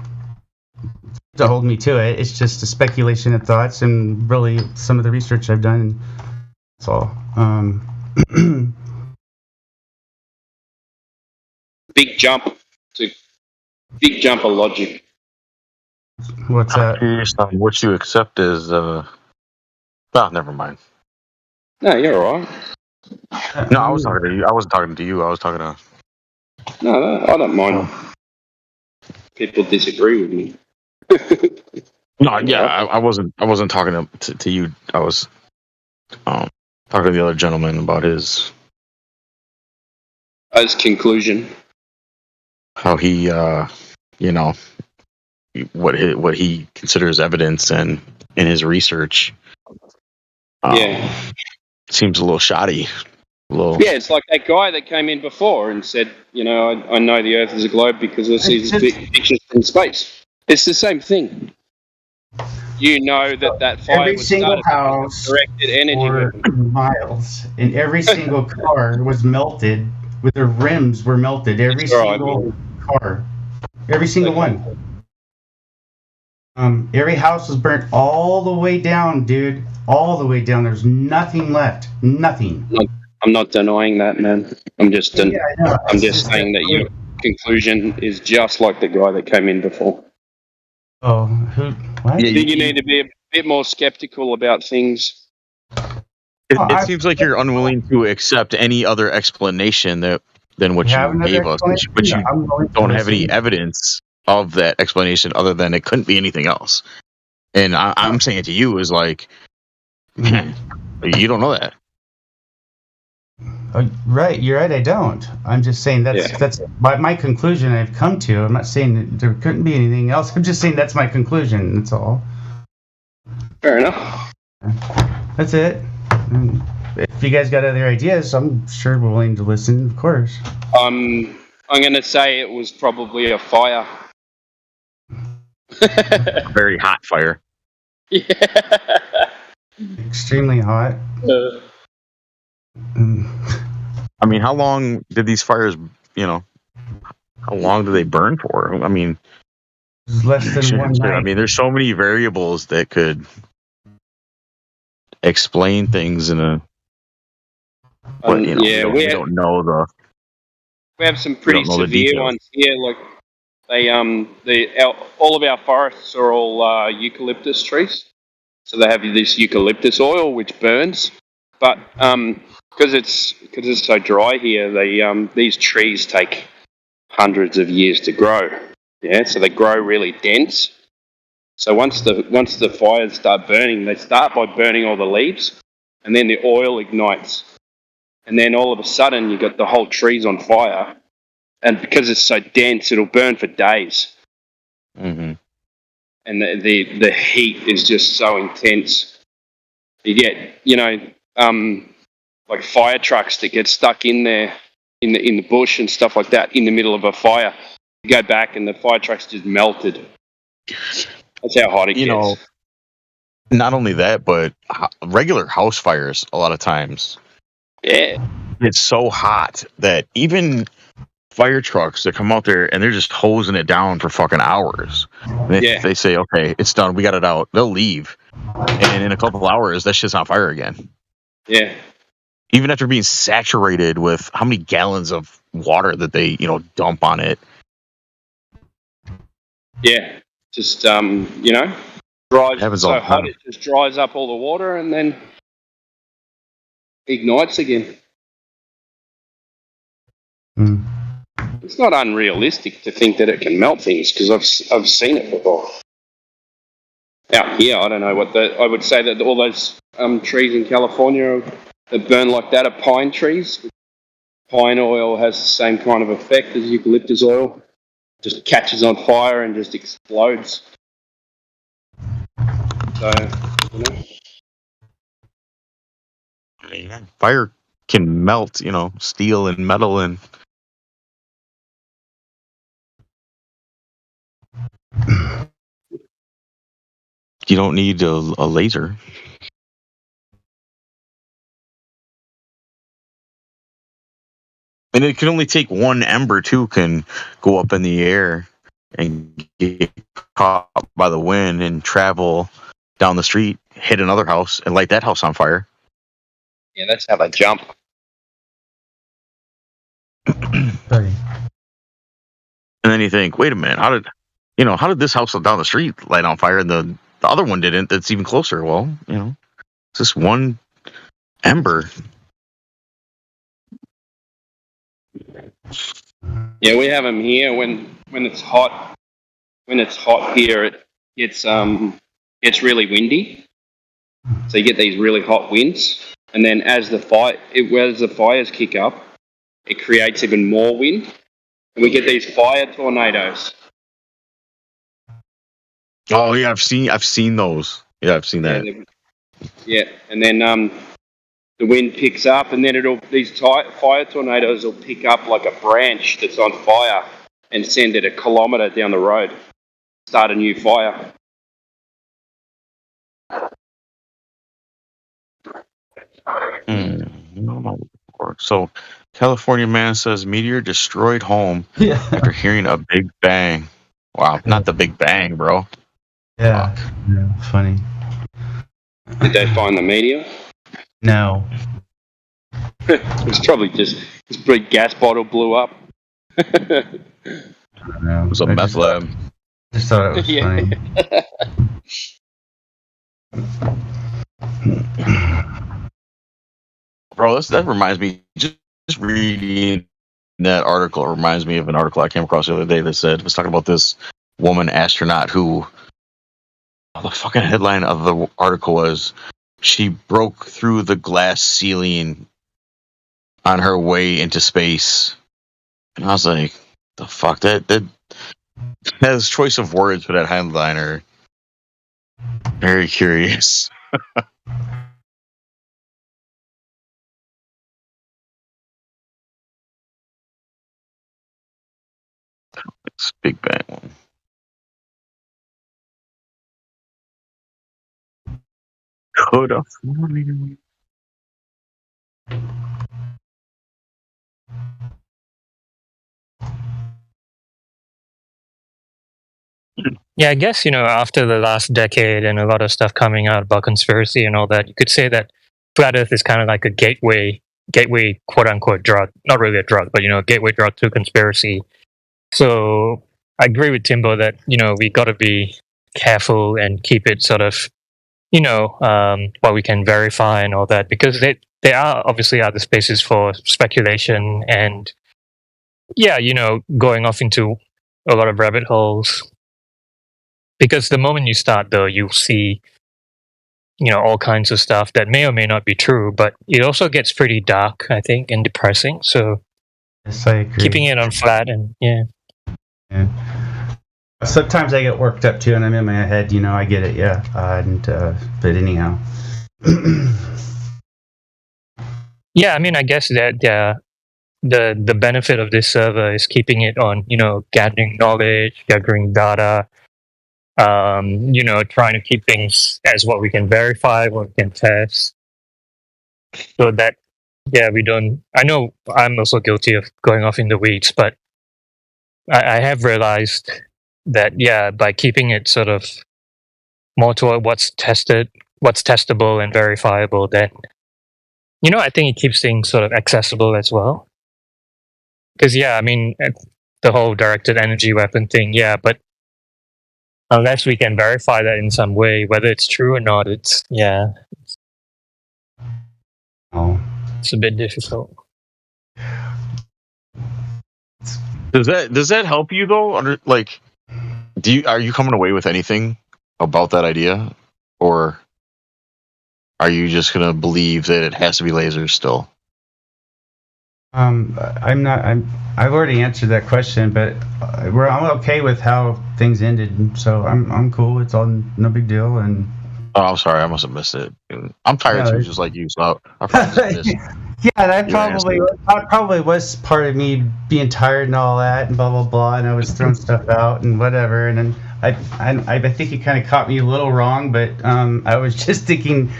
to hold me to it. It's just a speculation of thoughts, and really some of the research I've done. And that's all. Big jump of logic. What's that? What you accept is never mind. No, you're all right. No, I was talking to you. I wasn't talking to you. I was talking to. No, I don't mind. People disagree with me. No, yeah, I wasn't talking to you. I was talking to the other gentleman about his conclusion. How he, what he considers evidence and in his research. Seems a little shoddy. Yeah, it's like that guy that came in before and said, I know the Earth is a globe because I see these pictures from space. It's the same thing. You know that fire every was single started house with directed energy for miles, and every single car was melted. With their rims were melted. Every single car, every single one. Every house was burnt all the way down, dude. All the way down. There's nothing left. Nothing. I'm not denying that, man. I'm just saying that your conclusion is just like the guy that came in before. Oh, what? I think you need to be a bit more skeptical about things. It seems like you're unwilling to accept any other explanation than what you gave us, but you don't have any evidence of that explanation other than it couldn't be anything else. And I'm saying to you is like, you don't know that. Right, you're right. I don't. I'm just saying that's my conclusion I've come to. I'm not saying that there couldn't be anything else. I'm just saying that's my conclusion. That's all. Fair enough. That's it. If you guys got other ideas, I'm sure we're willing to listen. Of course. I'm going to say it was probably a fire. A very hot fire. Yeah. Extremely hot. I mean, how long did these fires, how long do they burn for? I mean, less than 1 night. I mean, there's so many variables that could explain things in a. But, we don't know the. We have some pretty severe ones here. Like all of our forests are all eucalyptus trees, so they have this eucalyptus oil which burns. But because it's so dry here, these trees take hundreds of years to grow. Yeah, so they grow really dense, So once the fires start burning, they start by burning all the leaves, and then the oil ignites, and then all of a sudden you got the whole trees on fire, and because it's so dense, it'll burn for days. Mm-hmm. And the heat is just so intense. You get, you know, like fire trucks that get stuck in there in the bush and stuff like that in the middle of a fire. You go back and the fire truck's just melted. That's how hot it gets. Know, not only that, but regular house fires a lot of times. Yeah. It's so hot that even fire trucks that come out there and they're just hosing it down for fucking hours. They say, okay, it's done, we got it out. They'll leave. And in a couple of hours, that shit's on fire again. Yeah. Even after being saturated with how many gallons of water that they, dump on it. Yeah. Just, dries so hot it just dries up all the water and then ignites again. Mm. It's not unrealistic to think that it can melt things because I've seen it before. Out here, I don't know I would say that all those trees in California that burn like that are pine trees. Pine oil has the same kind of effect as eucalyptus oil. Just catches on fire and just explodes. So, Fire can melt, steel and metal and. You don't need a laser. And it can only take one ember too, can go up in the air and get caught by the wind and travel down the street, hit another house, and light that house on fire. Yeah, that's how they jump. And then you think, wait a minute, how did this house down the street light on fire and the other one didn't? That's even closer. Well, it's just one ember. Yeah, we have them here when it's hot. When it's hot here, it's really windy. So you get these really hot winds, and then as the fires kick up, it creates even more wind, and we get these fire tornadoes. Oh yeah, I've seen those. Yeah, I've seen that. Yeah, and then the wind picks up, and then these fire tornadoes will pick up like a branch that's on fire and send it a kilometer down the road, start a new fire. So, California man says meteor destroyed home after hearing a big bang. Wow, not the big bang, bro. Yeah, funny. Did they find the meteor? No. It gas bottle blew up. It was a meth lab. Just thought it was funny. Bro, that reminds me, just reading that article reminds me of an article I came across the other day that was talking about this woman astronaut who, the fucking headline of the article was, she broke through the glass ceiling on her way into space. And I was like, the fuck, that his choice of words for that headline are very curious. It's Big Bang one. Could have. Yeah, I guess, after the last decade and a lot of stuff coming out about conspiracy and all that, you could say that Flat Earth is kind of like a gateway quote unquote drug. Not really a drug, but, a gateway drug to conspiracy. So I agree with Timbo that, we got to be careful and keep it sort of, what we can verify and all that, because they are obviously the spaces for speculation and, going off into a lot of rabbit holes. Because the moment you start, though, you see, all kinds of stuff that may or may not be true, but it also gets pretty dark, I think, and depressing. So yes, I agree. Keeping it on flat and Yeah. Sometimes I get worked up too, and I'm in my head. I get it. Yeah. But anyhow. Yeah, I mean, I guess that the benefit of this server is keeping it on, gathering knowledge, gathering data, trying to keep things as what we can verify, what we can test, so that we don't. I know I'm also guilty of going off in the weeds, but I have realized that by keeping it sort of more toward what's testable and verifiable, then I think it keeps things sort of accessible as well. Because I mean, the whole directed energy weapon thing, but unless we can verify that in some way, whether it's true or not, it's it's a bit difficult. Does that help you though? Are you coming away with anything about that idea, or are you just gonna believe that it has to be lasers still? I'm not. I've already answered that question, but I'm okay with how things ended, so I'm cool. It's all no big deal. And I'm sorry, I must have missed it. I'm tired too, just like you. So I probably just missed. That probably was part of me being tired and all that, and blah blah blah. And I was throwing stuff out and whatever. And then I think you kind of caught me a little wrong, but I was just thinking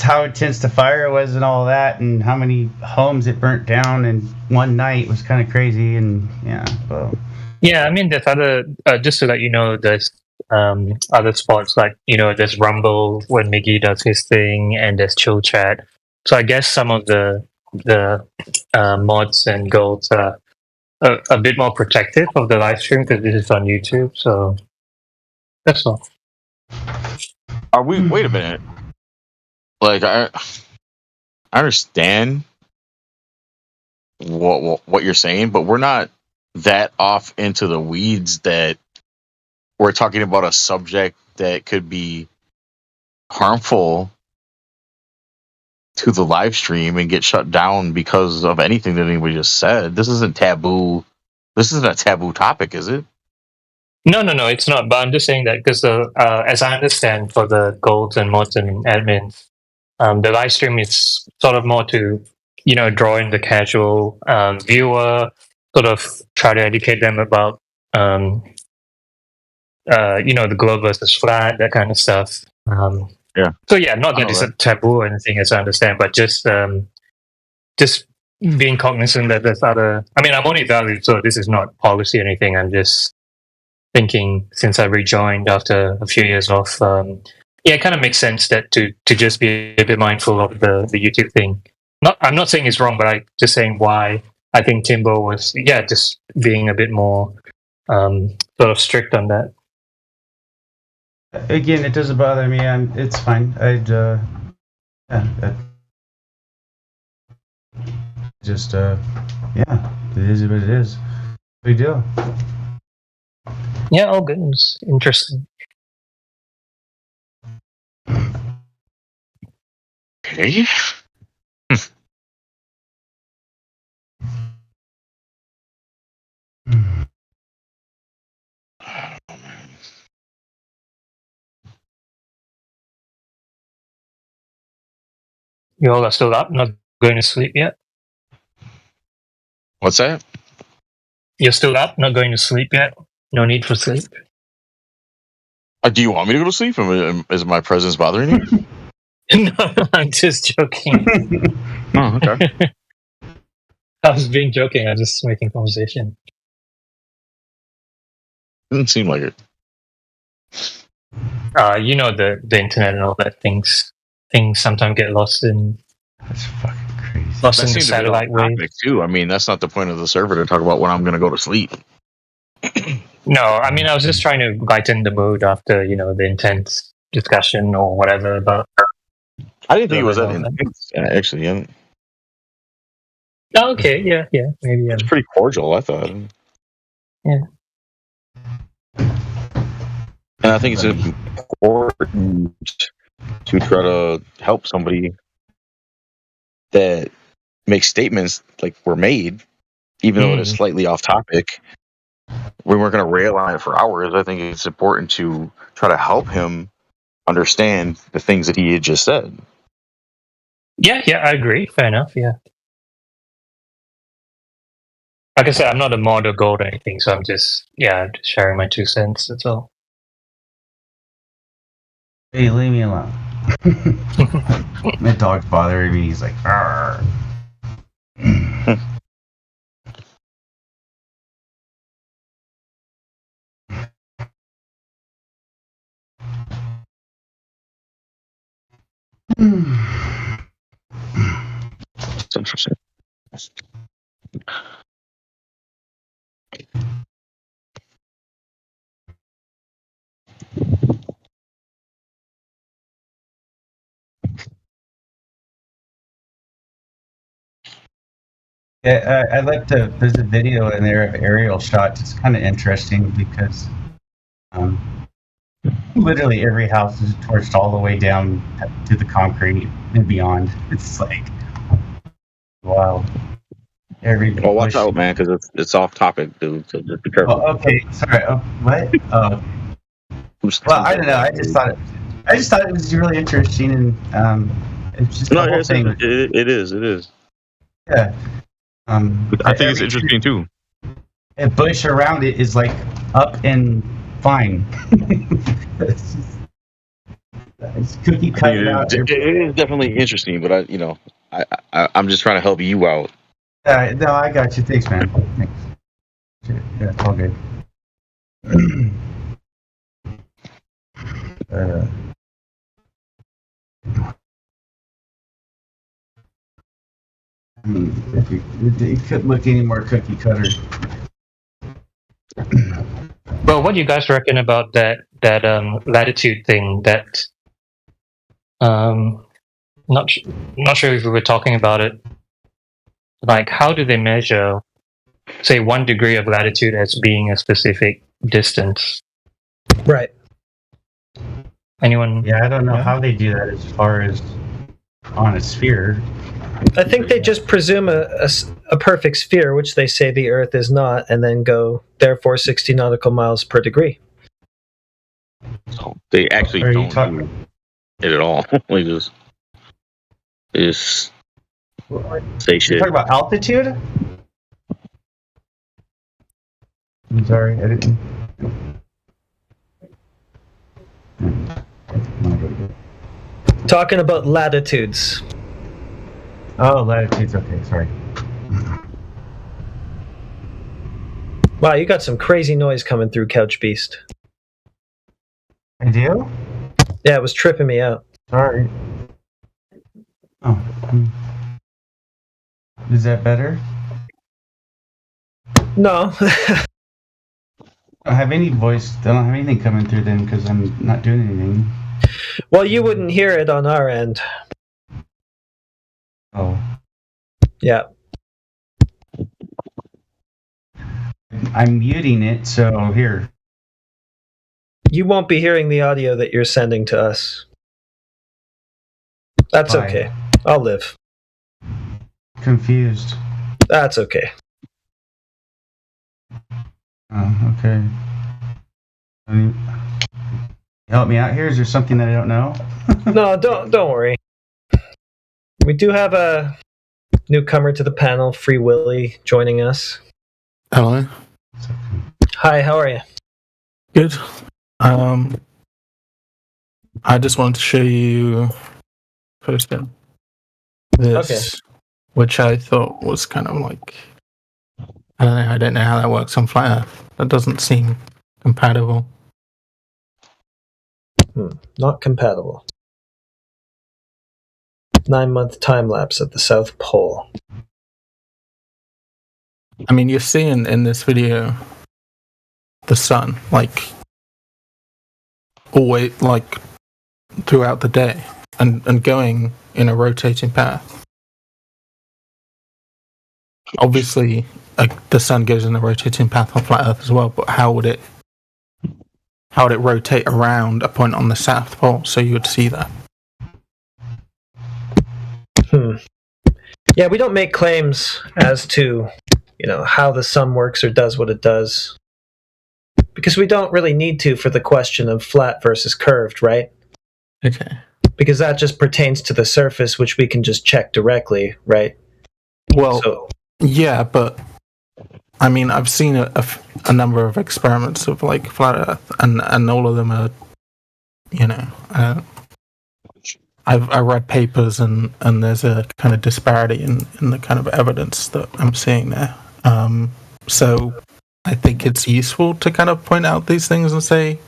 how intense the fire was and all that, and how many homes it burnt down in one night was kind of crazy. And I mean, there's other just to let you know, there's other spots like there's Rumble when Miggy does his thing, and there's Chill Chat. So I guess some of the mods and golds are a bit more protective of the live stream because this is on YouTube. So that's all. Are we? Wait a minute. Like I understand what you're saying, but we're not that off into the weeds that we're talking about a subject that could be harmful to the live stream and get shut down because of anything that anybody just said. This isn't taboo. This isn't a taboo topic, is it? No, it's not. But I'm just saying that because as I understand, for the golds and mods and admins, the live stream is sort of more to draw in the casual viewer, sort of try to educate them about the globe versus flat, that kind of stuff. So not that it's a taboo or anything, as I understand, but just being cognizant that there's other. I mean, I'm only valued, so this is not policy or anything. I'm just thinking, since I rejoined after a few years off, it kind of makes sense that to just be a bit mindful of the YouTube thing. I'm not saying it's wrong, but I'm just saying why I think Timbo was just being a bit more sort of strict on that. Again, it doesn't bother me. It's fine. It is what it is. Big deal. Yeah, all good. It's interesting. Okay. You all are still up, not going to sleep yet? What's that? You're still up, not going to sleep yet? No need for sleep? Do you want me to go to sleep? Is my presence bothering you? No, I'm just joking. Oh, okay. I was being joking. I was just making conversation. Doesn't seem like it. The internet and all that things sometimes get lost in. That's fucking crazy. Lost in the satellite wave too. I mean, that's not the point of the server to talk about when I'm going to go to sleep. No, I mean, I was just trying to lighten the mood after the intense discussion or whatever about. I didn't think it was that intense, actually. Oh, okay, yeah, maybe. It's pretty cordial, I thought. Yeah. think it's important to try to help somebody that makes statements like were made, even though it is slightly off topic. We weren't going to rail on it for hours. I think it's important to try to help him understand the things that he had just said. Yeah, I agree. Fair enough. Yeah. Like I said, I'm not a model gold or anything, so I'm just sharing my 2 cents. That's all. Hey, leave me alone. My dog's bothering me. He's like, "Arr." It's interesting. Yeah, I'd like to. There's a video in there of aerial shots. It's kind of interesting because literally every house is torched all the way down to the concrete and beyond. It's like, wow. Well, watch out, man, because it's off topic, dude. So just be careful. Oh, okay, sorry. What? Well, I don't know. I just thought it was really interesting, and it's just the whole thing. It is. Yeah. I think it's interesting too. And bush around it is like up and fine. It's cookie cutter out. It is definitely interesting, but I'm just trying to help you out. No, I got you. Thanks, man. Thanks. Yeah, it's all good. It couldn't look any more cookie cutter. Well, what do you guys reckon about that latitude thing? That not sure if we were talking about it. Like, how do they measure, say, 1 degree of latitude as being a specific distance? Right. Anyone? Yeah, I don't know how they do that as far as on a sphere. I think they just presume a perfect sphere, which they say the Earth is not, and then go, therefore, 60 nautical miles per degree. So they actually don't do it at all. They just say shit. You talking about altitude? I'm sorry, I didn't. Talking about latitudes. Oh, latitudes. Okay, sorry. Wow, you got some crazy noise coming through, Couch Beast. I do? Yeah, it was tripping me out. Sorry. Oh. Is that better? No. I don't have any voice. I don't have anything coming through then because I'm not doing anything. Well, you wouldn't hear it on our end. Oh. Yeah. I'm muting it, so here. You won't be hearing the audio that you're sending to us. That's Why? okay. I'll live. Confused. That's okay. Oh, okay. Help me out here. Is there something that I don't know? No, don't worry. We do have a newcomer to the panel, Free Willy, joining us. Hello. Hi, how are you? Good. I just wanted to show you posting this, which I thought was kind of like, I don't know how that works on Flat Earth. That doesn't seem compatible. Not compatible. 9-month time lapse at the South Pole. I mean, you're seeing in this video the sun, like, always, like, throughout the day, and going in a rotating path. Obviously, the sun goes in a rotating path on Flat Earth as well, but how would it how would it rotate around a point on the South Pole so you would see that? Yeah, we don't make claims as to, how the sun works or does what it does. Because we don't really need to for the question of flat versus curved, right? Okay. Because that just pertains to the surface, which we can just check directly, right? Well, yeah, but I mean, I've seen a number of experiments of like flat Earth, and all of them are, I read papers and there's a kind of disparity in the kind of evidence that I'm seeing there. So I think it's useful to kind of point out these things and say,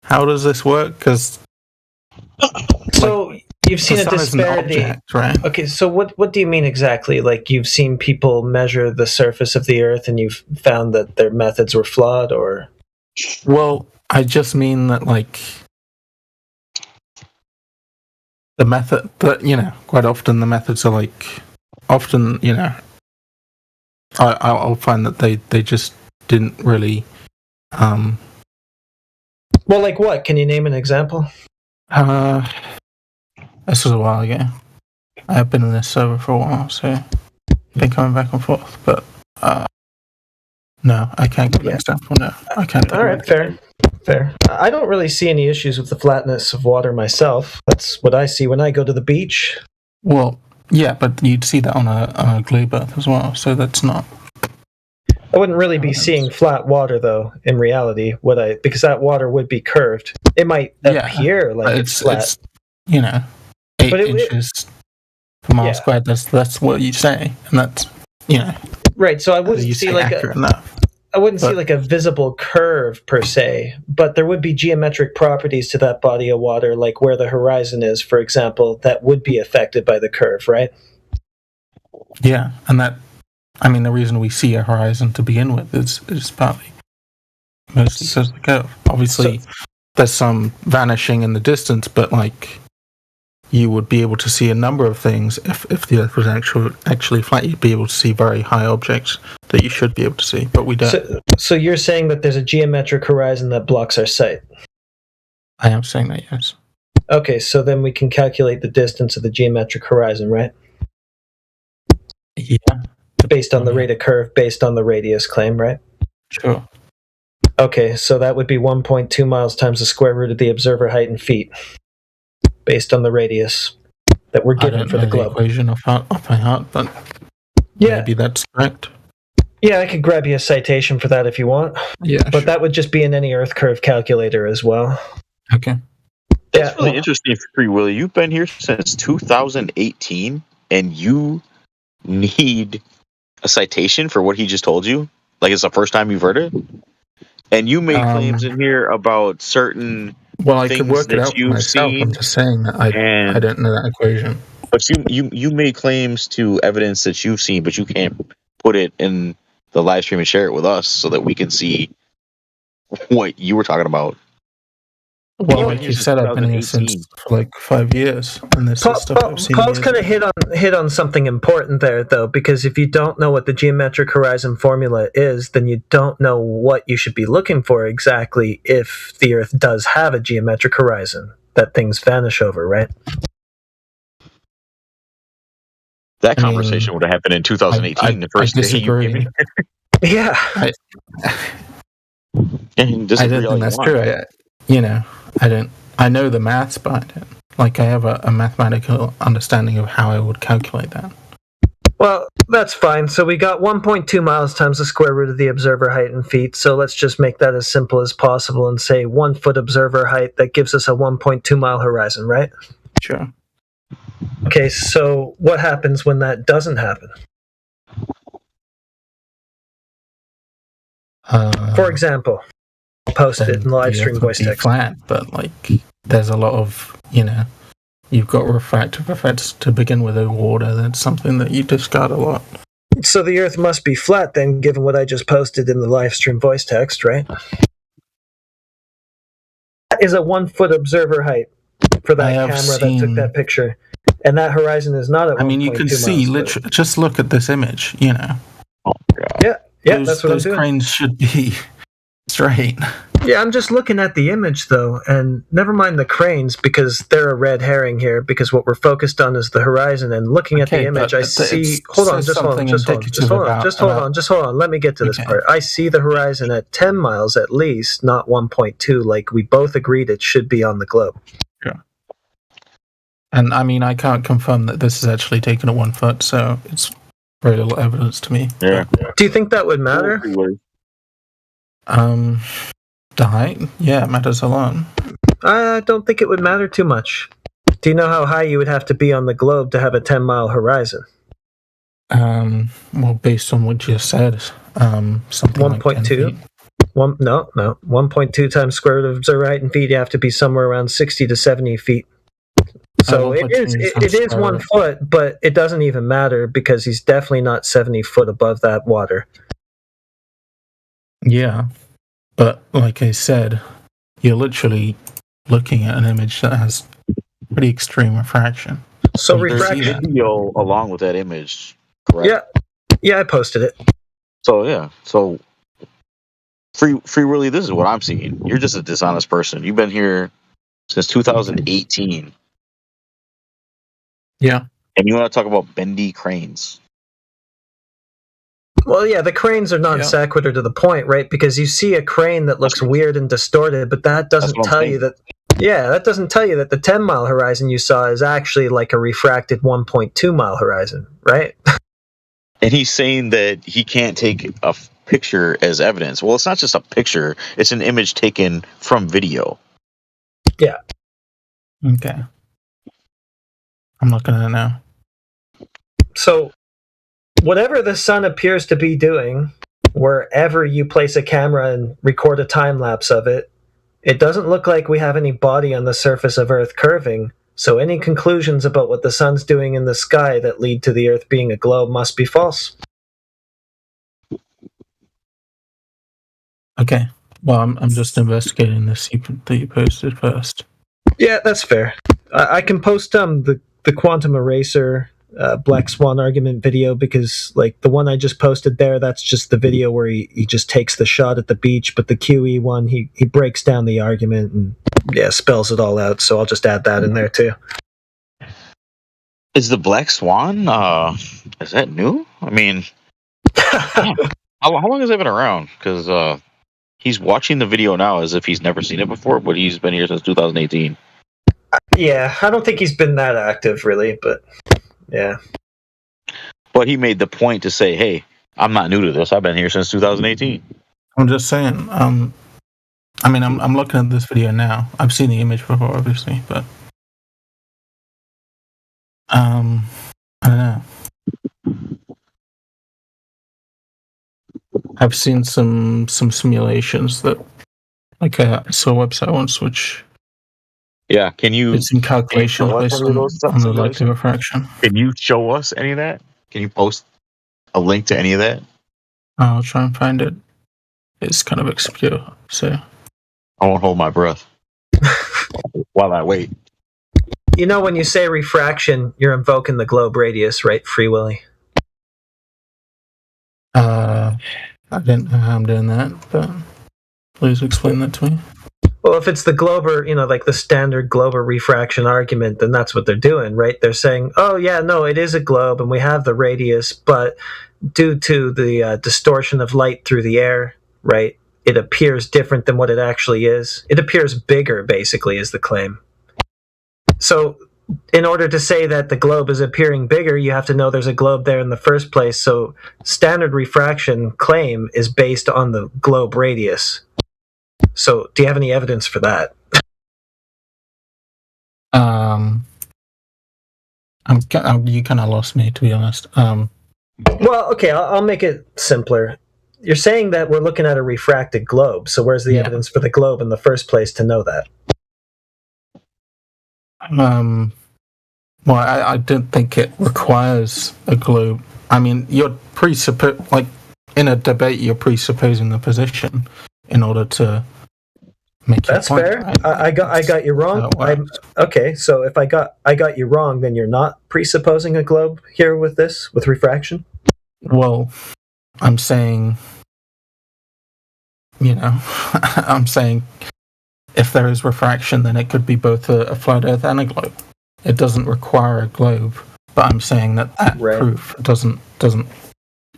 how does this work? Because you've seen a disparity, object, right? Okay, so what do you mean exactly? Like you've seen people measure the surface of the Earth and you've found that their methods were flawed, or? Well, I just mean that like the method that quite often the methods are like I'll find that they just didn't really. Well, like what? Can you name an example? This was a while ago. I have been in this server for a while, so I've been coming back and forth. But no, I can't give an example. No, I can't. All right, fair. I don't really see any issues with the flatness of water myself. That's what I see when I go to the beach. Well, yeah, but you'd see that on a globe Earth as well, so that's not. I wouldn't really be seeing flat water, though, in reality, would I? Because that water would be curved. It might appear like it's flat. It's 8 inches per mile squared. That's what you say, and that's right. So I wouldn't see like I wouldn't see like a visible curve per se, but there would be geometric properties to that body of water, like where the horizon is, for example, that would be affected by the curve, right? Yeah, and the reason we see a horizon to begin with is partly mostly because of the curve. Obviously, there's some vanishing in the distance, but like you would be able to see a number of things if the Earth was actually flat. You'd be able to see very high objects that you should be able to see, but we don't. So you're saying that there's a geometric horizon that blocks our sight? I am saying that, yes. Okay, so then we can calculate the distance of the geometric horizon, right? Yeah. Based on the rate of curve, based on the radius claim, right? Sure. Okay, so that would be 1.2 miles times the square root of the observer height in feet, based on the radius that we're given for the globe. The equation off my heart, but maybe that's correct. Yeah, I could grab you a citation for that if you want. Yeah, but that would just be in any Earth curve calculator as well. Okay. That's really interesting, Free Willy. You've been here since 2018, and you need a citation for what he just told you? Like it's the first time you've heard it? And you made claims in here about certain I could work it out for myself. I'm just saying that I don't know that equation. But you made claims to evidence that you've seen, but you can't put it in the live stream and share it with us so that we can see what you were talking about. Well, like you said, I've been here since for like 5 years, and this is stuff I've seen. Paul's kind of hit on something important there, though, because if you don't know what the geometric horizon formula is, then you don't know what you should be looking for exactly if the Earth does have a geometric horizon that things vanish over, right? That conversation would have happened in 2018, the first day you gave me. Yeah. I don't think that's true. I know the maths behind it. Like I have a mathematical understanding of how I would calculate that. Well, that's fine. So we got 1.2 miles times the square root of the observer height in feet. So let's just make that as simple as possible and say 1 foot observer height. That gives us a 1.2 mile horizon, right? Sure. Okay, so what happens when that doesn't happen? For example, I'll post it in live stream voice text. Flat, but like there's a lot of, you've got refractive effects to begin with in water. That's something that you discard a lot. So the Earth must be flat then, given what I just posted in the live stream voice text, right? That is a 1 foot observer height for that camera that took that picture. And that horizon is not at 1.2 miles. You can see, literally, just look at this image, Oh, God. Yeah, that's what I'm doing. Those cranes should be straight. Yeah, I'm just looking at the image, though, and never mind the cranes, because they're a red herring here, because what we're focused on is the horizon, and looking at the image, I see... Hold on, just hold on, let me get to this part. I see the horizon at 10 miles at least, not 1.2, like we both agreed it should be on the globe. Yeah. And, I mean, I can't confirm that this is actually taken at 1 foot, so it's very little evidence to me. Yeah. Do you think that would matter? The height? Yeah, it matters a lot. I don't think it would matter too much. Do you know how high you would have to be on the globe to have a 10-mile horizon? Well, based on what you said, something 1.2? Like no. 1.2 times square root of 0 height in feet, you have to be somewhere around 60 to 70 feet. So it is 1 foot, but it doesn't even matter because he's definitely not 70 foot above that water. Yeah. But like I said, you're literally looking at an image that has pretty extreme refraction. So There's refraction video along with that image, correct? Yeah, I posted it. So Free Willy, this is what I'm seeing. You're just a dishonest person. You've been here since 2018. Yeah. And you want to talk about bendy cranes. Well, yeah, the cranes are non sequitur to the point, right? Because you see a crane that looks weird and distorted, but that doesn't tell you that... Yeah, that doesn't tell you that the 10-mile horizon you saw is actually like a refracted 1.2-mile horizon, right? And he's saying that he can't take a picture as evidence. Well, it's not just a picture. It's an image taken from video. Yeah. Okay. I'm looking at it now. So, whatever the sun appears to be doing, wherever you place a camera and record a time lapse of it, it doesn't look like we have any body on the surface of Earth curving, so any conclusions about what the sun's doing in the sky that lead to the Earth being a globe must be false. Okay. Well, I'm just investigating this that you posted first. Yeah, that's fair. I can post the quantum eraser Black Swan argument video because, like, the one I just posted there, that's just the video where he just takes the shot at the beach, but the QE one, he breaks down the argument and, spells it all out, so I'll just add that in there, too. Is the Black Swan, is that new? I mean, how long has that been around? Because he's watching the video now as if he's never seen it before, but he's been here since 2018. Yeah, I don't think he's been that active, really, but... Yeah. But he made the point to say, hey, I'm not new to this. I've been here since 2018. I'm just saying, I'm looking at this video now. I've seen the image before, obviously, but I don't know. I've seen some simulations that, like, I saw a website once which... Yeah, can you... It's in calculation based on the likely refraction. Can you show us any of that? Can you post a link to any of that? I'll try and find it. It's kind of obscure, so... I won't hold my breath while I wait. You know, when you say refraction, you're invoking the globe radius, right, Free Willy? I didn't know how I'm doing that, but please explain that to me. Well, if it's the Glober, like the standard Glober refraction argument, then that's what they're doing, right? They're saying, oh, yeah, no, it is a globe, and we have the radius, but due to the distortion of light through the air, right, it appears different than what it actually is. It appears bigger, basically, is the claim. So, in order to say that the globe is appearing bigger, you have to know there's a globe there in the first place, so standard refraction claim is based on the globe radius. So, do you have any evidence for that? You kind of lost me, to be honest. Well, okay, I'll make it simpler. You're saying that we're looking at a refracted globe, so where's the evidence for the globe in the first place to know that? Well, I don't think it requires a globe. I mean, you're in a debate, you're presupposing the position in order to make your point. That's fair. I got you wrong. Okay, so if I got you wrong, then you're not presupposing a globe here with refraction? Well, I'm saying I'm saying if there is refraction, then it could be both a flat Earth and a globe. It doesn't require a globe, but I'm saying that proof doesn't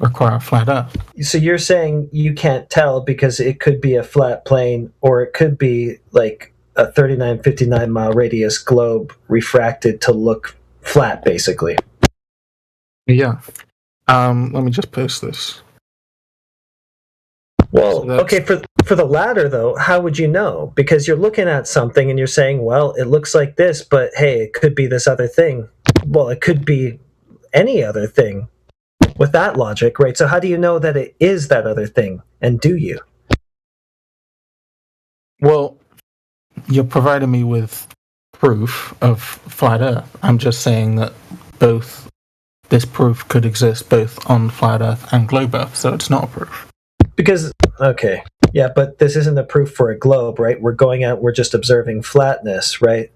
require a flat Earth. So you're saying you can't tell because it could be a flat plane, or it could be like a 39-59 mile radius globe refracted to look flat, basically. Yeah. Let me just post this. Well, okay, for the latter, though, how would you know? Because you're looking at something and you're saying, well, it looks like this, but hey, it could be this other thing. Well, it could be any other thing with that logic, right? So how do you know that it is that other thing? And do you? Well, you're providing me with proof of flat Earth. I'm just saying that this proof could exist both on flat Earth and globe Earth, so it's not a proof. Because, okay, yeah, but this isn't a proof for a globe, right? We're going out, we're just observing flatness, right?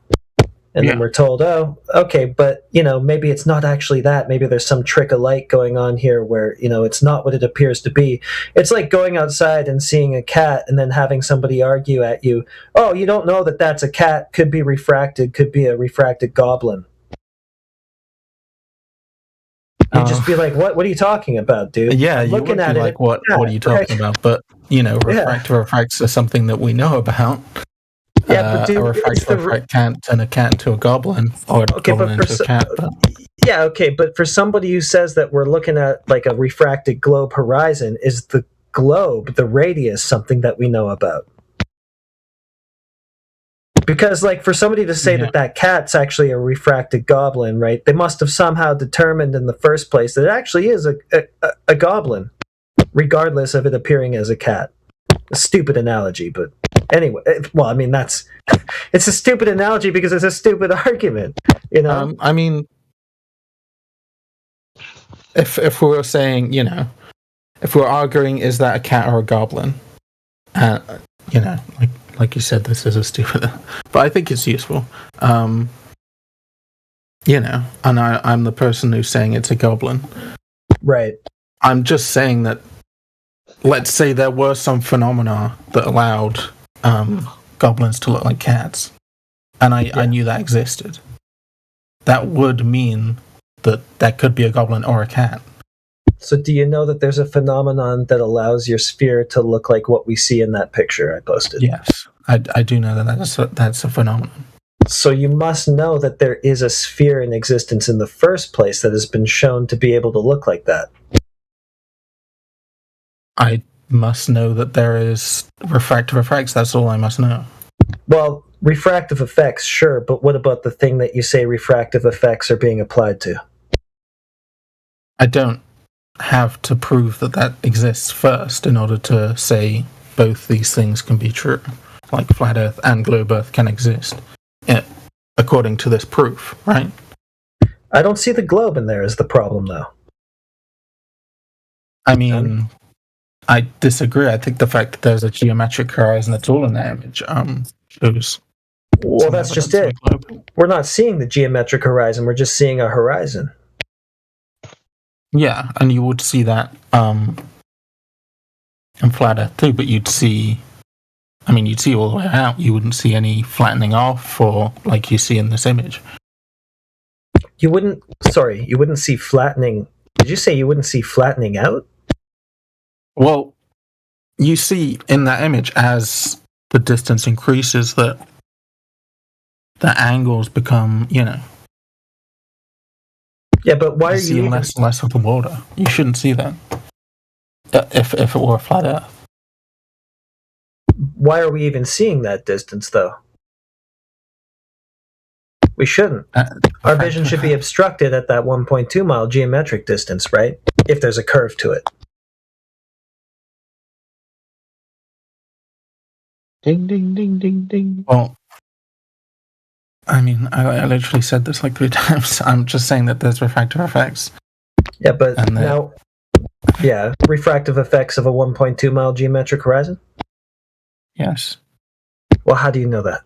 And then we're told, oh, okay, but, maybe it's not actually that. Maybe there's some trick of light going on here where, it's not what it appears to be. It's like going outside and seeing a cat and then having somebody argue at you, oh, you don't know that that's a cat, could be refracted, could be a refracted goblin. You'd just be like, what are you talking about, dude? Yeah, you looking would at be it, like, what are you talking about? But, refractive refracts are something that we know about. Yeah, but dude, a refractive refract can't turn a cat into a goblin, or a goblin into a cat. But... Yeah, okay, but for somebody who says that we're looking at like a refracted globe horizon, is the globe, the radius, something that we know about? Because, like, for somebody to say that cat's actually a refracted goblin, right, they must have somehow determined in the first place that it actually is a goblin, regardless of it appearing as a cat. A stupid analogy, but anyway, well, I mean, it's a stupid analogy because it's a stupid argument, I mean, if we were saying, if we're arguing, is that a cat or a goblin? Like you said, this is a stupid, but I think it's useful. And I'm the person who's saying it's a goblin. Right. I'm just saying that, let's say there were some phenomena that allowed goblins to look like cats, and I knew that existed. That would mean that could be a goblin or a cat. So do you know that there's a phenomenon that allows your sphere to look like what we see in that picture I posted? Yes, I do know that's a phenomenon. So you must know that there is a sphere in existence in the first place that has been shown to be able to look like that. I must know that there is refractive effects. That's all I must know. Well, refractive effects, sure, but what about the thing that you say refractive effects are being applied to? I don't have to prove that exists first in order to say both these things can be true. Like flat Earth and globe Earth can exist, according to this proof, right? I don't see the globe in there as the problem, though. I mean, I disagree. I think the fact that there's a geometric horizon that's all in that image shows. Well, that's just it. We're not seeing the geometric horizon. We're just seeing a horizon. Yeah, and you would see that in flat Earth too, but you'd see all the way out. You wouldn't see any flattening off, or like you see in this image. You wouldn't see flattening. Did you say you wouldn't see flattening out? Well, you see in that image as the distance increases that the angles become, Yeah, but why are you see less and less of the water? You shouldn't see that if it were a flat Earth. Why are we even seeing that distance, though? We shouldn't. Our vision should be obstructed at that 1.2 mile geometric distance, right? If there's a curve to it. Ding, ding, ding, ding, ding. Well, I mean, I literally said this like 3 times. I'm just saying that there's refractive effects. Yeah, but now... Yeah, refractive effects of a 1.2 mile geometric horizon? Yes. Well, how do you know that?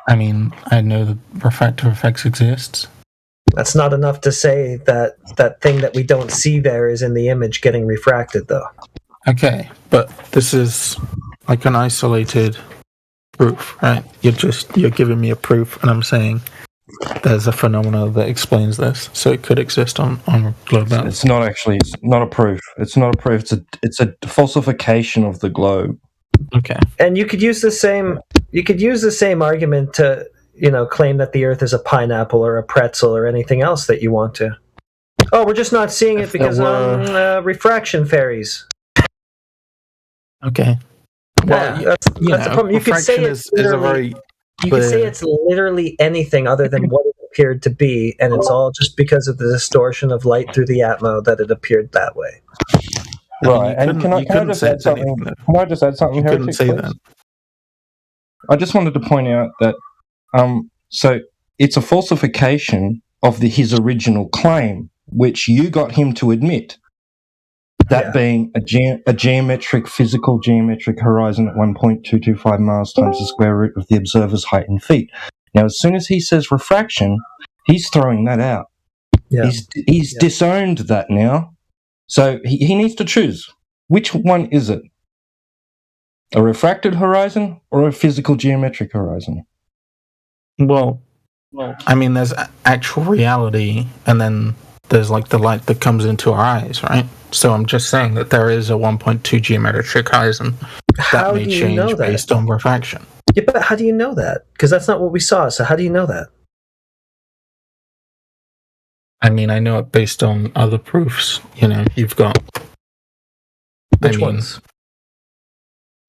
I mean, I know that refractive effects exists. That's not enough to say that thing that we don't see there is in the image getting refracted, though. Okay, but this is like an isolated proof, right? You're giving me a proof, and I'm saying there's a phenomenon that explains this, so it could exist on globe Earth. It's not actually. It's not a proof. It's not a proof. It's a falsification of the globe. Okay. And you could use the same. You could use the same argument to, claim that the Earth is a pineapple or a pretzel or anything else that you want to. Oh, we're just not seeing it because refraction fairies. Okay. Well, that's the problem. You could say it's literally, you could say it's literally anything other than what it appeared to be, and it's all just because of the distortion of light through the atmo that it appeared that way. Right. And can I just add something? Can I just add something? You couldn't say that. I just wanted to point out that so it's a falsification of his original claim, which you got him to admit. That being a physical geometric horizon at 1.225 miles times the square root of the observer's height in feet. Now, as soon as he says refraction, he's throwing that out. Yeah. He's disowned that now. So he needs to choose. Which one is it? A refracted horizon or a physical geometric horizon? Well, I mean, there's actual reality, and then there's like the light that comes into our eyes, right? So I'm just saying that there is a 1.2 geometric horizon that may change based on refraction. Yeah, but how do you know that? Because that's not what we saw. So how do you know that? I mean, I know it based on other proofs. You've got. Which ones?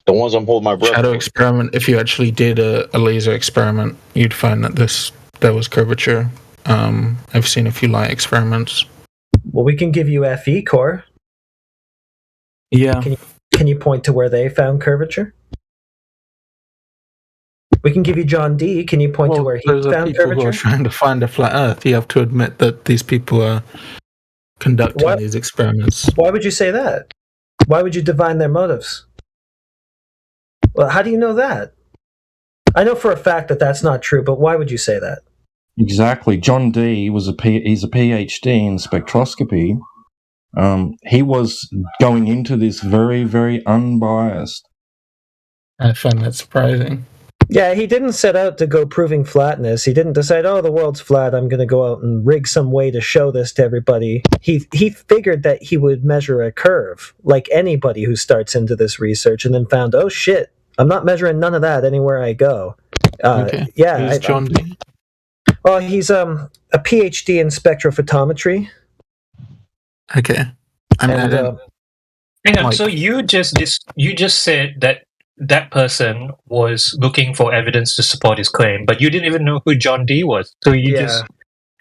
The ones I'm holding my breath. Shadow experiment. If you actually did a laser experiment, you'd find that there was curvature. I've seen a few light experiments. Well, we can give you FE core. Yeah. Can you point to where they found curvature? We can give you John D. Can you point to where he found curvature? Who are trying to find a flat Earth. You have to admit that these people are conducting these experiments. Why would you say that? Why would you divine their motives? Well, how do you know that? I know for a fact that that's not true, but why would you say that? Exactly. John D. he's a PhD in spectroscopy. He was going into this very, very unbiased. I find that surprising. Yeah, he didn't set out to go proving flatness. He didn't decide, the world's flat, I'm going to go out and rig some way to show this to everybody. He figured that he would measure a curve, like anybody who starts into this research, and then found, oh shit, I'm not measuring none of that anywhere I go. Okay. Yeah. Who's John D? Well, he's a PhD in spectrophotometry. Okay. Hang on. So you just said that person was looking for evidence to support his claim, but you didn't even know who John D was. So you just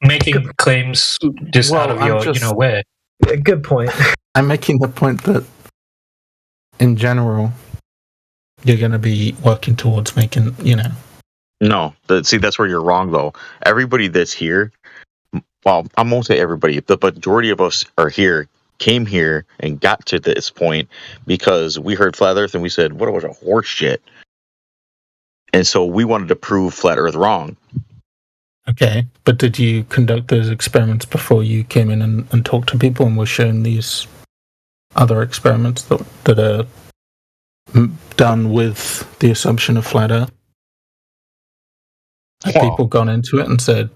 making claims just out of your where. Good point. I'm making the point that in general you're going to be working towards making, No, see, that's where you're wrong, though. Everybody that's here, well, I won't say everybody, the majority of us came here and got to this point because we heard flat Earth and we said, what a bunch of horse shit. And so we wanted to prove flat Earth wrong. Okay, but did you conduct those experiments before you came in and talked to people and were shown these other experiments that are done with the assumption of flat Earth? Have people gone into it and said,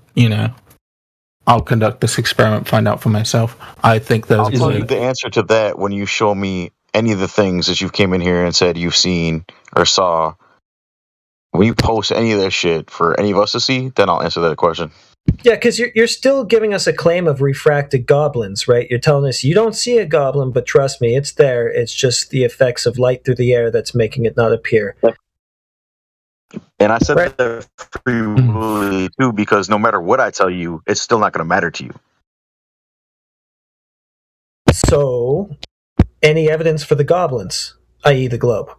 I'll conduct this experiment, find out for myself? I think there's... I'll tell you the answer to that when you show me any of the things that you've came in here and said you've seen or saw. When you post any of that shit for any of us to see, then I'll answer that question. Yeah, because you're still giving us a claim of refracted goblins, right? You're telling us you don't see a goblin, but trust me, it's there. It's just the effects of light through the air that's making it not appear. And I said that freely too, because no matter what I tell you, it's still not going to matter to you. So, any evidence for the goblins, i.e. the globe?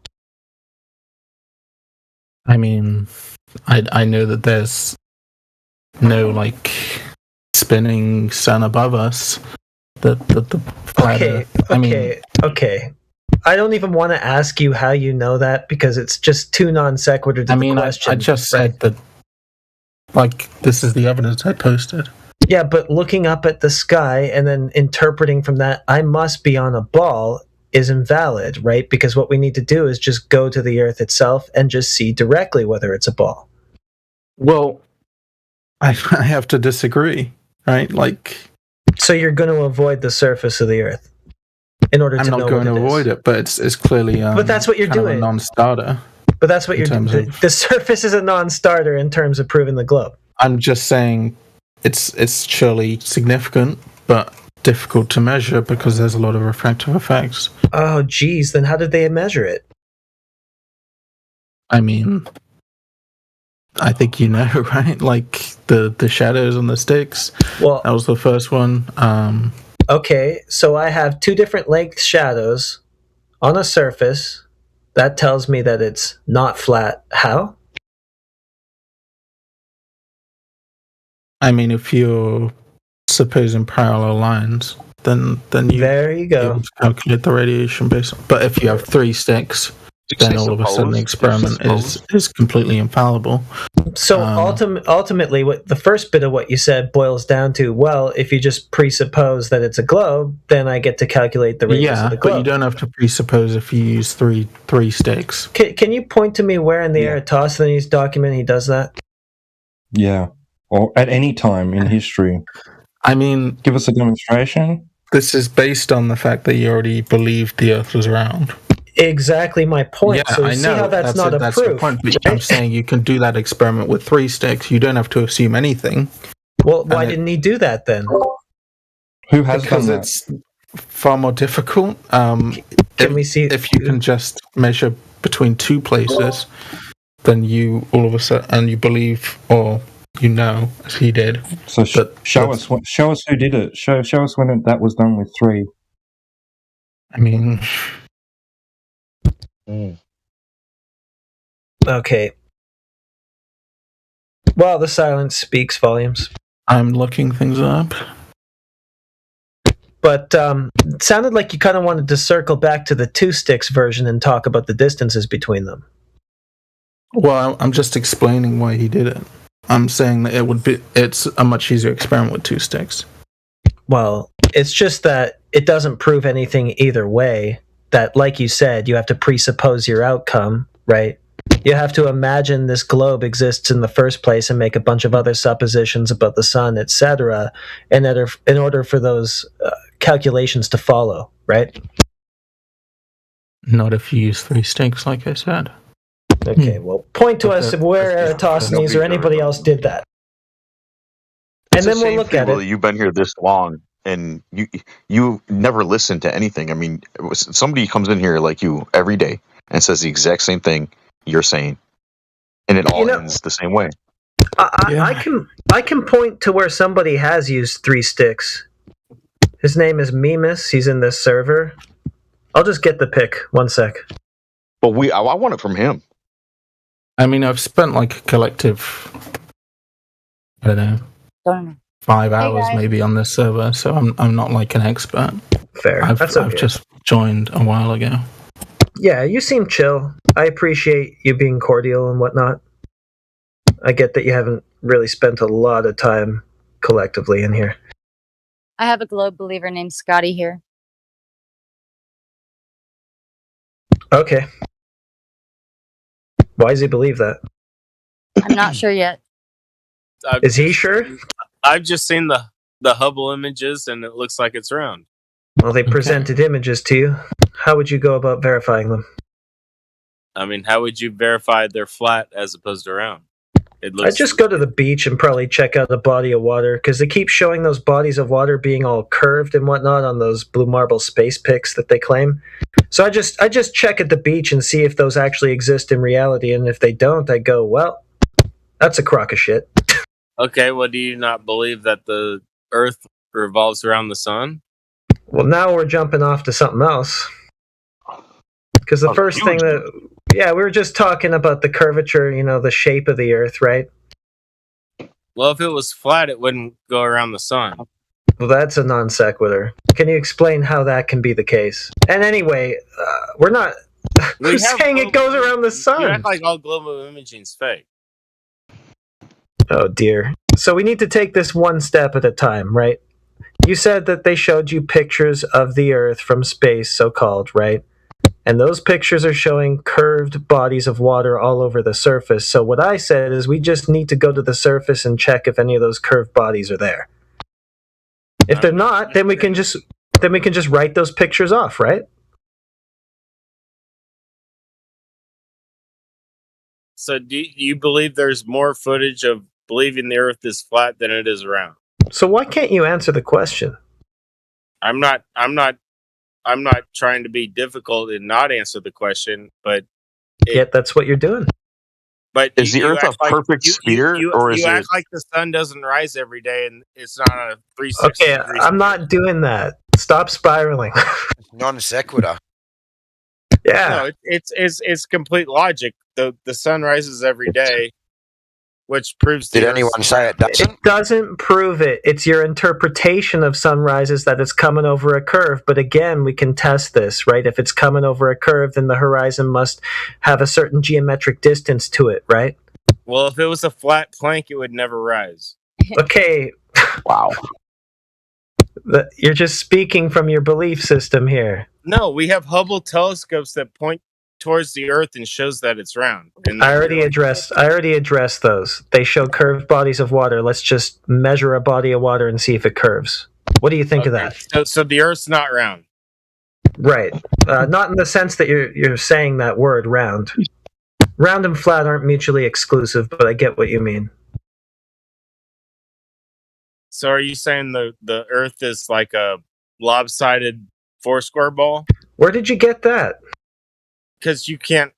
I mean, I know that there's no, spinning sun above us. Okay. I don't even want to ask you how you know that because it's just too non sequitur to the question. I just said that, this is the evidence I posted. Yeah, but looking up at the sky and then interpreting from that, I must be on a ball. is invalid, right? Because what we need to do is just go to the Earth itself and just see directly whether it's a ball. Well, I have to disagree, right? Like, so you're going to avoid the surface of the Earth in order to know I'm not going to avoid it, but it's clearly but that's what you're doing. A non-starter. But that's what you're doing. The surface is a non-starter in terms of proving the globe. I'm just saying it's surely significant, but difficult to measure because there's a lot of refractive effects. Oh, geez. Then how did they measure it? I mean, I think you know, right? Like the shadows on the sticks. Well, that was the first one. Okay, so I have 2 different length shadows on a surface. That tells me that it's not flat. How? I mean, if you're supposing parallel lines, then you there you go. Calculate the radiation based on. But if you have 3 sticks, then all of a sudden the experiment is completely infallible. So ultimately, what the first bit of what you said boils down to, well, if you just presuppose that it's a globe, then I get to calculate the radius of the globe. But you don't have to presuppose if you use three sticks. Can you point to me where in the Eratosthenes document he does that? Yeah, or at any time in history. I mean, give us a demonstration. This is based on the fact that you already believed the Earth was round. Exactly my point. Yeah, so you I see know. how that's not a that's proof. Your point, but I'm saying you can do that experiment with 3 sticks. You don't have to assume anything. Well, why didn't he do that then? Who has because done that? It's far more difficult. Can we see if you can just measure between 2 places, then you all of a sudden and you believe or you know as he did. So show us who did it. Show us when that was done with 3. I mean. Okay. Well, the silence speaks volumes. I'm looking things up. But it sounded like you kind of wanted to circle back to the 2 sticks version and talk about the distances between them. Well, I'm just explaining why he did it. I'm saying that it's a much easier experiment with 2 sticks. Well, it's just that it doesn't prove anything either way. That, like you said, you have to presuppose your outcome, right? You have to imagine this globe exists in the first place and make a bunch of other suppositions about the sun, etc., in order for those calculations to follow, right? Not if you use 3 sticks, like I said. Okay, well, point to us where Eratosthenes or anybody else did that. And then we'll look at it. You've been here this long, and you never listen to anything. I mean, somebody comes in here like you every day and says the exact same thing you're saying, and it all ends the same way. I can point to where somebody has used 3 sticks. His name is Mimas. He's in this server. I'll just get the pic. 1 sec. But I want it from him. I mean, I've spent like a collective, I don't know, 5 hours maybe on this server, so I'm not like an expert. Fair. I've okay. just joined a while ago. Yeah, you seem chill. I appreciate you being cordial and whatnot. I get that you haven't really spent a lot of time collectively in here. I have a globe believer named Scotty here. Okay. Why does he believe that? I'm not sure yet. Is he sure? I've just seen the Hubble images, and it looks like it's round. Well, they presented images to you. How would you go about verifying them? I mean, how would you verify they're flat as opposed to round? I'd just go to the beach and probably check out the body of water, because they keep showing those bodies of water being all curved and whatnot on those blue marble space pics that they claim. So I just check at the beach and see if those actually exist in reality, and if they don't, I go, well, that's a crock of shit. Okay, well, do you not believe that the Earth revolves around the sun? Well, now we're jumping off to something else. Because the first thing we were just talking about the curvature, the shape of the Earth, right? Well, if it was flat, it wouldn't go around the sun. Well, that's a non sequitur. Can you explain how that can be the case? And anyway, we're not we're saying it goes around the sun. You act like all global imaging's fake. Oh, dear. So we need to take this one step at a time, right? You said that they showed you pictures of the Earth from space, so-called, right? And those pictures are showing curved bodies of water all over the surface. So what I said is we just need to go to the surface and check if any of those curved bodies are there. If they're not, then we can just write those pictures off, right? So do you believe there's more footage of believing the Earth is flat than it is round? So why can't you answer the question? I'm not trying to be difficult and not answer the question, but yet that's what you're doing. But is the Earth a perfect sphere, or is you it? act like the sun doesn't rise every day and it's not a 360 Okay, degree I'm not doing that. Stop spiraling. Non sequitur. Yeah. No, it's complete logic. The sun rises every day, which proves. Did anyone say it doesn't? It doesn't prove it. It's your interpretation of sunrises that it's coming over a curve. But again, we can test this, right? If it's coming over a curve, then the horizon must have a certain geometric distance to it, right? Well, if it was a flat plank, it would never rise. Okay. Wow. You're just speaking from your belief system here. No, we have Hubble telescopes that point towards the Earth and shows that it's round. And I already addressed those. They show curved bodies of water. Let's just measure a body of water and see if it curves. What do you think of that? So the Earth's not round. Right. Not in the sense that you're saying that word round. Round and flat aren't mutually exclusive, but I get what you mean. So are you saying the Earth is like a lopsided foursquare ball? Where did you get that? Because you can't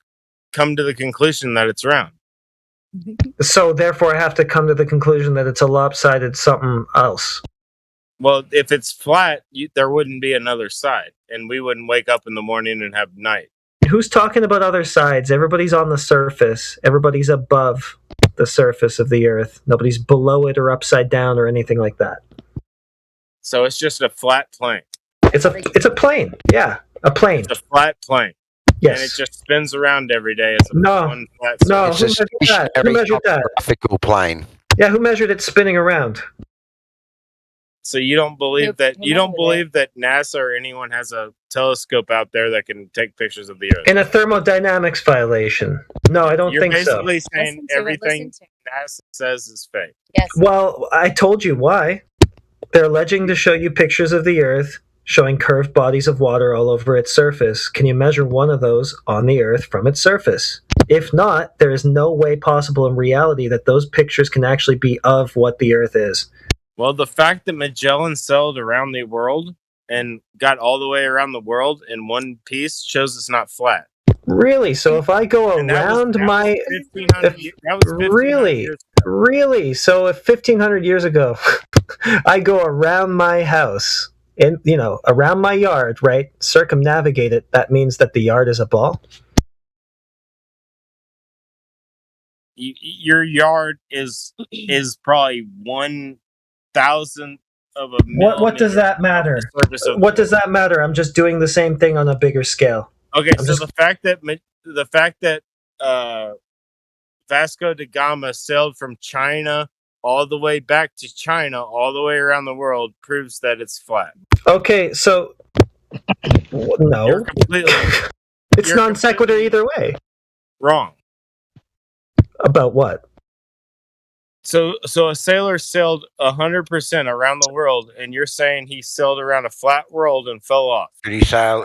come to the conclusion that it's round. So therefore I have to come to the conclusion that it's a lopsided something else. Well, if it's flat, there wouldn't be another side, and we wouldn't wake up in the morning and have night. Who's talking about other sides? Everybody's on the surface. Everybody's above the surface of the Earth. Nobody's below it or upside down or anything like that. So it's just a flat plane. It's a plane. Yeah, a plane. It's a flat plane. Yes. And it just spins around every day as one flat No, surface. who measured that? Graphical plane. Yeah, who measured it spinning around? So you don't believe that NASA or anyone has a telescope out there that can take pictures of the Earth? In a thermodynamics violation. No, I don't think so. You're basically saying everything NASA says is fake. Yes. Well, I told you why. They're alleging to show you pictures of the Earth showing curved bodies of water all over its surface. Can you measure one of those on the Earth from its surface? If not, there is no way possible in reality that those pictures can actually be of what the Earth is. Well, the fact that Magellan sailed around the world and got all the way around the world in one piece shows it's not flat. Really? So if I go around my... Really? So if 1,500 years ago, I go around my house, and around my yard, right? Circumnavigate it, that means that the yard is a ball? Your yard is probably 1,000th of a millimeter. What does that matter? What does that matter? I'm just doing the same thing on a bigger scale. Okay, the fact that Vasco da Gama sailed from China all the way back to China, all the way around the world, proves that it's flat. Okay, so no, you're completely. It's non sequitur either way. Wrong. About what? So a sailor sailed 100% around the world, and you're saying he sailed around a flat world and fell off. Did he sail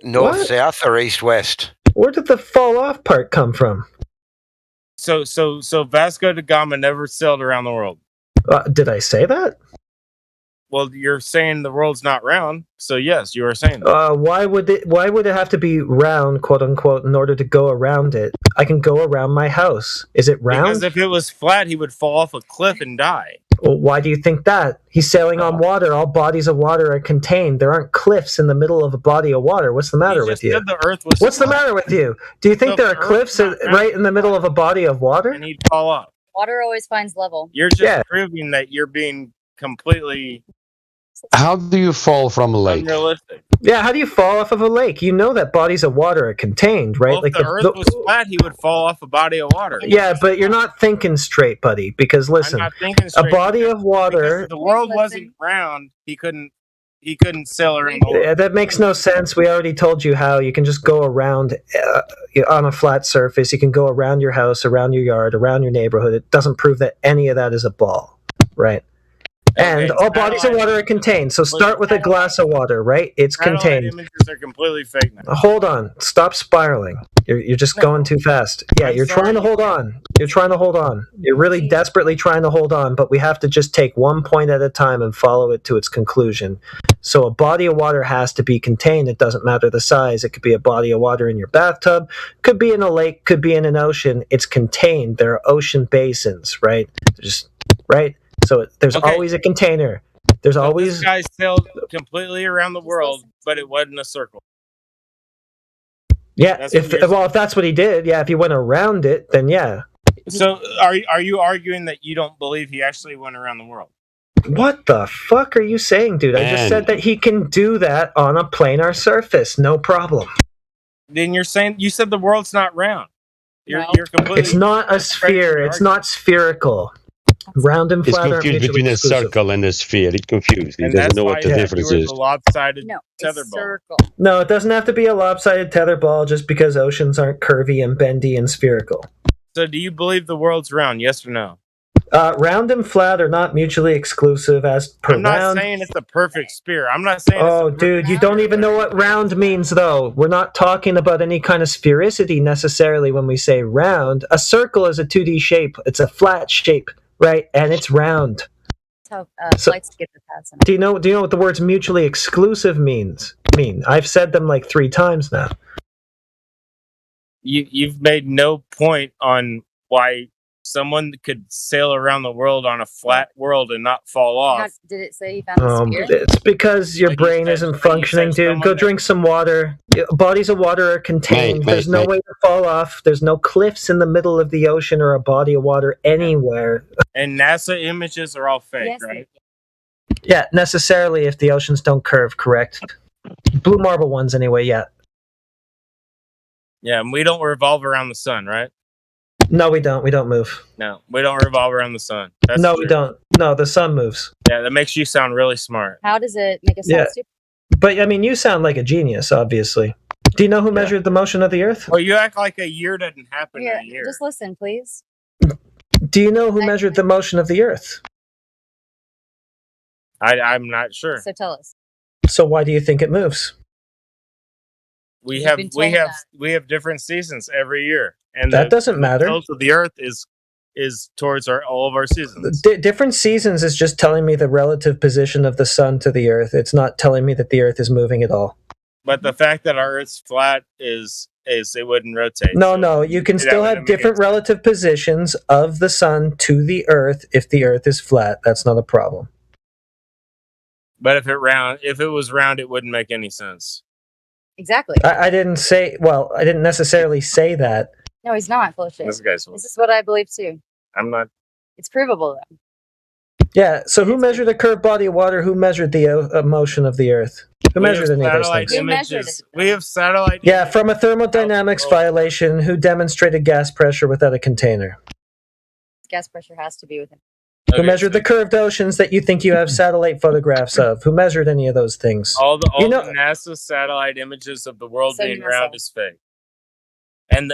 north, south, or east, west? Where did the fall off part come from? So Vasco da Gama never sailed around the world. Did I say that? Well, you're saying the world's not round, so yes, you are saying that. Why would it have to be round, quote unquote, in order to go around it? I can go around my house. Is it round? Because if it was flat, he would fall off a cliff and die. Well, why do you think that? He's sailing on water. All bodies of water are contained. There aren't cliffs in the middle of a body of water. What's the matter with you? Said the Earth was What's the matter with you? Do you think there are cliffs right in the middle of a body of water? And he'd fall off. Water always finds level. You're just proving that you're being completely... How do you fall from a lake? Unrealistic. Yeah, how do you fall off of a lake? You know that bodies of water are contained, right? Well, if the Earth was flat, he would fall off a body of water. Yeah, but you're not thinking straight, buddy. Because listen, I'm not thinking straight, a body of water. If the world wasn't round, he couldn't sail around the world. Yeah, that makes no sense. We already told you how. You can just go around on a flat surface. You can go around your house, around your yard, around your neighborhood. It doesn't prove that any of that is a ball, right? And all bodies of water are contained. So start with a glass of water, right? It's contained. Images are completely fake now. Hold on. Stop spiraling. You're just going too fast. Yeah, you're trying to hold on. You're trying to hold on. You're really desperately trying to hold on, but we have to just take one point at a time and follow it to its conclusion. So a body of water has to be contained. It doesn't matter the size. It could be a body of water in your bathtub, could be in a lake, could be in an ocean. It's contained. There are ocean basins, right? Right? So there's always a container. There's always... This guy sailed completely around the world, but it wasn't a circle. Yeah, if that's what he did, yeah, if he went around it, then yeah. So are you arguing that you don't believe he actually went around the world? What the fuck are you saying, dude? I just said that he can do that on a planar surface, no problem. Then you said the world's not round. You're completely... It's not a sphere. It's not spherical. Round and flat are confused between a circle and a sphere. He's confused. He And doesn't that's know why what the difference you were is. the lopsided tether ball. No, it doesn't have to be a lopsided tether ball just because oceans aren't curvy and bendy and spherical. So do you believe the world's round? Yes or no? Round and flat are not mutually exclusive as per I'm not round. saying it's a perfect sphere. I'm not saying Oh, dude, you don't even know what round means, though. We're not talking about any kind of sphericity necessarily when we say round. A circle is a 2D shape. It's a flat shape, right? And it's round. That's how flights get the pass. Do you know what the words mutually exclusive mean? I've said them like 3 times now. You've made no point on why someone could sail around the world on a flat world and not fall off. Did it say you found a sphere? It's because your brain isn't functioning, dude. Go drink some water. Bodies of water are contained. There's no way to fall off. There's no cliffs in the middle of the ocean or a body of water anywhere. And NASA images are all fake, right? Yeah, necessarily if the oceans don't curve, correct. Blue marble ones anyway, yeah. Yeah, and we don't revolve around the sun, right? No, we don't. We don't move. No, we don't revolve around the sun. That's No, true. we don't. No, the sun moves. Yeah, that makes you sound really smart. How does it make us sound stupid? But, I mean, you sound like a genius, obviously. Do you know who measured the motion of the Earth? Well, you act like a year doesn't happen in Here, a year. just listen, please. Do you know who measured the motion of the Earth? I'm not sure. So tell us. So why do you think it moves? We have different seasons every year, and That doesn't matter. The tilt of the Earth is towards all of our seasons. Different seasons is just telling me the relative position of the sun to the Earth. It's not telling me that the Earth is moving at all. But the fact that our Earth's flat is it wouldn't rotate. No, you can still have different relative positions of the sun to the Earth if the Earth is flat. That's not a problem. But if it was round, it wouldn't make any sense. Exactly. I didn't necessarily say that. No, he's not full of shit. This guy's full. This is what I believe too. I'm not. It's provable though. Yeah, so who measured a curved body of water? Who measured the motion of the Earth? Who measured any of those things? Images. We have satellite. Yeah, from a thermodynamics violation, who demonstrated gas pressure without a container? Gas pressure has to be within. Who measured the curved oceans that you think you have satellite photographs of? Who measured any of those things? All the NASA satellite images of the world being round is fake. And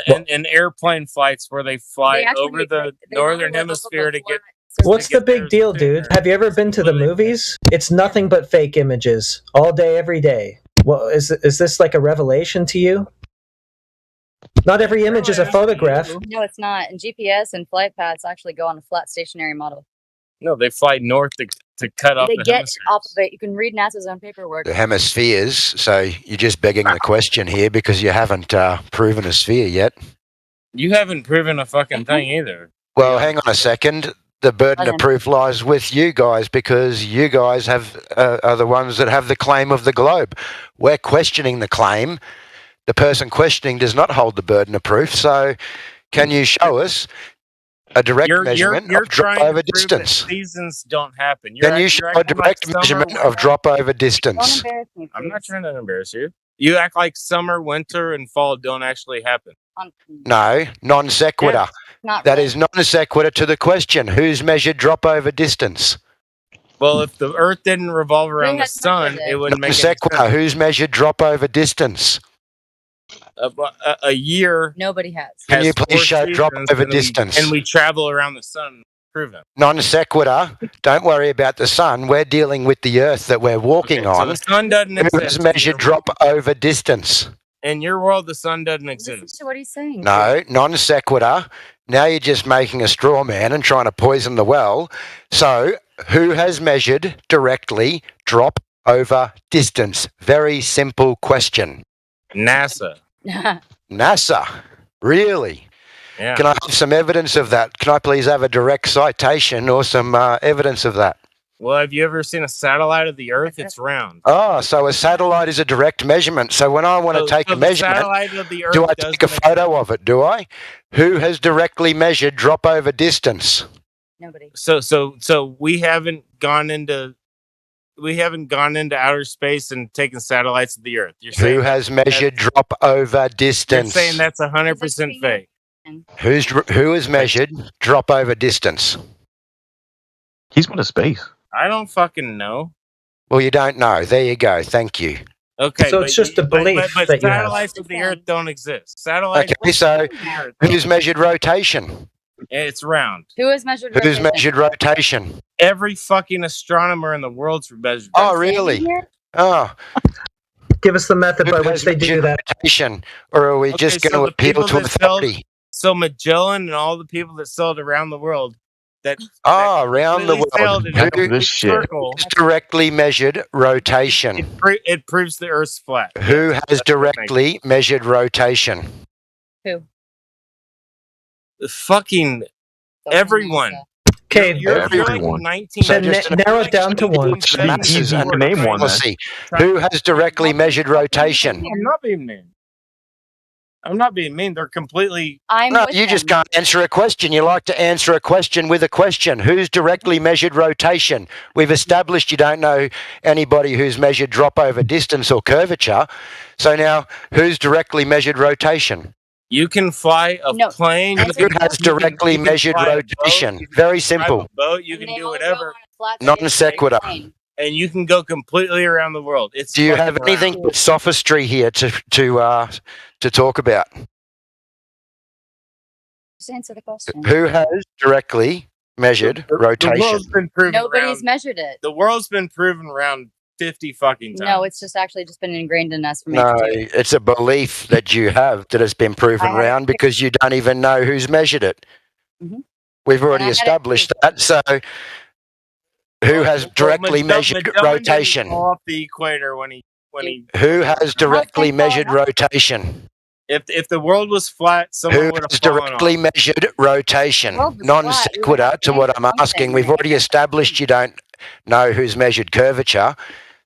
airplane flights where they fly over the northern hemisphere to get. What's the big deal, dude? Have you ever been to the movies? It's nothing but fake images all day, every day. Well, is this like a revelation to you? Not every image is a photograph. No, it's not. And GPS and flight paths actually go on a flat stationary model. No, they fly north to cut off They the get hemisphere. off of it. You can read NASA's own paperwork. The hemispheres. So you're just begging the question here because you haven't proven a sphere yet. You haven't proven a fucking thing either. Well, hang on a second. The burden of proof lies with you guys because you guys are the ones that have the claim of the globe. We're questioning the claim. The person questioning does not hold the burden of proof. So can you show us A direct measurement of drop over distance. Seasons don't happen. Then you show a direct measurement of drop over distance. Don't embarrass me, I'm please. not trying to embarrass you. You act like summer, winter, and fall don't actually happen. No, non sequitur. Not that is non sequitur to the question. Who's measured drop over distance? Well, if the Earth didn't revolve around the sun, it wouldn't make Non any sequitur. sense. Who's measured drop over distance? A year. Nobody has. Can you please 4 show drop seasons, over and distance? And we travel around the sun. Prove it. Non sequitur. Don't worry about the sun. We're dealing with the Earth that we're walking So on. the sun doesn't Who exist. has measured drop over distance? In your world, the sun doesn't Listen exist. to what he's saying. No, non sequitur. Now you're just making a straw man and trying to poison the well. So, who has measured directly drop over distance? Very simple question. NASA. NASA. Really? Yeah. Can I have some evidence of that? Can I please have a direct citation or some evidence of that? Well, have you ever seen a satellite of the Earth? It's round. Oh, so a satellite is a direct measurement. So when I want to take a the measurement, satellite of the Earth do I doesn't take a photo of it? Do I? Who has directly measured drop over distance? Nobody. So we haven't gone into outer space and taken satellites of the Earth. You're saying Who has measured drop over You're distance? saying that's 100% fake. Who has measured drop over distance? He's going to space. I don't fucking know. Well, you don't know. There you go. Thank you. Okay, So it's just a belief but that you have. satellites of the Earth don't exist. Satellites. Okay, so who's measured rotation? It's round. Who has measured Who's rotation? measured rotation? Every fucking astronomer in the world's measured. Oh, really? Oh. Give us the method by which they do that. Rotation, or are we just going to the appeal people to that authority? So Magellan and all the people that sailed around the world. Around the sailed world. in a Who big circle. has directly measured rotation? It proves the Earth's flat. Who has directly measured rotation? Who? Fucking everyone. Okay, you're like everyone. 19. Then narrow it down to one. Masses and name one, policy. Who has directly measured rotation? I'm not being mean. I'm not being mean. They're completely. No, you just can't answer a question. You like to answer a question with a question. Who's directly measured rotation? We've established you don't know anybody who's measured drop over distance or curvature. So now, who's directly measured rotation? You can fly a plane. Who has directly measured rotation? Very simple. Boat. You can do whatever. Non sequitur. And you can go completely around the world. It's. Do you have anything but sophistry here to talk about? Just answer the question. Who has directly measured rotation? The world's been proven Nobody's measured it. The world's been proven around 50 fucking times. No, it's just actually just been ingrained in us from No, age 2. it's a belief that you have that has been proven around because you don't even know who's measured it. Mhm. We've already established that. So, who has directly measured Magellan didn't rotation? fall off the equator when he. Who has directly measured rotation? If the world was flat, someone Who would have has fallen directly off. measured rotation? Non sequitur to what I'm asking. We've already established you don't know who's measured curvature.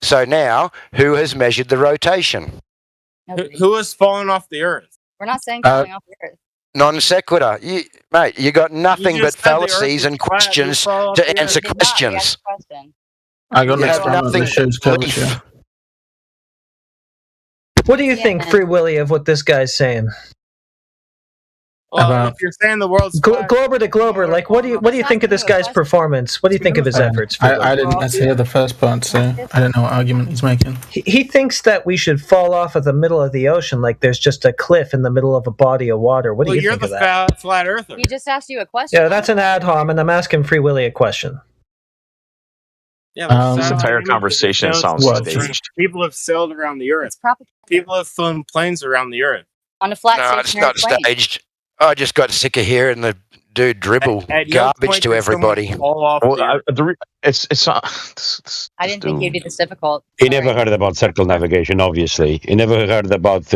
So now, who has measured the rotation? Who has fallen off the Earth? We're not saying falling off the Earth. Non sequitur. Mate, you got nothing but just said the Earth fallacies is and flat. questions You fall off to the answer Earth. questions. I got You an have experiment nothing that shows but belief. curvature. What do you think, Free Willy, of what this guy's saying? Well, if you're saying the world's flat, Glober to Glober, like what do you think of this guy's performance? What do you think of his efforts? I didn't hear the first part, so I don't know what argument he's making. He thinks that we should fall off of the middle of the ocean, like there's just a cliff in the middle of a body of water. What do you you're think the of that? flat earther. He just asked you a question. Yeah, that's an ad hoc, and I'm asking Free Willy a question. Yeah, This entire conversation sounds staged. People have sailed around the Earth. People have flown planes around the Earth. On a flat No, it's stationary not plane. staged. I just got sick of hearing the dude dribble At no garbage point to did everybody. someone fall off the Earth. It's not. I didn't think it'd be this difficult. He never heard about circle navigation, obviously. He never heard about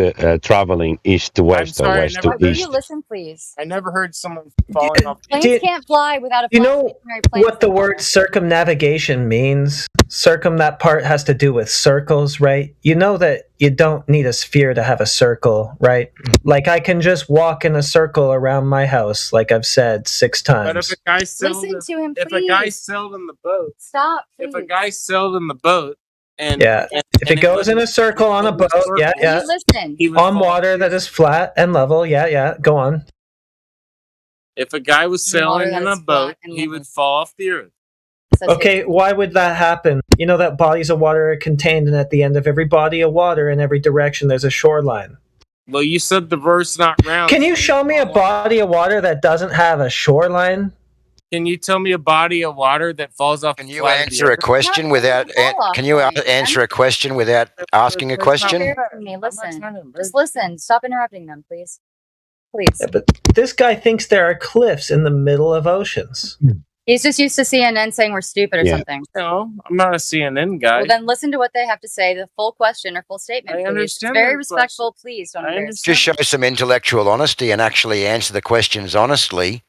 traveling east to west or west to Will east. you listen, please? I never heard someone falling off the Planes can't fly without a You flat know stationary plane. what the word circumnavigation means? That part has to do with circles, right? You know that you don't need a sphere to have a circle, right? Like I can just walk in a circle around my house, like I've said 6 times. But if a guy sailed, Listen to him, if please. a guy sailed in the boat, Stop. If a guy sailed in the boat, and if it goes in a circle on a boat, yeah. Listen. On water that is flat and level, yeah. Go on. If a guy was sailing in a boat, he would fall off the earth. Okay, why would that happen? You know that bodies of water are contained, and at the end of every body of water in every direction, there's a shoreline. Well, you said the verse not round. Can you show me a body of water that doesn't have a shoreline? Can you tell me a body of water that falls off? Can you answer a question without? Can you answer a question without asking a question? Listen. Just listen. Stop interrupting them, please. Please. Yeah, but this guy thinks there are cliffs in the middle of oceans. He's just used to CNN saying we're stupid or something. No, I'm not a CNN guy. Well, then listen to what they have to say, the full question or full statement. I please. understand It's very the respectful. Please don't embarrass. Just show some intellectual honesty and actually answer the questions honestly,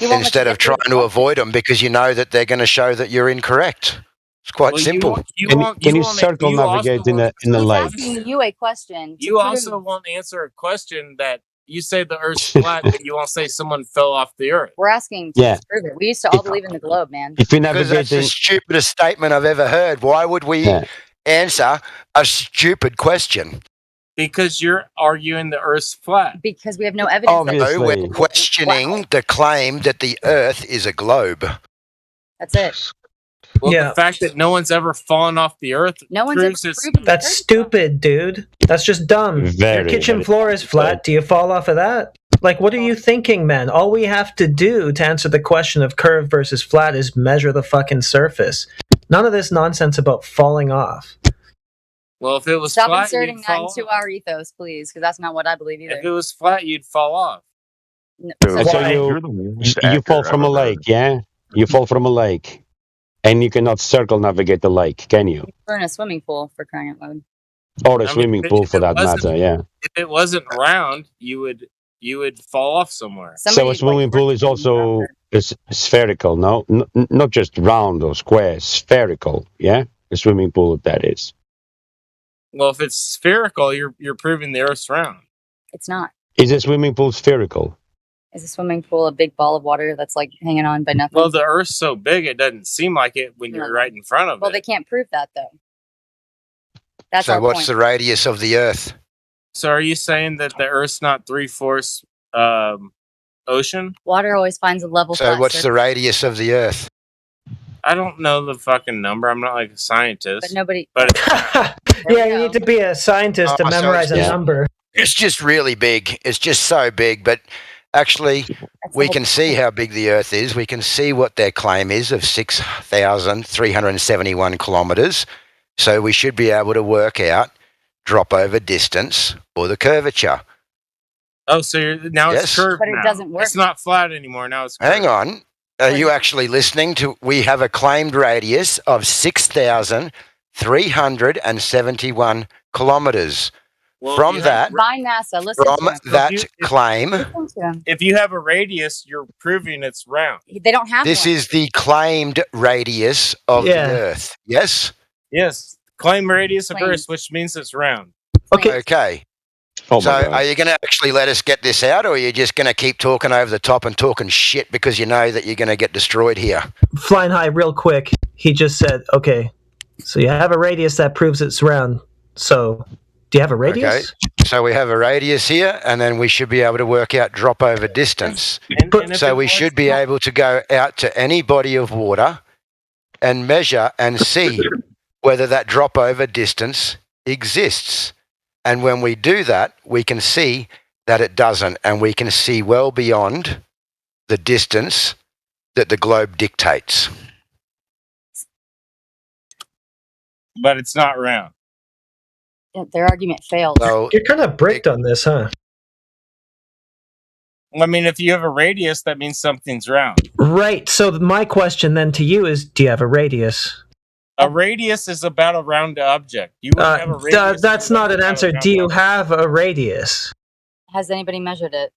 instead of trying to avoid them because you know that they're going to show that you're incorrect. It's quite simple. Can you circle navigate in the lake? He's asking you a question. You also won't answer a question that you say the Earth's flat, but you won't say someone fell off the Earth. We're asking to disprove it. We used to all believe in the globe, man. Because that's the stupidest statement I've ever heard. Why would we answer a stupid question? Because you're arguing the Earth's flat. Because we have no evidence. No, we're questioning the claim that the Earth is a globe. That's it. Well, the fact that no one's ever fallen off the Earth proves it's... That's stupid, dude. That's just dumb. Your kitchen floor is flat. Do you fall off of that? Like, what are you thinking, man? All we have to do to answer the question of curved versus flat is measure the fucking surface. None of this nonsense about falling off. Well, if it was Stop flat, inserting you'd that fall into our ethos, please, because that's not what I believe either. If it was flat, you'd fall off. No. So you fall from a lake, yeah? You fall from a lake. And you cannot circle navigate the lake, can you? We're in a swimming pool, for crying out loud. Or a swimming pool, for that matter, yeah. If it wasn't round, you would fall off somewhere. So a swimming pool is also spherical, no? Not just round or square, spherical, yeah? A swimming pool, that is. Well, if it's spherical, you're proving the Earth's round. It's not. Is a swimming pool spherical? Is a swimming pool a big ball of water that's like hanging on by nothing? Well, the Earth's so big, it doesn't seem like it when you're right in front of Well, it. they can't prove that, though. That's so our what's point. the radius of the Earth? So are you saying that the Earth's not 3/4 ocean? Water always finds a level. So what's the radius of the Earth? I don't know the fucking number. I'm not like a scientist. But nobody. But Yeah, you need to be a scientist to memorize a number. It's just really big. It's just so big, but actually, we can see how big the Earth is. We can see what their claim is of 6,371 kilometres. So we should be able to work out drop over distance or the curvature. Oh, so now it's curved. But it doesn't work. It's not flat anymore. Now it's curved. Hang on. Are you actually listening to? We have a claimed radius of 6,371 kilometres. Well, from that, by NASA, listen from to him. that claim, Listen to him. If you have a radius, you're proving it's round. They don't have this one. is the claimed radius of the Earth. Yes? Yes. Claim radius of Earth, which means it's round. Okay. Oh so my God. are you going to actually let us get this out, or are you just going to keep talking over the top and talking shit because you know that you're going to get destroyed here? Flying high real quick, he just said, okay, so you have a radius that proves it's round. So do you have a radius? Okay. So we have a radius here, and then we should be able to work out drop over distance. So we should be able to go out to any body of water and measure and see whether that drop over distance exists. And when we do that, we can see that it doesn't, and we can see well beyond the distance that the globe dictates. But it's not round. Their argument failed. So you're kind of bricked on this, huh? I mean, if you have a radius, that means something's round. Right. So my question then to you is, do you have a radius? A radius is about a round object. You wouldn't have a radius. That's not an answer. Do you have a radius? Has anybody measured it?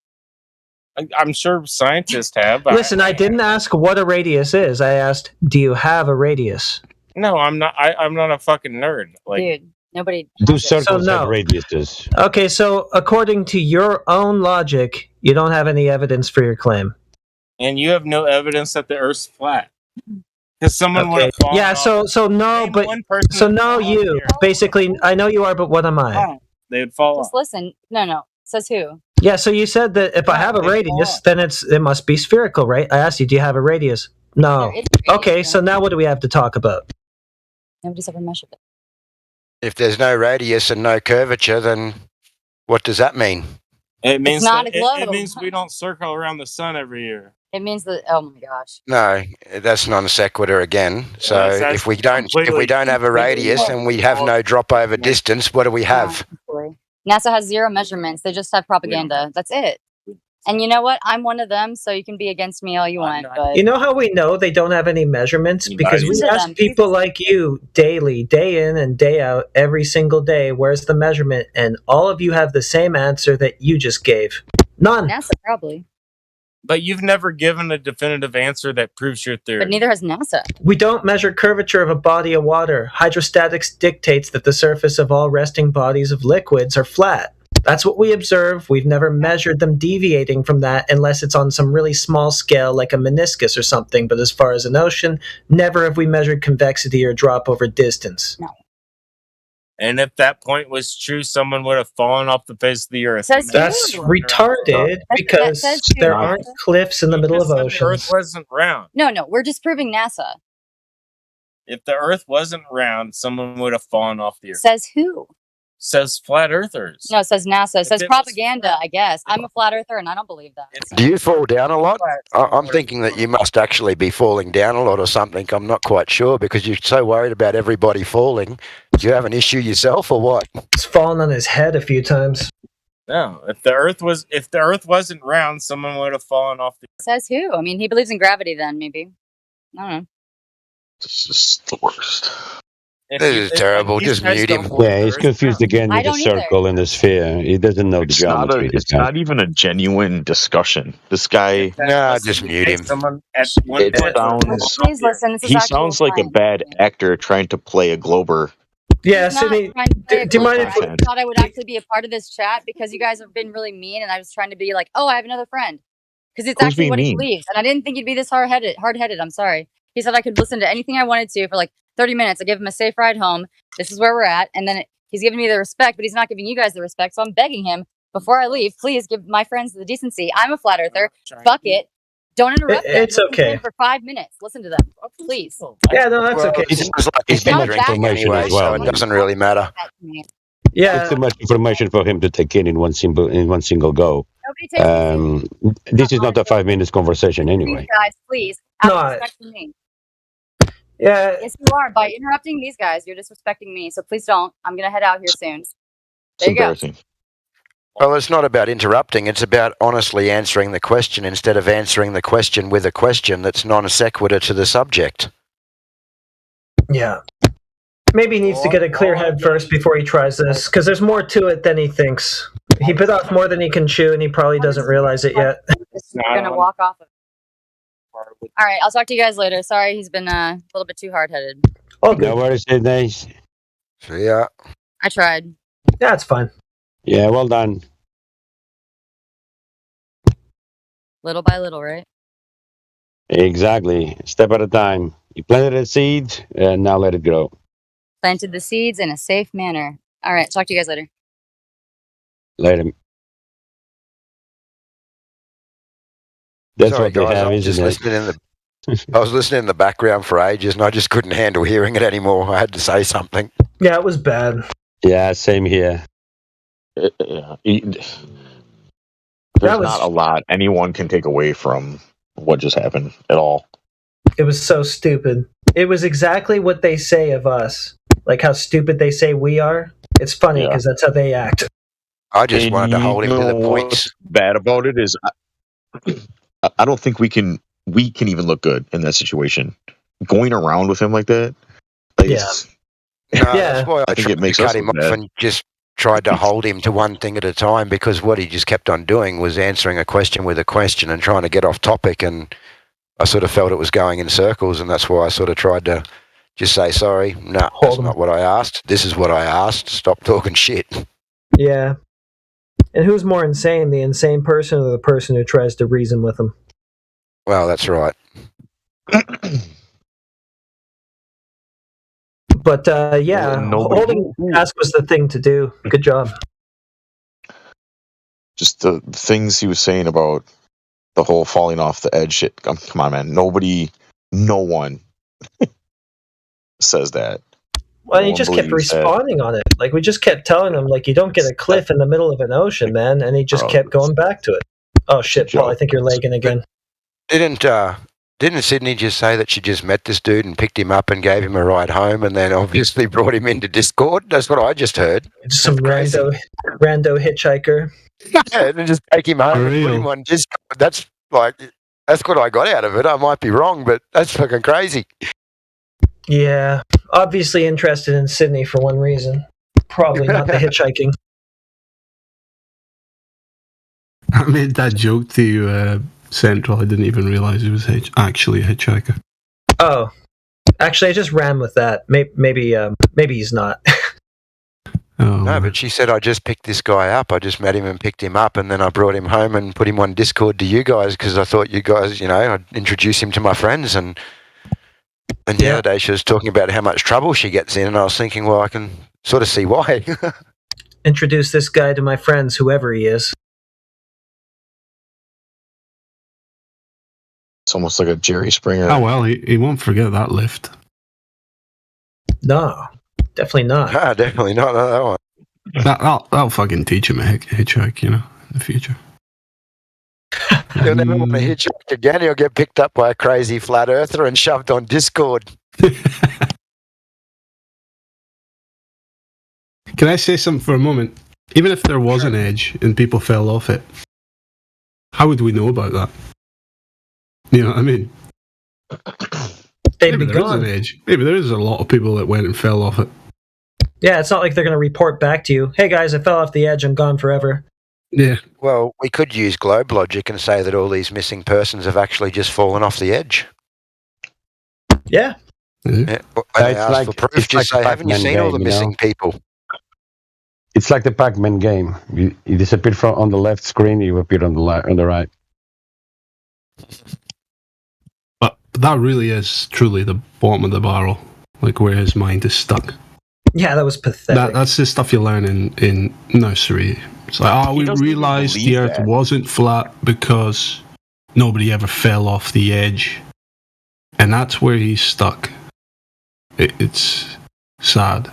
I'm sure scientists have. Listen, I didn't ask what a radius is. I asked, do you have a radius? No, I'm not. I'm not a fucking nerd. Like, Dude, nobody. Do circles So have no. radiuses? Okay, so according to your own logic, you don't have any evidence for your claim. and you have no evidence that the Earth's flat. Because someone would Okay. have fallen Yeah, off. so no, Name but one person so that no, fell off you the Earth. basically. I know you are, but what am I? Oh, they would fall Just off. listen. No. Says who? Yeah, so you said that if I have a they fall radius, off. then it must be spherical, right? I asked you, do you have a radius? No. There is a radius, Okay, yeah. so now what do we have to talk about? Nobody's ever measured it. If there's no radius and no curvature, then what does that mean? It means not that, a globe. it means we don't circle around the sun every year. It means that. Oh my gosh. No, that's non sequitur again. So that's if we don't have a radius and we have no drop over distance, what do we have? NASA has 0 measurements. They just have propaganda. That's it. And you know what? I'm one of them, so you can be against me all you want. But You know how we know they don't have any measurements? Because we Listen to ask them. people like you daily, day in and day out, every single day, where's the measurement? And all of you have the same answer that you just gave. None. NASA probably. But you've never given a definitive answer that proves your theory. But neither has NASA. We don't measure curvature of a body of water. Hydrostatics dictates that the surface of all resting bodies of liquids are flat. That's what we observe. We've never measured them deviating from that unless it's on some really small scale like a meniscus or something. But as far as an ocean, never have we measured convexity or drop over distance. No. And if that point was true, someone would have fallen off the face of the Earth. Says That's who? retarded because says there who? aren't cliffs in the middle of The Earth oceans. wasn't round. No. We're disproving NASA. If the Earth wasn't round, someone would have fallen off the Earth. Says who? Says flat earthers. No, it says NASA. It says it was propaganda, I guess. I'm a flat earther and I don't believe that. Do you fall down a lot? I'm thinking that you must actually be falling down a lot or something. I'm not quite sure because you're so worried about everybody falling. Do you have an issue yourself or what? It's fallen on his head a few times. No, if the Earth wasn't round, someone would have fallen off the Earth. Says who? I mean, he believes in gravity then, maybe. I don't know. This is the worst. This is terrible. Just mute him. Yeah, he's confused again I with the don't either. circle and the sphere. He doesn't know the geometry. It's not even a genuine discussion. This guy. Nah, just mute him. It sounds. Please listen. This is He actual sounds like a science. bad actor trying to play a glober. Yeah, He's not Sydney, trying to play do you mind a if... glove. I thought I would actually be a part of this chat because you guys have been really mean, and I was trying to be like, oh, I have another friend. Because it's Who's actually being what he mean? believes. And I didn't think he'd be this hard-headed. I'm sorry. He said I could listen to anything I wanted to for like 30 minutes. I give him a safe ride home. This is where we're at. And then he's giving me the respect, but he's not giving you guys the respect. So I'm begging him, before I leave, please give my friends the decency. I'm a flat earther. Fuck it. Don't interrupt them. It's Listen to okay. them for 5 minutes. Listen to them. Please. Yeah, no, that's okay. It sounds like he's It's been not drinking that anyway, as well. so it doesn't really matter. Yeah. It's too much information for him to take in one single go. Nobody takes it. This is not a 5 minutes conversation anyway. These guys, please. Out No, of respect for me. Yeah. Yes, you are. By interrupting these guys, you're disrespecting me. So please don't. I'm going to head out here soon. There you go. Well, it's not about interrupting. It's about honestly answering the question instead of answering the question with a question that's non sequitur to the subject. Yeah. Maybe he needs to get a clear head first before he tries this, because there's more to it than he thinks. He bit off more than he can chew, and he probably doesn't realize it yet. You're going to walk off of it. All right. I'll talk to you guys later. Sorry, he's been a little bit too hard-headed. Oh, good. No worries, nice. Yeah. I tried. Yeah, it's fine. Yeah, well done. Little by little, right? Exactly. Step at a time. You planted a seed, and now let it grow. Planted the seeds in a safe manner. All right. Talk to you guys later. Later. That's Sorry, what they guys, have, I was isn't just it? listening I was listening in the background for ages, and I just couldn't handle hearing it anymore. I had to say something. Yeah, it was bad. Yeah, same here. There's That was- not a lot anyone can take away from what just happened at all. It was so stupid. It was exactly what they say of us. Like how stupid they say we are. It's funny because that's how they act. I just And wanted to hold him to the you know points. what's bad about it is I don't think we can even look good in that situation. Going around with him like that. Like, Yeah. No, that's why I I think tried it makes to us cut him look off bad. and just tried to hold him to one thing at a time, because what he just kept on doing was answering a question with a question and trying to get off topic, and I sort of felt it was going in circles, and that's why I sort of tried to Just say, sorry, no, that's not what I asked. This is what I asked. Stop talking shit. Yeah. And who's more insane, the insane person or the person who tries to reason with them? Well, that's right. But holding the task was the thing to do. Good job. Just the things he was saying about the whole falling off the edge shit. Come on, man. No one says that. Well, he just kept responding on it. Like, we just kept telling him, like, you don't get a cliff in the middle of an ocean, man. And he just kept going back to it. Oh, shit, Paul, I think you're lagging again. Didn't Sydney just say that she just met this dude and picked him up and gave him a ride home and then obviously brought him into Discord? That's what I just heard. Just some rando hitchhiker. Yeah, and just take him home and put him on Discord. That's what I got out of it. I might be wrong, but that's fucking crazy. Yeah, obviously interested in Sydney for one reason. Probably not the hitchhiking. I made that joke to you, Central. I didn't even realize he was actually a hitchhiker. Oh, actually, I just ran with that. Maybe he's not. No, but she said, I just picked this guy up. I just met him and picked him up, and then I brought him home and put him on Discord to you guys because I thought you guys, I'd introduce him to my friends. And the other day she was talking about how much trouble she gets in, and I was thinking, well, I can sort of see why. Introduce this guy to my friends, whoever he is. It's almost like a Jerry Springer. Oh, well, he won't forget that lift. No, definitely not. No, definitely not. No, that one. That'll fucking teach him a hitchhike, in the future. He'll never want to hitchhike again. He'll get picked up by a crazy flat earther and shoved on Discord. Can I say something for a moment? Even if there was an edge and people fell off it, how would we know about that? You know what I mean? Maybe there is an edge. Maybe there is a lot of people that went and fell off it. Yeah, it's not like they're going to report back to you, hey guys, I fell off the edge, I'm gone forever. Yeah. Well, we could use globe logic and say that all these missing persons have actually just fallen off the edge. Yeah. Yeah. Well, they ask for proof. Just say, haven't you seen all the missing people? It's like the Pac-Man game. You disappear on the left screen, you appear on the right. But that really is truly the bottom of the barrel, like where his mind is stuck. Yeah, that was pathetic. That's the stuff you learn in nursery. It's like, we realised the Earth wasn't flat because nobody ever fell off the edge. And that's where he's stuck. It's sad.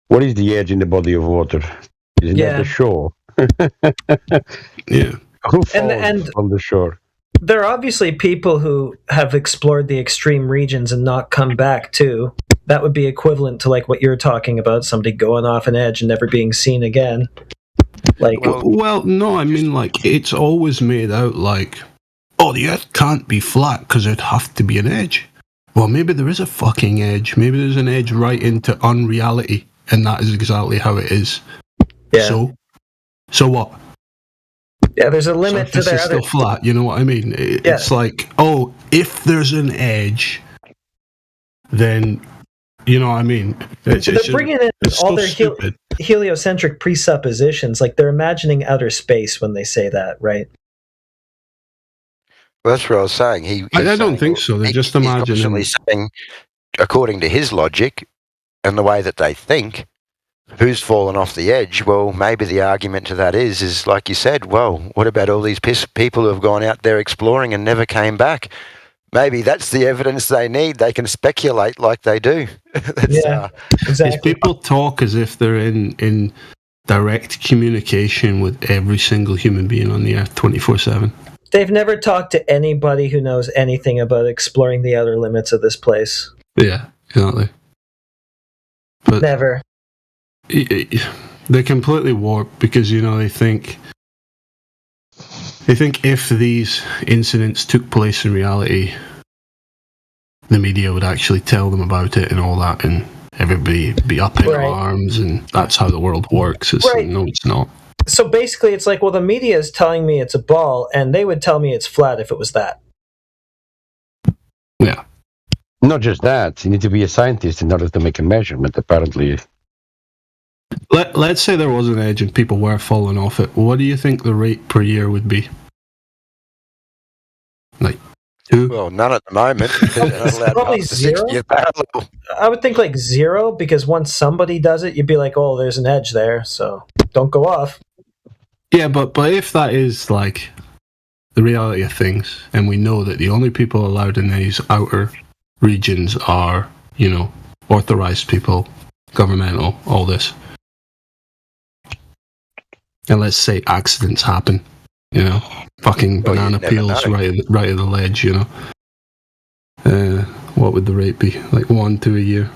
What is the edge in the body of water? Isn't that the shore? Yeah. Who falls from the shore? There are obviously people who have explored the extreme regions and not come back too. That would be equivalent to like what you're talking about, somebody going off an edge and never being seen again. Like, well, no, I mean, like, it's always made out like, oh, the Earth can't be flat because there'd have to be an edge. Well, maybe there is a fucking edge. Maybe there's an edge right into unreality, and that is exactly how it is. Yeah. So what? Yeah, there's a limit to their other... still flat, you know what I mean? It's like, oh, if there's an edge, then, you know what I mean? They're bringing in all their heliocentric presuppositions, like they're imagining outer space when they say that, right? Well, that's what I was saying. I don't think so. They're just imagining. He's saying, according to his logic and the way that they think, who's fallen off the edge? Well, maybe the argument to that is like you said, well, what about all these people who have gone out there exploring and never came back? Maybe that's the evidence they need. They can speculate like they do. Exactly. Is people talk as if they're in direct communication with every single human being on the Earth 24/7. They've never talked to anybody who knows anything about exploring the outer limits of this place. Yeah, exactly. But never. They're completely warped because, they think if these incidents took place in reality, the media would actually tell them about it and all that, and everybody be up in arms, and that's how the world works. It's like, no, it's not. So basically, it's like, well, the media is telling me it's a ball, and they would tell me it's flat if it was that. Yeah. Not just that, you need to be a scientist in order to make a measurement, apparently. Let's say there was an edge and people were falling off it. What do you think the rate per year would be? Like 2? Well, none at the moment. Probably 0. I would think like 0, because once somebody does it, you'd be like, oh, there's an edge there, so don't go off. Yeah, but if that is like the reality of things, and we know that the only people allowed in these outer regions are, authorized people, governmental, all this. And let's say accidents happen, fucking banana peels right at the ledge, what would the rate be? Like 1 to a year.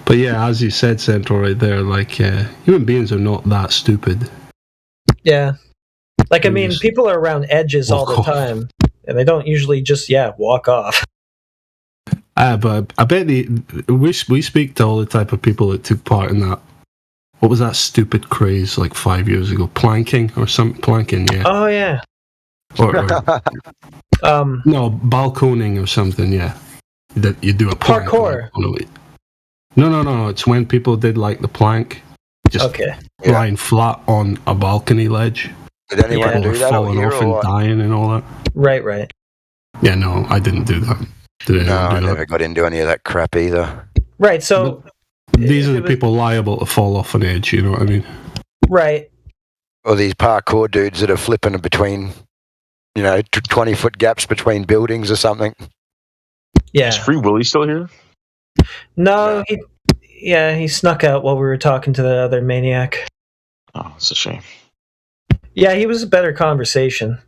But yeah, as you said, Central, right there, like human beings are not that stupid. Yeah. Like, I mean, people are around edges all the time, and they don't usually just, walk off. But I bet we speak to all the type of people that took part in that. What was that stupid craze like 5 years ago? Planking or something? Planking, yeah. Oh, yeah. Or no, balconing or something, yeah. That you do a plank. Parkour. No. It's when people did like the plank, just lying flat on a balcony ledge. Did anyone do that? Falling off and dying and all that. Right. Yeah, no, I didn't do that. Did anyone do that? I never got into any of that crap either. Right, so... These are the people liable to fall off an edge, you know what I mean? Right. Or these parkour dudes that are flipping between, 20-foot gaps between buildings or something. Yeah. Is Free Willy still here? No, he snuck out while we were talking to the other maniac. Oh, it's a shame. Yeah, he was a better conversation.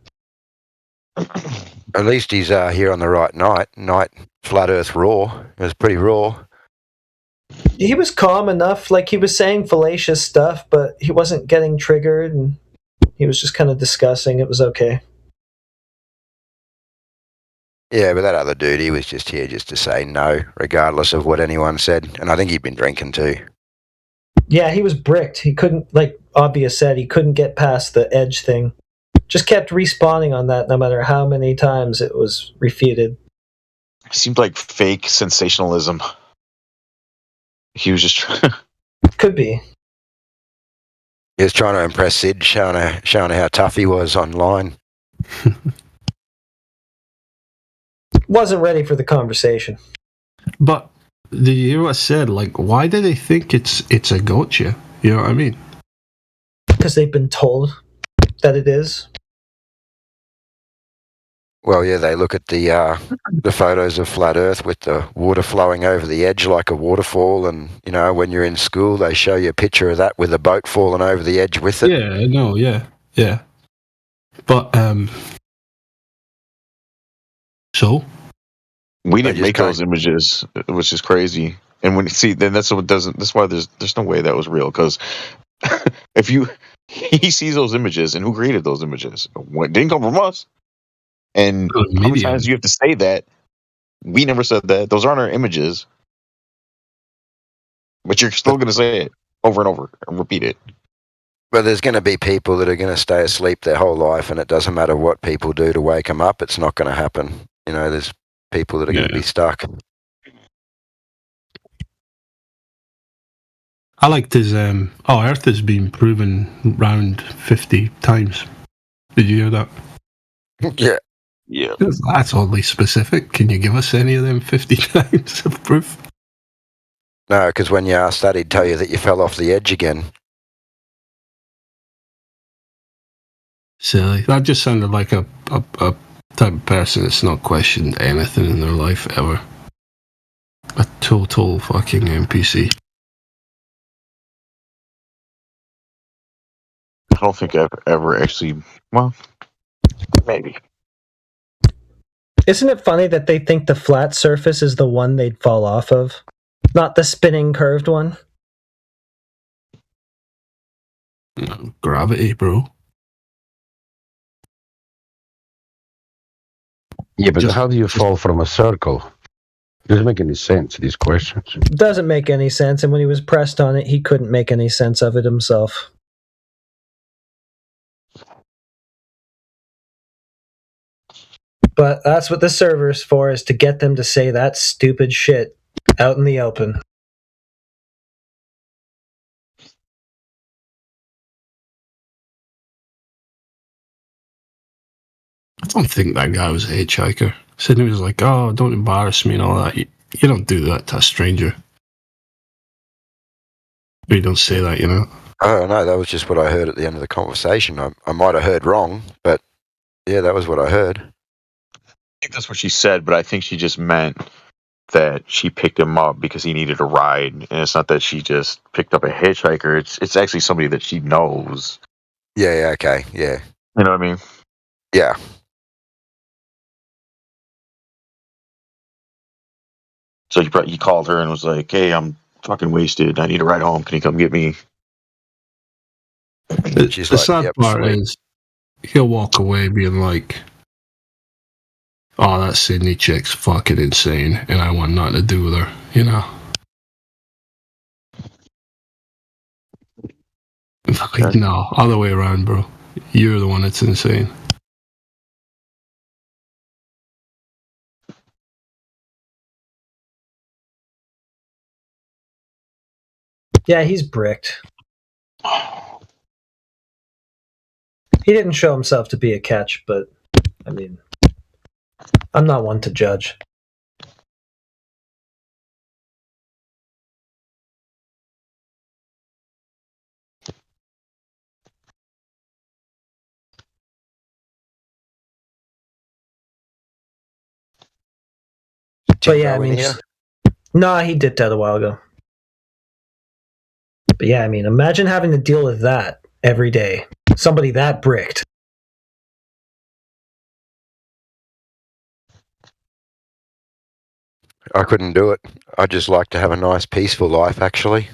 At least he's here on the right night. Flat Earth raw. It was pretty raw. He was calm enough, like he was saying fallacious stuff, but he wasn't getting triggered, and he was just kind of discussing. It was okay. Yeah, but that other dude, he was just here just to say no, regardless of what anyone said. And I think he'd been drinking too. Yeah, he was bricked. He couldn't, like Obvious said, he couldn't get past the edge thing. Just kept respawning on that no matter how many times it was refuted. It seemed like fake sensationalism. He was just... Could be. He was trying to impress Sid, showing her how tough he was online. Wasn't ready for the conversation. But did you hear what I said? Like, why do they think it's a gotcha? You know what I mean? Because they've been told that it is. Well, yeah, they look at the photos of Flat Earth with the water flowing over the edge like a waterfall, and when you're in school, they show you a picture of that with a boat falling over the edge with it. Yeah, no, yeah. But so we didn't make those images, which is crazy. And when you see, then that's what doesn't. That's why there's no way that was real. Because if he sees those images, and who created those images? It didn't come from us. And how many times do you have to say that? We never said that. Those aren't our images. But you're still going to say it over and over and repeat it. But there's going to be people that are going to stay asleep their whole life, and it doesn't matter what people do to wake them up. It's not going to happen. There's people that are going to be stuck. I liked his, Earth has been proven round 50 times. Did you hear that? Yeah. Yeah. That's oddly specific. Can you give us any of them 50 times of proof? No, because when you asked that, he'd tell you that you fell off the edge again. Silly. That just sounded like a type of person that's not questioned anything in their life ever. A total fucking NPC. I don't think I've ever actually... Well, maybe. Isn't it funny that they think the flat surface is the one they'd fall off of? Not the spinning curved one? Gravity, bro. Yeah, but how do you fall from a circle? Doesn't make any sense, these questions. Doesn't make any sense, and when he was pressed on it, he couldn't make any sense of it himself. But that's what the server's for, is to get them to say that stupid shit out in the open. I don't think that guy was a hitchhiker. Said he was like, "Oh, don't embarrass me" and all that. You don't do that to a stranger. You don't say that, you know. Oh no, that was just what I heard at the end of the conversation. I might have heard wrong, but yeah, that was what I heard. I think that's what she said, but I think she just meant that she picked him up because he needed a ride, and it's not that she just picked up a hitchhiker. It's actually somebody that she knows. Yeah, okay, yeah. You know what I mean? Yeah. So he called her and was like, "Hey, I'm fucking wasted. I need a ride home. Can you come get me?" The sad part is he'll walk away being like, "Oh, that Sydney chick's fucking insane, and I want nothing to do with her," you know? Like, no, other way around, bro. You're the one that's insane. Yeah, he's bricked. He didn't show himself to be a catch, but, I mean, I'm not one to judge. But yeah, I mean, no, he dipped out a while ago. But yeah, I mean, imagine having to deal with that every day. Somebody that bricked. I couldn't do it. I'd just like to have a nice, peaceful life, actually.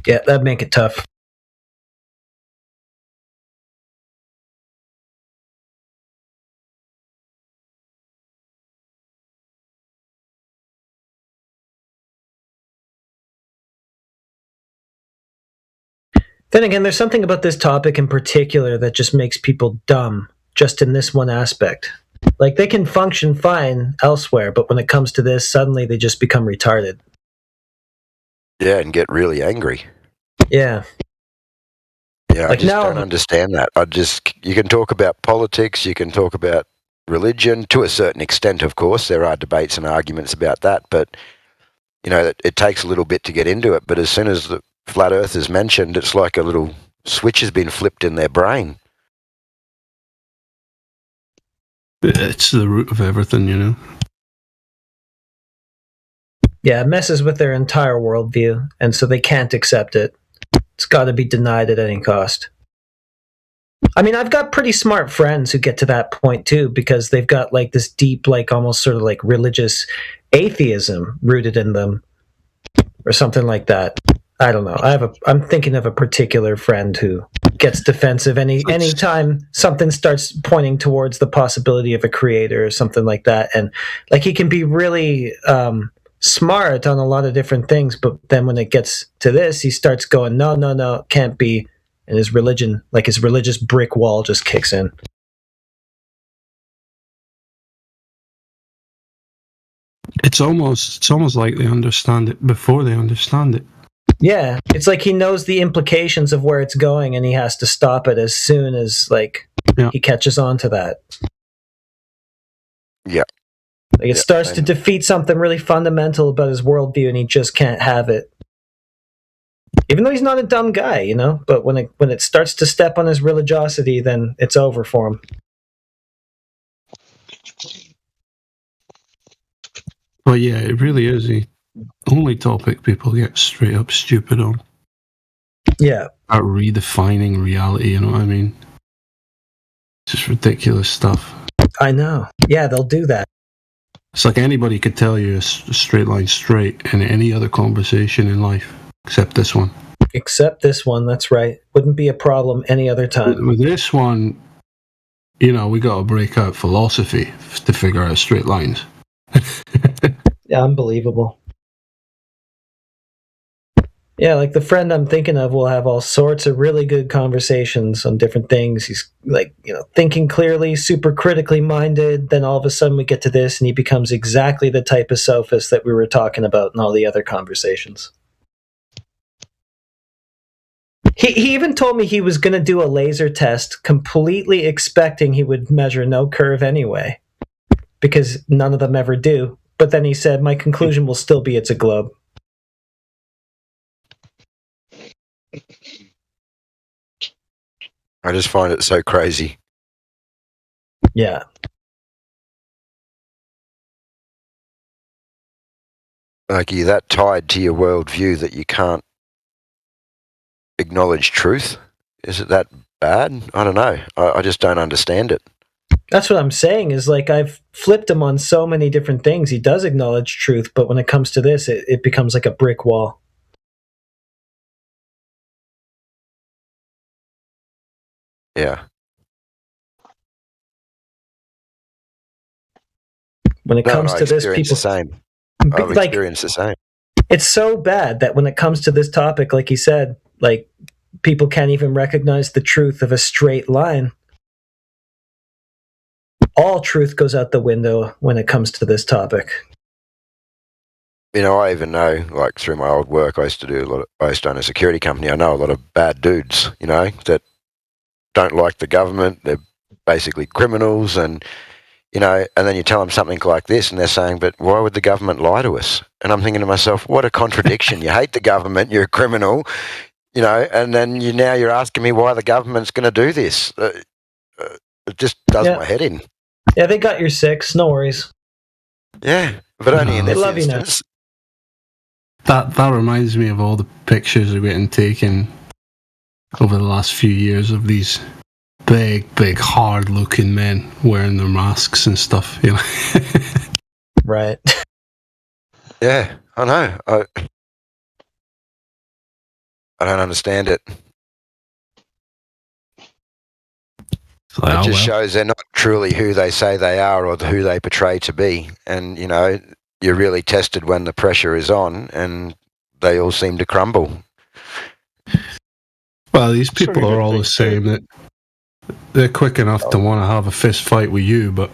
Yeah, that'd make it tough. Then again, there's something about this topic in particular that just makes people dumb, just in this one aspect. Like, they can function fine elsewhere, but when it comes to this, suddenly they just become retarded. Yeah, and get really angry. Yeah. Yeah, I just don't understand that. You can talk about politics, you can talk about religion, to a certain extent, of course. There are debates and arguments about that, but, you know, it takes a little bit to get into it. But as soon as the flat earth is mentioned, it's like a little switch has been flipped in their brain. It's the root of everything, you know? Yeah, it messes with their entire worldview, and so they can't accept it. It's got to be denied at any cost. I mean, I've got pretty smart friends who get to that point too, because they've got like this deep, like almost sort of like religious atheism rooted in them, or something like that. I don't know. I'm thinking of a particular friend who gets defensive anytime something starts pointing towards the possibility of a creator or something like that, and like he can be really smart on a lot of different things, but then when it gets to this, he starts going, no, can't be, and his religion, like his religious brick wall, just kicks in. It's almost like they understand it before they understand it. Yeah, it's like he knows the implications of where it's going, and he has to stop it as soon as he catches on to that. Yeah. Like it starts to defeat something really fundamental about his worldview, and he just can't have it. Even though he's not a dumb guy, you know, but when it starts to step on his religiosity, then it's over for him. Well, yeah, it really is the only topic people get straight up stupid on. Yeah. About redefining reality, you know what I mean? Just ridiculous stuff. I know. Yeah, they'll do that. It's like anybody could tell you a straight line straight in any other conversation in life, except this one. Except this one, that's right. Wouldn't be a problem any other time. With this one, you know, we got to break out philosophy to figure out straight lines. Yeah, unbelievable. Yeah, like the friend I'm thinking of will have all sorts of really good conversations on different things. He's like, thinking clearly, super critically minded. Then all of a sudden we get to this and he becomes exactly the type of sophist that we were talking about in all the other conversations. He even told me he was going to do a laser test, completely expecting he would measure no curve anyway, because none of them ever do. But then he said, my conclusion will still be it's a globe. I just find it so crazy. Yeah. Like, you're that tied to your worldview that you can't acknowledge truth? Is it that bad? I don't know. I just don't understand it. That's what I'm saying, is like I've flipped him on so many different things. He does acknowledge truth, but when it comes to this, it becomes like a brick wall. Yeah. When it comes to this, people... the same. I've experienced the same. It's so bad that when it comes to this topic, like he said, like people can't even recognize the truth of a straight line. All truth goes out the window when it comes to this topic. I even know, like through my old work, I used to own a security company. I know a lot of bad dudes, that don't like the government. They're basically criminals, and and then you tell them something like this and they're saying, but why would the government lie to us? And I'm thinking to myself, what a contradiction. You hate the government, you're a criminal, and then now you're asking me why the government's going to do this. It just does my head in. Yeah, they got your 6, no worries. Yeah, but only in this instance. That reminds me of all the pictures that are getting taken over the last few years of these big, hard-looking men wearing their masks and stuff, Right. Yeah, I know. I don't understand it. It just shows they're not truly who they say they are or who they portray to be. And, you're really tested when the pressure is on, and they all seem to crumble. Well, these people are all the same. That they're quick enough to want to have a fist fight with you, but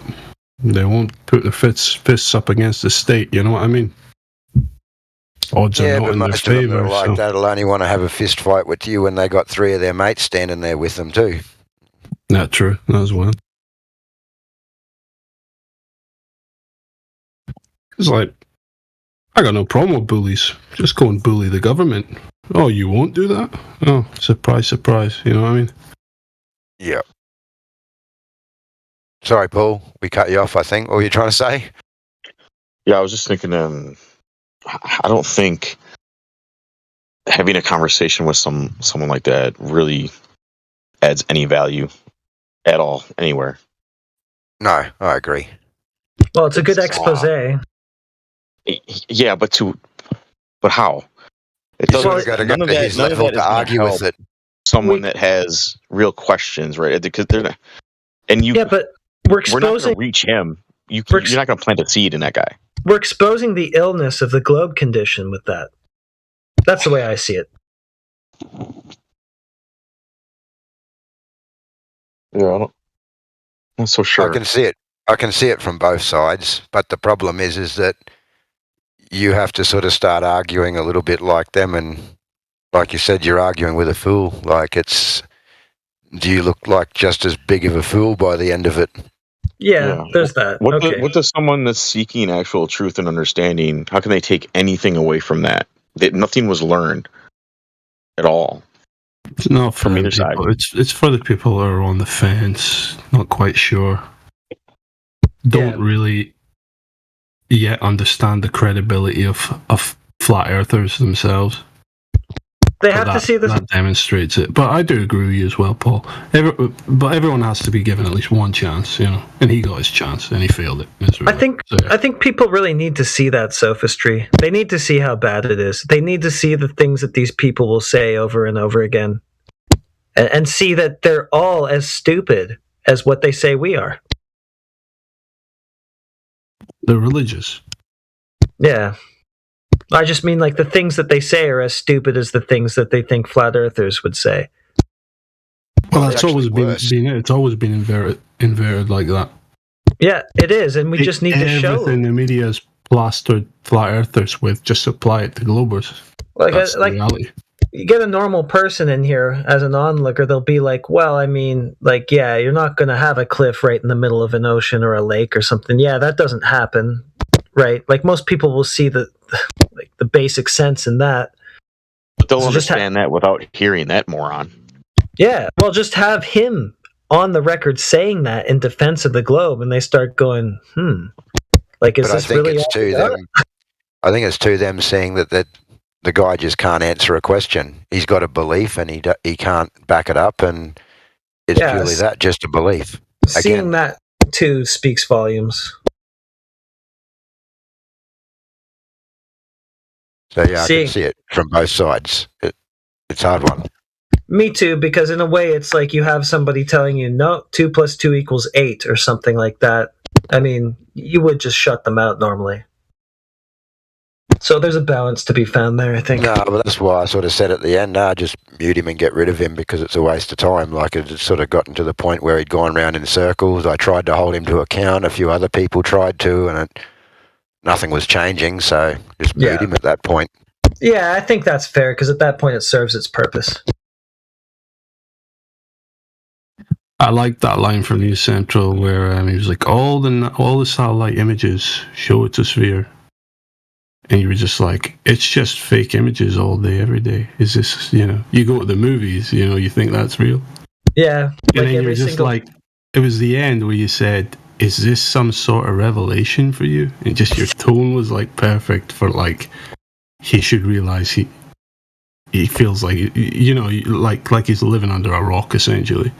they won't put their fists up against the state. You know what I mean? Odds are not in their most of them favour. are like that will only want to have a fist fight with you when they got 3 of their mates standing there with them too. Not true. That's one. It's like, I got no problem with bullies. Just go and bully the government. Oh, you won't do that? Oh, surprise, surprise. You know what I mean? Yeah. Sorry, Paul. We cut you off, I think. What were you trying to say? Yeah, I was just thinking, I don't think having a conversation with someone like that really adds any value at all, anywhere. No, I agree. Well, it's a good expose. Yeah, but how? It doesn't. None of that is to argue with it. Someone that has real questions, right? Because they're not, and you. Yeah, but we're not going to reach him. You're not going to plant a seed in that guy. We're exposing the illness of the globe condition with that. That's the way I see it. Yeah, I'm not so sure. I can see it from both sides, but the problem is that you have to sort of start arguing a little bit like them, and like you said, you're arguing with a fool. Like, do you look like just as big of a fool by the end of it? Yeah. There's that. What does someone that's seeking actual truth and understanding, how can they take anything away from that? Nothing was learned at all. It's not from either side. It's for the people that are on the fence, not quite sure. Don't really yet understand the credibility of flat earthers themselves. They have to see this. That demonstrates it. But I do agree with you as well, Paul. But everyone has to be given at least one chance, And he got his chance, and he failed it miserably. I think people really need to see that sophistry. They need to see how bad it is. They need to see the things that these people will say over and over again, and see that they're all as stupid as what they say we are. They're religious. Yeah. I just mean like the things that they say are as stupid as the things that they think flat earthers would say. Well, it's always been inverted like that. Yeah, it is, and we just need to show everything the media is plastered flat earthers with. Just apply it to globers. That's the reality. You get a normal person in here as an onlooker, they'll be like, well, I mean, like, yeah, you're not going to have a cliff right in the middle of an ocean or a lake or something. Yeah, that doesn't happen, right? Like, most people will see the basic sense in that. But they'll understand that without hearing that moron. Yeah, well, just have him on the record saying that in defense of the globe, and they start going, like, is this really... I think it's to them saying that the guy just can't answer a question. He's got a belief and he can't back it up, and it's purely that, just a belief. Seeing that too speaks volumes. So yeah, I can see it from both sides. It's a hard one. Me too, because in a way it's like you have somebody telling you, no, 2 + 2 = 8 or something like that. I mean, you would just shut them out normally. So there's a balance to be found there, I think. No, but that's why I sort of said at the end, just mute him and get rid of him, because it's a waste of time. Like, it had sort of gotten to the point where he'd gone round in circles. I tried to hold him to account. A few other people tried to, and nothing was changing, so just mute him at that point. Yeah, I think that's fair, because at that point it serves its purpose. I like that line from News Central where he was like, all the satellite images show it's a sphere. And you were just like, it's just fake images all day, every day. Is this, you go to the movies, you think that's real. Yeah. And then you're just like, it was the end where you said, is this some sort of revelation for you? And just your tone was like perfect for like, he should realize he feels like, like he's living under a rock, essentially.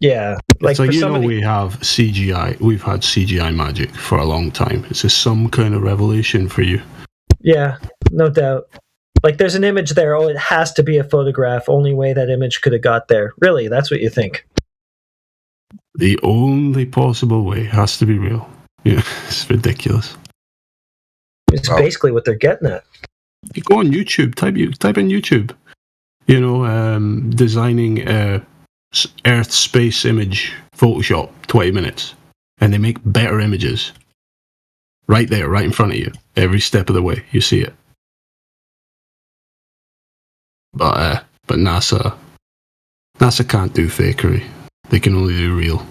Yeah. Like, so we have CGI. We've had CGI magic for a long time. Is this some kind of revelation for you? Yeah, no doubt. Like, there's an image there. Oh, it has to be a photograph. Only way that image could have got there. Really, that's what you think? The only possible way has to be real. Yeah, it's ridiculous. It's basically what they're getting at. You go on YouTube. Type in YouTube. Designing Earth space image Photoshop, 20 minutes, and they make better images. Right there, right in front of you. Every step of the way, you see it. But NASA can't do fakery. They can only do real,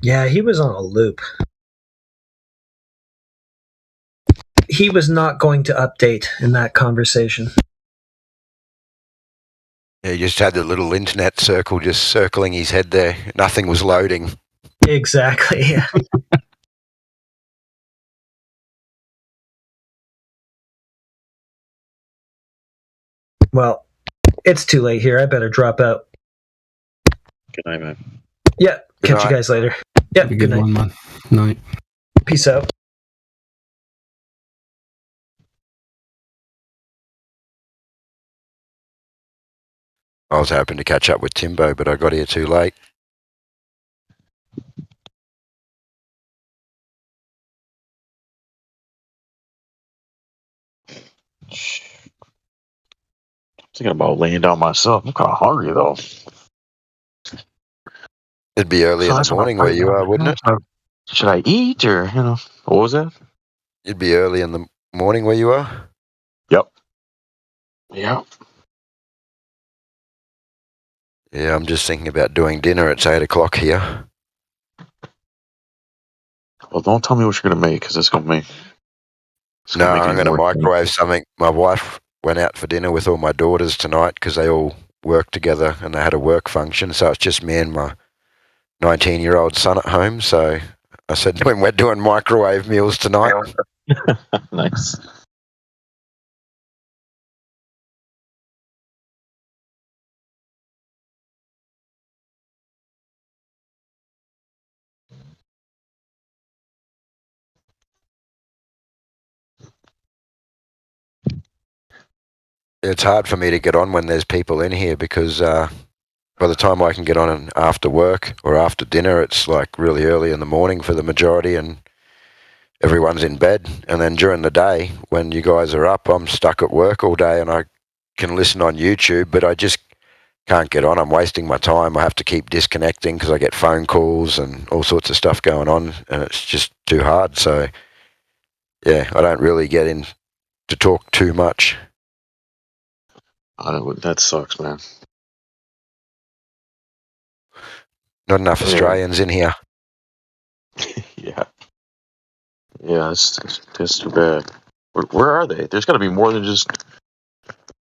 Yeah, he was on a loop. He was not going to update in that conversation. Yeah, he just had the little internet circle just circling his head there. Nothing was loading. Exactly, yeah. Well, it's too late here. I better drop out. Good night, man. Yeah, catch you guys later. Yeah, good night. One, man. Night. Peace out. I was hoping to catch up with Timbo, but I got here too late. Thinking about laying down myself. I'm kind of hungry, though. It'd be early in the morning where you are, wouldn't it? Should I eat, or, what was that? It'd be early in the morning where you are? Yep. Yeah. Yeah, I'm just thinking about doing dinner. It's 8 o'clock here. Well, don't tell me what you're going to make, because it's going to make... No, I'm going to microwave something. My wife went out for dinner with all my daughters tonight because they all work together and they had a work function. So it's just me and my 19-year-old son at home. So I said, when we're doing microwave meals tonight. Nice. It's hard for me to get on when there's people in here because by the time I can get on and after work or after dinner, it's like really early in the morning for the majority, and everyone's in bed. And then during the day, when you guys are up, I'm stuck at work all day, and I can listen on YouTube, but I just can't get on. I'm wasting my time. I have to keep disconnecting because I get phone calls and all sorts of stuff going on, and it's just too hard. So, yeah, I don't really get in to talk too much. That sucks, man. Not enough Australians in here. Yeah. Yeah, that's too bad. Where are they? There's got to be more than just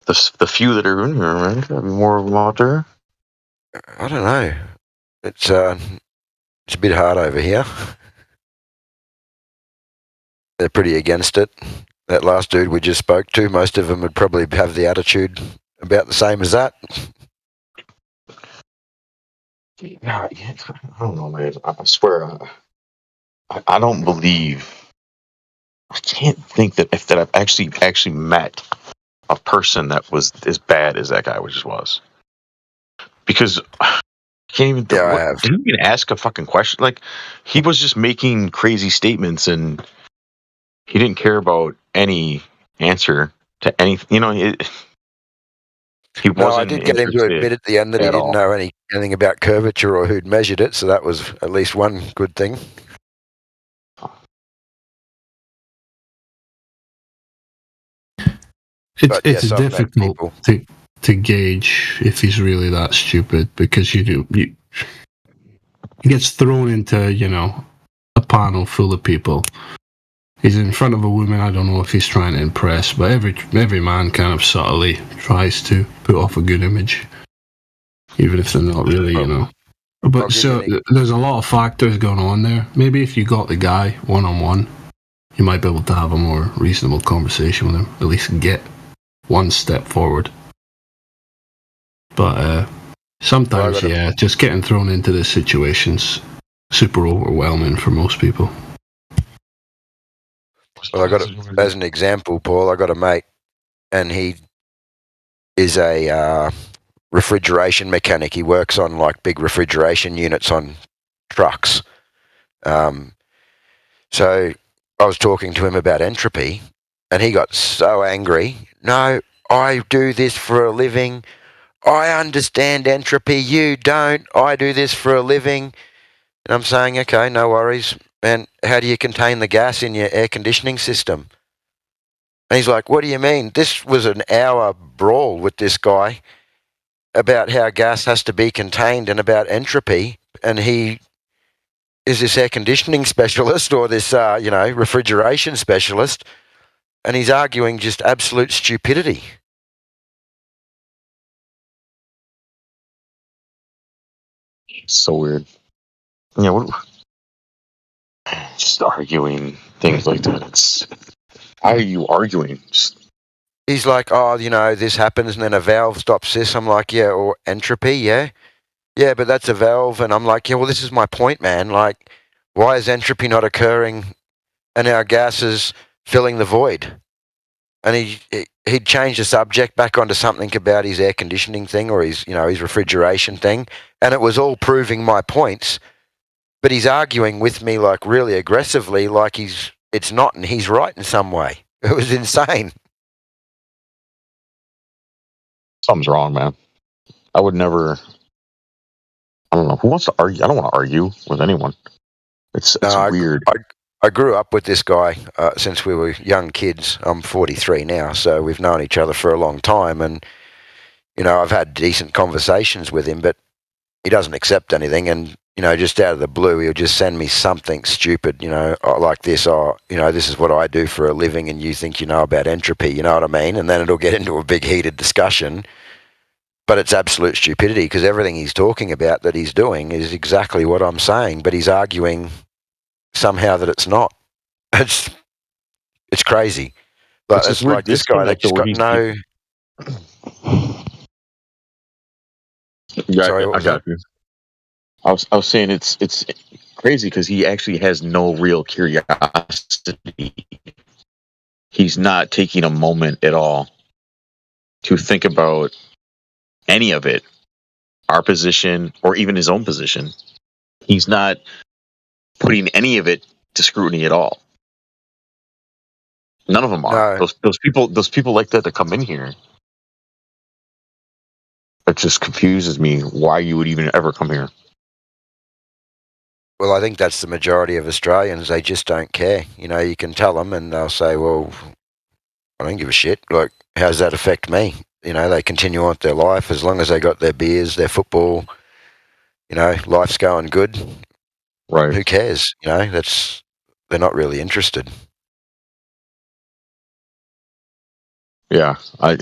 the few that are in here, man. There's got to be more of them out there. I don't know. It's a bit hard over here. They're pretty against it. That last dude we just spoke to, most of them would probably have the attitude about the same as that. Yeah, I don't know, man. I swear, I don't believe. I can't think that I've actually met a person that was as bad as that guy just was. Because I can't even. Didn't even ask a fucking question. Like, he was just making crazy statements, and he didn't care about any answer to anything. You know, he wasn't. No, I did get him to admit at the end that he didn't know anything about curvature or who'd measured it, so that was at least one good thing. It's difficult to gauge if he's really that stupid, because he gets thrown into, you know, a panel full of people. He's in front of a woman. I don't know if he's trying to impress, but every man kind of subtly tries to put off a good image, even if they're not really, you know. But so there's a lot of factors going on there. Maybe if you got the guy one-on-one, you might be able to have a more reasonable conversation with him, at least get one step forward. But sometimes, just getting thrown into this situation's super overwhelming for most people. Well, I got as an example, Paul, I got a mate, and he is a refrigeration mechanic. He works on like big refrigeration units on trucks. So I was talking to him about entropy, and he got so angry. No, I do this for a living. I understand entropy. You don't. I do this for a living. And I'm saying, okay, no worries. And how do you contain the gas in your air conditioning system? And he's like, what do you mean? This was an hour brawl with this guy about how gas has to be contained and about entropy. And he is this air conditioning specialist or this, refrigeration specialist. And he's arguing just absolute stupidity. So weird. Yeah, just arguing things like that. Why are you arguing? He's like, this happens and then a valve stops this. I'm like, yeah, or entropy, yeah. Yeah, but that's a valve. And I'm like, yeah, well, this is my point, man. Like, why is entropy not occurring and our gas is filling the void? And he'd changed the subject back onto something about his air conditioning thing or his refrigeration thing. And it was all proving my points. But he's arguing with me like really aggressively, like it's not, and he's right in some way. It was insane. Something's wrong, man. I would never. I don't know. Who wants to argue? I don't want to argue with anyone. It's weird. I grew up with this guy since we were young kids. I'm 43 now, so we've known each other for a long time. And, I've had decent conversations with him, but he doesn't accept anything. And, just out of the blue, he'll just send me something stupid, like this. This is what I do for a living, and you think you know about entropy, you know what I mean? And then it'll get into a big heated discussion. But it's absolute stupidity because everything he's talking about that he's doing is exactly what I'm saying, but he's arguing somehow that it's not. It's crazy. But it's like this guy that just got no... Sorry, I got you. I was saying it's crazy because he actually has no real curiosity. He's not taking a moment at all to think about any of it. our position or even his own position. He's not putting any of it to scrutiny at all. None of them are. No. Those people like that to come in here. It just confuses me why you would even ever come here. Well, I think that's the majority of Australians. They just don't care. You know, you can tell them and they'll say, well, I don't give a shit. Like, how does that affect me? You know, they continue on with their life as long as they got their beers, their football, you know, life's going good. Right. Who cares? You know, they're not really interested. Yeah, I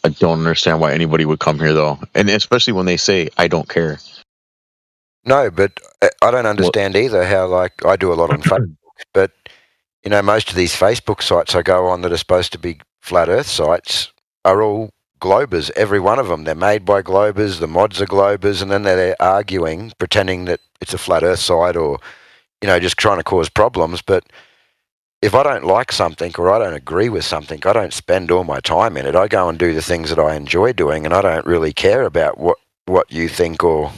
don't understand why anybody would come here though, and especially when they say I don't care. No, but I don't understand either how, like, I do a lot on Facebook, but, you know, most of these Facebook sites I go on that are supposed to be flat earth sites are all globers, every one of them. They're made by globers, the mods are globers, and then they're there arguing, pretending that it's a flat earth site or, you know, just trying to cause problems. But if I don't like something or I don't agree with something, I don't spend all my time in it. I go and do the things that I enjoy doing, and I don't really care about what you think or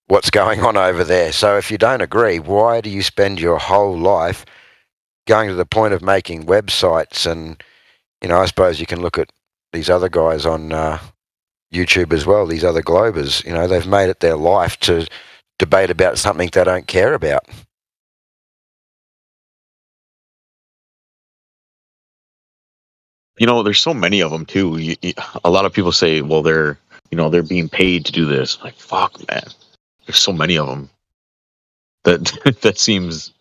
what's going on over there. So if you don't agree, why do you spend your whole life going to the point of making websites? And, you know, I suppose you can look at these other guys on YouTube as well, these other globers. You know, they've made it their life to debate about something they don't care about. You know, there's so many of them too. A lot of people say, well, they're being paid to do this. Like, fuck, man. There's so many of them. That seems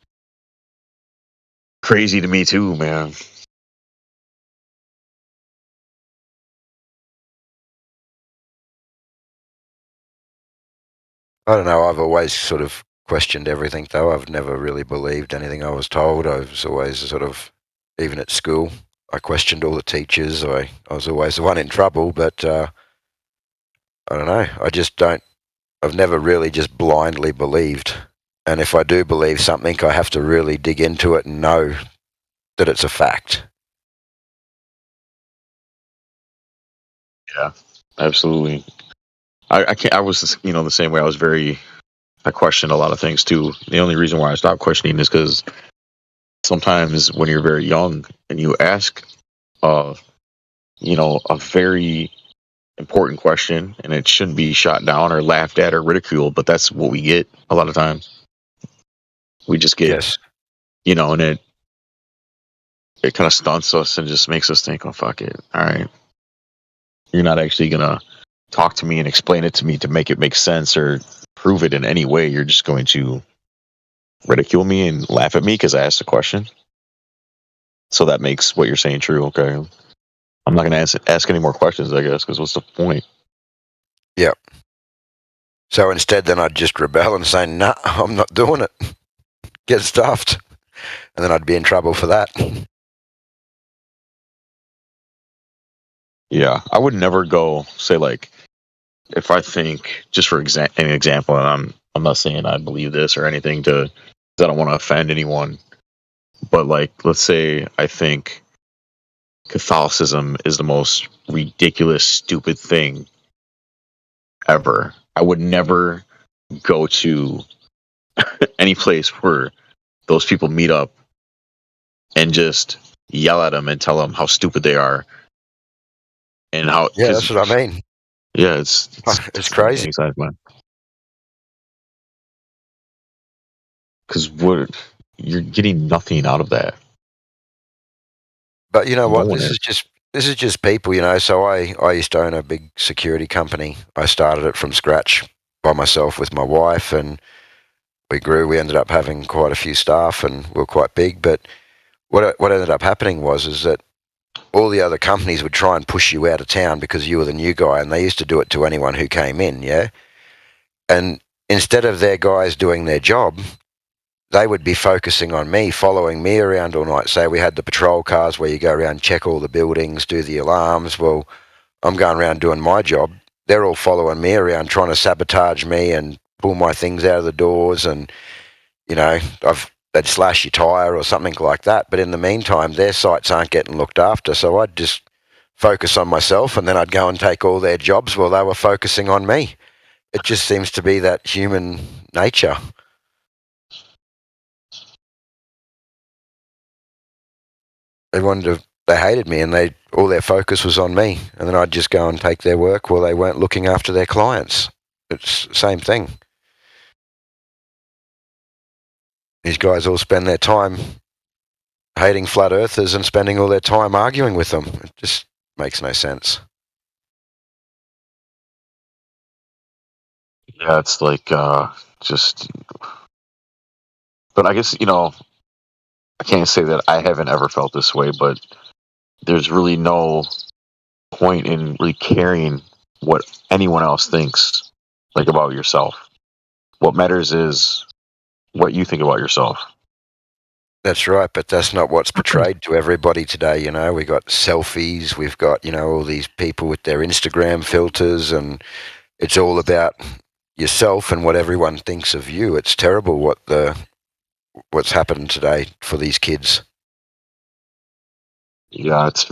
crazy to me too, man. I don't know. I've always sort of questioned everything, though. I've never really believed anything I was told. I was always sort of, even at school, I questioned all the teachers. I was always the one in trouble, but I don't know. I've never really just blindly believed. And if I do believe something, I have to really dig into it and know that it's a fact. Yeah, absolutely. I was, the same way. I questioned a lot of things too. The only reason why I stopped questioning is because sometimes when you're very young and you ask, a very important question, and it shouldn't be shot down or laughed at or ridiculed, but that's what we get a lot of times. We just get, yes. And it kind of stunts us and just makes us think, oh, fuck it. All right. You're not actually going to talk to me and explain it to me to make it make sense or prove it in any way. You're just going to ridicule me and laugh at me because I asked a question. So that makes what you're saying true. Okay. I'm not going to ask any more questions, I guess, because what's the point? Yep. So instead, then I'd just rebel and say, nah, I'm not doing it. Get stuffed. And then I'd be in trouble for that. Yeah, I would never go say, like, if I think, just for an example, and I'm not saying I believe this or anything I don't want to offend anyone, but, like, let's say I think Catholicism is the most ridiculous, stupid thing ever. I would never go to any place where those people meet up and just yell at them and tell them how stupid they are. And how, yeah, that's what I mean. Yeah, it's crazy. Because you're getting nothing out of that. But you know what? This is just people, you know. So I used to own a big security company. I started it from scratch by myself with my wife, and we grew. We ended up having quite a few staff, and we were quite big. But what ended up happening is that all the other companies would try and push you out of town because you were the new guy, and they used to do it to anyone who came in, yeah? And instead of their guys doing their job, they would be focusing on me, following me around all night. Say we had the patrol cars where you go around, check all the buildings, do the alarms. Well, I'm going around doing my job. They're all following me around, trying to sabotage me and pull my things out of the doors, and, you know, they'd slash your tyre or something like that. But in the meantime, their sites aren't getting looked after. So I'd just focus on myself, and then I'd go and take all their jobs while they were focusing on me. It just seems to be that human nature. They hated me, and all their focus was on me, and then I'd just go and take their work while they weren't looking after their clients. It's the same thing. These guys all spend their time hating flat earthers and spending all their time arguing with them. It just makes no sense. Yeah, it's like just. But I guess, I can't say that I haven't ever felt this way, but there's really no point in really caring what anyone else thinks, like, about yourself. What matters is what you think about yourself. That's right, but that's not what's portrayed to everybody today. We got selfies, we've got, all these people with their Instagram filters, and it's all about yourself and what everyone thinks of you. It's terrible what's happened today for these kids. Yeah, it's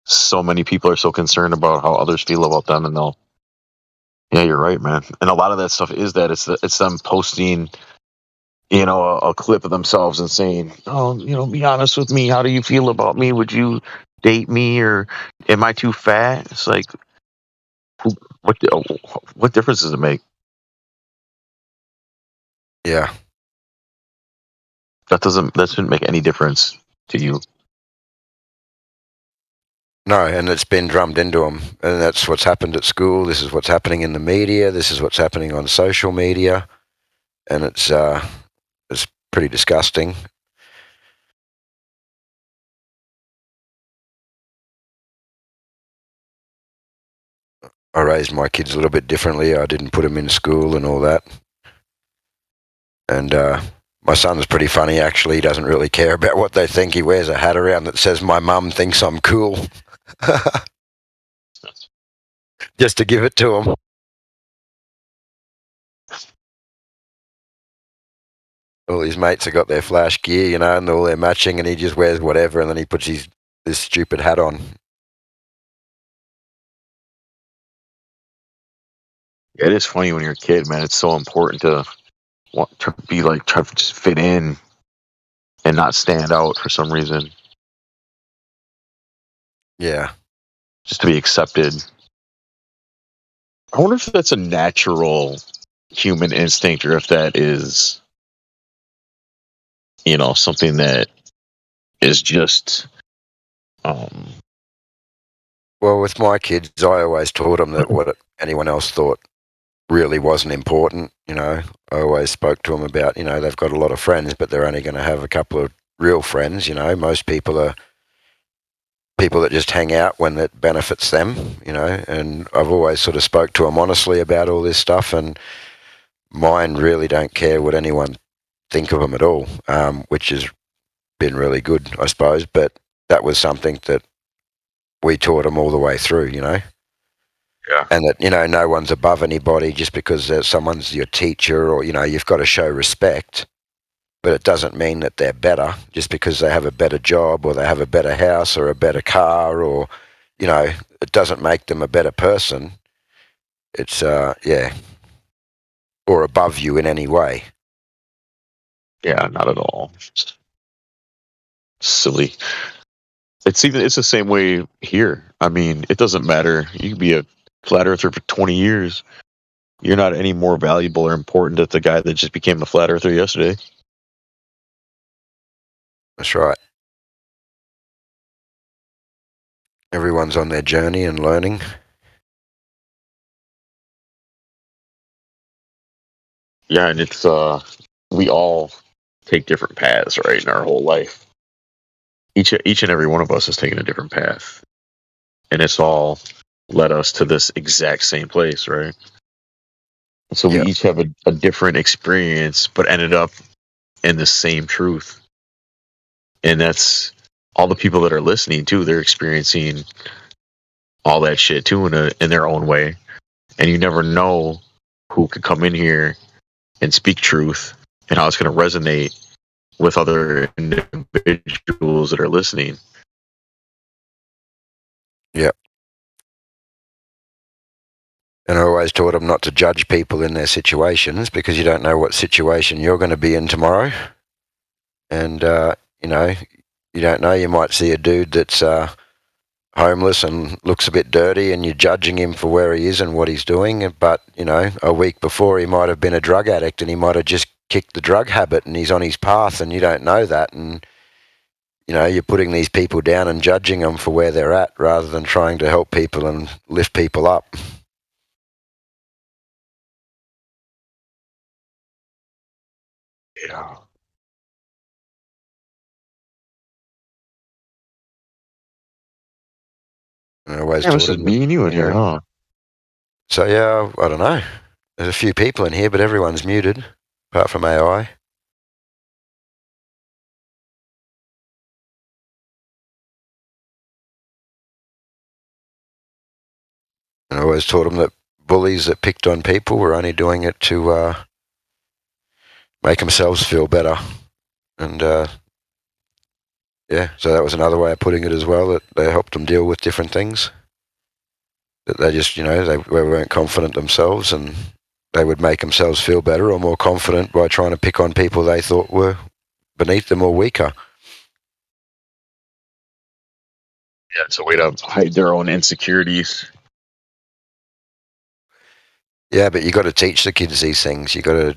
so many people are so concerned about how others feel about them, and yeah, you're right, man. And a lot of that stuff is that it's them posting, a clip of themselves and saying, "Oh, be honest with me. How do you feel about me? Would you date me, or am I too fat?" It's like, what difference does it make? Yeah, that shouldn't make any difference to you. No, and it's been drummed into them, and that's what's happened at school. This is what's happening in the media. This is what's happening on social media, and it's pretty disgusting. I raised my kids a little bit differently. I didn't put them in school and all that. And my son's pretty funny, actually. He doesn't really care about what they think. He wears a hat around that says, "My mum thinks I'm cool." Just to give it to him. All his mates have got their flash gear, and all their matching, and he just wears whatever, and then he puts this stupid hat on. It is funny when you're a kid, man. It's so important to want to be like, try to just fit in and not stand out for some reason. Yeah. Just to be accepted. I wonder if that's a natural human instinct, or if that is, something that is just. Well, with my kids, I always taught them that what anyone else thought really wasn't important. I always spoke to them about, they've got a lot of friends, but they're only going to have a couple of real friends. Most people are people that just hang out when it benefits them, and I've always sort of spoke to them honestly about all this stuff, and mine really don't care what anyone think of them at all, which has been really good, I suppose, but that was something that we taught them all the way through, Yeah. And that, no one's above anybody just because someone's your teacher, or, you've got to show respect, but it doesn't mean that they're better just because they have a better job, or they have a better house, or a better car, or, it doesn't make them a better person. It's, or above you in any way. Yeah, not at all. Silly. It's the same way here. I mean, it doesn't matter. You can be a flat earther for 20 years. You're not any more valuable or important than the guy that just became a flat earther yesterday. That's right. Everyone's on their journey and learning. Yeah, and it's we all take different paths, right, in our whole life. Each and every one of us has taken a different path, and it's all led us to this exact same place, right? So we each have a different experience, but ended up in the same truth. And that's all the people that are listening too. They're experiencing all that shit too in their own way, and you never know who could come in here and speak truth and how it's going to resonate with other individuals that are listening. Yep. And I always taught them not to judge people in their situations because you don't know what situation you're going to be in tomorrow. And, you know, you don't know. You might see a dude that's homeless and looks a bit dirty and you're judging him for where he is and what he's doing. But, you know, a week before he might have been a drug addict and he might have just kicked the drug habit and he's on his path and you don't know that. And, you know, you're putting these people down and judging them for where they're at rather than trying to help people and lift people up. Yeah. And I always Yeah, taught this is him me and you in here, huh? So, yeah, I don't know. There's a few people in here, but everyone's muted, apart from AI. And I always taught them that bullies that picked on people were only doing it to make themselves feel better. And, yeah, so that was another way of putting it as well, that they helped them deal with different things. That they just, you know, they weren't confident themselves and they would make themselves feel better or more confident by trying to pick on people they thought were beneath them or weaker. Yeah, it's a way to hide their own insecurities. Yeah, but you got to teach the kids these things. You got to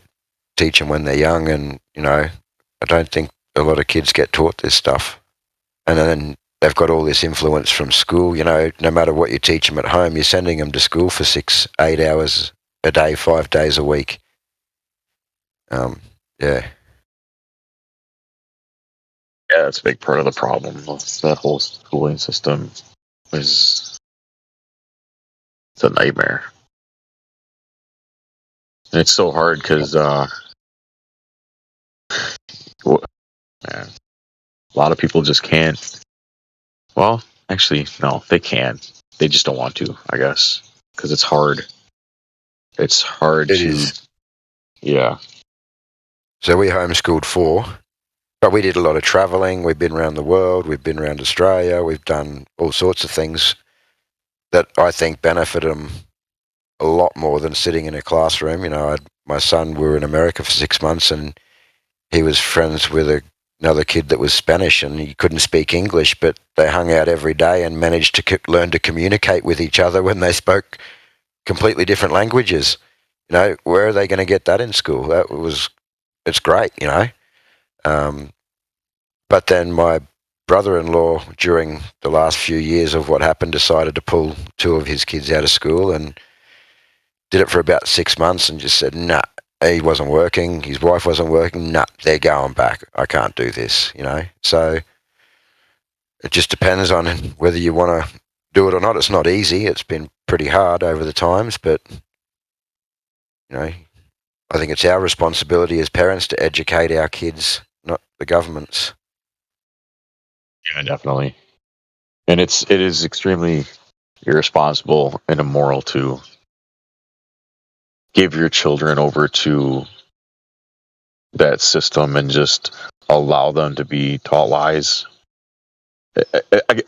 teach them when they're young, and you know, I don't think a lot of kids get taught this stuff. And then they've got all this influence from school. You know, no matter what you teach them at home, you're sending them to school for 6-8 hours a day, 5 days a week. Yeah. Yeah, that's a big part of the problem with that whole schooling system. It's a nightmare. And it's so hard because, man, a lot of people just can't. Well, actually, no, they can. They just don't want to, I guess, because it's hard. It's hard It to. is. Yeah. So we homeschooled 4, but we did a lot of traveling. We've been around the world. We've been around Australia. We've done all sorts of things that I think benefit them a lot more than sitting in a classroom. You know, my son, we were in America for 6 months and he was friends with another kid that was Spanish and he couldn't speak English, but they hung out every day and managed to learn to communicate with each other when they spoke completely different languages. You know, where are they going to get that in school? It's great, you know. But then my brother-in-law, during the last few years of what happened, decided to pull 2 of his kids out of school and did it for about 6 months and just said, nah, he wasn't working, his wife wasn't working, nah, they're going back. I can't do this, you know. So it just depends on whether you want to do it or not. It's not easy. It's been pretty hard over the times, but, you know, I think it's our responsibility as parents to educate our kids, not the government's. Yeah, definitely. And it is extremely irresponsible and immoral to give your children over to that system and just allow them to be taught lies.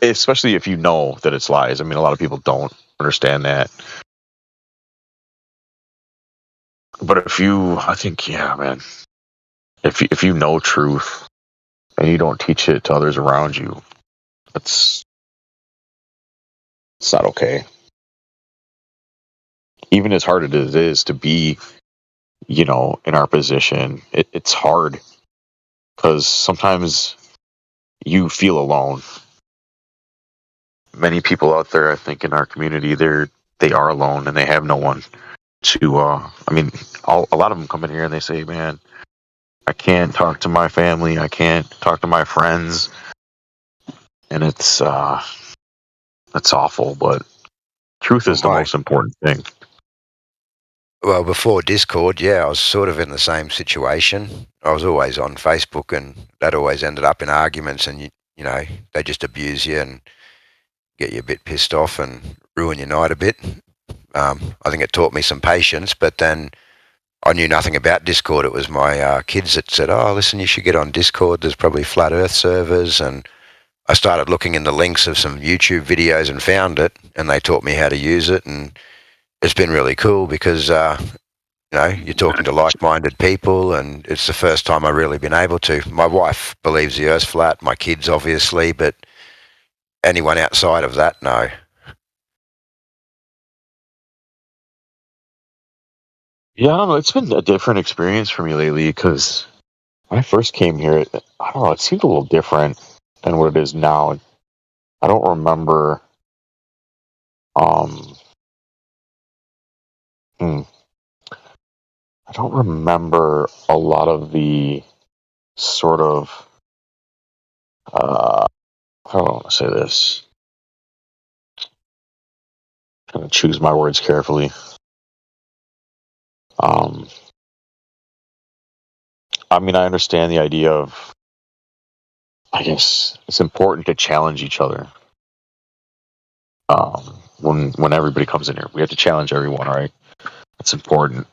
Especially if you know that it's lies. I mean, a lot of people don't understand that. But I think, yeah, man, if you know truth and you don't teach it to others around you, it's not okay. Even as hard as it is to be, you know, in our position, it's hard because sometimes you feel alone. Many people out there, I think, in our community, they are alone and they have no one to. I mean, a lot of them come in here and they say, "Man, I can't talk to my family. I can't talk to my friends," and it's that's awful. But truth is the most important thing. Well, before Discord, yeah, I was sort of in the same situation. I was always on Facebook, and that always ended up in arguments, and you know, they just abuse you and get you a bit pissed off and ruin your night a bit. I think it taught me some patience, but then I knew nothing about Discord. It was my kids that said, "Oh, listen, you should get on Discord. There's probably flat Earth servers," and I started looking in the links of some YouTube videos and found it, and they taught me how to use it, and it's been really cool because you're talking to like-minded people, and it's the first time I've really been able to. My wife believes the Earth's flat, my kids obviously, but anyone outside of that, no. Yeah, I don't know. It's been a different experience for me lately because when I first came here, I don't know, it seemed a little different than what it is now. I don't remember. Um, I don't remember a lot of the sort of. How do I want to say this? I'm going to choose my words carefully. I mean, I understand the idea of. I guess it's important to challenge each other. When everybody comes in here, we have to challenge everyone, right? It's important.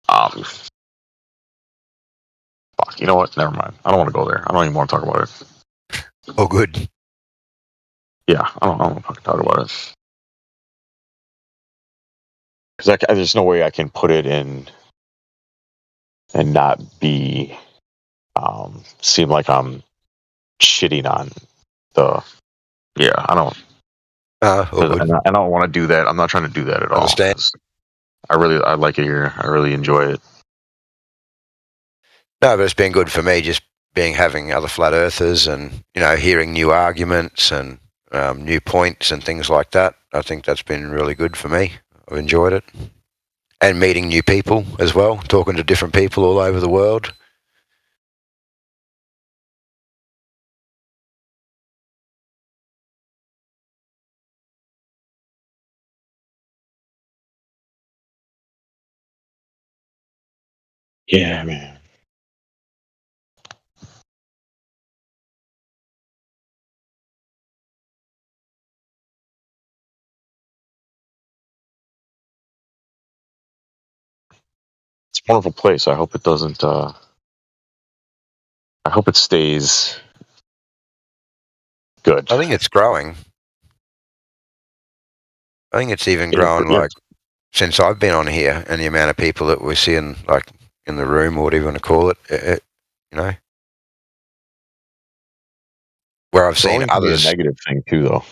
Fuck, you know what? Never mind. I don't want to go there. I don't even want to talk about it. Oh, good. Yeah, I don't want to fucking talk about it. Because there's no way I can put it in and not be seem like I'm shitting on the. Yeah, I don't. I don't want to do that. I'm not trying to do that at all. I like it here. I really enjoy it. No, but it's been good for me just having other flat earthers and, hearing new arguments and new points and things like that. I think that's been really good for me. I've enjoyed it. And meeting new people as well, talking to different people all over the world. Yeah, man. It's a wonderful place. I hope it doesn't. I hope it stays good. I think it's growing. I think it's even grown since I've been on here, and the amount of people that we're seeing in the room or whatever you want to call it, where I've seen others. A negative thing too, though.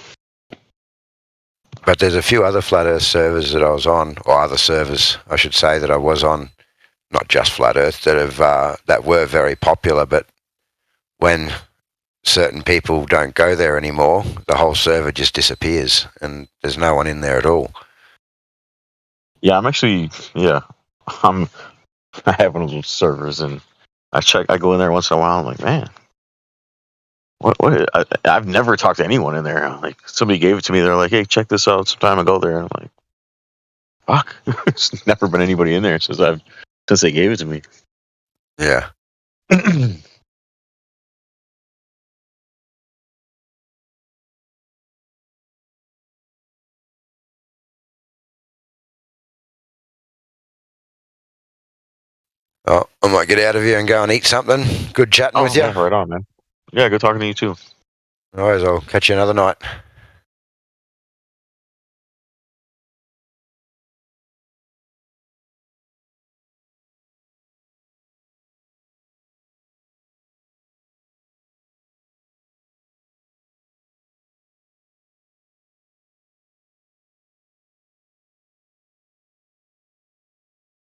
But there's a few other Flat Earth servers that I was on, or other servers, I should say, that I was on, not just Flat Earth, that were very popular. But when certain people don't go there anymore, the whole server just disappears, and there's no one in there at all. Yeah, I'm actually. Yeah, I have one of those servers, and I go in there once in a while. I'm like, man, what? I've never talked to anyone in there. Like, somebody gave it to me. They're like, hey, check this out. Sometime I go there. And I'm like, fuck. There's never been anybody in there since they gave it to me. Yeah. Oh, I might get out of here and go and eat something. Good chatting with you. Yeah, right on, man. Yeah, good talking to you too. Always, I'll catch you another night. Come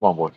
on, boy.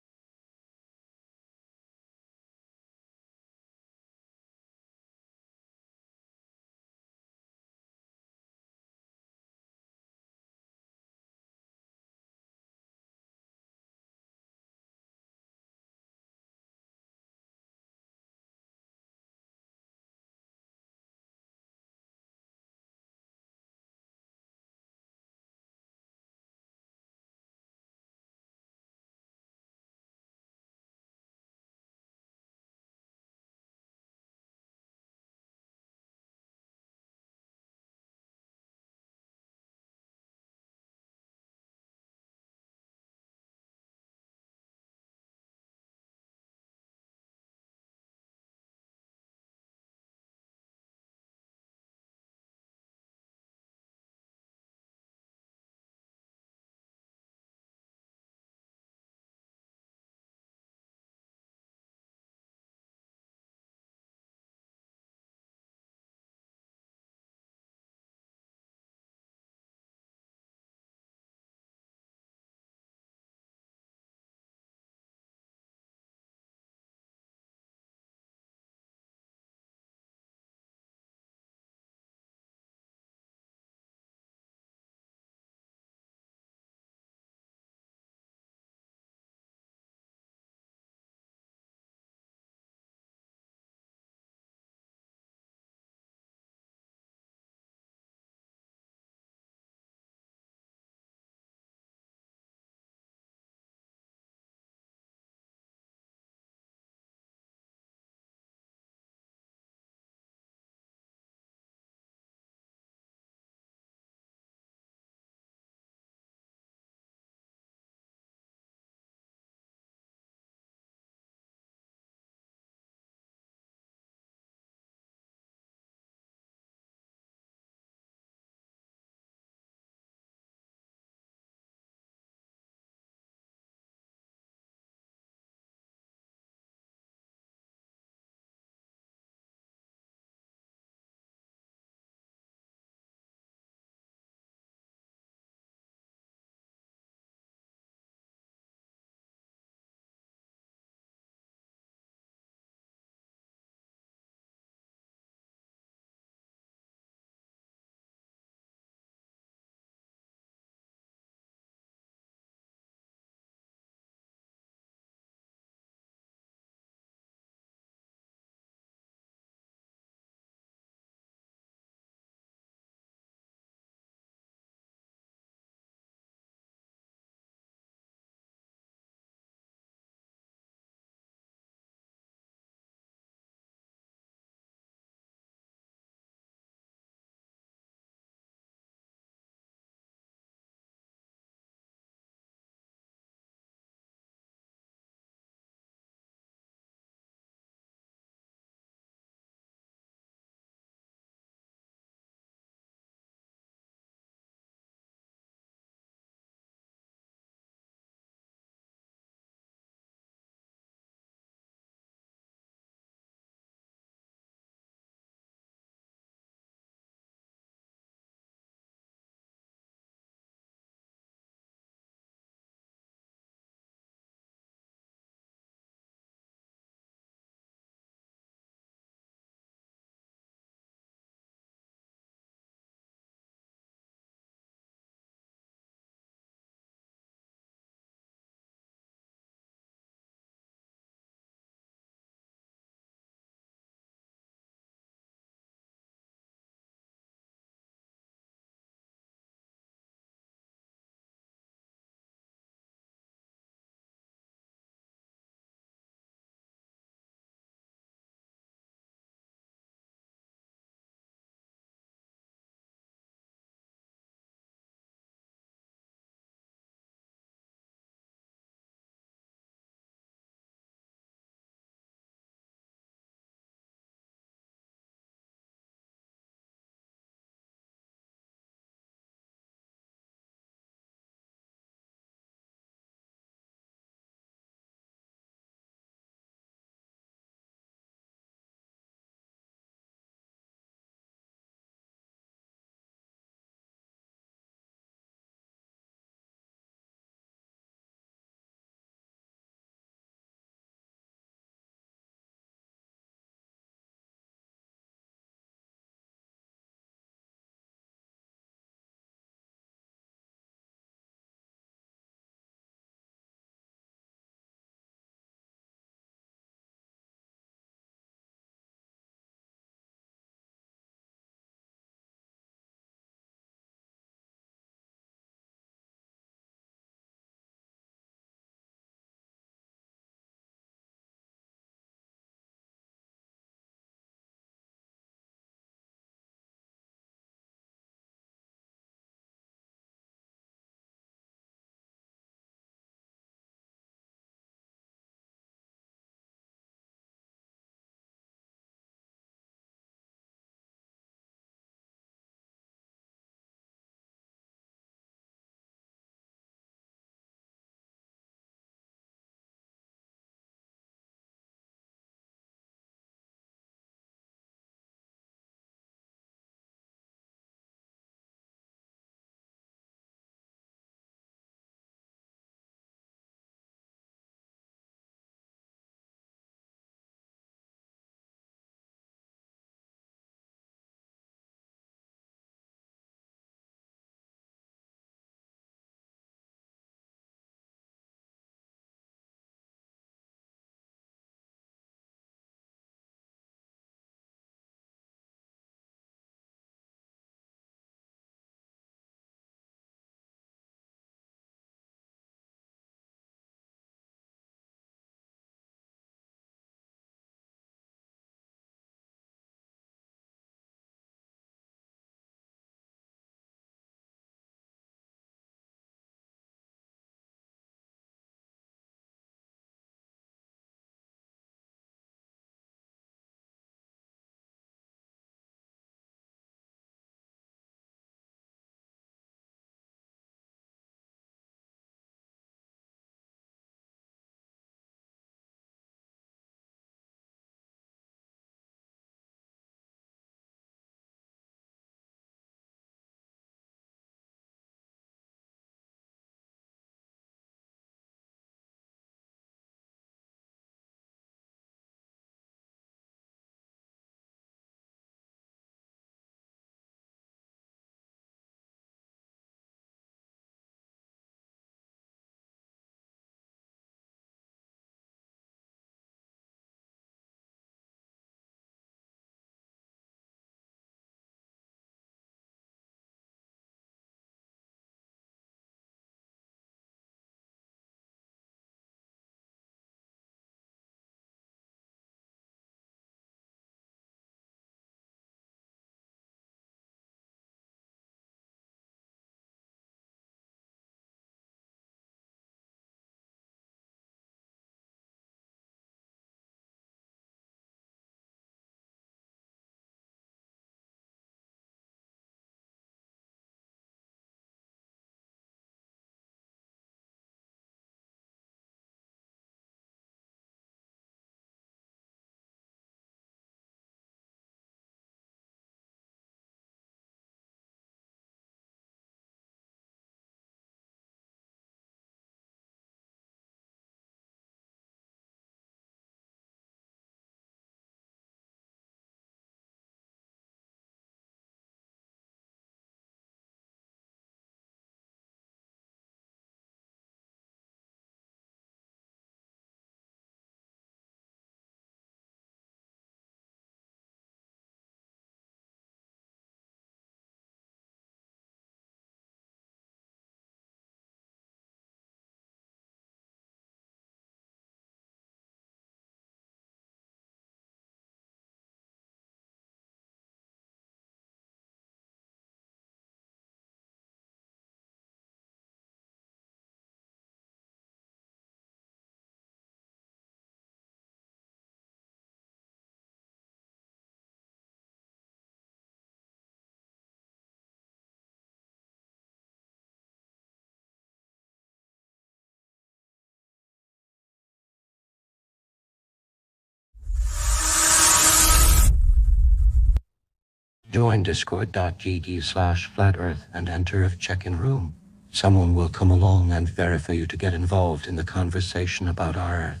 Join discord.gg/flatearth and enter a check-in room. Someone will come along and verify you to get involved in the conversation about our Earth.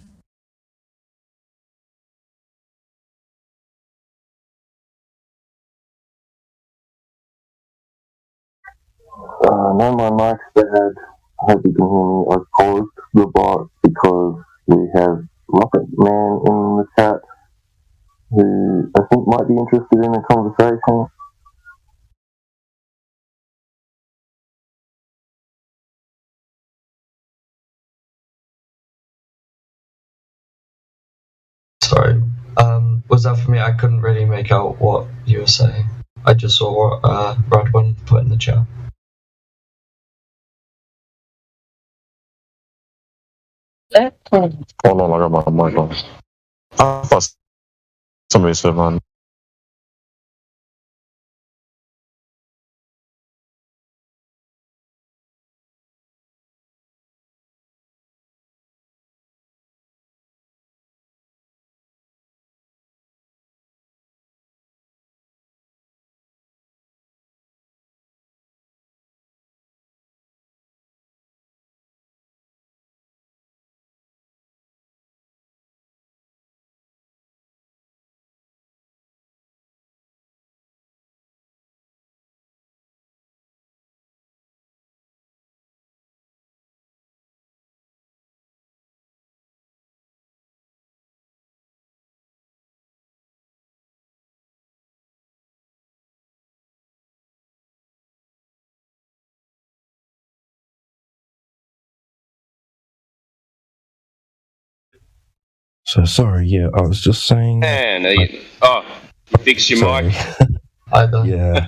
No, my mic's bad. I hope you can hear me. I paused the bot because we have Rocket Man in the chat who I think might be interested in a conversation. Sorry. Was that for me? I couldn't really make out what you were saying. I just saw what Radwan put in the chat. Hold on, I got my mic on. I thought somebody said mine. So sorry, yeah, I was just saying. Man, you fix your mic. Yeah,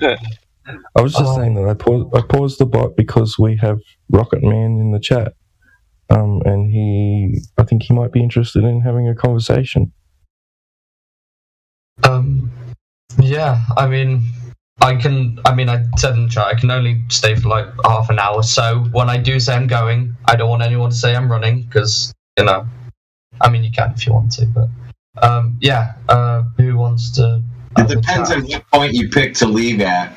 I was just saying that I paused the bot because we have Rocket Man in the chat, and I think he might be interested in having a conversation. Yeah, I said in the chat, I can only stay for like half an hour, so when I do say I'm going, I don't want anyone to say I'm running, because, you can if you want to, but, who wants to... It depends on what point you pick to leave at.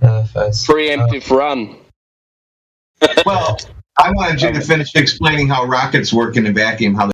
Preemptive run. Well, I wanted you to finish explaining how rockets work in a vacuum, how